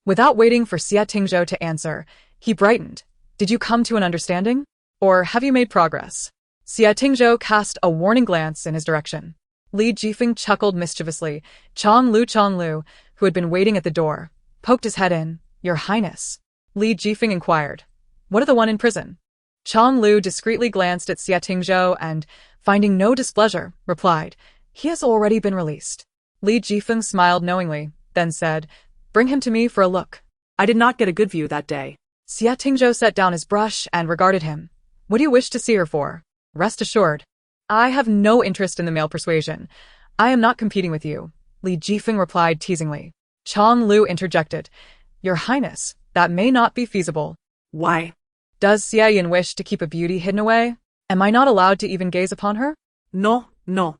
Without waiting for Xia Tingzhou to answer, he brightened. Did you come to an understanding? Or have you made progress? Xia Tingzhou cast a warning glance in his direction. Li Jifeng chuckled mischievously. Chang Lu, who had been waiting at the door, poked his head in. Your Highness. Li Jifeng inquired. What of the one in prison? Chang Lu discreetly glanced at Xia Tingzhou and, finding no displeasure, replied, He has already been released. Li Jifeng smiled knowingly, then said, Bring him to me for a look. I did not get a good view that day. Xia Tingzhou set down his brush and regarded him. What do you wish to see her for? Rest assured. I have no interest in the male persuasion. I am not competing with you, Li Jifeng replied teasingly. Chang Lu interjected. Your Highness, that may not be feasible. Why? Does Xia Yin wish to keep a beauty hidden away? Am I not allowed to even gaze upon her? No.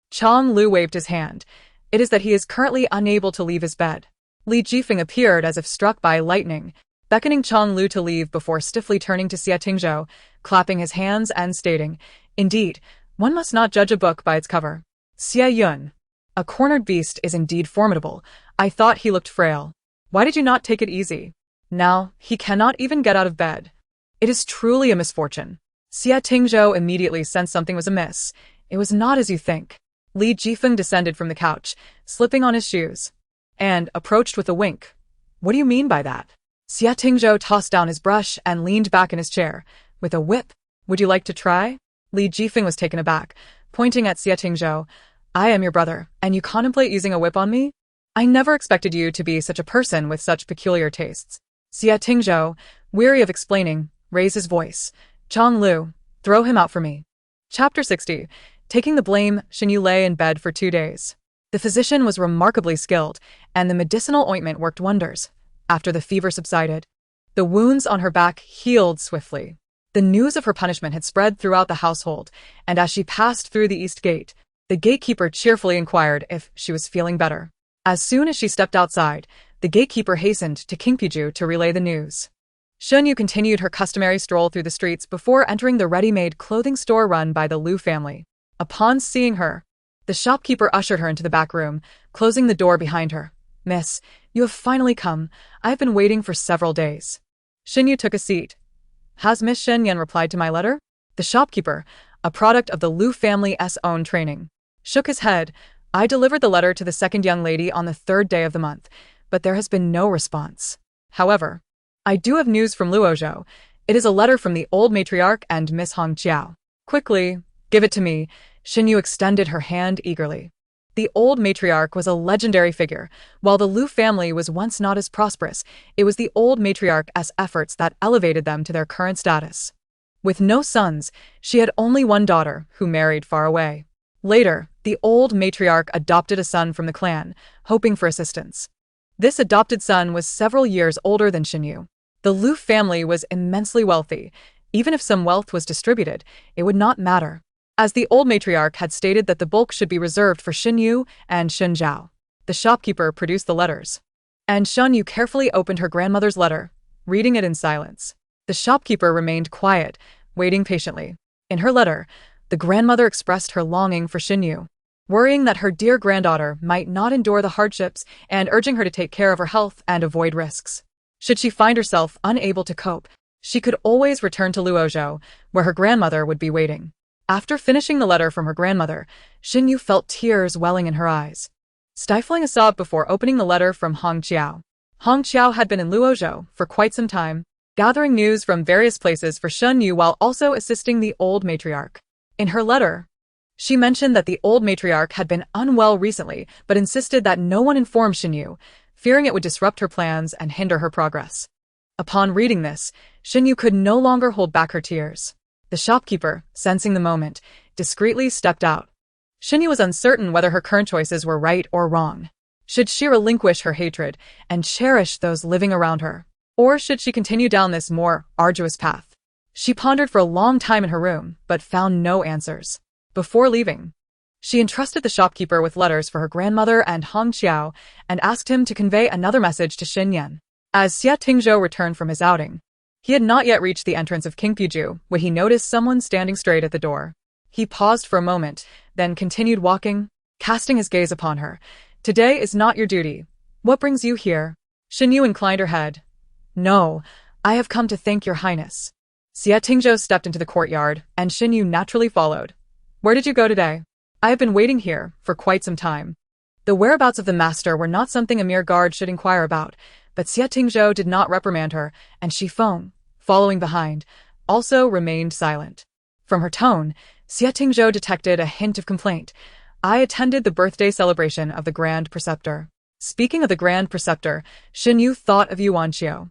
Chang Lu waved his hand. It is that he is currently unable to leave his bed. Li Jifeng appeared as if struck by lightning, beckoning Chang Lu to leave before stiffly turning to Xia Tingzhou, clapping his hands and stating, Indeed, one must not judge a book by its cover. Xia Yun. A cornered beast is indeed formidable. I thought he looked frail. Why did you not take it easy? Now, he cannot even get out of bed. It is truly a misfortune. Xie Tingzhou immediately sensed something was amiss. It was not as you think. Li Jifeng descended from the couch, slipping on his shoes, and approached with a wink. What do you mean by that? Xie Tingzhou tossed down his brush and leaned back in his chair. With a whip. Would you like to try? Li Jifeng was taken aback, pointing at Xie Tingzhou. I am your brother, and you contemplate using a whip on me? I never expected you to be such a person with such peculiar tastes. Xie Tingzhou, weary of explaining, raised his voice. Chong Lu, throw him out for me. Chapter 60. Taking the blame, Xinyu lay in bed for 2 days. The physician was remarkably skilled, and the medicinal ointment worked wonders. After the fever subsided, the wounds on her back healed swiftly. The news of her punishment had spread throughout the household, and as she passed through the east gate, the gatekeeper cheerfully inquired if she was feeling better. As soon as she stepped outside, the gatekeeper hastened to Qingpiju to relay the news. Xinyu continued her customary stroll through the streets before entering the ready-made clothing store run by the Liu family. Upon seeing her, the shopkeeper ushered her into the back room, closing the door behind her. Miss, you have finally come. I have been waiting for several days. Xinyu took a seat. Has Miss Shen Yan replied to my letter? The shopkeeper, a product of the Liu family's own training, shook his head. I delivered the letter to the second young lady on the 3rd day of the month, but there has been no response. However, I do have news from Luozhou. It is a letter from the old matriarch and Miss Hong Qiao. Quickly, give it to me. Xinyu extended her hand eagerly. The old matriarch was a legendary figure. While the Liu family was once not as prosperous, it was the old matriarch's efforts that elevated them to their current status. With no sons, she had only one daughter, who married far away. Later, the old matriarch adopted a son from the clan, hoping for assistance. This adopted son was several years older than Xinyu. The Liu family was immensely wealthy. Even if some wealth was distributed, it would not matter, as the old matriarch had stated that the bulk should be reserved for Xinyu and Xinzhao. The shopkeeper produced the letters, and Xinyu carefully opened her grandmother's letter, reading it in silence. The shopkeeper remained quiet, waiting patiently. In her letter, the grandmother expressed her longing for Xinyu, worrying that her dear granddaughter might not endure the hardships and urging her to take care of her health and avoid risks. Should she find herself unable to cope, she could always return to Luozhou, where her grandmother would be waiting. After finishing the letter from her grandmother, Xinyu felt tears welling in her eyes, stifling a sob before opening the letter from Hong Qiao. Hong Qiao had been in Luozhou for quite some time, gathering news from various places for Xinyu while also assisting the old matriarch. In her letter, she mentioned that the old matriarch had been unwell recently, but insisted that no one inform Xinyu, fearing it would disrupt her plans and hinder her progress. Upon reading this, Xinyu could no longer hold back her tears. The shopkeeper, sensing the moment, discreetly stepped out. Xinyu was uncertain whether her current choices were right or wrong. Should she relinquish her hatred and cherish those living around her? Or should she continue down this more arduous path? She pondered for a long time in her room, but found no answers. Before leaving, she entrusted the shopkeeper with letters for her grandmother and Hong Qiao and asked him to convey another message to Xin Yan. As Xie Tingzhou returned from his outing, he had not yet reached the entrance of Qingpiju when he noticed someone standing straight at the door. He paused for a moment, then continued walking, casting his gaze upon her. Today is not your duty. What brings you here? Xinyu inclined her head. No, I have come to thank your highness. Xie Tingzhou stepped into the courtyard, and Xinyu naturally followed. Where did you go today? I have been waiting here for quite some time. The whereabouts of the master were not something a mere guard should inquire about, but Xie Tingzhou did not reprimand her, and Shi Feng, following behind, also remained silent. From her tone, Xie Tingzhou detected a hint of complaint. I attended the birthday celebration of the Grand Preceptor. Speaking of the Grand Preceptor, Xinyu thought of Yuanqiu.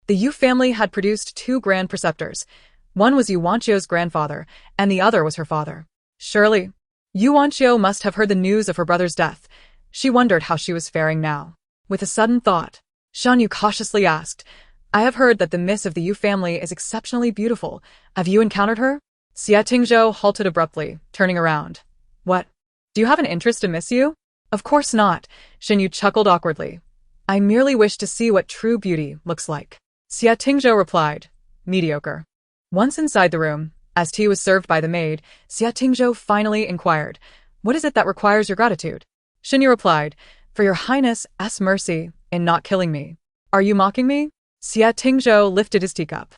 The Yu family had produced 2 Grand Preceptors. One was Yuanqiu's grandfather, and the other was her father. Surely, Yuanqiu must have heard the news of her brother's death. She wondered how she was faring now. With a sudden thought, Xinyu cautiously asked, I have heard that the miss of the Yu family is exceptionally beautiful. Have you encountered her? Xie Tingzhou halted abruptly, turning around. What? Do you have an interest in Miss Yu? Of course not, Xinyu chuckled awkwardly. I merely wish to see what true beauty looks like. Xie Tingzhou replied, mediocre. Once inside the room, as tea was served by the maid, Xie Tingzhou finally inquired, what is it that requires your gratitude? Xinyu replied, for your highness's mercy in not killing me. Are you mocking me? Xie Tingzhou lifted his teacup.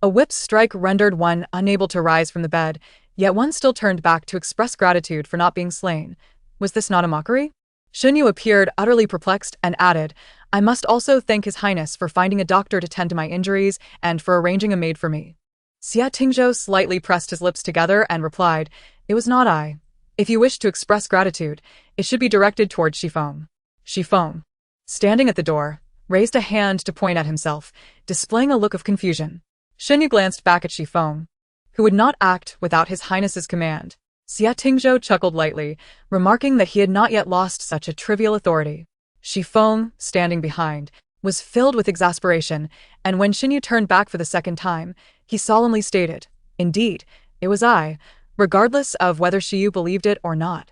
A whip's strike rendered one unable to rise from the bed, yet one still turned back to express gratitude for not being slain. Was this not a mockery? Xunyu appeared utterly perplexed and added, I must also thank His Highness for finding a doctor to tend to my injuries and for arranging a maid for me. Xie Tingzhou slightly pressed his lips together and replied, It was not I. If you wish to express gratitude, it should be directed towards Shifeng. Shifeng, standing at the door, raised a hand to point at himself, displaying a look of confusion. Xunyu glanced back at Shifeng, who would not act without His Highness's command. Xie Tingzhou chuckled lightly, remarking that he had not yet lost such a trivial authority. Shifeng, standing behind, was filled with exasperation, and when Xunyu turned back for the second time, he solemnly stated, Indeed, it was I, regardless of whether Shiyu believed it or not.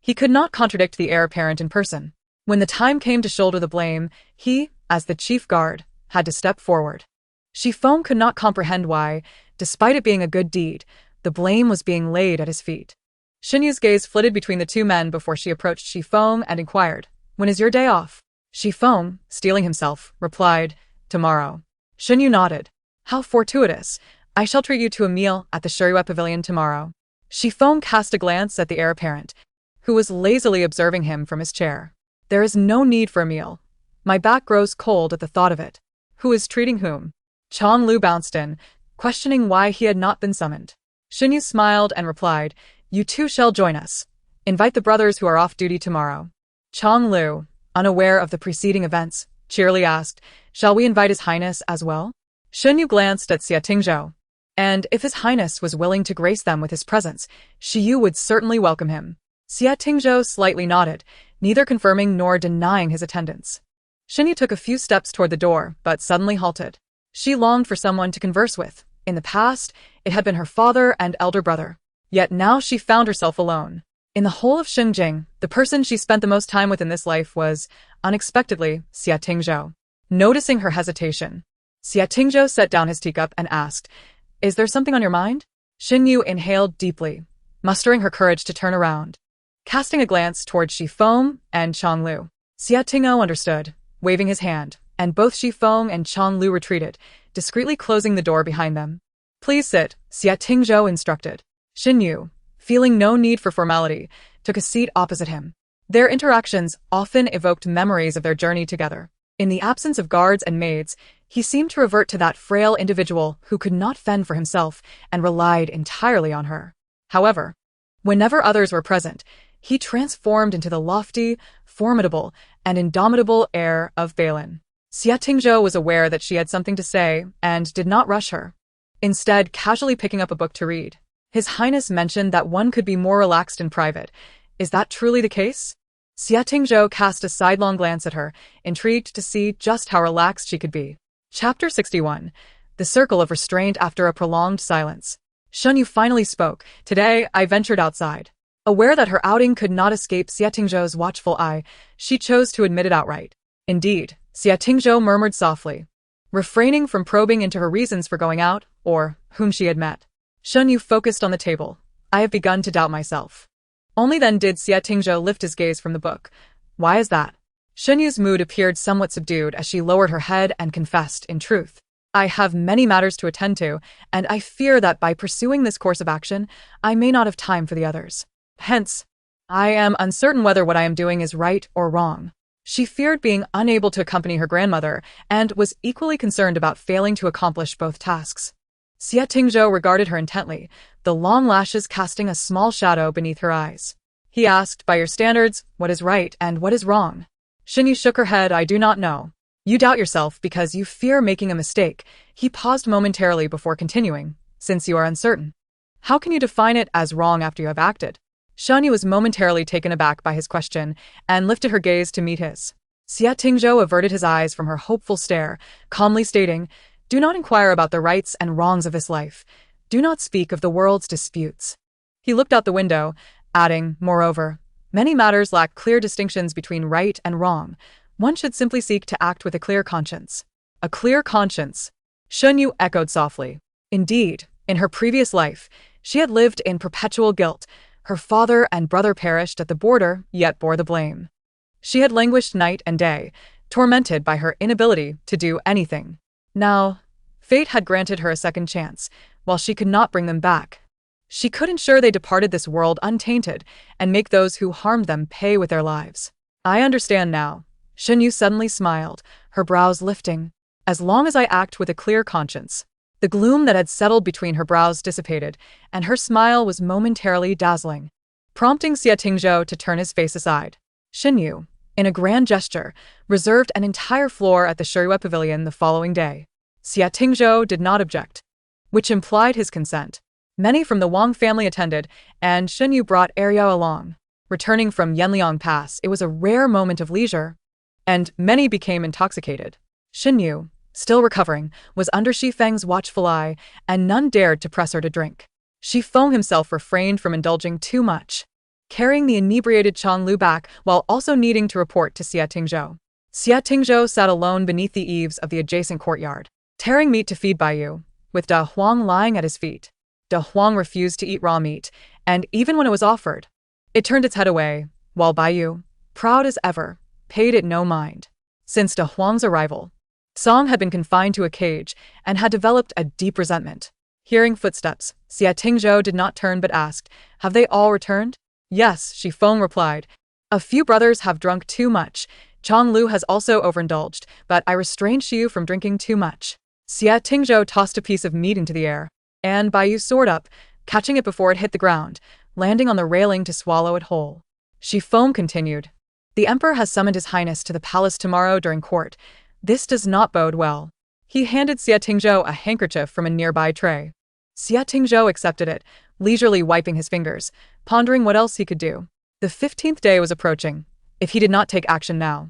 He could not contradict the heir apparent in person. When the time came to shoulder the blame, he, as the chief guard, had to step forward. Shifeng could not comprehend why, despite it being a good deed, the blame was being laid at his feet. Xunyu's gaze flitted between the two men before she approached Shifeng and inquired, When is your day off? Shifeng, steeling himself, replied, Tomorrow. Xunyu nodded. How fortuitous. I shall treat you to a meal at the Shirue Pavilion tomorrow. Shifeng cast a glance at the heir apparent, who was lazily observing him from his chair. There is no need for a meal. My back grows cold at the thought of it. Who is treating whom? Chong Lu bounced in, questioning why he had not been summoned. Xunyu smiled and replied, You too shall join us. Invite the brothers who are off duty tomorrow. Chong Lu, unaware of the preceding events, cheerily asked, Shall we invite His Highness as well? Xunyu glanced at Xie Tingzhou. And if His Highness was willing to grace them with his presence, Shiyu would certainly welcome him. Xie Tingzhou slightly nodded, neither confirming nor denying his attendance. Xunyu took a few steps toward the door, but suddenly halted. She longed for someone to converse with. In the past, it had been her father and elder brother. Yet now she found herself alone. In the whole of Xingjing, the person she spent the most time with in this life was, unexpectedly, Xie Tingzhou. Noticing her hesitation, Xie Tingzhou set down his teacup and asked, Is there something on your mind? Xunyu inhaled deeply, mustering her courage to turn around. Casting a glance towards Shifeng and Chonglu, Xie Tingzhou understood, waving his hand, and both Shifeng and Chonglu retreated, discreetly closing the door behind them. Please sit, Xie Tingzhou instructed. Xunyu, feeling no need for formality, took a seat opposite him. Their interactions often evoked memories of their journey together. In the absence of guards and maids, he seemed to revert to that frail individual who could not fend for himself and relied entirely on her. However, whenever others were present, he transformed into the lofty, formidable, and indomitable heir of Balin. Xie Tingzhou was aware that she had something to say and did not rush her. Instead, casually picking up a book to read. His Highness mentioned that one could be more relaxed in private. Is that truly the case? Xie Tingzhou cast a sidelong glance at her, intrigued to see just how relaxed she could be. Chapter 61. The Circle of Restraint after a prolonged silence. Xunyu finally spoke. Today, I ventured outside. Aware that her outing could not escape Xie Tingzhou's watchful eye, she chose to admit it outright. Indeed, Xie Tingzhou murmured softly, refraining from probing into her reasons for going out, or whom she had met. Xunyu focused on the table. I have begun to doubt myself. Only then did Xie Tingzhou lift his gaze from the book. Why is that? Xunyu's mood appeared somewhat subdued as she lowered her head and confessed, in truth, I have many matters to attend to, and I fear that by pursuing this course of action, I may not have time for the others. Hence, I am uncertain whether what I am doing is right or wrong. She feared being unable to accompany her grandmother and was equally concerned about failing to accomplish both tasks. Xie Tingzhou regarded her intently, the long lashes casting a small shadow beneath her eyes. He asked, by your standards, what is right and what is wrong? Xunyu shook her head. I do not know. You doubt yourself because you fear making a mistake. He paused momentarily before continuing, since you are uncertain. How can you define it as wrong after you have acted? Xunyu was momentarily taken aback by his question and lifted her gaze to meet his. Xie Tingzhou averted his eyes from her hopeful stare, calmly stating, Do not inquire about the rights and wrongs of this life. Do not speak of the world's disputes. He looked out the window, adding, Moreover, many matters lack clear distinctions between right and wrong. One should simply seek to act with a clear conscience. A clear conscience. Xunyu echoed softly. Indeed, in her previous life, she had lived in perpetual guilt. Her father and brother perished at the border, yet bore the blame. She had languished night and day, tormented by her inability to do anything. Now, fate had granted her a second chance, while she could not bring them back. She could ensure they departed this world untainted and make those who harmed them pay with their lives. I understand now. Shen Yu suddenly smiled, her brows lifting. As long as I act with a clear conscience. The gloom that had settled between her brows dissipated, and her smile was momentarily dazzling, prompting Xie Tingzhou to turn his face aside. Shen Yu, in a grand gesture, reserved an entire floor at the Shirue Pavilion the following day. Xie Tingzhou did not object, which implied his consent. Many from the Wang family attended, and Shen Yu brought Eryao along. Returning from Yanliang Pass, it was a rare moment of leisure, and many became intoxicated. Shen Yu, still recovering, was under Shi Feng's watchful eye, and none dared to press her to drink. Shi Feng himself refrained from indulging too much, carrying the inebriated Chang Lu back while also needing to report to Xie Tingzhou. Xie Tingzhou sat alone beneath the eaves of the adjacent courtyard, tearing meat to feed Baiyu, with Da Huang lying at his feet. Da Huang refused to eat raw meat, and even when it was offered, it turned its head away, while Baiyu, proud as ever, paid it no mind. Since Da Huang's arrival, Song had been confined to a cage and had developed a deep resentment. Hearing footsteps, Xie Tingzhou did not turn but asked, "Have they all returned?" "Yes," Shi Feng replied. "A few brothers have drunk too much. Chang Lu has also overindulged, but I restrained Xiu from drinking too much." Xie Tingzhou tossed a piece of meat into the air, and Baiyu soared up, catching it before it hit the ground, landing on the railing to swallow it whole. Shi Feng continued, "The Emperor has summoned His Highness to the palace tomorrow during court. This does not bode well." He handed Xie Tingzhou a handkerchief from a nearby tray. Xie Tingzhou accepted it, leisurely wiping his fingers, pondering what else he could do. The 15th day was approaching. If he did not take action now,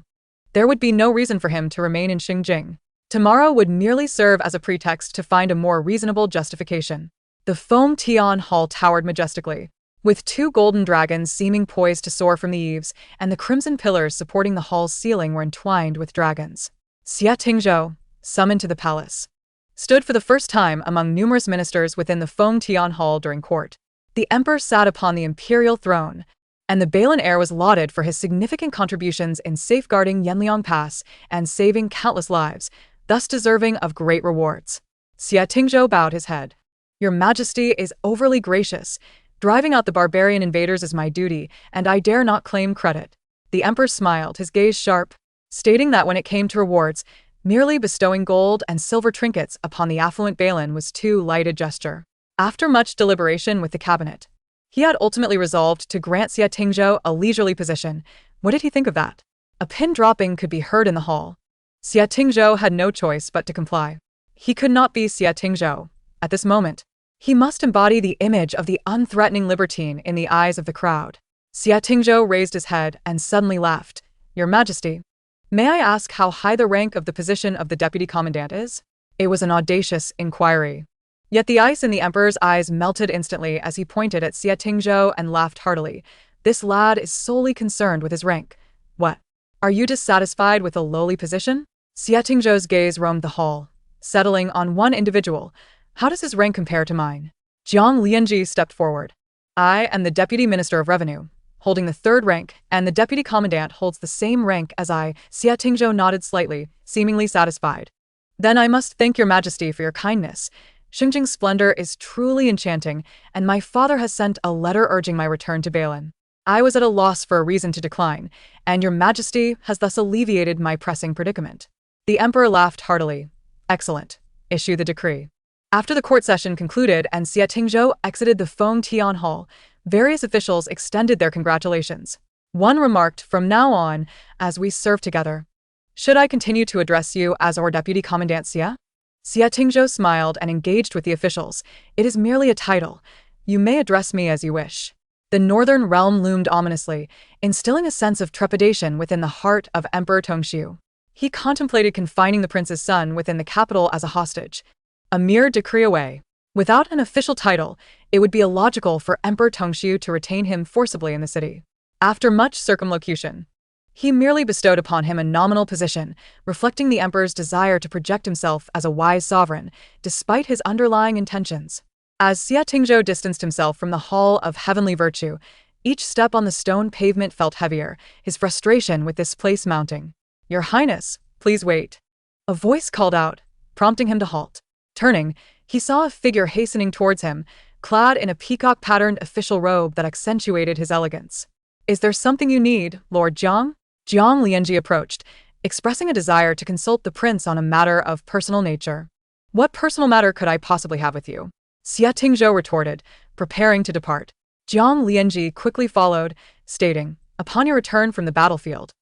there would be no reason for him to remain in Xingjing. Tomorrow would merely serve as a pretext to find a more reasonable justification. The Foam Tian Hall towered majestically, with two golden dragons seeming poised to soar from the eaves, and the crimson pillars supporting the hall's ceiling were entwined with dragons. Xie Tingzhou, summoned to the palace, stood for the first time among numerous ministers within the Foam Tian Hall during court. The emperor sat upon the imperial throne, and the Balin heir was lauded for his significant contributions in safeguarding Yanliang Pass and saving countless lives, thus deserving of great rewards. Xie Tingzhou bowed his head. "Your Majesty is overly gracious. Driving out the barbarian invaders is my duty, and I dare not claim credit." The emperor smiled, his gaze sharp, stating that when it came to rewards, merely bestowing gold and silver trinkets upon the affluent Balin was too light a gesture. After much deliberation with the cabinet, he had ultimately resolved to grant Xie Tingzhou a leisurely position. What did he think of that? A pin dropping could be heard in the hall. Xie Tingzhou had no choice but to comply. He could not be Xie Tingzhou. At this moment, he must embody the image of the unthreatening libertine in the eyes of the crowd. Xie Tingzhou raised his head and suddenly laughed. "Your Majesty, may I ask how high the rank of the position of the deputy commandant is?" It was an audacious inquiry. Yet the ice in the emperor's eyes melted instantly as he pointed at Xie Tingzhou and laughed heartily. "This lad is solely concerned with his rank. What? Are you dissatisfied with a lowly position?" Xie Tingzhou's gaze roamed the hall, settling on one individual. "How does his rank compare to mine?" Jiang Lianji stepped forward. "I am the Deputy Minister of Revenue, holding the third rank, and the Deputy Commandant holds the same rank as I." Xie Tingzhou nodded slightly, seemingly satisfied. "Then I must thank your Majesty for your kindness. Xingjing's splendor is truly enchanting, and my father has sent a letter urging my return to Balin. I was at a loss for a reason to decline, and your Majesty has thus alleviated my pressing predicament." The emperor laughed heartily. "Excellent. Issue the decree." After the court session concluded and Xie Tingzhou exited the Feng Tian Hall, various officials extended their congratulations. One remarked, "From now on, as we serve together, should I continue to address you as our Deputy Commandant Xie?" Xie Tingzhou smiled and engaged with the officials. "It is merely a title. You may address me as you wish." The northern realm loomed ominously, instilling a sense of trepidation within the heart of Emperor Tongxiu. He contemplated confining the prince's son within the capital as a hostage, a mere decree away. Without an official title, it would be illogical for Emperor Tongxiu to retain him forcibly in the city. After much circumlocution, he merely bestowed upon him a nominal position, reflecting the emperor's desire to project himself as a wise sovereign, despite his underlying intentions. As Xie Tingzhou distanced himself from the Hall of Heavenly Virtue, each step on the stone pavement felt heavier, his frustration with this place mounting. "Your Highness, please wait." A voice called out, prompting him to halt. Turning, he saw a figure hastening towards him, clad in a peacock-patterned official robe that accentuated his elegance. "Is there something you need, Lord Jiang?" Jiang Lianji approached, expressing a desire to consult the prince on a matter of personal nature. "What personal matter could I possibly have with you?" Xie Tingzhou retorted, preparing to depart. Jiang Lianji quickly followed, stating, "Upon your return from the battlefield,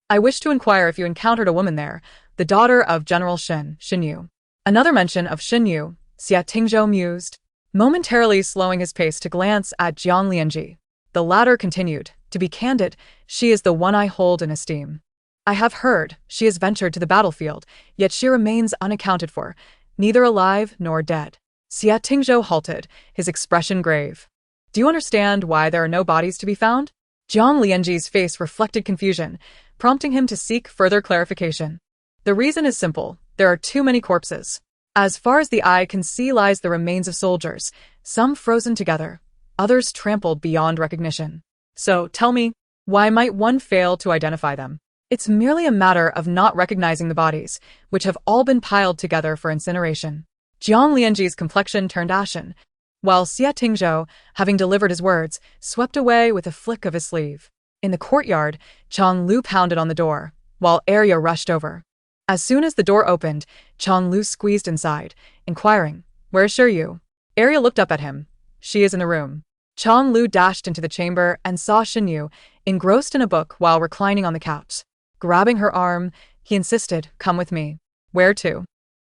I wish to inquire if you encountered a woman there, the daughter of General Xin Yu." Another mention of Xin Yu, Xie Tingzhou mused, momentarily slowing his pace to glance at Jiang Lianji. The latter continued, "To be candid, she is the one I hold in esteem. I have heard she has ventured to the battlefield, yet she remains unaccounted for, neither alive nor dead." Xie Tingzhou halted, his expression grave. "Do you understand why there are no bodies to be found?" Jiang Lianji's face reflected confusion, prompting him to seek further clarification. "The reason is simple. There are too many corpses. As far as the eye can see lies the remains of soldiers, some frozen together, others trampled beyond recognition. So, tell me, why might one fail to identify them? It's merely a matter of not recognizing the bodies, which have all been piled together for incineration." Jiang Lianji's complexion turned ashen, while Xie Tingzhou, having delivered his words, swept away with a flick of his sleeve. In the courtyard, Chang Lu pounded on the door, while Arya rushed over. As soon as the door opened, Chang Lu squeezed inside, inquiring, "Where is Yu?" Arya looked up at him. "She is in the room." Chang Lu dashed into the chamber and saw Xin Yu, engrossed in a book while reclining on the couch. Grabbing her arm, he insisted, "Come with me." "Where to?"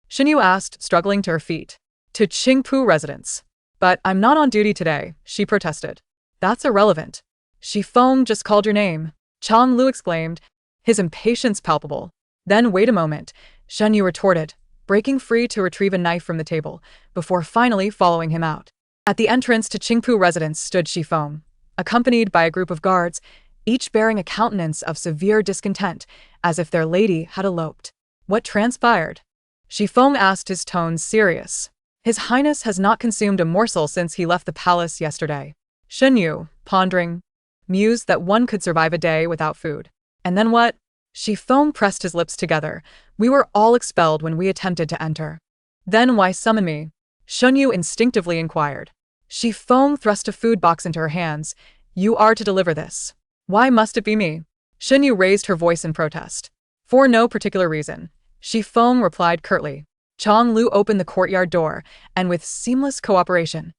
Xin Yu asked, struggling to her feet. "To Qingpu residence." "But I'm not on duty today," she protested. "That's irrelevant. Feng just called your name," Chang Lu exclaimed, his impatience palpable. "Then wait a moment," Xin Yu retorted, breaking free to retrieve a knife from the table, before finally following him out. At the entrance to Qingpu residence stood Feng, accompanied by a group of guards, each bearing a countenance of severe discontent, as if their lady had eloped. "What transpired?" Feng asked, his tone serious. "His Highness has not consumed a morsel since he left the palace yesterday." Xin Yu, pondering, mused that one could survive a day without food. "And then what?" Feng pressed his lips together. "We were all expelled when we attempted to enter." "Then why summon me?" Xin Yu instinctively inquired. Feng thrust a food box into her hands. "You are to deliver this." "Why must it be me?" Xin Yu raised her voice in protest. "For no particular reason," Feng replied curtly. Chang Lu opened the courtyard door, and with seamless cooperation,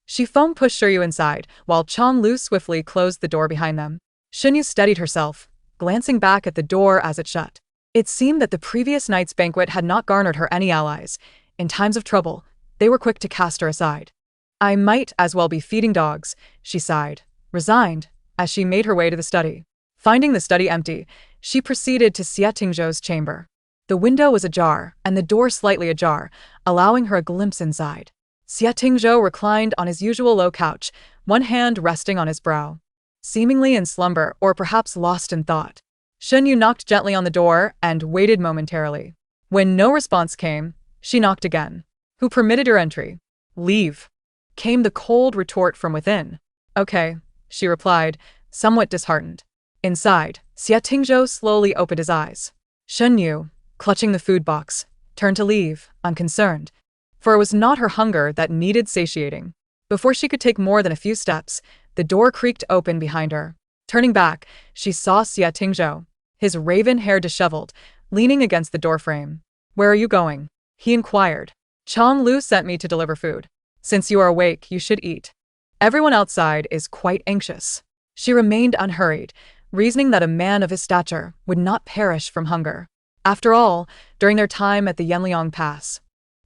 Feng pushed Yu inside, while Chang Lu swiftly closed the door behind them. Xin Yu steadied herself, glancing back at the door as it shut. It seemed that the previous night's banquet had not garnered her any allies. In times of trouble, they were quick to cast her aside. "I might as well be feeding dogs," she sighed, resigned, as she made her way to the study. Finding the study empty, she proceeded to Xie Tingzhou's chamber. The window was ajar, and the door slightly ajar, allowing her a glimpse inside. Xie Tingzhou reclined on his usual low couch, one hand resting on his brow, seemingly in slumber or perhaps lost in thought. Xin Yu knocked gently on the door and waited momentarily. When no response came, she knocked again. "Who permitted your entry?" "Leave," came the cold retort from within. "Okay," she replied, somewhat disheartened. Inside, Xie Tingzhou slowly opened his eyes. Xin Yu, clutching the food box, turned to leave, unconcerned, for it was not her hunger that needed satiating. Before she could take more than a few steps, the door creaked open behind her. Turning back, she saw Xie Tingzhou, his raven hair disheveled, leaning against the doorframe. "Where are you going?" he inquired. "Chang Lu sent me to deliver food. Since you are awake, you should eat. Everyone outside is quite anxious." She remained unhurried, reasoning that a man of his stature would not perish from hunger. After all, during their time at the Yanliang Pass,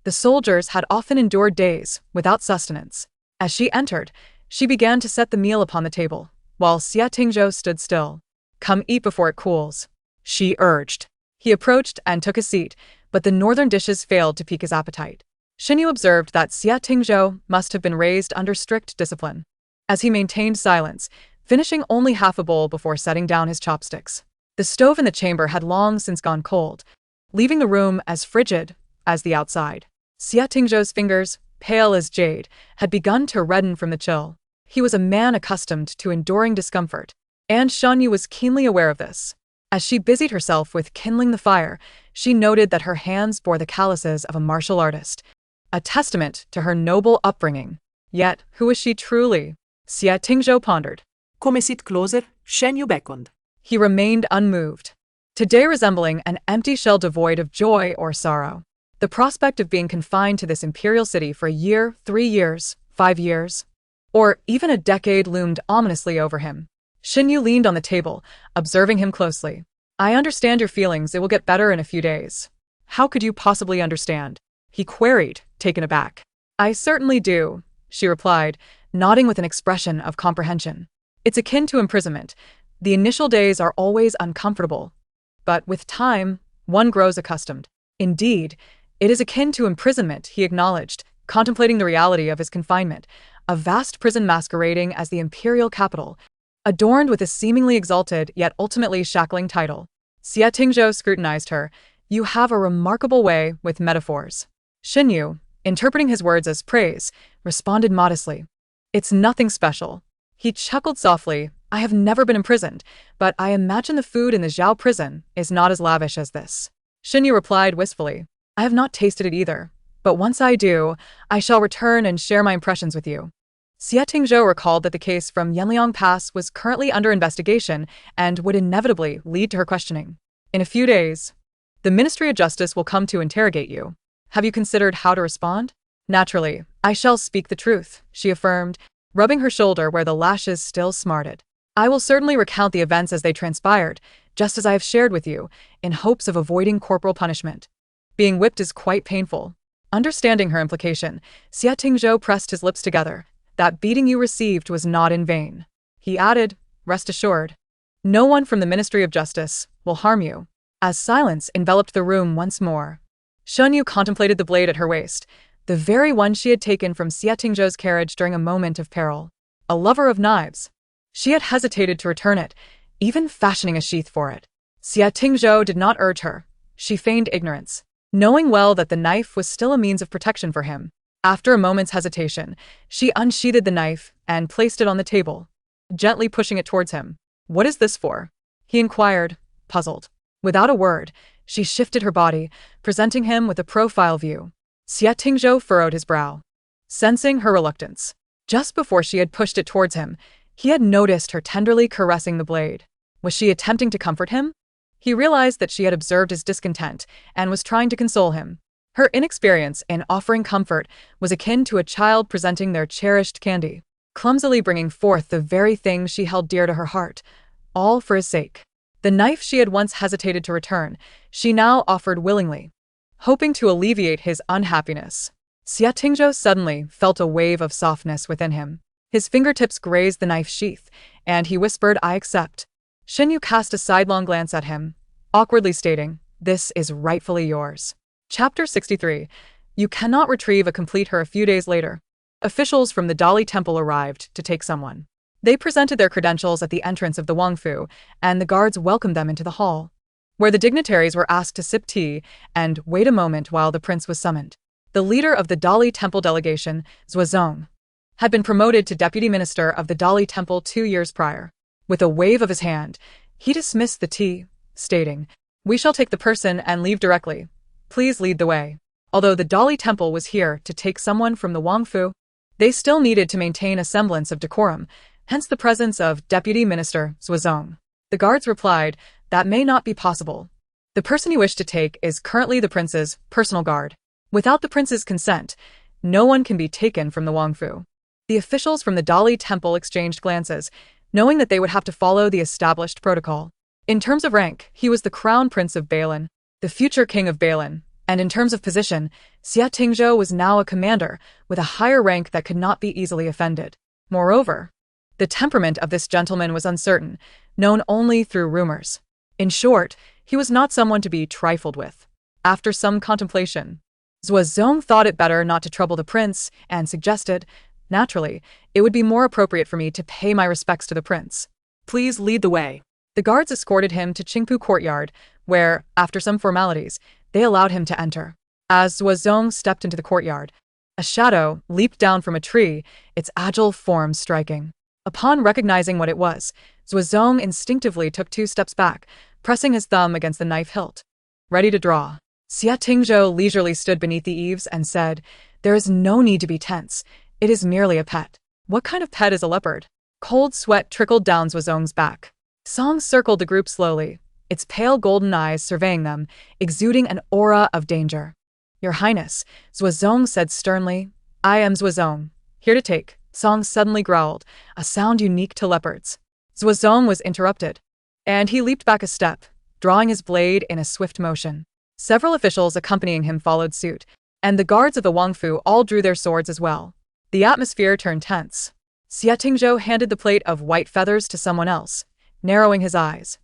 the soldiers had often endured days without sustenance. As she entered, she began to set the meal upon the table, while Xie Tingzhou stood still. "Come eat before it cools," she urged. He approached and took a seat, but the northern dishes failed to pique his appetite. Xin Yu observed that Xie Tingzhou must have been raised under strict discipline, as he maintained silence, finishing only half a bowl before setting down his chopsticks. The stove in the chamber had long since gone cold, leaving the room as frigid as the outside. Xie Tingzhou's fingers, pale as jade, had begun to redden from the chill. He was a man accustomed to enduring discomfort, and Shan Yu was keenly aware of this. As she busied herself with kindling the fire, she noted that her hands bore the calluses of a martial artist, a testament to her noble upbringing. Yet, who was she truly? Xie Tingzhou pondered. Come sit closer, Shen Yu beckoned. He remained unmoved, today resembling an empty shell devoid of joy or sorrow. The prospect of being confined to this imperial city for a year, 3 years, 5 years, or even a decade loomed ominously over him. Xinyu leaned on the table, observing him closely. I understand your feelings, it will get better in a few days. How could you possibly understand? He queried, taken aback. I certainly do, she replied, nodding with an expression of comprehension. It's akin to imprisonment. The initial days are always uncomfortable, but with time, one grows accustomed. Indeed, it is akin to imprisonment, he acknowledged, contemplating the reality of his confinement, a vast prison masquerading as the imperial capital, adorned with a seemingly exalted yet ultimately shackling title. Xie Tingzhou scrutinized her. You have a remarkable way with metaphors. Xinyu, interpreting his words as praise, responded modestly. It's nothing special. He chuckled softly. I have never been imprisoned, but I imagine the food in the Zhao prison is not as lavish as this. Xinyu replied wistfully. I have not tasted it either, but once I do, I shall return and share my impressions with you. Xie Tingzhou recalled that the case from Yanliang Pass was currently under investigation and would inevitably lead to her questioning. In a few days, the Ministry of Justice will come to interrogate you. Have you considered how to respond? Naturally, I shall speak the truth, she affirmed, rubbing her shoulder where the lashes still smarted. I will certainly recount the events as they transpired, just as I have shared with you, in hopes of avoiding corporal punishment. Being whipped is quite painful. Understanding her implication, Xie Tingzhou pressed his lips together. That beating you received was not in vain. He added, rest assured. No one from the Ministry of Justice will harm you. As silence enveloped the room once more, Shunyu contemplated the blade at her waist, the very one she had taken from Xie Tingzhou's carriage during a moment of peril. A lover of knives, she had hesitated to return it, even fashioning a sheath for it. Xie Tingzhou did not urge her. She feigned ignorance, knowing well that the knife was still a means of protection for him. After a moment's hesitation, she unsheathed the knife and placed it on the table, gently pushing it towards him. What is this for? He inquired, puzzled. Without a word, she shifted her body, presenting him with a profile view. Xie Tingzhou furrowed his brow, sensing her reluctance. Just before she had pushed it towards him, he had noticed her tenderly caressing the blade. Was she attempting to comfort him? He realized that she had observed his discontent and was trying to console him. Her inexperience in offering comfort was akin to a child presenting their cherished candy, clumsily bringing forth the very thing she held dear to her heart, all for his sake. The knife she had once hesitated to return, she now offered willingly, hoping to alleviate his unhappiness. Xie Tingzhou suddenly felt a wave of softness within him. His fingertips grazed the knife sheath, and he whispered, I accept. Xinyu cast a sidelong glance at him, awkwardly stating, this is rightfully yours. Chapter 63. You cannot retrieve a complete her. A few days later, officials from the Dali Temple arrived to take someone. They presented their credentials at the entrance of the Wangfu, and the guards welcomed them into the hall, where the dignitaries were asked to sip tea and wait a moment while the prince was summoned. The leader of the Dali Temple delegation, Zuozong, had been promoted to deputy minister of the Dali Temple 2 years prior. With a wave of his hand, he dismissed the tea, stating, we shall take the person and leave directly. Please lead the way. Although the Dali Temple was here to take someone from the Wangfu, they still needed to maintain a semblance of decorum, hence the presence of Deputy Minister Zuozong. The guards replied, that may not be possible. The person you wish to take is currently the prince's personal guard. Without the prince's consent, no one can be taken from the Wangfu. The officials from the Dali Temple exchanged glances, knowing that they would have to follow the established protocol. In terms of rank, he was the crown prince of Bailin, the future king of Bailin, and in terms of position, Xie Tingzhou was now a commander with a higher rank that could not be easily offended. Moreover, the temperament of this gentleman was uncertain, known only through rumors. In short, he was not someone to be trifled with. After some contemplation, Zuozong thought it better not to trouble the prince and suggested, naturally, it would be more appropriate for me to pay my respects to the prince. Please lead the way. The guards escorted him to Qingpu Courtyard, where, after some formalities, they allowed him to enter. As Zuozong stepped into the courtyard, a shadow leaped down from a tree, its agile form striking. Upon recognizing what it was, Zuozong instinctively took 2 steps back, pressing his thumb against the knife hilt. Ready to draw. Xia Tingzhou leisurely stood beneath the eaves and said, "There is no need to be tense. It is merely a pet." "What kind of pet is a leopard?" Cold sweat trickled down Zhuozong's back. Song circled the group slowly, its pale golden eyes surveying them, exuding an aura of danger. "Your Highness," Zhuozong said sternly. "I am Zhuozong, here to take." Song suddenly growled, a sound unique to leopards. Zhuozong was interrupted, and he leaped back a step, drawing his blade in a swift motion. Several officials accompanying him followed suit, and the guards of the Wangfu all drew their swords as well. The atmosphere turned tense. Xia Tingzhou handed the plate of white feathers to someone else, narrowing his eyes.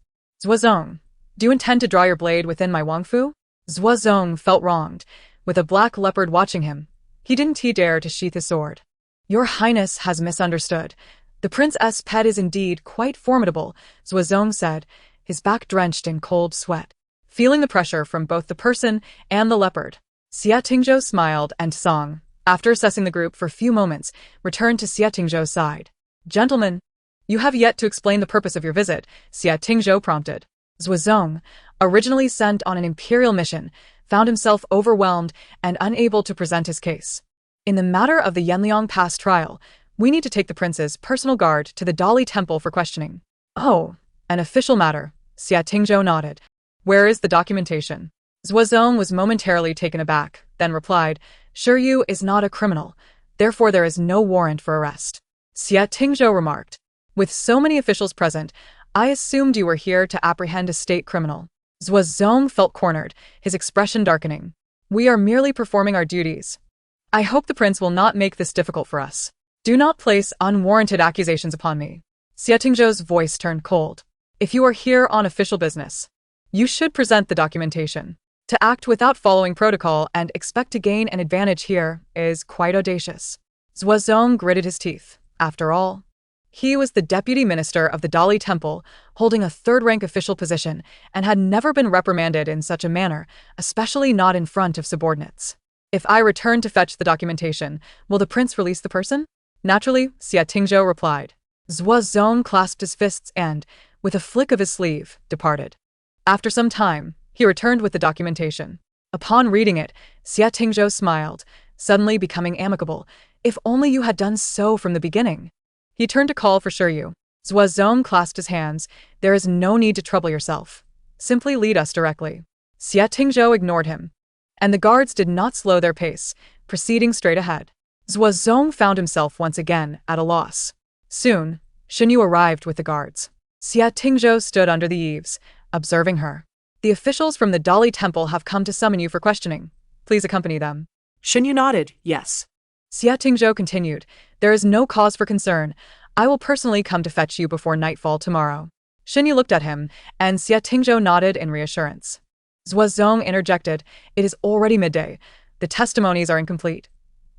"Zhuozong, do you intend to draw your blade within my Wangfu?" Zhuozong felt wronged. With a black leopard watching him, he didn't dare to sheath his sword. "Your Highness has misunderstood. The prince's pet is indeed quite formidable," Zhuozong said, his back drenched in cold sweat. Feeling the pressure from both the person and the leopard, Xia Tingzhou smiled and Song, after assessing the group for a few moments, returned to Xia Tingzhou's side. "Gentlemen, you have yet to explain the purpose of your visit," Xia Tingzhou prompted. Zhuozong, originally sent on an imperial mission, found himself overwhelmed and unable to present his case. "In the matter of the Yanliang Pass trial, we need to take the prince's personal guard to the Dali Temple for questioning." "Oh, an official matter," Xia Tingzhou nodded. "Where is the documentation?" Zhuozong was momentarily taken aback, then replied, "Shiryu is not a criminal, therefore there is no warrant for arrest." Xia Tingzhou remarked, "With so many officials present, I assumed you were here to apprehend a state criminal." Zhuozong felt cornered, his expression darkening. "We are merely performing our duties. I hope the prince will not make this difficult for us. Do not place unwarranted accusations upon me." Xia Tingzhou's voice turned cold. "If you are here on official business, you should present the documentation. To act without following protocol and expect to gain an advantage here is quite audacious." Zhuozong gritted his teeth. After all, he was the deputy minister of the Dali Temple, holding a third-rank official position, and had never been reprimanded in such a manner, especially not in front of subordinates. "If I return to fetch the documentation, will the prince release the person?" "Naturally," Xia Tingzhou replied. Zhuozong clasped his fists and, with a flick of his sleeve, departed. After some time, he returned with the documentation. Upon reading it, Xia Tingzhou smiled, suddenly becoming amicable. "If only you had done so from the beginning." He turned to call for Shiryu. Zhuozong clasped his hands. "There is no need to trouble yourself. Simply lead us directly." Xia Tingzhou ignored him, and the guards did not slow their pace, proceeding straight ahead. Zhuozong found himself once again at a loss. Soon, Shiryu arrived with the guards. Xia Tingzhou stood under the eaves, observing her. "The officials from the Dali Temple have come to summon you for questioning. Please accompany them." Shiryu nodded, yes. Xia Tingzhou continued, "There is no cause for concern. I will personally come to fetch you before nightfall tomorrow." Shiryu looked at him, and Xia Tingzhou nodded in reassurance. Zhuozong interjected, "It is already midday. The testimonies are incomplete.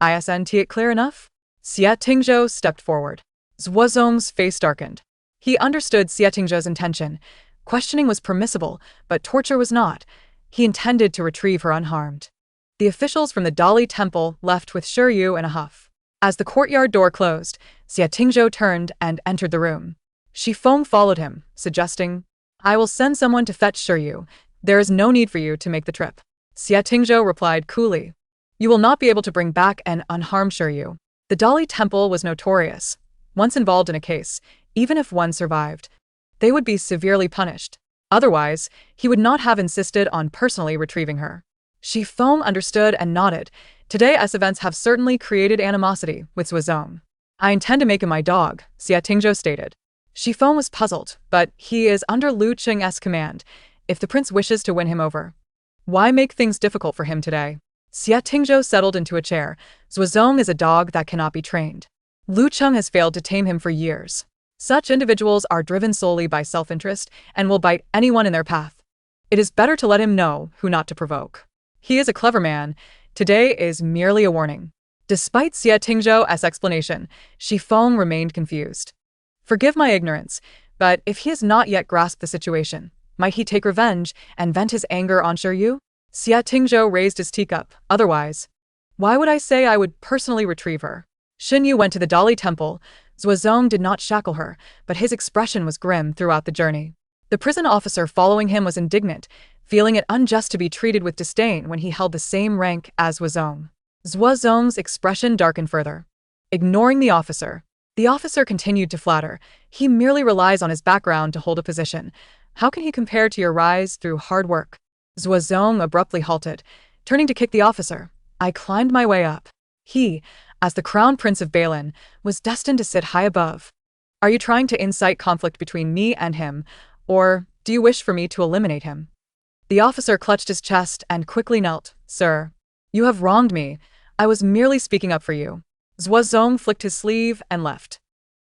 Isn't it clear enough?" Xia Tingzhou stepped forward. Zhuozong's face darkened. He understood Xia Tingzhou's intention. Questioning was permissible, but torture was not. He intended to retrieve her unharmed. The officials from the Dali Temple left with Shiryu in a huff. As the courtyard door closed, Xia Tingzhou turned and entered the room. Shifeng followed him, suggesting, "I will send someone to fetch Shiryu. There is no need for you to make the trip." Xia Tingzhou replied coolly, "You will not be able to bring back an unharmed Shiryu." The Dali Temple was notorious. Once involved in a case, even if one survived, they would be severely punished. Otherwise, he would not have insisted on personally retrieving her. Shifeng understood and nodded. Today's events have certainly created animosity with Zhuozong. "I intend to make him my dog," Xia Tingzhou stated. Shifeng was puzzled, but he is under Lu Cheng's command. If the prince wishes to win him over, why make things difficult for him today? Xia Tingzhou settled into a chair. Zhuozong is a dog that cannot be trained. Lu Cheng has failed to tame him for years. Such individuals are driven solely by self-interest and will bite anyone in their path. It is better to let him know who not to provoke. He is a clever man. Today is merely a warning. Despite Xia Tingzhou's explanation, Shifeng remained confused. "Forgive my ignorance, but if he has not yet grasped the situation, might he take revenge and vent his anger on Shiryu?" Xia Tingzhou raised his teacup. "Otherwise, why would I say I would personally retrieve her?" Shiryu went to the Dali Temple. Zhuozong did not shackle her, but his expression was grim throughout the journey. The prison officer following him was indignant, feeling it unjust to be treated with disdain when he held the same rank as Zhuozong. Zhuozong's expression darkened further. Ignoring the officer continued to flatter. He merely relies on his background to hold a position. How can he compare to your rise through hard work? Zhuozong abruptly halted, turning to kick the officer. I climbed my way up. He, as the crown prince of Balin, was destined to sit high above. Are you trying to incite conflict between me and him, or do you wish for me to eliminate him? The officer clutched his chest and quickly knelt. Sir, you have wronged me. I was merely speaking up for you. Zhuozong flicked his sleeve and left.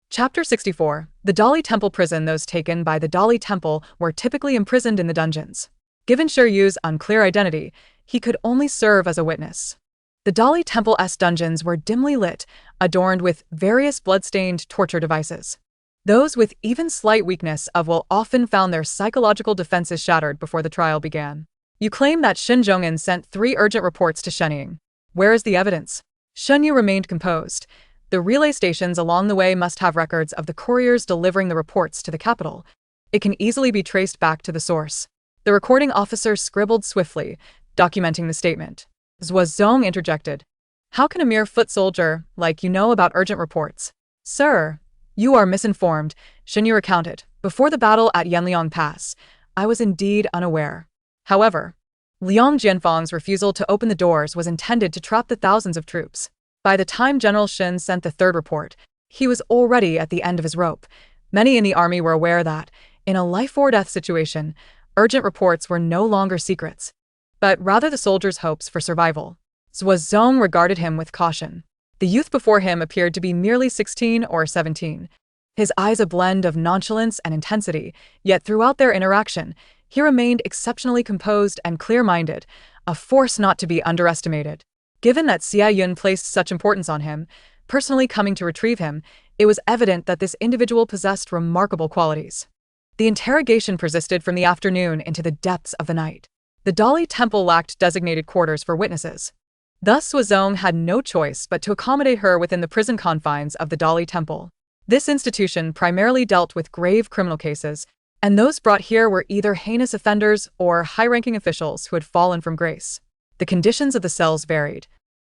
Chapter 64. The Dali Temple Prison. Those taken by the Dali Temple were typically imprisoned in the dungeons. Given Shiryu's unclear identity, he could only serve as a witness. The Dali Temple's dungeons were dimly lit, adorned with various blood-stained torture devices. Those with even slight weakness of will often found their psychological defenses shattered before the trial began. You claim that Shen Zhongyan sent 3 urgent reports to Shenying. Where is the evidence? Shen Yu remained composed. The relay stations along the way must have records of the couriers delivering the reports to the capital. It can easily be traced back to the source. The recording officer scribbled swiftly, documenting the statement. Zhuozong interjected. How can a mere foot soldier like you know about urgent reports? Sir, you are misinformed, Shen Yu recounted. Before the battle at Yanliang Pass, I was indeed unaware. However, Liang Jianfang's refusal to open the doors was intended to trap the thousands of troops. By the time General Shen sent the 3rd report, he was already at the end of his rope. Many in the army were aware that, in a life-or-death situation, urgent reports were no longer secrets, but rather the soldiers' hopes for survival. Zhuozong regarded him with caution. The youth before him appeared to be merely 16 or 17. His eyes a blend of nonchalance and intensity, yet throughout their interaction, he remained exceptionally composed and clear-minded, a force not to be underestimated. Given that Xia Yun placed such importance on him, personally coming to retrieve him, it was evident that this individual possessed remarkable qualities. The interrogation persisted from the afternoon into the depths of the night. The Dali Temple lacked designated quarters for witnesses. Thus Zhuozong had no choice but to accommodate her within the prison confines of the Dali Temple. This institution primarily dealt with grave criminal cases, and those brought here were either heinous offenders or high-ranking officials who had fallen from grace. The conditions of the cells varied.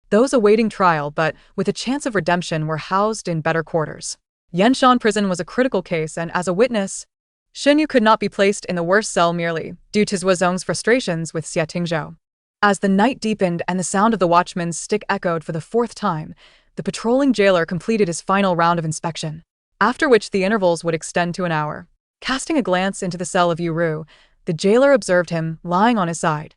Those awaiting trial but with a chance of redemption were housed in better quarters. Yanshan Prison was a critical case, and as a witness, Shen Yu could not be placed in the worst cell merely due to Zhuozong's frustrations with Xia Tingzhou. As the night deepened and the sound of the watchman's stick echoed for the 4th time, the patrolling jailer completed his final round of inspection, after which the intervals would extend to an hour. Casting a glance into the cell of Yu Ru, the jailer observed him lying on his side,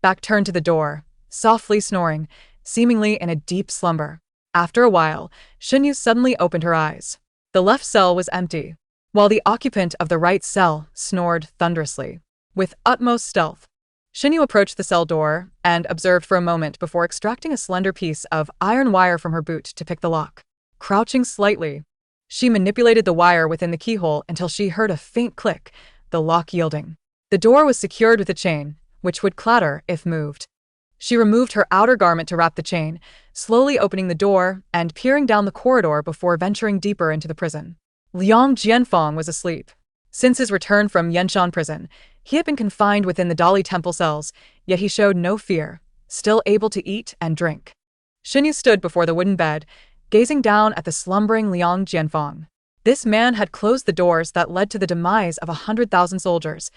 back turned to the door, softly snoring, seemingly in a deep slumber. After a while, Shen Yu suddenly opened her eyes. The left cell was empty, while the occupant of the right cell snored thunderously. With utmost stealth, Shen Yu approached the cell door and observed for a moment before extracting a slender piece of iron wire from her boot to pick the lock. Crouching slightly, she manipulated the wire within the keyhole until she heard a faint click, the lock yielding. The door was secured with a chain, which would clatter if moved. She removed her outer garment to wrap the chain, slowly opening the door and peering down the corridor before venturing deeper into the prison. Liang Jianfang was asleep. Since his return from Yanshan Prison, he had been confined within the Dali Temple cells, yet he showed no fear, still able to eat and drink. Shen Yu stood before the wooden bed, gazing down at the slumbering Liang Jianfang. This man had closed the doors that led to the demise of 100,000 soldiers,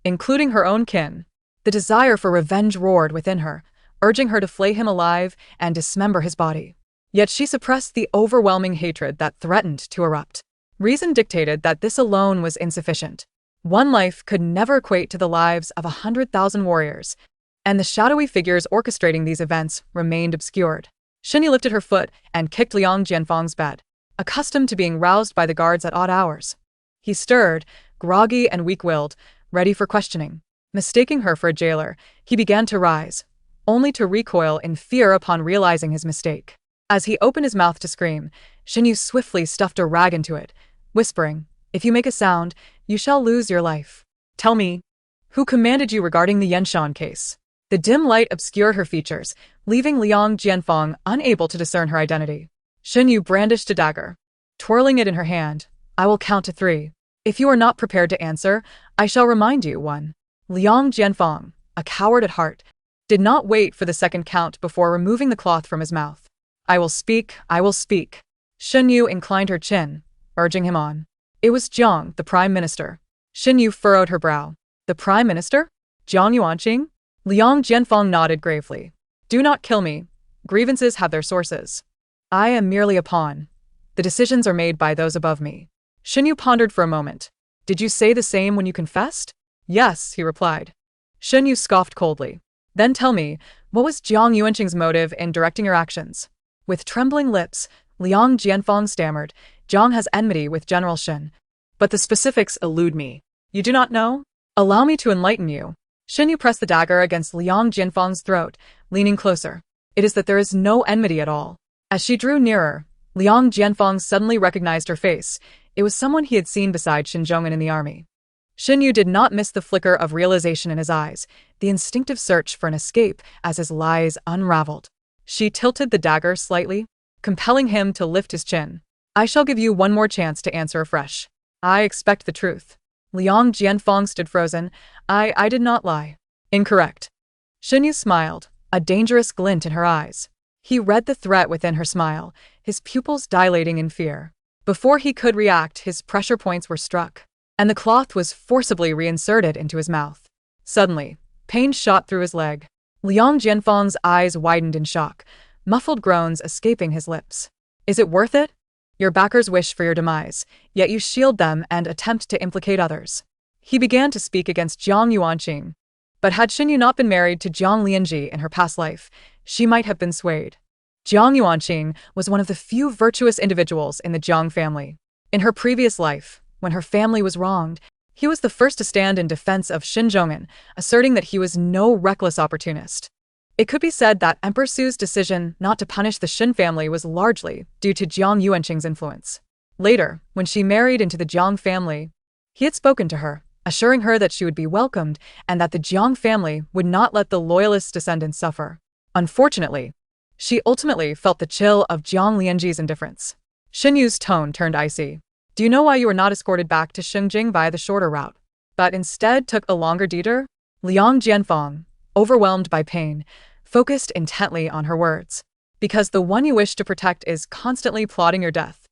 including her own kin. The desire for revenge roared within her, urging her to flay him alive and dismember his body. Yet she suppressed the overwhelming hatred that threatened to erupt. Reason dictated that this alone was insufficient. One life could never equate to the lives of 100,000 warriors, and the shadowy figures orchestrating these events remained obscured. Shen Yu lifted her foot and kicked Liang Jianfang's bed, accustomed to being roused by the guards at odd hours. He stirred, groggy and weak-willed, ready for questioning. Mistaking her for a jailer, he began to rise, only to recoil in fear upon realizing his mistake. As he opened his mouth to scream, Shen Yu swiftly stuffed a rag into it, whispering, "If you make a sound, you shall lose your life. Tell me, who commanded you regarding the Yanshan case?" The dim light obscured her features, leaving Liang Jianfang unable to discern her identity. Shen Yu brandished a dagger. Twirling it in her hand, "I will count to 3. If you are not prepared to answer, I shall remind you. 1. Liang Jianfang, a coward at heart, did not wait for the second count before removing the cloth from his mouth. I will speak, I will speak. Shen Yu inclined her chin, urging him on. It was Jiang, the Prime Minister. Shen Yu furrowed her brow. The Prime Minister? Jiang Yuanqing? Liang Jianfang nodded gravely. Do not kill me. Grievances have their sources. I am merely a pawn. The decisions are made by those above me. Shen Yu pondered for a moment. Did you say the same when you confessed? Yes, he replied. Shen Yu scoffed coldly. Then tell me, what was Jiang Yuanqing's motive in directing your actions? With trembling lips, Liang Jianfang stammered, Jiang has enmity with General Shen. But the specifics elude me. You do not know? Allow me to enlighten you. Shen Yu pressed the dagger against Liang Jianfang's throat, leaning closer. It is that there is no enmity at all. As she drew nearer, Liang Jianfang suddenly recognized her face. It was someone he had seen beside Shen Zhonghan in the army. Shen Yu did not miss the flicker of realization in his eyes, the instinctive search for an escape as his lies unraveled. She tilted the dagger slightly, compelling him to lift his chin. I shall give you one more chance to answer afresh. I expect the truth. Liang Jianfang stood frozen. I did not lie. Incorrect. Shen Yu smiled, a dangerous glint in her eyes. He read the threat within her smile, his pupils dilating in fear. Before he could react, his pressure points were struck, and the cloth was forcibly reinserted into his mouth. Suddenly, pain shot through his leg. Liang Jianfang's eyes widened in shock, muffled groans escaping his lips. Is it worth it? Your backers wish for your demise, yet you shield them and attempt to implicate others. He began to speak against Jiang Yuanqing. But had Shen Yu not been married to Jiang Lianji in her past life, she might have been swayed. Jiang Yuanqing was one of the few virtuous individuals in the Jiang family. In her previous life, when her family was wronged, he was the first to stand in defense of Shen Zhonghan, asserting that he was no reckless opportunist. It could be said that Emperor Su's decision not to punish the Shen family was largely due to Jiang Yuanqing's influence. Later, when she married into the Jiang family, he had spoken to her, assuring her that she would be welcomed and that the Jiang family would not let the loyalist descendants suffer. Unfortunately, she ultimately felt the chill of Jiang Lianji's indifference. Shen Yu's tone turned icy. Do you know why you were not escorted back to Shengjing via the shorter route, but instead took a longer detour? Liang Jianfang, overwhelmed by pain, focused intently on her words. Because the one you wish to protect is constantly plotting your death.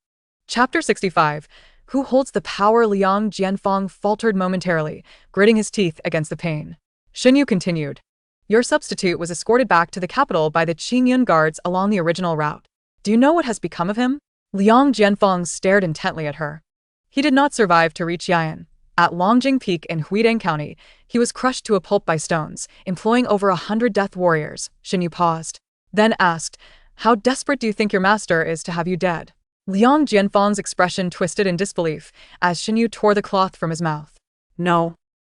Chapter 65. Who holds the power? Liang Jianfang faltered momentarily, gritting his teeth against the pain. Shen Yu continued. Your substitute was escorted back to the capital by the Qingyun guards along the original route. Do you know what has become of him? Liang Jianfang stared intently at her. He did not survive to reach Yian. At Longjing Peak in Huideng County, he was crushed to a pulp by stones, employing over 100 death warriors. Shen Yu paused, then asked, How desperate do you think your master is to have you dead? Liang Jianfang's expression twisted in disbelief as Shen Yu tore the cloth from his mouth. No,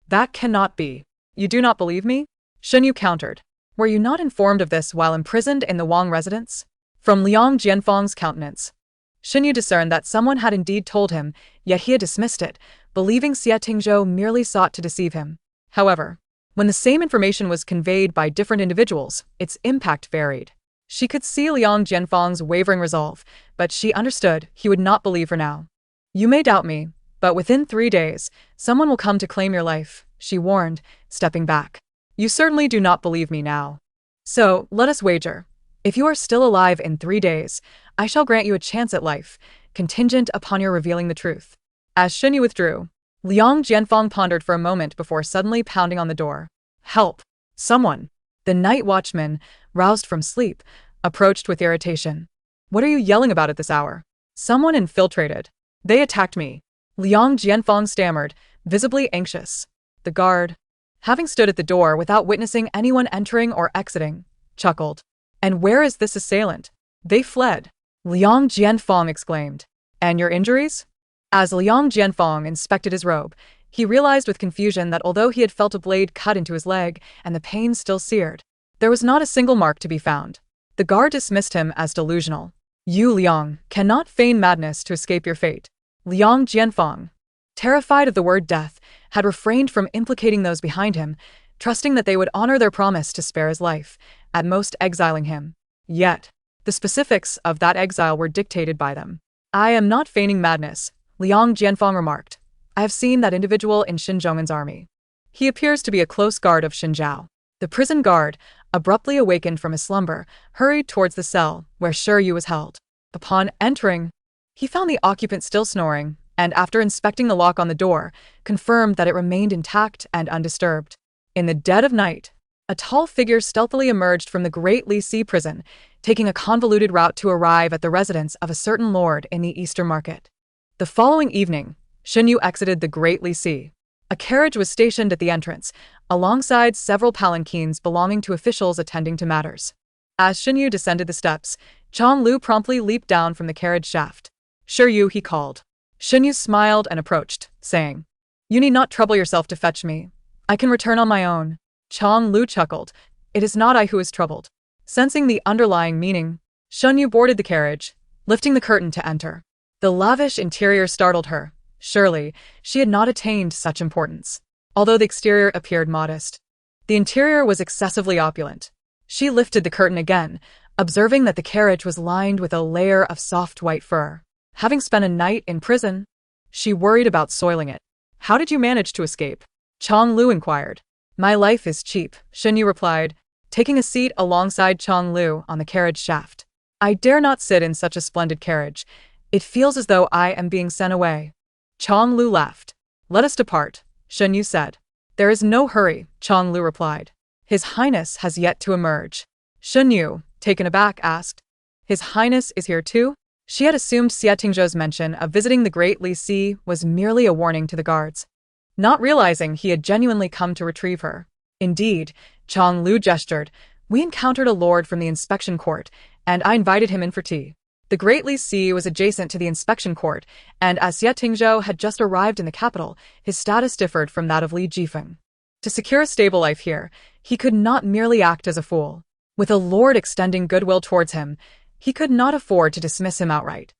that cannot be. You do not believe me? Shen Yu countered. Were you not informed of this while imprisoned in the Wang residence? From Liang Jianfang's countenance, Shen Yu discerned that someone had indeed told him, yet he had dismissed it, believing Xie Tingzhou merely sought to deceive him. However, when the same information was conveyed by different individuals, its impact varied. She could see Liang Jianfang's wavering resolve, but she understood he would not believe her now. You may doubt me, but within 3 days, someone will come to claim your life, she warned, stepping back. You certainly do not believe me now. So, let us wager. If you are still alive in 3 days, I shall grant you a chance at life, contingent upon your revealing the truth. As Shen Yu withdrew, Liang Jianfang pondered for a moment before suddenly pounding on the door. Help! Someone! The night watchman, roused from sleep, approached with irritation. What are you yelling about at this hour? Someone infiltrated. They attacked me. Liang Jianfang stammered, visibly anxious. The guard, having stood at the door without witnessing anyone entering or exiting, chuckled. And where is this assailant? They fled. Liang Jianfang exclaimed. And your injuries? As Liang Jianfang inspected his robe, he realized with confusion that although he had felt a blade cut into his leg and the pain still seared, there was not a single mark to be found. The guard dismissed him as delusional. You, Liang, cannot feign madness to escape your fate. Liang Jianfang, terrified of the word death, had refrained from implicating those behind him, trusting that they would honor their promise to spare his life, at most exiling him. Yet, the specifics of that exile were dictated by them. I am not feigning madness, Liang Jianfang remarked, I have seen that individual in Xin Zhong'an's army. He appears to be a close guard of Xin Zhao. The prison guard, abruptly awakened from his slumber, hurried towards the cell where Shi Yu was held. Upon entering, he found the occupant still snoring, and after inspecting the lock on the door, confirmed that it remained intact and undisturbed. In the dead of night, a tall figure stealthily emerged from the Great Li Si prison, taking a convoluted route to arrive at the residence of a certain lord in the Eastern Market. The following evening, Xin Yu exited the Great Li Si. A carriage was stationed at the entrance, alongside several palanquins belonging to officials attending to matters. As Xin Yu descended the steps, Chang Lu promptly leaped down from the carriage shaft. "Shi Yu," he called. Xin Yu smiled and approached, saying, "You need not trouble yourself to fetch me. I can return on my own." Chang Lu chuckled. "It is not I who is troubled." Sensing the underlying meaning, Xin Yu boarded the carriage, lifting the curtain to enter. The lavish interior startled her. Surely, she had not attained such importance. Although the exterior appeared modest, the interior was excessively opulent. She lifted the curtain again, observing that the carriage was lined with a layer of soft white fur. Having spent a night in prison, she worried about soiling it. "How did you manage to escape?" Chang Lu inquired. "My life is cheap," Xin Yu replied, taking a seat alongside Chang Lu on the carriage shaft. "I dare not sit in such a splendid carriage. It feels as though I am being sent away." Chang Lu laughed. "Let us depart," Xin Yu said. "There is no hurry," Chang Lu replied. "His Highness has yet to emerge." Xin Yu, taken aback, asked, "His Highness is here too?" She had assumed Xie Tingzhou's mention of visiting the Great Li Si was merely a warning to the guards, not realizing he had genuinely come to retrieve her. "Indeed," Chang Lu gestured, "we encountered a lord from the inspection court, and I invited him in for tea." The Great Li Si was adjacent to the inspection court, and as Xie Tingzhou had just arrived in the capital, his status differed from that of Li Jifeng. To secure a stable life here, he could not merely act as a fool. With a lord extending goodwill towards him, he could not afford to dismiss him outright.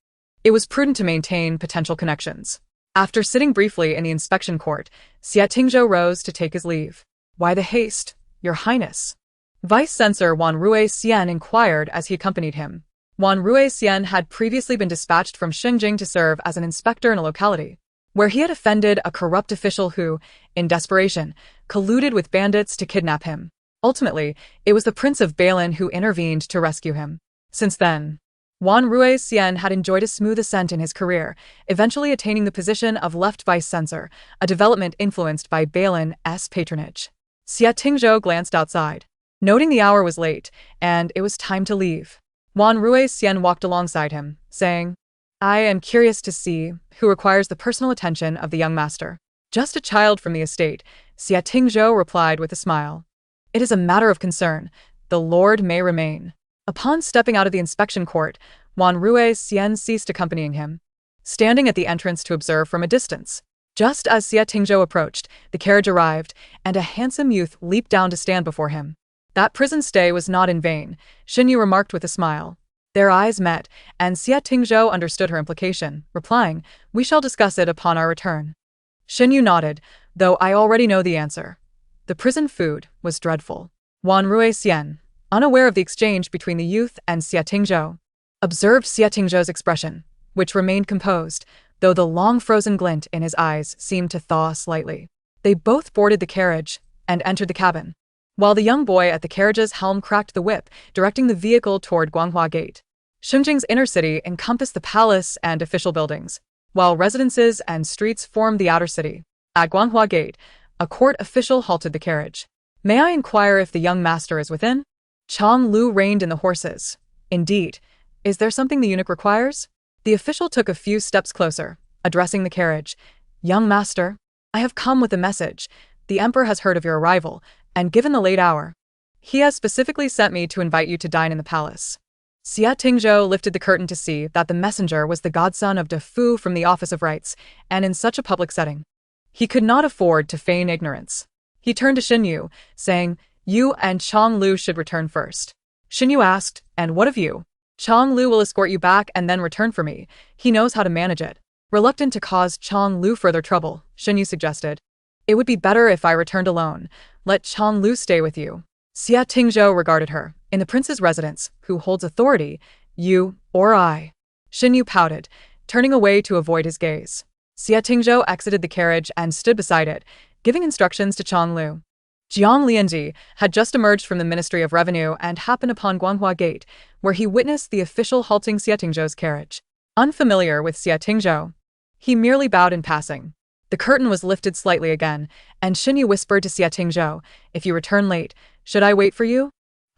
It was prudent to maintain potential connections. After sitting briefly in the inspection court, Xie Tingzhou rose to take his leave. "Why the haste, Your Highness?" Vice Censor Wan Ruixian inquired as he accompanied him. Wan Ruixian had previously been dispatched from Xinjing to serve as an inspector in a locality where he had offended a corrupt official who, in desperation, colluded with bandits to kidnap him. Ultimately, it was the Prince of Balin who intervened to rescue him. Since then, Wan Ruixian had enjoyed a smooth ascent in his career, eventually attaining the position of left vice censor, a development influenced by Balin's patronage. Xie Tingzhou glanced outside, noting the hour was late, and it was time to leave. Wan Ruixian walked alongside him, saying, "I am curious to see who requires the personal attention of the young master." "Just a child from the estate," Xie Tingzhou replied with a smile. "It is a matter of concern. The lord may remain." Upon stepping out of the inspection court, Wan Ruixian ceased accompanying him, standing at the entrance to observe from a distance. Just as Xie Tingzhou approached, the carriage arrived, and a handsome youth leaped down to stand before him. That prison stay was not in vain, Xin Yu remarked with a smile. Their eyes met, and Xie Tingzhou understood her implication, replying, "We shall discuss it upon our return." Xin Yu nodded, though I already know the answer. The prison food was dreadful. Wan Ruixian, unaware of the exchange between the youth and Xie Tingzhou, observed Xie Tingzhou's expression, which remained composed, though the long frozen glint in his eyes seemed to thaw slightly. They both boarded the carriage and entered the cabin, while the young boy at the carriage's helm cracked the whip, directing the vehicle toward Guanghua Gate. Xinjing's inner city encompassed the palace and official buildings, while residences and streets formed the outer city. At Guanghua Gate, a court official halted the carriage. "May I inquire if the young master is within?" Chang Lu reined in the horses. "Indeed. Is there something the eunuch requires?" The official took a few steps closer, addressing the carriage. "Young master, I have come with a message. The emperor has heard of your arrival, and given the late hour, he has specifically sent me to invite you to dine in the palace." Xie Tingzhou lifted the curtain to see that the messenger was the godson of De Fu from the Office of Rights, and in such a public setting, he could not afford to feign ignorance. He turned to Xin Yu, saying, "You and Chang Lu should return first." Xin Yu asked, "And what of you?" "Chang Lu will escort you back and then return for me. He knows how to manage it." Reluctant to cause Chang Lu further trouble, Xin Yu suggested, "It would be better if I returned alone. Let Chang Lu stay with you." Xie Tingzhou regarded her. "In the prince's residence, who holds authority, you or I?" Xin Yu pouted, turning away to avoid his gaze. Xie Tingzhou exited the carriage and stood beside it, giving instructions to Chang Lu. Jiang Lianji had just emerged from the Ministry of Revenue and happened upon Guanghua Gate, where he witnessed the official halting Xie Tingzhou's carriage. Unfamiliar with Xie Tingzhou, he merely bowed in passing. The curtain was lifted slightly again, and Xinyu whispered to Xie Tingzhou, "If you return late, should I wait for you?"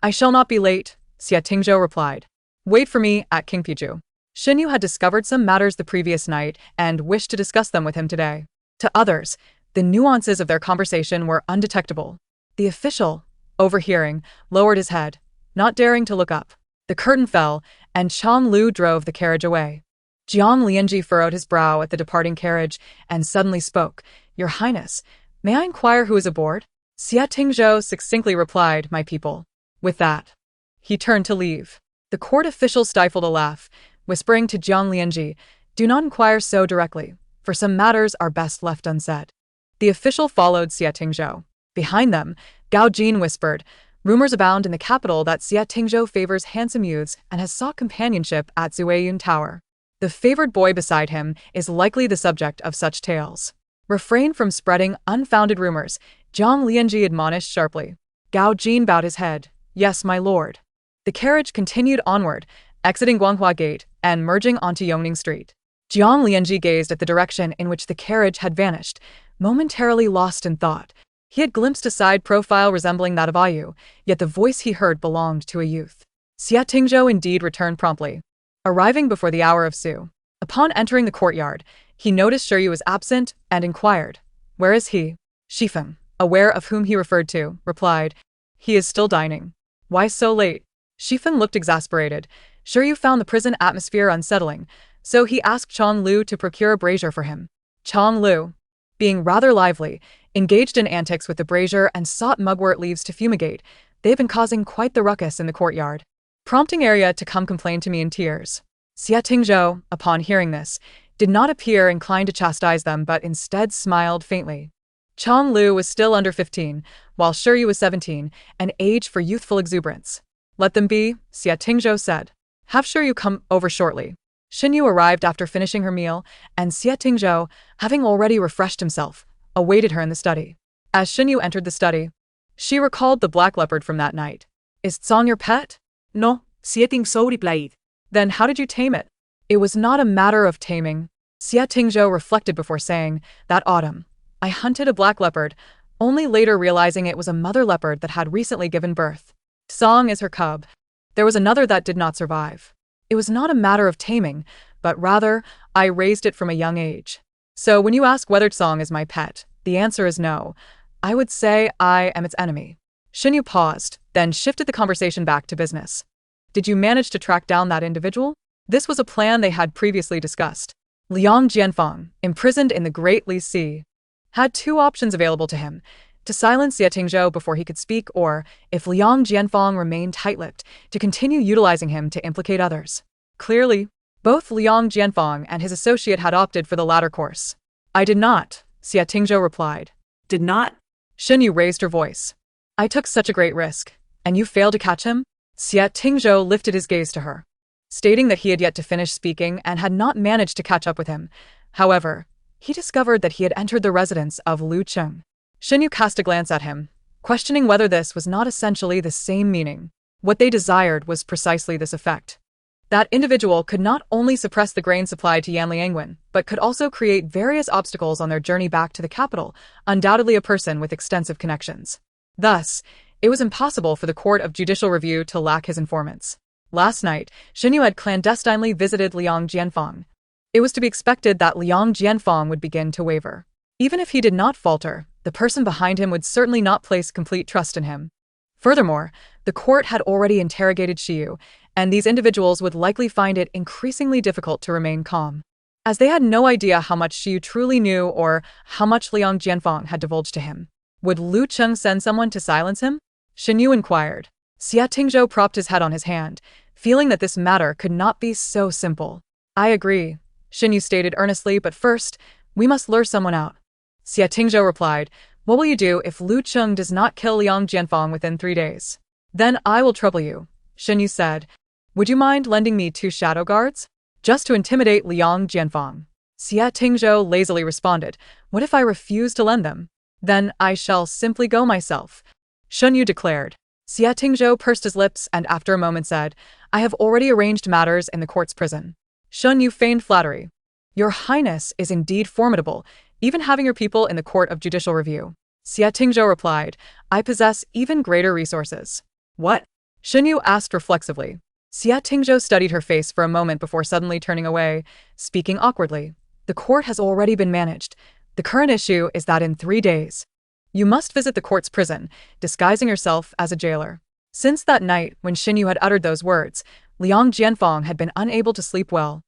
"I shall not be late," Xie Tingzhou replied. "Wait for me at Qingpiju." Xinyu had discovered some matters the previous night and wished to discuss them with him today. To others, the nuances of their conversation were undetectable. The official, overhearing, lowered his head, not daring to look up. The curtain fell, and Chang Lu drove the carriage away. Jiang Lianji furrowed his brow at the departing carriage and suddenly spoke. "Your Highness, may I inquire who is aboard?" Xie Tingzhou succinctly replied, "My people." With that, he turned to leave. The court official stifled a laugh, whispering to Jiang Lianji, "Do not inquire so directly, for some matters are best left unsaid." The official followed Xie Tingzhou. Behind them, Gao Jin whispered, "Rumors abound in the capital that Xie Tingzhou favors handsome youths and has sought companionship at Zueyun Tower. The favored boy beside him is likely the subject of such tales. Refrain from spreading unfounded rumors," Jiang Lianji admonished sharply. Gao Jin bowed his head. "Yes, my lord." The carriage continued onward, exiting Guanghua Gate and merging onto Yongning Street. Jiang Lianji gazed at the direction in which the carriage had vanished, momentarily lost in thought. He had glimpsed a side profile resembling that of Ayu, yet the voice he heard belonged to a youth. Xie Tingzhou indeed returned promptly, arriving before the hour of Su. Upon entering the courtyard, he noticed Shiryu was absent and inquired, "Where is he?" Shifeng, aware of whom he referred to, replied, "He is still dining." "Why so late?" Shifeng looked exasperated. Shiryu found the prison atmosphere unsettling, so he asked Chang Lu to procure a brazier for him. Chang Lu, being rather lively, engaged in antics with the brazier and sought mugwort leaves to fumigate. "They've been causing quite the ruckus in the courtyard, prompting Arya to come complain to me in tears." Xie Tingzhou, upon hearing this, did not appear inclined to chastise them but instead smiled faintly. Chang Lu was still under 15, while Shiryu was 17, an age for youthful exuberance. "Let them be," Xie Tingzhou said. "Have Shiryu come over shortly." Xinyu arrived after finishing her meal, and Xie Tingzhou, having already refreshed himself, awaited her in the study. As Xinyu entered the study, she recalled the black leopard from that night. "Is Tsong your pet?" No, Xie Tingzhou replied. "Then how did you tame it?" "It was not a matter of taming." Xie Tingzhou reflected before saying, "That autumn, I hunted a black leopard, only later realizing it was a mother leopard that had recently given birth. Tsong is her cub. There was another that did not survive. It was not a matter of taming, but rather, I raised it from a young age. So when you ask whether Tsong is my pet, the answer is no. I would say I am its enemy." Xinyu paused, then shifted the conversation back to business. "Did you manage to track down that individual?" This was a plan they had previously discussed. Liang Jianfang, imprisoned in the Great Li Sea, had two options available to him: to silence Xie Tingzhou before he could speak, or, if Liang Jianfang remained tight-lipped, to continue utilizing him to implicate others. Clearly, both Liang Jianfang and his associate had opted for the latter course. "I did not," Xie Tingzhou replied. Did not? Xinyu raised her voice. "I took such a great risk, and you failed to catch him?" Xie Tingzhou lifted his gaze to her, stating that he had yet to finish speaking and had not managed to catch up with him. However, he discovered that he had entered the residence of Lu Cheng. Xinyu cast a glance at him, questioning whether this was not essentially the same meaning. What they desired was precisely this effect. That individual could not only suppress the grain supply to Yanliangwen, but could also create various obstacles on their journey back to the capital, undoubtedly a person with extensive connections. Thus, it was impossible for the Court of Judicial Review to lack his informants. Last night, Xinyu had clandestinely visited Liang Jianfang. It was to be expected that Liang Jianfang would begin to waver. Even if he did not falter, the person behind him would certainly not place complete trust in him. Furthermore, the court had already interrogated Xiyu, and these individuals would likely find it increasingly difficult to remain calm, as they had no idea how much Xiyu truly knew or how much Liang Jianfang had divulged to him. Would Lu Cheng send someone to silence him? Xinyu inquired. Xie Tingzhou propped his head on his hand, feeling that this matter could not be so simple. "I agree," Xinyu stated earnestly, "but first, we must lure someone out." Xie Tingzhou replied, "What will you do if Lu Cheng does not kill Liang Jianfang within 3 days?" "Then I will trouble you," Xinyu said. "Would you mind lending me 2 shadow guards? Just to intimidate Liang Jianfang." Xie Tingzhou lazily responded, "What if I refuse to lend them? Then I shall simply go myself," Shun Yu declared. Xie Tingzhou pursed his lips and after a moment said, "I have already arranged matters in the court's prison." Shun Yu feigned flattery. "Your Highness is indeed formidable, even having your people in the Court of Judicial Review." Xie Tingzhou replied, "I possess even greater resources." "What?" Shun Yu asked reflexively. Xie Tingzhou studied her face for a moment before suddenly turning away, speaking awkwardly. "The court has already been managed. The current issue is that in 3 days, you must visit the court's prison, disguising yourself as a jailer." Since that night when Xin Yu had uttered those words, Liang Jianfeng had been unable to sleep well.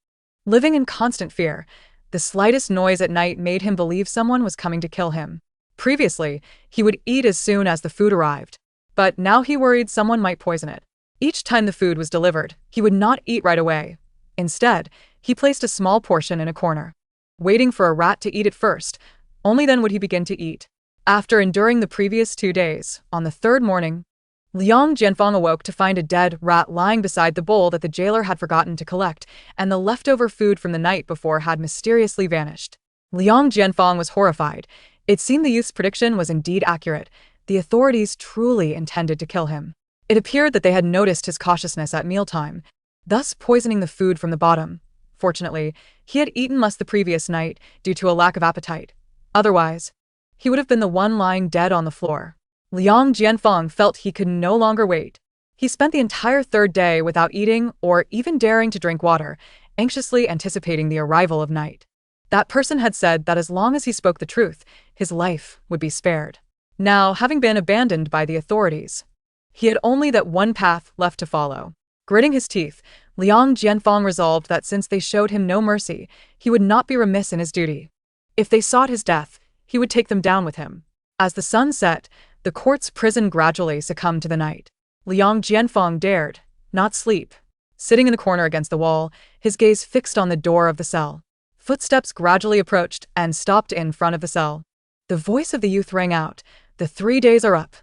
Living in constant fear, the slightest noise at night made him believe someone was coming to kill him. Previously, he would eat as soon as the food arrived. But now he worried someone might poison it. Each time the food was delivered, he would not eat right away. Instead, he placed a small portion in a corner, waiting for a rat to eat it first. Only then would he begin to eat. After enduring the previous 2 days, on the third morning, Liang Jianfeng awoke to find a dead rat lying beside the bowl that the jailer had forgotten to collect, and the leftover food from the night before had mysteriously vanished. Liang Jianfeng was horrified. It seemed the youth's prediction was indeed accurate. The authorities truly intended to kill him. It appeared that they had noticed his cautiousness at mealtime, thus poisoning the food from the bottom. Fortunately, he had eaten less the previous night due to a lack of appetite. Otherwise, he would have been the one lying dead on the floor. Liang Jianfeng felt he could no longer wait. He spent the entire third day without eating or even daring to drink water, anxiously anticipating the arrival of night. That person had said that as long as he spoke the truth, his life would be spared. Now, having been abandoned by the authorities, he had only that one path left to follow. Gritting his teeth, Liang Jianfeng resolved that since they showed him no mercy, he would not be remiss in his duty. If they sought his death, he would take them down with him. As the sun set, the court's prison gradually succumbed to the night. Liang Jianfeng dared not sleep. Sitting in the corner against the wall, his gaze fixed on the door of the cell. Footsteps gradually approached and stopped in front of the cell. The voice of the youth rang out, "The 3 days are up.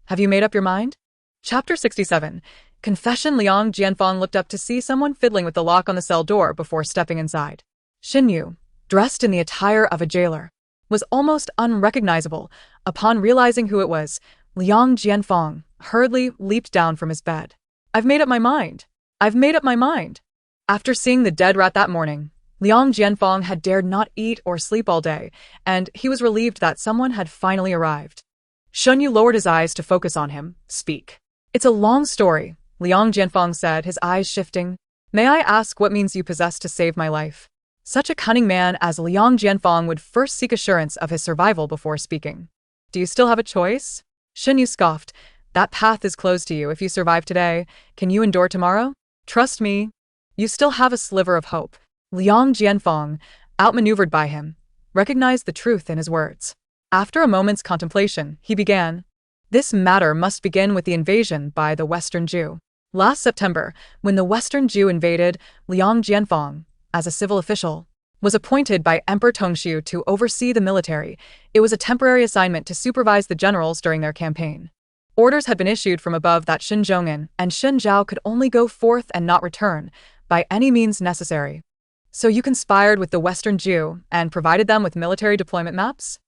Have you made up your mind?" Chapter 67. Confession. Liang Jianfeng looked up to see someone fiddling with the lock on the cell door before stepping inside. Xin Yu, dressed in the attire of a jailer, was almost unrecognizable. Upon realizing who it was, Liang Jianfeng hurriedly leaped down from his bed. "I've made up my mind. I've made up my mind." After seeing the dead rat that morning, Liang Jianfeng had dared not eat or sleep all day, and he was relieved that someone had finally arrived. Shun Yu lowered his eyes to focus on him. "Speak." "It's a long story," Liang Jianfeng said, his eyes shifting. "May I ask what means you possess to save my life?" Such a cunning man as Liang Jianfeng would first seek assurance of his survival before speaking. "Do you still have a choice?" Xin Yu scoffed. "That path is closed to you if you survive today. Can you endure tomorrow? Trust me, you still have a sliver of hope." Liang Jianfeng, outmaneuvered by him, recognized the truth in his words. After a moment's contemplation, he began. "This matter must begin with the invasion by the Western Jew. Last September, when the Western Jew invaded, Liang Jianfeng, as a civil official, was appointed by Emperor Tongshu to oversee the military. It was a temporary assignment to supervise the generals during their campaign. Orders had been issued from above that Xin Zhongin and Xin Zhao could only go forth and not return, by any means necessary. So you conspired with the Western Jew and provided them with military deployment maps?"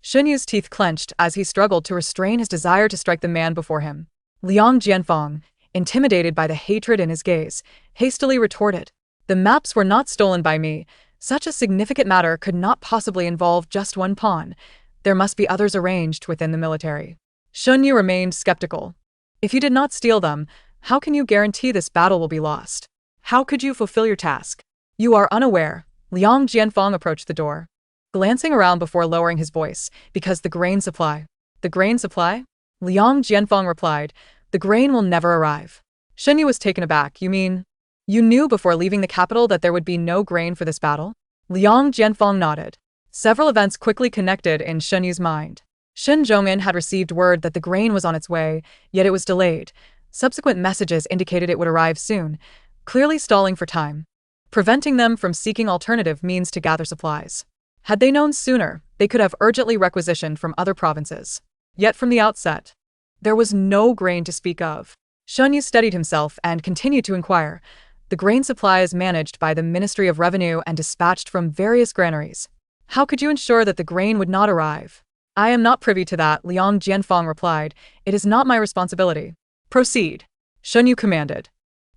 Xin Yu's teeth clenched as he struggled to restrain his desire to strike the man before him. Liang Jianfeng, intimidated by the hatred in his gaze, hastily retorted, "The maps were not stolen by me. Such a significant matter could not possibly involve just one pawn. There must be others arranged within the military." Shun Yu remained skeptical. "If you did not steal them, how can you guarantee this battle will be lost? How could you fulfill your task?" "You are unaware." Liang Jianfeng approached the door, glancing around before lowering his voice, "because the grain supply." "The grain supply?" Liang Jianfeng replied, "The grain will never arrive." Shun Yu was taken aback. "You mean you knew before leaving the capital that there would be no grain for this battle?" Liang Jianfeng nodded. Several events quickly connected in Shun Yu's mind. Xin Zhongin had received word that the grain was on its way, yet it was delayed. Subsequent messages indicated it would arrive soon, clearly stalling for time, preventing them from seeking alternative means to gather supplies. Had they known sooner, they could have urgently requisitioned from other provinces. Yet from the outset, there was no grain to speak of. Shun Yu steadied himself and continued to inquire, The grain supply is managed by the Ministry of Revenue and dispatched from various granaries. How could you ensure that the grain would not arrive? I am not privy to that, Liang Jianfang replied. It is not my responsibility. Proceed, Shun Yu commanded.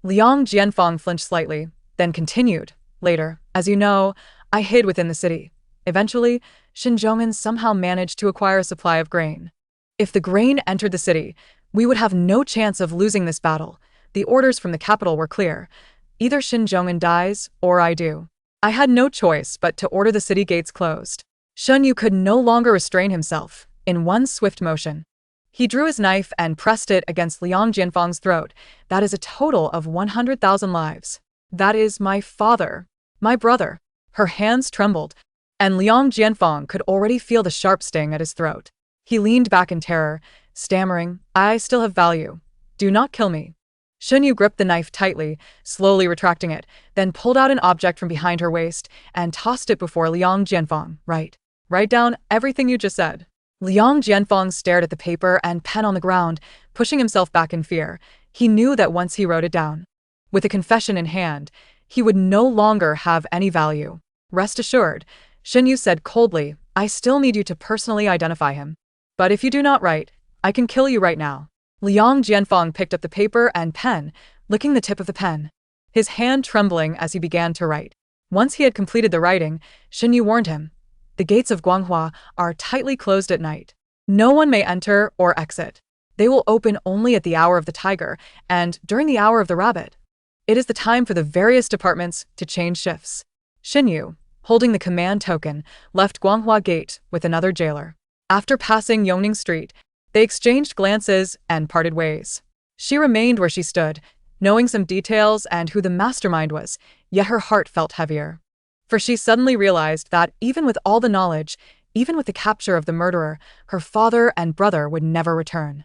Liang Jianfang flinched slightly, then continued. Later, as you know, I hid within the city. Eventually, Xinzhong'an somehow managed to acquire a supply of grain. If the grain entered the city, we would have no chance of losing this battle. The orders from the capital were clear. Either Xinzhong'an dies, or I do. I had no choice but to order the city gates closed. Shun Yu could no longer restrain himself. In one swift motion, he drew his knife and pressed it against Liang Jianfang's throat. That is a total of 100,000 lives. That is my father. My brother. Her hands trembled, and Liang Jianfang could already feel the sharp sting at his throat. He leaned back in terror, stammering, I still have value. Do not kill me. Shun Yu gripped the knife tightly, slowly retracting it, then pulled out an object from behind her waist and tossed it before Liang Jianfang. Write down everything you just said. Liang Jianfang stared at the paper and pen on the ground, pushing himself back in fear. He knew that once he wrote it down, with a confession in hand, he would no longer have any value. Rest assured, Shun Yu said coldly, I still need you to personally identify him. But if you do not write, I can kill you right now. Liang Jianfang picked up the paper and pen, licking the tip of the pen, his hand trembling as he began to write. Once he had completed the writing, Shun Yu warned him. The gates of Guanghua are tightly closed at night. No one may enter or exit. They will open only at the hour of the tiger and during the hour of the rabbit. It is the time for the various departments to change shifts. Shun Yu, holding the command token, left Guanghua Gate with another jailer. After passing Yongning Street, they exchanged glances and parted ways. She remained where she stood, knowing some details and who the mastermind was, yet her heart felt heavier. For she suddenly realized that even with all the knowledge, even with the capture of the murderer, her father and brother would never return.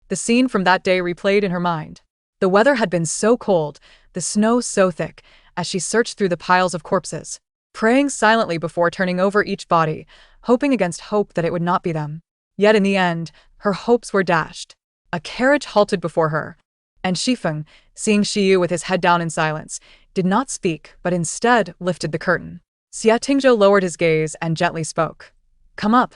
The scene from that day replayed in her mind. The weather had been so cold, the snow so thick, as she searched through the piles of corpses, praying silently before turning over each body, hoping against hope that it would not be them. Yet in the end, her hopes were dashed. A carriage halted before her, and Shifeng, seeing Shiyu with his head down in silence, did not speak but instead lifted the curtain. Xia Tingzhou lowered his gaze and gently spoke. Come up.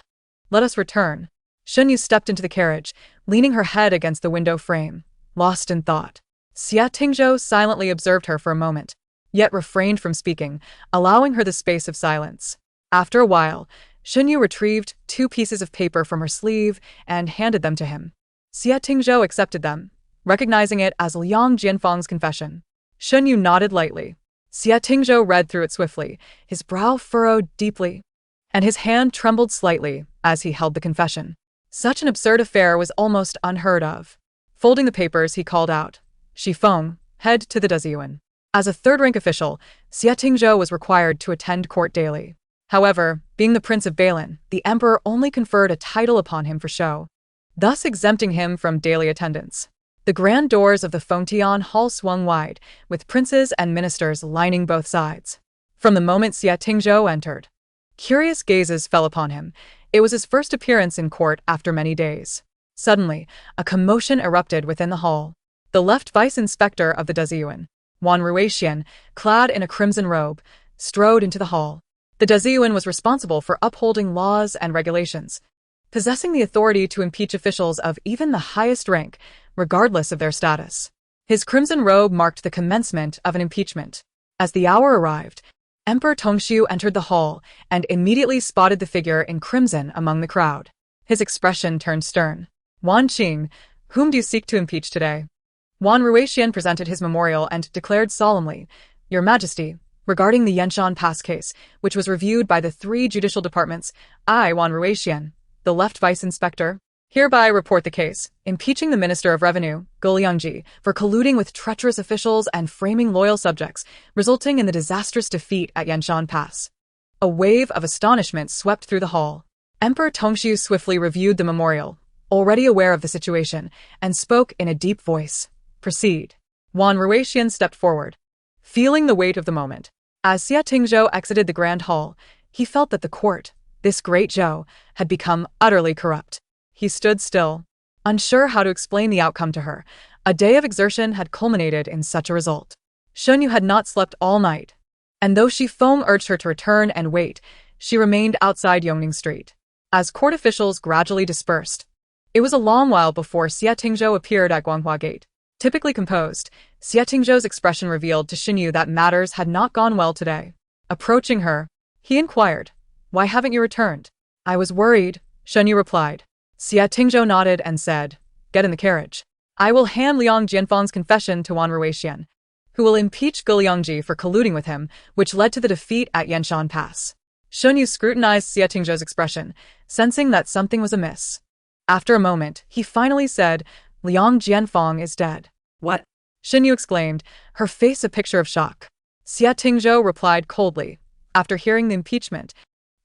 Let us return. Shun Yu stepped into the carriage, leaning her head against the window frame, lost in thought. Xia Tingzhou silently observed her for a moment, yet refrained from speaking, allowing her the space of silence. After a while, Shun Yu retrieved 2 pieces of paper from her sleeve and handed them to him. Xia Tingzhou accepted them, recognizing it as Liang Jianfang's confession. Shun Yu nodded lightly. Xia Tingzhou read through it swiftly, his brow furrowed deeply, and his hand trembled slightly as he held the confession. Such an absurd affair was almost unheard of. Folding the papers, he called out, Shifeng, head to the Daziyuan. As a third-rank official, Xia Tingzhou was required to attend court daily. However, being the Prince of Balin, the Emperor only conferred a title upon him for show, thus exempting him from daily attendance. The grand doors of the Fengtian Hall swung wide, with princes and ministers lining both sides. From the moment Xia Tingzhou entered, curious gazes fell upon him. It was his first appearance in court after many days. Suddenly, a commotion erupted within the hall. The left vice-inspector of the Daziyuan, Wan Ruixian, clad in a crimson robe, strode into the hall. The Daziyuan was responsible for upholding laws and regulations, possessing the authority to impeach officials of even the highest rank, regardless of their status. His crimson robe marked the commencement of an impeachment. As the hour arrived, Emperor Tongxiu entered the hall and immediately spotted the figure in crimson among the crowd. His expression turned stern. Wan Qing, whom do you seek to impeach today? Wan Ruixian presented his memorial and declared solemnly, Your Majesty, regarding the Yanshan Pass case, which was reviewed by the 3 judicial departments, I, Wan Ruixian, the left vice-inspector, hereby report the case, impeaching the Minister of Revenue, Go Liangji, for colluding with treacherous officials and framing loyal subjects, resulting in the disastrous defeat at Yanshan Pass. A wave of astonishment swept through the hall. Emperor Tongxiu swiftly reviewed the memorial, already aware of the situation, and spoke in a deep voice. Proceed. Wan Ruixian stepped forward, feeling the weight of the moment. As Xia Tingzhou exited the grand hall, he felt that the court, this great Zhou, had become utterly corrupt. He stood still, unsure how to explain the outcome to her. A day of exertion had culminated in such a result. Shunyu had not slept all night, and though Shifeng urged her to return and wait, she remained outside Yongning Street. As court officials gradually dispersed, it was a long while before Xie Tingzhou appeared at Guanghua Gate. Typically composed, Xie Tingzhou's expression revealed to Xinyu that matters had not gone well today. Approaching her, he inquired, "Why haven't you returned?" "I was worried," Xinyu replied. Xie Tingzhou nodded and said, "Get in the carriage. I will hand Liang Jianfang's confession to Wan Ruixian, who will impeach Gu Liangji for colluding with him, which led to the defeat at Yanshan Pass." Xunyu scrutinized Xie Tingzhou's expression, sensing that something was amiss. After a moment, he finally said, "Liang Jianfang is dead." What? Xinyu exclaimed, her face a picture of shock. Xie Tingzhou replied coldly. After hearing the impeachment,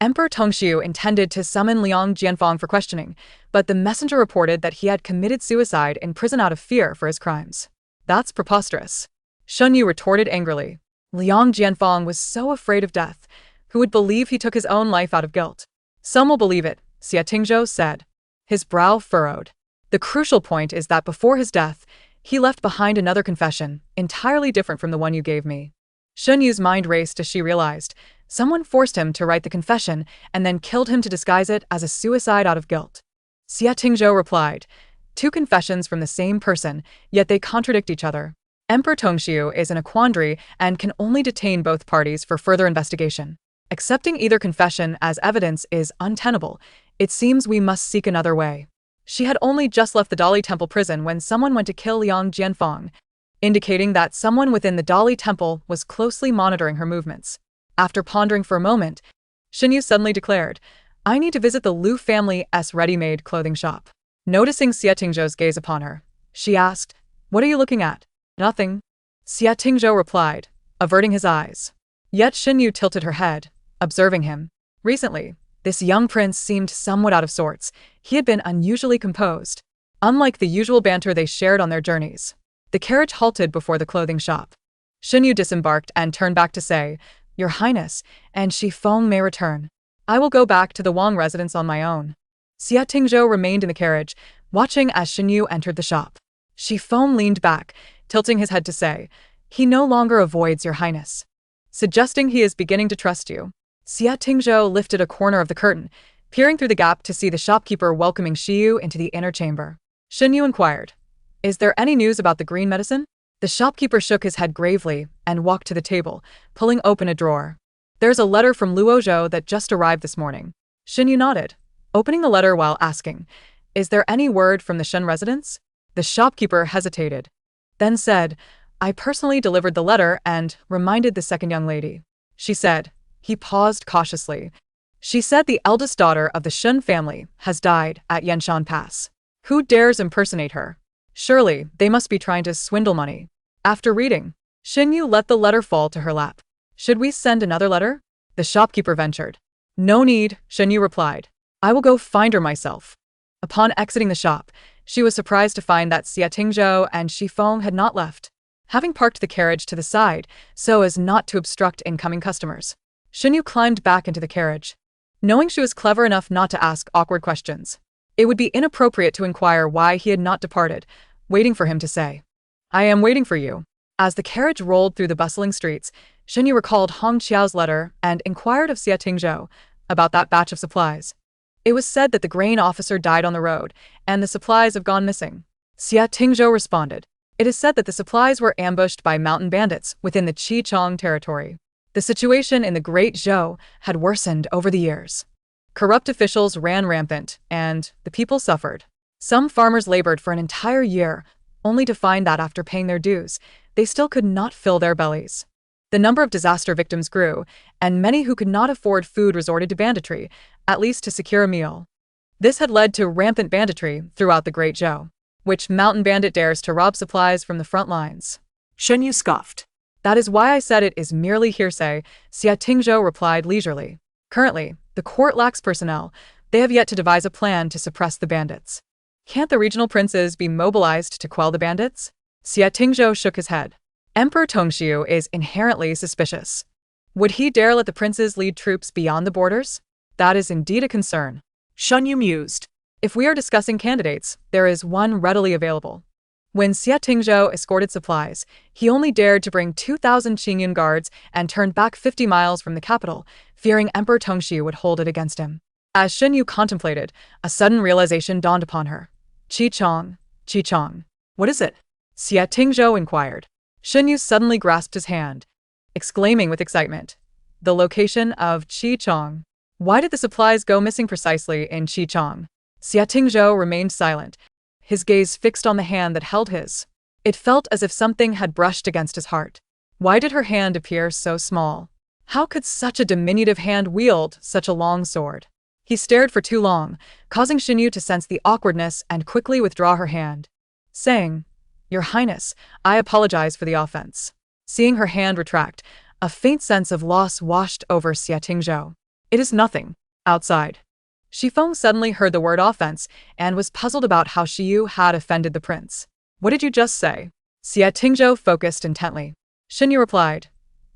Emperor Tongxiu intended to summon Liang Jianfang for questioning, but the messenger reported that he had committed suicide in prison out of fear for his crimes. "That's preposterous," Xunyu retorted angrily. Liang Jianfang was so afraid of death. Who would believe he took his own life out of guilt? "Some will believe it," Xie Tingzhou said. His brow furrowed. "The crucial point is that before his death, he left behind another confession, entirely different from the one you gave me." Xunyu's mind raced as she realized someone forced him to write the confession and then killed him to disguise it as a suicide out of guilt. Xie Tingzhou replied, "Two confessions from the same person, yet they contradict each other. Emperor Tongxiu is in a quandary and can only detain both parties for further investigation. Accepting either confession as evidence is untenable. It seems we must seek another way." She had only just left the Dali Temple prison when someone went to kill Liang Jianfang, indicating that someone within the Dali Temple was closely monitoring her movements. After pondering for a moment, Xinyu suddenly declared, "I need to visit the Liu family's ready-made clothing shop." Noticing Xie Tingzhou's gaze upon her, she asked, "What are you looking at?" "Nothing," Xie Tingzhou replied, averting his eyes. Yet Xinyu tilted her head, observing him. Recently, this young prince seemed somewhat out of sorts. He had been unusually composed, unlike the usual banter they shared on their journeys. The carriage halted before the clothing shop. Xinyu disembarked and turned back to say, "Your Highness, and Shifeng may return. I will go back to the Wang residence on my own." Xie Tingzhou remained in the carriage, watching as Xinyu entered the shop. Shifeng leaned back, tilting his head to say, "He no longer avoids your Highness," suggesting he is beginning to trust you. Xie Tingzhou lifted a corner of the curtain, peering through the gap to see the shopkeeper welcoming Xiyu into the inner chamber. Xinyu inquired, "Is there any news about the green medicine?" The shopkeeper shook his head gravely and walked to the table, pulling open a drawer. "There's a letter from Luozhou that just arrived this morning." Xinyu nodded, opening the letter while asking, "Is there any word from the Shen residence?" The shopkeeper hesitated, then said, "I personally delivered the letter and reminded the second young lady." She said. He paused cautiously. "She said the eldest daughter of the Shen family has died at Yanshan Pass. Who dares impersonate her? Surely, they must be trying to swindle money." After reading, Xinyu let the letter fall to her lap. "Should we send another letter?" the shopkeeper ventured. "No need," Xinyu replied. "I will go find her myself." Upon exiting the shop, she was surprised to find that Xie Tingzhou and Shifeng had not left, having parked the carriage to the side so as not to obstruct incoming customers. Xinyu climbed back into the carriage, knowing she was clever enough not to ask awkward questions. It would be inappropriate to inquire why he had not departed, waiting for him to say, "I am waiting for you." As the carriage rolled through the bustling streets, Xinyu recalled Hong Qiao's letter and inquired of Xie Tingzhou about that batch of supplies. It was said that the grain officer died on the road, and the supplies have gone missing. Xie Tingzhou responded, "It is said that the supplies were ambushed by mountain bandits within the Qichong territory." The situation in the Great Zhou had worsened over the years. Corrupt officials ran rampant, and the people suffered. Some farmers labored for an entire year, only to find that after paying their dues, they still could not fill their bellies. The number of disaster victims grew, and many who could not afford food resorted to banditry, at least to secure a meal. This had led to rampant banditry throughout the Great Zhou. Which mountain bandit dares to rob supplies from the front lines? Xinyu scoffed. "That is why I said it is merely hearsay," Xie Tingzhou replied leisurely. "Currently, the court lacks personnel. They have yet to devise a plan to suppress the bandits. Can't the regional princes be mobilized to quell the bandits?" Xie Tingzhou shook his head. "Emperor Tongxiu is inherently suspicious. Would he dare let the princes lead troops beyond the borders? That is indeed a concern." Xinyu mused. "If we are discussing candidates, there is one readily available. When Xie Tingzhou escorted supplies, he only dared to bring 2,000 Qingyun guards and turned back 50 miles from the capital, fearing Emperor Tongxi would hold it against him. As Shen Yu contemplated, a sudden realization dawned upon her. Qi Chong. What is it? Xie Tingzhou inquired. Shen Yu suddenly grasped his hand, exclaiming with excitement. The location of Qi Chong. Why did the supplies go missing precisely in Qi Chong? Xie Tingzhou remained silent, his gaze fixed on the hand that held his. It felt as if something had brushed against his heart. Why did her hand appear so small? How could such a diminutive hand wield such a long sword? He stared for too long, causing Shen Yu to sense the awkwardness and quickly withdraw her hand, saying, Your Highness, I apologize for the offense. Seeing her hand retract, a faint sense of loss washed over Xie Tingzhou. It is nothing. Outside. Shifeng suddenly heard the word offense and was puzzled about how Shiyu had offended the prince. What did you just say? Xie Tingzhou focused intently. Shen Yu replied,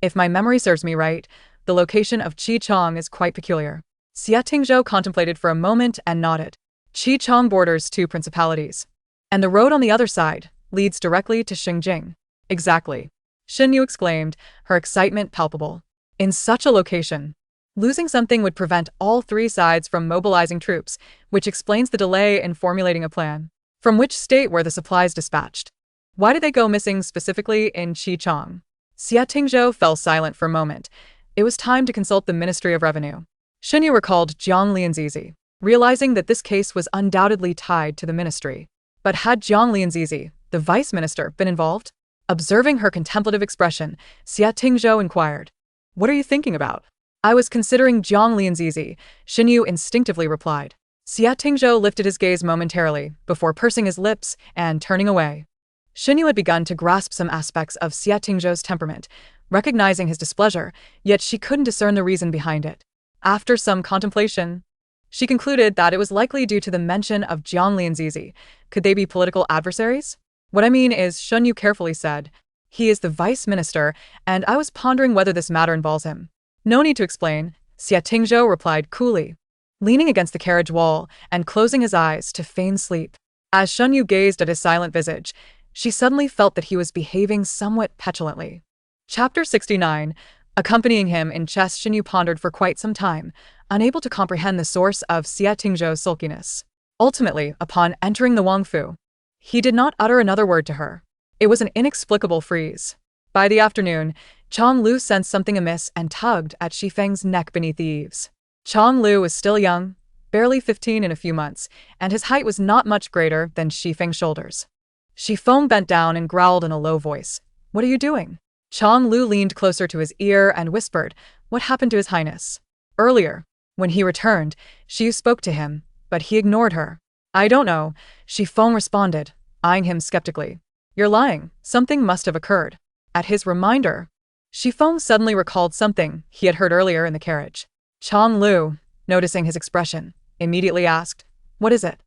If my memory serves me right, the location of Qi Chong is quite peculiar. Xie Tingzhou contemplated for a moment and nodded. Qi Chong borders 2 principalities. And the road on the other side leads directly to Xingjing. Exactly. Shen Yu exclaimed, her excitement palpable. In such a location, losing something would prevent all 3 sides from mobilizing troops, which explains the delay in formulating a plan. From which state were the supplies dispatched? Why did they go missing specifically in Qi Chong? Xie Tingzhou fell silent for a moment. It was time to consult the Ministry of Revenue. Shen Yu recalled Jiang Lianzizi, realizing that this case was undoubtedly tied to the ministry. But had Jiang Lianzizi, the vice minister, been involved? Observing her contemplative expression, Xie Tingzhou inquired, What are you thinking about? I was considering Jiang Lianzizi, Shen Yu instinctively replied. Xie Tingzhou lifted his gaze momentarily, before pursing his lips and turning away. Shen Yu had begun to grasp some aspects of Xie Tingzhou's temperament, recognizing his displeasure, yet she couldn't discern the reason behind it. After some contemplation, she concluded that it was likely due to the mention of Jiang Lianzizi. Could they be political adversaries? What I mean is, Shen Yu carefully said, he is the vice minister, and I was pondering whether this matter involves him. No need to explain, Xie Tingzhou replied coolly, leaning against the carriage wall and closing his eyes to feign sleep. As Shen Yu gazed at his silent visage, she suddenly felt that he was behaving somewhat petulantly. Chapter 69. Accompanying him in chess, Shen Yu pondered for quite some time, unable to comprehend the source of Xie Tingzhou's sulkiness. Ultimately, upon entering the Wangfu, he did not utter another word to her. It was an inexplicable freeze. By the afternoon, Chong Lu sensed something amiss and tugged at Shifeng's neck beneath the eaves. Chong Lu was still young, barely 15 in a few months, and his height was not much greater than Shifeng's shoulders. Shifeng bent down and growled in a low voice, What are you doing? Chong Lu leaned closer to his ear and whispered, What happened to His Highness? Earlier, when he returned, Shiyu spoke to him, but he ignored her. I don't know, Shifeng responded, eyeing him skeptically. You're lying, something must have occurred. At his reminder, Shifeng suddenly recalled something he had heard earlier in the carriage. Chong Lu, noticing his expression, immediately asked, What is it?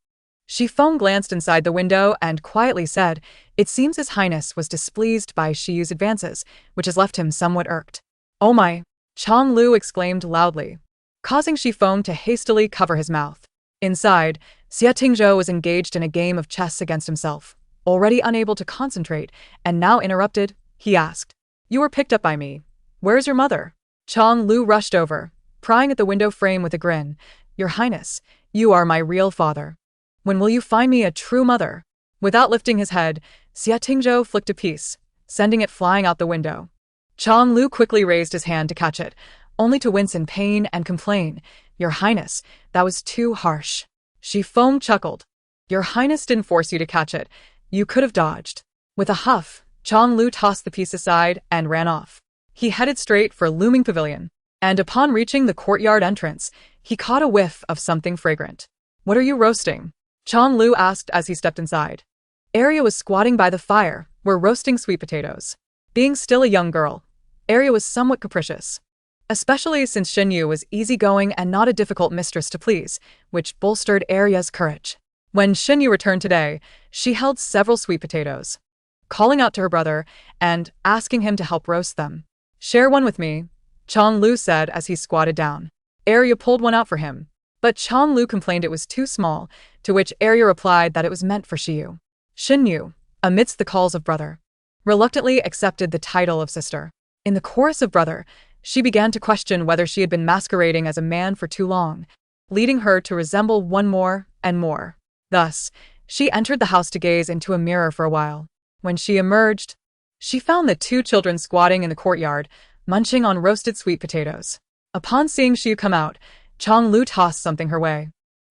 Shifeng glanced inside the window and quietly said, It seems His Highness was displeased by Shiyu's advances, which has left him somewhat irked. Oh my! Chong Lu exclaimed loudly, causing Shifeng to hastily cover his mouth. Inside, Xie Tingzhou was engaged in a game of chess against himself. Already unable to concentrate, and now interrupted, he asked, You were picked up by me. Where's your mother? Chong Lu rushed over, prying at the window frame with a grin. Your Highness, you are my real father. When will you find me a true mother? Without lifting his head, Xie Tingzhou flicked a piece, sending it flying out the window. Chong Lu quickly raised his hand to catch it, only to wince in pain and complain, Your Highness, that was too harsh. Shifeng chuckled. Your Highness didn't force you to catch it. You could have dodged. With a huff, Chong Lu tossed the piece aside and ran off. He headed straight for Looming Pavilion, and upon reaching the courtyard entrance, he caught a whiff of something fragrant. What are you roasting? Chong Lu asked as he stepped inside. Arya was squatting by the fire, were roasting sweet potatoes. Being still a young girl, Arya was somewhat capricious, especially since Shen Yu was easygoing and not a difficult mistress to please, which bolstered Arya's courage. When Shen Yu returned today, she held several sweet potatoes, calling out to her brother and asking him to help roast them. Share one with me, Chong Lu said as he squatted down. Arya pulled one out for him, but Chong Lu complained it was too small, to which Arya replied that it was meant for Shiyu. Shen Yu, amidst the calls of brother, reluctantly accepted the title of sister. In the chorus of brother, she began to question whether she had been masquerading as a man for too long, leading her to resemble one more and more. Thus, she entered the house to gaze into a mirror for a while. When she emerged, she found the two children squatting in the courtyard, munching on roasted sweet potatoes. Upon seeing Xiu come out, Chang Lu tossed something her way.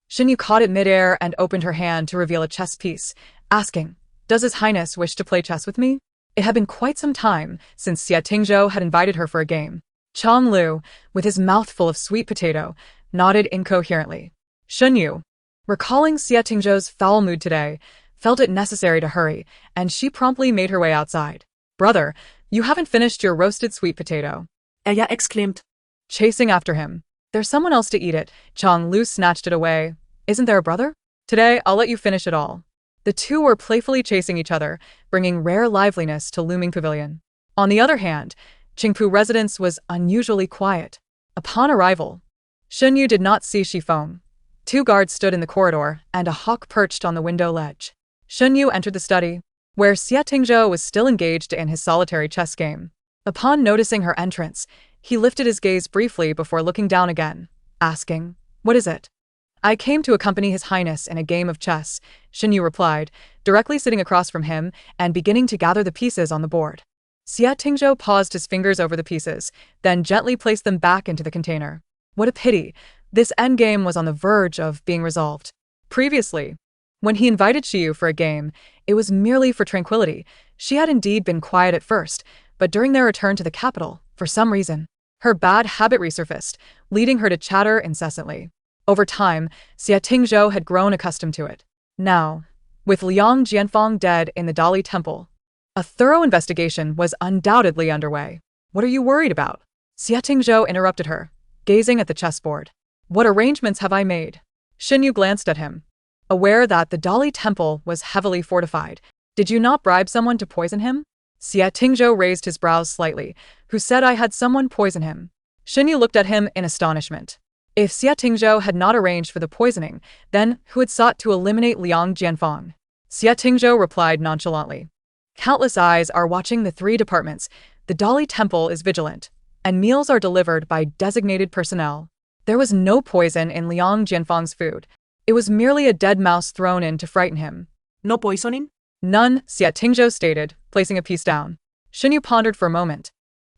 Shenyu caught it midair and opened her hand to reveal a chess piece, asking, "Does His Highness wish to play chess with me?" It had been quite some time since Xie Tingzhou had invited her for a game. Chang Lu, with his mouth full of sweet potato, nodded incoherently. Shenyu, recalling Xie Tingzhou's foul mood today, felt it necessary to hurry, and she promptly made her way outside. "Brother, you haven't finished your roasted sweet potato," Ella exclaimed. chasing after him. "There's someone else to eat it." Chang Lu snatched it away. "Isn't there a brother? Today, I'll let you finish it all." The two were playfully chasing each other, bringing rare liveliness to Looming Pavilion. On the other hand, Qingpu residence was unusually quiet. Upon arrival, Shenyu did not see Shifeng. Two guards stood in the corridor, and a hawk perched on the window ledge. Shenyu entered the study, where Xie Tingzhou was still engaged in his solitary chess game. Upon noticing her entrance, he lifted his gaze briefly before looking down again, asking, "What is it?" "I came to accompany His Highness in a game of chess," Shenyu replied, directly sitting across from him and beginning to gather the pieces on the board. Xie Tingzhou paused his fingers over the pieces, then gently placed them back into the container. What a pity! This endgame was on the verge of being resolved. Previously, when he invited Xiu for a game, it was merely for tranquility. She had indeed been quiet at first, but during their return to the capital, for some reason, her bad habit resurfaced, leading her to chatter incessantly. Over time, Xie Tingzhou had grown accustomed to it. Now, with Liang Jianfang dead in the Dali Temple, a thorough investigation was undoubtedly underway. "What are you worried about?" Xie Tingzhou interrupted her, gazing at the chessboard. "What arrangements have I made?" Shenyu glanced at him, aware that the Dali Temple was heavily fortified. "Did you not bribe someone to poison him?" Xie Tingzhou raised his brows slightly. "Who said I had someone poison him?" Shenyu looked at him in astonishment. If Xie Tingzhou had not arranged for the poisoning, then who had sought to eliminate Liang Jianfang? Xie Tingzhou replied nonchalantly. "Countless eyes are watching the three departments. The Dali Temple is vigilant, and meals are delivered by designated personnel. There was no poison in Liang Jianfang's food. It was merely a dead mouse thrown in to frighten him." "No poisoning?" "None," Xie Tingzhou stated, placing a piece down. Shenyu pondered for a moment,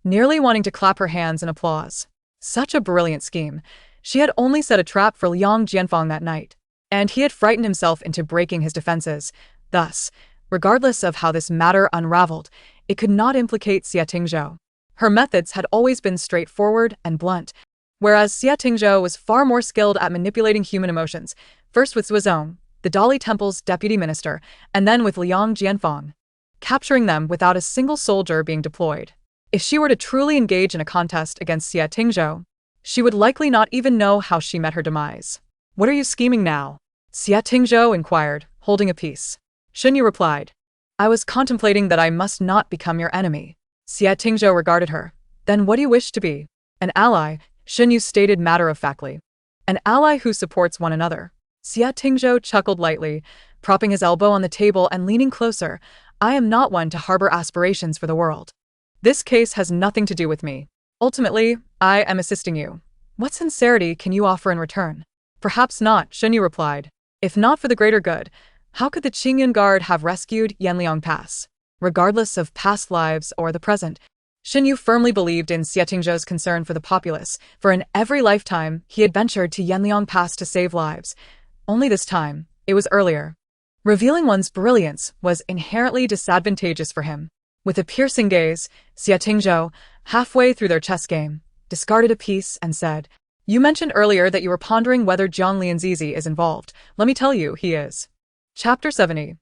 nearly wanting to clap her hands in applause. Such a brilliant scheme. She had only set a trap for Liang Jianfang that night, and he had frightened himself into breaking his defenses. Thus, regardless of how this matter unraveled, it could not implicate Xie Tingzhou. Her methods had always been straightforward and blunt, whereas Xie Tingzhou was far more skilled at manipulating human emotions, first with Zuozong, the Dali Temple's deputy minister, and then with Liang Jianfang, capturing them without a single soldier being deployed. If she were to truly engage in a contest against Xie Tingzhou, she would likely not even know how she met her demise. "What are you scheming now?" Xie Tingzhou inquired, holding a piece. Shenyu replied, "I was contemplating that I must not become your enemy." Xie Tingzhou regarded her. "Then what do you wish to be?" "An ally," Shenyu stated matter-of-factly. "An ally who supports one another." Xie Tingzhou chuckled lightly, propping his elbow on the table and leaning closer. "I am not one to harbor aspirations for the world. This case has nothing to do with me. Ultimately, I am assisting you. What sincerity can you offer in return?" "Perhaps not," Shenyu replied. "If not for the greater good, how could the Qingyun Guard have rescued Yanliang Pass?" Regardless of past lives or the present, Shenyu firmly believed in Xie Tingzhou's concern for the populace, for in every lifetime he had ventured to Yanliang Pass to save lives. Only this time, it was earlier. Revealing one's brilliance was inherently disadvantageous for him. With a piercing gaze, Xie Tingzhou, halfway through their chess game, discarded a piece and said, "You mentioned earlier that you were pondering whether Jiang Lianzizi is involved. Let me tell you, he is." Chapter 70.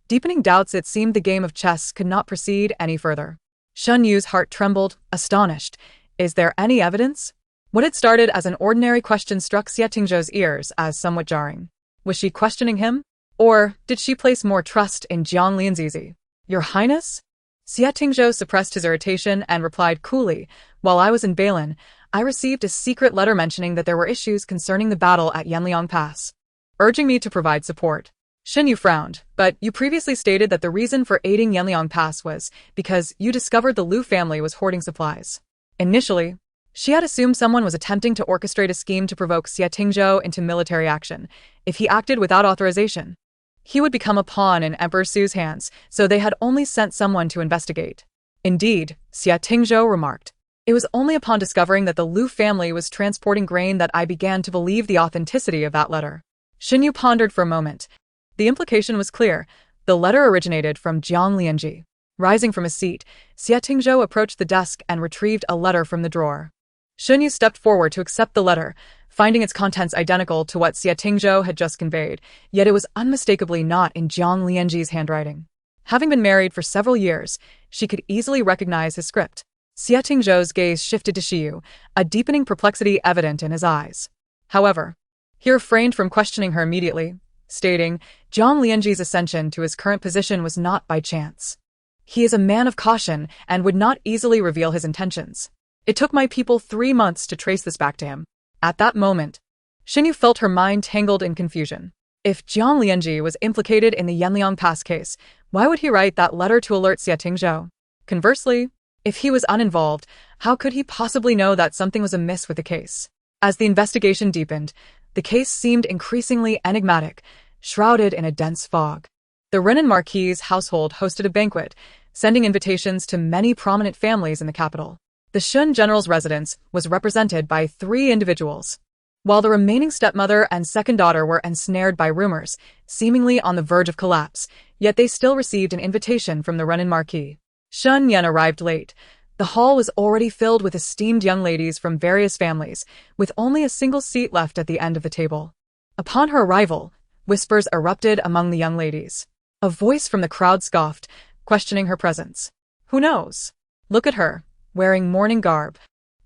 Deepening doubts, it seemed the game of chess could not proceed any further. Shen Yu's heart trembled, astonished. Is there any evidence? What had started as an ordinary question struck Xie Tingzhou's ears as somewhat jarring. Was she questioning him? Or did she place more trust in Jiang Lianzizi? "Your Highness?" Xie Tingzhou suppressed his irritation and replied coolly, "While I was in Bailin, I received a secret letter mentioning that there were issues concerning the battle at Yanliang Pass, urging me to provide support." Shen Yu frowned, but you previously stated that the reason for aiding Yanliang Pass was because you discovered the Liu family was hoarding supplies. Initially, she had assumed someone was attempting to orchestrate a scheme to provoke Xie Tingzhou into military action. If he acted without authorization, he would become a pawn in Emperor Su's hands, so they had only sent someone to investigate. Indeed, Xie Tingzhou remarked, it was only upon discovering that the Liu family was transporting grain that I began to believe the authenticity of that letter. Shen Yu pondered for a moment. The implication was clear. The letter originated from Jiang Lianji. Rising from his seat, Xie Tingzhou approached the desk and retrieved a letter from the drawer. Shen Yu stepped forward to accept the letter, finding its contents identical to what Xie Tingzhou had just conveyed, yet it was unmistakably not in Jiang Lianji's handwriting. Having been married for several years, she could easily recognize his script. Xie Tingzhou's gaze shifted to Shiyu, a deepening perplexity evident in his eyes. However, he refrained from questioning her immediately, stating, Jiang Lianji's ascension to his current position was not by chance. He is a man of caution and would not easily reveal his intentions. It took my people 3 months to trace this back to him. At that moment, Shen Yu felt her mind tangled in confusion. If Jiang Lianji was implicated in the Yanliang Pass case, why would he write that letter to alert Xie Tingzhou? Conversely, if he was uninvolved, how could he possibly know that something was amiss with the case? As the investigation deepened, the case seemed increasingly enigmatic, shrouded in a dense fog. The Renan Marquis' household hosted a banquet, sending invitations to many prominent families in the capital. The Shun general's residence was represented by 3 individuals, while the remaining stepmother and second daughter were ensnared by rumors, seemingly on the verge of collapse, yet they still received an invitation from the Renan Marquis. Shun Yan arrived late. The hall was already filled with esteemed young ladies from various families, with only a single seat left at the end of the table. Upon her arrival, whispers erupted among the young ladies. A voice from the crowd scoffed, questioning her presence. Who knows? Look at her, wearing mourning garb.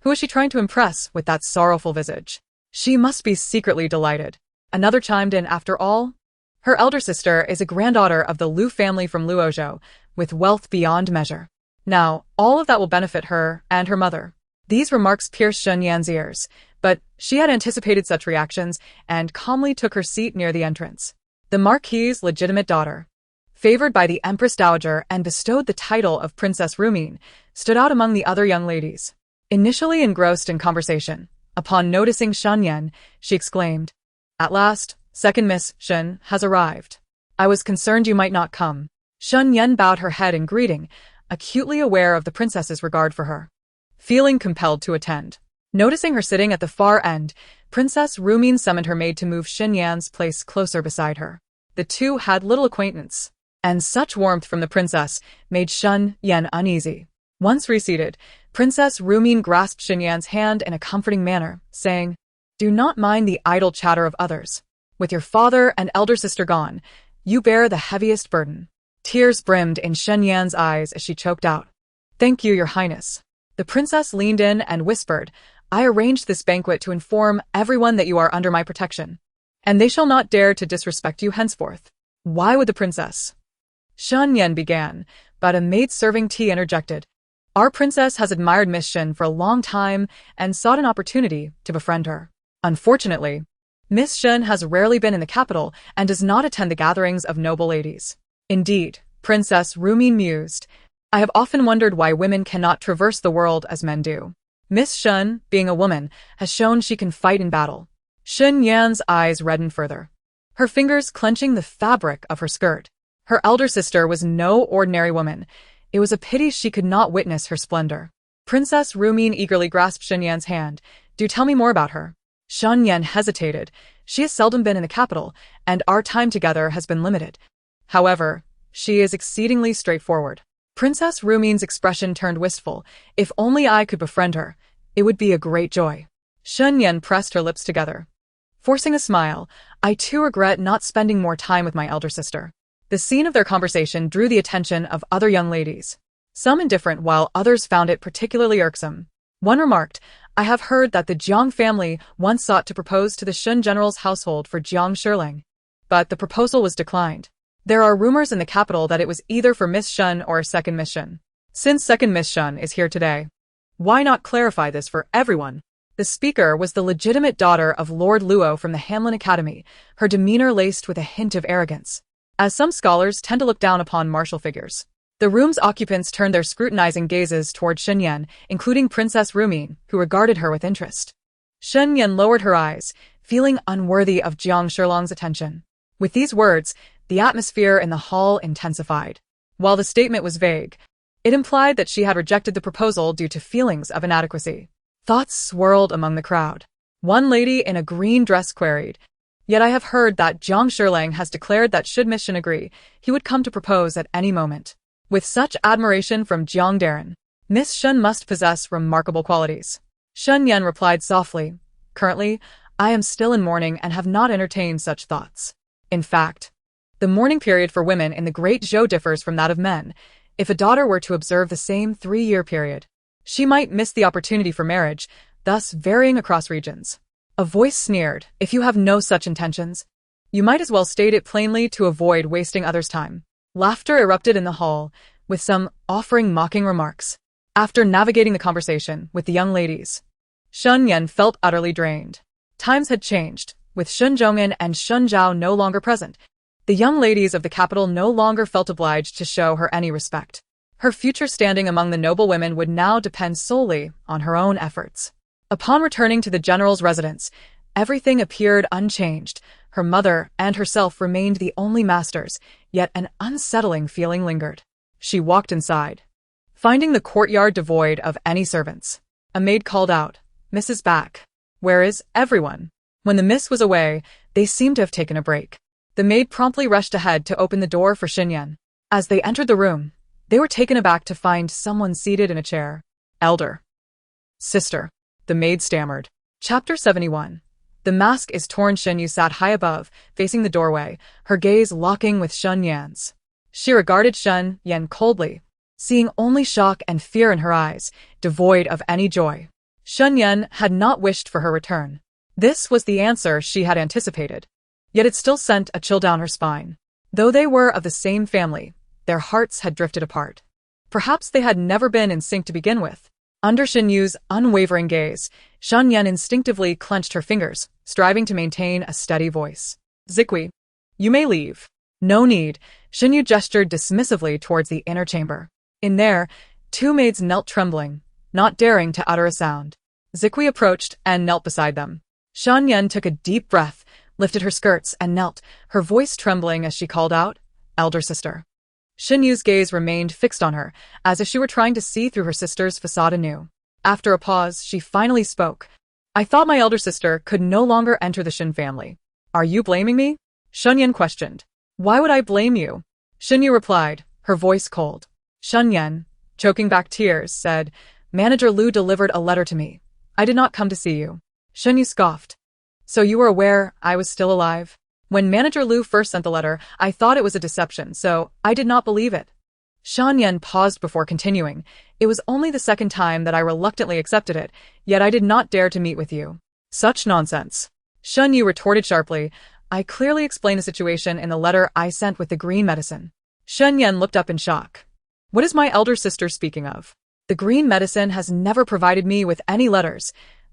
Who is she trying to impress with that sorrowful visage? She must be secretly delighted. Another chimed in, after all. Her elder sister is a granddaughter of the Liu family from Luozhou, with wealth beyond measure. Now, all of that will benefit her and her mother. These remarks pierced Shun Yan's ears, but she had anticipated such reactions and calmly took her seat near the entrance. The Marquis' legitimate daughter, favored by the Empress Dowager and bestowed the title of Princess Rumin, stood out among the other young ladies. Initially engrossed in conversation, upon noticing Shun Yan, she exclaimed, At last, second Miss Shen has arrived. I was concerned you might not come. Shun Yan bowed her head in greeting, acutely aware of the princess's regard for her. Feeling compelled to attend. Noticing her sitting at the far end, Princess Rumin summoned her maid to move Shen Yan's place closer beside her. The two had little acquaintance, and such warmth from the princess made Shun Yan uneasy. Once reseated, Princess Rumin grasped Shen Yan's hand in a comforting manner, saying, Do not mind the idle chatter of others. With your father and elder sister gone, you bear the heaviest burden. Tears brimmed in Shen Yan's eyes as she choked out, Thank you, Your Highness. The princess leaned in and whispered, I arranged this banquet to inform everyone that you are under my protection, and they shall not dare to disrespect you henceforth. Why would the princess? Shun Yan began, but a maid serving tea interjected. Our princess has admired Miss Shen for a long time and sought an opportunity to befriend her. Unfortunately, Miss Shen has rarely been in the capital and does not attend the gatherings of noble ladies. Indeed, Princess Rumin mused, I have often wondered why women cannot traverse the world as men do. Miss Shen, being a woman, has shown she can fight in battle. Shen Yan's eyes reddened further, her fingers clenching the fabric of her skirt. Her elder sister was no ordinary woman. It was a pity she could not witness her splendor. Princess Rumin eagerly grasped Shen Yan's hand. Do tell me more about her. Shen Yan hesitated. She has seldom been in the capital, and our time together has been limited. However, she is exceedingly straightforward. Princess Rumin's expression turned wistful. If only I could befriend her, it would be a great joy. Shen Yan pressed her lips together, forcing a smile. I too regret not spending more time with my elder sister. The scene of their conversation drew the attention of other young ladies, some indifferent while others found it particularly irksome. One remarked, I have heard that the Jiang family once sought to propose to the Shun general's household for Jiang Shirling, but the proposal was declined. There are rumors in the capital that it was either for Miss Shun or second Miss Shun. Since second Miss Shun is here today, why not clarify this for everyone? The speaker was the legitimate daughter of Lord Luo from the Hamlin Academy, her demeanor laced with a hint of arrogance. as some scholars tend to look down upon martial figures. The room's occupants turned their scrutinizing gazes toward Shen Yan, including Princess Rumin, who regarded her with interest. Shen Yan lowered her eyes, feeling unworthy of Jiang Shilong's attention. With these words, the atmosphere in the hall intensified. While the statement was vague, it implied that she had rejected the proposal due to feelings of inadequacy. Thoughts swirled among the crowd. One lady in a green dress queried, "Yet I have heard that Jiang Shiling has declared that should Miss Shen agree, he would come to propose at any moment." With such admiration from Jiang Darren, Miss Shen must possess remarkable qualities. Shen Yan replied softly, "Currently, I am still in mourning and have not entertained such thoughts. In fact, the mourning period for women in the Great Zhou differs from that of men. If a daughter were to observe the same 3-year period, she might miss the opportunity for marriage, thus varying across regions." A voice sneered, "If you have no such intentions, you might as well state it plainly to avoid wasting others' time." Laughter erupted in the hall, with some offering mocking remarks. After navigating the conversation with the young ladies, Shen Yan felt utterly drained. Times had changed, with Shun Zhong'an and Shun Zhao no longer present. The young ladies of the capital no longer felt obliged to show her any respect. Her future standing among the noble women would now depend solely on her own efforts. Upon returning to the general's residence, everything appeared unchanged. Her mother and herself remained the only masters, yet an unsettling feeling lingered. She walked inside, finding the courtyard devoid of any servants. A maid called out, "Mrs. Back, where is everyone?" When the miss was away, they seemed to have taken a break. The maid promptly rushed ahead to open the door for Shen Yan. As they entered the room, they were taken aback to find someone seated in a chair. "Elder sister," the maid stammered. Chapter 71. The mask is torn. Shen Yu sat high above, facing the doorway, her gaze locking with Shen Yan's. She regarded Shen Yan coldly, seeing only shock and fear in her eyes, devoid of any joy. Shen Yan had not wished for her return. This was the answer she had anticipated. Yet it still sent a chill down her spine. Though they were of the same family, their hearts had drifted apart. Perhaps they had never been in sync to begin with. Under Shen Yu's unwavering gaze, Shen Yan instinctively clenched her fingers, striving to maintain a steady voice. "Zikui, you may leave." "No need." Shen Yu gestured dismissively towards the inner chamber. In there, 2 maids knelt trembling, not daring to utter a sound. Zikui approached and knelt beside them. Shen Yan took a deep breath, lifted her skirts, and knelt, her voice trembling as she called out, "Elder sister." Shen Yu's gaze remained fixed on her, as if she were trying to see through her sister's facade anew. After a pause, she finally spoke. "I thought my elder sister could no longer enter the Shen family. Are you blaming me?" Shen Yan questioned. "Why would I blame you?" Shen Yu replied, her voice cold. Shen Yan, choking back tears, said, "Manager Lu delivered a letter to me. I did not come to see you." Shen Yu scoffed. "So you were aware I was still alive?" "When Manager Lu first sent the letter, I thought it was a deception, so I did not believe it." Shen Yan paused before continuing. "It was only the second time that I reluctantly accepted it, yet I did not dare to meet with you." "Such nonsense." Shen Yu retorted sharply. "I clearly explained the situation in the letter I sent with the green medicine." Shen Yan looked up in shock. "What is my elder sister speaking of? The green medicine has never provided me with any letters,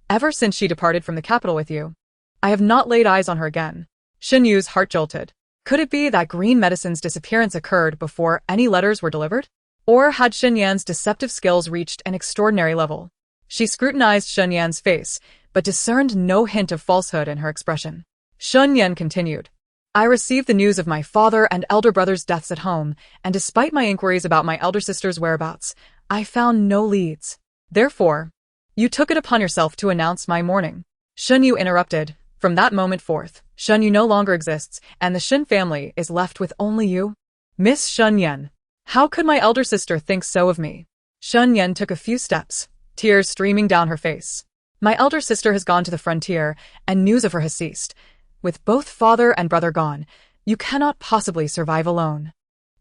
ever since she departed from the capital with you. I have not laid eyes on her again." Shen Yu's heart jolted. Could it be that green medicine's disappearance occurred before any letters were delivered? Or had Shen Yan's deceptive skills reached an extraordinary level? She scrutinized Shen Yan's face, but discerned no hint of falsehood in her expression. Shen Yan continued, "I received the news of my father and elder brother's deaths at home, and despite my inquiries about my elder sister's whereabouts, I found no leads. Therefore, you took it upon yourself to announce my mourning." Shen Yu interrupted. "From that moment forth, Shen Yu no longer exists, and the Shen family is left with only you." "Miss Shen Yan, how could my elder sister think so of me?" Shen Yan took a few steps, tears streaming down her face. "My elder sister has gone to the frontier, and news of her has ceased. With both father and brother gone, you cannot possibly survive alone.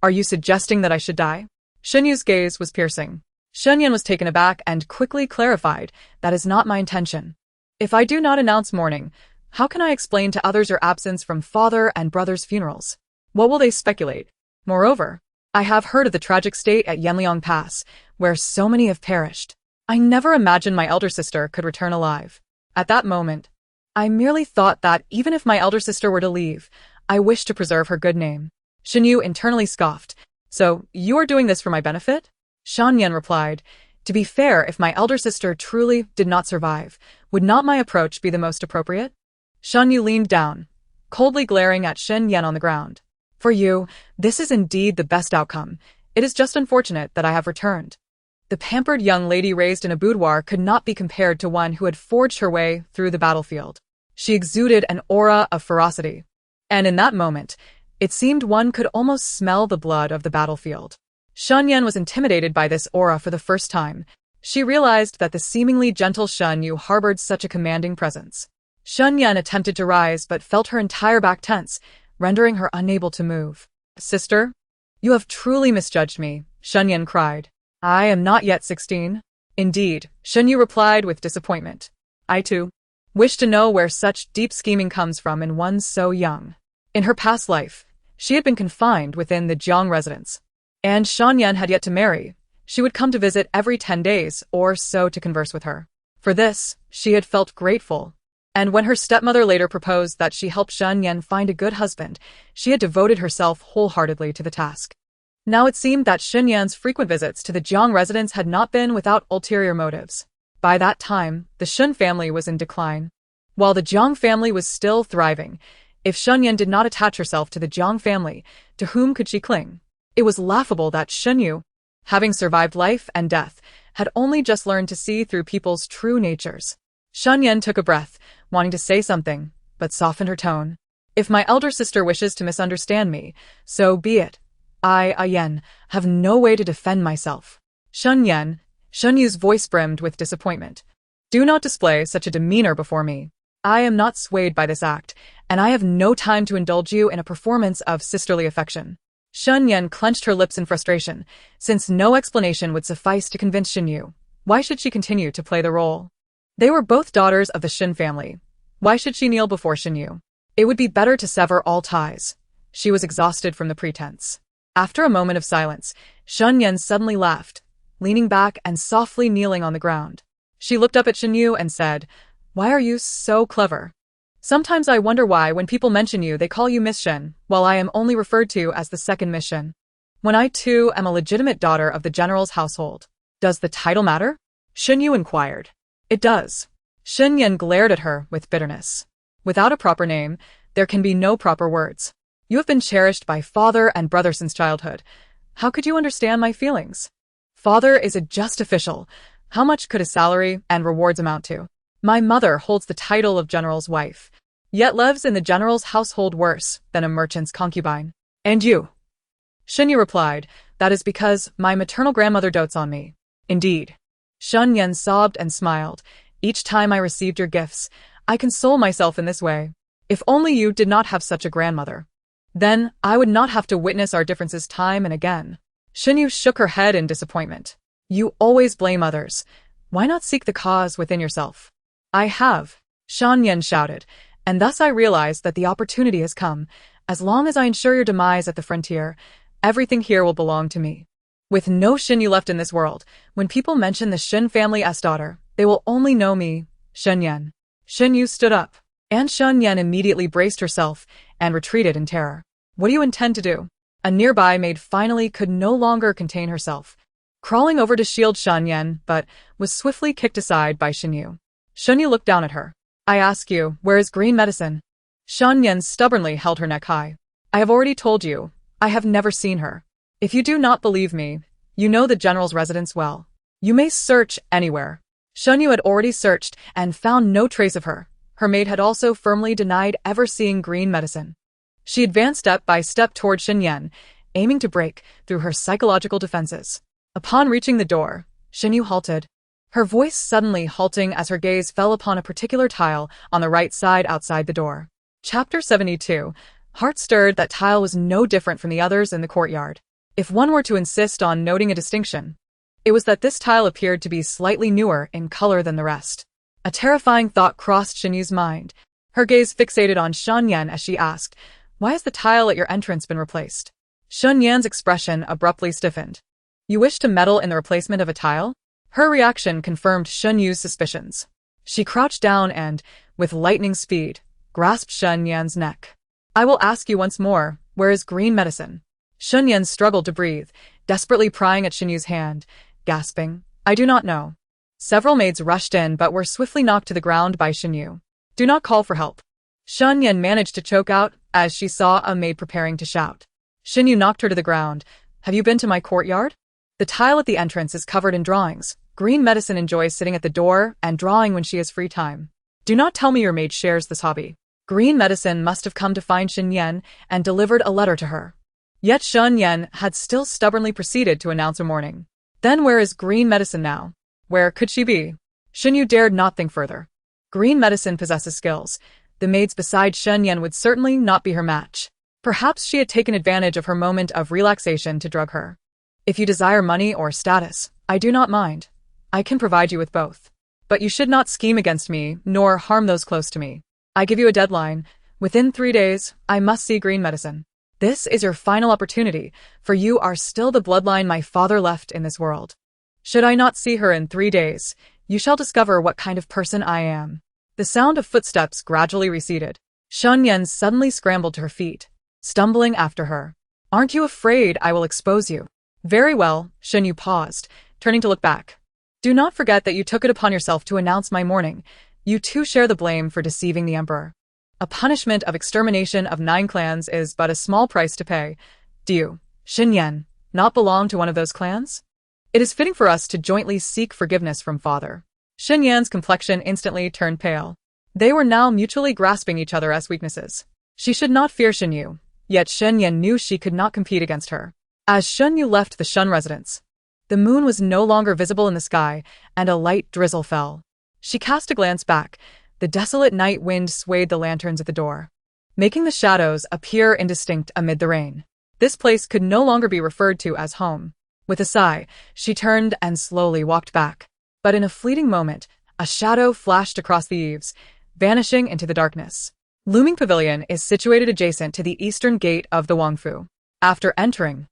Are you suggesting that I should die?" Shen Yu's gaze was piercing. Shen Yan was taken aback and quickly clarified, "That is not my intention. If I do not announce mourning, how can I explain to others your absence from father and brother's funerals? What will they speculate? Moreover, I have heard of the tragic state at Yanliang Pass, where so many have perished. I never imagined my elder sister could return alive. At that moment, I merely thought that even if my elder sister were to leave, I wished to preserve her good name." Shen Yu internally scoffed. So, you are doing this for my benefit? Shan Yan replied, to be fair, if my elder sister truly did not survive, would not my approach be the most appropriate? Shan Yu leaned down, coldly glaring at Shen Yan on the ground. For you, this is indeed the best outcome. It is just unfortunate that I have returned. The pampered young lady raised in a boudoir could not be compared to one who had forged her way through the battlefield. She exuded an aura of ferocity. And in that moment, it seemed one could almost smell the blood of the battlefield. Shen Yan was intimidated by this aura for the first time. She realized that the seemingly gentle Shen Yu harbored such a commanding presence. Shen Yan attempted to rise but felt her entire back tense, rendering her unable to move. Sister? You have truly misjudged me, Shen Yan cried. I am not yet 16. Indeed, Shen Yu replied with disappointment. I too wish to know where such deep scheming comes from in one so young. In her past life, she had been confined within the Jiang residence. And Shen Yan had yet to marry. She would come to visit every 10 days or so to converse with her. For this, she had felt grateful. And when her stepmother later proposed that she help Shen Yan find a good husband, she had devoted herself wholeheartedly to the task. Now it seemed that Shen Yan's frequent visits to the Jiang residence had not been without ulterior motives. By that time, the Shun family was in decline, while the Jiang family was still thriving. If Shen Yan did not attach herself to the Jiang family, to whom could she cling? It was laughable that Shen Yu, having survived life and death, had only just learned to see through people's true natures. Shen Yan took a breath, wanting to say something, but softened her tone. If my elder sister wishes to misunderstand me, so be it. I, Yan, have no way to defend myself. Shen Yu's voice brimmed with disappointment. Do not display such a demeanor before me. I am not swayed by this act, and I have no time to indulge you in a performance of sisterly affection. Shen Yan clenched her lips in frustration. Since no explanation would suffice to convince Shen Yu, why should she continue to play the role? They were both daughters of the Shen family. Why should she kneel before Shen Yu? It would be better to sever all ties. She was exhausted from the pretense. After a moment of silence, Shen Yan suddenly laughed, leaning back and softly kneeling on the ground. She looked up at Shen Yu and said, Why are you so clever? Sometimes I wonder why when people mention you they call you Miss Shen, while I am only referred to as the second Miss Shen. When I too am a legitimate daughter of the general's household. Does the title matter? Shen Yu inquired. It does. Shen Yan glared at her with bitterness. Without a proper name, there can be no proper words. You have been cherished by father and brother since childhood. How could you understand my feelings? Father is a just official. How much could his salary and rewards amount to? My mother holds the title of general's wife, yet lives in the general's household worse than a merchant's concubine. And you? Shen Yu replied, That is because my maternal grandmother dotes on me. Indeed. Shen Yan sobbed and smiled. Each time I received your gifts, I console myself in this way. If only you did not have such a grandmother. Then I would not have to witness our differences time and again. Shen Yu shook her head in disappointment. You always blame others. Why not seek the cause within yourself? I have, Shan Yan shouted, and thus I realized that the opportunity has come. As long as I ensure your demise at the frontier, everything here will belong to me. With no Shen Yu left in this world, when people mention the Shen family as daughter, they will only know me, Shen Yan. Shen Yu stood up, and Shen Yan immediately braced herself and retreated in terror. What do you intend to do? A nearby maid finally could no longer contain herself, crawling over to shield Shen Yan, but was swiftly kicked aside by Shen Yu. Shen Yu looked down at her. I ask you, where is green medicine? Shen Yan stubbornly held her neck high. I have already told you, I have never seen her. If you do not believe me, you know the general's residence well. You may search anywhere. Shen Yu had already searched and found no trace of her. Her maid had also firmly denied ever seeing green medicine. She advanced step by step toward Shen Yan, aiming to break through her psychological defenses. Upon reaching the door, Shen Yu halted, her voice suddenly halting as her gaze fell upon a particular tile on the right side outside the door. Chapter 72. Heart stirred that tile was no different from the others in the courtyard. If one were to insist on noting a distinction, it was that this tile appeared to be slightly newer in color than the rest. A terrifying thought crossed Shen Yu's mind. Her gaze fixated on Shen Yan as she asked, Why has the tile at your entrance been replaced? Shen Yan's expression abruptly stiffened. You wish to meddle in the replacement of a tile? Her reaction confirmed Shen Yu's suspicions. She crouched down and, with lightning speed, grasped Shen Yan's neck. I will ask you once more, Where is green medicine? Shunyan struggled to breathe, desperately prying at Xinyu's hand, gasping, I do not know. Several maids rushed in but were swiftly knocked to the ground by Xinyu. Do not call for help. Shunyan managed to choke out as she saw a maid preparing to shout. Xinyu knocked her to the ground. Have you been to my courtyard? The tile at the entrance is covered in drawings. Green medicine enjoys sitting at the door and drawing when she has free time. Do not tell me your maid shares this hobby. Green medicine must have come to find Xinyan and delivered a letter to her. Yet Xinyan had still stubbornly proceeded to announce a mourning. Then where is green medicine now? Where could she be? Xinyu dared not think further. Green medicine possesses skills. The maids beside Xinyan would certainly not be her match. Perhaps she had taken advantage of her moment of relaxation to drug her. If you desire money or status, I do not mind. I can provide you with both. But you should not scheme against me, nor harm those close to me. I give you a deadline. Within 3 days, I must see green medicine. This is your final opportunity, for you are still the bloodline my father left in this world. Should I not see her in 3 days, you shall discover what kind of person I am. The sound of footsteps gradually receded. Shunyan suddenly scrambled to her feet, stumbling after her. Aren't you afraid I will expose you? Very well, Xinyu paused, turning to look back. Do not forget that you took it upon yourself to announce my mourning. You too share the blame for deceiving the emperor. A punishment of extermination of 9 clans is but a small price to pay. Do you, Xinyan, not belong to one of those clans? It is fitting for us to jointly seek forgiveness from father. Xinyan's complexion instantly turned pale. They were now mutually grasping each other as weaknesses. She should not fear Xinyu, yet Xinyan knew she could not compete against her. As Xinyu left the Shun residence, the moon was no longer visible in the sky, and a light drizzle fell. She cast a glance back. The desolate night wind swayed the lanterns at the door, making the shadows appear indistinct amid the rain. This place could no longer be referred to as home. With a sigh, she turned and slowly walked back. But in a fleeting moment, a shadow flashed across the eaves, vanishing into the darkness. Looming Pavilion is situated adjacent to the eastern gate of the Wangfu. After entering,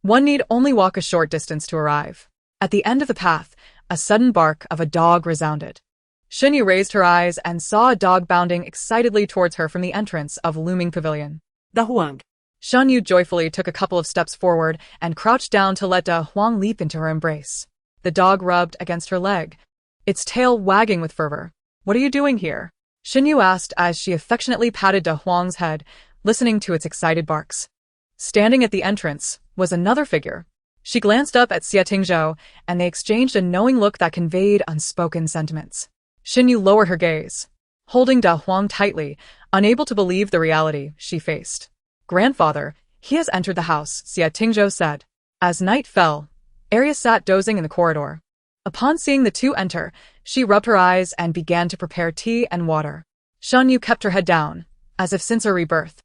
one need only walk a short distance to arrive. At the end of the path, a sudden bark of a dog resounded. Xinyu raised her eyes and saw a dog bounding excitedly towards her from the entrance of Looming Pavilion. Da Huang. Xinyu joyfully took a couple of steps forward and crouched down to let Da Huang leap into her embrace. The dog rubbed against her leg, its tail wagging with fervor. What are you doing here? Xinyu asked as she affectionately patted Da Huang's head, listening to its excited barks. Standing at the entrance was another figure. She glanced up at Xia Tingzhou, and they exchanged a knowing look that conveyed unspoken sentiments. Xinyu lowered her gaze, holding Da Huang tightly, unable to believe the reality she faced. Grandfather, he has entered the house, Xia Tingzhou said. As night fell, Arya sat dozing in the corridor. Upon seeing the two enter, she rubbed her eyes and began to prepare tea and water. Xinyu kept her head down, as if since her rebirth,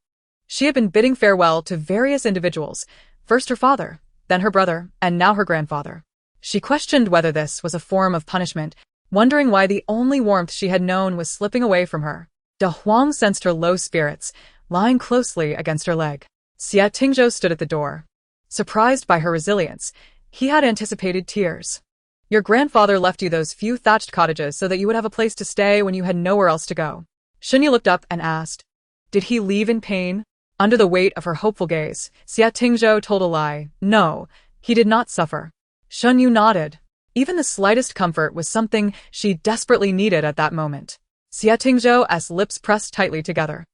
she had been bidding farewell to various individuals, first her father, then her brother, and now her grandfather. She questioned whether this was a form of punishment, wondering why the only warmth she had known was slipping away from her. Da Huang sensed her low spirits, lying closely against her leg. Xia Tingzhou stood at the door. Surprised by her resilience, he had anticipated tears. Your grandfather left you those few thatched cottages so that you would have a place to stay when you had nowhere else to go. Xinyu looked up and asked, did he leave in pain? Under the weight of her hopeful gaze, Xia Tingzhou told a lie. No, he did not suffer. Xinyu nodded. Even the slightest comfort was something she desperately needed at that moment. Xia Tingzhou's lips pressed tightly together,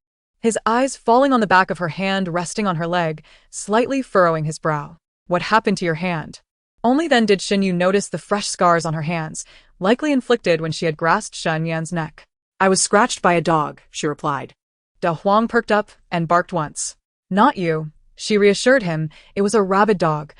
his eyes falling on the back of her hand resting on her leg, slightly furrowing his brow. What happened to your hand? Only then did Xinyu notice the fresh scars on her hands, likely inflicted when she had grasped Xinyan's neck. I was scratched by a dog, she replied. Da Huang perked up and barked once. Not you, she reassured him. It was a rabid dog.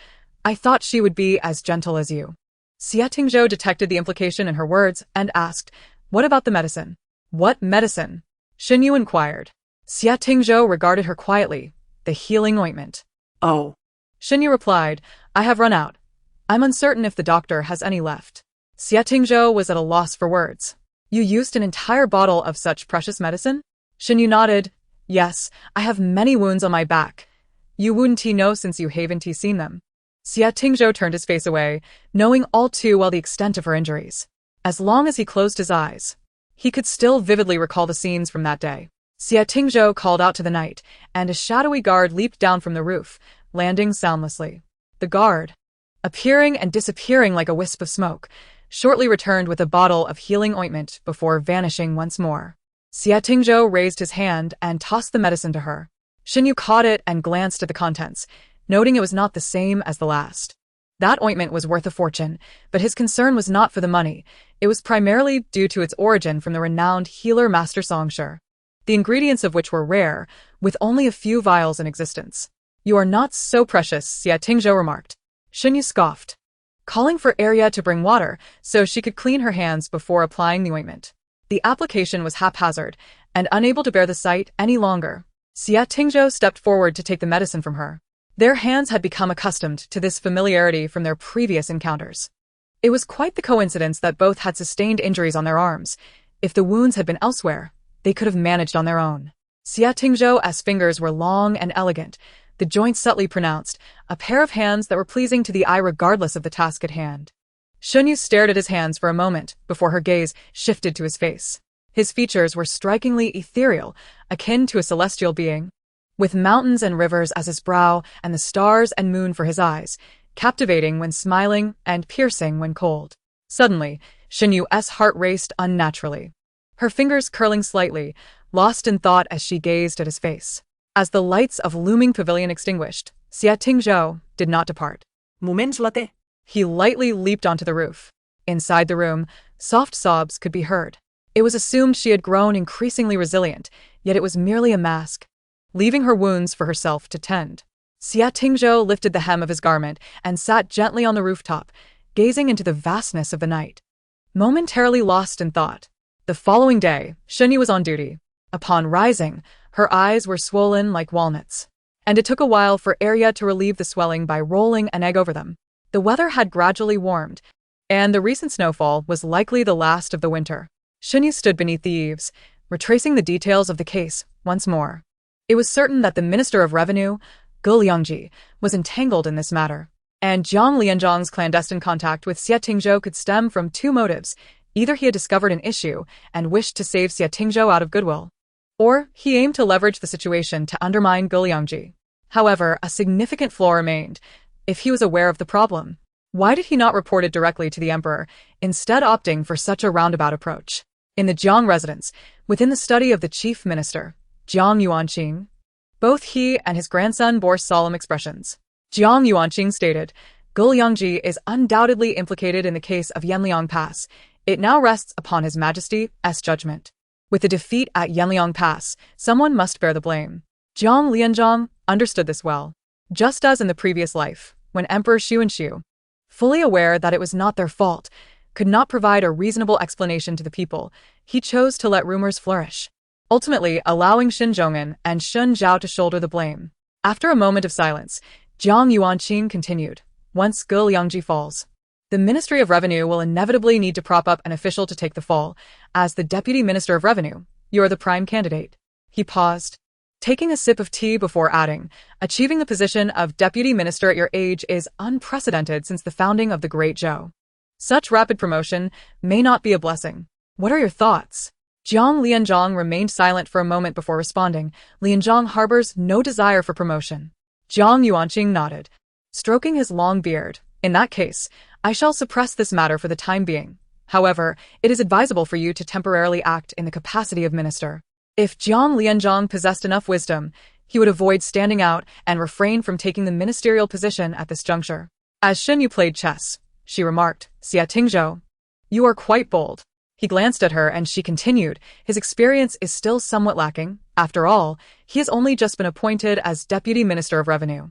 I thought she would be as gentle as you. Xia Tingzhou detected the implication in her words and asked, what about the medicine? What medicine? Xinyu inquired. Xia Tingzhou regarded her quietly. The healing ointment. Oh. Xinyu replied, I have run out. I'm uncertain if the doctor has any left. Xia Tingzhou was at a loss for words. You used an entire bottle of such precious medicine? Xinyu nodded. Yes, I have many wounds on my back. You wouldn't know since you haven't seen them. Xia Tingzhou turned his face away, knowing all too well the extent of her injuries. As long as he closed his eyes, he could still vividly recall the scenes from that day. Xie Tingzhou called out to the night, and a shadowy guard leaped down from the roof, landing soundlessly. The guard, appearing and disappearing like a wisp of smoke, shortly returned with a bottle of healing ointment before vanishing once more. Xie Tingzhou raised his hand and tossed the medicine to her. Xinyu caught it and glanced at the contents, noting it was not the same as the last. That ointment was worth a fortune, but his concern was not for the money. It was primarily due to its origin from the renowned healer Master Songshe, the ingredients of which were rare, with only a few vials in existence. "You are not so precious," Xie Tingzhou remarked. Xinyu scoffed, calling for Arya to bring water so she could clean her hands before applying the ointment. The application was haphazard, and unable to bear the sight any longer, Xie Tingzhou stepped forward to take the medicine from her. Their hands had become accustomed to this familiarity from their previous encounters. It was quite the coincidence that both had sustained injuries on their arms. If the wounds had been elsewhere, they could have managed on their own. Xie Tingzhou's fingers were long and elegant, the joints subtly pronounced, a pair of hands that were pleasing to the eye regardless of the task at hand. Xunyu stared at his hands for a moment before her gaze shifted to his face. His features were strikingly ethereal, akin to a celestial being, with mountains and rivers as his brow and the stars and moon for his eyes, captivating when smiling and piercing when cold. Suddenly, Xinyu's heart raced unnaturally, her fingers curling slightly, lost in thought as she gazed at his face. As the lights of looming pavilion extinguished, Xie Tingzhou did not depart. Moments later. He lightly leaped onto the roof. Inside the room, soft sobs could be heard. It was assumed she had grown increasingly resilient, yet it was merely a mask, leaving her wounds for herself to tend. Xie Tingzhou lifted the hem of his garment and sat gently on the rooftop, gazing into the vastness of the night, momentarily lost in thought. The following day, Xunyu was on duty. Upon rising, her eyes were swollen like walnuts, and it took a while for Arya to relieve the swelling by rolling an egg over them. The weather had gradually warmed, and the recent snowfall was likely the last of the winter. Xunyu stood beneath the eaves, retracing the details of the case once more. It was certain that the Minister of Revenue, Ge Liangji, was entangled in this matter, and Jiang Lianzhang's clandestine contact with Xie Tingzhou could stem from two motives. Either he had discovered an issue and wished to save Xie Tingzhou out of goodwill, or he aimed to leverage the situation to undermine Ge Liangji. However, a significant flaw remained. If he was aware of the problem, why did he not report it directly to the emperor, instead opting for such a roundabout approach? In the Jiang residence, within the study of the chief minister, Jiang Yuanqing, both he and his grandson bore solemn expressions. Jiang Yuanqing stated, "Ge Liangji is undoubtedly implicated in the case of Yanliang Pass. It now rests upon His Majesty's judgment. With the defeat at Yanliang Pass, someone must bear the blame." Jiang Lianzhang understood this well. Just as in the previous life, when Emperor Xuanxiu, fully aware that it was not their fault, could not provide a reasonable explanation to the people, he chose to let rumors flourish, ultimately allowing Xin Zhong'an and Shun Zhao to shoulder the blame. After a moment of silence, Jiang Yuanqing continued, "Once Ge Liangji falls, the Ministry of Revenue will inevitably need to prop up an official to take the fall. As the Deputy Minister of Revenue, you are the prime candidate." He paused, taking a sip of tea before adding, "Achieving the position of Deputy Minister at your age is unprecedented since the founding of the Great Zhou. Such rapid promotion may not be a blessing. What are your thoughts?" Jiang Lianzhang remained silent for a moment before responding. "Lianzhang harbors no desire for promotion." Jiang Yuanqing nodded, stroking his long beard. "In that case, I shall suppress this matter for the time being. However, it is advisable for you to temporarily act in the capacity of minister." If Jiang Lianzhang possessed enough wisdom, he would avoid standing out and refrain from taking the ministerial position at this juncture. As Xunyu played chess, she remarked, "Xie Tingzhou, you are quite bold." He glanced at her and she continued, "His experience is still somewhat lacking. After all, he has only just been appointed as Deputy Minister of Revenue."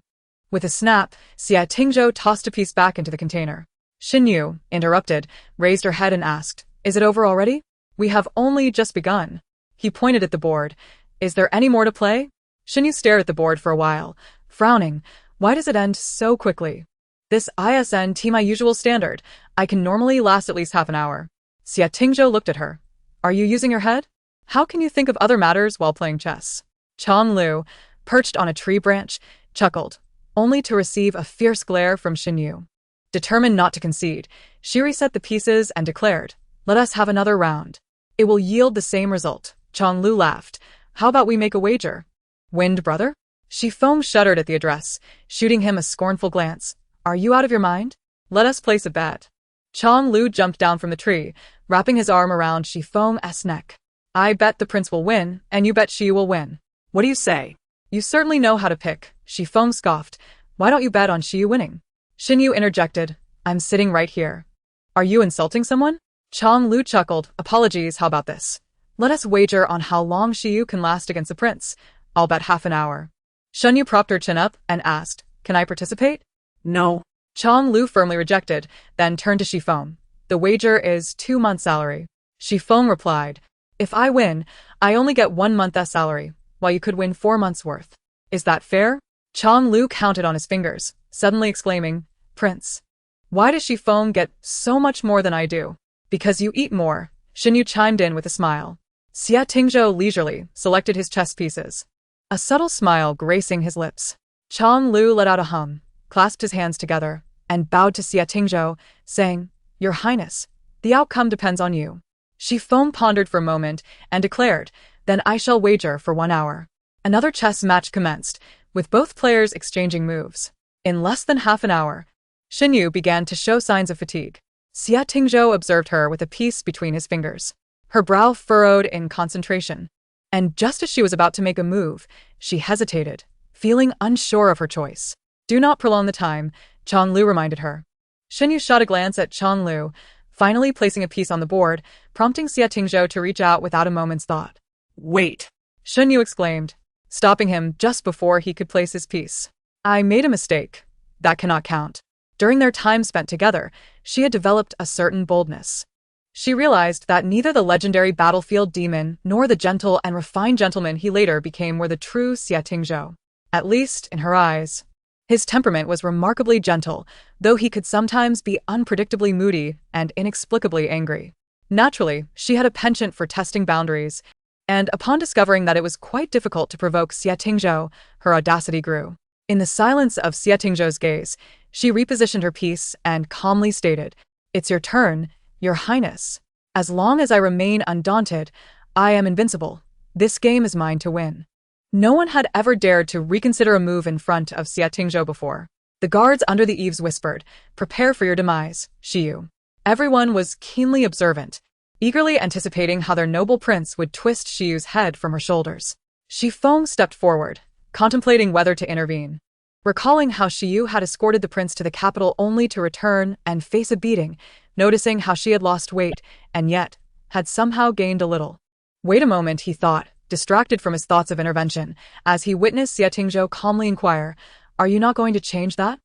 With a snap, Xie Tingzhou tossed a piece back into the container. Xinyu, interrupted, raised her head and asked, "Is it over already? We have only just begun." He pointed at the board. "Is there any more to play?" Xinyu stared at the board for a while, frowning. "Why does it end so quickly? This isn't my usual standard. I can normally last at least half an hour." Xie Tingzhou looked at her. "Are you using your head? How can you think of other matters while playing chess?" Chang Lu, perched on a tree branch, chuckled, only to receive a fierce glare from Xinyu. Determined not to concede, she reset the pieces and declared, "Let us have another round. It will yield the same result." Chang Lu laughed, How about we make a wager? Wind brother? Shifeng shuddered at the address, shooting him a scornful glance. Are you out of your mind? Let us place a bet. Chong Lu jumped down from the tree, wrapping his arm around Shifeng's neck. I bet the prince will win, and you bet she will win. What do you say? You certainly know how to pick, Shifeng scoffed. Why don't you bet on Shiyu winning? Xinyu interjected. I'm sitting right here. Are you insulting someone? Chong Lu chuckled. Apologies, how about this? Let us wager on how long Shiyu can last against the prince. I'll bet half an hour. Xinyu propped her chin up and asked, Can I participate? No. Chong Lu firmly rejected, then turned to Shifeng. The wager is 2 months' salary. Shifeng replied, If I win, I only get 1 month's salary, while you could win 4 months' worth. Is that fair? Chong Lu counted on his fingers, suddenly exclaiming, Prince, why does Shifeng get so much more than I do? Because you eat more, Xinyu chimed in with a smile. Xia Tingzhou leisurely selected his chess pieces, a subtle smile gracing his lips. Chong Lu let out a hum, clasped his hands together, and bowed to Xia Tingzhou, saying, Your Highness, the outcome depends on you. Shifeng pondered for a moment and declared, Then I shall wager for 1 hour. Another chess match commenced, with both players exchanging moves. In less than half an hour, Xinyu began to show signs of fatigue. Xia Tingzhou observed her with a piece between his fingers. Her brow furrowed in concentration. And just as she was about to make a move, she hesitated, feeling unsure of her choice. Do not prolong the time, Chong Lu reminded her. Xinyu shot a glance at Chong Lu, finally placing a piece on the board, prompting Xia Tingzhou to reach out without a moment's thought. Wait, Xinyu exclaimed, stopping him just before he could place his piece. I made a mistake. That cannot count. During their time spent together, she had developed a certain boldness. She realized that neither the legendary battlefield demon nor the gentle and refined gentleman he later became were the true Xia Tingzhou. At least, in her eyes. His temperament was remarkably gentle, though he could sometimes be unpredictably moody and inexplicably angry. Naturally, she had a penchant for testing boundaries, and upon discovering that it was quite difficult to provoke Xia Tingzhou, her audacity grew. In the silence of Xia Tingzhou's gaze, she repositioned her piece and calmly stated, It's your turn, Your Highness. As long as I remain undaunted, I am invincible. This game is mine to win. No one had ever dared to reconsider a move in front of Xia Tingzhou before. The guards under the eaves whispered, Prepare for your demise, Shiyu. Everyone was keenly observant, eagerly anticipating how their noble prince would twist Shiyu's head from her shoulders. Shifeng stepped forward, contemplating whether to intervene. Recalling how Shiyu had escorted the prince to the capital only to return and face a beating, noticing how she had lost weight, and yet had somehow gained a little. Wait a moment, he thought, distracted from his thoughts of intervention, as he witnessed Xia Tingzhou calmly inquire, Are you not going to change that?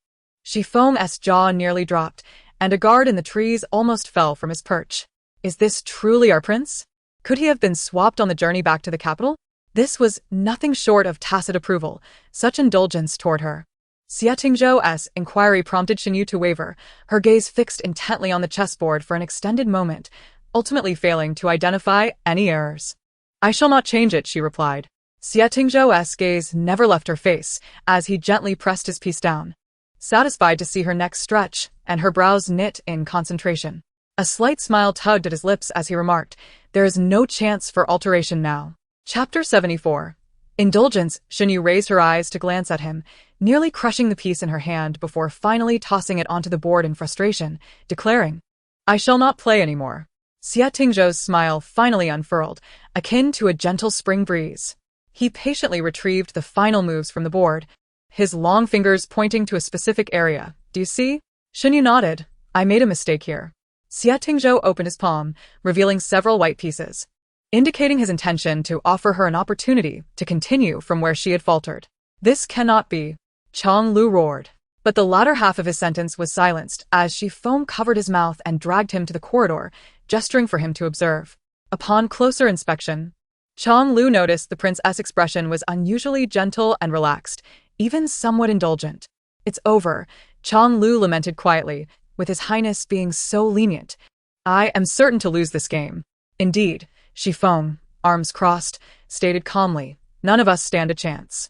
Shifeng's jaw nearly dropped, and a guard in the trees almost fell from his perch. Is this truly our prince? Could he have been swapped on the journey back to the capital? This was nothing short of tacit approval, such indulgence toward her. Xia Tingzhou's inquiry prompted Xinyu to waver, her gaze fixed intently on the chessboard for an extended moment, ultimately failing to identify any errors. I shall not change it, she replied. Xia Tingzhou's gaze never left her face, as he gently pressed his piece down, satisfied to see her neck stretch and her brows knit in concentration. A slight smile tugged at his lips as he remarked, There is no chance for alteration now. Chapter 74. Indulgence. Xinyu raised her eyes to glance at him, nearly crushing the piece in her hand before finally tossing it onto the board in frustration, declaring, I shall not play anymore. Xia Tingzhou's smile finally unfurled, akin to a gentle spring breeze. He patiently retrieved the final moves from the board, his long fingers pointing to a specific area. Do you see? Xinyu nodded. I made a mistake here. Xia Tingzhou opened his palm, revealing several white pieces, indicating his intention to offer her an opportunity to continue from where she had faltered. This cannot be, Chong Lu roared. But the latter half of his sentence was silenced as Shifeng covered his mouth and dragged him to the corridor, gesturing for him to observe. Upon closer inspection, Chong Lu noticed the prince's expression was unusually gentle and relaxed, even somewhat indulgent. It's over, Chong Lu lamented quietly, with his highness being so lenient. I am certain to lose this game. Indeed, Shifeng, arms crossed, stated calmly, None of us stand a chance.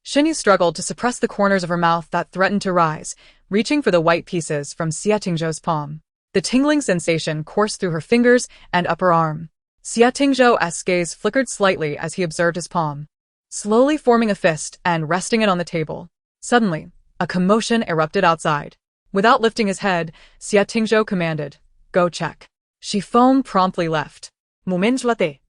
Xinyu struggled to suppress the corners of her mouth that threatened to rise, reaching for the white pieces from Xia Tingzhou's palm. The tingling sensation coursed through her fingers and upper arm. Xie Tingzhou's gaze flickered slightly as he observed his palm, slowly forming a fist and resting it on the table. Suddenly, a commotion erupted outside. Without lifting his head, Xie Tingzhou commanded, "Go check." Shifeng promptly left. "Moment latte."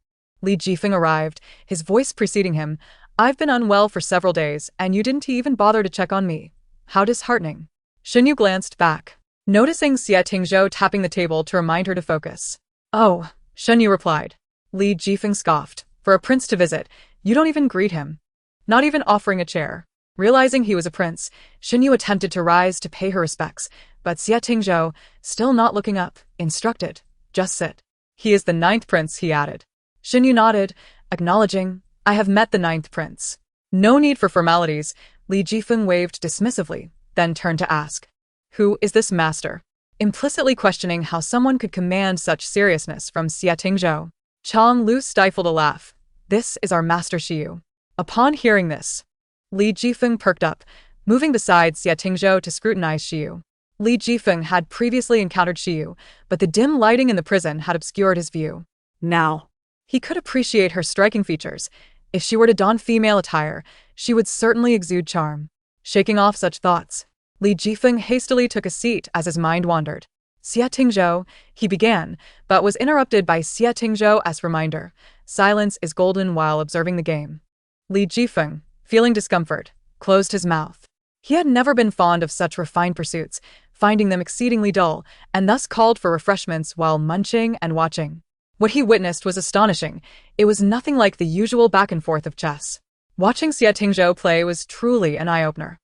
Li Jifeng arrived, his voice preceding him. "I've been unwell for several days, and you didn't even bother to check on me. How disheartening." Shenyu glanced back, noticing Xie Tingzhou tapping the table to remind her to focus. "Oh," Shenyu replied. Li Jifeng scoffed. "For a prince to visit, you don't even greet him. Not even offering a chair." Realizing he was a prince, Shenyu attempted to rise to pay her respects, but Xie Tingzhou, still not looking up, instructed, "Just sit." "He is the 9th prince," he added. Shenyu nodded, acknowledging, "I have met the 9th prince." "No need for formalities," Li Jifeng waved dismissively, then turned to ask, "Who is this master?" Implicitly questioning how someone could command such seriousness from Xie Tingzhou. Chang Lu stifled a laugh. "This is our master Xiyu." Upon hearing this, Li Jifeng perked up, moving beside Xie Tingzhou to scrutinize Xiyu. Li Jifeng had previously encountered Xiyu, but the dim lighting in the prison had obscured his view. Now, he could appreciate her striking features. If she were to don female attire, she would certainly exude charm. Shaking off such thoughts, Li Jifeng hastily took a seat as his mind wandered. "Xie Tingzhou," he began, but was interrupted by Xie Tingzhou's reminder, "Silence is golden while observing the game." Li Jifeng, feeling discomfort, closed his mouth. He had never been fond of such refined pursuits, finding them exceedingly dull, and thus called for refreshments while munching and watching. What he witnessed was astonishing. It was nothing like the usual back and forth of chess. Watching Xie Tingzhou play was truly an eye-opener.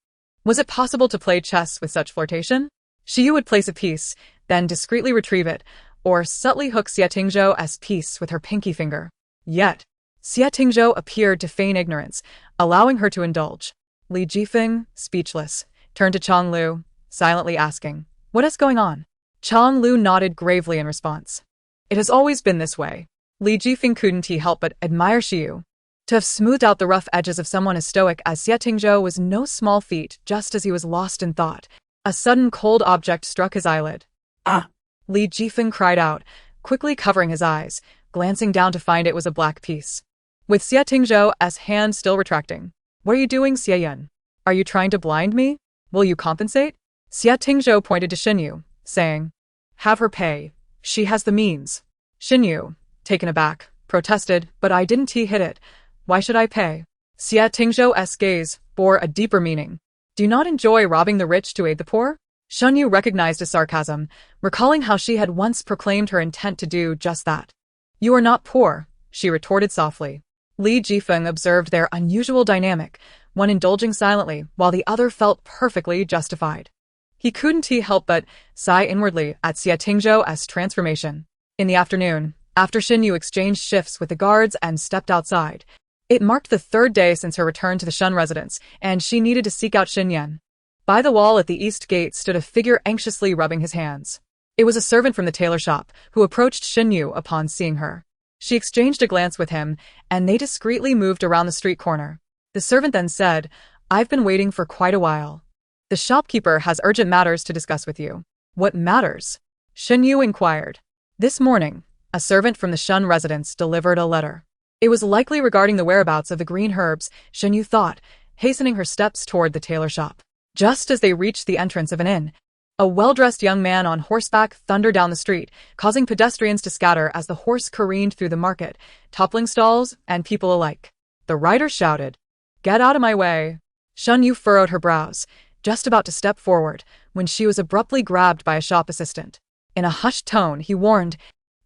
Was it possible to play chess with such flirtation? Xiyu would place a piece, then discreetly retrieve it, or subtly hook Xie Tingzhou's piece with her pinky finger. Yet, Xie Tingzhou appeared to feign ignorance, allowing her to indulge. Li Jifeng, speechless, turned to Chang Lu, silently asking, "What is going on?" Chang Lu nodded gravely in response. "It has always been this way." Li Jifeng couldn't help but admire Xiyu. To have smoothed out the rough edges of someone as stoic as Xie Tingzhou was no small feat. Just as he was lost in thought, a sudden cold object struck his eyelid. "Ah!" Li Jifeng cried out, quickly covering his eyes, glancing down to find it was a black piece. With Xie Tingzhou's hand still retracting. "What are you doing, Xie Yun? Are you trying to blind me? Will you compensate?" Xie Tingzhou pointed to Shenyu, saying, "Have her pay. She has the means." Shenyu, taken aback, protested, "But I didn't hit it. Why should I pay?" Xie Tingzhou's gaze bore a deeper meaning. "Do you not enjoy robbing the rich to aid the poor?" Shenyu recognized his sarcasm, recalling how she had once proclaimed her intent to do just that. "You are not poor," she retorted softly. Li Jifeng observed their unusual dynamic, one indulging silently while the other felt perfectly justified. He couldn't help but sigh inwardly at Xie Tingzhou's transformation. In the afternoon, after Shenyu exchanged shifts with the guards and stepped outside, it marked the 3rd day since her return to the Shun residence, and she needed to seek out Xinyan. By the wall at the east gate stood a figure anxiously rubbing his hands. It was a servant from the tailor shop, who approached Shenyu upon seeing her. She exchanged a glance with him, and they discreetly moved around the street corner. The servant then said, "I've been waiting for quite a while. The shopkeeper has urgent matters to discuss with you." "What matters?" Shenyu inquired. "This morning, a servant from the Shun residence delivered a letter. It was likely regarding the whereabouts of the green herbs," Shenyu thought, hastening her steps toward the tailor shop. Just as they reached the entrance of an inn, a well-dressed young man on horseback thundered down the street, causing pedestrians to scatter as the horse careened through the market, toppling stalls and people alike. The rider shouted, "Get out of my way!" Shenyu furrowed her brows, just about to step forward, when she was abruptly grabbed by a shop assistant. In a hushed tone, he warned,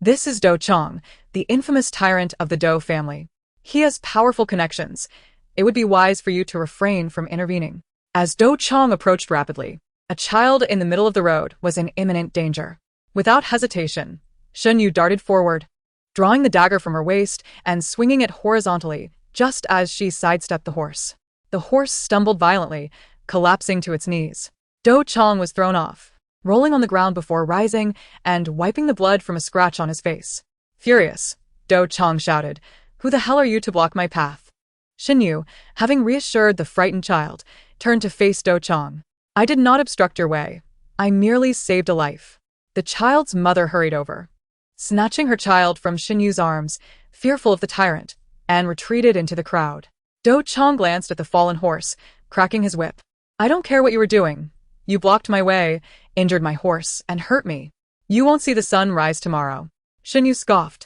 "This is Do Chong, the infamous tyrant of the Do family. He has powerful connections. It would be wise for you to refrain from intervening." As Do Chong approached rapidly, a child in the middle of the road was in imminent danger. Without hesitation, Shenyu darted forward, drawing the dagger from her waist and swinging it horizontally just as she sidestepped the horse. The horse stumbled violently, collapsing to its knees. Do Chong was thrown off, rolling on the ground before rising and wiping the blood from a scratch on his face. Furious, Do Chong shouted, "Who the hell are you to block my path?" Shenyu, having reassured the frightened child, turned to face Do Chong. "I did not obstruct your way. I merely saved a life." The child's mother hurried over, snatching her child from Shen Yu's arms, fearful of the tyrant, and retreated into the crowd. Do Chang glanced at the fallen horse, cracking his whip. I don't care what you were doing. You blocked my way, injured my horse, and hurt me. You won't see the sun rise tomorrow. Shen Yu scoffed,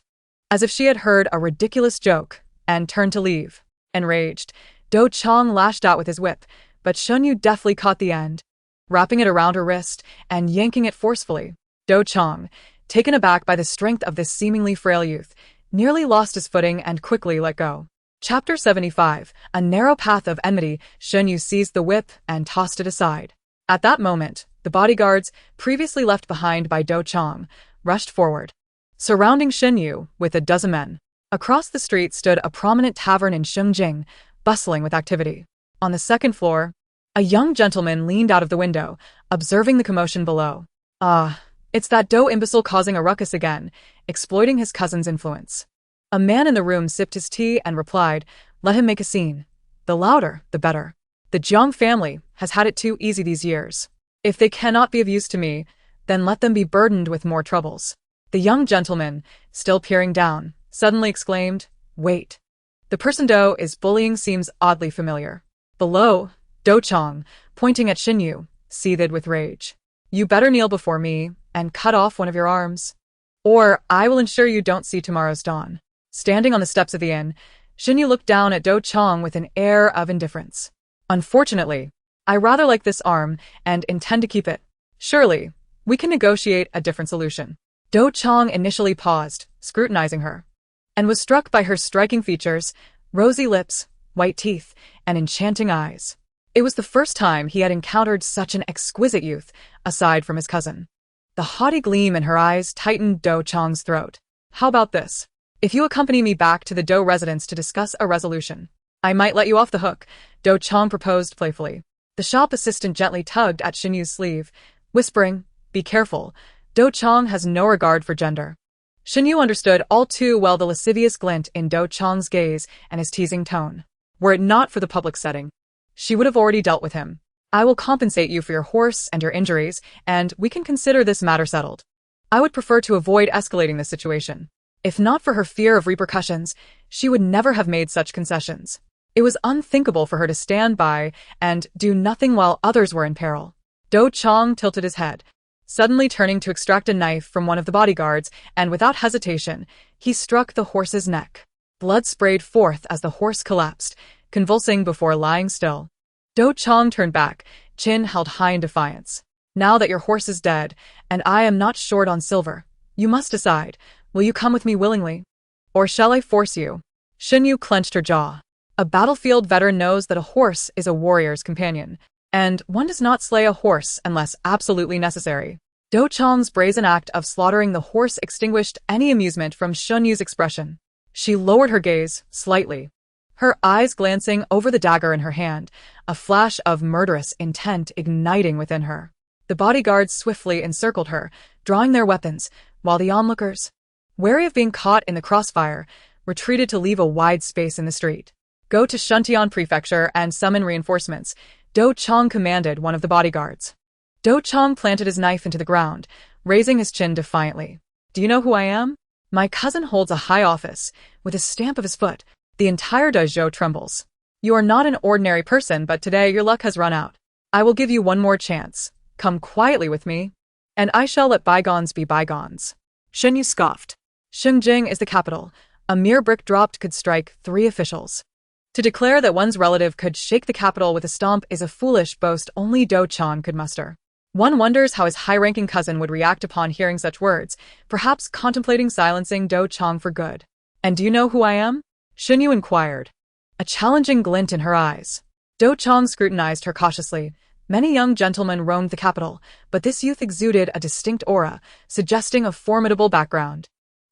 as if she had heard a ridiculous joke, and turned to leave. Enraged, Do Chang lashed out with his whip, but Shen Yu deftly caught the end, wrapping it around her wrist and yanking it forcefully. Do Chang, taken aback by the strength of this seemingly frail youth, nearly lost his footing and quickly let go. Chapter 75, A Narrow Path of Enmity. Shen Yu seized the whip and tossed it aside. At that moment, the bodyguards, previously left behind by Do Chang, rushed forward, surrounding Shen Yu with a dozen men. Across the street stood a prominent tavern in Shengjing, bustling with activity. On the second floor, a young gentleman leaned out of the window, observing the commotion below. Ah, it's that Do imbecile causing a ruckus again, exploiting his cousin's influence. A man in the room sipped his tea and replied, let him make a scene. The louder, the better. The Jiang family has had it too easy these years. If they cannot be of use to me, then let them be burdened with more troubles. The young gentleman, still peering down, suddenly exclaimed, wait. The person Do is bullying seems oddly familiar. Below, Do Chang, pointing at Shen Yu, seethed with rage. You better kneel before me and cut off one of your arms, or I will ensure you don't see tomorrow's dawn. Standing on the steps of the inn, Shen Yu looked down at Do Chang with an air of indifference. Unfortunately, I rather like this arm and intend to keep it. Surely, we can negotiate a different solution. Do Chang initially paused, scrutinizing her, and was struck by her striking features, rosy lips, white teeth, and enchanting eyes. It was the first time he had encountered such an exquisite youth, aside from his cousin. The haughty gleam in her eyes tightened Do Chang's throat. How about this? If you accompany me back to the Do residence to discuss a resolution, I might let you off the hook, Do Chang proposed playfully. The shop assistant gently tugged at Shen Yu's sleeve, whispering, be careful, Do Chang has no regard for gender. Shen Yu understood all too well the lascivious glint in Do Chang's gaze and his teasing tone. Were it not for the public setting, she would have already dealt with him. I will compensate you for your horse and your injuries, and we can consider this matter settled. I would prefer to avoid escalating this situation. If not for her fear of repercussions, she would never have made such concessions. It was unthinkable for her to stand by and do nothing while others were in peril. Do Chang tilted his head, suddenly turning to extract a knife from one of the bodyguards, and without hesitation, he struck the horse's neck. Blood sprayed forth as the horse collapsed, convulsing before lying still. Do Chang turned back, chin held high in defiance. Now that your horse is dead, and I am not short on silver, you must decide, will you come with me willingly? Or shall I force you? Shen Yu clenched her jaw. A battlefield veteran knows that a horse is a warrior's companion, and one does not slay a horse unless absolutely necessary. Do Chang's brazen act of slaughtering the horse extinguished any amusement from Shen Yu's expression. She lowered her gaze slightly, her eyes glancing over the dagger in her hand, a flash of murderous intent igniting within her. The bodyguards swiftly encircled her, drawing their weapons, while the onlookers, wary of being caught in the crossfire, retreated to leave a wide space in the street. Go to Shuntian Prefecture and summon reinforcements, Do Chang commanded one of the bodyguards. Do Chang planted his knife into the ground, raising his chin defiantly. Do you know who I am? My cousin holds a high office. With a stamp of his foot, the entire dojo trembles. You are not an ordinary person, but today your luck has run out. I will give you one more chance. Come quietly with me, and I shall let bygones be bygones. Shen Yu scoffed. Shengjing is the capital. A mere brick dropped could strike 3 officials. To declare that one's relative could shake the capital with a stomp is a foolish boast only Do Chang could muster. One wonders how his high-ranking cousin would react upon hearing such words, perhaps contemplating silencing Do Chang for good. And do you know who I am? Shen Yu inquired, a challenging glint in her eyes. Do Chang scrutinized her cautiously. Many young gentlemen roamed the capital, but this youth exuded a distinct aura, suggesting a formidable background.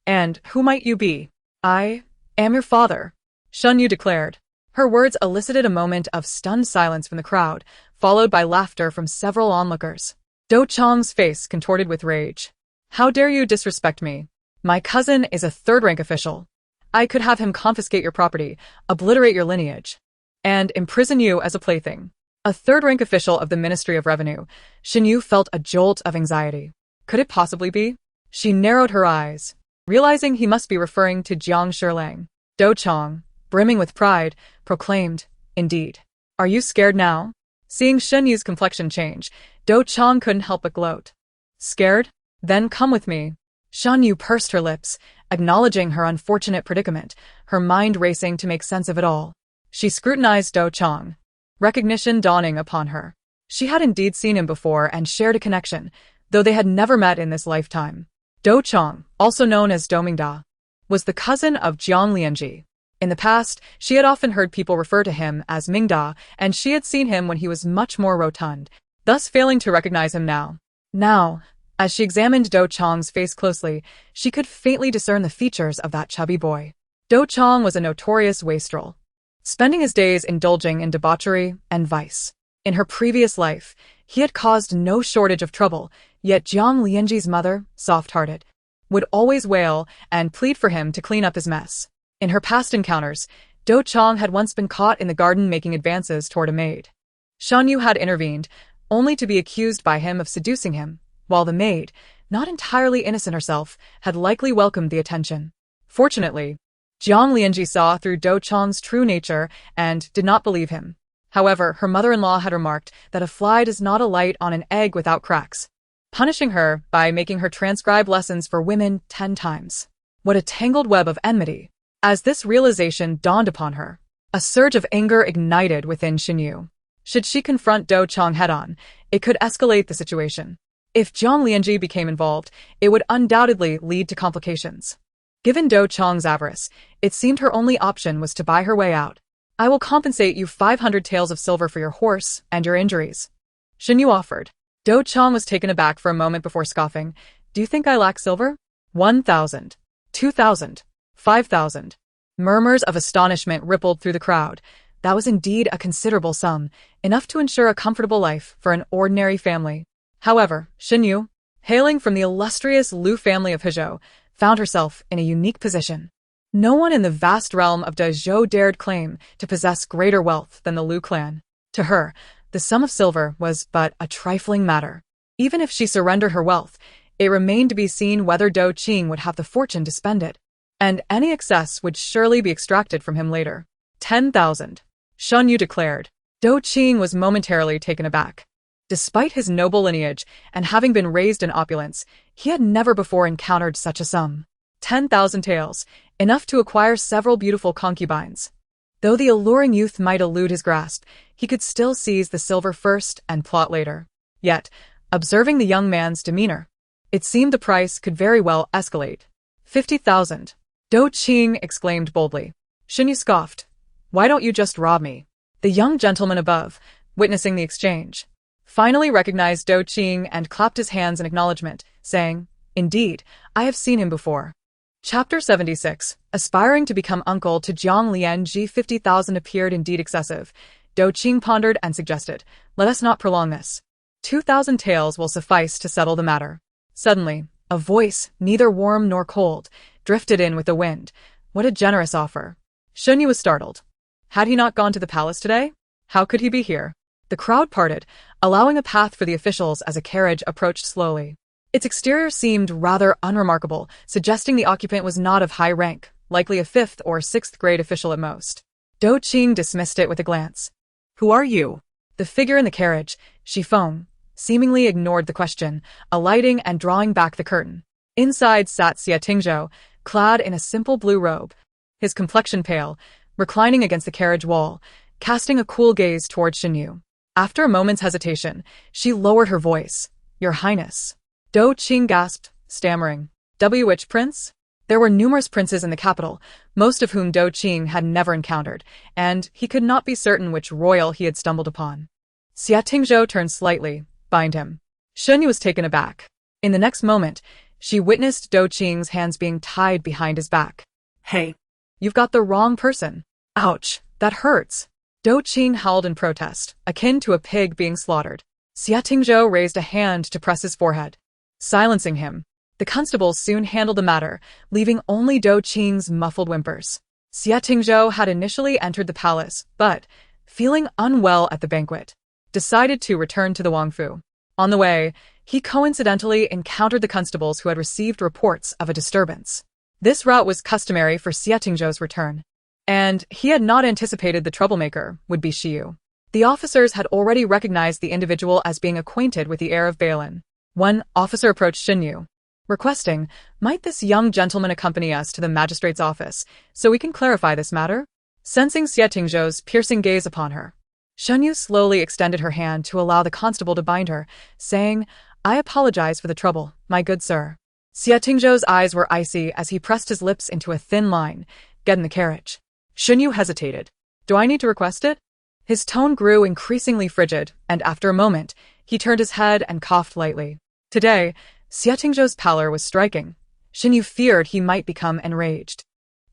And who might you be? I am your father, Shen Yu declared. Her words elicited a moment of stunned silence from the crowd, followed by laughter from several onlookers. Do Chang's face contorted with rage. How dare you disrespect me? My cousin is a third-rank official. I could have him confiscate your property, obliterate your lineage, and imprison you as a plaything. A third-rank official of the Ministry of Revenue, Shen Yu felt a jolt of anxiety. Could it possibly be? She narrowed her eyes, Realizing he must be referring to Jiang Shilang, Dou Chong, brimming with pride, proclaimed, "Indeed. Are you scared now?" Seeing Shen Yu's complexion change, Dou Chong couldn't help but gloat. "Scared? Then come with me." Shen Yu pursed her lips, acknowledging her unfortunate predicament, her mind racing to make sense of it all. She scrutinized Dou Chong, recognition dawning upon her. She had indeed seen him before and shared a connection, though they had never met in this lifetime. Dou Chong, also known as Dou Mingda, was the cousin of Jiang Lianji. In the past, she had often heard people refer to him as Mingda, and she had seen him when he was much more rotund, thus failing to recognize him now. Now, as she examined Dou Chong's face closely, she could faintly discern the features of that chubby boy. Dou Chong was a notorious wastrel, spending his days indulging in debauchery and vice. In her previous life, he had caused no shortage of trouble, yet Jiang Lianji's mother, soft-hearted, would always wail and plead for him to clean up his mess. In her past encounters, Dou Chong had once been caught in the garden making advances toward a maid. Shen Yu had intervened, only to be accused by him of seducing him, while the maid, not entirely innocent herself, had likely welcomed the attention. Fortunately, Jiang Lianji saw through Dou Chong's true nature and did not believe him. However, her mother-in-law had remarked that a fly does not alight on an egg without cracks, punishing her by making her transcribe lessons for women 10 times. What a tangled web of enmity! As this realization dawned upon her, a surge of anger ignited within Shen Yu. Should she confront Dou Chong head-on, it could escalate the situation. If Jiang Lianji became involved, it would undoubtedly lead to complications. Given Dou Chong's avarice, it seemed her only option was to buy her way out. "I will compensate you 500 taels of silver for your horse and your injuries," Shen Yu offered. Dou Chong was taken aback for a moment before scoffing. "Do you think I lack silver? 1,000. 2,000. 5,000. Murmurs of astonishment rippled through the crowd. That was indeed a considerable sum, enough to ensure a comfortable life for an ordinary family. However, Shen Yu, hailing from the illustrious Lu family of Hezhou, found herself in a unique position. No one in the vast realm of Dezhou dared claim to possess greater wealth than the Lu clan. To her, the sum of silver was but a trifling matter. Even if she surrendered her wealth, it remained to be seen whether Dou Qing would have the fortune to spend it. And any excess would surely be extracted from him later. 10,000. Shen Yu declared. Dou Qing was momentarily taken aback. Despite his noble lineage and having been raised in opulence, he had never before encountered such a sum. 10,000 taels, enough to acquire several beautiful concubines. Though the alluring youth might elude his grasp, he could still seize the silver first and plot later. Yet, observing the young man's demeanor, it seemed the price could very well escalate. 50,000. Dou Qing exclaimed boldly. Shen Yu scoffed. "Why don't you just rob me?" The young gentleman above, witnessing the exchange, finally recognized Dou Qing and clapped his hands in acknowledgement, saying, "Indeed, I have seen him before." Chapter 76. Aspiring to become uncle to Jiang Lianji. 50,000 appeared indeed excessive. Dou Qing pondered and suggested, "Let us not prolong this. 2,000 taels will suffice to settle the matter." Suddenly, a voice, neither warm nor cold, drifted in with the wind. What a generous offer. Shen Yu was startled. Had he not gone to the palace today? How could he be here? The crowd parted, allowing a path for the officials as a carriage approached slowly. Its exterior seemed rather unremarkable, suggesting the occupant was not of high rank, likely a 5th or 6th grade official at most. Dou Qing dismissed it with a glance. "Who are you?" The figure in the carriage, Shifeng, seemingly ignored the question, alighting and drawing back the curtain. Inside sat Xie Tingzhou, clad in a simple blue robe, his complexion pale, reclining against the carriage wall, casting a cool gaze toward Shen Yu. After a moment's hesitation, she lowered her voice. "Your Highness." Dou Qing gasped, stammering. "Which prince?" There were numerous princes in the capital, most of whom Dou Qing had never encountered, and he could not be certain which royal he had stumbled upon. Xie Tingzhou turned slightly, behind him. Shen Yu was taken aback. In the next moment, she witnessed Dou Qing's hands being tied behind his back. "Hey, "You've got the wrong person." "Ouch, that hurts." Dou Qing howled in protest, akin to a pig being slaughtered. Xie Tingzhou raised a hand to press his forehead, silencing him. The constables soon handled the matter, leaving only Dou Qing's muffled whimpers. Xie Tingzhou had initially entered the palace, but, feeling unwell at the banquet, decided to return to the Wangfu. On the way, he coincidentally encountered the constables who had received reports of a disturbance. This route was customary for Xie Tingzhou's return, and he had not anticipated the troublemaker would be Xiu. The officers had already recognized the individual as being acquainted with the heir of Balin. One officer approached Xinyu, requesting, "Might this young gentleman accompany us to the magistrate's office, so we can clarify this matter?" Sensing Xie Tingzhou's piercing gaze upon her, Xinyu slowly extended her hand to allow the constable to bind her, saying, "I apologize for the trouble, my good sir." Xie Tingzhou's eyes were icy as he pressed his lips into a thin line. "Get in the carriage." Xinyu hesitated. "Do I need to request it?" His tone grew increasingly frigid, and after a moment, he turned his head and coughed lightly. Today, Xie Tingzhou's pallor was striking. Xinyu feared he might become enraged.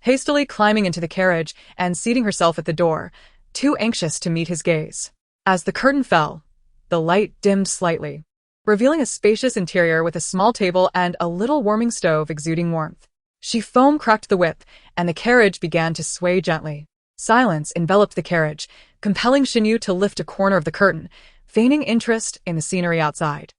Hastily climbing into the carriage and seating herself at the door, too anxious to meet his gaze. As the curtain fell, the light dimmed slightly, revealing a spacious interior with a small table and a little warming stove exuding warmth. She foam-cracked the whip, and the carriage began to sway gently. Silence enveloped the carriage, compelling Xinyu to lift a corner of the curtain, feigning interest in the scenery outside.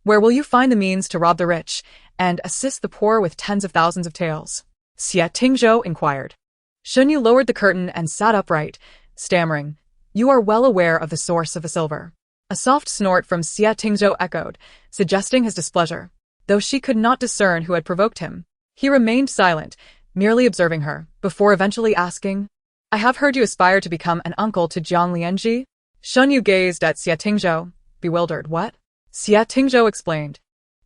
"Where will you find the means to rob the rich and assist the poor with tens of thousands of taels?" Xie Tingzhou inquired. Xinyu lowered the curtain and sat upright, stammering, "You are well aware of the source of the silver." A soft snort from Xie Tingzhou echoed, suggesting his displeasure. Though she could not discern who had provoked him, he remained silent, merely observing her, before eventually asking, "I have heard you aspire to become an uncle to Jiang Lianji?" Xinyu gazed at Xie Tingzhou, bewildered. "What?" Xie Tingzhou explained.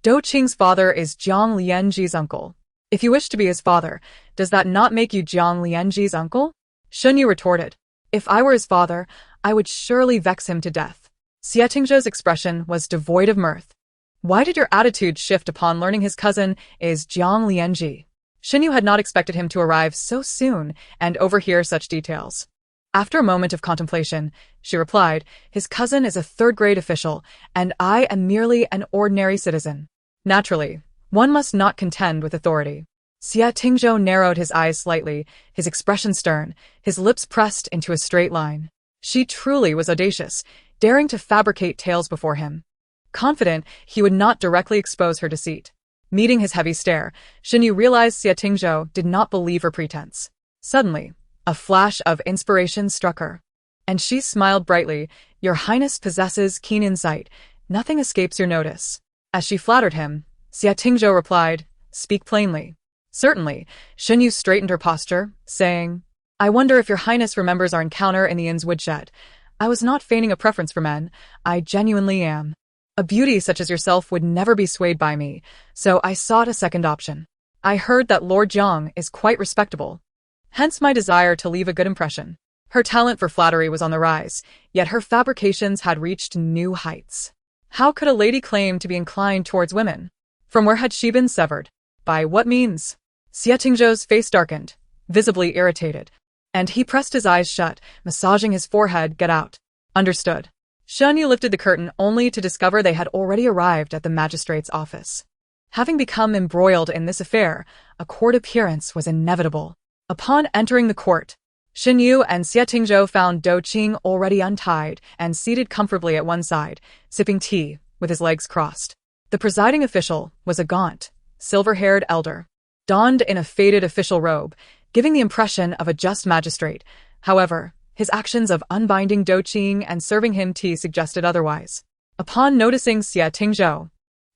"Dou Qing's father is Jiang Lianji's uncle. If you wish to be his father, does that not make you Jiang Lianji's uncle?" Xinyu retorted. "If I were his father, I would surely vex him to death." Xie Tingzhou's expression was devoid of mirth. "Why did your attitude shift upon learning his cousin is Jiang Lianji?" Xinyu had not expected him to arrive so soon and overhear such details. After a moment of contemplation, she replied, "His cousin is a third-grade official, and I am merely an ordinary citizen. Naturally, one must not contend with authority." Xie Tingzhou narrowed his eyes slightly, his expression stern, his lips pressed into a straight line. She truly was audacious, daring to fabricate tales before him. Confident he would not directly expose her deceit. Meeting his heavy stare, Xinyu realized Xie Tingzhou did not believe her pretense. Suddenly, a flash of inspiration struck her, and she smiled brightly. "Your Highness possesses keen insight. Nothing escapes your notice." As she flattered him, Xie Tingzhou replied, "Speak plainly." "Certainly." Xinyu straightened her posture, saying, "I wonder if your Highness remembers our encounter in the inn's woodshed. I was not feigning a preference for men. I genuinely am. A beauty such as yourself would never be swayed by me, so I sought a second option. I heard that Lord Jiang is quite respectable. Hence my desire to leave a good impression." Her talent for flattery was on the rise, yet her fabrications had reached new heights. How could a lady claim to be inclined towards women? From where had she been severed? By what means? Xie Tingzhou's face darkened, visibly irritated, and he pressed his eyes shut, massaging his forehead. "Get out." "Understood." Xinyu lifted the curtain only to discover they had already arrived at the magistrate's office. Having become embroiled in this affair, a court appearance was inevitable. Upon entering the court, Xinyu and Xie Tingzhou found Dou Qing already untied and seated comfortably at one side, sipping tea, with his legs crossed. The presiding official was a gaunt, silver-haired elder, donned in a faded official robe, giving the impression of a just magistrate. However, his actions of unbinding Dou Qing and serving him tea suggested otherwise. Upon noticing Xie Tingzhou,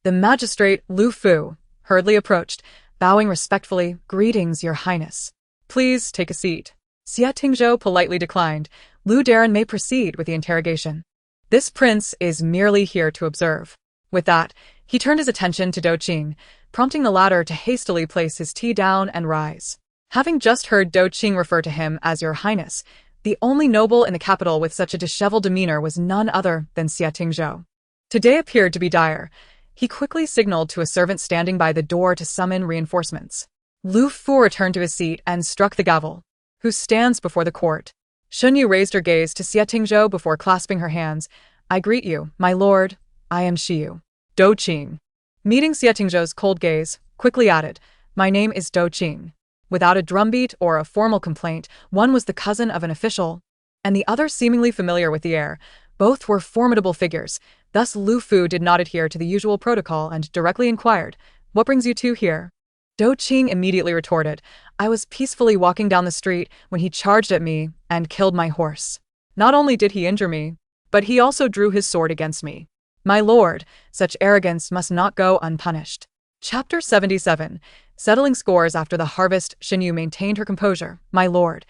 the magistrate Lu Fu hurriedly approached, bowing respectfully. "Greetings, your highness. Please take a seat." Xie Tingzhou politely declined. "Lu Darren may proceed with the interrogation. This prince is merely here to observe." With that, he turned his attention to Dou Qing, prompting the latter to hastily place his tea down and rise. Having just heard Dou Qing refer to him as your highness, the only noble in the capital with such a disheveled demeanor was none other than Xie Tingzhou. Today appeared to be dire. He quickly signaled to a servant standing by the door to summon reinforcements. Lu Fu returned to his seat and struck the gavel. "Who stands before the court?" Xinyu raised her gaze to Xie Tingzhou before clasping her hands. "I greet you, my lord. I am Xiu." Dou Qing, meeting Xie Tingzhou's cold gaze, quickly added, "My name is Dou Qing." Without a drumbeat or a formal complaint, one was the cousin of an official, and the other seemingly familiar with the heir. Both were formidable figures. Thus Lu Fu did not adhere to the usual protocol and directly inquired, "What brings you two here?" Dou Qing immediately retorted, I was peacefully walking down the street when he charged at me and killed my horse. Not only did he injure me, but he also drew his sword against me. My lord, such arrogance must not go unpunished. Chapter 77. Settling scores after the harvest. Shinyu maintained her composure. My lord,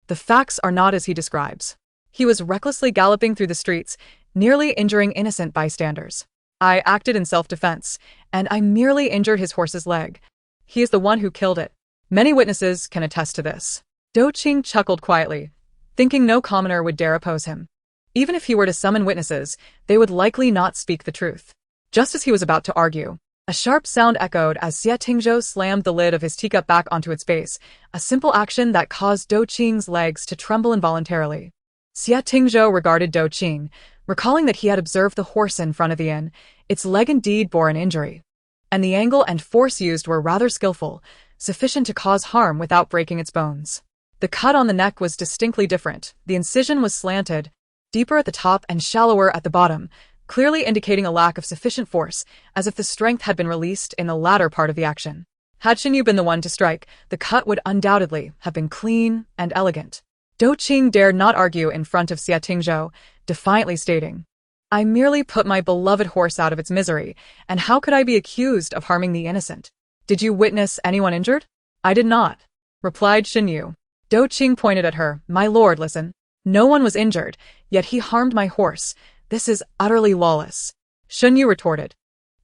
the facts are not as he describes. He was recklessly galloping through the streets, nearly injuring innocent bystanders. I acted in self-defense, and I merely injured his horse's leg. He is the one who killed it. Many witnesses can attest to this. Dou Qing chuckled quietly, thinking no commoner would dare oppose him. Even if he were to summon witnesses, they would likely not speak the truth. Just as he was about to argue, a sharp sound echoed as Xie Tingzhou slammed the lid of his teacup back onto its base, a simple action that caused Dou Qing's legs to tremble involuntarily. Xie Tingzhou regarded Dou Qing, recalling that he had observed the horse in front of the inn. Its leg indeed bore an injury, and the angle and force used were rather skillful, sufficient to cause harm without breaking its bones. The cut on the neck was distinctly different. The incision was slanted, deeper at the top and shallower at the bottom, clearly indicating a lack of sufficient force, as if the strength had been released in the latter part of the action. Had Shinyu been the one to strike, the cut would undoubtedly have been clean and elegant. Dou Qing dared not argue in front of Xie Tingzhou, defiantly stating, I merely put my beloved horse out of its misery, and how could I be accused of harming the innocent? Did you witness anyone injured? I did not, replied Shinyu. Dou Qing pointed at her. My lord, listen. No one was injured, yet he harmed my horse. This is utterly lawless. Shinyu retorted.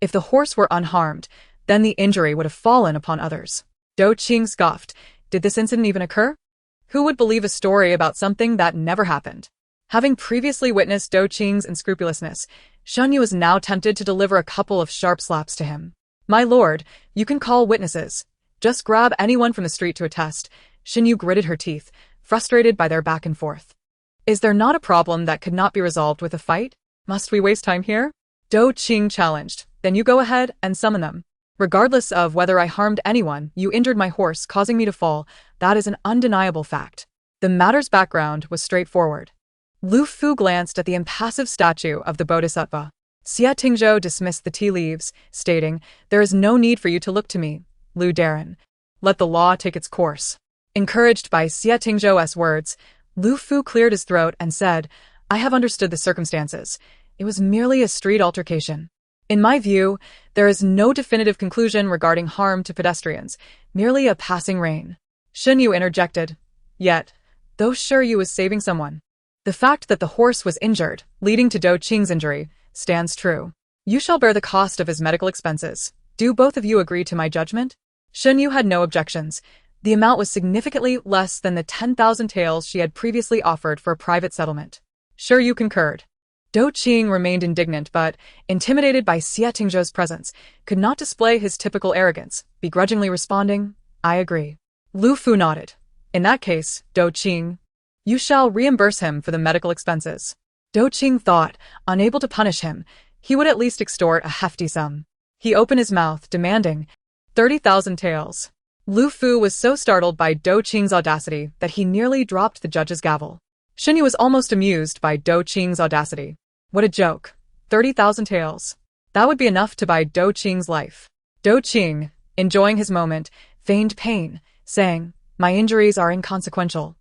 If the horse were unharmed, then the injury would have fallen upon others. Dou Qing scoffed. Did this incident even occur? Who would believe a story about something that never happened? Having previously witnessed Dou Qing's unscrupulousness, Shinyu was now tempted to deliver a couple of sharp slaps to him. My lord, you can call witnesses. Just grab anyone from the street to attest. Shinyu gritted her teeth, frustrated by their back and forth. Is there not a problem that could not be resolved with a fight? Must we waste time here? Dou Qing challenged. Then you go ahead and summon them. Regardless of whether I harmed anyone, you injured my horse, causing me to fall. That is an undeniable fact. The matter's background was straightforward. Lu Fu glanced at the impassive statue of the Bodhisattva. Xie Tingzhou dismissed the tea leaves, stating, There is no need for you to look to me, Lu Darren. Let the law take its course. Encouraged by Xie Tingzhou's words, Lu Fu cleared his throat and said, I have understood the circumstances. It was merely a street altercation. In my view, there is no definitive conclusion regarding harm to pedestrians, merely a passing rain. Shinyu interjected. Yet, though sure you was saving someone, the fact that the horse was injured, leading to Dou Qing's injury, stands true. You shall bear the cost of his medical expenses. Do both of you agree to my judgment? Shinyu had no objections. The amount was significantly less than the 10,000 taels she had previously offered for a private settlement. Sure you concurred. Dou Qing remained indignant but, intimidated by Xie Tingzhou's presence, could not display his typical arrogance, begrudgingly responding, I agree. Lu Fu nodded. In that case, Dou Qing, you shall reimburse him for the medical expenses. Dou Qing thought, unable to punish him, he would at least extort a hefty sum. He opened his mouth, demanding 30,000 taels. Lu Fu was so startled by Dou Qing's audacity that he nearly dropped the judge's gavel. Shinyu was almost amused by Dou Qing's audacity. What a joke. 30,000 taels. That would be enough to buy Dou Qing's life. Dou Qing, enjoying his moment, feigned pain, saying, My injuries are inconsequential.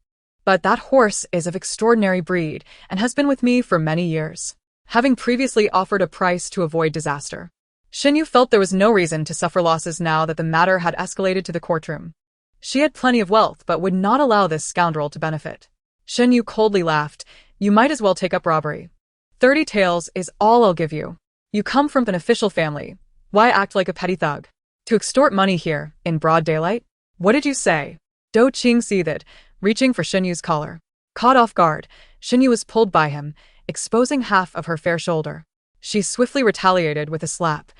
But that horse is of extraordinary breed and has been with me for many years, having previously offered a price to avoid disaster. Shinyu felt there was no reason to suffer losses now that the matter had escalated to the courtroom. She had plenty of wealth but would not allow this scoundrel to benefit. Shinyu coldly laughed. You might as well take up robbery. 30 taels is all I'll give you. You come from an official family. Why act like a petty thug? To extort money here, in broad daylight? What did you say? Dou Qing seethed, reaching for Shinyu's collar. Caught off guard, Shinyu was pulled by him, exposing half of her fair shoulder. She swiftly retaliated with a slap,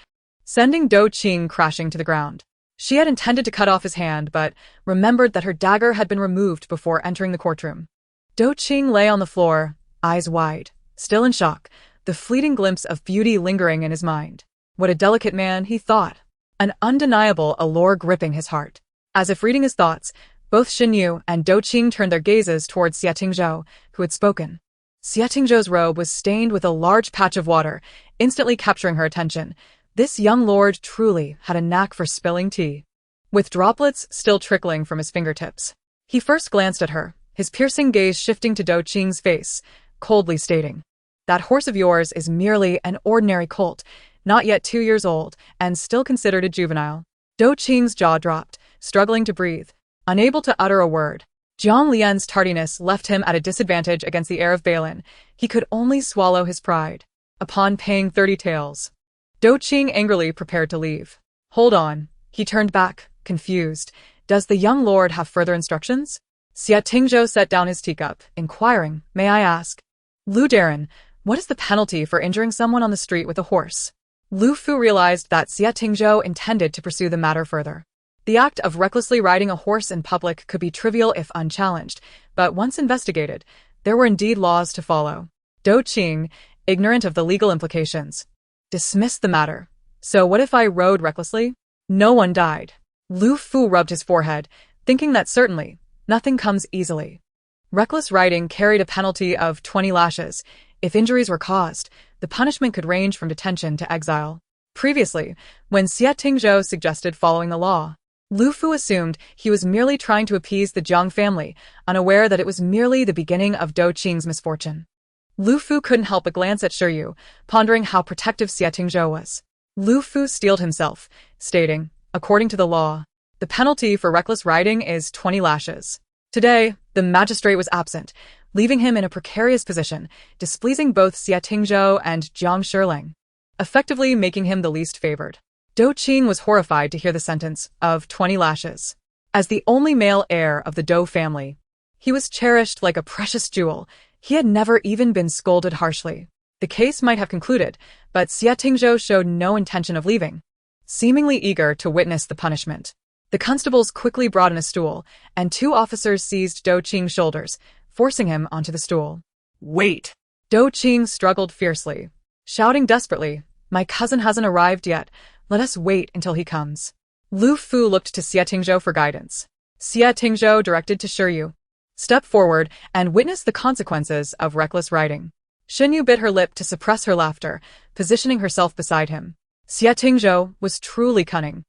sending Dou Qing crashing to the ground. She had intended to cut off his hand but remembered that her dagger had been removed before entering the courtroom. Dou Qing lay on the floor, eyes wide, still in shock, the fleeting glimpse of beauty lingering in his mind. What a delicate man, he thought. An undeniable allure gripping his heart. As if reading his thoughts, both Shinyu and Dou Qing turned their gazes towards Xie Tingzhou, who had spoken. Xie Tingzhou's robe was stained with a large patch of water, instantly capturing her attention. This young lord truly had a knack for spilling tea. with droplets still trickling from his fingertips. He first glanced at her, his piercing gaze shifting to Dou Qing's face, coldly stating, "That horse of yours is merely an ordinary colt, not yet 2 years old, and still considered a juvenile." Dou Qing's jaw dropped, struggling to breathe, unable to utter a word. Jiang Lian's tardiness left him at a disadvantage against the heir of Balin. He could only swallow his pride. Upon paying 30 taels, Dou Qing angrily prepared to leave. "Hold on." He turned back, confused. "Does the young lord have further instructions?" Xia Tingzhou set down his teacup, inquiring, "May I ask?" "Lu Darren, what is the penalty for injuring someone on the street with a horse?" Lu Fu realized that Xia Tingzhou intended to pursue the matter further. The act of recklessly riding a horse in public could be trivial if unchallenged, but once investigated, there were indeed laws to follow. Dou Qing, ignorant of the legal implications, dismissed the matter. "So what if I rode recklessly?" "No one died." Lu Fu rubbed his forehead, thinking that certainly, nothing comes easily. Reckless riding carried a penalty of 20 lashes. If injuries were caused, the punishment could range from detention to exile. Previously, when Xia Tingzhou suggested following the law, Lu Fu assumed he was merely trying to appease the Jiang family, unaware that it was merely the beginning of Dou Qing's misfortune. Lu Fu couldn't help but glance at Shiryu, pondering how protective Xia Tingzhou was. Lu Fu steeled himself, stating, "According to the law, the penalty for reckless riding is 20 lashes. Today, the magistrate was absent, leaving him in a precarious position, displeasing both Xia Tingzhou and Jiang Shiling, effectively making him the least favored." Dou Qing was horrified to hear the sentence of 20 lashes. As the only male heir of the Dou family, he was cherished like a precious jewel. He had never even been scolded harshly. The case might have concluded, but Xia Tingzhou showed no intention of leaving, seemingly eager to witness the punishment. The constables quickly brought in a stool, and 2 officers seized Dou Qing's shoulders, forcing him onto the stool. Wait. Dou Qing struggled fiercely, shouting desperately, "My cousin hasn't arrived yet. Let us wait until he comes." Lu Fu looked to Xia Tingzhou for guidance. Xia Tingzhou directed to Shiryu, "Step forward and witness the consequences of reckless riding." Xinyu bit her lip to suppress her laughter, positioning herself beside him. Xia Tingzhou was truly cunning.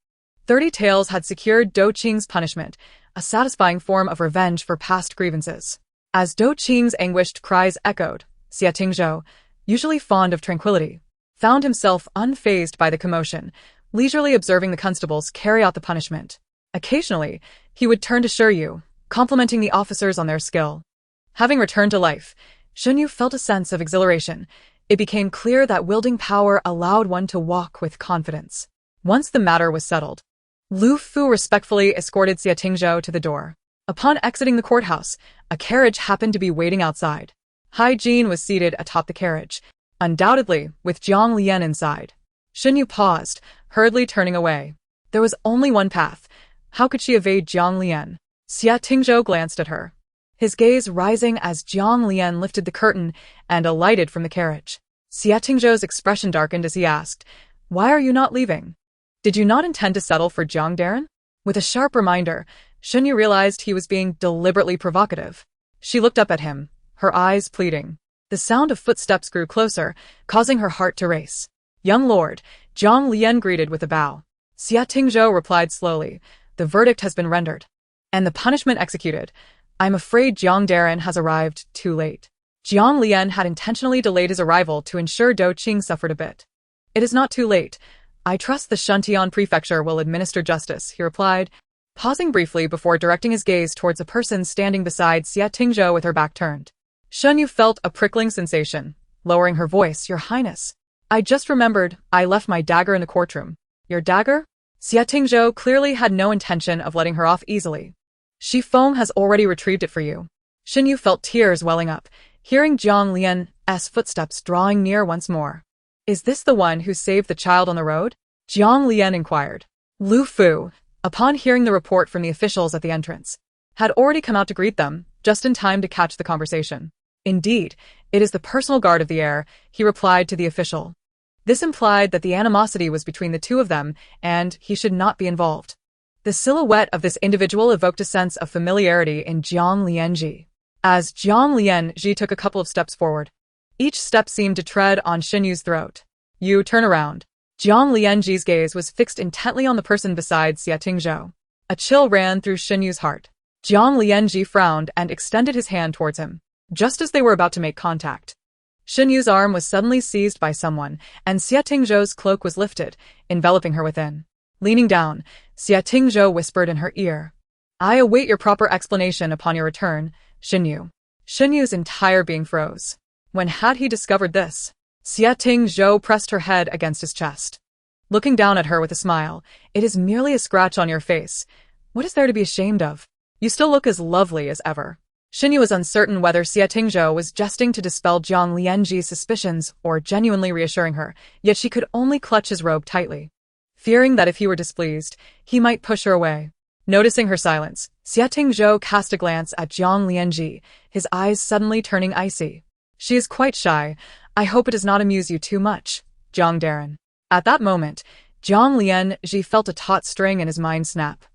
30 taels had secured Dou Qing's punishment, a satisfying form of revenge for past grievances. As Dou Qing's anguished cries echoed, Xia Tingzhou, usually fond of tranquility, found himself unfazed by the commotion, leisurely observing the constables carry out the punishment. Occasionally, he would turn to Shiryu, complimenting the officers on their skill. Having returned to life, Xinyu felt a sense of exhilaration. It became clear that wielding power allowed one to walk with confidence. Once the matter was settled, Lu Fu respectfully escorted Xia Tingzhou to the door. Upon exiting the courthouse, a carriage happened to be waiting outside. Hai Jin was seated atop the carriage, undoubtedly with Jiang Lian inside. Xinyu paused, hurriedly turning away. There was only one path. How could she evade Jiang Lian? Xia Tingzhou glanced at her, his gaze rising as Jiang Lian lifted the curtain and alighted from the carriage. Xia Tingzhou's expression darkened as he asked, "Why are you not leaving? Did you not intend to settle for Jiang Darren?" With a sharp reminder, Xinyu realized he was being deliberately provocative. She looked up at him, her eyes pleading. The sound of footsteps grew closer, causing her heart to race. "Young lord," Jiang Lian greeted with a bow. Xia Tingzhou replied slowly, "The verdict has been rendered, and the punishment executed. I'm afraid Jiang Darren has arrived too late." Jiang Lian had intentionally delayed his arrival to ensure Dou Qing suffered a bit. "It is not too late. I trust the Shuntian prefecture will administer justice," he replied, pausing briefly before directing his gaze towards a person standing beside Xia Tingzhou with her back turned. Xinyu felt a prickling sensation, lowering her voice, "Your Highness, I just remembered I left my dagger in the courtroom." "Your dagger?" Xia Tingzhou clearly had no intention of letting her off easily. "Shi Feng has already retrieved it for you." Xinyu felt tears welling up, hearing Jiang Lian's footsteps drawing near once more. "Is this the one who saved the child on the road?" Jiang Lian inquired. Lu Fu, upon hearing the report from the officials at the entrance, had already come out to greet them, just in time to catch the conversation. "Indeed, it is the personal guard of the heir," he replied to the official. This implied that the animosity was between the two of them, and he should not be involved. The silhouette of this individual evoked a sense of familiarity in Jiang Lianji. As Jiang Lianji took a couple of steps forward, each step seemed to tread on Xinyu's throat. "You turn around." Jiang Lianji's gaze was fixed intently on the person beside Xia Tingzhou. A chill ran through Xinyu's heart. Jiang Lianji frowned and extended his hand towards him. Just as they were about to make contact, Xinyu's arm was suddenly seized by someone, and Xia Tingzhou's cloak was lifted, enveloping her within. Leaning down, Xia Tingzhou whispered in her ear, "I await your proper explanation upon your return, Xinyu." Xinyu's entire being froze. When had he discovered this? Xia Tingzhou pressed her head against his chest, looking down at her with a smile. "It is merely a scratch on your face. What is there to be ashamed of? You still look as lovely as ever." Xinyu was uncertain whether Xia Tingzhou was jesting to dispel Jiang Lianji's suspicions or genuinely reassuring her, yet she could only clutch his robe tightly, fearing that if he were displeased, he might push her away. Noticing her silence, Xia Tingzhou cast a glance at Jiang Lianji, his eyes suddenly turning icy. "She is quite shy. I hope it does not amuse you too much, Jiang Darren." At that moment, Jiang Lianji felt a taut string in his mind snap.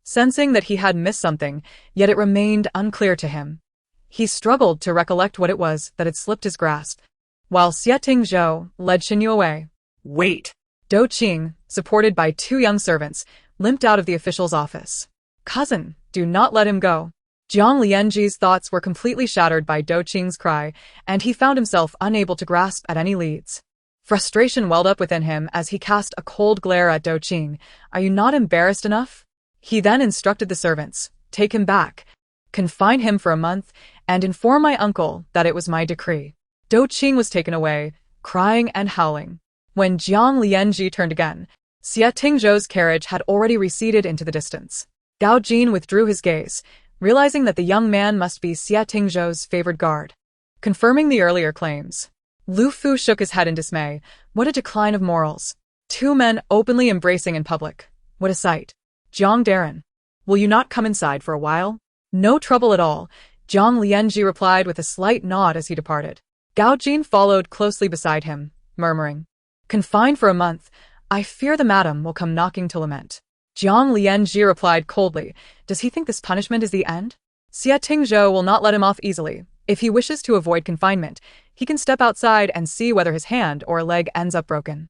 Sensing that he had missed something, yet it remained unclear to him. He struggled to recollect what it was that had slipped his grasp, while Xia Tingzhou led Xinyu away. Wait. Dou Qing, supported by two young servants, limped out of the official's office. "Cousin, do not let him go." Jiang Lianji's thoughts were completely shattered by Dou Qing's cry, and he found himself unable to grasp at any leads. Frustration welled up within him as he cast a cold glare at Dou Qing. "Are you not embarrassed enough?" He then instructed the servants, "Take him back, confine him for a month, and inform my uncle that it was my decree." Dou Qing was taken away, crying and howling. When Jiang Lianji turned again, Xia Tingzhou's carriage had already receded into the distance. Gao Jin withdrew his gaze, realizing that the young man must be Xia Tingzhou's favored guard, confirming the earlier claims. Lu Fu shook his head in dismay. What a decline of morals. Two men openly embracing in public. What a sight. "Jiang Darren, will you not come inside for a while?" "No trouble at all," Jiang Lianji replied with a slight nod as he departed. Gao Jin followed closely beside him, murmuring, "Confined for a month. I fear the madam will come knocking to lament." Jiang Lianji replied coldly, "Does he think this punishment is the end? Xia Tingzhou will not let him off easily. If he wishes to avoid confinement, he can step outside and see whether his hand or leg ends up broken."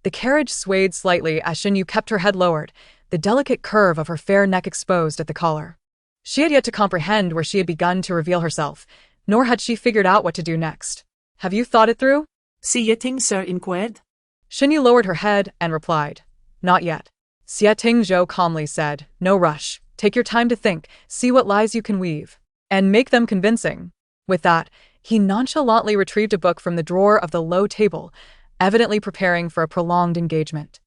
The carriage swayed slightly as Xinyu kept her head lowered, the delicate curve of her fair neck exposed at the collar. She had yet to comprehend where she had begun to reveal herself, nor had she figured out what to do next. "Have you thought it through?" Xia Tingzhou inquired. Xinyu lowered her head and replied, "Not yet." Xia Tingzhou calmly said, "No rush. Take your time to think, see what lies you can weave, and make them convincing." With that, he nonchalantly retrieved a book from the drawer of the low table, evidently preparing for a prolonged engagement.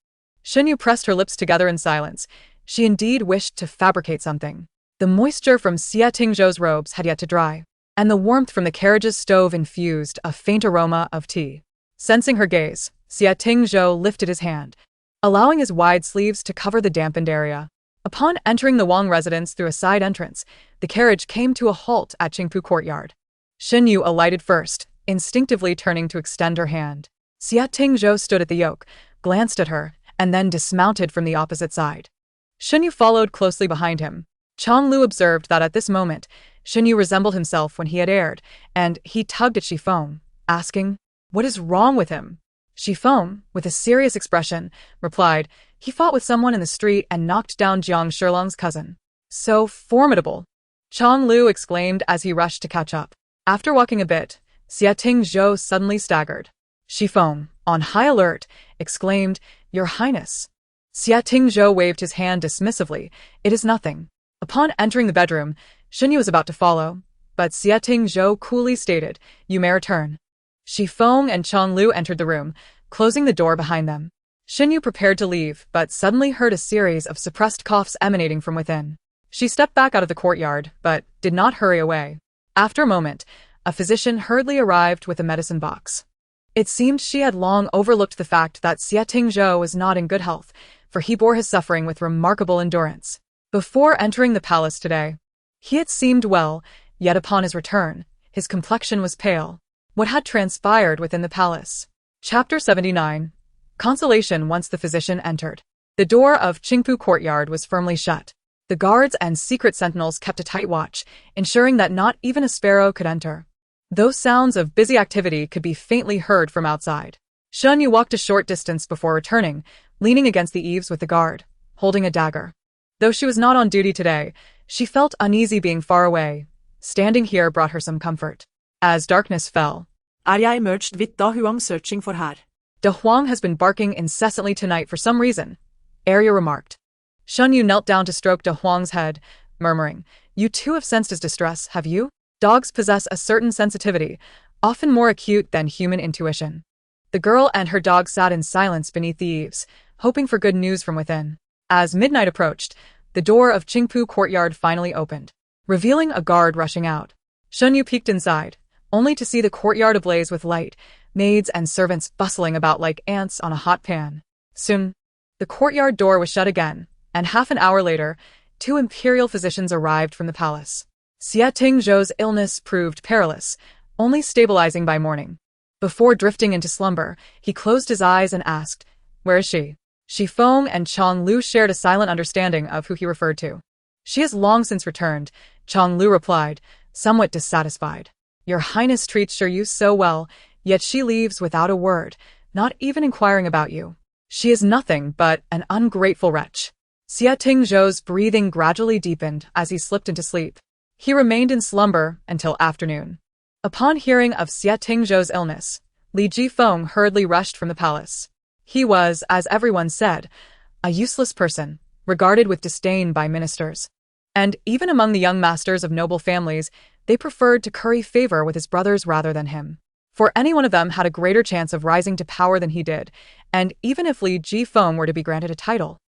Xinyu pressed her lips together in silence. She indeed wished to fabricate something. The moisture from Xia Tingzhou's robes had yet to dry, and the warmth from the carriage's stove infused a faint aroma of tea. Sensing her gaze, Xia Tingzhou lifted his hand, allowing his wide sleeves to cover the dampened area. Upon entering the Wang residence through a side entrance, the carriage came to a halt at Qingpu Courtyard. Xinyu alighted first, instinctively turning to extend her hand. Xia Tingzhou stood at the yoke, glanced at her, and then dismounted from the opposite side. Xinyu followed closely behind him. Chang Lu observed that at this moment, Xinyu resembled himself when he had erred, and he tugged at Shifeng, asking, "What is wrong with him?" Shifeng, with a serious expression, replied, "He fought with someone in the street and knocked down Jiang Shilong's cousin." "So formidable!" Chang Lu exclaimed as he rushed to catch up. After walking a bit, Xia Tingzhou suddenly staggered. Shifeng, on high alert, exclaimed, "Your Highness." Xia Tingzhou waved his hand dismissively. "It is nothing." Upon entering the bedroom, Xinyu was about to follow, but Xia Tingzhou coolly stated, "You may return." Shifeng and Chang Lu entered the room, closing the door behind them. Xinyu prepared to leave, but suddenly heard a series of suppressed coughs emanating from within. She stepped back out of the courtyard, but did not hurry away. After a moment, a physician hurriedly arrived with a medicine box. It seemed she had long overlooked the fact that Xia Tingzhou was not in good health, for he bore his suffering with remarkable endurance. Before entering the palace today, he had seemed well, yet upon his return, his complexion was pale. What had transpired within the palace? Chapter 79. Consolation. Once the physician entered, the door of Qingpu Courtyard was firmly shut. The guards and secret sentinels kept a tight watch, ensuring that not even a sparrow could enter. Though sounds of busy activity could be faintly heard from outside. Xinyu walked a short distance before returning, leaning against the eaves with the guard, holding a dagger. Though she was not on duty today, she felt uneasy being far away. Standing here brought her some comfort. As darkness fell, Jeg emerged with Da Huang searching for her. De Huang has been barking incessantly tonight for some reason, Arya remarked. Shun Yu knelt down to stroke De Huang's head, murmuring, You too have sensed his distress, have you? Dogs possess a certain sensitivity, often more acute than human intuition. The girl and her dog sat in silence beneath the eaves, hoping for good news from within. As midnight approached, the door of Qingpu courtyard finally opened, revealing a guard rushing out. Shun Yu peeked inside, only to see the courtyard ablaze with light, maids and servants bustling about like ants on a hot pan. Soon, the courtyard door was shut again, and half an hour later, 2 imperial physicians arrived from the palace. Xie Tingzhou's illness proved perilous, only stabilizing by morning. Before drifting into slumber, he closed his eyes and asked, Where is she? Shi Feng and Chang Lu shared a silent understanding of who he referred to. She has long since returned, Chang Lu replied, somewhat dissatisfied. Your Highness treats Yu so well, yet she leaves without a word, not even inquiring about you. She is nothing but an ungrateful wretch. Xie Tingzhou's breathing gradually deepened as he slipped into sleep. He remained in slumber until afternoon. Upon hearing of Xie Tingzhou's illness, Li Jifeng hurriedly rushed from the palace. He was, as everyone said, a useless person, regarded with disdain by ministers. And even among the young masters of noble families, they preferred to curry favor with his brothers rather than him. For any one of them had a greater chance of rising to power than he did, and even if Li Jifeng were to be granted a title,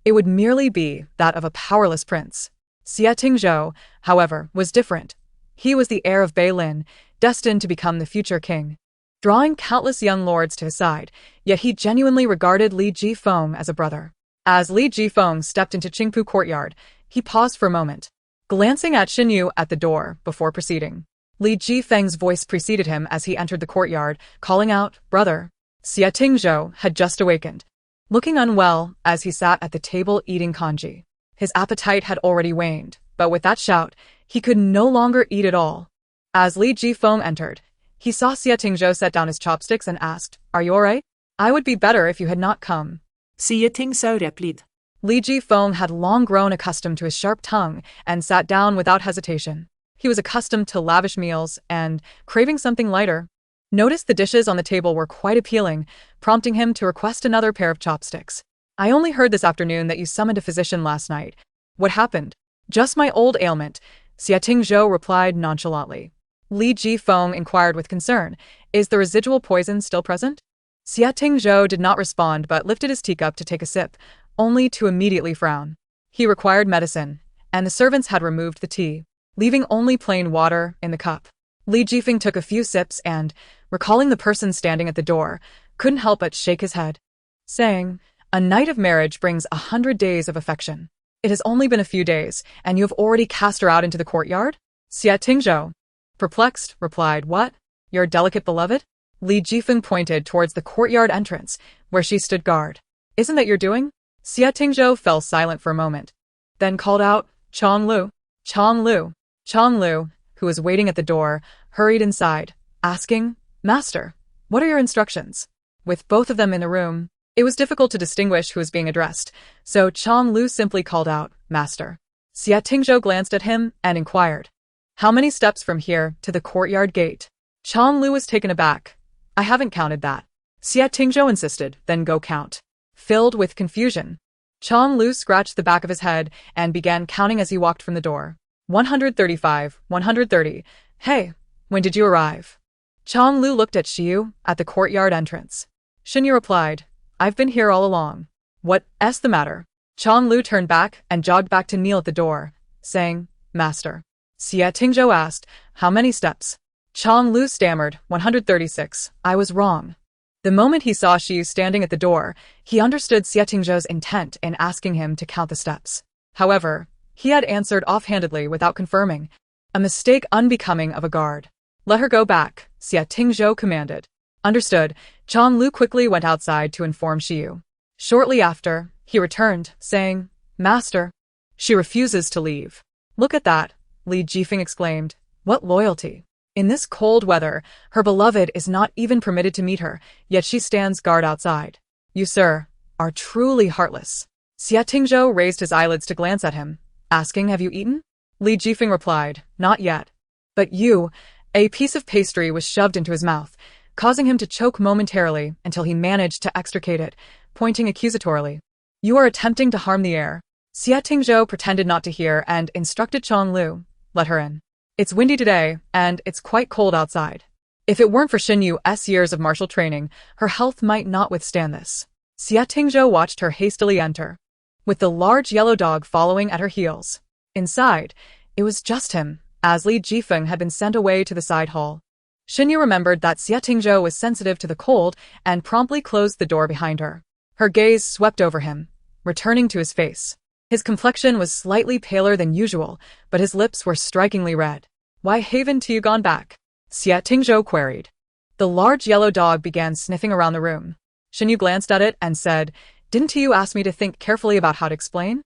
it would merely be that of a powerless prince. Xie Tingzhou, however, was different. He was the heir of Beilin, destined to become the future king. Drawing countless young lords to his side, yet he genuinely regarded Li Jifeng as a brother. As Li Jifeng stepped into Qingpu courtyard, he paused for a moment, glancing at Xin Yu at the door before proceeding. Li Jifeng's voice preceded him as he entered the courtyard, calling out, Brother. Xie Tingzhou had just awakened, looking unwell as he sat at the table eating congee. His appetite had already waned, but with that shout, he could no longer eat at all. As Li Jifeng entered, he saw Xie Tingzhou set down his chopsticks and asked, Are you alright? I would be better if you had not come. Xie Tingzhou replied. Li Jifeng had long grown accustomed to his sharp tongue and sat down without hesitation. He was accustomed to lavish meals and, craving something lighter, noticed the dishes on the table were quite appealing, prompting him to request another pair of chopsticks. I only heard this afternoon that you summoned a physician last night. What happened? Just my old ailment, Xie Tingzhou replied nonchalantly. Li Jifeng inquired with concern, Is the residual poison still present? Xie Tingzhou did not respond but lifted his teacup to take a sip, only to immediately frown. He required medicine, and the servants had removed the tea, leaving only plain water in the cup. Li Jifeng took a few sips and, recalling the person standing at the door, couldn't help but shake his head, saying, A night of marriage brings 100 days of affection. It has only been a few days, and you have already cast her out into the courtyard? Xie Tingzhou, perplexed, replied, What? Your delicate beloved? Li Jifeng pointed towards the courtyard entrance, where she stood guard. Isn't that your doing? Xie Tingzhou fell silent for a moment, then called out, Chang Lu. Chang Lu. Chang Lu, who was waiting at the door, hurried inside, asking, Master, what are your instructions? With both of them in the room, it was difficult to distinguish who was being addressed, so Chang Lu simply called out, Master. Xie Tingzhou glanced at him and inquired, How many steps from here to the courtyard gate? Chang Lu was taken aback. I haven't counted that. Xie Tingzhou insisted, Then go count. Filled with confusion, Chang Lu scratched the back of his head and began counting as he walked from the door. 135, 130. Hey, when did you arrive? Chang Lu looked at Xiu at the courtyard entrance. Xinyu replied, I've been here all along. What's the matter? Chang Lu turned back and jogged back to kneel at the door, saying, Master. Xie Tingzhou asked, How many steps? Chang Lu stammered, 136. I was wrong. The moment he saw Xiu standing at the door, he understood Xie Tingzhou's intent in asking him to count the steps. However, he had answered offhandedly without confirming, a mistake unbecoming of a guard. Let her go back, Xie Tingzhou commanded. Understood, Chang Lu quickly went outside to inform Xiu. Shortly after, he returned, saying, Master, she refuses to leave. Look at that, Li Jifeng exclaimed. What loyalty! In this cold weather, her beloved is not even permitted to meet her, yet she stands guard outside. You, sir, are truly heartless. Xie Tingzhou raised his eyelids to glance at him, asking, "Have you eaten?" Li Jifeng replied, "Not yet." "But you—" A piece of pastry was shoved into his mouth, causing him to choke momentarily until he managed to extricate it, pointing accusatorily. "You are attempting to harm the heir." Xie Tingzhou pretended not to hear and instructed Chong Lu, "Let her in. It's windy today, and it's quite cold outside." If it weren't for Xin Yu's years of martial training, her health might not withstand this. Xie Tingzhou watched her hastily enter, with the large yellow dog following at her heels. Inside, it was just him, as Li Jifeng had been sent away to the side hall. Xin Yu remembered that Xie Tingzhou was sensitive to the cold and promptly closed the door behind her. Her gaze swept over him, returning to his face. His complexion was slightly paler than usual, but his lips were strikingly red. "Why haven't you gone back?" Xie Tingzhou queried. The large yellow dog began sniffing around the room. Xin Yu glanced at it and said, "Didn't you ask me to think carefully about how to explain?"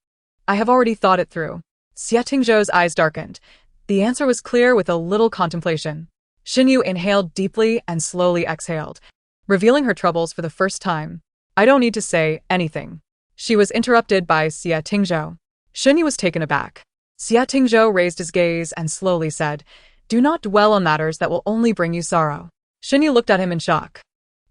"I have already thought it through." Xie Tingzhou's eyes darkened. The answer was clear with a little contemplation. Xin Yu inhaled deeply and slowly exhaled, revealing her troubles for the first time. "I don't need to say anything." She was interrupted by Xie Tingzhou. Xin Yu was taken aback. Xie Tingzhou raised his gaze and slowly said, "Do not dwell on matters that will only bring you sorrow." Xin Yu looked at him in shock.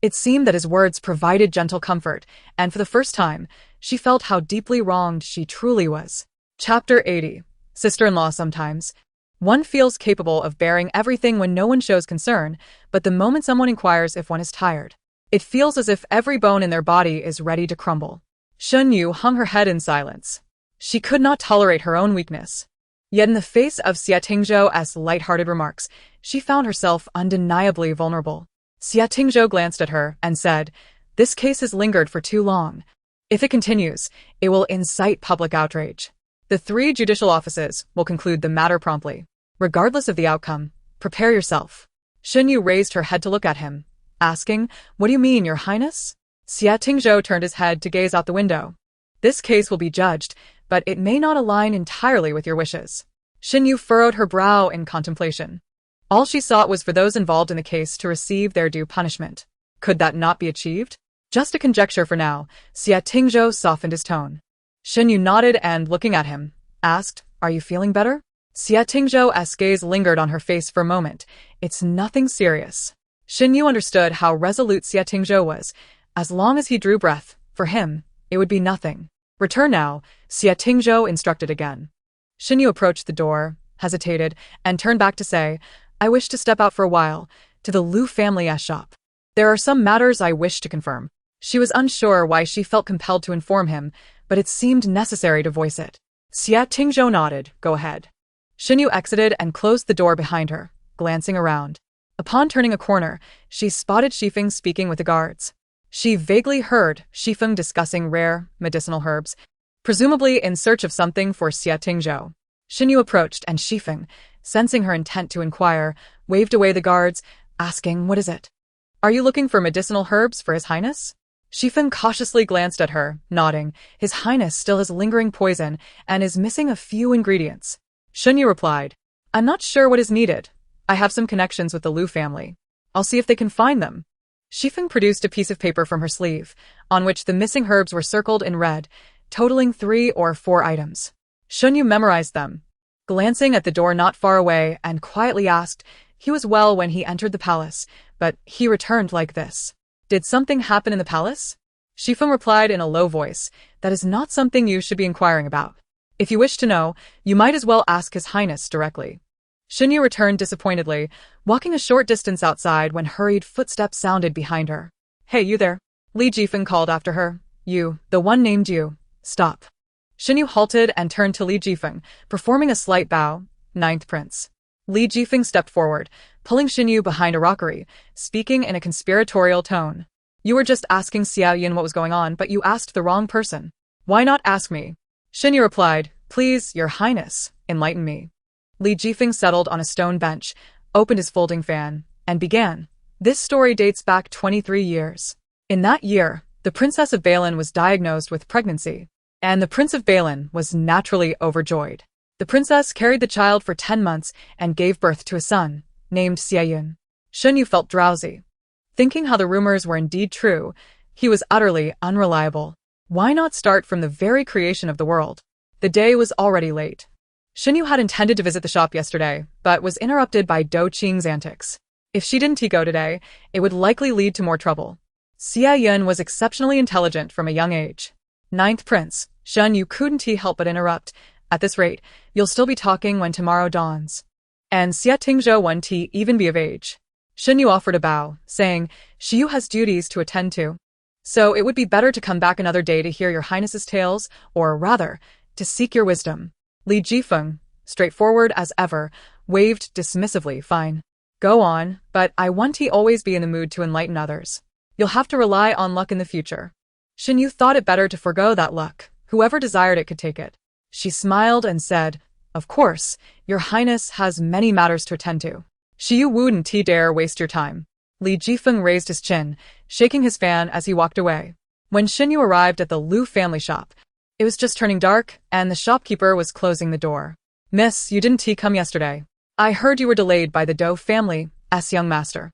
It seemed that his words provided gentle comfort, and for the first time, she felt how deeply wronged she truly was. Chapter 80. Sister-in-law. Sometimes one feels capable of bearing everything when no one shows concern, but the moment someone inquires if one is tired, it feels as if every bone in their body is ready to crumble. Xin Yu hung her head in silence. She could not tolerate her own weakness. Yet in the face of Xie Tingzhou's light-hearted remarks, she found herself undeniably vulnerable. Xie Tingzhou glanced at her and said, "This case has lingered for too long. If it continues, it will incite public outrage. The 3 judicial offices will conclude the matter promptly. Regardless of the outcome, prepare yourself." Xin Yu raised her head to look at him, asking, "What do you mean, Your Highness?" Xie Tingzhou turned his head to gaze out the window. "This case will be judged, but it may not align entirely with your wishes." Xin Yu furrowed her brow in contemplation. All she sought was for those involved in the case to receive their due punishment. Could that not be achieved? "Just a conjecture for now." Xie Tingzhou softened his tone. Xin Yu nodded and, looking at him, asked, "Are you feeling better?" Xie Tingzhou's gaze lingered on her face for a moment. "It's nothing serious." Xin Yu understood how resolute Xie Tingzhou was. As long as he drew breath, for him, it would be nothing. "Return now," Xie Tingzhou instructed again. Xin Yu approached the door, hesitated, and turned back to say, "I wish to step out for a while, to the Liu family's shop. There are some matters I wish to confirm." She was unsure why she felt compelled to inform him, but it seemed necessary to voice it. Xie Tingzhou nodded, "Go ahead." Xin Yu exited and closed the door behind her, glancing around. Upon turning a corner, she spotted Shifeng speaking with the guards. She vaguely heard Shifeng discussing rare, medicinal herbs, presumably in search of something for Xie Tingzhou. Xin Yu approached and Shifeng, sensing her intent to inquire, waved away the guards, asking, "What is it?" "Are you looking for medicinal herbs for His Highness?" Shifeng cautiously glanced at her, nodding. "His Highness still has lingering poison and is missing a few ingredients." Xin Yu replied, "I'm not sure what is needed. I have some connections with the Liu family. I'll see if they can find them." Shifeng produced a piece of paper from her sleeve, on which the missing herbs were circled in red, totaling 3 or 4 items. Xin Yu memorized them, glancing at the door not far away, and quietly asked, "He was well when he entered the palace, but he returned like this. Did something happen in the palace?" Shifeng replied in a low voice, "That is not something you should be inquiring about. If you wish to know, you might as well ask His Highness directly." Xin Yu returned disappointedly, walking a short distance outside when hurried footsteps sounded behind her. "Hey, you there?" Li Jifeng called after her. "You, the one named you. Stop." Xin Yu halted and turned to Li Jifeng, performing a slight bow. "Ninth Prince." Li Jifeng stepped forward, pulling Xin Yu behind a rockery, speaking in a conspiratorial tone. "You were just asking Xiao Yin what was going on, but you asked the wrong person. Why not ask me?" Xin Yu replied, "Please, Your Highness, enlighten me." Li Jifeng settled on a stone bench, opened his folding fan, and began. This story dates back 23 years. In that year, the Princess of Balin was diagnosed with pregnancy, and the Prince of Balin was naturally overjoyed. The princess carried the child for 10 months and gave birth to a son, named Xiayun. Xin Yu felt drowsy. Thinking how the rumors were indeed true, he was utterly unreliable. Why not start from the very creation of the world? The day was already late. Shinyu had intended to visit the shop yesterday, but was interrupted by Do Qing's antics. If she didn't go today, it would likely lead to more trouble. Xia Yun was exceptionally intelligent from a young age. Ninth Prince, Shen Yu couldn't help but interrupt. At this rate, you'll still be talking when tomorrow dawns. And Xia Tingzhou won't even be of age. Shen Yu offered a bow, saying, Shiyu has duties to attend to. So it would be better to come back another day to hear your highness's tales, or rather, to seek your wisdom. Li Jifeng, straightforward as ever, waved dismissively. Fine. Go on, but I want to always be in the mood to enlighten others. You'll have to rely on luck in the future. Shen Yu thought it better to forgo that luck. Whoever desired it could take it. She smiled and said, Of course, your highness has many matters to attend to. Shiyu wouldn't dare waste your time. Li Jifeng raised his chin, shaking his fan as he walked away. When Shen Yu arrived at the Lu family shop, it was just turning dark, and the shopkeeper was closing the door. Miss, you didn't come yesterday. I heard you were delayed by the Do family, young master.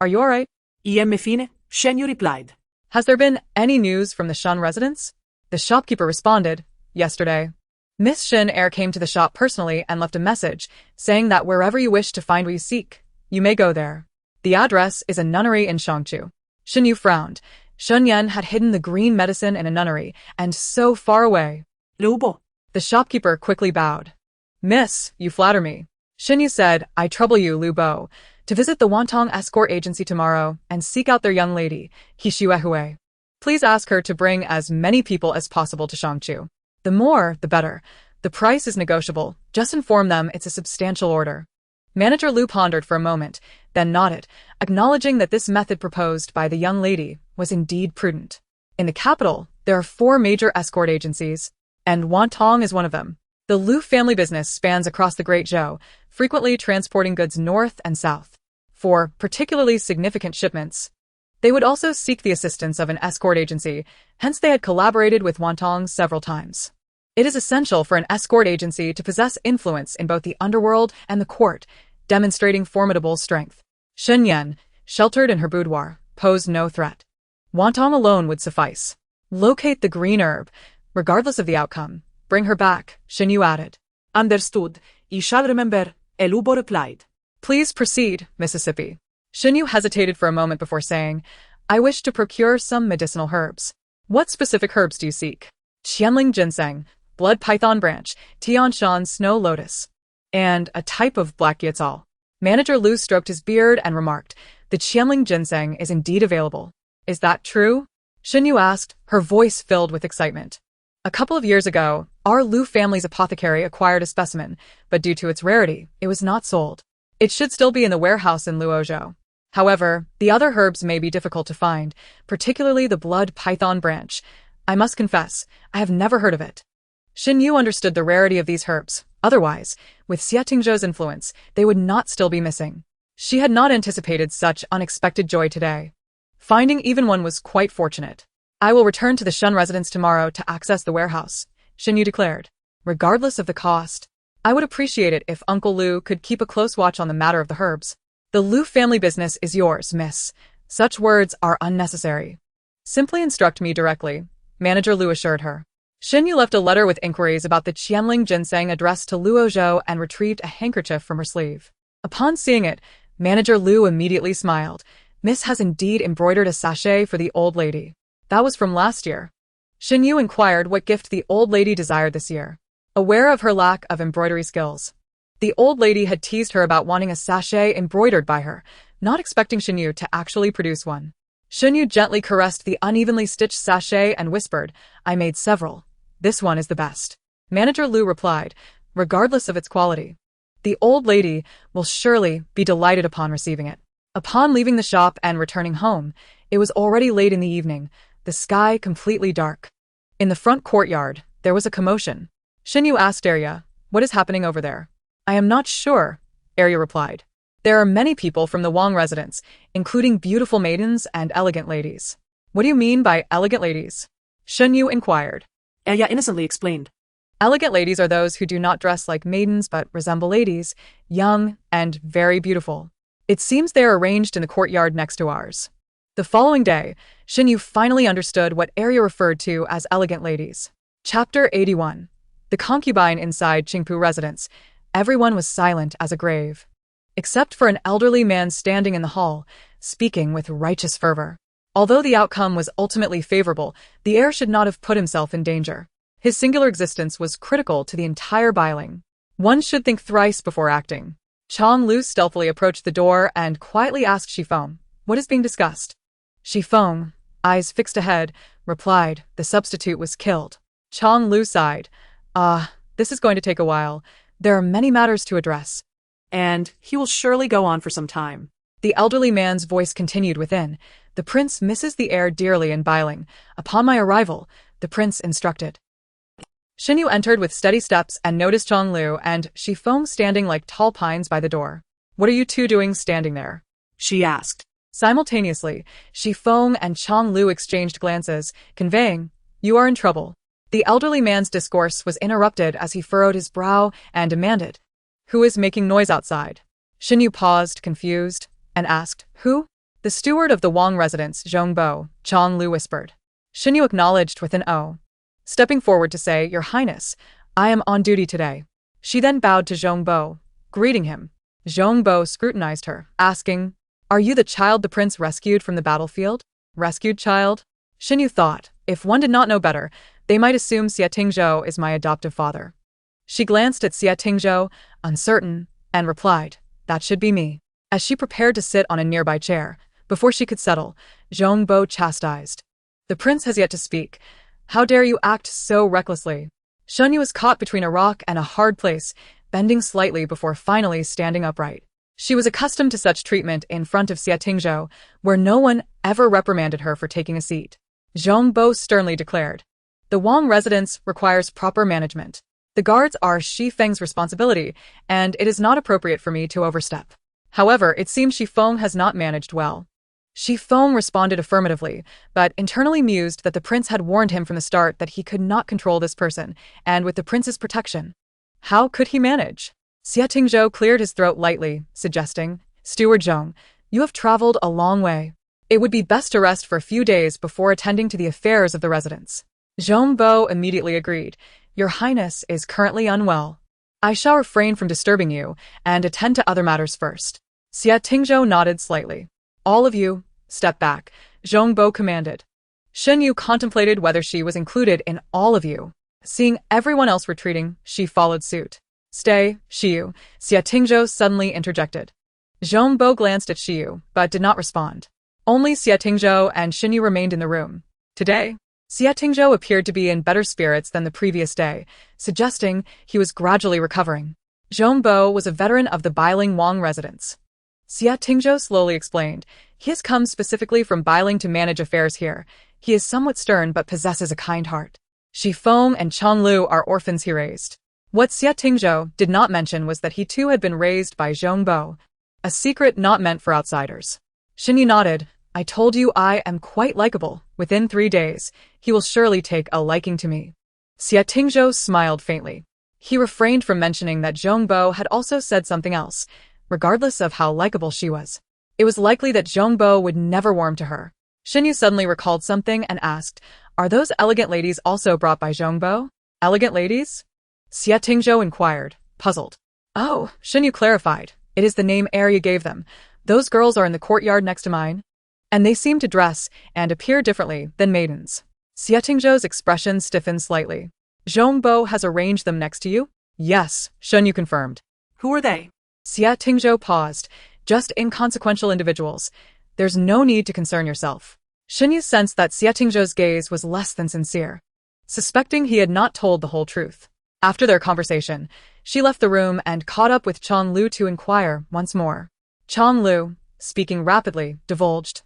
Are you alright? I fine, Shen Yu replied. Has there been any news from the Shun residence? The shopkeeper responded, Yesterday. Miss Shin came to the shop personally and left a message, saying that wherever you wish to find what you seek, you may go there. The address is a nunnery in Shangchu. Shin Yu frowned. Shun Yan had hidden the green medicine in a nunnery, and so far away. Lubo. The shopkeeper quickly bowed. Miss, you flatter me. Shin Yu said, I trouble you, Lu Bo, to visit the Wantong escort agency tomorrow and seek out their young lady, Hishuehui. Please ask her to bring as many people as possible to Shangchu. The more, the better. The price is negotiable. Just inform them it's a substantial order. Manager Lu pondered for a moment, then nodded, acknowledging that this method proposed by the young lady was indeed prudent. In the capital, there are 4 major escort agencies, and Wantong is one of them. The Lu family business spans across the Great Zhou, frequently transporting goods north and south. For particularly significant shipments, they would also seek the assistance of an escort agency, hence they had collaborated with Wantong several times. It is essential for an escort agency to possess influence in both the underworld and the court, demonstrating formidable strength. Shen Yan, sheltered in her boudoir, posed no threat. Wantong alone would suffice. Locate the green herb, regardless of the outcome. Bring her back, Shen Yu added. Understood. I shall remember, Elubo replied. Please proceed, Mississippi. Shen Yu hesitated for a moment before saying, I wish to procure some medicinal herbs. What specific herbs do you seek? Qianling ginseng, blood python branch, Tianshan snow lotus, and a type of black yitzal. Manager Lu stroked his beard and remarked, the Qianling ginseng is indeed available. Is that true? Shen Yu asked, her voice filled with excitement. A couple of years ago, our Lu family's apothecary acquired a specimen, but due to its rarity, it was not sold. It should still be in the warehouse in Luozhou. However, the other herbs may be difficult to find, particularly the blood python branch. I must confess, I have never heard of it. Shen Yu understood the rarity of these herbs. Otherwise, with Xia Tingzhou's influence, they would not still be missing. She had not anticipated such unexpected joy today. Finding even one was quite fortunate. I will return to the Shun residence tomorrow to access the warehouse, Shen Yu declared. Regardless of the cost, I would appreciate it if Uncle Lu could keep a close watch on the matter of the herbs. The Lu family business is yours, miss. Such words are unnecessary. Simply instruct me directly, Manager Lu assured her. Shen Yu left a letter with inquiries about the Qianling ginseng addressed to Luozhou and retrieved a handkerchief from her sleeve. Upon seeing it, Manager Lu immediately smiled. Miss has indeed embroidered a sachet for the old lady. That was from last year. Shen Yu inquired what gift the old lady desired this year. Aware of her lack of embroidery skills, the old lady had teased her about wanting a sachet embroidered by her, not expecting Shen Yu to actually produce one. Shen Yu gently caressed the unevenly stitched sachet and whispered, I made several. This one is the best. Manager Lu replied, regardless of its quality. The old lady will surely be delighted upon receiving it. Upon leaving the shop and returning home, it was already late in the evening, the sky completely dark. In the front courtyard, there was a commotion. Shen Yu asked Arya, what is happening over there? I am not sure, Arya replied. There are many people from the Wang residence, including beautiful maidens and elegant ladies. What do you mean by elegant ladies? Shen Yu inquired. Arya innocently explained. Elegant ladies are those who do not dress like maidens but resemble ladies, young and very beautiful. It seems they are arranged in the courtyard next to ours. The following day, Xin Yu finally understood what Arya referred to as elegant ladies. Chapter 81. The concubine inside Qingpu residence. Everyone was silent as a grave, except for an elderly man standing in the hall, speaking with righteous fervor. Although the outcome was ultimately favorable, the heir should not have put himself in danger. His singular existence was critical to the entire Bailing. One should think thrice before acting. Chang Lu stealthily approached the door and quietly asked Shifeng, "What is being discussed?" Shifeng, eyes fixed ahead, replied, "The substitute was killed." Chang Lu sighed. This is going to take a while. There are many matters to address. And he will surely go on for some time. The elderly man's voice continued within. "The prince misses the heir dearly in Bailing. Upon my arrival, the prince instructed." Xin Yu entered with steady steps and noticed Chang Lu and Shifeng standing like tall pines by the door. "What are you two doing standing there?" She asked. Simultaneously, Shifeng and Chang Lu exchanged glances, conveying, "You are in trouble." The elderly man's discourse was interrupted as he furrowed his brow and demanded, "Who is making noise outside?" Xin Yu paused, confused, and asked, "Who?" "The steward of the Wang residence, Zhongbo," Chang Lu whispered. Xin Yu acknowledged with an "oh," stepping forward to say, "Your Highness, I am on duty today." She then bowed to Zhongbo, greeting him. Zhongbo scrutinized her, asking, "Are you the child the prince rescued from the battlefield?" "Rescued child?" Xin Yu thought, if one did not know better, they might assume Xia Tingzhou is my adoptive father. She glanced at Xia Tingzhou, uncertain, and replied, "That should be me." As she prepared to sit on a nearby chair, before she could settle, Zhongbo chastised, "The prince has yet to speak. How dare you act so recklessly?" Xin Yu was caught between a rock and a hard place, bending slightly before finally standing upright. She was accustomed to such treatment in front of Xia Tingzhou, where no one ever reprimanded her for taking a seat. Zhongbo sternly declared, "The Wang residence requires proper management. The guards are Shifeng's responsibility, and it is not appropriate for me to overstep." However, it seems Shifeng has not managed well. Shifeng responded affirmatively, but internally mused that the prince had warned him from the start that he could not control this person, and with the prince's protection, how could he manage? Xia Tingzhou cleared his throat lightly, suggesting, "Steward Zhong, you have traveled a long way. It would be best to rest for a few days before attending to the affairs of the residence." Zhongbo immediately agreed, "Your Highness is currently unwell. I shall refrain from disturbing you and attend to other matters first." Xia Tingzhou nodded slightly. "All of you, step back," Zhongbo commanded. Xin Yu contemplated whether she was included in all of you. Seeing everyone else retreating, she followed suit. "Stay, Shiyu," Xia Tingzhou suddenly interjected. Zhongbo glanced at Shiyu, but did not respond. Only Xia Tingzhou and Xin Yu remained in the room. Today, Xia Tingzhou appeared to be in better spirits than the previous day, suggesting he was gradually recovering. Zhongbo was a veteran of the Bailing Wang residence. Xia Tingzhou slowly explained, "He has come specifically from Bailing to manage affairs here. He is somewhat stern but possesses a kind heart. Shifeng and Chang Lu are orphans he raised." What Xia Tingzhou did not mention was that he too had been raised by Zhongbo, a secret not meant for outsiders. Xin Yu nodded, "I told you I am quite likable. Within 3 days, he will surely take a liking to me." Xia Tingzhou smiled faintly. He refrained from mentioning that Zhongbo had also said something else, regardless of how likable she was. It was likely that Zhongbo would never warm to her. Xin Yu suddenly recalled something and asked, "Are those elegant ladies also brought by Zhongbo?" "Elegant ladies?" Xia Tingzhou inquired, puzzled. "Oh," Xin Yu clarified, "it is the name Arya gave them. Those girls are in the courtyard next to mine, and they seem to dress and appear differently than maidens." Xia Tingzhou's expression stiffened slightly. "Zhongbo has arranged them next to you?" "Yes," Xin Yu confirmed. Who are they? Xia Tingzhou paused. "Just inconsequential individuals. There's no need to concern yourself." Xin Yu sensed that Xia Tingzhou's gaze was less than sincere, suspecting he had not told the whole truth. After their conversation, she left the room and caught up with Chang Lu to inquire once more. Chang Lu, speaking rapidly, divulged,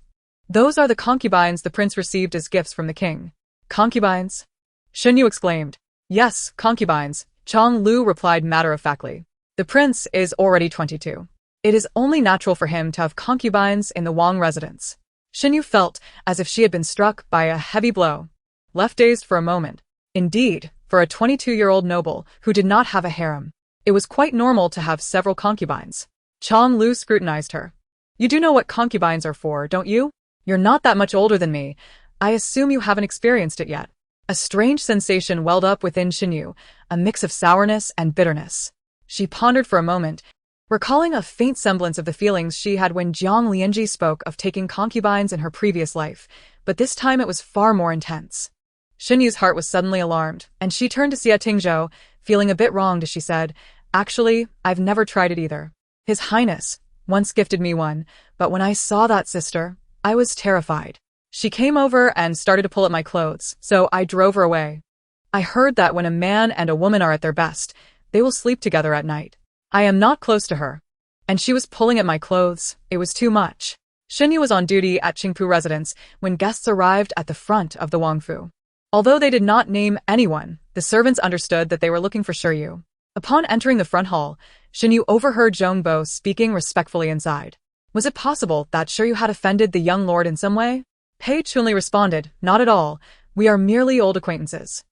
"Those are the concubines the prince received as gifts from the king." "Concubines?" Xin Yu exclaimed. "Yes, concubines," Chang Lu replied matter-of-factly. "The prince is already 22. It is only natural for him to have concubines in the Wang residence." Xin Yu felt as if she had been struck by a heavy blow, left dazed for a moment. Indeed, for a 22-year-old noble who did not have a harem, it was quite normal to have several concubines. Chang Lu scrutinized her. "You do know what concubines are for, don't you?" You're not that much older than me. I assume you haven't experienced it yet. A strange sensation welled up within Xinyu, a mix of sourness and bitterness. She pondered for a moment, recalling a faint semblance of the feelings she had when Jiang Lianji spoke of taking concubines in her previous life, but this time it was far more intense. Xinyu's heart was suddenly alarmed, and she turned to Xia Tingzhou, feeling a bit wronged as she said, "Actually, I've never tried it either. His Highness once gifted me one, but when I saw that sister, I was terrified. She came over and started to pull at my clothes, so I drove her away. I heard that when a man and a woman are at their best, they will sleep together at night. I am not close to her. And she was pulling at my clothes. It was too much." Xinyu was on duty at Qingpu residence when guests arrived at the front of the Wangfu. Although they did not name anyone, the servants understood that they were looking for Shiyu. Upon entering the front hall, Xinyu overheard Zhongbo speaking respectfully inside. Was it possible that Shiyu had offended the young lord in some way? Pei Chunli responded, "Not at all. We are merely old acquaintances."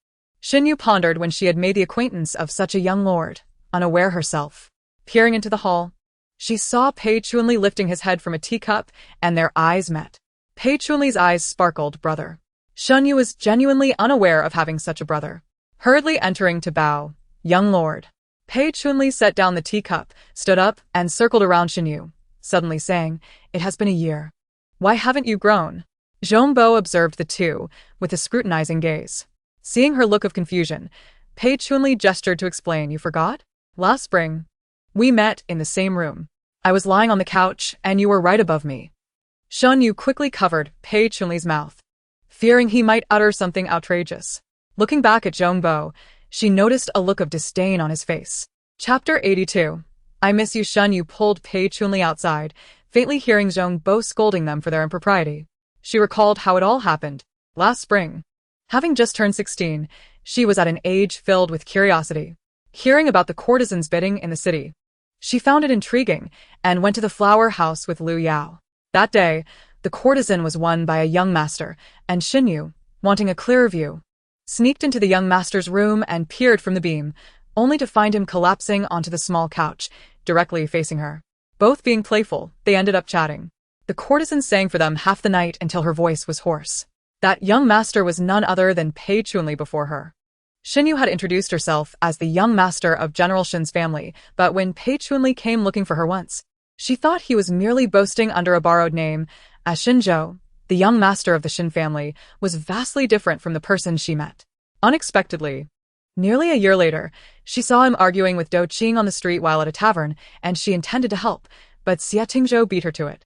Xinyu pondered when she had made the acquaintance of such a young lord, unaware herself. Peering into the hall, she saw Pei Chunli lifting his head from a teacup, and their eyes met. Pei Chunli's eyes sparkled, "Brother." Xinyu was genuinely unaware of having such a brother. Hurriedly entering to bow, "Young lord." Pei Chunli set down the teacup, stood up, and circled around Xinyu, suddenly saying, "It has been a year. Why haven't you grown?" Zhongbo observed the two, with a scrutinizing gaze. Seeing her look of confusion, Pei Chunli gestured to explain, "You forgot? Last spring, we met in the same room. I was lying on the couch, and you were right above me." Xinyu quickly covered Pei Chunli's mouth, fearing he might utter something outrageous. Looking back at Zhongbo, she noticed a look of disdain on his face. Chapter 82. "I miss you." Xinyu pulled Pei Chunli outside, faintly hearing Zhongbo scolding them for their impropriety. She recalled how it all happened last spring. Having just turned 16, she was at an age filled with curiosity. Hearing about the courtesans' bidding in the city, she found it intriguing and went to the flower house with Liu Yao. That day, the courtesan was won by a young master, and Xinyu, wanting a clearer view, sneaked into the young master's room and peered from the beam, only to find him collapsing onto the small couch, directly facing her. Both being playful, they ended up chatting. The courtesan sang for them half the night until her voice was hoarse. That young master was none other than Pei Chunli before her. Xinyu had introduced herself as the young master of General Shin's family, but when Pei Chunli came looking for her once, she thought he was merely boasting under a borrowed name, as Xinzhou, the young master of the Shin family, was vastly different from the person she met. Unexpectedly, nearly a year later, she saw him arguing with Do Qing on the street while at a tavern, and she intended to help, but Xia Tingzhou beat her to it.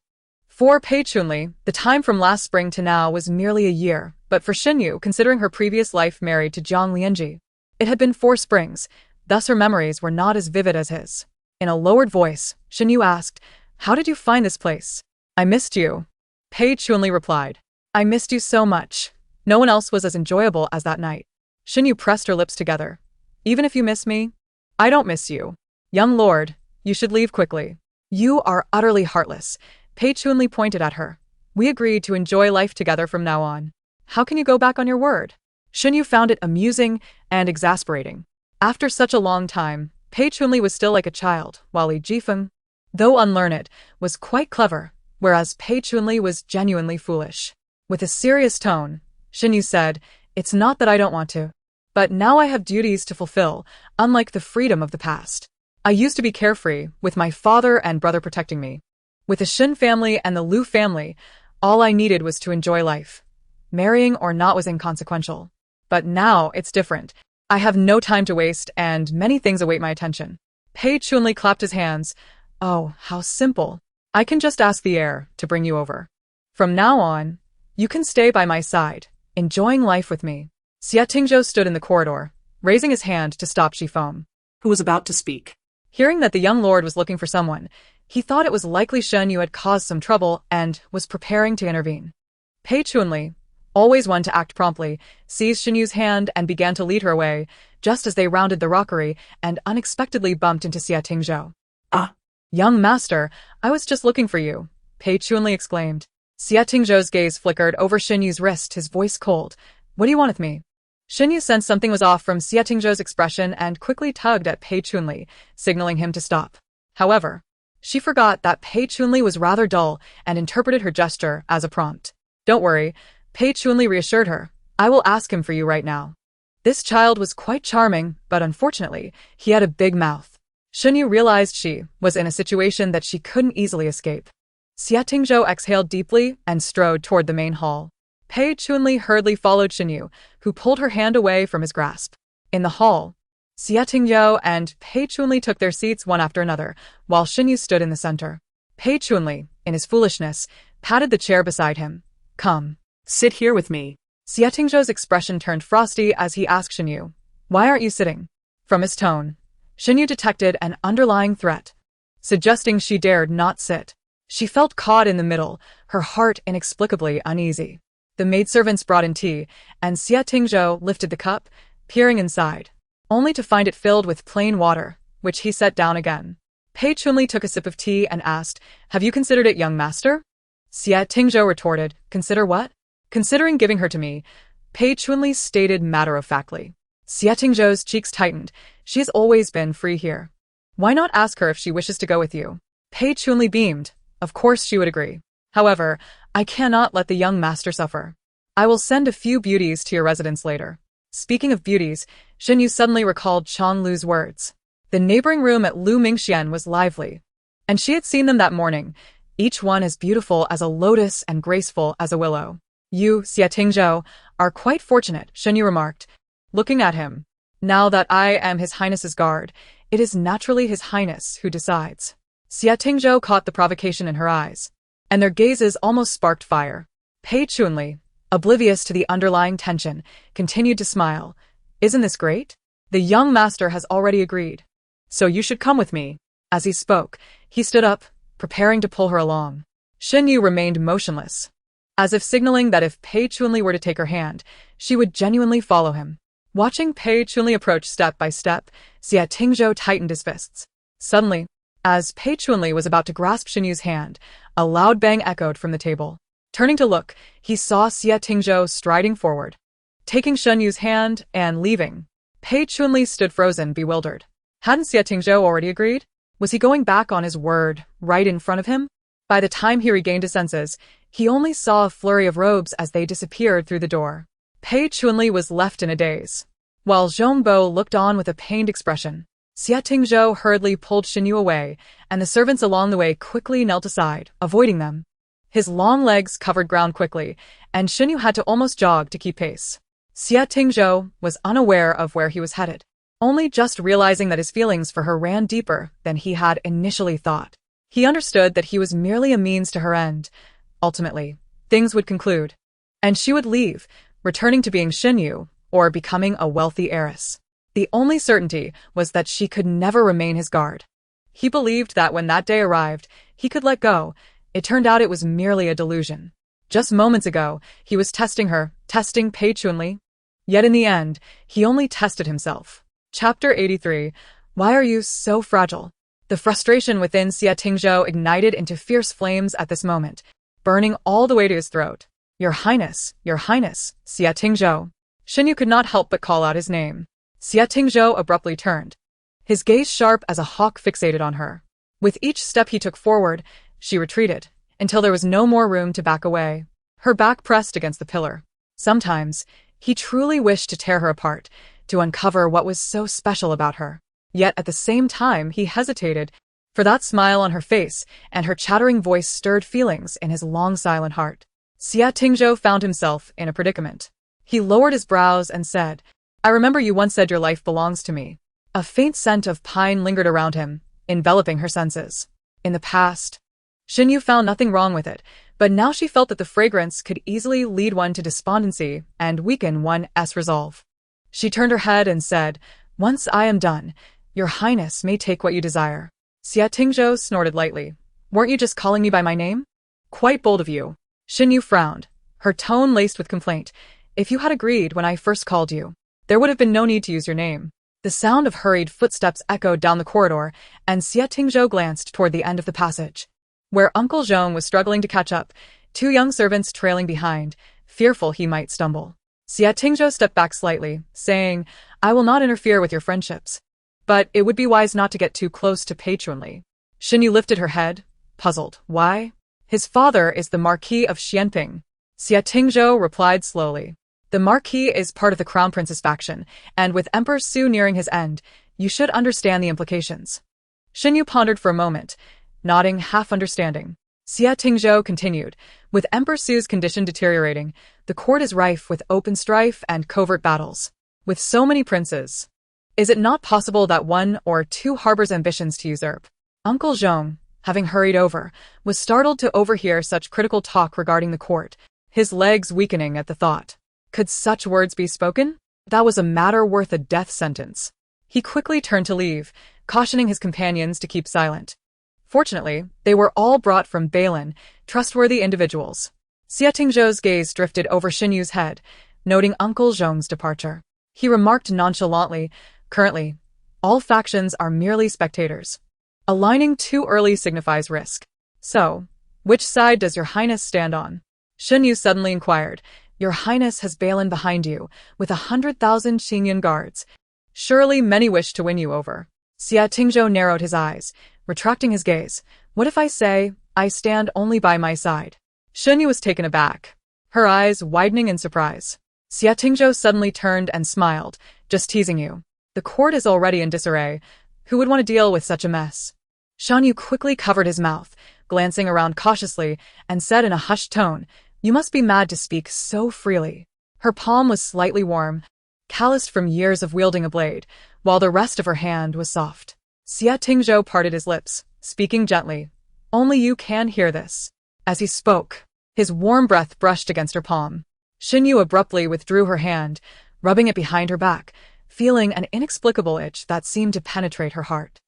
For Pei Chunli, the time from last spring to now was merely a year, but for Xinyu, considering her previous life married to Jiang Lianji, it had been 4 springs, thus her memories were not as vivid as his. In a lowered voice, Xinyu asked, "How did you find this place?" "I missed you," Pei Chunli replied. "I missed you so much. No one else was as enjoyable as that night." Xinyu pressed her lips together. "Even if you miss me, I don't miss you. Young lord, you should leave quickly. You are utterly heartless." Pei Chunli pointed at her. "We agreed to enjoy life together from now on. How can you go back on your word?" Xinyu found it amusing and exasperating. After such a long time, Pei Chunli was still like a child, while Li Jifeng, though unlearned, was quite clever, whereas Pei Chunli was genuinely foolish. With a serious tone, Xinyu said, "It's not that I don't want to, but now I have duties to fulfill, unlike the freedom of the past. I used to be carefree, with my father and brother protecting me. With the Shin family and the Liu family, all I needed was to enjoy life. Marrying or not was inconsequential. But now it's different. I have no time to waste, and many things await my attention." Pei Chunli clapped his hands. "Oh, how simple. I can just ask the heir to bring you over. From now on, you can stay by my side, enjoying life with me." Xia Tingzhou stood in the corridor, raising his hand to stop Shifeng, who was about to speak. Hearing that the young lord was looking for someone, he thought it was likely Shen Yu had caused some trouble and was preparing to intervene. Pei Chunli, always one to act promptly, seized Shen Yu's hand and began to lead her away, just as they rounded the rockery and unexpectedly bumped into Xia Tingzhou. "Ah, young master, I was just looking for you," Pei Chunli exclaimed. Xia Tingzhou's gaze flickered over Shen Yu's wrist, his voice cold. "What do you want with me?" Shen Yu sensed something was off from Xia Tingzhou's expression and quickly tugged at Pei Chunli, signaling him to stop. However, she forgot that Pei Chunli was rather dull and interpreted her gesture as a prompt. Don't worry, Pei Chunli reassured her. I will ask him for you right now. This child was quite charming, but unfortunately, he had a big mouth. Shenyu realized she was in a situation that she couldn't easily escape. Xia Tingzhou exhaled deeply and strode toward the main hall. Pei Chunli hurriedly followed Shenyu, who pulled her hand away from his grasp. In the hall, Xia Tingzhou and Pei Chunli took their seats one after another, while Shenyu stood in the center. Pei Chunli, in his foolishness, patted the chair beside him. Come. Sit here with me. Xia Tingzhou's expression turned frosty as he asked Shenyu, why aren't you sitting? From his tone, Shenyu detected an underlying threat, suggesting she dared not sit. She felt caught in the middle, her heart inexplicably uneasy. The maidservants brought in tea, and Xia Tingzhou lifted the cup, peering inside, only to find it filled with plain water, which he set down again. Pei Chunli took a sip of tea and asked, have you considered it, young master? Xia Tingzhou retorted, consider what? Considering giving her to me, Pei Chunli stated matter-of-factly. Xia Tingzhou's cheeks tightened. She has always been free here. Why not ask her if she wishes to go with you? Pei Chunli beamed. Of course she would agree. However, I cannot let the young master suffer. I will send a few beauties to your residence later. Speaking of beauties, Shenyu suddenly recalled Chang Lu's words. The neighboring room at Lu Mingxian was lively, and she had seen them that morning, each one as beautiful as a lotus and graceful as a willow. You, Xia Tingzhou, are quite fortunate, Shenyu remarked, looking at him. Now that I am His Highness's guard, it is naturally His Highness who decides. Xia Tingzhou caught the provocation in her eyes, and their gazes almost sparked fire. Pei Chunli, oblivious to the underlying tension, continued to smile. Isn't this great? The young master has already agreed. So you should come with me. As he spoke, he stood up, preparing to pull her along. Shenyu remained motionless, as if signaling that if Pei Chunli were to take her hand, she would genuinely follow him. Watching Pei Chunli approach step by step, Xia Tingzhou tightened his fists. Suddenly, as Pei Chunli was about to grasp Shenyu's hand, a loud bang echoed from the table. Turning to look, he saw Xia Tingzhou striding forward, taking Shenyu's hand and leaving. Pei Chunli stood frozen, bewildered. Hadn't Xia Tingzhou already agreed? Was he going back on his word, right in front of him? By the time he regained his senses, he only saw a flurry of robes as they disappeared through the door. Pei Chunli was left in a daze, while Zhongbo looked on with a pained expression. Xia Tingzhou hurriedly pulled Shenyu away, and the servants along the way quickly knelt aside, avoiding them. His long legs covered ground quickly, and Shenyu had to almost jog to keep pace. Xia Tingzhou was unaware of where he was headed, only just realizing that his feelings for her ran deeper than he had initially thought. He understood that he was merely a means to her end. Ultimately, things would conclude, and she would leave, returning to being Shenyu, or becoming a wealthy heiress. The only certainty was that she could never remain his guard. He believed that when that day arrived, he could let go. It turned out it was merely a delusion. Just moments ago, he was testing her, testing Pei Chunli. Yet in the end, he only tested himself. Chapter 83. Why are you so fragile? The frustration within Xia Tingzhou ignited into fierce flames at this moment, burning all the way to his throat. Your Highness, Xia Tingzhou. Shenyu could not help but call out his name. Xia Tingzhou abruptly turned, his gaze sharp as a hawk fixated on her. With each step he took forward, she retreated, until there was no more room to back away, her back pressed against the pillar. Sometimes, he truly wished to tear her apart, to uncover what was so special about her. Yet at the same time he hesitated, for that smile on her face and her chattering voice stirred feelings in his long silent heart. Xia Tingzhou found himself in a predicament. He lowered his brows and said, I remember you once said your life belongs to me. A faint scent of pine lingered around him, enveloping her senses. In the past, Shenyu found nothing wrong with it, but now she felt that the fragrance could easily lead one to despondency and weaken one's resolve. She turned her head and said, Once I am done, your Highness may take what you desire. Xia Tingzhou snorted lightly. Weren't you just calling me by my name? Quite bold of you. Shenyu frowned, her tone laced with complaint. If you had agreed when I first called you, there would have been no need to use your name. The sound of hurried footsteps echoed down the corridor, and Xia Tingzhou glanced toward the end of the passage, where Uncle Zhong was struggling to catch up, two young servants trailing behind, fearful he might stumble. Xia Tingzhou stepped back slightly, saying, I will not interfere with your friendships, but it would be wise not to get too close to Pei Chunli. Shenyu lifted her head, puzzled. Why? His father is the Marquis of Xianping. Xia Tingzhou replied slowly. The Marquis is part of the Crown Prince's faction, and with Emperor Su nearing his end, you should understand the implications. Xinyu pondered for a moment, nodding half understanding. Xia Tingzhou continued, with Emperor Su's condition deteriorating, the court is rife with open strife and covert battles. With so many princes, is it not possible that one or two harbors ambitions to usurp? Uncle Zhong, having hurried over, was startled to overhear such critical talk regarding the court, his legs weakening at the thought. Could such words be spoken? That was a matter worth a death sentence. He quickly turned to leave, cautioning his companions to keep silent. Fortunately, they were all brought from Balin, trustworthy individuals. Xia Tingzhou's gaze drifted over Xinyu's head, noting Uncle Zhong's departure. He remarked nonchalantly, currently, all factions are merely spectators. Aligning too early signifies risk. So, which side does your highness stand on? Xinyu suddenly inquired. Your highness has Balin behind you, with 100,000 Xingyan guards. Surely many wish to win you over. Xia Tingzhou narrowed his eyes, retracting his gaze. What if I say, I stand only by my side? Xinyu was taken aback, her eyes widening in surprise. Xia Tingzhou suddenly turned and smiled. Just teasing you. The court is already in disarray. Who would want to deal with such a mess? Shanyu quickly covered his mouth, glancing around cautiously, and said in a hushed tone, You must be mad to speak so freely. Her palm was slightly warm, calloused from years of wielding a blade, while the rest of her hand was soft. Xia Tingzhou parted his lips, speaking gently. Only you can hear this. As he spoke, his warm breath brushed against her palm. Xinyu abruptly withdrew her hand, rubbing it behind her back, feeling an inexplicable itch that seemed to penetrate her heart.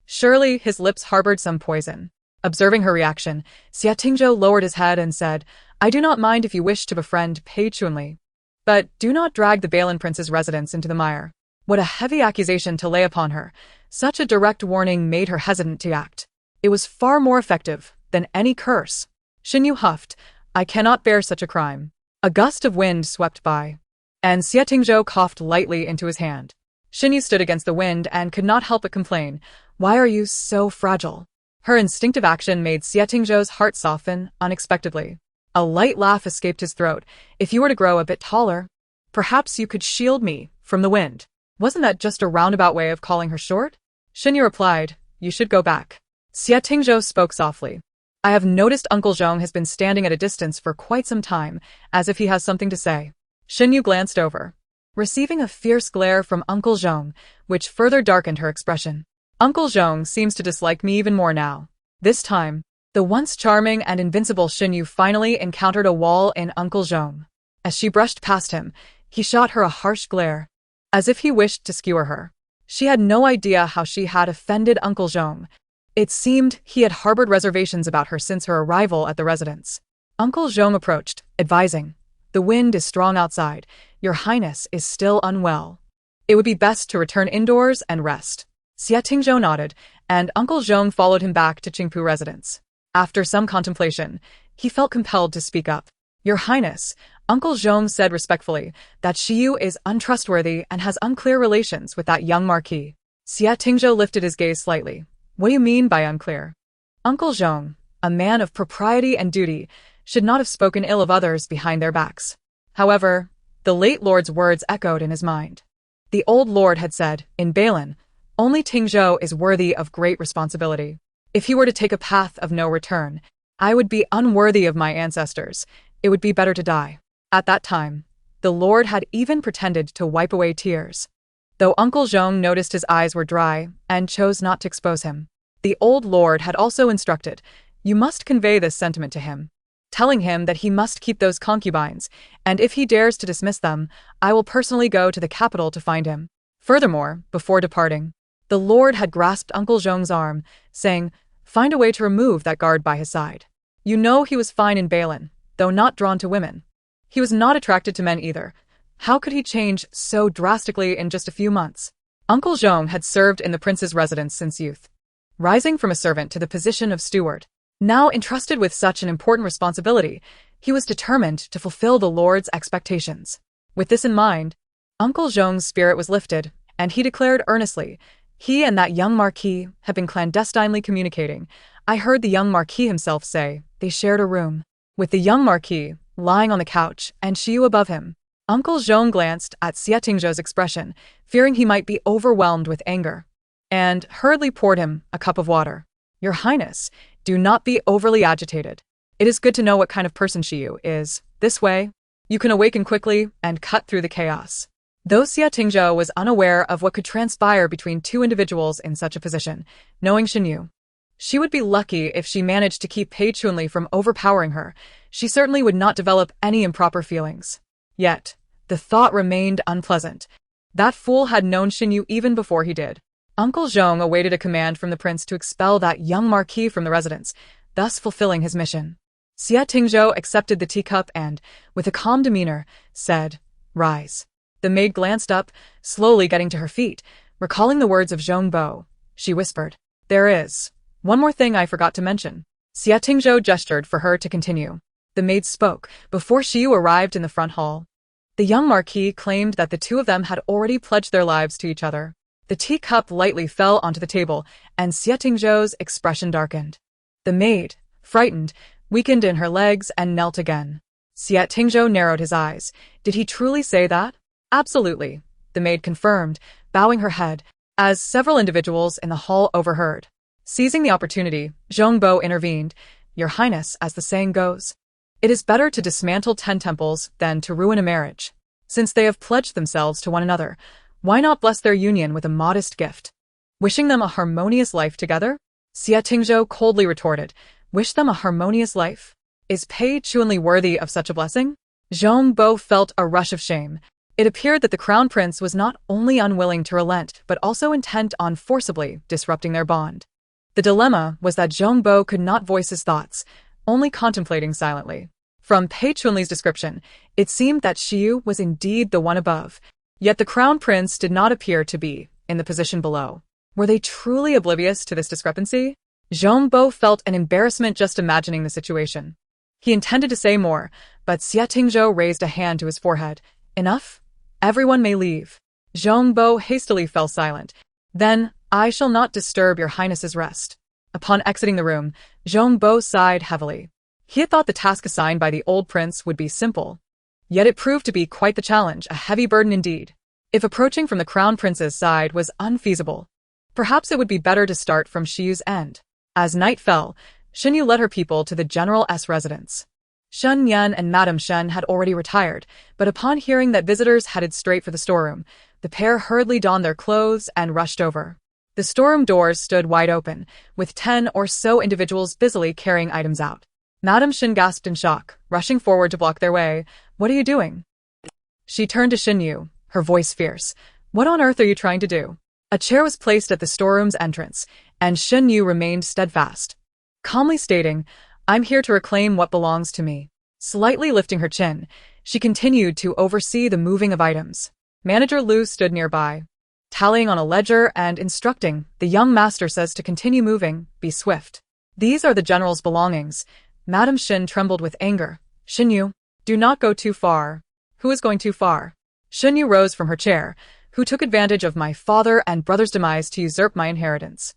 Surely his lips harbored some poison. Observing her reaction, Xia Tingzhou lowered his head and said, I do not mind if you wish to befriend Pei Chunli. But do not drag the Balin Prince's residence into the mire. What a heavy accusation to lay upon her. Such a direct warning made her hesitant to act. It was far more effective than any curse. Xinyu huffed, I cannot bear such a crime. A gust of wind swept by, and Xia Tingzhou coughed lightly into his hand. Xinyu stood against the wind and could not help but complain, Why are you so fragile? Her instinctive action made Xia Tingzhou's heart soften unexpectedly. A light laugh escaped his throat. If you were to grow a bit taller, perhaps you could shield me from the wind. Wasn't that just a roundabout way of calling her short? Xinyu replied, You should go back. Xia Tingzhou spoke softly. I have noticed Uncle Zhong has been standing at a distance for quite some time, as if he has something to say. Xinyu glanced over, receiving a fierce glare from Uncle Zhong, which further darkened her expression. Uncle Zhong seems to dislike me even more now. This time, the once charming and invincible Xinyu finally encountered a wall in Uncle Zhong. As she brushed past him, he shot her a harsh glare, as if he wished to skewer her. She had no idea how she had offended Uncle Zhong. It seemed he had harbored reservations about her since her arrival at the residence. Uncle Zhong approached, advising, The wind is strong outside. Your highness is still unwell. It would be best to return indoors and rest. Xia Tingzhou nodded, and Uncle Zhong followed him back to Qingpu residence. After some contemplation, he felt compelled to speak up. Your highness, Uncle Zhong said respectfully, that Xiyu is untrustworthy and has unclear relations with that young marquis. Xia Tingzhou lifted his gaze slightly. What do you mean by unclear? Uncle Zhong, a man of propriety and duty, should not have spoken ill of others behind their backs. However, the late lord's words echoed in his mind. The old lord had said, in Balin, only Tingzhou is worthy of great responsibility. If he were to take a path of no return, I would be unworthy of my ancestors. It would be better to die. At that time, the lord had even pretended to wipe away tears. Though Uncle Zhong noticed his eyes were dry and chose not to expose him, the old lord had also instructed, You must convey this sentiment to him, telling him that he must keep those concubines, and if he dares to dismiss them, I will personally go to the capital to find him. Furthermore, before departing, the lord had grasped Uncle Zhong's arm, saying, Find a way to remove that guard by his side. You know he was fine in Balin, though not drawn to women. He was not attracted to men either. How could he change so drastically in just a few months? Uncle Zhong had served in the prince's residence since youth, rising from a servant to the position of steward. Now entrusted with such an important responsibility, he was determined to fulfill the lord's expectations. With this in mind, Uncle Zhong's spirit was lifted, and he declared earnestly, He and that young marquis have been clandestinely communicating. I heard the young marquis himself say they shared a room. With the young marquis, lying on the couch, and Xiu above him. Uncle Zhong glanced at Xie Tingzhou's expression, fearing he might be overwhelmed with anger, and hurriedly poured him a cup of water. Your Highness, do not be overly agitated. It is good to know what kind of person Xiu is. This way, you can awaken quickly and cut through the chaos. Though Xie Tingzhou was unaware of what could transpire between two individuals in such a position, knowing Xinyu, she would be lucky if she managed to keep Pei Chunli from overpowering her. She certainly would not develop any improper feelings. Yet, the thought remained unpleasant. That fool had known Xinyu even before he did. Uncle Zhong awaited a command from the prince to expel that young marquis from the residence, thus fulfilling his mission. Xie Tingzhou accepted the teacup and, with a calm demeanor, said, "Rise." The maid glanced up, slowly getting to her feet, recalling the words of Zhong Bo. She whispered, "There is one more thing I forgot to mention." Xie Tingzhou gestured for her to continue. The maid spoke before Xiu arrived in the front hall. The young marquis claimed that the two of them had already pledged their lives to each other. The teacup lightly fell onto the table, and Xie Tingzhou's expression darkened. The maid, frightened, weakened in her legs and knelt again. Xie Tingzhou narrowed his eyes. Did he truly say that? Absolutely, the maid confirmed, bowing her head, as several individuals in the hall overheard. Seizing the opportunity, Zhong Bo intervened. Your Highness, as the saying goes, it is better to dismantle 10 temples than to ruin a marriage. Since they have pledged themselves to one another, why not bless their union with a modest gift? Wishing them a harmonious life together? Xie Tingzhou coldly retorted, wish them a harmonious life? Is Pei Chunli worthy of such a blessing? Zhong Bo felt a rush of shame. It appeared that the crown prince was not only unwilling to relent but also intent on forcibly disrupting their bond. The dilemma was that Zhong Bo could not voice his thoughts, only contemplating silently. From Pei Chunli's description, it seemed that Xiu was indeed the one above, yet the crown prince did not appear to be in the position below. Were they truly oblivious to this discrepancy? Zhong Bo felt an embarrassment just imagining the situation. He intended to say more, but Xie Tingzhou raised a hand to his forehead. Enough? Everyone may leave. Zhong Bo hastily fell silent. Then, I shall not disturb your Highness's rest. Upon exiting the room, Zhong Bo sighed heavily. He had thought the task assigned by the old prince would be simple. Yet it proved to be quite the challenge, a heavy burden indeed. If approaching from the crown prince's side was unfeasible, perhaps it would be better to start from Xiu's end. As night fell, Xinyu led her people to the General's residence. Shen Yan and Madame Shen had already retired, but upon hearing that visitors headed straight for the storeroom, the pair hurriedly donned their clothes and rushed over. The storeroom doors stood wide open, with 10 or so individuals busily carrying items out. Madame Shen gasped in shock, rushing forward to block their way. What are you doing? She turned to Xinyu, her voice fierce. What on earth are you trying to do? A chair was placed at the storeroom's entrance, and Xinyu remained steadfast, calmly stating, I'm here to reclaim what belongs to me. Slightly lifting her chin, she continued to oversee the moving of items. Manager Liu stood nearby, tallying on a ledger and instructing, the young master says to continue moving, be swift. These are the general's belongings. Madame Shen trembled with anger. Xinyu, do not go too far. Who is going too far? Xinyu rose from her chair. Who took advantage of my father and brother's demise to usurp my inheritance?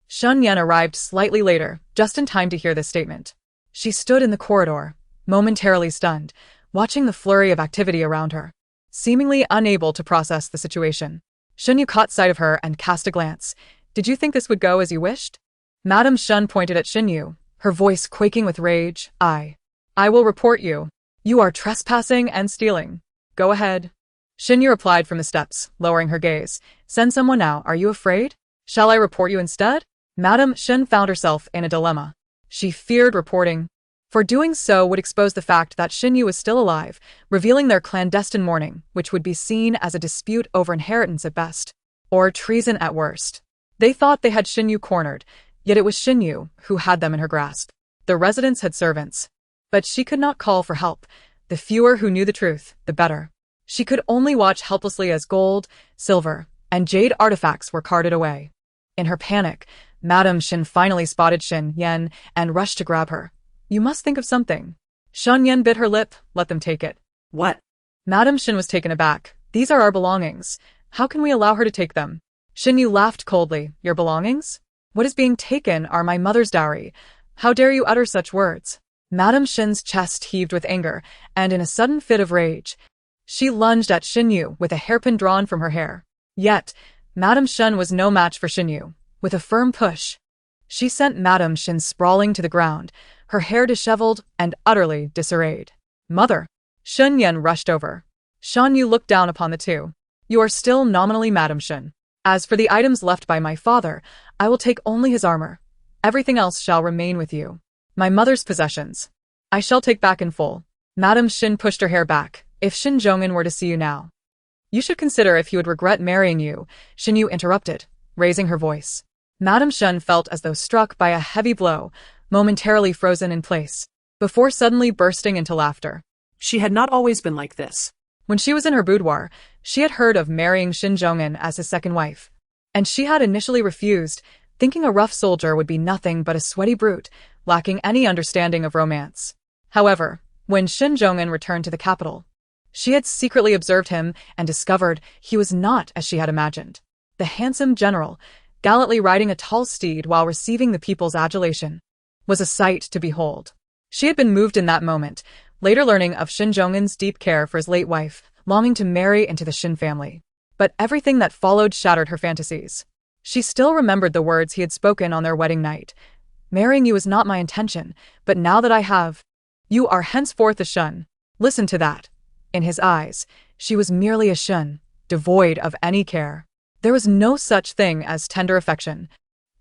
Shen Yan arrived slightly later, just in time to hear this statement. She stood in the corridor, momentarily stunned, watching the flurry of activity around her, seemingly unable to process the situation. Xinyu caught sight of her and cast a glance. Did you think this would go as you wished? Madame Shen pointed at Xinyu, her voice quaking with rage. I will report you. You are trespassing and stealing. Go ahead. Xinyu replied from the steps, lowering her gaze. Send someone now. Are you afraid? Shall I report you instead? Madame Shen found herself in a dilemma. She feared reporting, for doing so would expose the fact that Xinyu was still alive, revealing their clandestine mourning, which would be seen as a dispute over inheritance at best, or treason at worst. They thought they had Xinyu cornered, yet it was Xinyu who had them in her grasp. The residents had servants, but she could not call for help. The fewer who knew the truth, the better. She could only watch helplessly as gold, silver, and jade artifacts were carted away. In her panic, Madame Shen finally spotted Shen Yan and rushed to grab her. You must think of something. Shen Yan bit her lip. Let them take it. What? Madame Shen was taken aback. These are our belongings. How can we allow her to take them? Xinyu laughed coldly. Your belongings? What is being taken are my mother's dowry. How dare you utter such words? Madame Shin's chest heaved with anger, and in a sudden fit of rage, she lunged at Shin Yu with a hairpin drawn from her hair. Yet, Madame Shin was no match for Shin Yu. With a firm push, she sent Madame Shin sprawling to the ground, her hair disheveled and utterly disarrayed. Mother! Shun Yan rushed over. Shan Yu looked down upon the two. You are still nominally Madame Shin. As for the items left by my father, I will take only his armor. Everything else shall remain with you. My mother's possessions I shall take back in full. Madame Shin pushed her hair back. If Shin Jongin were to see you now, you should consider if he would regret marrying you, Shin Yu interrupted, raising her voice. Madame Shin felt as though struck by a heavy blow, momentarily frozen in place, before suddenly bursting into laughter. She had not always been like this. When she was in her boudoir, she had heard of marrying Shin Jongin as his second wife, and she had initially refused, thinking a rough soldier would be nothing but a sweaty brute, lacking any understanding of romance. However, when Shin Jongin returned to the capital, she had secretly observed him and discovered he was not as she had imagined. The handsome general, gallantly riding a tall steed while receiving the people's adulation, was a sight to behold. She had been moved in that moment, later learning of Shin Jongin's deep care for his late wife, longing to marry into the Shin family. But everything that followed shattered her fantasies. She still remembered the words he had spoken on their wedding night. Marrying you is not my intention, but now that I have, you are henceforth a Shun. Listen to that. In his eyes, she was merely a Shun, devoid of any care. There was no such thing as tender affection.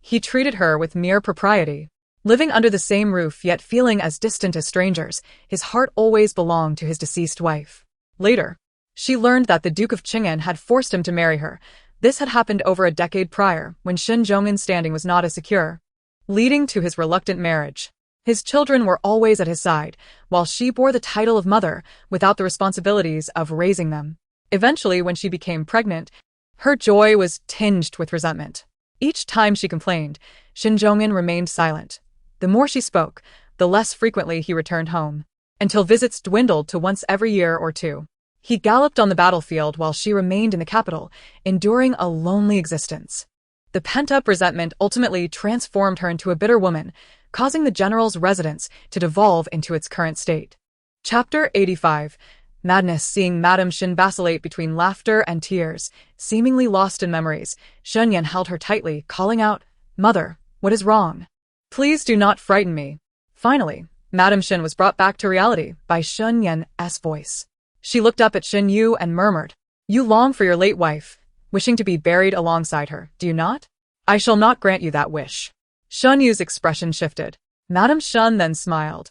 He treated her with mere propriety. Living under the same roof yet feeling as distant as strangers, his heart always belonged to his deceased wife. Later, she learned that the Duke of Ching'an had forced him to marry her. This had happened over a decade prior, when Shin Jongin's standing was not as secure, leading to his reluctant marriage. His children were always at his side, while she bore the title of mother without the responsibilities of raising them. Eventually, when she became pregnant, her joy was tinged with resentment. Each time she complained, Shin Jongin remained silent. The more she spoke, the less frequently he returned home, until visits dwindled to once every year or two. He galloped on the battlefield while she remained in the capital, enduring a lonely existence. The pent-up resentment ultimately transformed her into a bitter woman, causing the general's residence to devolve into its current state. Chapter 85. Madness. Seeing Madame Shin vacillate between laughter and tears, seemingly lost in memories, Shun Yan held her tightly, calling out, "Mother, what is wrong? Please do not frighten me." Finally, Madame Shin was brought back to reality by Shun Yan's voice. She looked up at Shin Yu and murmured, "You long for your late wife, wishing to be buried alongside her, do you not? I shall not grant you that wish." Shun Yu's expression shifted. Madame Shun then smiled.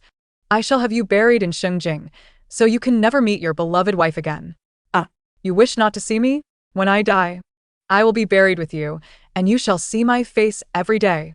"I shall have you buried in Shengjing, so you can never meet your beloved wife again. You wish not to see me? When I die, I will be buried with you, and you shall see my face every day."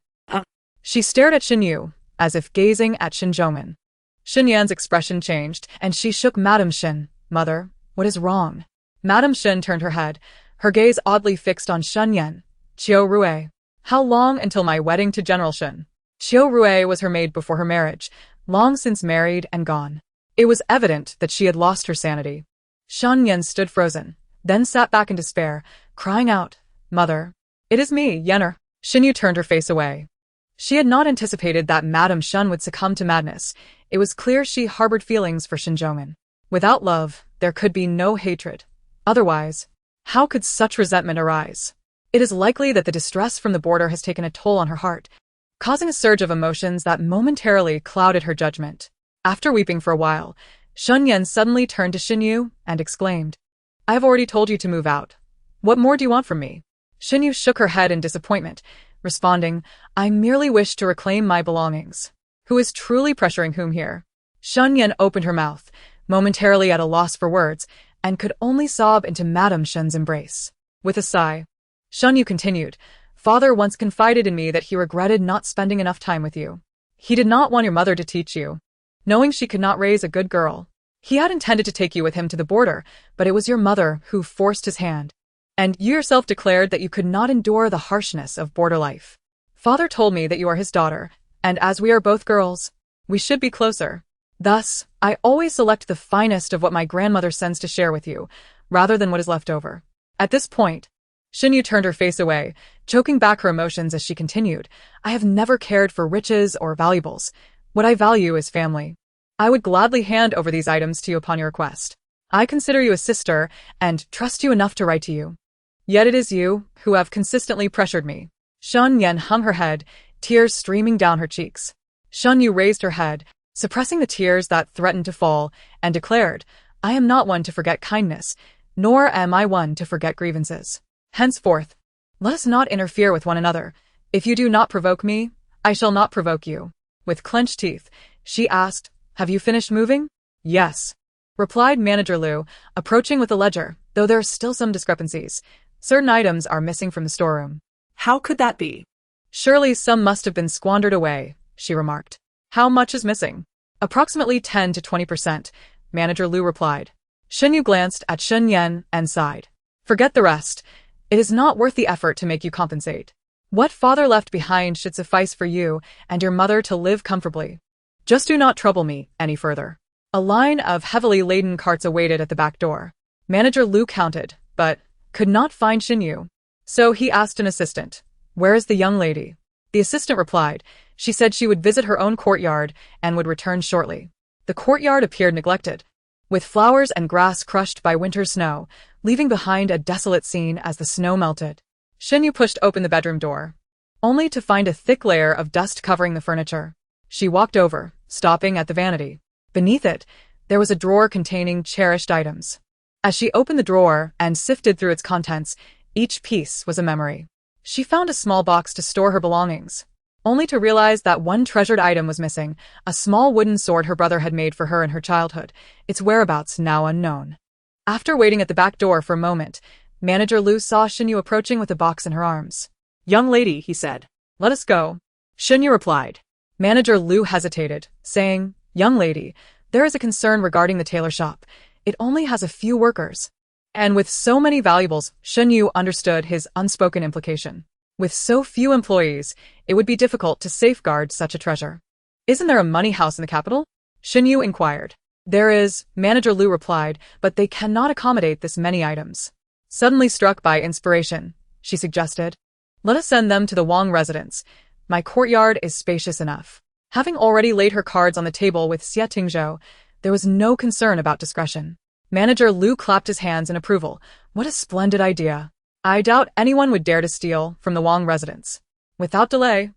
She stared at Shin Yu, as if gazing at Shin Jongin. Shin Yan's expression changed, and she shook Madame Shin. "Mother, what is wrong?" Madame Shin turned her head, her gaze oddly fixed on Shun Yan. "Qiu Rui. How long until my wedding to General Shin?" Qiu Rui was her maid before her marriage, long since married and gone. It was evident that she had lost her sanity. Shun Yan stood frozen, then sat back in despair, crying out, "Mother, it is me, Yenner." Shin Yu turned her face away. She had not anticipated that Madame Shun would succumb to madness. It was clear she harbored feelings for Shin Jongin. Without love, there could be no hatred. Otherwise, how could such resentment arise? It is likely that the distress from the border has taken a toll on her heart, causing a surge of emotions that momentarily clouded her judgment. After weeping for a while, Shun Yan suddenly turned to Shin Yu and exclaimed, "I have already told you to move out. What more do you want from me?" Shin Yu shook her head in disappointment, responding, "I merely wish to reclaim my belongings." Who is truly pressuring whom here? Shun Yan opened her mouth, momentarily at a loss for words, and could only sob into Madame Shen's embrace. With a sigh, Shun Yu continued, "Father once confided in me that he regretted not spending enough time with you. He did not want your mother to teach you, knowing she could not raise a good girl. He had intended to take you with him to the border, but it was your mother who forced his hand. And you yourself declared that you could not endure the harshness of border life. Father told me that you are his daughter, and as we are both girls, we should be closer. Thus, I always select the finest of what my grandmother sends to share with you, rather than what is left over." At this point, Shin Yu turned her face away, choking back her emotions as she continued, "I have never cared for riches or valuables. What I value is family. I would gladly hand over these items to you upon your request. I consider you a sister and trust you enough to write to you. Yet it is you who have consistently pressured me. Shen Yan hung her head, tears streaming down her cheeks. Shen Yu raised her head, suppressing the tears that threatened to fall, and declared, I am not one to forget kindness, nor am I one to forget grievances. Henceforth, let us not interfere with one another. If you do not provoke me, I shall not provoke you. With clenched teeth, she asked, Have you finished moving? Yes, replied Manager Liu, approaching with a ledger, though there are still some discrepancies. Certain items are missing from the storeroom. How could that be? Surely some must have been squandered away, she remarked. How much is missing? Approximately 10 to 20%, Manager Liu replied. Shen Yu glanced at Shen Yan and sighed. Forget the rest. It is not worth the effort to make you compensate. What father left behind should suffice for you and your mother to live comfortably. Just do not trouble me any further. A line of heavily laden carts awaited at the back door. Manager Liu counted, but could not find Shen Yu. So he asked an assistant, Where is the young lady? The assistant replied, She said she would visit her own courtyard and would return shortly. The courtyard appeared neglected, with flowers and grass crushed by winter snow, leaving behind a desolate scene as the snow melted. Shen Yu pushed open the bedroom door, only to find a thick layer of dust covering the furniture. She walked over, stopping at the vanity. Beneath it, there was a drawer containing cherished items. As she opened the drawer and sifted through its contents, each piece was a memory. She found a small box to store her belongings, only to realize that one treasured item was missing, a small wooden sword her brother had made for her in her childhood, its whereabouts now unknown. After waiting at the back door for a moment, Manager Liu saw Shen Yu approaching with a box in her arms. Young lady, he said. Let us go. Shen Yu replied. Manager Liu hesitated, saying, Young lady, there is a concern regarding the tailor shop. It only has a few workers. And with so many valuables, Shen Yu understood his unspoken implication. With so few employees, it would be difficult to safeguard such a treasure. Isn't there a money house in the capital? Shen Yu inquired. There is, Manager Liu replied, but they cannot accommodate this many items. Suddenly struck by inspiration, she suggested, Let us send them to the Wang residence. My courtyard is spacious enough. Having already laid her cards on the table with Xie Tingzhou, there was no concern about discretion. Manager Liu clapped his hands in approval. What a splendid idea. I doubt anyone would dare to steal from the Wang residence. Without delay,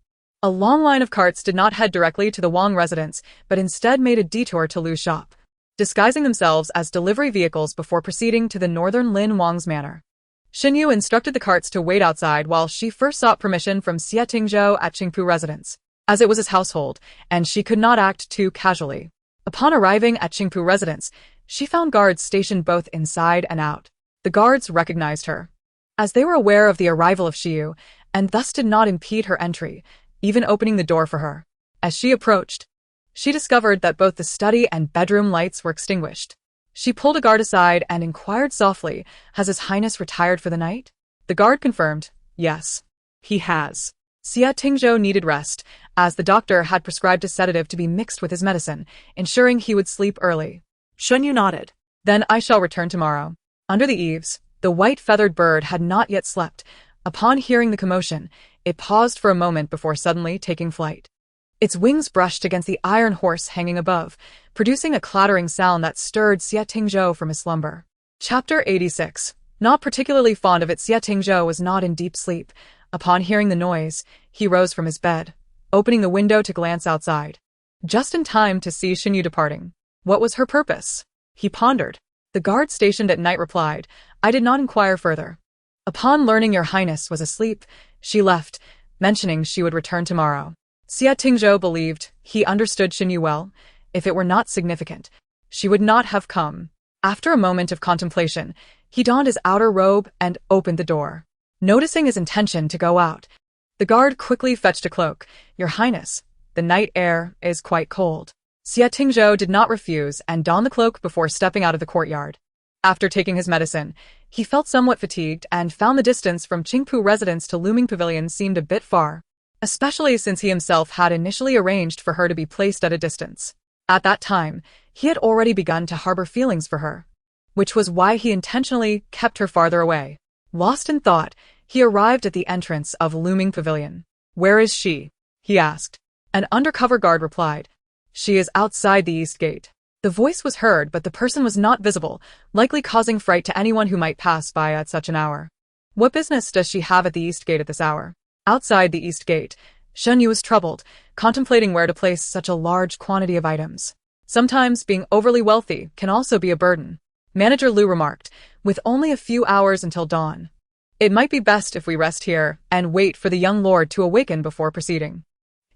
a long line of carts did not head directly to the Wang residence, but instead made a detour to Liu's shop, disguising themselves as delivery vehicles before proceeding to the northern Lin Wang's manor. Shen Yu instructed the carts to wait outside while she first sought permission from Xie Tingzhou at Qingpu residence, as it was his household, and she could not act too casually. Upon arriving at Qingpu residence, she found guards stationed both inside and out. The guards recognized her, as they were aware of the arrival of Xiu, and thus did not impede her entry, even opening the door for her. As she approached, she discovered that both the study and bedroom lights were extinguished. She pulled a guard aside and inquired softly, Has His Highness retired for the night? The guard confirmed, Yes, he has. Xie Tingzhou needed rest, as the doctor had prescribed a sedative to be mixed with his medicine, ensuring he would sleep early. Shen Yu nodded. Then I shall return tomorrow. Under the eaves, the white-feathered bird had not yet slept. Upon hearing the commotion, it paused for a moment before suddenly taking flight. Its wings brushed against the iron horse hanging above, producing a clattering sound that stirred Xie Tingzhou from his slumber. Chapter 86. Not particularly fond of it, Xie Tingzhou was not in deep sleep. Upon hearing the noise, he rose from his bed, opening the window to glance outside, just in time to see Shen Yu departing. What was her purpose? He pondered. The guard stationed at night replied, I did not inquire further. Upon learning your highness was asleep, she left, mentioning she would return tomorrow. Xie Tingzhou believed he understood Shen Yu well. If it were not significant, she would not have come. After a moment of contemplation, he donned his outer robe and opened the door. Noticing his intention to go out, the guard quickly fetched a cloak. Your highness, the night air is quite cold. Xie Tingzhou did not refuse and donned the cloak before stepping out of the courtyard. After taking his medicine, he felt somewhat fatigued and found the distance from Qingpu residence to Looming Pavilion seemed a bit far, especially since he himself had initially arranged for her to be placed at a distance. At that time, he had already begun to harbor feelings for her, which was why he intentionally kept her farther away. Lost in thought, he arrived at the entrance of Looming Pavilion. Where is she? He asked. An undercover guard replied. She is outside the east gate. The voice was heard, but the person was not visible, likely causing fright to anyone who might pass by at such an hour. What business does she have at the east gate at this hour? Outside the east gate, Shen Yu was troubled, contemplating where to place such a large quantity of items. Sometimes being overly wealthy can also be a burden. Manager Liu remarked, with only a few hours until dawn. It might be best if we rest here and wait for the young lord to awaken before proceeding.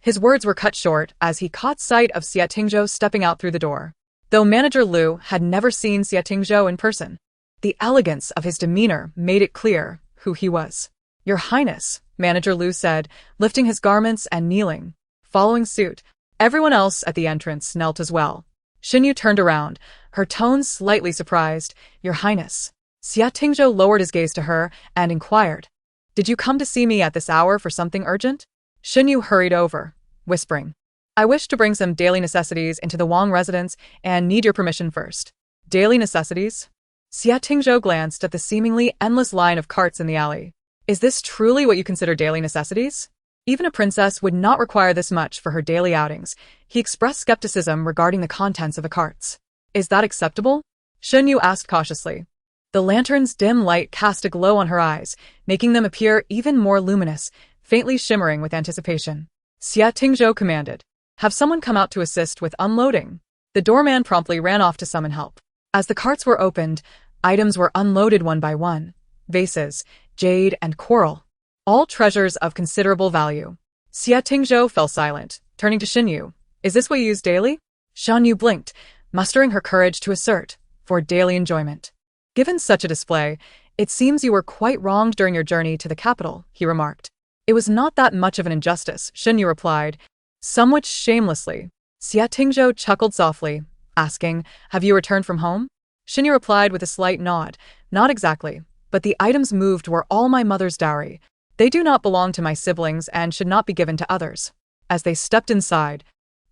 His words were cut short as he caught sight of Xia Tingzhou stepping out through the door. Though Manager Liu had never seen Xia Tingzhou in person, the elegance of his demeanor made it clear who he was. Your Highness, Manager Liu said, lifting his garments and kneeling. Following suit, everyone else at the entrance knelt as well. Xinyu turned around, her tone slightly surprised. Your Highness. Xia Tingzhou lowered his gaze to her and inquired, Did you come to see me at this hour for something urgent? Xinyu hurried over, whispering, I wish to bring some daily necessities into the Wang residence and need your permission first. Daily necessities? Xia Tingzhou glanced at the seemingly endless line of carts in the alley. Is this truly what you consider daily necessities? Even a princess would not require this much for her daily outings. He expressed skepticism regarding the contents of the carts. Is that acceptable? Shen Yu asked cautiously. The lantern's dim light cast a glow on her eyes, making them appear even more luminous, faintly shimmering with anticipation. Xia Tingzhou commanded, Have someone come out to assist with unloading. The doorman promptly ran off to summon help. As the carts were opened, items were unloaded one by one. Vases, jade, and coral. All treasures of considerable value. Xia Tingzhou fell silent, turning to Xinyu. Is this what you use daily? Shan Yu blinked, mustering her courage to assert, for daily enjoyment. Given such a display, it seems you were quite wronged during your journey to the capital, he remarked. It was not that much of an injustice, Xinyu replied, somewhat shamelessly. Xia Tingzhou chuckled softly, asking, Have you returned from home? Xinyu replied with a slight nod, Not exactly, but the items moved were all my mother's dowry. They do not belong to my siblings and should not be given to others. As they stepped inside,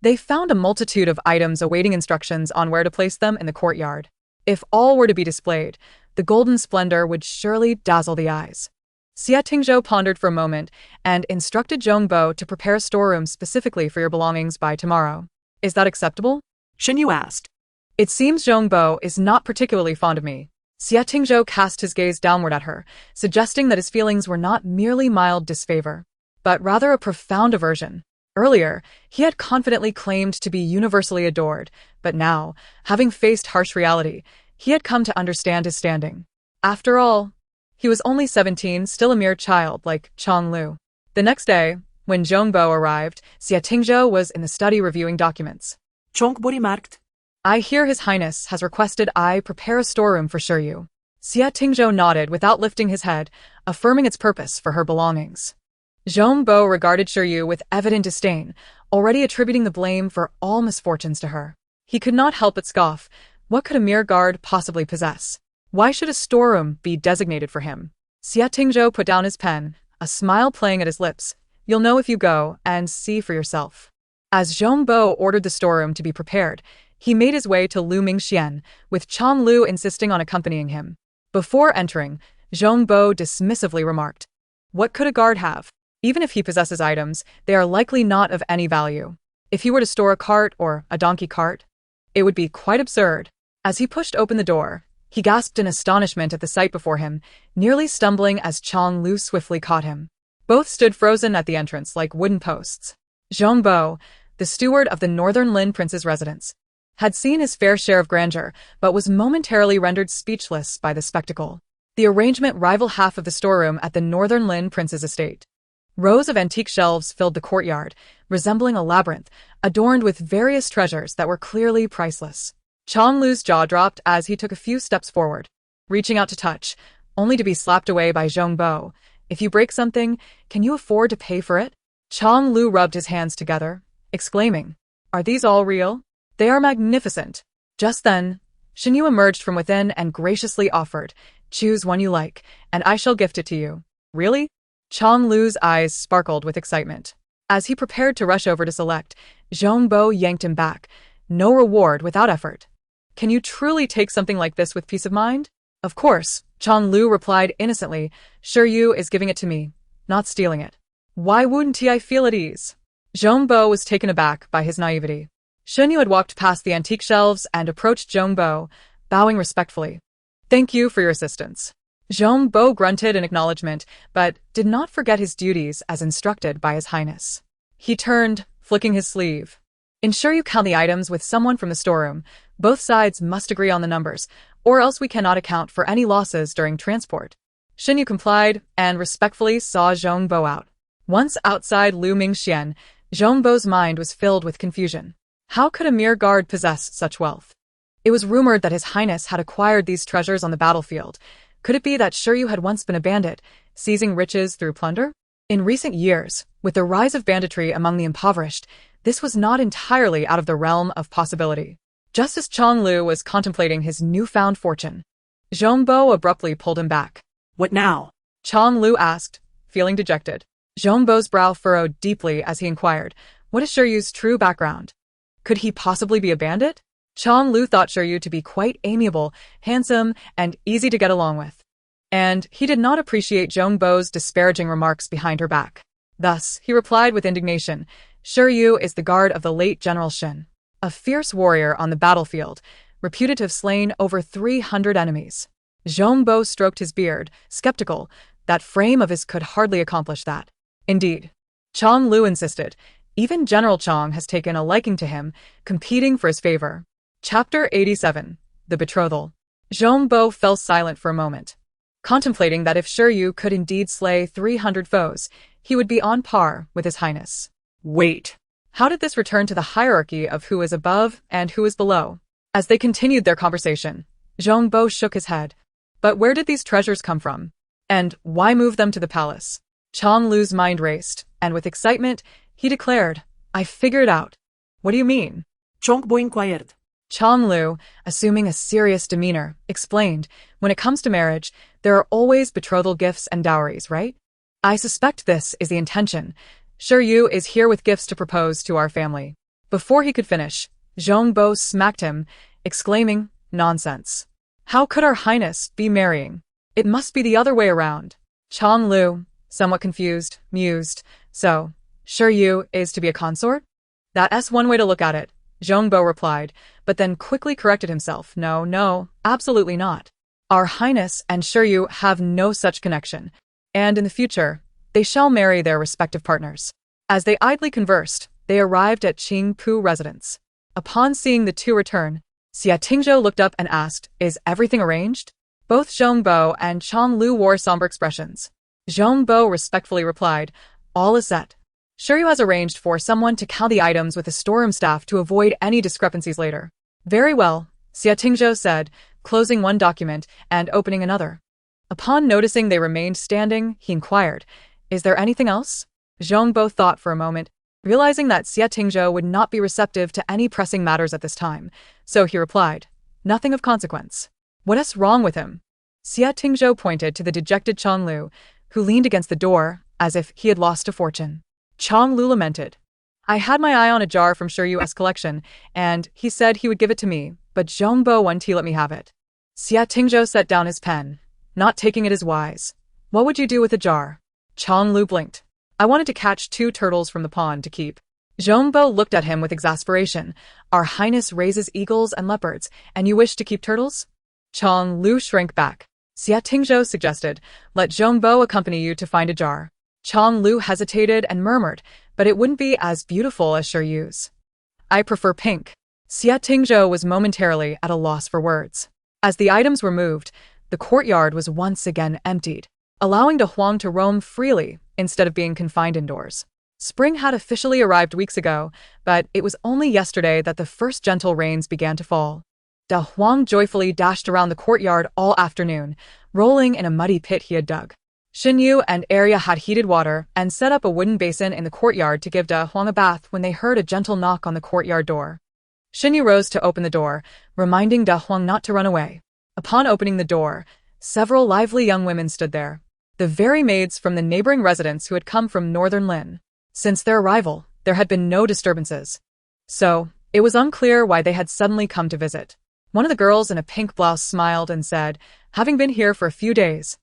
they found a multitude of items awaiting instructions on where to place them in the courtyard. If all were to be displayed, the golden splendor would surely dazzle the eyes. Xia Tingzhou pondered for a moment and instructed Zhongbo to prepare a storeroom specifically for your belongings by tomorrow. Is that acceptable? Shenyu asked. It seems Zhongbo is not particularly fond of me. Xia Tingzhou cast his gaze downward at her, suggesting that his feelings were not merely mild disfavor, but rather a profound aversion. Earlier, he had confidently claimed to be universally adored, but now, having faced harsh reality, he had come to understand his standing. After all, he was only 17, still a mere child like Chong Lu. The next day, when Zhongbo arrived, Xia Tingzhou was in the study reviewing documents. Zhongbo remarked. I hear His Highness has requested I prepare a storeroom for Shiryu. Xia Tingzhou nodded without lifting his head, affirming its purpose for her belongings. Zhongbo regarded Shiryu with evident disdain, already attributing the blame for all misfortunes to her. He could not help but scoff. What could a mere guard possibly possess? Why should a storeroom be designated for him? Xia Tingzhou put down his pen, a smile playing at his lips. You'll know if you go and see for yourself. As Zhongbo ordered the storeroom to be prepared, he made his way to Lu Mingxian, with Chong Lu insisting on accompanying him. Before entering, Zhongbo dismissively remarked, What could a guard have? Even if he possesses items, they are likely not of any value. If he were to store a cart or a donkey cart, it would be quite absurd. As he pushed open the door, he gasped in astonishment at the sight before him, nearly stumbling as Chong Lu swiftly caught him. Both stood frozen at the entrance like wooden posts. Zhongbo, the steward of the Northern Lin Prince's residence, had seen his fair share of grandeur, but was momentarily rendered speechless by the spectacle. The arrangement rivaled half of the storeroom at the Northern Lin Prince's estate. Rows of antique shelves filled the courtyard, resembling a labyrinth, adorned with various treasures that were clearly priceless. Chong Lu's jaw dropped as he took a few steps forward, reaching out to touch, only to be slapped away by Zhongbo. If you break something, can you afford to pay for it? Chong Lu rubbed his hands together, exclaiming, Are these all real? They are magnificent. Just then, Xinyu emerged from within and graciously offered, Choose one you like, and I shall gift it to you. Really? Chong Lu's eyes sparkled with excitement. As he prepared to rush over to select, Zhongbo yanked him back. No reward without effort. Can you truly take something like this with peace of mind? Of course, Chong Lu replied innocently. Shiryu is giving it to me, not stealing it. Why wouldn't I feel at ease? Zhongbo was taken aback by his naivety. Shen Yu had walked past the antique shelves and approached Zhong Bo, bowing respectfully. Thank you for your assistance. Zhong Bo grunted in acknowledgement, but did not forget his duties as instructed by His Highness. He turned, flicking his sleeve. Ensure you count the items with someone from the storeroom. Both sides must agree on the numbers, or else we cannot account for any losses during transport. Shen Yu complied and respectfully saw Zhong Bo out. Once outside Lu Mingxian, Zhong Bo's mind was filled with confusion. How could a mere guard possess such wealth? It was rumored that His Highness had acquired these treasures on the battlefield. Could it be that Shiryu had once been a bandit, seizing riches through plunder? In recent years, with the rise of banditry among the impoverished, this was not entirely out of the realm of possibility. Just as Chong Lu was contemplating his newfound fortune, Zhong Bo abruptly pulled him back. What now? Chong Lu asked, feeling dejected. Zhong Bo's brow furrowed deeply as he inquired, what is Shiryu's true background? Could he possibly be a bandit? Chong Lu thought Shiryu to be quite amiable, handsome, and easy to get along with. And he did not appreciate Zhong Bo's disparaging remarks behind her back. Thus, he replied with indignation, Shiryu is the guard of the late General Shen, a fierce warrior on the battlefield, reputed to have slain over 300 enemies. Zhong Bo stroked his beard, skeptical. That frame of his could hardly accomplish that. Indeed. Chong Lu insisted. Even General Chong has taken a liking to him, competing for his favor. Chapter 87. The Betrothal. Zhong Bo fell silent for a moment, contemplating that if Shiryu could indeed slay 300 foes, he would be on par with His Highness. Wait. How did this return to the hierarchy of who is above and who is below? As they continued their conversation, Zhong Bo shook his head. But where did these treasures come from? And why move them to the palace? Chong Lu's mind raced, and with excitement, he declared, I figured it out. What do you mean? Chong Bo inquired. Chong Lu, assuming a serious demeanor, explained, when it comes to marriage, there are always betrothal gifts and dowries, right? I suspect this is the intention. Shiryu is here with gifts to propose to our family. Before he could finish, Zhong Bo smacked him, exclaiming, nonsense. How could our highness be marrying? It must be the other way around. Chong Lu, somewhat confused, mused, so, Shiryu is to be a consort? That's one way to look at it, Zhong Bo replied, but then quickly corrected himself. No, absolutely not. Our highness and Shiryu have no such connection, and in the future, they shall marry their respective partners. As they idly conversed, they arrived at Qingpu residence. Upon seeing the two return, Xia Tingzhou looked up and asked, is everything arranged? Both Zhong Bo and Chong Lu wore somber expressions. Zhong Bo respectfully replied, all is set. Shiryu has arranged for someone to count the items with the storeroom staff to avoid any discrepancies later. Very well, Xia Tingzhou said, closing one document and opening another. Upon noticing they remained standing, he inquired, is there anything else? Zhong Bo thought for a moment, realizing that Xia Tingzhou would not be receptive to any pressing matters at this time, so he replied, nothing of consequence. What is wrong with him? Xia Tingzhou pointed to the dejected Chong Lu, who leaned against the door as if he had lost a fortune. Chong Lu lamented. I had my eye on a jar from Shiryu's collection, and he said he would give it to me, but Zhong Bo wouldn't let me have it. Xia Tingzhou set down his pen. Not taking it as wise. What would you do with the jar? Chong Lu blinked. I wanted to catch 2 turtles from the pond to keep. Zhong Bo looked at him with exasperation. Our highness raises eagles and leopards, and you wish to keep turtles? Chong Lu shrank back. Xia Tingzhou suggested, let Zhong Bo accompany you to find a jar. Chong Lu hesitated and murmured, but it wouldn't be as beautiful as Shiryu's. I prefer pink. Xia Tingzhou was momentarily at a loss for words. As the items were moved, the courtyard was once again emptied, allowing De Huang to roam freely instead of being confined indoors. Spring had officially arrived weeks ago, but it was only yesterday that the first gentle rains began to fall. De Huang joyfully dashed around the courtyard all afternoon, rolling in a muddy pit he had dug. Xin Yu and Arya had heated water and set up a wooden basin in the courtyard to give De Huang a bath when they heard a gentle knock on the courtyard door. Xin Yu rose to open the door, reminding De Huang not to run away. Upon opening the door, several lively young women stood there, the very maids from the neighboring residence who had come from northern Lin. Since their arrival, there had been no disturbances. So, it was unclear why they had suddenly come to visit. One of the girls in a pink blouse smiled and said, having been here for a few days.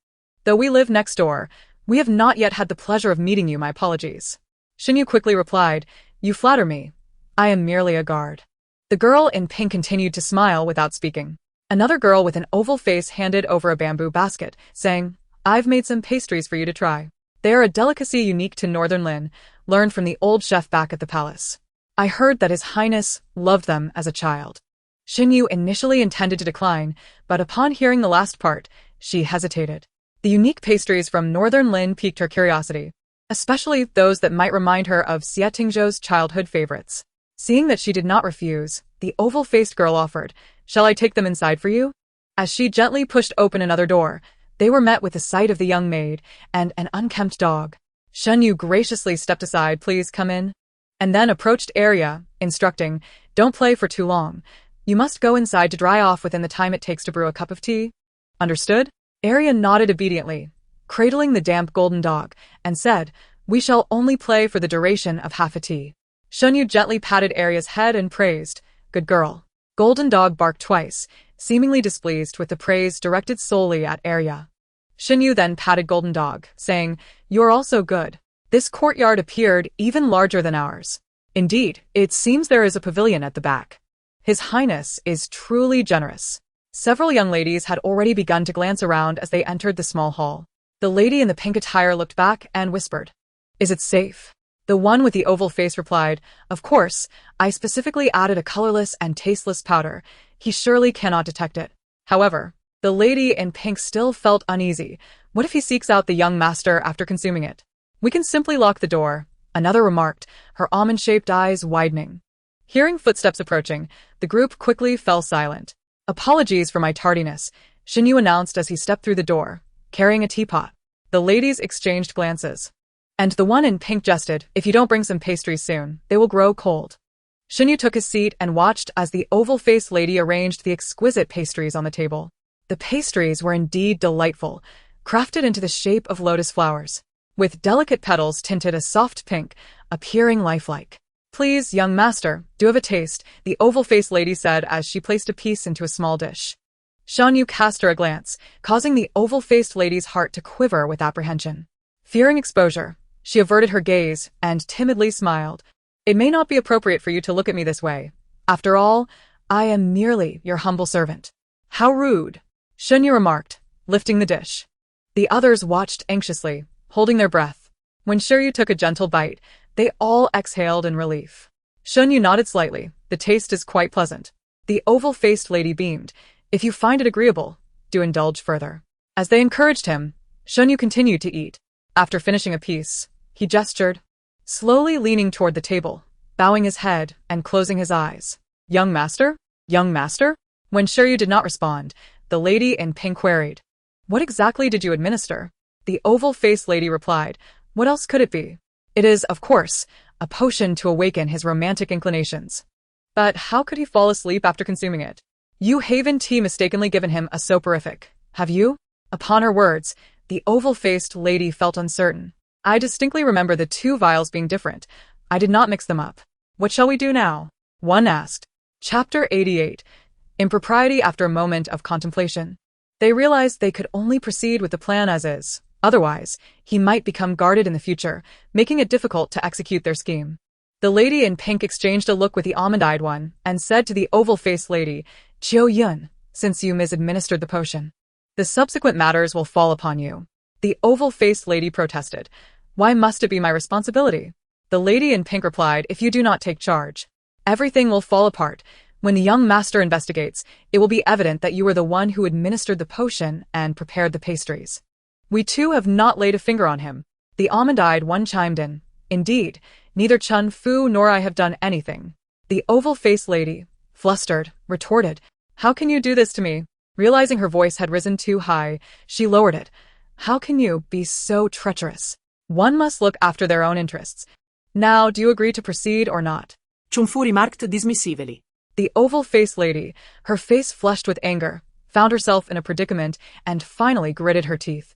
Though we live next door, we have not yet had the pleasure of meeting you, my apologies. Xin Yu quickly replied, you flatter me. I am merely a guard. The girl in pink continued to smile without speaking. Another girl with an oval face handed over a bamboo basket, saying, "I've made some pastries for you to try. They are a delicacy unique to Northern Lin, learned from the old chef back at the palace. I heard that His Highness loved them as a child." Xinyu initially intended to decline, but upon hearing the last part, she hesitated. The unique pastries from Northern Lin piqued her curiosity, especially those that might remind her of Xie Tingzhou's childhood favorites. Seeing that she did not refuse, the oval-faced girl offered, "Shall I take them inside for you?" As she gently pushed open another door, they were met with the sight of the young maid and an unkempt dog. Xinyu graciously stepped aside, "Please come in," and then approached Arya, instructing, "Don't play for too long. You must go inside to dry off within the time it takes to brew a cup of tea." "Understood?" Arya nodded obediently, cradling the damp golden dog, and said, "We shall only play for the duration of half a tea." Xinyu gently patted Arya's head and praised, "Good girl." Golden Dog barked twice, seemingly displeased with the praise directed solely at Arya. Xinyu then patted Golden Dog, saying, "You're also good." This courtyard appeared even larger than ours. Indeed, it seems there is a pavilion at the back. His Highness is truly generous. Several young ladies had already begun to glance around as they entered the small hall. The lady in the pink attire looked back and whispered, "Is it safe?" The one with the oval face replied, "Of course, I specifically added a colorless and tasteless powder. He surely cannot detect it." However, the lady in pink still felt uneasy. What if he seeks out the young master after consuming it? "We can simply lock the door," another remarked, her almond-shaped eyes widening. Hearing footsteps approaching, the group quickly fell silent. "Apologies for my tardiness," Xinyu announced as he stepped through the door, carrying a teapot. The ladies exchanged glances. And the one in pink jested, "If you don't bring some pastries soon, they will grow cold." Xinyu took his seat and watched as the oval-faced lady arranged the exquisite pastries on the table. The pastries were indeed delightful, crafted into the shape of lotus flowers, with delicate petals tinted a soft pink, appearing lifelike. "Please, young master, do have a taste," the oval-faced lady said as she placed a piece into a small dish. Xinyu cast her a glance, causing the oval-faced lady's heart to quiver with apprehension. Fearing exposure, she averted her gaze and timidly smiled. "It may not be appropriate for you to look at me this way. After all, I am merely your humble servant." "How rude," Xinyu remarked, lifting the dish. The others watched anxiously, holding their breath. When Shiryu took a gentle bite, they all exhaled in relief. Xinyu nodded slightly. "The taste is quite pleasant." The oval-faced lady beamed. "If you find it agreeable, do indulge further." As they encouraged him, Xinyu continued to eat. After finishing a piece, he gestured, slowly leaning toward the table, bowing his head and closing his eyes. "Young master? Young master?" When Shiryu did not respond, the lady in pink queried, "What exactly did you administer?" The oval-faced lady replied, "What else could it be? It is, of course, a potion to awaken his romantic inclinations." "But how could he fall asleep after consuming it?" "You haven't mistakenly given him a soporific, have you?" Upon her words, the oval-faced lady felt uncertain. "I distinctly remember the two vials being different. I did not mix them up." "What shall we do now?" one asked. Chapter 88. Impropriety after a moment of contemplation. They realized they could only proceed with the plan as is. Otherwise, he might become guarded in the future, making it difficult to execute their scheme. The lady in pink exchanged a look with the almond-eyed one and said to the oval-faced lady, "Chiu Yun, since you misadministered the potion, the subsequent matters will fall upon you." The oval-faced lady protested, "Why must it be my responsibility?" The lady in pink replied, "If you do not take charge, everything will fall apart. When the young master investigates, it will be evident that you were the one who administered the potion and prepared the pastries. We too have not laid a finger on him." The almond-eyed one chimed in, "Indeed, neither Chun Fu nor I have done anything." The oval-faced lady, flustered, retorted, "How can you do this to me?" Realizing her voice had risen too high, she lowered it. "How can you be so treacherous? One must look after their own interests. Now, do you agree to proceed or not?" Chun Fu remarked dismissively. The oval-faced lady, her face flushed with anger, found herself in a predicament and finally gritted her teeth.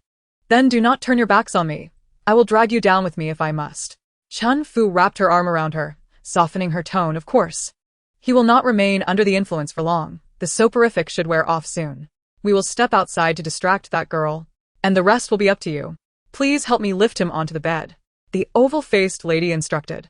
"Then do not turn your backs on me. I will drag you down with me if I must." Chun Fu wrapped her arm around her, softening her tone, "Of course. He will not remain under the influence for long. The soporific should wear off soon. We will step outside to distract that girl, and the rest will be up to you. Please help me lift him onto the bed," the oval-faced lady instructed.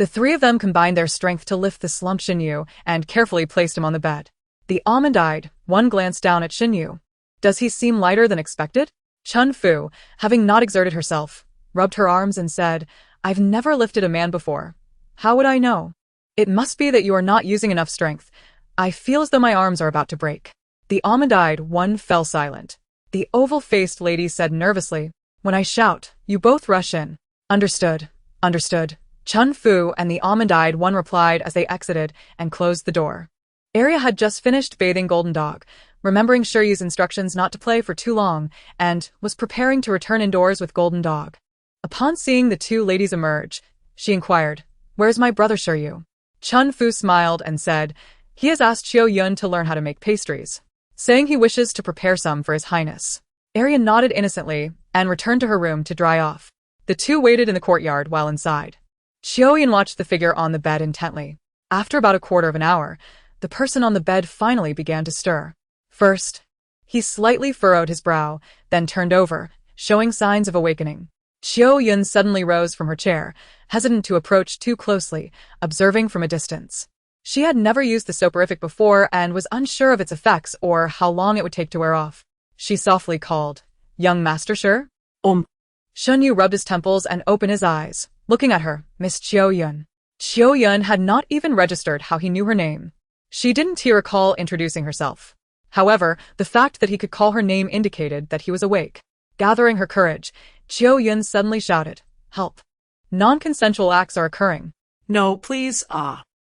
The three of them combined their strength to lift the slumped Xinyu and carefully placed him on the bed. The almond-eyed one glanced down at Xinyu. Does he seem lighter than expected? Chun Fu, having not exerted herself, rubbed her arms and said, I've never lifted a man before. How would I know? It must be that you are not using enough strength. I feel as though my arms are about to break. The almond-eyed one fell silent. The oval-faced lady said nervously, When I shout, you both rush in. Understood. Understood. Chun Fu and the almond-eyed one replied as they exited and closed the door. Arya had just finished bathing Golden Dog, remembering Shiryu's instructions not to play for too long, and was preparing to return indoors with Golden Dog. Upon seeing the two ladies emerge, she inquired, Where's my brother Shiryu? Chun Fu smiled and said, He has asked Qiu Yun to learn how to make pastries, saying he wishes to prepare some for his highness. Arya nodded innocently and returned to her room to dry off. The two waited in the courtyard while inside. Qiu Yun watched the figure on the bed intently. After about a quarter of an hour, the person on the bed finally began to stir. First, he slightly furrowed his brow, then turned over, showing signs of awakening. Qiu Yun suddenly rose from her chair, hesitant to approach too closely, observing from a distance. She had never used the soporific before and was unsure of its effects or how long it would take to wear off. She softly called, Young Master Shi? Shunyu rubbed his temples and opened his eyes, looking at her, Miss Qiu Yun. Qiu Yun had not even registered how he knew her name. She didn't recall introducing herself. However, the fact that he could call her name indicated that he was awake. Gathering her courage, Qiu Yun suddenly shouted, Help. Non-consensual acts are occurring. No, please,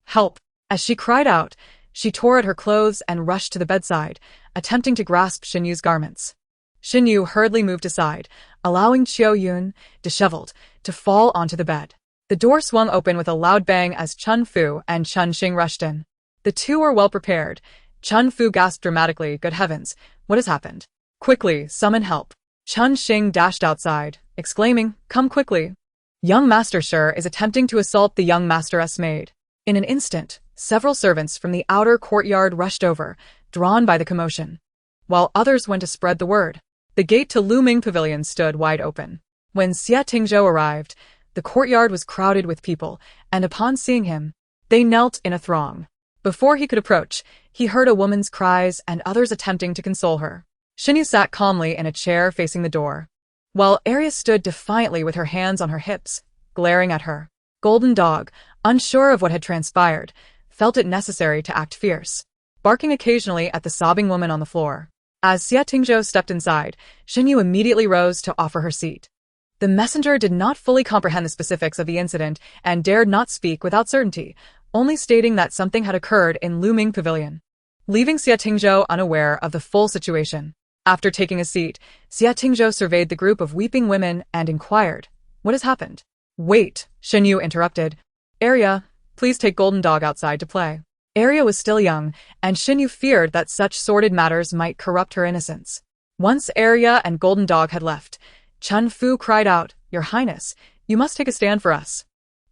Help. As she cried out, she tore at her clothes and rushed to the bedside, attempting to grasp Xinyu's garments. Xinyu hurriedly moved aside, allowing Qiu Yun, disheveled, to fall onto the bed. The door swung open with a loud bang as Chun Fu and Chun Xing rushed in. The two were well prepared. Chun Fu gasped dramatically, Good heavens, what has happened? Quickly, summon help. Chun Xing dashed outside, exclaiming, Come quickly. Young Master Shi is attempting to assault the young Master's maid. In an instant, several servants from the outer courtyard rushed over, drawn by the commotion, while others went to spread the word. The gate to Luming Pavilion stood wide open. When Xie Tingzhou arrived, the courtyard was crowded with people, and upon seeing him, they knelt in a throng. Before he could approach, he heard a woman's cries and others attempting to console her. Xinyu sat calmly in a chair facing the door, while Arya stood defiantly with her hands on her hips, glaring at her. Golden Dog, unsure of what had transpired, felt it necessary to act fierce, barking occasionally at the sobbing woman on the floor. As Xie Tingzhou stepped inside, Xinyu immediately rose to offer her seat. The messenger did not fully comprehend the specifics of the incident and dared not speak without certainty, only stating that something had occurred in Luming Pavilion, leaving Xie Tingzhou unaware of the full situation. After taking a seat, Xie Tingzhou surveyed the group of weeping women and inquired, What has happened? Wait, Xinyu interrupted. Arya, please take Golden Dog outside to play. Arya was still young, and Xinyu feared that such sordid matters might corrupt her innocence. Once Arya and Golden Dog had left, Chun Fu cried out, Your Highness, you must take a stand for us.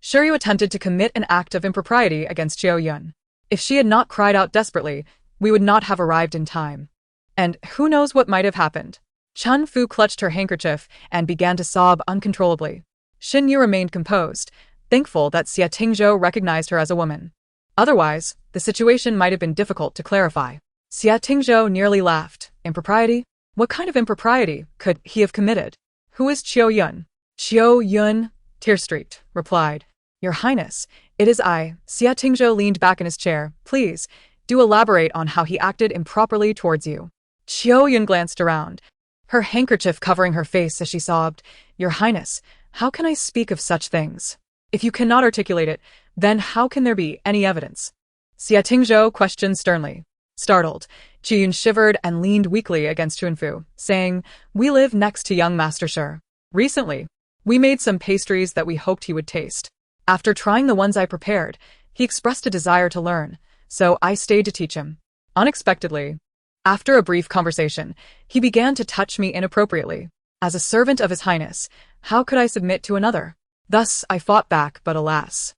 Shiryu attempted to commit an act of impropriety against Qiu Yun. If she had not cried out desperately, we would not have arrived in time. And who knows what might have happened. Chun Fu clutched her handkerchief and began to sob uncontrollably. Xinyu remained composed, thankful that Xie Tingzhou recognized her as a woman. Otherwise, the situation might have been difficult to clarify. Xie Tingzhou nearly laughed. Impropriety? What kind of impropriety could he have committed? Who is Qiu Yun? Qiu Yun, tear-streaked, replied, Your Highness, it is I. Xie Tingzhou leaned back in his chair. Please, do elaborate on how he acted improperly towards you. Qiu Yun glanced around, her handkerchief covering her face as she sobbed, Your Highness, how can I speak of such things? If you cannot articulate it, then how can there be any evidence? Xie Tingzhou questioned sternly. Startled, Qiu Yun shivered and leaned weakly against Chun Fu, saying, We live next to young Master Shi. Recently, we made some pastries that we hoped he would taste. After trying the ones I prepared, he expressed a desire to learn, so I stayed to teach him. Unexpectedly, after a brief conversation, he began to touch me inappropriately. As a servant of His Highness, how could I submit to another? Thus I fought back, but alas.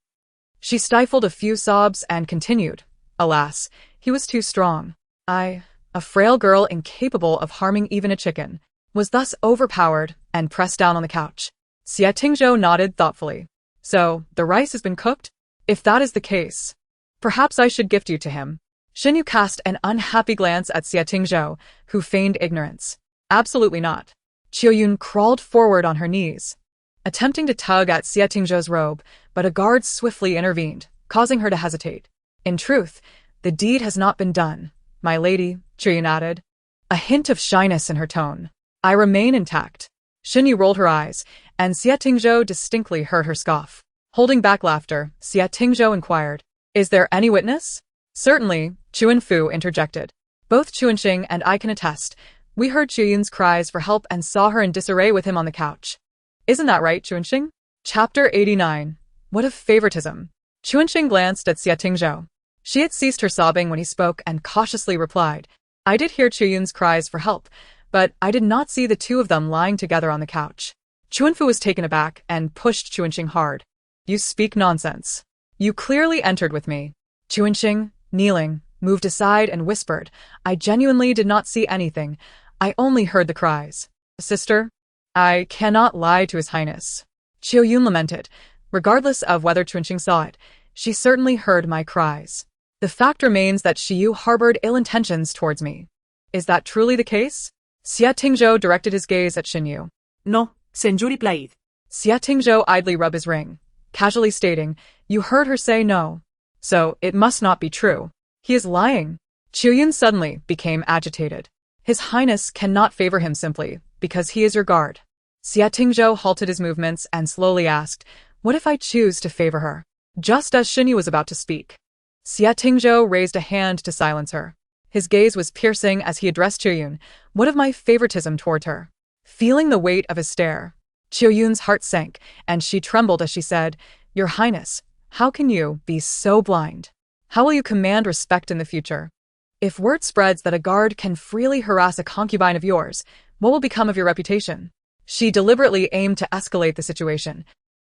She stifled a few sobs and continued, Alas, he was too strong. I, a frail girl incapable of harming even a chicken, was thus overpowered and pressed down on the couch. Xie Tingzhou nodded thoughtfully. So, the rice has been cooked? If that is the case, perhaps I should gift you to him. Shinyu cast an unhappy glance at Xie Tingzhou, who feigned ignorance. Absolutely not. Qiuyun crawled forward on her knees, attempting to tug at Xie Tingzhou's robe, but a guard swiftly intervened, causing her to hesitate. In truth, the deed has not been done, my lady, Qiuyun added, a hint of shyness in her tone. I remain intact. Shinyu rolled her eyes, and Xie Tingzhou distinctly heard her scoff. Holding back laughter, Xie Tingzhou inquired, is there any witness? Certainly, Chuan Fu interjected. Both Chuanxing and I can attest. We heard Qiuyun's cries for help and saw her in disarray with him on the couch. Isn't that right, Chuanxing? Chapter 89. What of favoritism? Chuanxing glanced at Xie Tingzhou. She had ceased her sobbing when he spoke and cautiously replied, I did hear Qiuyun's cries for help, but I did not see the two of them lying together on the couch. Chuanfu was taken aback and pushed Chuanxing hard. You speak nonsense. You clearly entered with me. Chuanxing, kneeling, moved aside and whispered, I genuinely did not see anything. I only heard the cries. Sister, I cannot lie to His Highness. Qiuyun lamented. Regardless of whether Chuanxing saw it, she certainly heard my cries. The fact remains that Shiyu harbored ill intentions towards me. Is that truly the case? Xie Tingzhou directed his gaze at Shinyu. No, Senju replied. Xie Tingzhou idly rubbed his ring, casually stating, You heard her say no. So, it must not be true. He is lying. Qiuyun suddenly became agitated. His Highness cannot favor him simply because he is your guard. Xie Tingzhou halted his movements and slowly asked, What if I choose to favor her? Just as Shinyu was about to speak, Xie Tingzhou raised a hand to silence her. His gaze was piercing as he addressed Qiuyun. What of my favoritism toward her? Feeling the weight of his stare, Qiuyun's heart sank, and she trembled as she said, Your Highness, how can you be so blind? How will you command respect in the future? If word spreads that a guard can freely harass a concubine of yours, what will become of your reputation? She deliberately aimed to escalate the situation,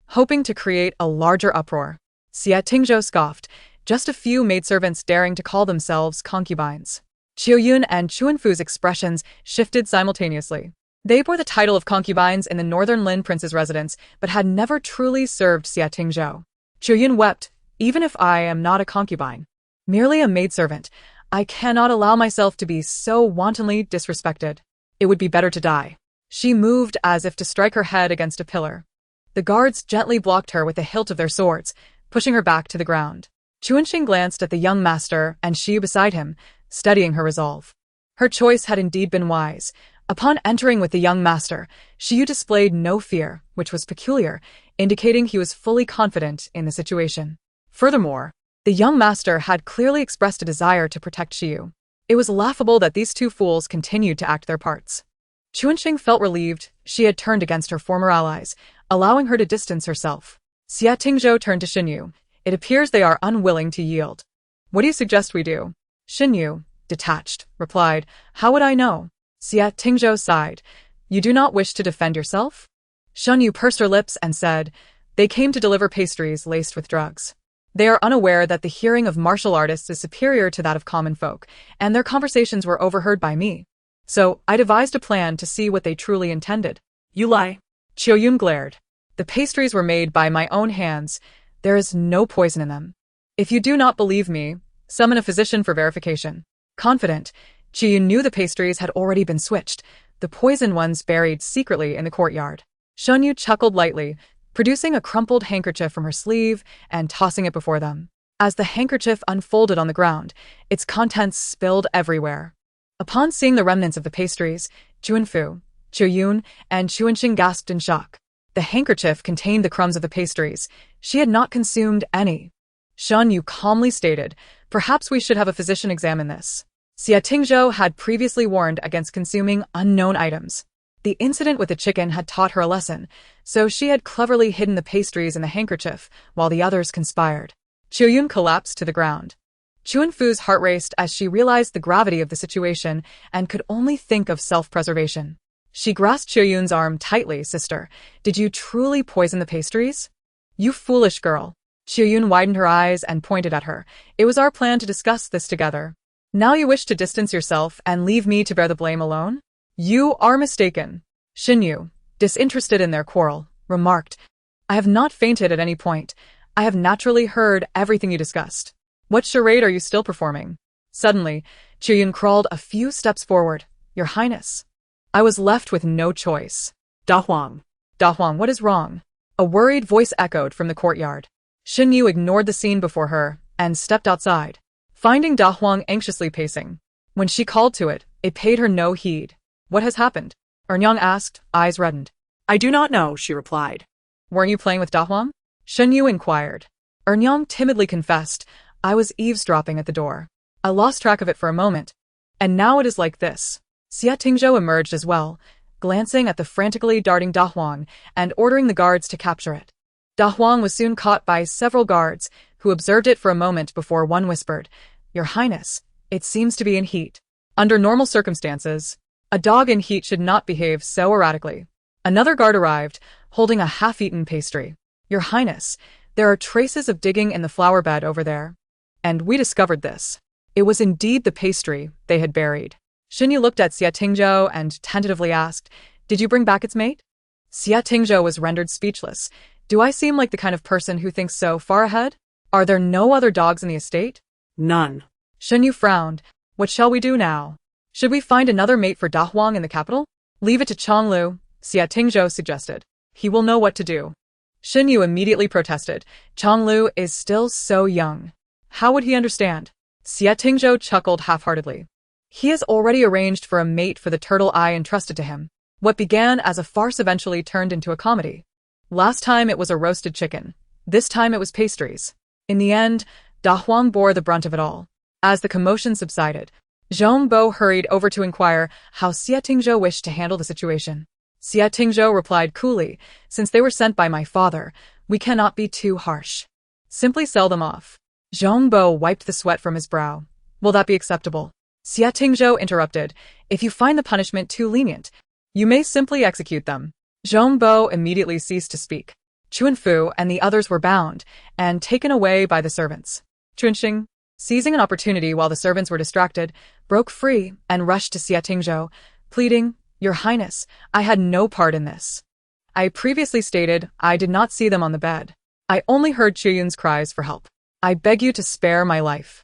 hoping to create a larger uproar. Xie Tingzhou scoffed, just a few maidservants daring to call themselves concubines. Qiuyun and Chuanfu's expressions shifted simultaneously. They bore the title of concubines in the northern Lin prince's residence, but had never truly served Xie Tingzhou. Qiuyun wept, even if I am not a concubine, merely a maidservant, I cannot allow myself to be so wantonly disrespected. It would be better to die. She moved as if to strike her head against a pillar. The guards gently blocked her with the hilt of their swords, pushing her back to the ground. Chuanxing glanced at the young master and Shiyu beside him, studying her resolve. Her choice had indeed been wise. Upon entering with the young master, Shiyu displayed no fear, which was peculiar, indicating he was fully confident in the situation. Furthermore, the young master had clearly expressed a desire to protect Shiyu. It was laughable that these two fools continued to act their parts. Chuanxing felt relieved she had turned against her former allies, allowing her to distance herself. Xie Tingzhou turned to Shinyu. It appears they are unwilling to yield. What do you suggest we do? Shinyu, detached, replied, How would I know? Xie Tingzhou sighed. You do not wish to defend yourself? Shinyu pursed her lips and said, They came to deliver pastries laced with drugs. They are unaware that the hearing of martial artists is superior to that of common folk, and their conversations were overheard by me. So, I devised a plan to see what they truly intended. You lie. Qiuyun glared. The pastries were made by my own hands. There is no poison in them. If you do not believe me, summon a physician for verification. Confident, Qiuyun knew the pastries had already been switched, the poisoned ones buried secretly in the courtyard. Shinyu chuckled lightly, producing a crumpled handkerchief from her sleeve and tossing it before them. As the handkerchief unfolded on the ground, its contents spilled everywhere. Upon seeing the remnants of the pastries, Chuanfu, Qiuyun, and Chuanxing gasped in shock. The handkerchief contained the crumbs of the pastries. She had not consumed any. Shinyu calmly stated, Perhaps we should have a physician examine this. Xie Tingzhou had previously warned against consuming unknown items. The incident with the chicken had taught her a lesson, so she had cleverly hidden the pastries in the handkerchief while the others conspired. Qiuyun collapsed to the ground. Chuanfu's heart raced as she realized the gravity of the situation and could only think of self-preservation. She grasped Qiuyun's arm tightly. Sister, did you truly poison the pastries? You foolish girl. Qiuyun widened her eyes and pointed at her. It was our plan to discuss this together. Now you wish to distance yourself and leave me to bear the blame alone? You are mistaken. Shinyu, disinterested in their quarrel, remarked, I have not fainted at any point. I have naturally heard everything you discussed. What charade are you still performing? Suddenly, Chuyun crawled a few steps forward. Your Highness. I was left with no choice. Da Huang. Da Huang, what is wrong? A worried voice echoed from the courtyard. Shen Yu ignored the scene before her and stepped outside, finding Da Huang anxiously pacing. When she called to it, it paid her no heed. What has happened? Ernyang asked, eyes reddened. I do not know, she replied. Weren't you playing with Da Huang? Shen Yu inquired. Ernyang timidly confessed, I was eavesdropping at the door. I lost track of it for a moment. And now it is like this. Xia Tingzhou emerged as well, glancing at the frantically darting Da Huang and ordering the guards to capture it. Da Huang was soon caught by several guards, who observed it for a moment before one whispered, Your Highness, it seems to be in heat. Under normal circumstances, a dog in heat should not behave so erratically. Another guard arrived, holding a half-eaten pastry. Your Highness, there are traces of digging in the flower bed over there. And we discovered this. It was indeed the pastry they had buried. Shen Yu looked at Xia Tingzhou and tentatively asked, Did you bring back its mate? Xia Tingzhou was rendered speechless. Do I seem like the kind of person who thinks so far ahead? Are there no other dogs in the estate? None. Shen Yu frowned. What shall we do now? Should we find another mate for Da Huang in the capital? Leave it to Chonglu, Xia Tingzhou suggested. He will know what to do. Shen Yu immediately protested. Chonglu is still so young. How would he understand? Xia Tingzhou chuckled half-heartedly. He has already arranged for a mate for the turtle eye entrusted to him. What began as a farce eventually turned into a comedy. Last time it was a roasted chicken. This time it was pastries. In the end, Da Huang bore the brunt of it all. As the commotion subsided, Zhong Bo hurried over to inquire how Xia Tingzhou wished to handle the situation. Xia Tingzhou replied coolly, Since they were sent by my father, we cannot be too harsh. Simply sell them off. Zhong Bo wiped the sweat from his brow. Will that be acceptable? Xia Tingzhou interrupted. If you find the punishment too lenient, you may simply execute them. Zhong Bo immediately ceased to speak. Chuanfu and the others were bound and taken away by the servants. Chuanxing, seizing an opportunity while the servants were distracted, broke free and rushed to Xia Tingzhou, pleading, Your Highness, I had no part in this. I previously stated I did not see them on the bed. I only heard Chuyun's cries for help. I beg you to spare my life.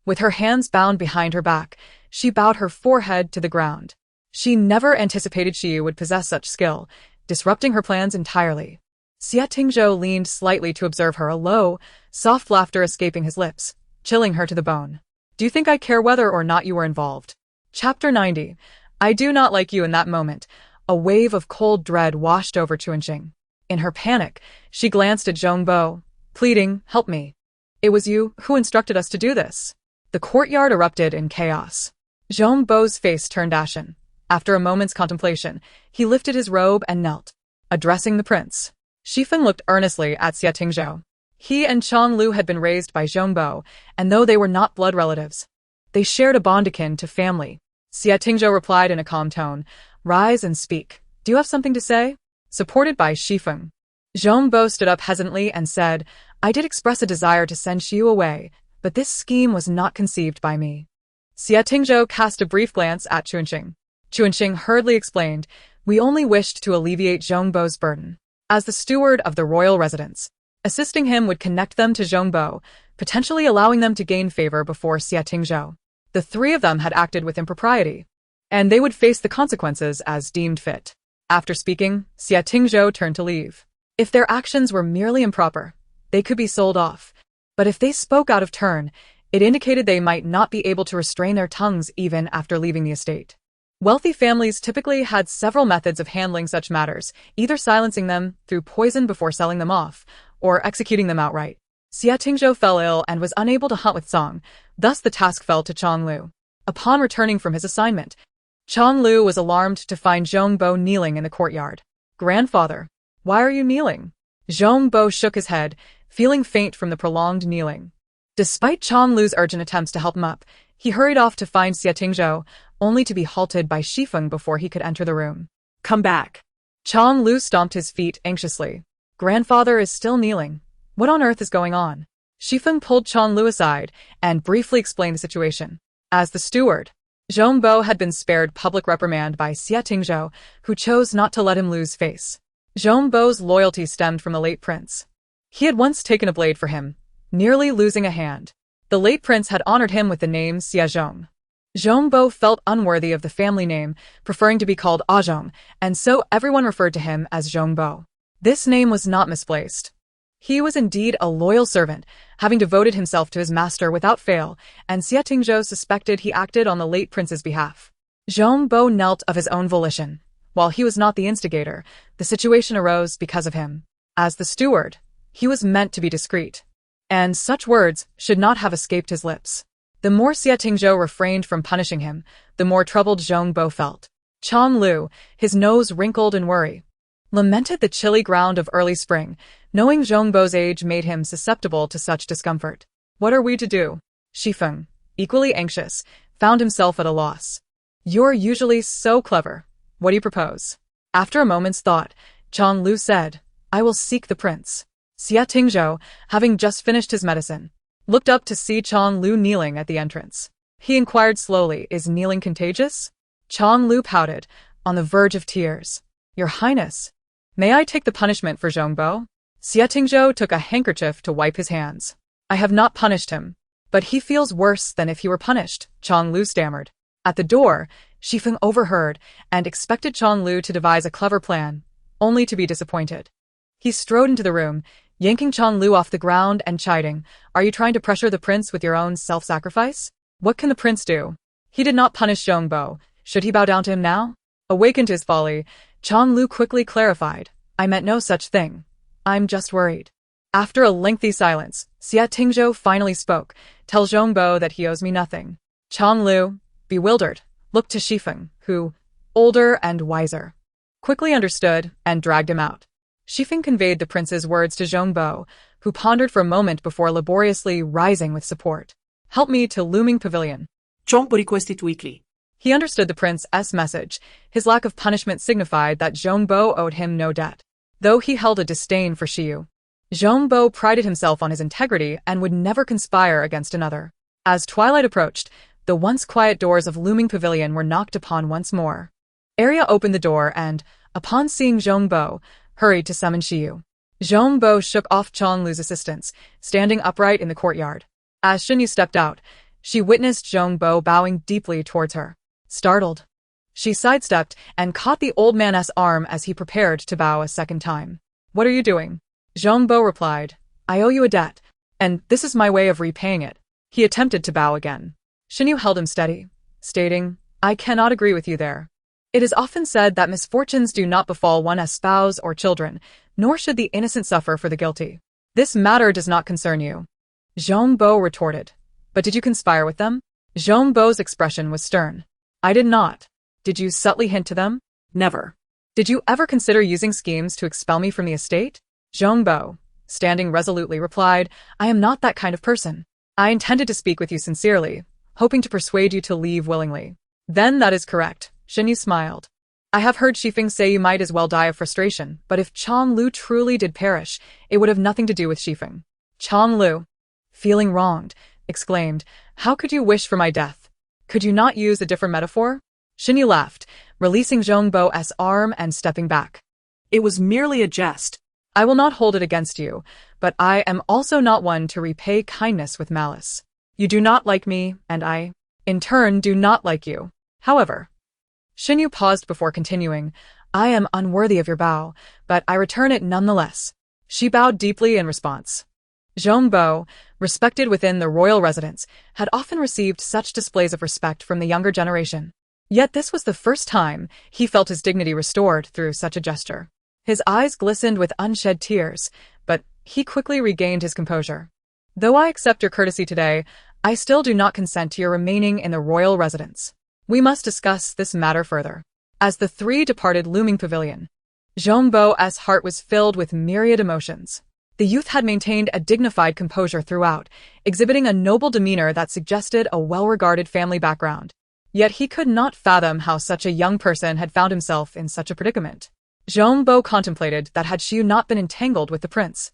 With her hands bound behind her back, she bowed her forehead to the ground. She never anticipated Xiyu would possess such skill, disrupting her plans entirely. Xia Tingzhou leaned slightly to observe her, a low, soft laughter escaping his lips, chilling her to the bone. Do you think I care whether or not you were involved? Chapter 90. I do not like you. In that moment, a wave of cold dread washed over Chuanxing. In her panic, she glanced at Zhong Bo, pleading, Help me. It was you who instructed us to do this. The courtyard erupted in chaos. Zhong Bo's face turned ashen. After a moment's contemplation, he lifted his robe and knelt, addressing the prince. Shifeng looked earnestly at Xia Tingzhou. He and Chong Lu had been raised by Zhong Bo, and though they were not blood relatives, they shared a bond akin to family. Xia Tingzhou replied in a calm tone, Rise and speak. Do you have something to say? Supported by Shifeng. Zhong Bo stood up hesitantly and said, I did express a desire to send Xiu away, but this scheme was not conceived by me. Xia Tingzhou cast a brief glance at Chuanxing. Chuanxing hurriedly explained, We only wished to alleviate Zhong Bo's burden. As the steward of the royal residence, assisting him would connect them to Zhong Bo, potentially allowing them to gain favor before Xia Tingzhou. The three of them had acted with impropriety, and they would face the consequences as deemed fit. After speaking, Xia Tingzhou turned to leave. If their actions were merely improper, they could be sold off. But if they spoke out of turn, it indicated they might not be able to restrain their tongues even after leaving the estate. Wealthy families typically had several methods of handling such matters, either silencing them through poison before selling them off, or executing them outright. Xia Tingzhou fell ill and was unable to hunt with Song, thus the task fell to Chong Lu. Upon returning from his assignment, Chong Lu was alarmed to find Zhong Bo kneeling in the courtyard. Grandfather, why are you kneeling? Zhong Bo shook his head, feeling faint from the prolonged kneeling. Despite Chong Lu's urgent attempts to help him up, he hurried off to find Xia Tingzhou, only to be halted by Shifeng before he could enter the room. Come back. Chong Lu stomped his feet anxiously. Grandfather is still kneeling. What on earth is going on? Shifeng pulled Chong Lu aside and briefly explained the situation. As the steward, Zhong Bo had been spared public reprimand by Xia Tingzhou, who chose not to let him lose face. Zhongbo's loyalty stemmed from the late prince. He had once taken a blade for him, nearly losing a hand. The late prince had honored him with the name Xiazhong. Zhongbo felt unworthy of the family name, preferring to be called Azhong, and so everyone referred to him as Zhongbo. This name was not misplaced. He was indeed a loyal servant, having devoted himself to his master without fail, and Xie Tingzhou suspected he acted on the late prince's behalf. Zhongbo knelt of his own volition. While he was not the instigator, the situation arose because of him. As the steward, he was meant to be discreet, and such words should not have escaped his lips. The more Xie Tingzhou refrained from punishing him, the more troubled Zhongbo felt. Chang Lu, his nose wrinkled in worry, lamented the chilly ground of early spring, knowing Zhongbo's age made him susceptible to such discomfort. What are we to do? Shifeng, equally anxious, found himself at a loss. You're usually so clever. What do you propose? After a moment's thought, Chang Lu said, I will seek the prince. Xie Tingzhou, having just finished his medicine, looked up to see Chang Lu kneeling at the entrance. He inquired slowly, is kneeling contagious? Chang Lu pouted, on the verge of tears. Your Highness, may I take the punishment for Zhongbo? Xie Tingzhou took a handkerchief to wipe his hands. I have not punished him, but he feels worse than if he were punished, Chang Lu stammered. At the door, Shifeng overheard and expected Chang Lu to devise a clever plan, only to be disappointed. He strode into the room, yanking Chang Lu off the ground and chiding, are you trying to pressure the prince with your own self-sacrifice? What can the prince do? He did not punish Zhongbo. Should he bow down to him now? Awakened to his folly, Chang Lu quickly clarified, I meant no such thing. I'm just worried. After a lengthy silence, Xie Tingzhou finally spoke, tell Zhongbo that he owes me nothing. Chang Lu, bewildered, looked to Shifeng, who, older and wiser, quickly understood and dragged him out. Shifeng conveyed the prince's words to Zhongbo, who pondered for a moment before laboriously rising with support. Help me to Looming Pavilion. Zhongbo requested weakly. He understood the prince's message. His lack of punishment signified that Zhongbo owed him no debt, though he held a disdain for Xiu. Zhongbo prided himself on his integrity and would never conspire against another. As twilight approached, the once quiet doors of Looming Pavilion were knocked upon once more. Arya opened the door and, upon seeing Zhongbo, hurried to summon Xiu. Zhongbo shook off Chang Lu's assistance, standing upright in the courtyard. As Xinyu stepped out, she witnessed Zhongbo bowing deeply towards her. Startled, she sidestepped and caught the old man's arm as he prepared to bow a second time. What are you doing? Zhongbo replied, I owe you a debt, and this is my way of repaying it. He attempted to bow again. Xinyu held him steady, stating, I cannot agree with you there. It is often said that misfortunes do not befall one's spouse or children, nor should the innocent suffer for the guilty. This matter does not concern you. Zhongbo retorted. But did you conspire with them? Zhongbo's expression was stern. I did not. Did you subtly hint to them? Never. Did you ever consider using schemes to expel me from the estate? Zhongbo, standing resolutely, replied, I am not that kind of person. I intended to speak with you sincerely, hoping to persuade you to leave willingly. Then that is correct, Xinyu smiled. I have heard Shifeng say you might as well die of frustration, but if Chang Lu truly did perish, it would have nothing to do with Shifeng. Chang Lu, feeling wronged, exclaimed, how could you wish for my death? Could you not use a different metaphor? Xinyu laughed, releasing Zhongbo's arm and stepping back. It was merely a jest. I will not hold it against you, but I am also not one to repay kindness with malice. You do not like me, and I, in turn, do not like you. However, Xinyu paused before continuing, I am unworthy of your bow, but I return it nonetheless. She bowed deeply in response. Zhongbo, respected within the royal residence, had often received such displays of respect from the younger generation. Yet this was the first time he felt his dignity restored through such a gesture. His eyes glistened with unshed tears, but he quickly regained his composure. Though I accept your courtesy today, I still do not consent to your remaining in the royal residence. We must discuss this matter further. As the three departed Looming Pavilion, Zhongbo's heart was filled with myriad emotions. The youth had maintained a dignified composure throughout, exhibiting a noble demeanor that suggested a well-regarded family background. Yet he could not fathom how such a young person had found himself in such a predicament. Zhongbo contemplated that had Xiu not been entangled with the prince,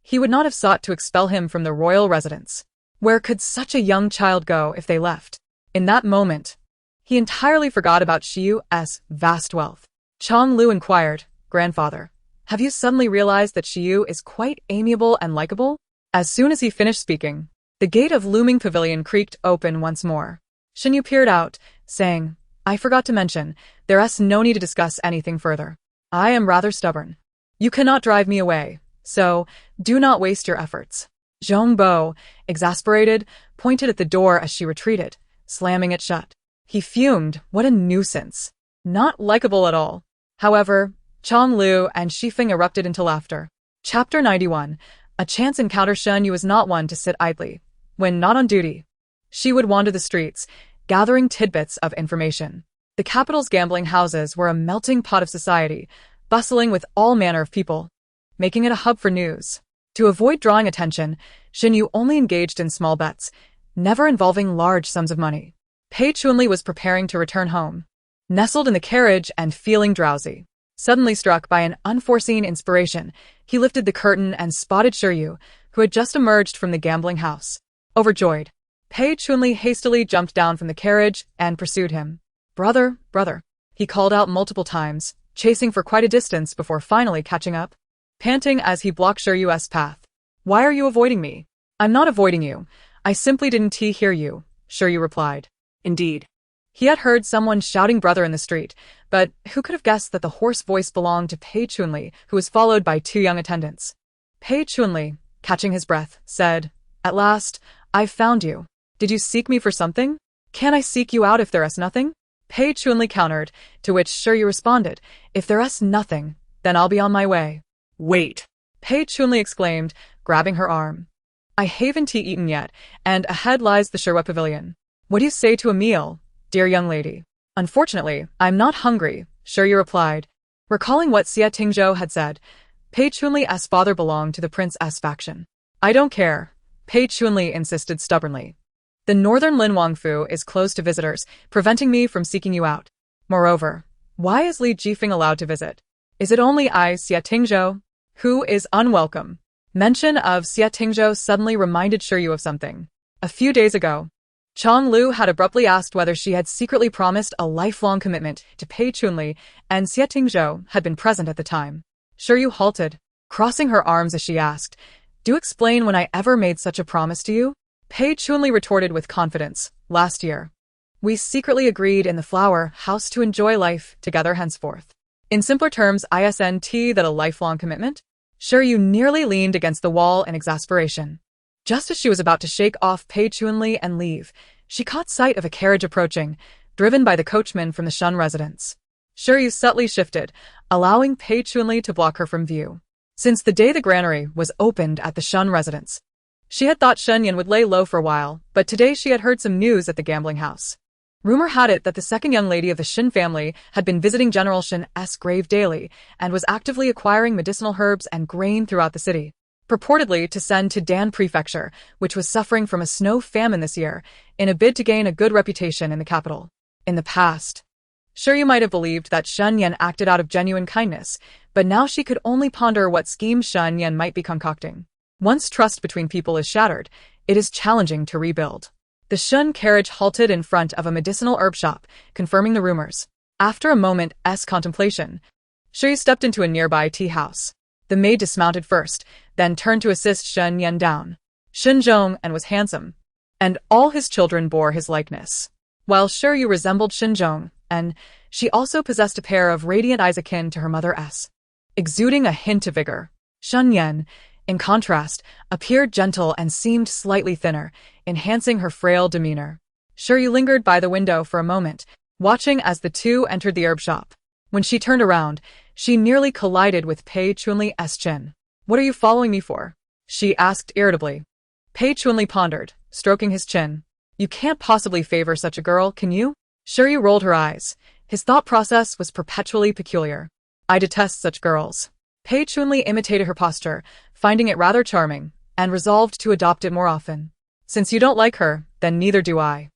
he would not have sought to expel him from the royal residence. Where could such a young child go if they left? In that moment, he entirely forgot about Xiu's vast wealth. Chang Lu inquired, Grandfather, Have you suddenly realized that Xiyu is quite amiable and likable? As soon as he finished speaking, the gate of looming pavilion creaked open once more. Shinyu peered out, saying, I forgot to mention, there's no need to discuss anything further. I am rather stubborn. You cannot drive me away, so do not waste your efforts. Zhongbo, exasperated, pointed at the door as she retreated, slamming it shut. He fumed, what a nuisance. Not likable at all. However, Chonglu and Shifeng erupted into laughter. Chapter 91. A chance encounter. Shen Yu was not one to sit idly. When not on duty, she would wander the streets, gathering tidbits of information. The capital's gambling houses were a melting pot of society, bustling with all manner of people, making it a hub for news. To avoid drawing attention, Shen Yu only engaged in small bets, never involving large sums of money. Pei Chunli was preparing to return home, nestled in the carriage and feeling drowsy. Suddenly struck by an unforeseen inspiration, he lifted the curtain and spotted Shiryu, who had just emerged from the gambling house. Overjoyed, Pei Chunli hastily jumped down from the carriage and pursued him. Brother, brother, he called out multiple times, chasing for quite a distance before finally catching up, panting as he blocked Shiryu's path. Why are you avoiding me? I'm not avoiding you. I simply didn't hear you, Shiryu replied. Indeed. He had heard someone shouting brother in the street, but who could have guessed that the hoarse voice belonged to Pei Chunli, who was followed by two young attendants. Pei Chunli, catching his breath, said, At last, I've found you. Did you seek me for something? Can I seek you out if there is nothing? Pei Chunli countered, to which Shiryu responded, If there is nothing, then I'll be on my way. Wait. Pei Chunli exclaimed, grabbing her arm. I haven't eaten yet, and ahead lies the Shirwa Pavilion. What do you say to a meal, dear young lady? Unfortunately, I'm not hungry, Shiryu replied. Recalling what Xie Tingzhou had said, Pei Chunli's father belonged to the Prince's faction. I don't care, Pei Chunli insisted stubbornly. The northern Linwangfu is closed to visitors, preventing me from seeking you out. Moreover, why is Li Jifeng allowed to visit? Is it only I, Xie Tingzhou, who is unwelcome? Mention of Xie Tingzhou suddenly reminded Shiryu of something. A few days ago, Chong Lu had abruptly asked whether she had secretly promised a lifelong commitment to Pei Chunli, and Xie Tingzhou had been present at the time. Shiryu halted, crossing her arms as she asked, Do explain when I ever made such a promise to you? Pei Chunli retorted with confidence, Last year. We secretly agreed in the flower house to enjoy life together henceforth. In simpler terms, isn't that a lifelong commitment? Shiryu nearly leaned against the wall in exasperation. Just as she was about to shake off Pei Chunli and leave, she caught sight of a carriage approaching, driven by the coachman from the Shun residence. Shiryu subtly shifted, allowing Pei Chunli to block her from view. Since the day the granary was opened at the Shun residence, she had thought Shen Yan would lay low for a while, but today she had heard some news at the gambling house. Rumor had it that the second young lady of the Shin family had been visiting General Shin's grave daily and was actively acquiring medicinal herbs and grain throughout the city, purportedly to send to Dan Prefecture, which was suffering from a snow famine this year, in a bid to gain a good reputation in the capital. In the past, Shiryu might have believed that Shen Yan acted out of genuine kindness, but now she could only ponder what scheme Shen Yan might be concocting. Once trust between people is shattered, it is challenging to rebuild. The Shun carriage halted in front of a medicinal herb shop, confirming the rumors. After a moment's contemplation, Shiryu stepped into a nearby tea house. The maid dismounted first, then turned to assist Shen Yan down. Shen Zhong and was handsome, and all his children bore his likeness. While Shiryu resembled Shen Zhong, and she also possessed a pair of radiant eyes akin to her mother's, exuding a hint of vigor. Shen Yan, in contrast, appeared gentle and seemed slightly thinner, enhancing her frail demeanor. Shiryu lingered by the window for a moment, watching as the two entered the herb shop. When she turned around, she nearly collided with Pei Chunli's chin. What are you following me for? She asked irritably. Pei Chunli pondered, stroking his chin. You can't possibly favor such a girl, can you? Shiryu rolled her eyes. His thought process was perpetually peculiar. I detest such girls. Pei Chunli imitated her posture, finding it rather charming, and resolved to adopt it more often. Since you don't like her, then neither do I.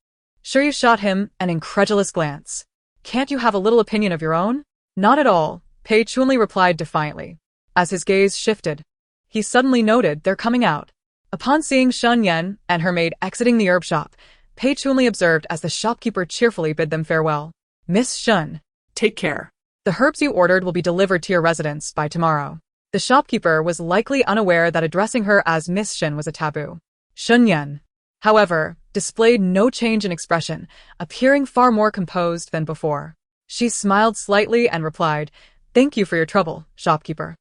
Shiryu shot him an incredulous glance. Can't you have a little opinion of your own? Not at all, Pei Chunli replied defiantly. As his gaze shifted, he suddenly noted their coming out. Upon seeing Shen Yan and her maid exiting the herb shop, Pei Chunli observed as the shopkeeper cheerfully bid them farewell. Miss Shun, Take care. The herbs you ordered will be delivered to your residence by tomorrow. The shopkeeper was likely unaware that addressing her as Miss Shen was a taboo. Shun Yan, however, displayed no change in expression, appearing far more composed than before. She smiled slightly and replied, "Thank you for your trouble, shopkeeper."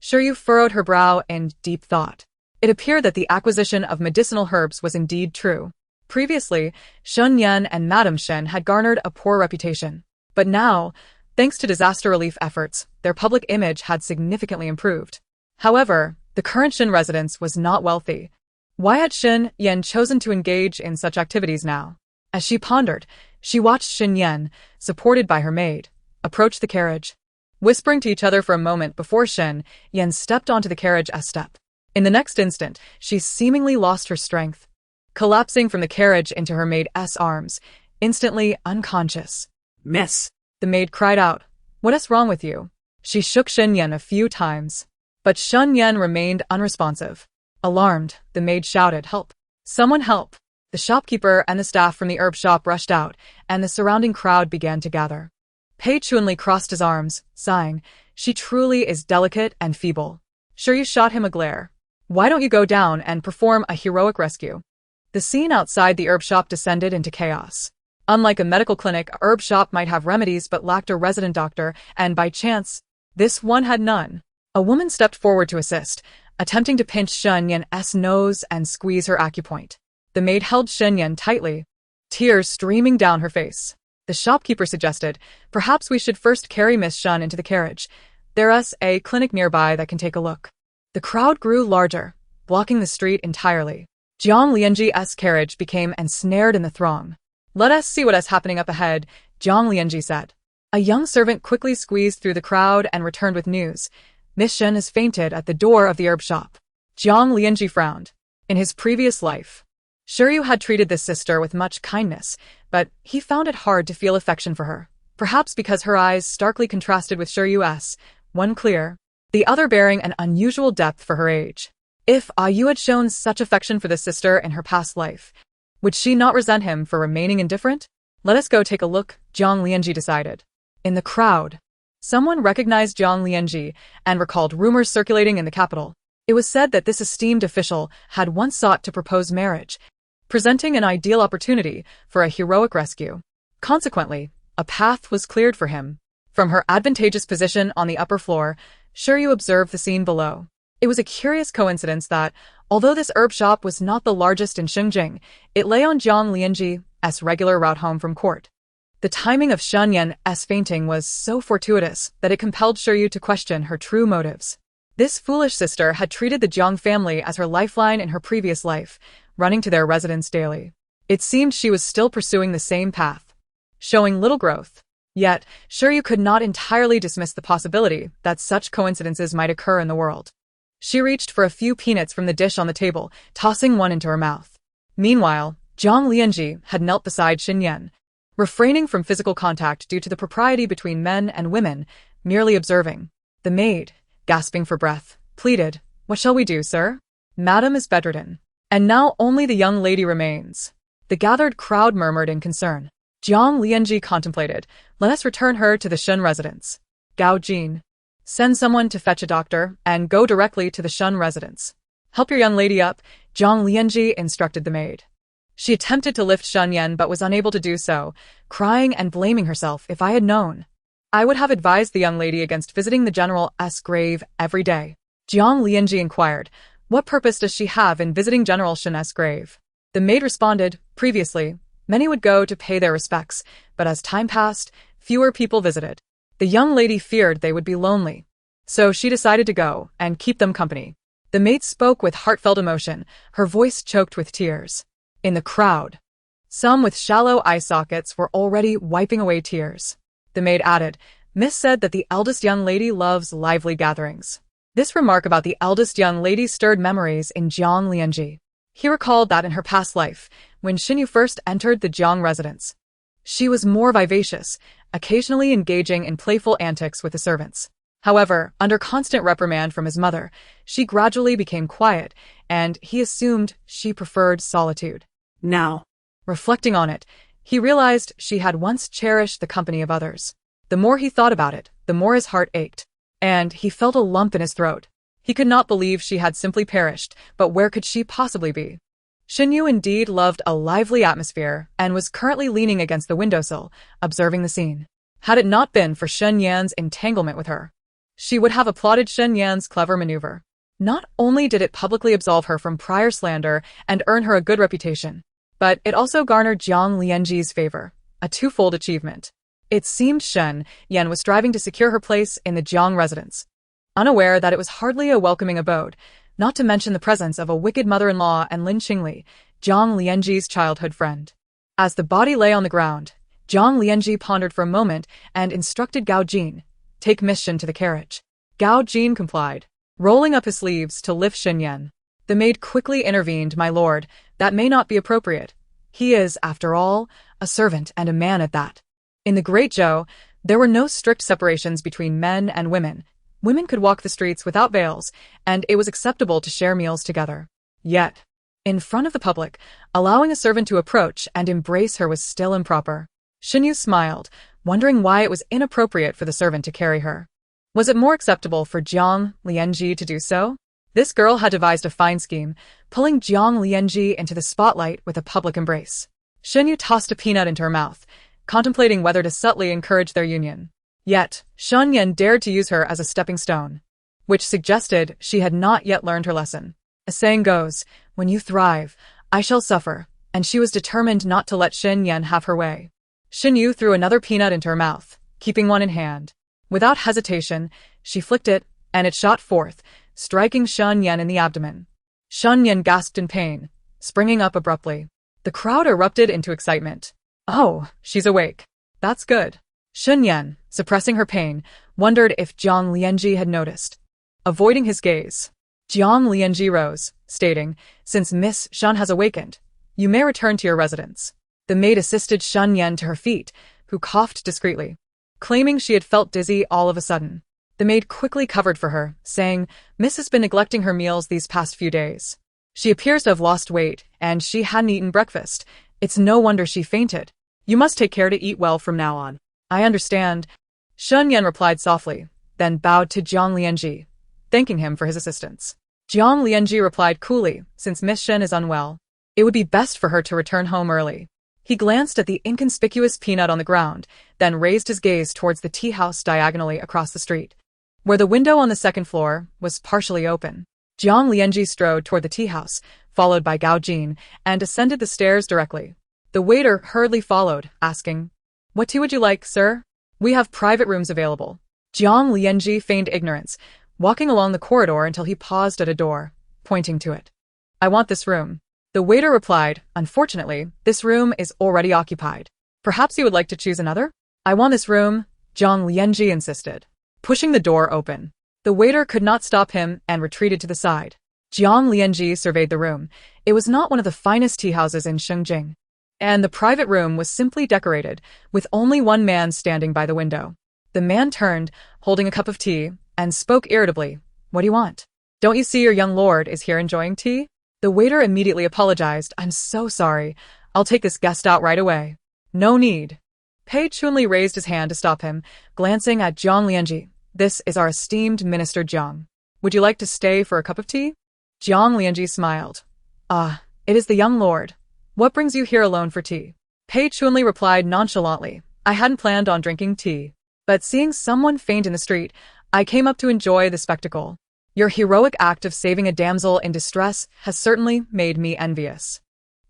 Shiryu furrowed her brow in deep thought. It appeared that the acquisition of medicinal herbs was indeed true. Previously, Shun Yan and Madame Shen had garnered a poor reputation. But now, thanks to disaster relief efforts, their public image had significantly improved. However, the current Shen residence was not wealthy. Why had Shen Yan chosen to engage in such activities now? As she pondered, she watched Shen Yan, supported by her maid, approach the carriage. Whispering to each other for a moment before Shen Yan stepped onto the carriage a step. In the next instant, she seemingly lost her strength, collapsing from the carriage into her maid's arms, instantly unconscious. Miss. The maid cried out, "What is wrong with you?" She shook Shen Yan a few times, but Shen Yan remained unresponsive. Alarmed, the maid shouted, "Help! Someone help!" The shopkeeper and the staff from the herb shop rushed out, and the surrounding crowd began to gather. Pei Chunli crossed his arms, sighing, "She truly is delicate and feeble." Shiryu shot him a glare. "Why don't you go down and perform a heroic rescue?" The scene outside the herb shop descended into chaos. Unlike a medical clinic, a herb shop might have remedies but lacked a resident doctor, and by chance, this one had none. A woman stepped forward to assist, attempting to pinch Shen Yan's nose and squeeze her acupoint. The maid held Shen Yan tightly, tears streaming down her face. The shopkeeper suggested, "Perhaps we should first carry Miss Shen into the carriage. There's a clinic nearby that can take a look." The crowd grew larger, blocking the street entirely. Jiang Lianji's carriage became ensnared in the throng. "Let us see what is happening up ahead," Jiang Lianji said. A young servant quickly squeezed through the crowd and returned with news. "Miss Shen has fainted at the door of the herb shop." Jiang Lianji frowned. In his previous life, Shiryu had treated this sister with much kindness, but he found it hard to feel affection for her. Perhaps because her eyes starkly contrasted with Shiryu's, one clear, the other bearing an unusual depth for her age. If Yu had shown such affection for this sister in her past life, would she not resent him for remaining indifferent? "Let us go take a look," Jiang Lianji decided. In the crowd, someone recognized Jiang Lianji and recalled rumors circulating in the capital. It was said that this esteemed official had once sought to propose marriage, presenting an ideal opportunity for a heroic rescue. Consequently, a path was cleared for him. From her advantageous position on the upper floor, Shiryu observed the scene below. It was a curious coincidence that, although this herb shop was not the largest in Xinjiang, it lay on Jiang Lianji's regular route home from court. The timing of Shen Yan's fainting was so fortuitous that it compelled Shiryu to question her true motives. This foolish sister had treated the Jiang family as her lifeline in her previous life, running to their residence daily. It seemed she was still pursuing the same path, showing little growth. Yet, Shiryu could not entirely dismiss the possibility that such coincidences might occur in the world. She reached for a few peanuts from the dish on the table, tossing one into her mouth. Meanwhile, Jiang Lianji had knelt beside Shen Yan, refraining from physical contact due to the propriety between men and women, merely observing. The maid, gasping for breath, pleaded, "What shall we do, sir? Madam is bedridden. And now only the young lady remains." The gathered crowd murmured in concern. Jiang Lianji contemplated, "Let us return her to the Shun residence. Gao Jin, send someone to fetch a doctor and go directly to the Shun residence. Help your young lady up," Jiang Lianji instructed the maid. She attempted to lift Shen Yan but was unable to do so, crying and blaming herself. "If I had known, I would have advised the young lady against visiting the general's grave every day." Jiang Lianji inquired, "What purpose does she have in visiting General Shen's grave?" The maid responded, "Previously, many would go to pay their respects, but as time passed, fewer people visited. The young lady feared they would be lonely, so she decided to go and keep them company." The maid spoke with heartfelt emotion, her voice choked with tears. In the crowd, some with shallow eye sockets were already wiping away tears. The maid added, "Miss said that the eldest young lady loves lively gatherings." This remark about the eldest young lady stirred memories in Jiang Lianji. He recalled that in her past life, when Xinyu first entered the Jiang residence, she was more vivacious, occasionally engaging in playful antics with the servants. However, under constant reprimand from his mother, she gradually became quiet, and he assumed she preferred solitude. Now, reflecting on it, he realized she had once cherished the company of others. The more he thought about it, the more his heart ached. And he felt a lump in his throat. He could not believe she had simply perished, but where could she possibly be? Shenyu indeed loved a lively atmosphere and was currently leaning against the windowsill, observing the scene. Had it not been for Shen Yan's entanglement with her, she would have applauded Shen Yan's clever maneuver. Not only did it publicly absolve her from prior slander and earn her a good reputation, but it also garnered Jiang Lianji's favor, a twofold achievement. It seemed Shen Yan was striving to secure her place in the Jiang residence, unaware that it was hardly a welcoming abode, not to mention the presence of a wicked mother-in-law and Lin Qingli, Jiang Lianji's childhood friend. As the body lay on the ground, Jiang Lianji pondered for a moment and instructed Gao Jin, "Take Miss Shen to the carriage." Gao Jin complied, rolling up his sleeves to lift Shen Yan. The maid quickly intervened, "My lord, that may not be appropriate. He is, after all, a servant and a man at that." In the Great Zhou, there were no strict separations between men and women. Women could walk the streets without veils, and it was acceptable to share meals together. Yet, in front of the public, allowing a servant to approach and embrace her was still improper. Shenyu smiled, wondering why it was inappropriate for the servant to carry her. Was it more acceptable for Jiang Lianji to do so? This girl had devised a fine scheme, pulling Jiang Lianji into the spotlight with a public embrace. Shenyu tossed a peanut into her mouth, contemplating whether to subtly encourage their union. Yet, Shen Yan dared to use her as a stepping stone, which suggested she had not yet learned her lesson. A saying goes, "When you thrive, I shall suffer," and she was determined not to let Shen Yan have her way. Shen Yu threw another peanut into her mouth, keeping one in hand. Without hesitation, she flicked it, and it shot forth, striking Shen Yan in the abdomen. Shen Yan gasped in pain, springing up abruptly. The crowd erupted into excitement. "Oh, she's awake. That's good." Shen Yan, suppressing her pain, wondered if Jiang Lianji had noticed. Avoiding his gaze, Jiang Lianji rose, stating, "Since Miss Shen has awakened, you may return to your residence." The maid assisted Shen Yan to her feet, who coughed discreetly, claiming she had felt dizzy all of a sudden. The maid quickly covered for her, saying, "Miss has been neglecting her meals these past few days. She appears to have lost weight, and she hadn't eaten breakfast. It's no wonder she fainted. You must take care to eat well from now on." "I understand," Shen Yan replied softly, then bowed to Jiang Lianji, thanking him for his assistance. Jiang Lianji replied coolly, "Since Miss Shen is unwell, it would be best for her to return home early." He glanced at the inconspicuous peanut on the ground, then raised his gaze towards the tea house diagonally across the street, where the window on the second floor was partially open. Jiang Lianji strode toward the tea house, followed by Gao Jin, and ascended the stairs directly. The waiter hurriedly followed, asking, "What tea would you like, sir? We have private rooms available." Jiang Lianji feigned ignorance, walking along the corridor until he paused at a door, pointing to it. "I want this room." The waiter replied, "Unfortunately, this room is already occupied. Perhaps you would like to choose another?" "I want this room," Jiang Lianji insisted, pushing the door open. The waiter could not stop him and retreated to the side. Jiang Lianji surveyed the room. It was not one of the finest tea houses in Shengjing, and the private room was simply decorated, with only one man standing by the window. The man turned, holding a cup of tea, and spoke irritably, "What do you want? Don't you see your young lord is here enjoying tea?" The waiter immediately apologized, "I'm so sorry. I'll take this guest out right away." "No need." Pei Chunli raised his hand to stop him, glancing at Jiang Lianji. "This is our esteemed Minister Jiang. Would you like to stay for a cup of tea?" Jiang Lianji smiled. "Ah, it is the young lord. What brings you here alone for tea?" Pei Chunli replied nonchalantly, "I hadn't planned on drinking tea, but seeing someone faint in the street, I came up to enjoy the spectacle. Your heroic act of saving a damsel in distress has certainly made me envious."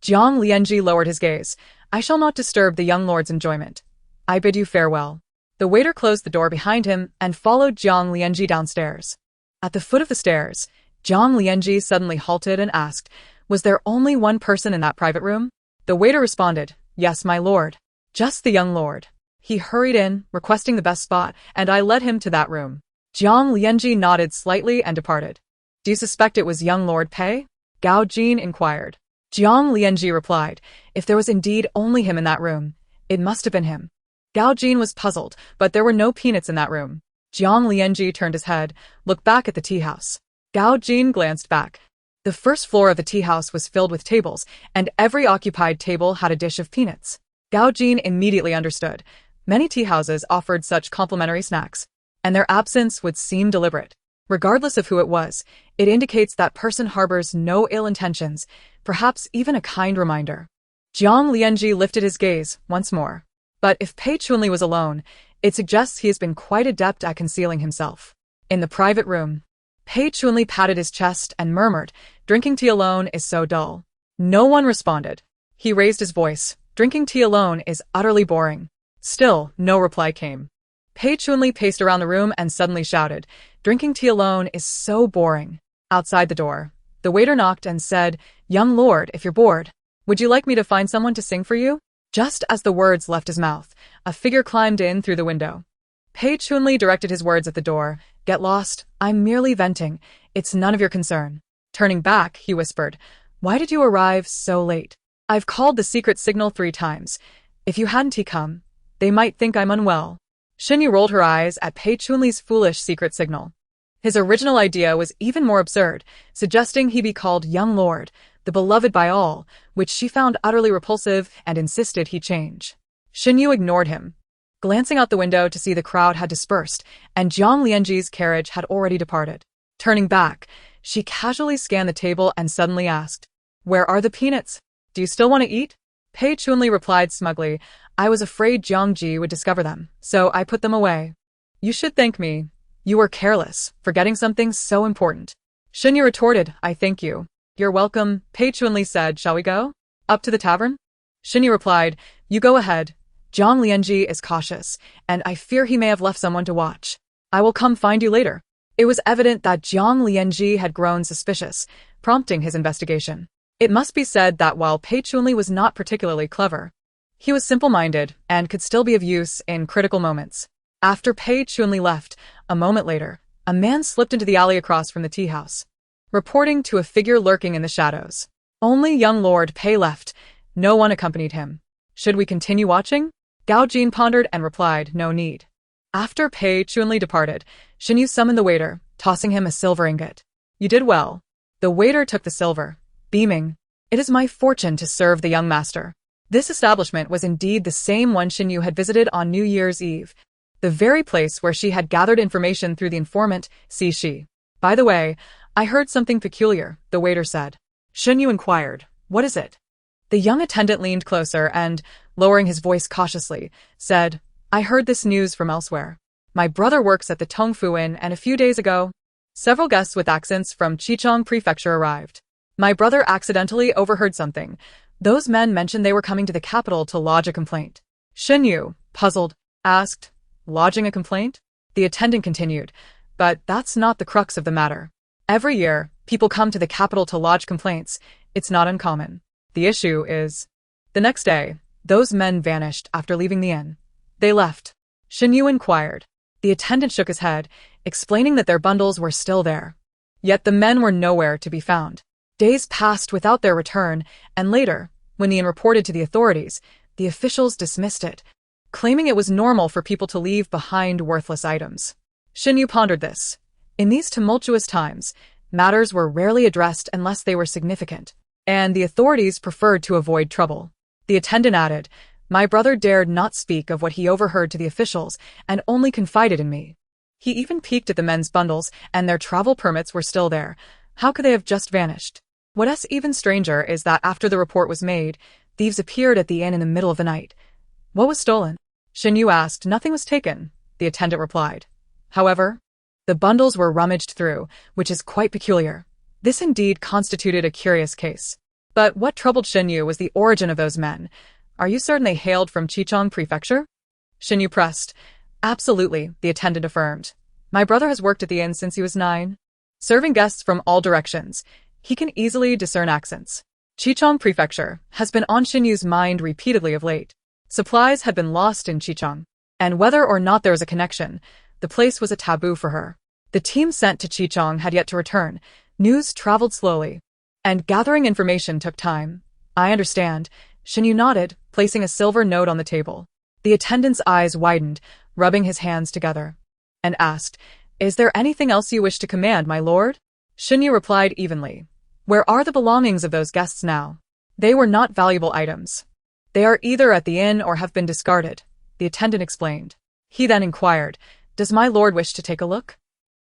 Jiang Lianji lowered his gaze. "I shall not disturb the young lord's enjoyment. I bid you farewell." The waiter closed the door behind him and followed Jiang Lianji downstairs. At the foot of the stairs, Jiang Lianji suddenly halted and asked, "Was there only one person in that private room?" The waiter responded, "Yes, my lord. Just the young lord. He hurried in, requesting the best spot, and I led him to that room." Jiang Lianji nodded slightly and departed. "Do you suspect it was young Lord Pei?" Gao Jin inquired. Jiang Lianji replied, "If there was indeed only him in that room, it must have been him." Gao Jin was puzzled, but there were no peanuts in that room. Jiang Lianji turned his head, looked back at the tea house. Gao Jin glanced back. The first floor of the tea house was filled with tables, and every occupied table had a dish of peanuts. Gao Jin immediately understood. Many tea houses offered such complimentary snacks. and their absence would seem deliberate. Regardless of who it was, it indicates that person harbors no ill intentions, perhaps even a kind reminder. Jiang Lianji lifted his gaze once more. But if Pei Chunli was alone, it suggests he has been quite adept at concealing himself. In the private room, Pei Chunli patted his chest and murmured, "Drinking tea alone is so dull." No one responded. He raised his voice, "Drinking tea alone is utterly boring." Still, no reply came. Pei Chunli paced around the room and suddenly shouted, "Drinking tea alone is so boring." Outside the door, the waiter knocked and said, "Young lord, if you're bored, would you like me to find someone to sing for you?" Just as the words left his mouth, a figure climbed in through the window. Pei Chunli directed his words at the door, "Get lost, I'm merely venting, it's none of your concern." Turning back, he whispered, "Why did you arrive so late? I've called the secret signal 3 times. If you hadn't come, they might think I'm unwell." Xinyu rolled her eyes at Pei Chunli's foolish secret signal. His original idea was even more absurd, suggesting he be called Young Lord, the beloved by all, which she found utterly repulsive and insisted he change. Xinyu ignored him, glancing out the window to see the crowd had dispersed and Jiang Lianji's carriage had already departed. Turning back, she casually scanned the table and suddenly asked, "Where are the peanuts? Do you still want to eat?" Pei Chunli replied smugly, "I was afraid Jiang Ji would discover them, so I put them away." "You should thank me. You were careless, forgetting something so important." Xinyu retorted, "I thank you. You're welcome." Pei Chunli said, "Shall we go? Up to the tavern?" Xinyu replied, "You go ahead. Jiang Lianji is cautious, and I fear he may have left someone to watch. I will come find you later." It was evident that Jiang Lianji had grown suspicious, prompting his investigation. It must be said that while Pei Chunli was not particularly clever, he was simple-minded and could still be of use in critical moments. After Pei Chunli left, a moment later, a man slipped into the alley across from the tea house, reporting to a figure lurking in the shadows. Only young Lord Pei left. No one accompanied him. "Should we continue watching?" Gao Jin pondered and replied, "No need." After Pei Chunli departed, Xinyu summoned the waiter, tossing him a silver ingot. "You did well." The waiter took the silver, beaming, "It is my fortune to serve the young master." This establishment was indeed the same one Xinyu had visited on New Year's Eve, the very place where she had gathered information through the informant, Si Shi. "By the way, I heard something peculiar," the waiter said. Xinyu inquired, "What is it?" The young attendant leaned closer and, lowering his voice cautiously, said, "I heard this news from elsewhere. My brother works at the Tongfu Inn, and a few days ago, several guests with accents from Chichong Prefecture arrived. My brother accidentally overheard something. Those men mentioned they were coming to the capital to lodge a complaint." Xinyu, puzzled, asked, "Lodging a complaint?" The attendant continued, "But that's not the crux of the matter. Every year, people come to the capital to lodge complaints. It's not uncommon. The issue is..." The next day, those men vanished after leaving the inn. "They left?" Xinyu inquired. The attendant shook his head, explaining that their bundles were still there. Yet the men were nowhere to be found. Days passed without their return, and later, when the inn reported to the authorities, the officials dismissed it, claiming it was normal for people to leave behind worthless items. Xinyu pondered this. In these tumultuous times, matters were rarely addressed unless they were significant, and the authorities preferred to avoid trouble. The attendant added, "My brother dared not speak of what he overheard to the officials and only confided in me. He even peeked at the men's bundles, and their travel permits were still there. How could they have just vanished? What's even stranger is that after the report was made, thieves appeared at the inn in the middle of the night." "What was stolen?" Xinyu asked. "Nothing was taken," the attendant replied. "However, the bundles were rummaged through, which is quite peculiar. This indeed constituted a curious case. But what troubled Xinyu was the origin of those men. Are you certain they hailed from Chichong Prefecture?" Xinyu pressed. "Absolutely," the attendant affirmed. "My brother has worked at the inn since he was 9. Serving guests from all directions, he can easily discern accents. Chichong Prefecture has been on Xinyu's mind repeatedly of late. Supplies had been lost in Chichong, and whether or not there was a connection, the place was a taboo for her. The team sent to Chichong had yet to return. News traveled slowly, and gathering information took time." "I understand." Xinyu nodded, placing a silver note on the table. The attendant's eyes widened, rubbing his hands together, and asked, "Is there anything else you wish to command, my lord?" Xinyu replied evenly, "Where are the belongings of those guests now?" "They were not valuable items. They are either at the inn or have been discarded," the attendant explained. He then inquired, Does my lord wish to take a look?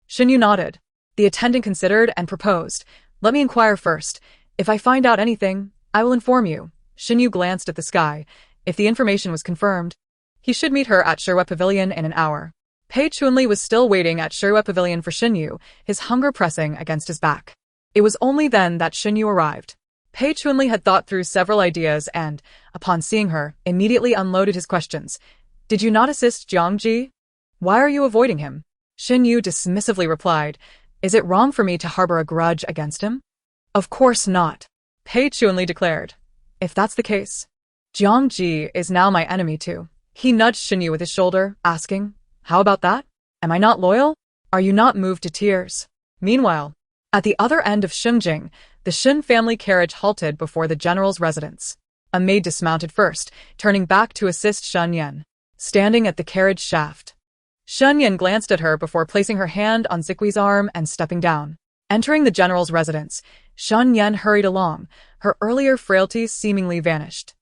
Shin Yu nodded. The attendant considered and proposed. Let me inquire first. If I find out anything, I will inform you. Shin Yu glanced at the sky. If the information was confirmed, he should meet her at Sherwa Pavilion in an hour. Pei Chunli was still waiting at Sherwa Pavilion for Shin Yu, his hunger pressing against his back. It was only then that Shin Yu arrived. Pei Chunli had thought through several ideas and, upon seeing her, immediately unloaded his questions. Did you not assist Jiang Ji? Why are you avoiding him? Shin Yu dismissively replied, Is it wrong for me to harbor a grudge against him? Of course not, Pei Chunli declared. If that's the case, Jiang Ji is now my enemy too. He nudged Shin Yu with his shoulder, asking, How about that? Am I not loyal? Are you not moved to tears? Meanwhile, at the other end of Xingjing, the Shin family carriage halted before the general's residence. A maid dismounted first, turning back to assist Shen Yan, standing at the carriage shaft. Shen Yan glanced at her before placing her hand on Zikui's arm and stepping down. Entering the general's residence, Shen Yan hurried along, her earlier frailties seemingly vanished.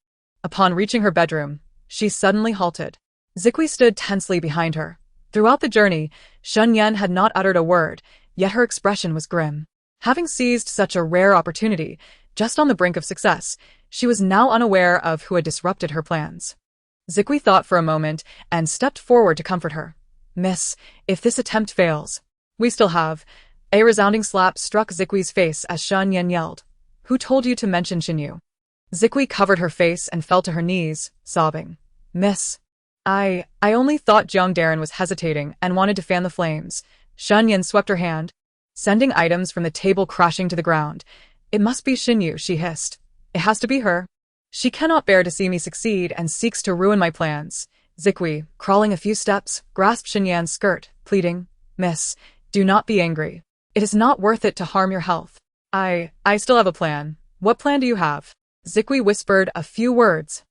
Upon reaching her bedroom, she suddenly halted. Zikui stood tensely behind her. Throughout the journey, Shen Yan had not uttered a word, yet her expression was grim. Having seized such a rare opportunity, just on the brink of success, she was now unaware of who had disrupted her plans. Zikui thought for a moment and stepped forward to comfort her. Miss, if this attempt fails, we still have. A resounding slap struck Zikui's face as Shen Yan yelled. Who told you to mention Shin Yu? Zikui covered her face and fell to her knees, sobbing. Miss, I only thought Jiang Darren was hesitating and wanted to fan the flames. Shen Yan swept her hand, sending items from the table crashing to the ground. It must be Shin Yu, she hissed. It has to be her. She cannot bear to see me succeed and seeks to ruin my plans. Zikui, crawling a few steps, grasped Shin Yan's skirt, pleading, Miss, do not be angry. It is not worth it to harm your health. I still have a plan. What plan do you have? Zikui whispered a few words,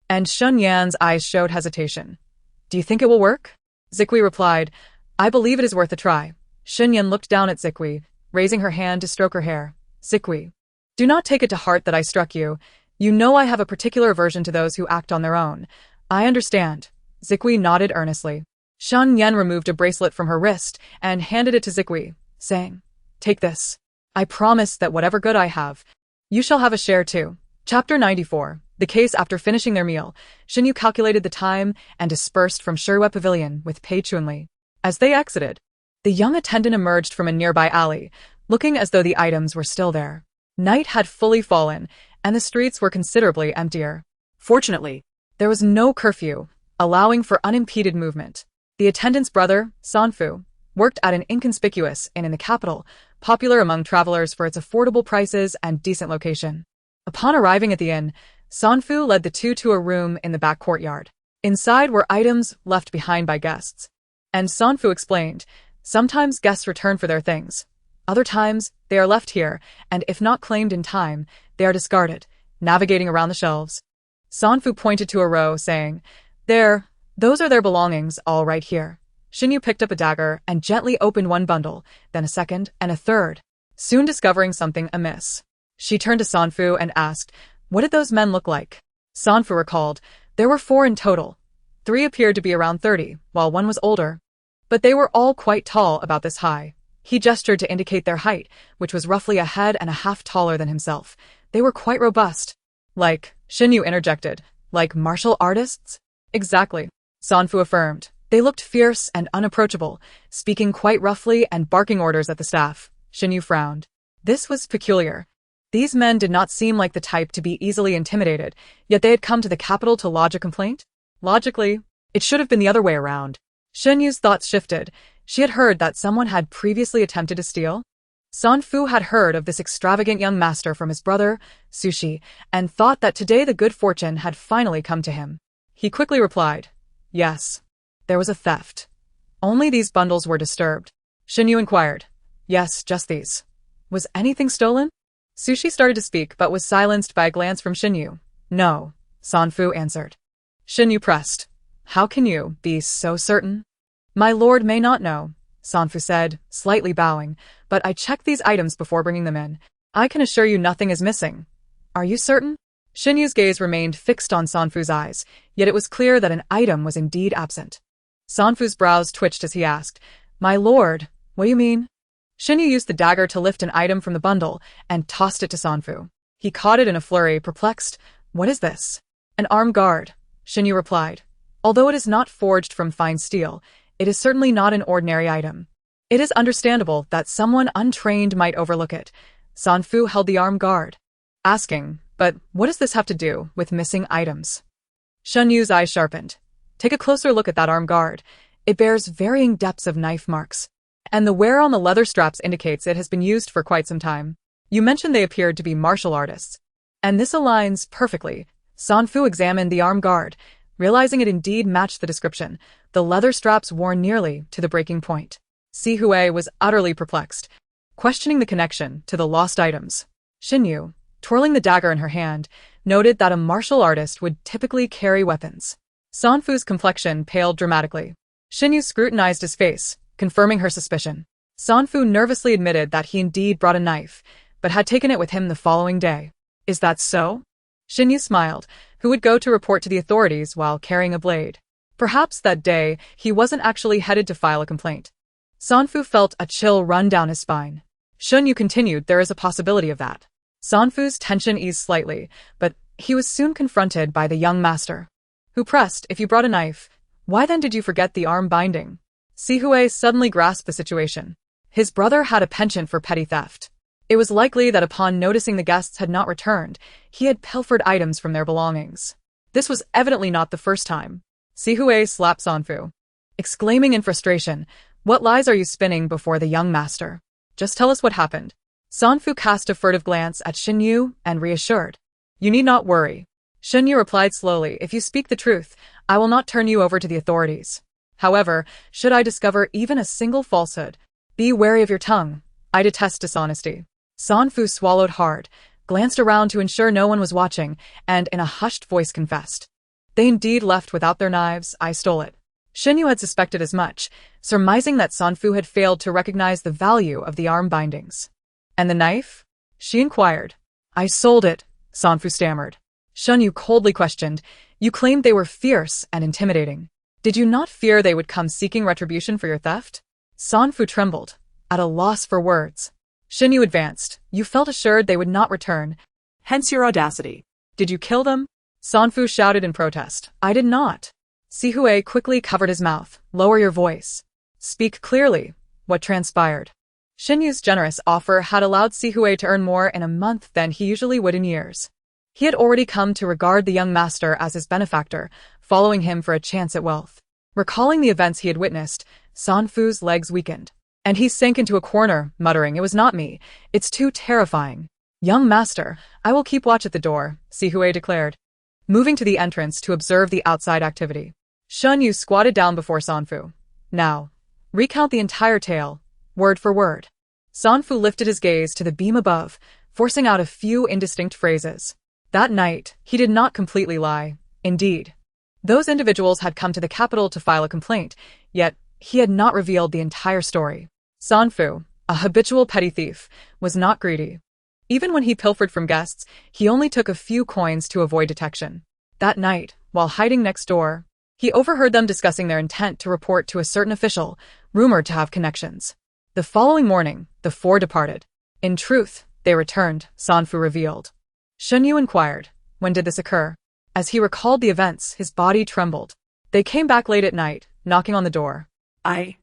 and Shen Yan's eyes showed hesitation. Do you think it will work? Zikui replied, I believe it is worth a try. Shen Yan looked down at Zikui, raising her hand to stroke her hair. Zikui, do not take it to heart that I struck you. You know I have a particular aversion to those who act on their own. I understand. Zikui nodded earnestly. Shen Yan removed a bracelet from her wrist and handed it to Zikui, saying, Take this. I promise that whatever good I have, you shall have a share too. Chapter 94. The case. After finishing their meal, Shin Yu calculated the time and dispersed from Sherwa Pavilion with Pei Chunli. As they exited, the young attendant emerged from a nearby alley, looking as though the items were still there. Night had fully fallen, and the streets were considerably emptier. Fortunately, there was no curfew, allowing for unimpeded movement. The attendant's brother, Sanfu, worked at an inconspicuous inn in the capital, popular among travelers for its affordable prices and decent location. Upon arriving at the inn, Sanfu led the two to a room in the back courtyard. Inside were items left behind by guests. And Sanfu explained, sometimes guests return for their things. Other times, they are left here, and if not claimed in time, they are discarded, navigating around the shelves. Sanfu pointed to a row, saying, There, those are their belongings, all right here. Shin Yu picked up a dagger and gently opened one bundle, then a second and a third, soon discovering something amiss. She turned to Sanfu and asked, What did those men look like? Sanfu recalled, there were 4 in total. 3 appeared to be around 30, while 1 was older. But they were all quite tall, about this high. He gestured to indicate their height, which was roughly a head and a half taller than himself. They were quite robust. Like, Shin Yu interjected, like martial artists? Exactly, Sanfu affirmed. They looked fierce and unapproachable, speaking quite roughly and barking orders at the staff. Shin Yu frowned. This was peculiar. These men did not seem like the type to be easily intimidated, yet they had come to the capital to lodge a complaint? Logically, it should have been the other way around. Shin Yu's thoughts shifted. She had heard that someone had previously attempted to steal. Sanfu had heard of this extravagant young master from his brother, Sushi, and thought that today the good fortune had finally come to him. He quickly replied, Yes, there was a theft. Only these bundles were disturbed. Shin Yu inquired, Yes, just these. Was anything stolen? Sushi started to speak but was silenced by a glance from Shin Yu. No, Sanfu answered. Shin Yu pressed. How can you be so certain? My lord may not know, Sanfu said, slightly bowing, but I checked these items before bringing them in. I can assure you nothing is missing. Are you certain? Shin Yu's gaze remained fixed on Sanfu's eyes, yet it was clear that an item was indeed absent. Sanfu's brows twitched as he asked, "My lord, what do you mean?" Shinyu used the dagger to lift an item from the bundle and tossed it to Sanfu. He caught it in a flurry, perplexed. "What is this?" "An armed guard," Shinyu replied. "Although it is not forged from fine steel, it is certainly not an ordinary item. It is understandable that someone untrained might overlook it." Sanfu held the armed guard, asking, "But what does this have to do with missing items?" Shinyu's eyes sharpened. "Take a closer look at that armed guard. It bears varying depths of knife marks, and the wear on the leather straps indicates it has been used for quite some time. You mentioned they appeared to be martial artists, and this aligns perfectly." Sanfu examined the armed guard, realizing it indeed matched the description, the leather straps worn nearly to the breaking point. Sihui was utterly perplexed, questioning the connection to the lost items. Shinyu, twirling the dagger in her hand, noted that a martial artist would typically carry weapons. Sanfu's complexion paled dramatically. Shinyu scrutinized his face, confirming her suspicion. Sanfu nervously admitted that he indeed brought a knife, but had taken it with him the following day. "Is that so?" Shinyu smiled, who would go to report to the authorities while carrying a blade. Perhaps that day, he wasn't actually headed to file a complaint. Sanfu felt a chill run down his spine. Shinyu continued, "There is a possibility of that." Sanfu's tension eased slightly, but he was soon confronted by the young master, who pressed, "If you brought a knife, why then did you forget the arm binding?" Sihui suddenly grasped the situation. His brother had a penchant for petty theft. It was likely that upon noticing the guests had not returned, he had pilfered items from their belongings. This was evidently not the first time. Sihui slapped Sanfu, exclaiming in frustration, "What lies are you spinning before the young master? Just tell us what happened." Sanfu cast a furtive glance at Shinyu and reassured, "You need not worry." Shinyu replied slowly, "If you speak the truth, I will not turn you over to the authorities. However, should I discover even a single falsehood, be wary of your tongue. I detest dishonesty." Sanfu swallowed hard, glanced around to ensure no one was watching, and in a hushed voice confessed, "They indeed left without their knives. I stole it." Shinyu had suspected as much, surmising that Sanfu had failed to recognize the value of the arm bindings. "And the knife?" she inquired. "I sold it," Sanfu stammered. Shinyu coldly questioned, "You claimed they were fierce and intimidating. Did you not fear they would come seeking retribution for your theft?" Sanfu trembled, at a loss for words. Shinyu advanced, "You felt assured they would not return. Hence your audacity. Did you kill them?" Sanfu shouted in protest. "I did not." Sihui quickly covered his mouth. "Lower your voice. Speak clearly. What transpired?" Shinyu's generous offer had allowed Sihui to earn more in a month than he usually would in years. He had already come to regard the young master as his benefactor, following him for a chance at wealth. Recalling the events he had witnessed, Sanfu's legs weakened, and he sank into a corner, muttering, "It was not me. It's too terrifying." "Young master, I will keep watch at the door," Sihui declared, moving to the entrance to observe the outside activity. Shinyu squatted down before Sanfu. "Now, recount the entire tale, word for word." Sanfu lifted his gaze to the beam above, forcing out a few indistinct phrases. That night, he did not completely lie. Indeed, those individuals had come to the capital to file a complaint, yet he had not revealed the entire story. Sanfu, a habitual petty thief, was not greedy. Even when he pilfered from guests, he only took a few coins to avoid detection. That night, while hiding next door, he overheard them discussing their intent to report to a certain official, rumored to have connections. The following morning, the four departed. In truth, they returned, Sanfu revealed. Shinyu inquired, "When did this occur?" As he recalled the events, his body trembled. "They came back late at night, knocking on the door. I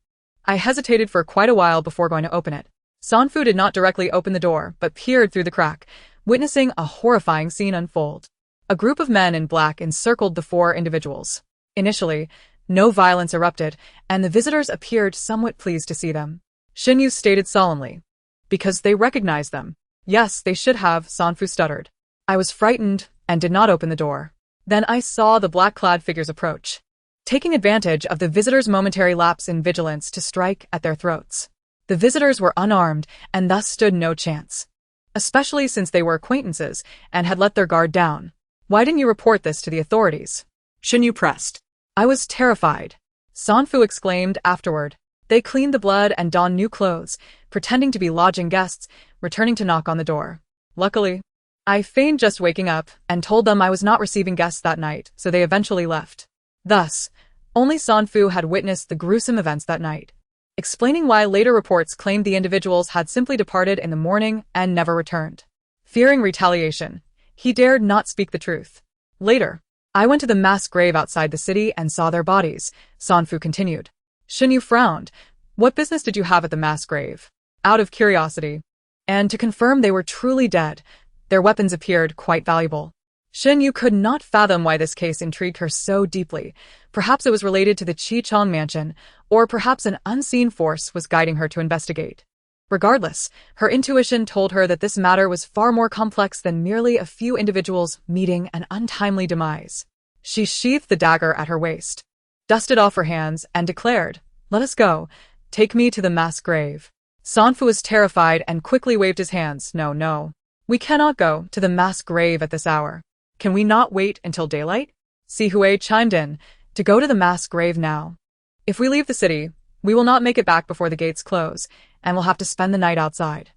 hesitated for quite a while before going to open it." Sanfu did not directly open the door, but peered through the crack, witnessing a horrifying scene unfold. A group of men in black encircled the four individuals. Initially, no violence erupted, and the visitors appeared somewhat pleased to see them. Shinyu stated solemnly, "Because they recognized them." "Yes, they should have," Sanfu stuttered. "I was frightened and did not open the door. Then I saw the black-clad figures approach, taking advantage of the visitors' momentary lapse in vigilance to strike at their throats. The visitors were unarmed and thus stood no chance, especially since they were acquaintances and had let their guard down. "Why didn't you report this to the authorities?" Shinyu pressed. "I was terrified," Sanfu exclaimed afterward. "They cleaned the blood and donned new clothes, pretending to be lodging guests, returning to knock on the door. Luckily, I feigned just waking up and told them I was not receiving guests that night, so they eventually left. Thus, Only Sanfu had witnessed the gruesome events that night, explaining why later reports claimed the individuals had simply departed in the morning and never returned. Fearing retaliation, he dared not speak the truth. Later, I went to the mass grave outside the city and saw their bodies, Sanfu continued. Shenyu frowned. What business did you have at the mass grave? Out of curiosity. And to confirm they were truly dead, their weapons appeared quite valuable. Shenyu could not fathom why this case intrigued her so deeply. Perhaps it was related to the Chichong mansion, or perhaps an unseen force was guiding her to investigate. Regardless, her intuition told her that this matter was far more complex than merely a few individuals meeting an untimely demise. She sheathed the dagger at her waist, dusted off her hands, and declared, "Let us go. Take me to the mass grave." Sanfu was terrified and quickly waved his hands. "No, no. We cannot go to the mass grave at this hour. Can we not wait until daylight?" Sihui chimed in, "To go to the mass grave now. If we leave the city, we will not make it back before the gates close, and we'll have to spend the night outside."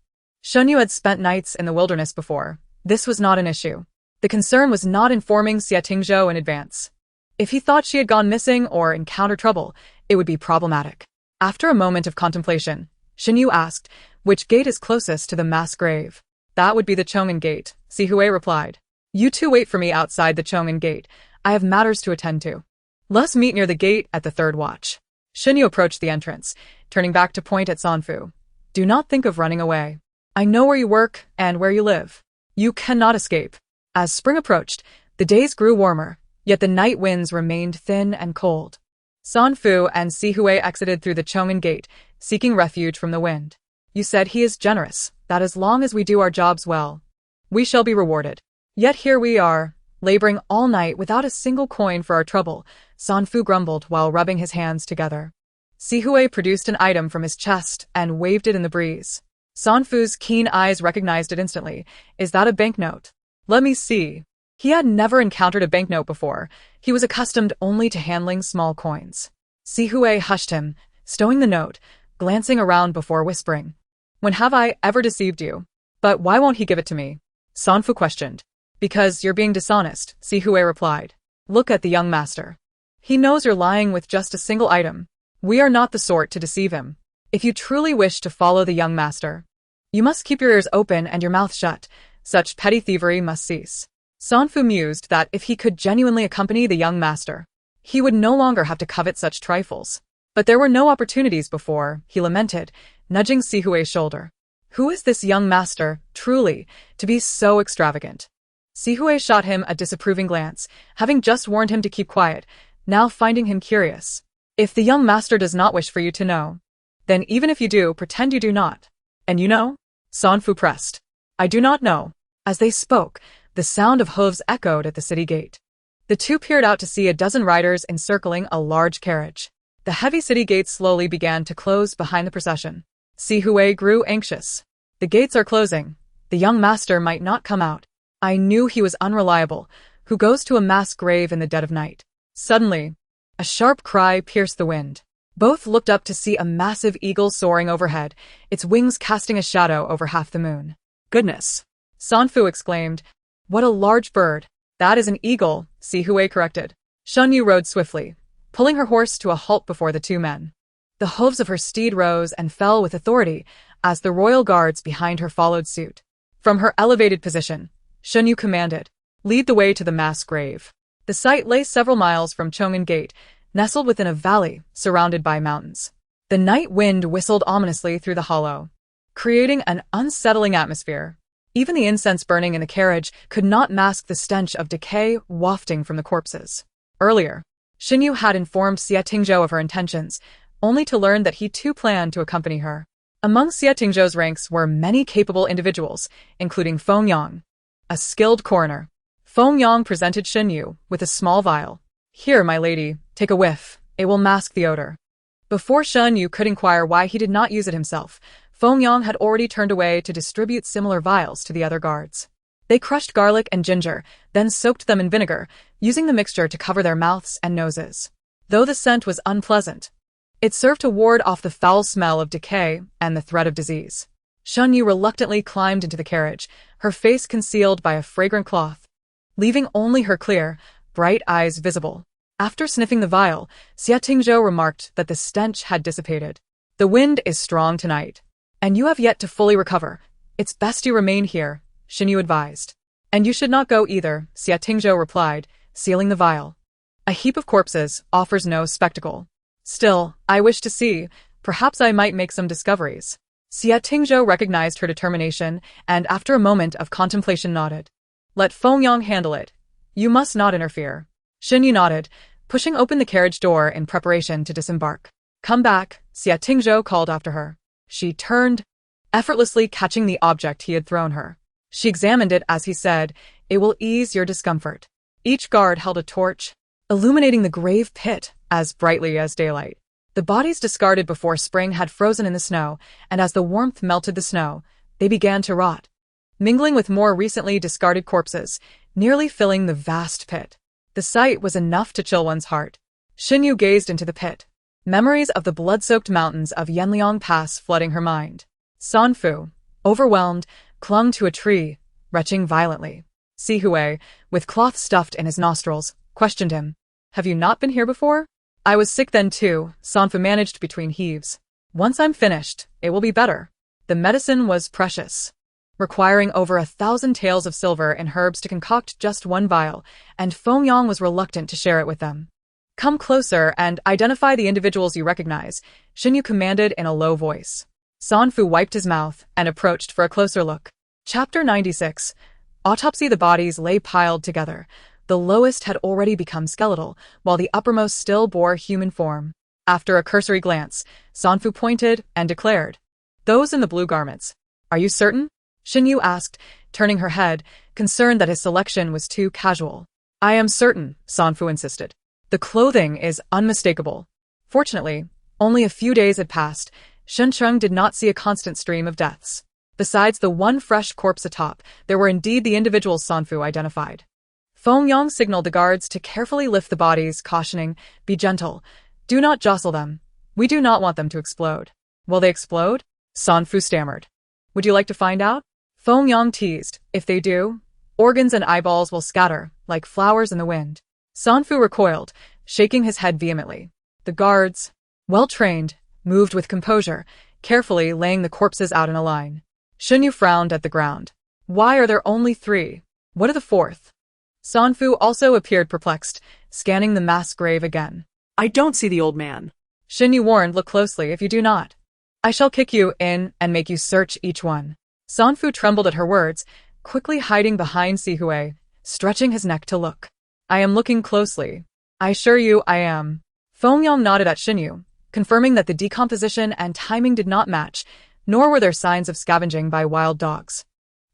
Shenyu had spent nights in the wilderness before. This was not an issue. The concern was not informing Xie Tingzhou in advance. If he thought she had gone missing or encountered trouble, it would be problematic. After a moment of contemplation, Shenyu asked, "Which gate is closest to the mass grave?" "That would be the Chong'an gate," Sihui replied. "You two wait for me outside the Chong'an gate. I have matters to attend to. Let's meet near the gate at the third watch." Shenyu approached the entrance, turning back to point at Sanfu. "Do not think of running away. I know where you work and where you live. You cannot escape." As spring approached, the days grew warmer, yet the night winds remained thin and cold. Sanfu and Sihui exited through the Chong'an gate, seeking refuge from the wind. "You said he is generous, that as long as we do our jobs well, we shall be rewarded. Yet here we are, laboring all night without a single coin for our trouble," Sanfu grumbled while rubbing his hands together. Sihui produced an item from his chest and waved it in the breeze. Sanfu's keen eyes recognized it instantly. "Is that a banknote?" "Let me see." He had never encountered a banknote before. He was accustomed only to handling small coins. Sihui hushed him, stowing the note, glancing around before whispering, "When have I ever deceived you?" "But why won't he give it to me?" Sanfu questioned. "Because you're being dishonest," Sihui replied. "Look at the young master. He knows you're lying with just a single item. We are not the sort to deceive him. If you truly wish to follow the young master, you must keep your ears open and your mouth shut. Such petty thievery must cease." Sanfu mused that if he could genuinely accompany the young master, he would no longer have to covet such trifles. But there were no opportunities before, he lamented, nudging Sihui's shoulder. "Who is this young master, truly, to be so extravagant?" Sihui shot him a disapproving glance, having just warned him to keep quiet, now finding him curious. "If the young master does not wish for you to know, then even if you do, pretend you do not." "And you know?" Sanfu pressed. "I do not know." As they spoke, the sound of hooves echoed at the city gate. The two peered out to see a dozen riders encircling a large carriage. The heavy city gates slowly began to close behind the procession. Sihui grew anxious. "The gates are closing. The young master might not come out. I knew he was unreliable. Who goes to a mass grave in the dead of night?" Suddenly, a sharp cry pierced the wind. Both looked up to see a massive eagle soaring overhead, its wings casting a shadow over half the moon. "Goodness!" Sanfu exclaimed. "What a large bird!" "That is an eagle," Sihui corrected. Shenyu rode swiftly, pulling her horse to a halt before the two men. The hooves of her steed rose and fell with authority as the royal guards behind her followed suit. From her elevated position, Shenyu commanded, "Lead the way to the mass grave." The site lay several miles from Chong'an Gate, nestled within a valley surrounded by mountains. The night wind whistled ominously through the hollow, creating an unsettling atmosphere. Even the incense burning in the carriage could not mask the stench of decay wafting from the corpses. Earlier, Shenyu had informed Xie Tingzhou of her intentions, only to learn that he too planned to accompany her. Among Xie Tingzhou's ranks were many capable individuals, including Feng Yang, a skilled coroner. Feng Yang presented Shenyu with a small vial. "Here, my lady, take a whiff. It will mask the odor." Before Shenyu could inquire why he did not use it himself, Feng Yang had already turned away to distribute similar vials to the other guards. They crushed garlic and ginger, then soaked them in vinegar, using the mixture to cover their mouths and noses. Though the scent was unpleasant, it served to ward off the foul smell of decay and the threat of disease. Shenyu reluctantly climbed into the carriage, her face concealed by a fragrant cloth, leaving only her clear, bright eyes visible. After sniffing the vial, Xia Tingzhou remarked that the stench had dissipated. The wind is strong tonight, and you have yet to fully recover. It's best you remain here, Xinyu advised. And you should not go either, Xia Tingzhou replied, sealing the vial. A heap of corpses offers no spectacle. Still, I wish to see. Perhaps I might make some discoveries. Xia Tingzhou recognized her determination and after a moment of contemplation nodded. Let Fengyang handle it. You must not interfere. Xinyu nodded, pushing open the carriage door in preparation to disembark. Come back, Xia Tingzhou called after her. She turned, effortlessly catching the object he had thrown her. She examined it as he said, "It will ease your discomfort." Each guard held a torch, illuminating the grave pit as brightly as daylight. The bodies discarded before spring had frozen in the snow, and as the warmth melted the snow, they began to rot, mingling with more recently discarded corpses, nearly filling the vast pit. The sight was enough to chill one's heart. Xinyu gazed into the pit, memories of the blood-soaked mountains of Yanliang Pass flooding her mind. Sanfu, overwhelmed, clung to a tree, retching violently. Sihui, with cloth stuffed in his nostrils, questioned him. Have you not been here before? I was sick then too, Sanfu managed between heaves. Once I'm finished, it will be better. The medicine was precious, requiring over 1,000 taels of silver and herbs to concoct just one vial, and Fengyang was reluctant to share it with them. Come closer and identify the individuals you recognize, Xinyu commanded in a low voice. Sanfu wiped his mouth and approached for a closer look. Chapter 96. Autopsy. The bodies lay piled together. The lowest had already become skeletal, while the uppermost still bore human form. After a cursory glance, Sanfu pointed and declared, "Those in the blue garments. Are you certain?" Xinyu asked, turning her head, concerned that his selection was too casual. "I am certain," Sanfu insisted. "The clothing is unmistakable." Fortunately, only a few days had passed. Shencheng did not see a constant stream of deaths. Besides the one fresh corpse atop, there were indeed the individuals Sanfu identified. Fengyang signaled the guards to carefully lift the bodies, cautioning, "Be gentle. Do not jostle them. We do not want them to explode." "Will they explode?" Sanfu stammered. "Would you like to find out?" Fengyang teased. "If they do, organs and eyeballs will scatter, like flowers in the wind." Sanfu recoiled, shaking his head vehemently. The guards, well-trained, moved with composure, carefully laying the corpses out in a line. Xinyu frowned at the ground. "Why are there only 3? What of the 4th? Sanfu also appeared perplexed, scanning the mass grave again. I don't see the old man. Xinyu warned, "Look closely. If you do not, I shall kick you in and make you search each one." Sanfu trembled at her words, quickly hiding behind Sihui, stretching his neck to look. "I am looking closely. I assure you I am." Fengyang nodded at Xinyu, confirming that the decomposition and timing did not match, nor were there signs of scavenging by wild dogs.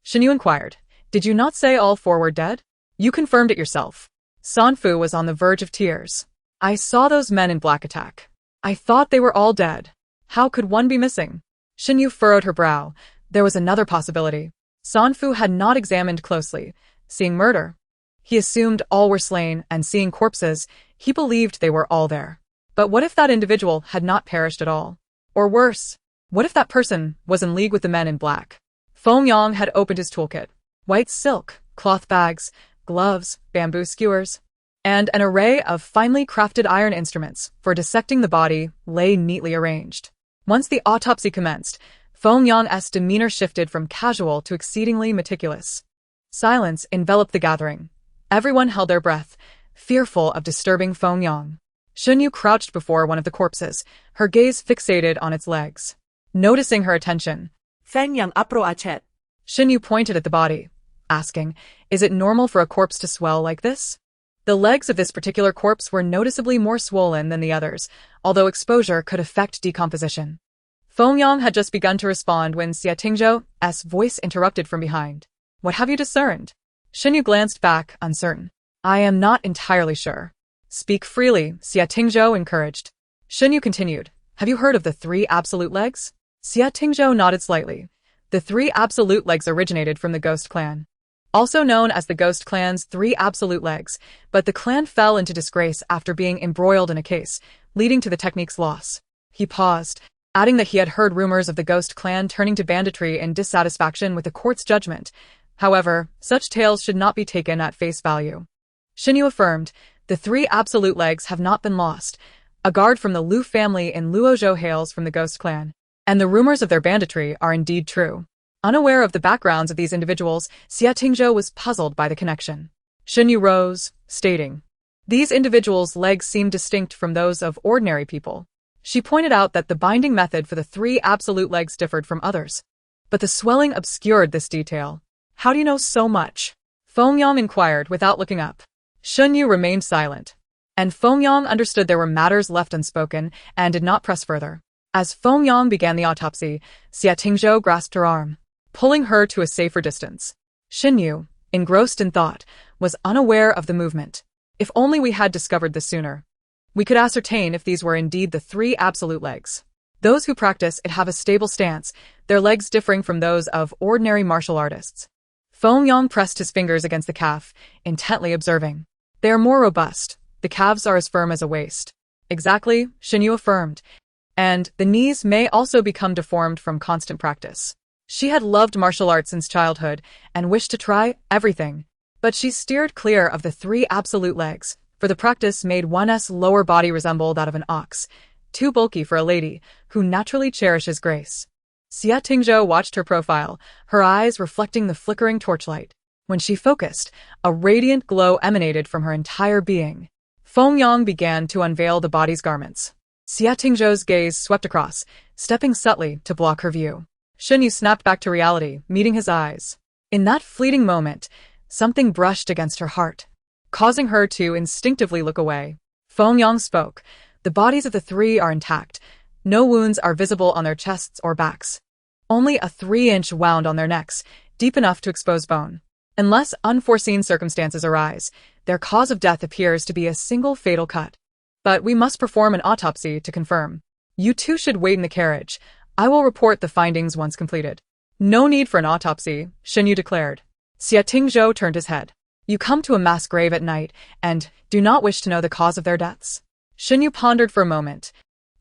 Xinyu inquired, "Did you not say all 4 were dead?" "You confirmed it yourself." Sanfu was on the verge of tears. "I saw those men in black attack. I thought they were all dead. How could one be missing?" Xinyu furrowed her brow. There was another possibility. Sanfu had not examined closely, seeing murder. He assumed all were slain, and seeing corpses, he believed they were all there. But what if that individual had not perished at all? Or worse, what if that person was in league with the men in black? Fengyang had opened his toolkit. White silk, cloth bags, gloves, bamboo skewers, and an array of finely crafted iron instruments for dissecting the body lay neatly arranged. Once the autopsy commenced, Fengyang's demeanor shifted from casual to exceedingly meticulous. Silence enveloped the gathering. Everyone held their breath, fearful of disturbing Fengyang. Xinyu crouched before one of the corpses, her gaze fixated on its legs. Noticing her attention, Fengyang apro achet. Xinyu pointed at the body, asking, "Is it normal for a corpse to swell like this?" The legs of this particular corpse were noticeably more swollen than the others, although exposure could affect decomposition. Fengyang had just begun to respond when Xia Tingzhou's voice interrupted from behind. "What have you discerned?" Xinyu glanced back, uncertain. "I am not entirely sure." "Speak freely," Xia Tingzhou encouraged. Xinyu continued, "Have you heard of the 3 absolute legs?" Xia Tingzhou nodded slightly. The 3 absolute legs originated from the Ghost Clan, also known as the Ghost Clan's 3 absolute legs, but the clan fell into disgrace after being embroiled in a case, leading to the technique's loss. He paused, adding that he had heard rumors of the Ghost Clan turning to banditry in dissatisfaction with the court's judgment. However, such tales should not be taken at face value. Xinyu affirmed, The three absolute legs have not been lost. A guard from the Liu family in Luozhou hails from the Ghost Clan, and the rumors of their banditry are indeed true. Unaware of the backgrounds of these individuals, Xie Tingzhou was puzzled by the connection. Shen Yu rose, stating, "These individuals' legs seem distinct from those of ordinary people." She pointed out that the binding method for the three absolute legs differed from others. But the swelling obscured this detail. "How do you know so much?" Fengyang inquired without looking up. Shen Yu remained silent, and Fengyang understood there were matters left unspoken and did not press further. As Fengyang began the autopsy, Xie Tingzhou grasped her arm, pulling her to a safer distance. Shen Yu, engrossed in thought, was unaware of the movement. If only we had discovered this sooner. We could ascertain if these were indeed the three absolute legs. Those who practice it have a stable stance, their legs differing from those of ordinary martial artists. Fengyang pressed his fingers against the calf, intently observing. They are more robust. The calves are as firm as a waist. Exactly, Shen Yu affirmed. And the knees may also become deformed from constant practice. She had loved martial arts since childhood and wished to try everything. But she steered clear of the three absolute legs, for the practice made one's lower body resemble that of an ox, too bulky for a lady who naturally cherishes grace. Xie Tingzhou watched her profile, her eyes reflecting the flickering torchlight. When she focused, a radiant glow emanated from her entire being. Fengyang began to unveil the body's garments. Xie Tingzhou's gaze swept across, stepping subtly to block her view. Shen Yu snapped back to reality, meeting his eyes. In that fleeting moment, something brushed against her heart, causing her to instinctively look away. Fengyang spoke. The bodies of the three are intact. No wounds are visible on their chests or backs. Only a 3-inch wound on their necks, deep enough to expose bone. Unless unforeseen circumstances arise, their cause of death appears to be a single fatal cut. But we must perform an autopsy to confirm. You two should wait in the carriage. I will report the findings once completed. No need for an autopsy, Shen Yu declared. Xie Tingzhou turned his head. You come to a mass grave at night and do not wish to know the cause of their deaths. Shen Yu pondered for a moment.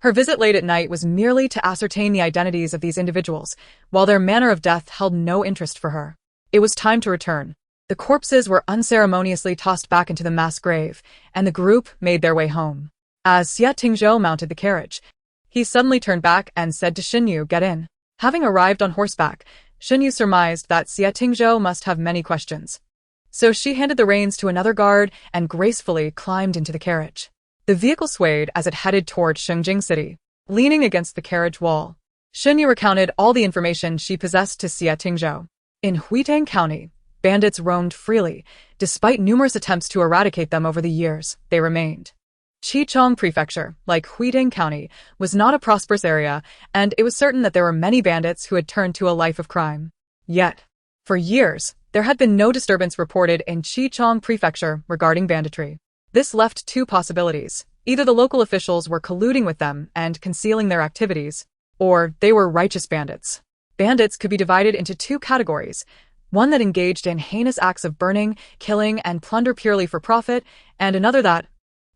Her visit late at night was merely to ascertain the identities of these individuals, while their manner of death held no interest for her. It was time to return. The corpses were unceremoniously tossed back into the mass grave, and the group made their way home. As Xie Tingzhou mounted the carriage, he suddenly turned back and said to Shen Yu, "Get in." Having arrived on horseback, Shen Yu surmised that Xie Tingzhou must have many questions. So she handed the reins to another guard and gracefully climbed into the carriage. The vehicle swayed as it headed toward Shengjing City, leaning against the carriage wall. Shen Yu recounted all the information she possessed to Xie Tingzhou. In Huitang County, bandits roamed freely. Despite numerous attempts to eradicate them over the years, they remained. Qichong Prefecture, like Huitang County, was not a prosperous area, and it was certain that there were many bandits who had turned to a life of crime. Yet, for years, there had been no disturbance reported in Qichong Prefecture regarding banditry. This left two possibilities. Either the local officials were colluding with them and concealing their activities, or they were righteous bandits. Bandits could be divided into two categories, one that engaged in heinous acts of burning, killing, and plunder purely for profit, and another that,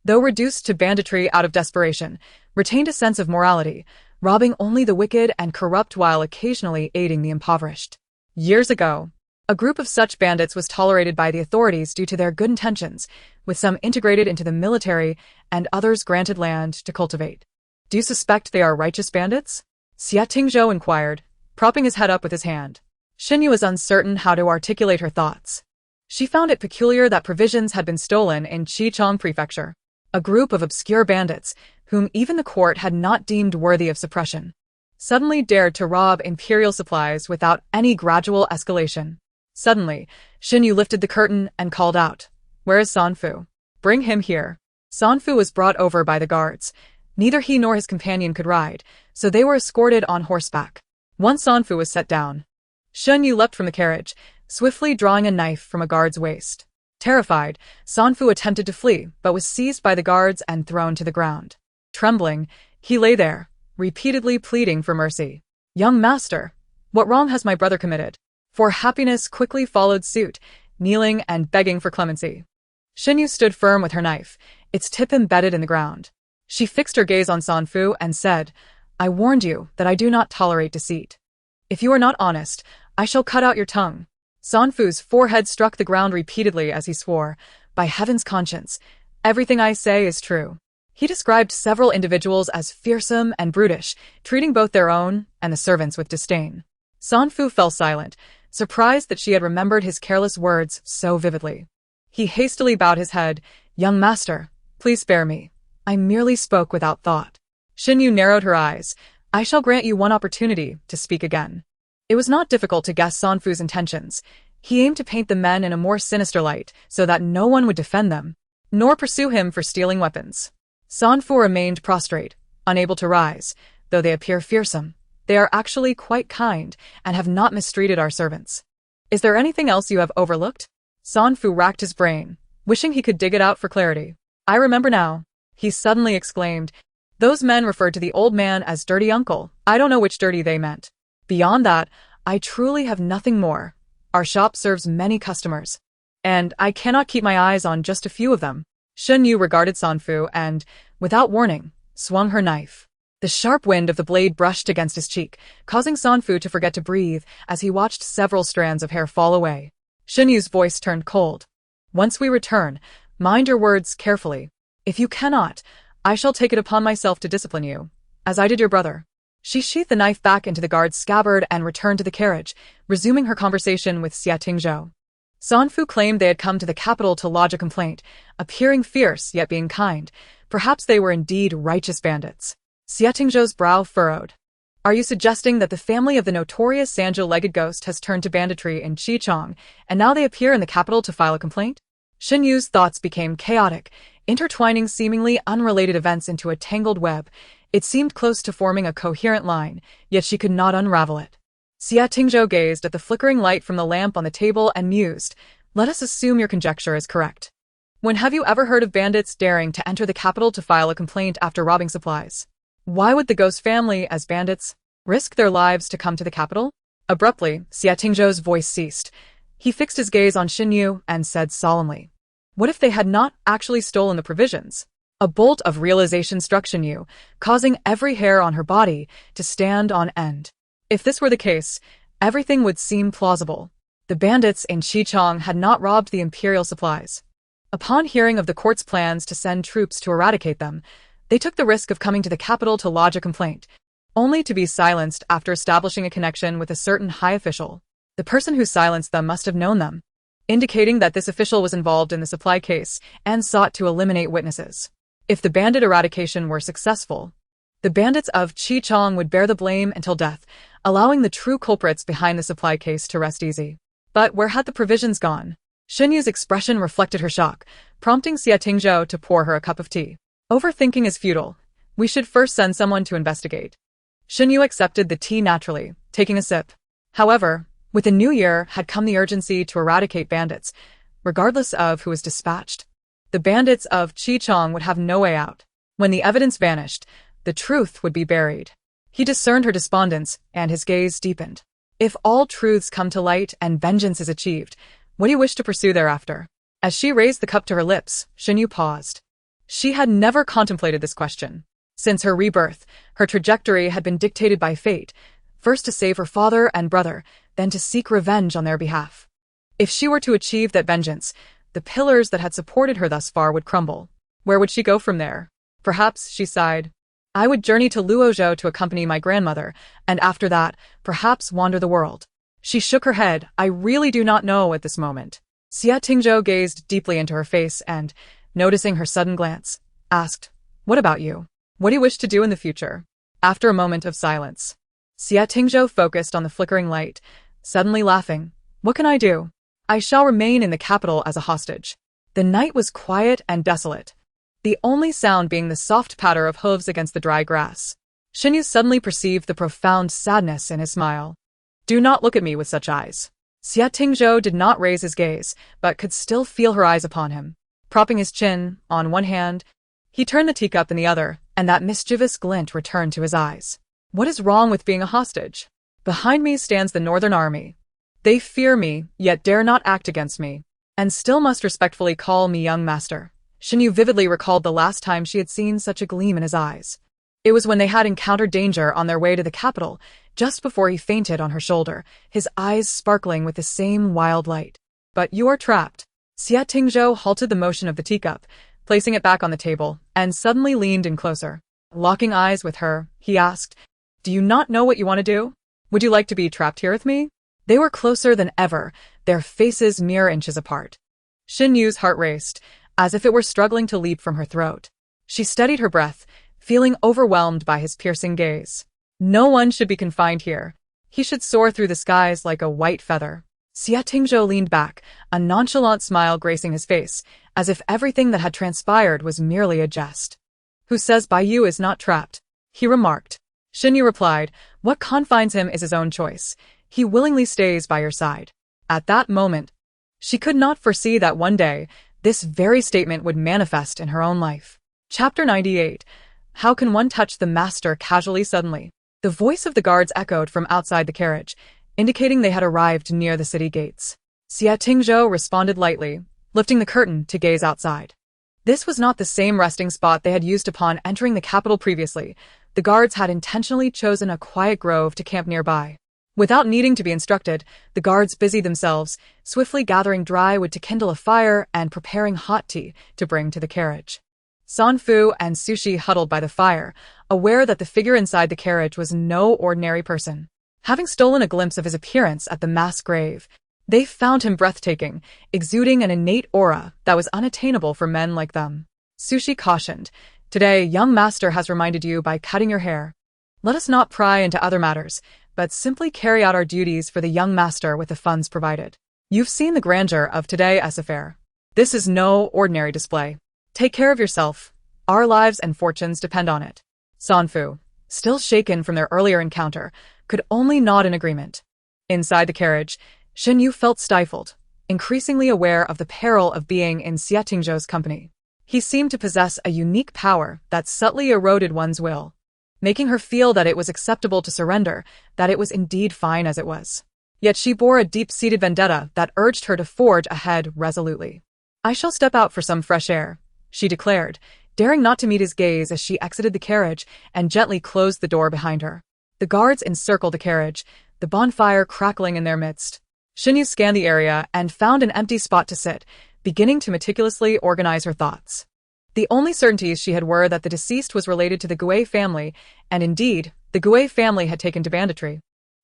though reduced to banditry out of desperation, retained a sense of morality, robbing only the wicked and corrupt while occasionally aiding the impoverished. Years ago, a group of such bandits was tolerated by the authorities due to their good intentions, with some integrated into the military and others granted land to cultivate. Do you suspect they are righteous bandits? Xie Tingzhou inquired, propping his head up with his hand. Shen Yu was uncertain how to articulate her thoughts. She found it peculiar that provisions had been stolen in Qichong Prefecture. A group of obscure bandits, whom even the court had not deemed worthy of suppression, suddenly dared to rob imperial supplies without any gradual escalation. Suddenly, Shen Yu lifted the curtain and called out, "Where is Sanfu? Bring him here." Sanfu was brought over by the guards. Neither he nor his companion could ride, so they were escorted on horseback. Once Sanfu was set down, Shen Yu leapt from the carriage, swiftly drawing a knife from a guard's waist. Terrified, Sanfu attempted to flee, but was seized by the guards and thrown to the ground. Trembling, he lay there, repeatedly pleading for mercy. "Young master, what wrong has my brother committed?" For Happiness quickly followed suit, kneeling and begging for clemency. Shen Yu stood firm with her knife, its tip embedded in the ground. She fixed her gaze on Sanfu and said, "I warned you that I do not tolerate deceit. If you are not honest, I shall cut out your tongue." Sanfu's forehead struck the ground repeatedly as he swore, "By heaven's conscience, Everything I say is true. He described several individuals as fearsome and brutish, treating both their own and the servants with disdain. Sanfu fell silent, surprised that she had remembered his careless words so vividly. He hastily bowed his head. "Young master, please spare me. I merely spoke without thought." Xinyu narrowed her eyes. "I shall grant you one opportunity to speak again." It was not difficult to guess Sanfu's intentions. He aimed to paint the men in a more sinister light so that no one would defend them, nor pursue him for stealing weapons. Sanfu remained prostrate, unable to rise. Though they appear fearsome, they are actually quite kind and have not mistreated our servants. "Is there anything else you have overlooked?" Sanfu racked his brain, wishing he could dig it out for clarity. "I remember now," he suddenly exclaimed. "Those men referred to the old man as Dirty Uncle. I don't know which dirty they meant. Beyond that, I truly have nothing more. Our shop serves many customers, and I cannot keep my eyes on just a few of them." Shen Yu regarded Sanfu and, without warning, swung her knife. The sharp wind of the blade brushed against his cheek, causing Sanfu to forget to breathe as he watched several strands of hair fall away. Shen Yu's voice turned cold. "Once we return, mind your words carefully. If you cannot, I shall take it upon myself to discipline you, as I did your brother." She sheathed the knife back into the guard's scabbard and returned to the carriage, resuming her conversation with Xia Tingzhou. Sanfu claimed they had come to the capital to lodge a complaint, appearing fierce yet being kind. Perhaps they were indeed righteous bandits. Xia Tingzhou's brow furrowed. "Are you suggesting that the family of the notorious Sanjo-legged ghost has turned to banditry in Qichong, and now they appear in the capital to file a complaint?" Shen Yu's thoughts became chaotic, intertwining seemingly unrelated events into a tangled web. It seemed close to forming a coherent line, yet she could not unravel it. Xia Tingzhou gazed at the flickering light from the lamp on the table and mused. "Let us assume your conjecture is correct. When have you ever heard of bandits daring to enter the capital to file a complaint after robbing supplies? Why would the ghost family, as bandits, risk their lives to come to the capital?" Abruptly, Xia Tingzhou's voice ceased. He fixed his gaze on Shen Yu and said solemnly, "What if they had not actually stolen the provisions?" A bolt of realization struck Shen Yu, causing every hair on her body to stand on end. If this were the case, everything would seem plausible. The bandits in Qichong had not robbed the imperial supplies. Upon hearing of the court's plans to send troops to eradicate them, they took the risk of coming to the capital to lodge a complaint, only to be silenced after establishing a connection with a certain high official. The person who silenced them must have known them, indicating that this official was involved in the supply case and sought to eliminate witnesses. If the bandit eradication were successful, the bandits of Qichong would bear the blame until death, allowing the true culprits behind the supply case to rest easy. But where had the provisions gone? Shen Yu's expression reflected her shock, prompting Xia Tingzhou to pour her a cup of tea. "Overthinking is futile. We should first send someone to investigate." Shen Yu accepted the tea naturally, taking a sip. However, with the new year had come the urgency to eradicate bandits, regardless of who was dispatched. The bandits of Qichong would have no way out. When the evidence vanished, the truth would be buried. He discerned her despondence, and his gaze deepened. If all truths come to light and vengeance is achieved, what do you wish to pursue thereafter? As she raised the cup to her lips, Shen Yu paused. She had never contemplated this question. Since her rebirth, her trajectory had been dictated by fate, first to save her father and brother, then to seek revenge on their behalf. If she were to achieve that vengeance, the pillars that had supported her thus far would crumble. Where would she go from there? Perhaps, she sighed, I would journey to Luozhou to accompany my grandmother, and after that, perhaps wander the world. She shook her head. I really do not know at this moment. Xia Tingzhou gazed deeply into her face and, noticing her sudden glance, asked, What about you? What do you wish to do in the future? After a moment of silence, Xia Tingzhou focused on the flickering light, suddenly laughing. What can I do? I shall remain in the capital as a hostage. The night was quiet and desolate, the only sound being the soft patter of hooves against the dry grass. Shen Yu suddenly perceived the profound sadness in his smile. Do not look at me with such eyes. Xia Tingzhou did not raise his gaze, but could still feel her eyes upon him. Propping his chin on one hand, he turned the teacup in the other, and that mischievous glint returned to his eyes. What is wrong with being a hostage? Behind me stands the Northern Army. They fear me, yet dare not act against me, and still must respectfully call me young master. Shen Yu vividly recalled the last time she had seen such a gleam in his eyes. It was when they had encountered danger on their way to the capital, just before he fainted on her shoulder, his eyes sparkling with the same wild light. But you are trapped. Xia Tingzhou halted the motion of the teacup, placing it back on the table, and suddenly leaned in closer. Locking eyes with her, he asked, "Do you not know what you want to do? Would you like to be trapped here with me?" They were closer than ever, their faces mere inches apart. Shin Yu's heart raced, as if it were struggling to leap from her throat. She steadied her breath, feeling overwhelmed by his piercing gaze. No one should be confined here. He should soar through the skies like a white feather. Xia Tingzhou leaned back, a nonchalant smile gracing his face, as if everything that had transpired was merely a jest. "Who says Bai Yu is not trapped?" he remarked. Shin Yu replied, "What confines him is his own choice. He willingly stays by your side." At that moment, she could not foresee that one day, this very statement would manifest in her own life. Chapter 98. How can one touch the master casually suddenly? The voice of the guards echoed from outside the carriage, indicating they had arrived near the city gates. Xia Tingzhou responded lightly, lifting the curtain to gaze outside. This was not the same resting spot they had used upon entering the capital previously. The guards had intentionally chosen a quiet grove to camp nearby. Without needing to be instructed, the guards busied themselves, swiftly gathering dry wood to kindle a fire and preparing hot tea to bring to the carriage. San Fu and Sushi huddled by the fire, aware that the figure inside the carriage was no ordinary person. Having stolen a glimpse of his appearance at the mass grave, they found him breathtaking, exuding an innate aura that was unattainable for men like them. Sushi cautioned, "Today, young master has reminded you by cutting your hair. Let us not pry into other matters, but simply carry out our duties for the young master with the funds provided. You've seen the grandeur of today's affair. This is no ordinary display. Take care of yourself. Our lives and fortunes depend on it." Sanfu, still shaken from their earlier encounter, could only nod in agreement. Inside the carriage, Shin Yu felt stifled, increasingly aware of the peril of being in Xia Tingzhou's company. He seemed to possess a unique power that subtly eroded one's will, making her feel that it was acceptable to surrender, that it was indeed fine as it was. Yet she bore a deep-seated vendetta that urged her to forge ahead resolutely. "I shall step out for some fresh air," she declared, daring not to meet his gaze as she exited the carriage and gently closed the door behind her. The guards encircled the carriage, the bonfire crackling in their midst. Shin Yu scanned the area and found an empty spot to sit, beginning to meticulously organize her thoughts. The only certainties she had were that the deceased was related to the Gui family, and indeed, the Gui family had taken to banditry.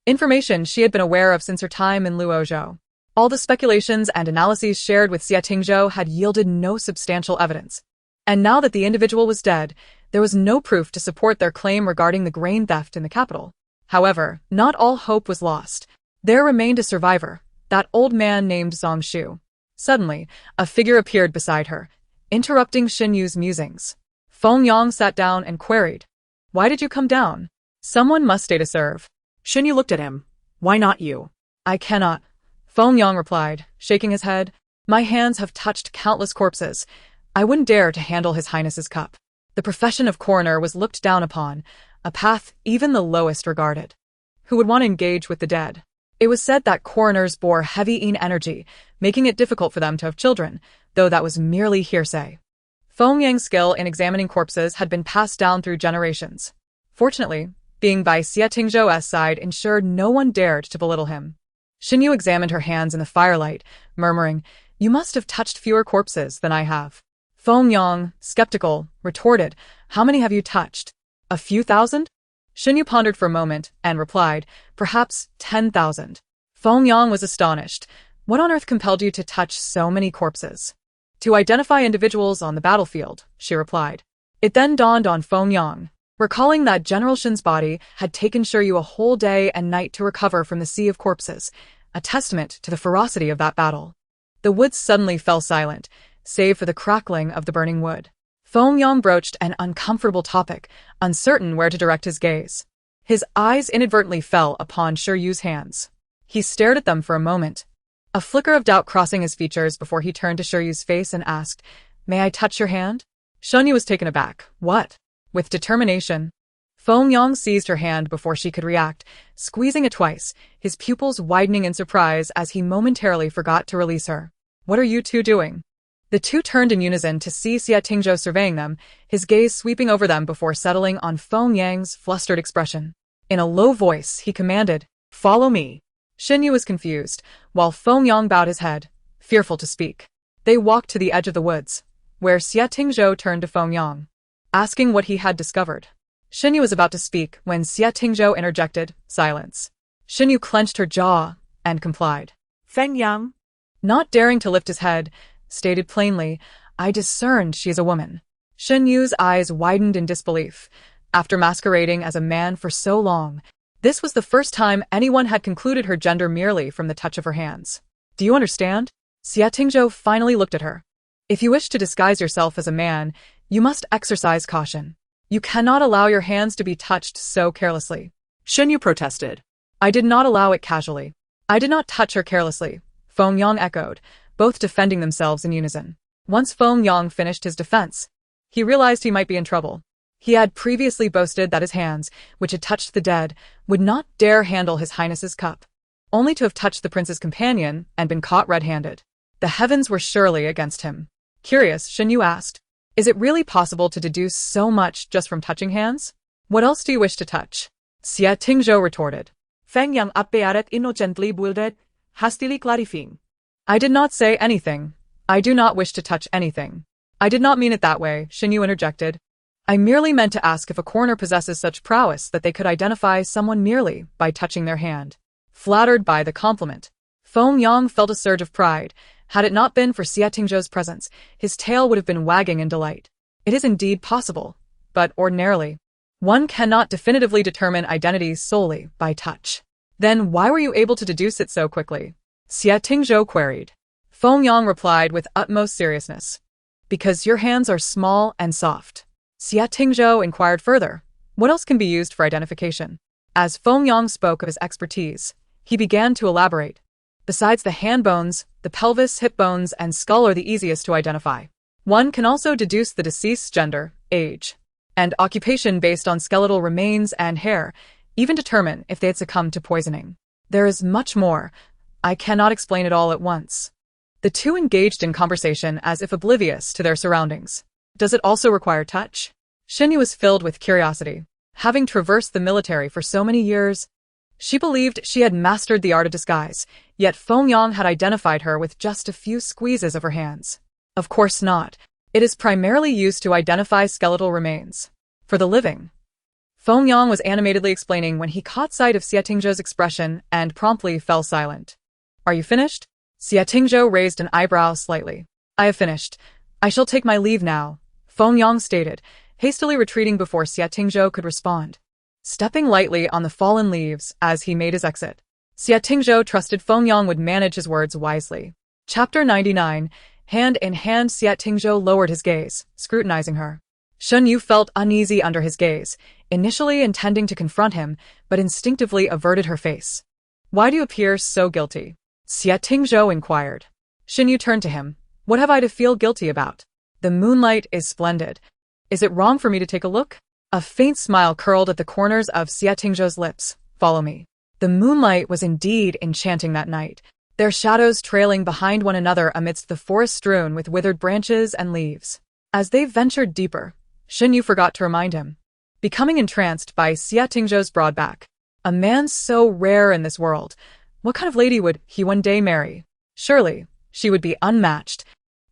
Information she had been aware of since her time in Luozhou. All the speculations and analyses shared with Xia Tingzhou had yielded no substantial evidence. And now that the individual was dead, there was no proof to support their claim regarding the grain theft in the capital. However, not all hope was lost. There remained a survivor, that old man named Zhang Shu. Suddenly, a figure appeared beside her, interrupting Shin Yu's musings. Feng Yang sat down and queried, "Why did you come down? Someone must stay to serve." Shin Yu looked at him. "Why not you?" "I cannot," Feng Yang replied, shaking his head. "My hands have touched countless corpses. I wouldn't dare to handle His Highness's cup." The profession of coroner was looked down upon, a path even the lowest regarded. Who would want to engage with the dead? It was said that coroners bore heavy energy, making it difficult for them to have children, though that was merely hearsay. Feng Yang's skill in examining corpses had been passed down through generations. Fortunately, being by Xia Tingzhou's side ensured no one dared to belittle him. Shin Yu examined her hands in the firelight, murmuring, "You must have touched fewer corpses than I have." Feng Yang, skeptical, retorted, "How many have you touched? A few thousand?" Shin Yu pondered for a moment and replied, "Perhaps 10,000. Feng Yang was astonished. "What on earth compelled you to touch so many corpses?" "To identify individuals on the battlefield," she replied. It then dawned on Feng Yang, recalling that General Shin's body had taken Shiryu a whole day and night to recover from the sea of corpses, a testament to the ferocity of that battle. The woods suddenly fell silent, save for the crackling of the burning wood. Feng Yang broached an uncomfortable topic, uncertain where to direct his gaze. His eyes inadvertently fell upon Shiryu's hands. He stared at them for a moment, a flicker of doubt crossing his features before he turned to Shiryu's face and asked, "May I touch your hand?" Shunyu was taken aback. "What?" With determination, Feng Yang seized her hand before she could react, squeezing it twice, his pupils widening in surprise as he momentarily forgot to release her. "What are you two doing?" The two turned in unison to see Xia Tingzhou surveying them, his gaze sweeping over them before settling on Feng Yang's flustered expression. In a low voice, he commanded, "Follow me." Shin Yu was confused, while Feng Yang bowed his head, fearful to speak. They walked to the edge of the woods. where Xie Tingzhou turned to Feng Yang, asking what he had discovered. Shenyu was about to speak when Xie Tingzhou interjected, silence. Shenyu clenched her jaw and complied. Feng Yang. Not daring to lift his head, stated plainly, I discerned she is a woman. Shenyu's eyes widened in disbelief. After masquerading as a man for so long, this was the first time anyone had concluded her gender merely from the touch of her hands. Do you understand? Xie Tingzhou finally looked at her. If you wish to disguise yourself as a man, you must exercise caution. You cannot allow your hands to be touched so carelessly. Shenyu protested. I did not allow it casually. I did not touch her carelessly, Feng Yang echoed, both defending themselves in unison. Once Feng Yang finished his defense, he realized he might be in trouble. He had previously boasted that his hands, which had touched the dead, would not dare handle His Highness's cup, only to have touched the prince's companion and been caught red-handed. The heavens were surely against him. Curious, Shenyu asked, is it really possible to deduce so much just from touching hands? What else do you wish to touch? Xie Tingzhou retorted. Feng Yang appeared innocently bewildered, hastily clarifying. I did not say anything. I do not wish to touch anything. I did not mean it that way, Shenyu interjected. I merely meant to ask if a coroner possesses such prowess that they could identify someone merely by touching their hand. Flattered by the compliment, Feng Yang felt a surge of pride. Had it not been for Xie Tingzhou's presence, his tail would have been wagging in delight. It is indeed possible, but ordinarily, one cannot definitively determine identity solely by touch. Then why were you able to deduce it so quickly? Xie Tingzhou queried. Feng Yang replied with utmost seriousness. Because your hands are small and soft. Xie Tingzhou inquired further. What else can be used for identification? As Feng Yang spoke of his expertise, he began to elaborate. Besides the hand bones, the pelvis, hip bones, and skull are the easiest to identify. One can also deduce the deceased's gender, age, and occupation based on skeletal remains and hair, even determine if they had succumbed to poisoning. There is much more. I cannot explain it all at once. The two engaged in conversation as if oblivious to their surroundings. Does it also require touch? Shenyu was filled with curiosity. Having traversed the military for so many years, she believed she had mastered the art of disguise, yet Feng Yang had identified her with just a few squeezes of her hands. Of course not. It is primarily used to identify skeletal remains. For the living. Feng Yang was animatedly explaining when he caught sight of Xie Tingzhou's expression and promptly fell silent. Are you finished? Xie Tingzhou raised an eyebrow slightly. I have finished. I shall take my leave now, Feng Yang stated, hastily retreating before Xie Tingzhou could respond. Stepping lightly on the fallen leaves as he made his exit, Xie Tingzhou trusted Feng Yang would manage his words wisely. Chapter 99. Hand in hand, Xie Tingzhou lowered his gaze, scrutinizing her. Shenyu felt uneasy under his gaze, initially intending to confront him, but instinctively averted her face. Why do you appear so guilty? Xie Tingzhou inquired. Shenyu turned to him. What have I to feel guilty about? The moonlight is splendid. Is it wrong for me to take a look? A faint smile curled at the corners of Xie Tingzhou's lips. Follow me. The moonlight was indeed enchanting that night, their shadows trailing behind one another amidst the forest strewn with withered branches and leaves. As they ventured deeper, Shenyu forgot to remind him. Becoming entranced by Xie Tingzhou's broad back. A man so rare in this world. What kind of lady would he one day marry? Surely, she would be unmatched.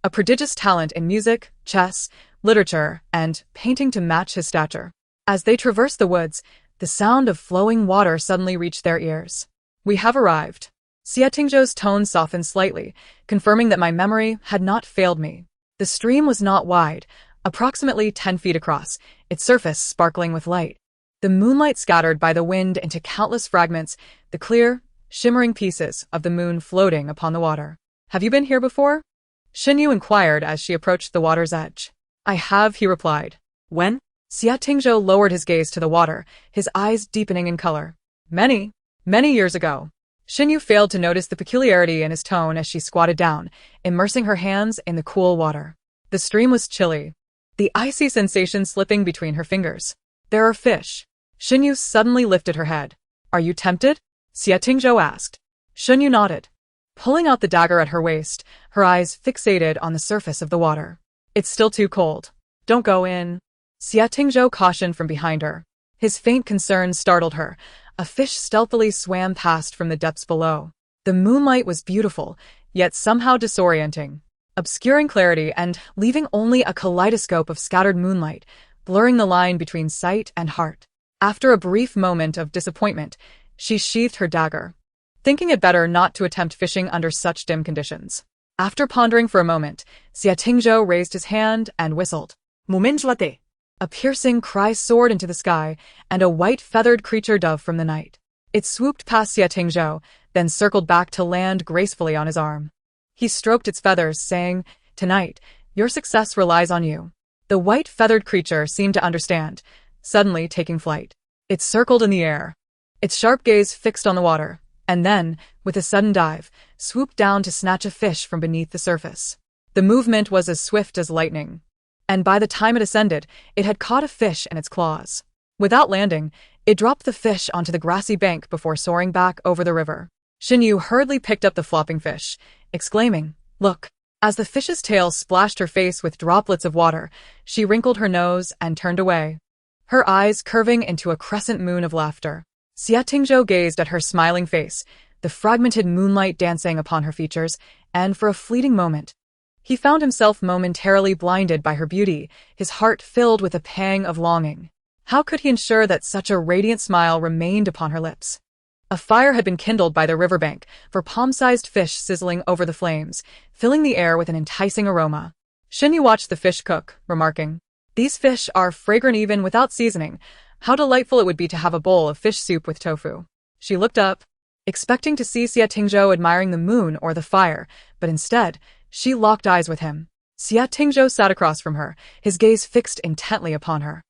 A prodigious talent in music, chess, literature, and painting to match his stature. As they traversed the woods, the sound of flowing water suddenly reached their ears. We have arrived. Xie Tingzhou's tone softened slightly, confirming that my memory had not failed me. The stream was not wide, approximately 10 feet across, its surface sparkling with light. The moonlight scattered by the wind into countless fragments, the clear, shimmering pieces of the moon floating upon the water. Have you been here before? Shenyu inquired as she approached the water's edge. I have, he replied. When? Xie Tingzhou lowered his gaze to the water, his eyes deepening in color. Many years ago. Shenyu failed to notice the peculiarity in his tone as she squatted down, immersing her hands in the cool water. The stream was chilly, the icy sensation slipping between her fingers. There are fish. Shenyu suddenly lifted her head. Are you tempted? Xie Tingzhou asked. Shenyu nodded, pulling out the dagger at her waist, her eyes fixated on the surface of the water. It's still too cold. Don't go in. Xie Tingzhou cautioned from behind her. His faint concern startled her. A fish stealthily swam past from the depths below. The moonlight was beautiful, yet somehow disorienting. obscuring clarity and leaving only a kaleidoscope of scattered moonlight, blurring the line between sight and heart. After a brief moment of disappointment, she sheathed her dagger, thinking it better not to attempt fishing under such dim conditions. After pondering for a moment, Xia Tingzhou raised his hand and whistled. Momentlate. A piercing cry soared into the sky, and a white-feathered creature dove from the night. It swooped past Xia Tingzhou, then circled back to land gracefully on his arm. He stroked its feathers, saying, "Tonight, your success relies on you." The white-feathered creature seemed to understand, suddenly taking flight. It circled in the air, its sharp gaze fixed on the water, and then, with a sudden dive, swooped down to snatch a fish from beneath the surface. The movement was as swift as lightning, and by the time it ascended, it had caught a fish in its claws. Without landing, it dropped the fish onto the grassy bank before soaring back over the river. Xinyu hurriedly picked up the flopping fish, exclaiming, "Look!" As the fish's tail splashed her face with droplets of water, she wrinkled her nose and turned away, her eyes curving into a crescent moon of laughter. Xia Tingzhou gazed at her smiling face, the fragmented moonlight dancing upon her features, and for a fleeting moment, he found himself momentarily blinded by her beauty, his heart filled with a pang of longing. How could he ensure that such a radiant smile remained upon her lips? A fire had been kindled by the riverbank, for palm-sized fish sizzling over the flames, filling the air with an enticing aroma. Xinyu watched the fish cook, remarking, "These fish are fragrant even without seasoning. How delightful it would be to have a bowl of fish soup with tofu." She looked up, expecting to see Xia Tingzhou admiring the moon or the fire, but instead, she locked eyes with him. Xia Tingzhou sat across from her, his gaze fixed intently upon her.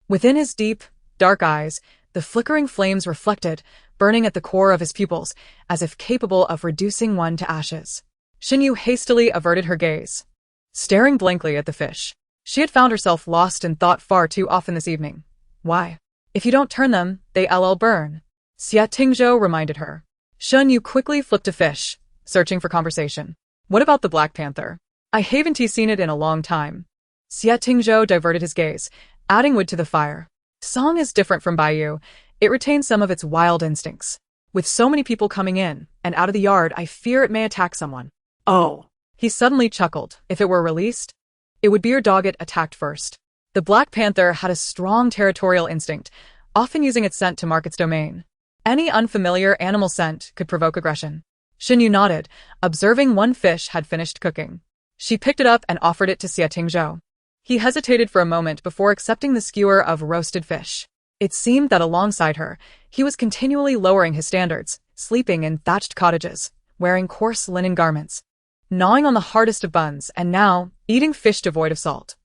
Within his deep, dark eyes, the flickering flames reflected, burning at the core of his pupils, as if capable of reducing one to ashes. Xinyu hastily averted her gaze, staring blankly at the fish. She had found herself lost in thought far too often this evening. Why? If you don't turn them, they'll burn. Xia Tingzhou reminded her. Xinyu quickly flipped a fish, searching for conversation. What about the Black Panther? I haven't seen it in a long time. Xia Tingzhou diverted his gaze, adding wood to the fire. Song is different from Baiyu. It retains some of its wild instincts. With so many people coming in and out of the yard, I fear it may attack someone. Oh. He suddenly chuckled. If it were released, it would be your dog it attacked first. The Black Panther had a strong territorial instinct, often using its scent to mark its domain. Any unfamiliar animal scent could provoke aggression. Xinyu nodded, observing one fish had finished cooking. She picked it up and offered it to Xia Tingzhou. He hesitated for a moment before accepting the skewer of roasted fish. It seemed that alongside her, he was continually lowering his standards, sleeping in thatched cottages, wearing coarse linen garments, gnawing on the hardest of buns, and now, eating fish devoid of salt.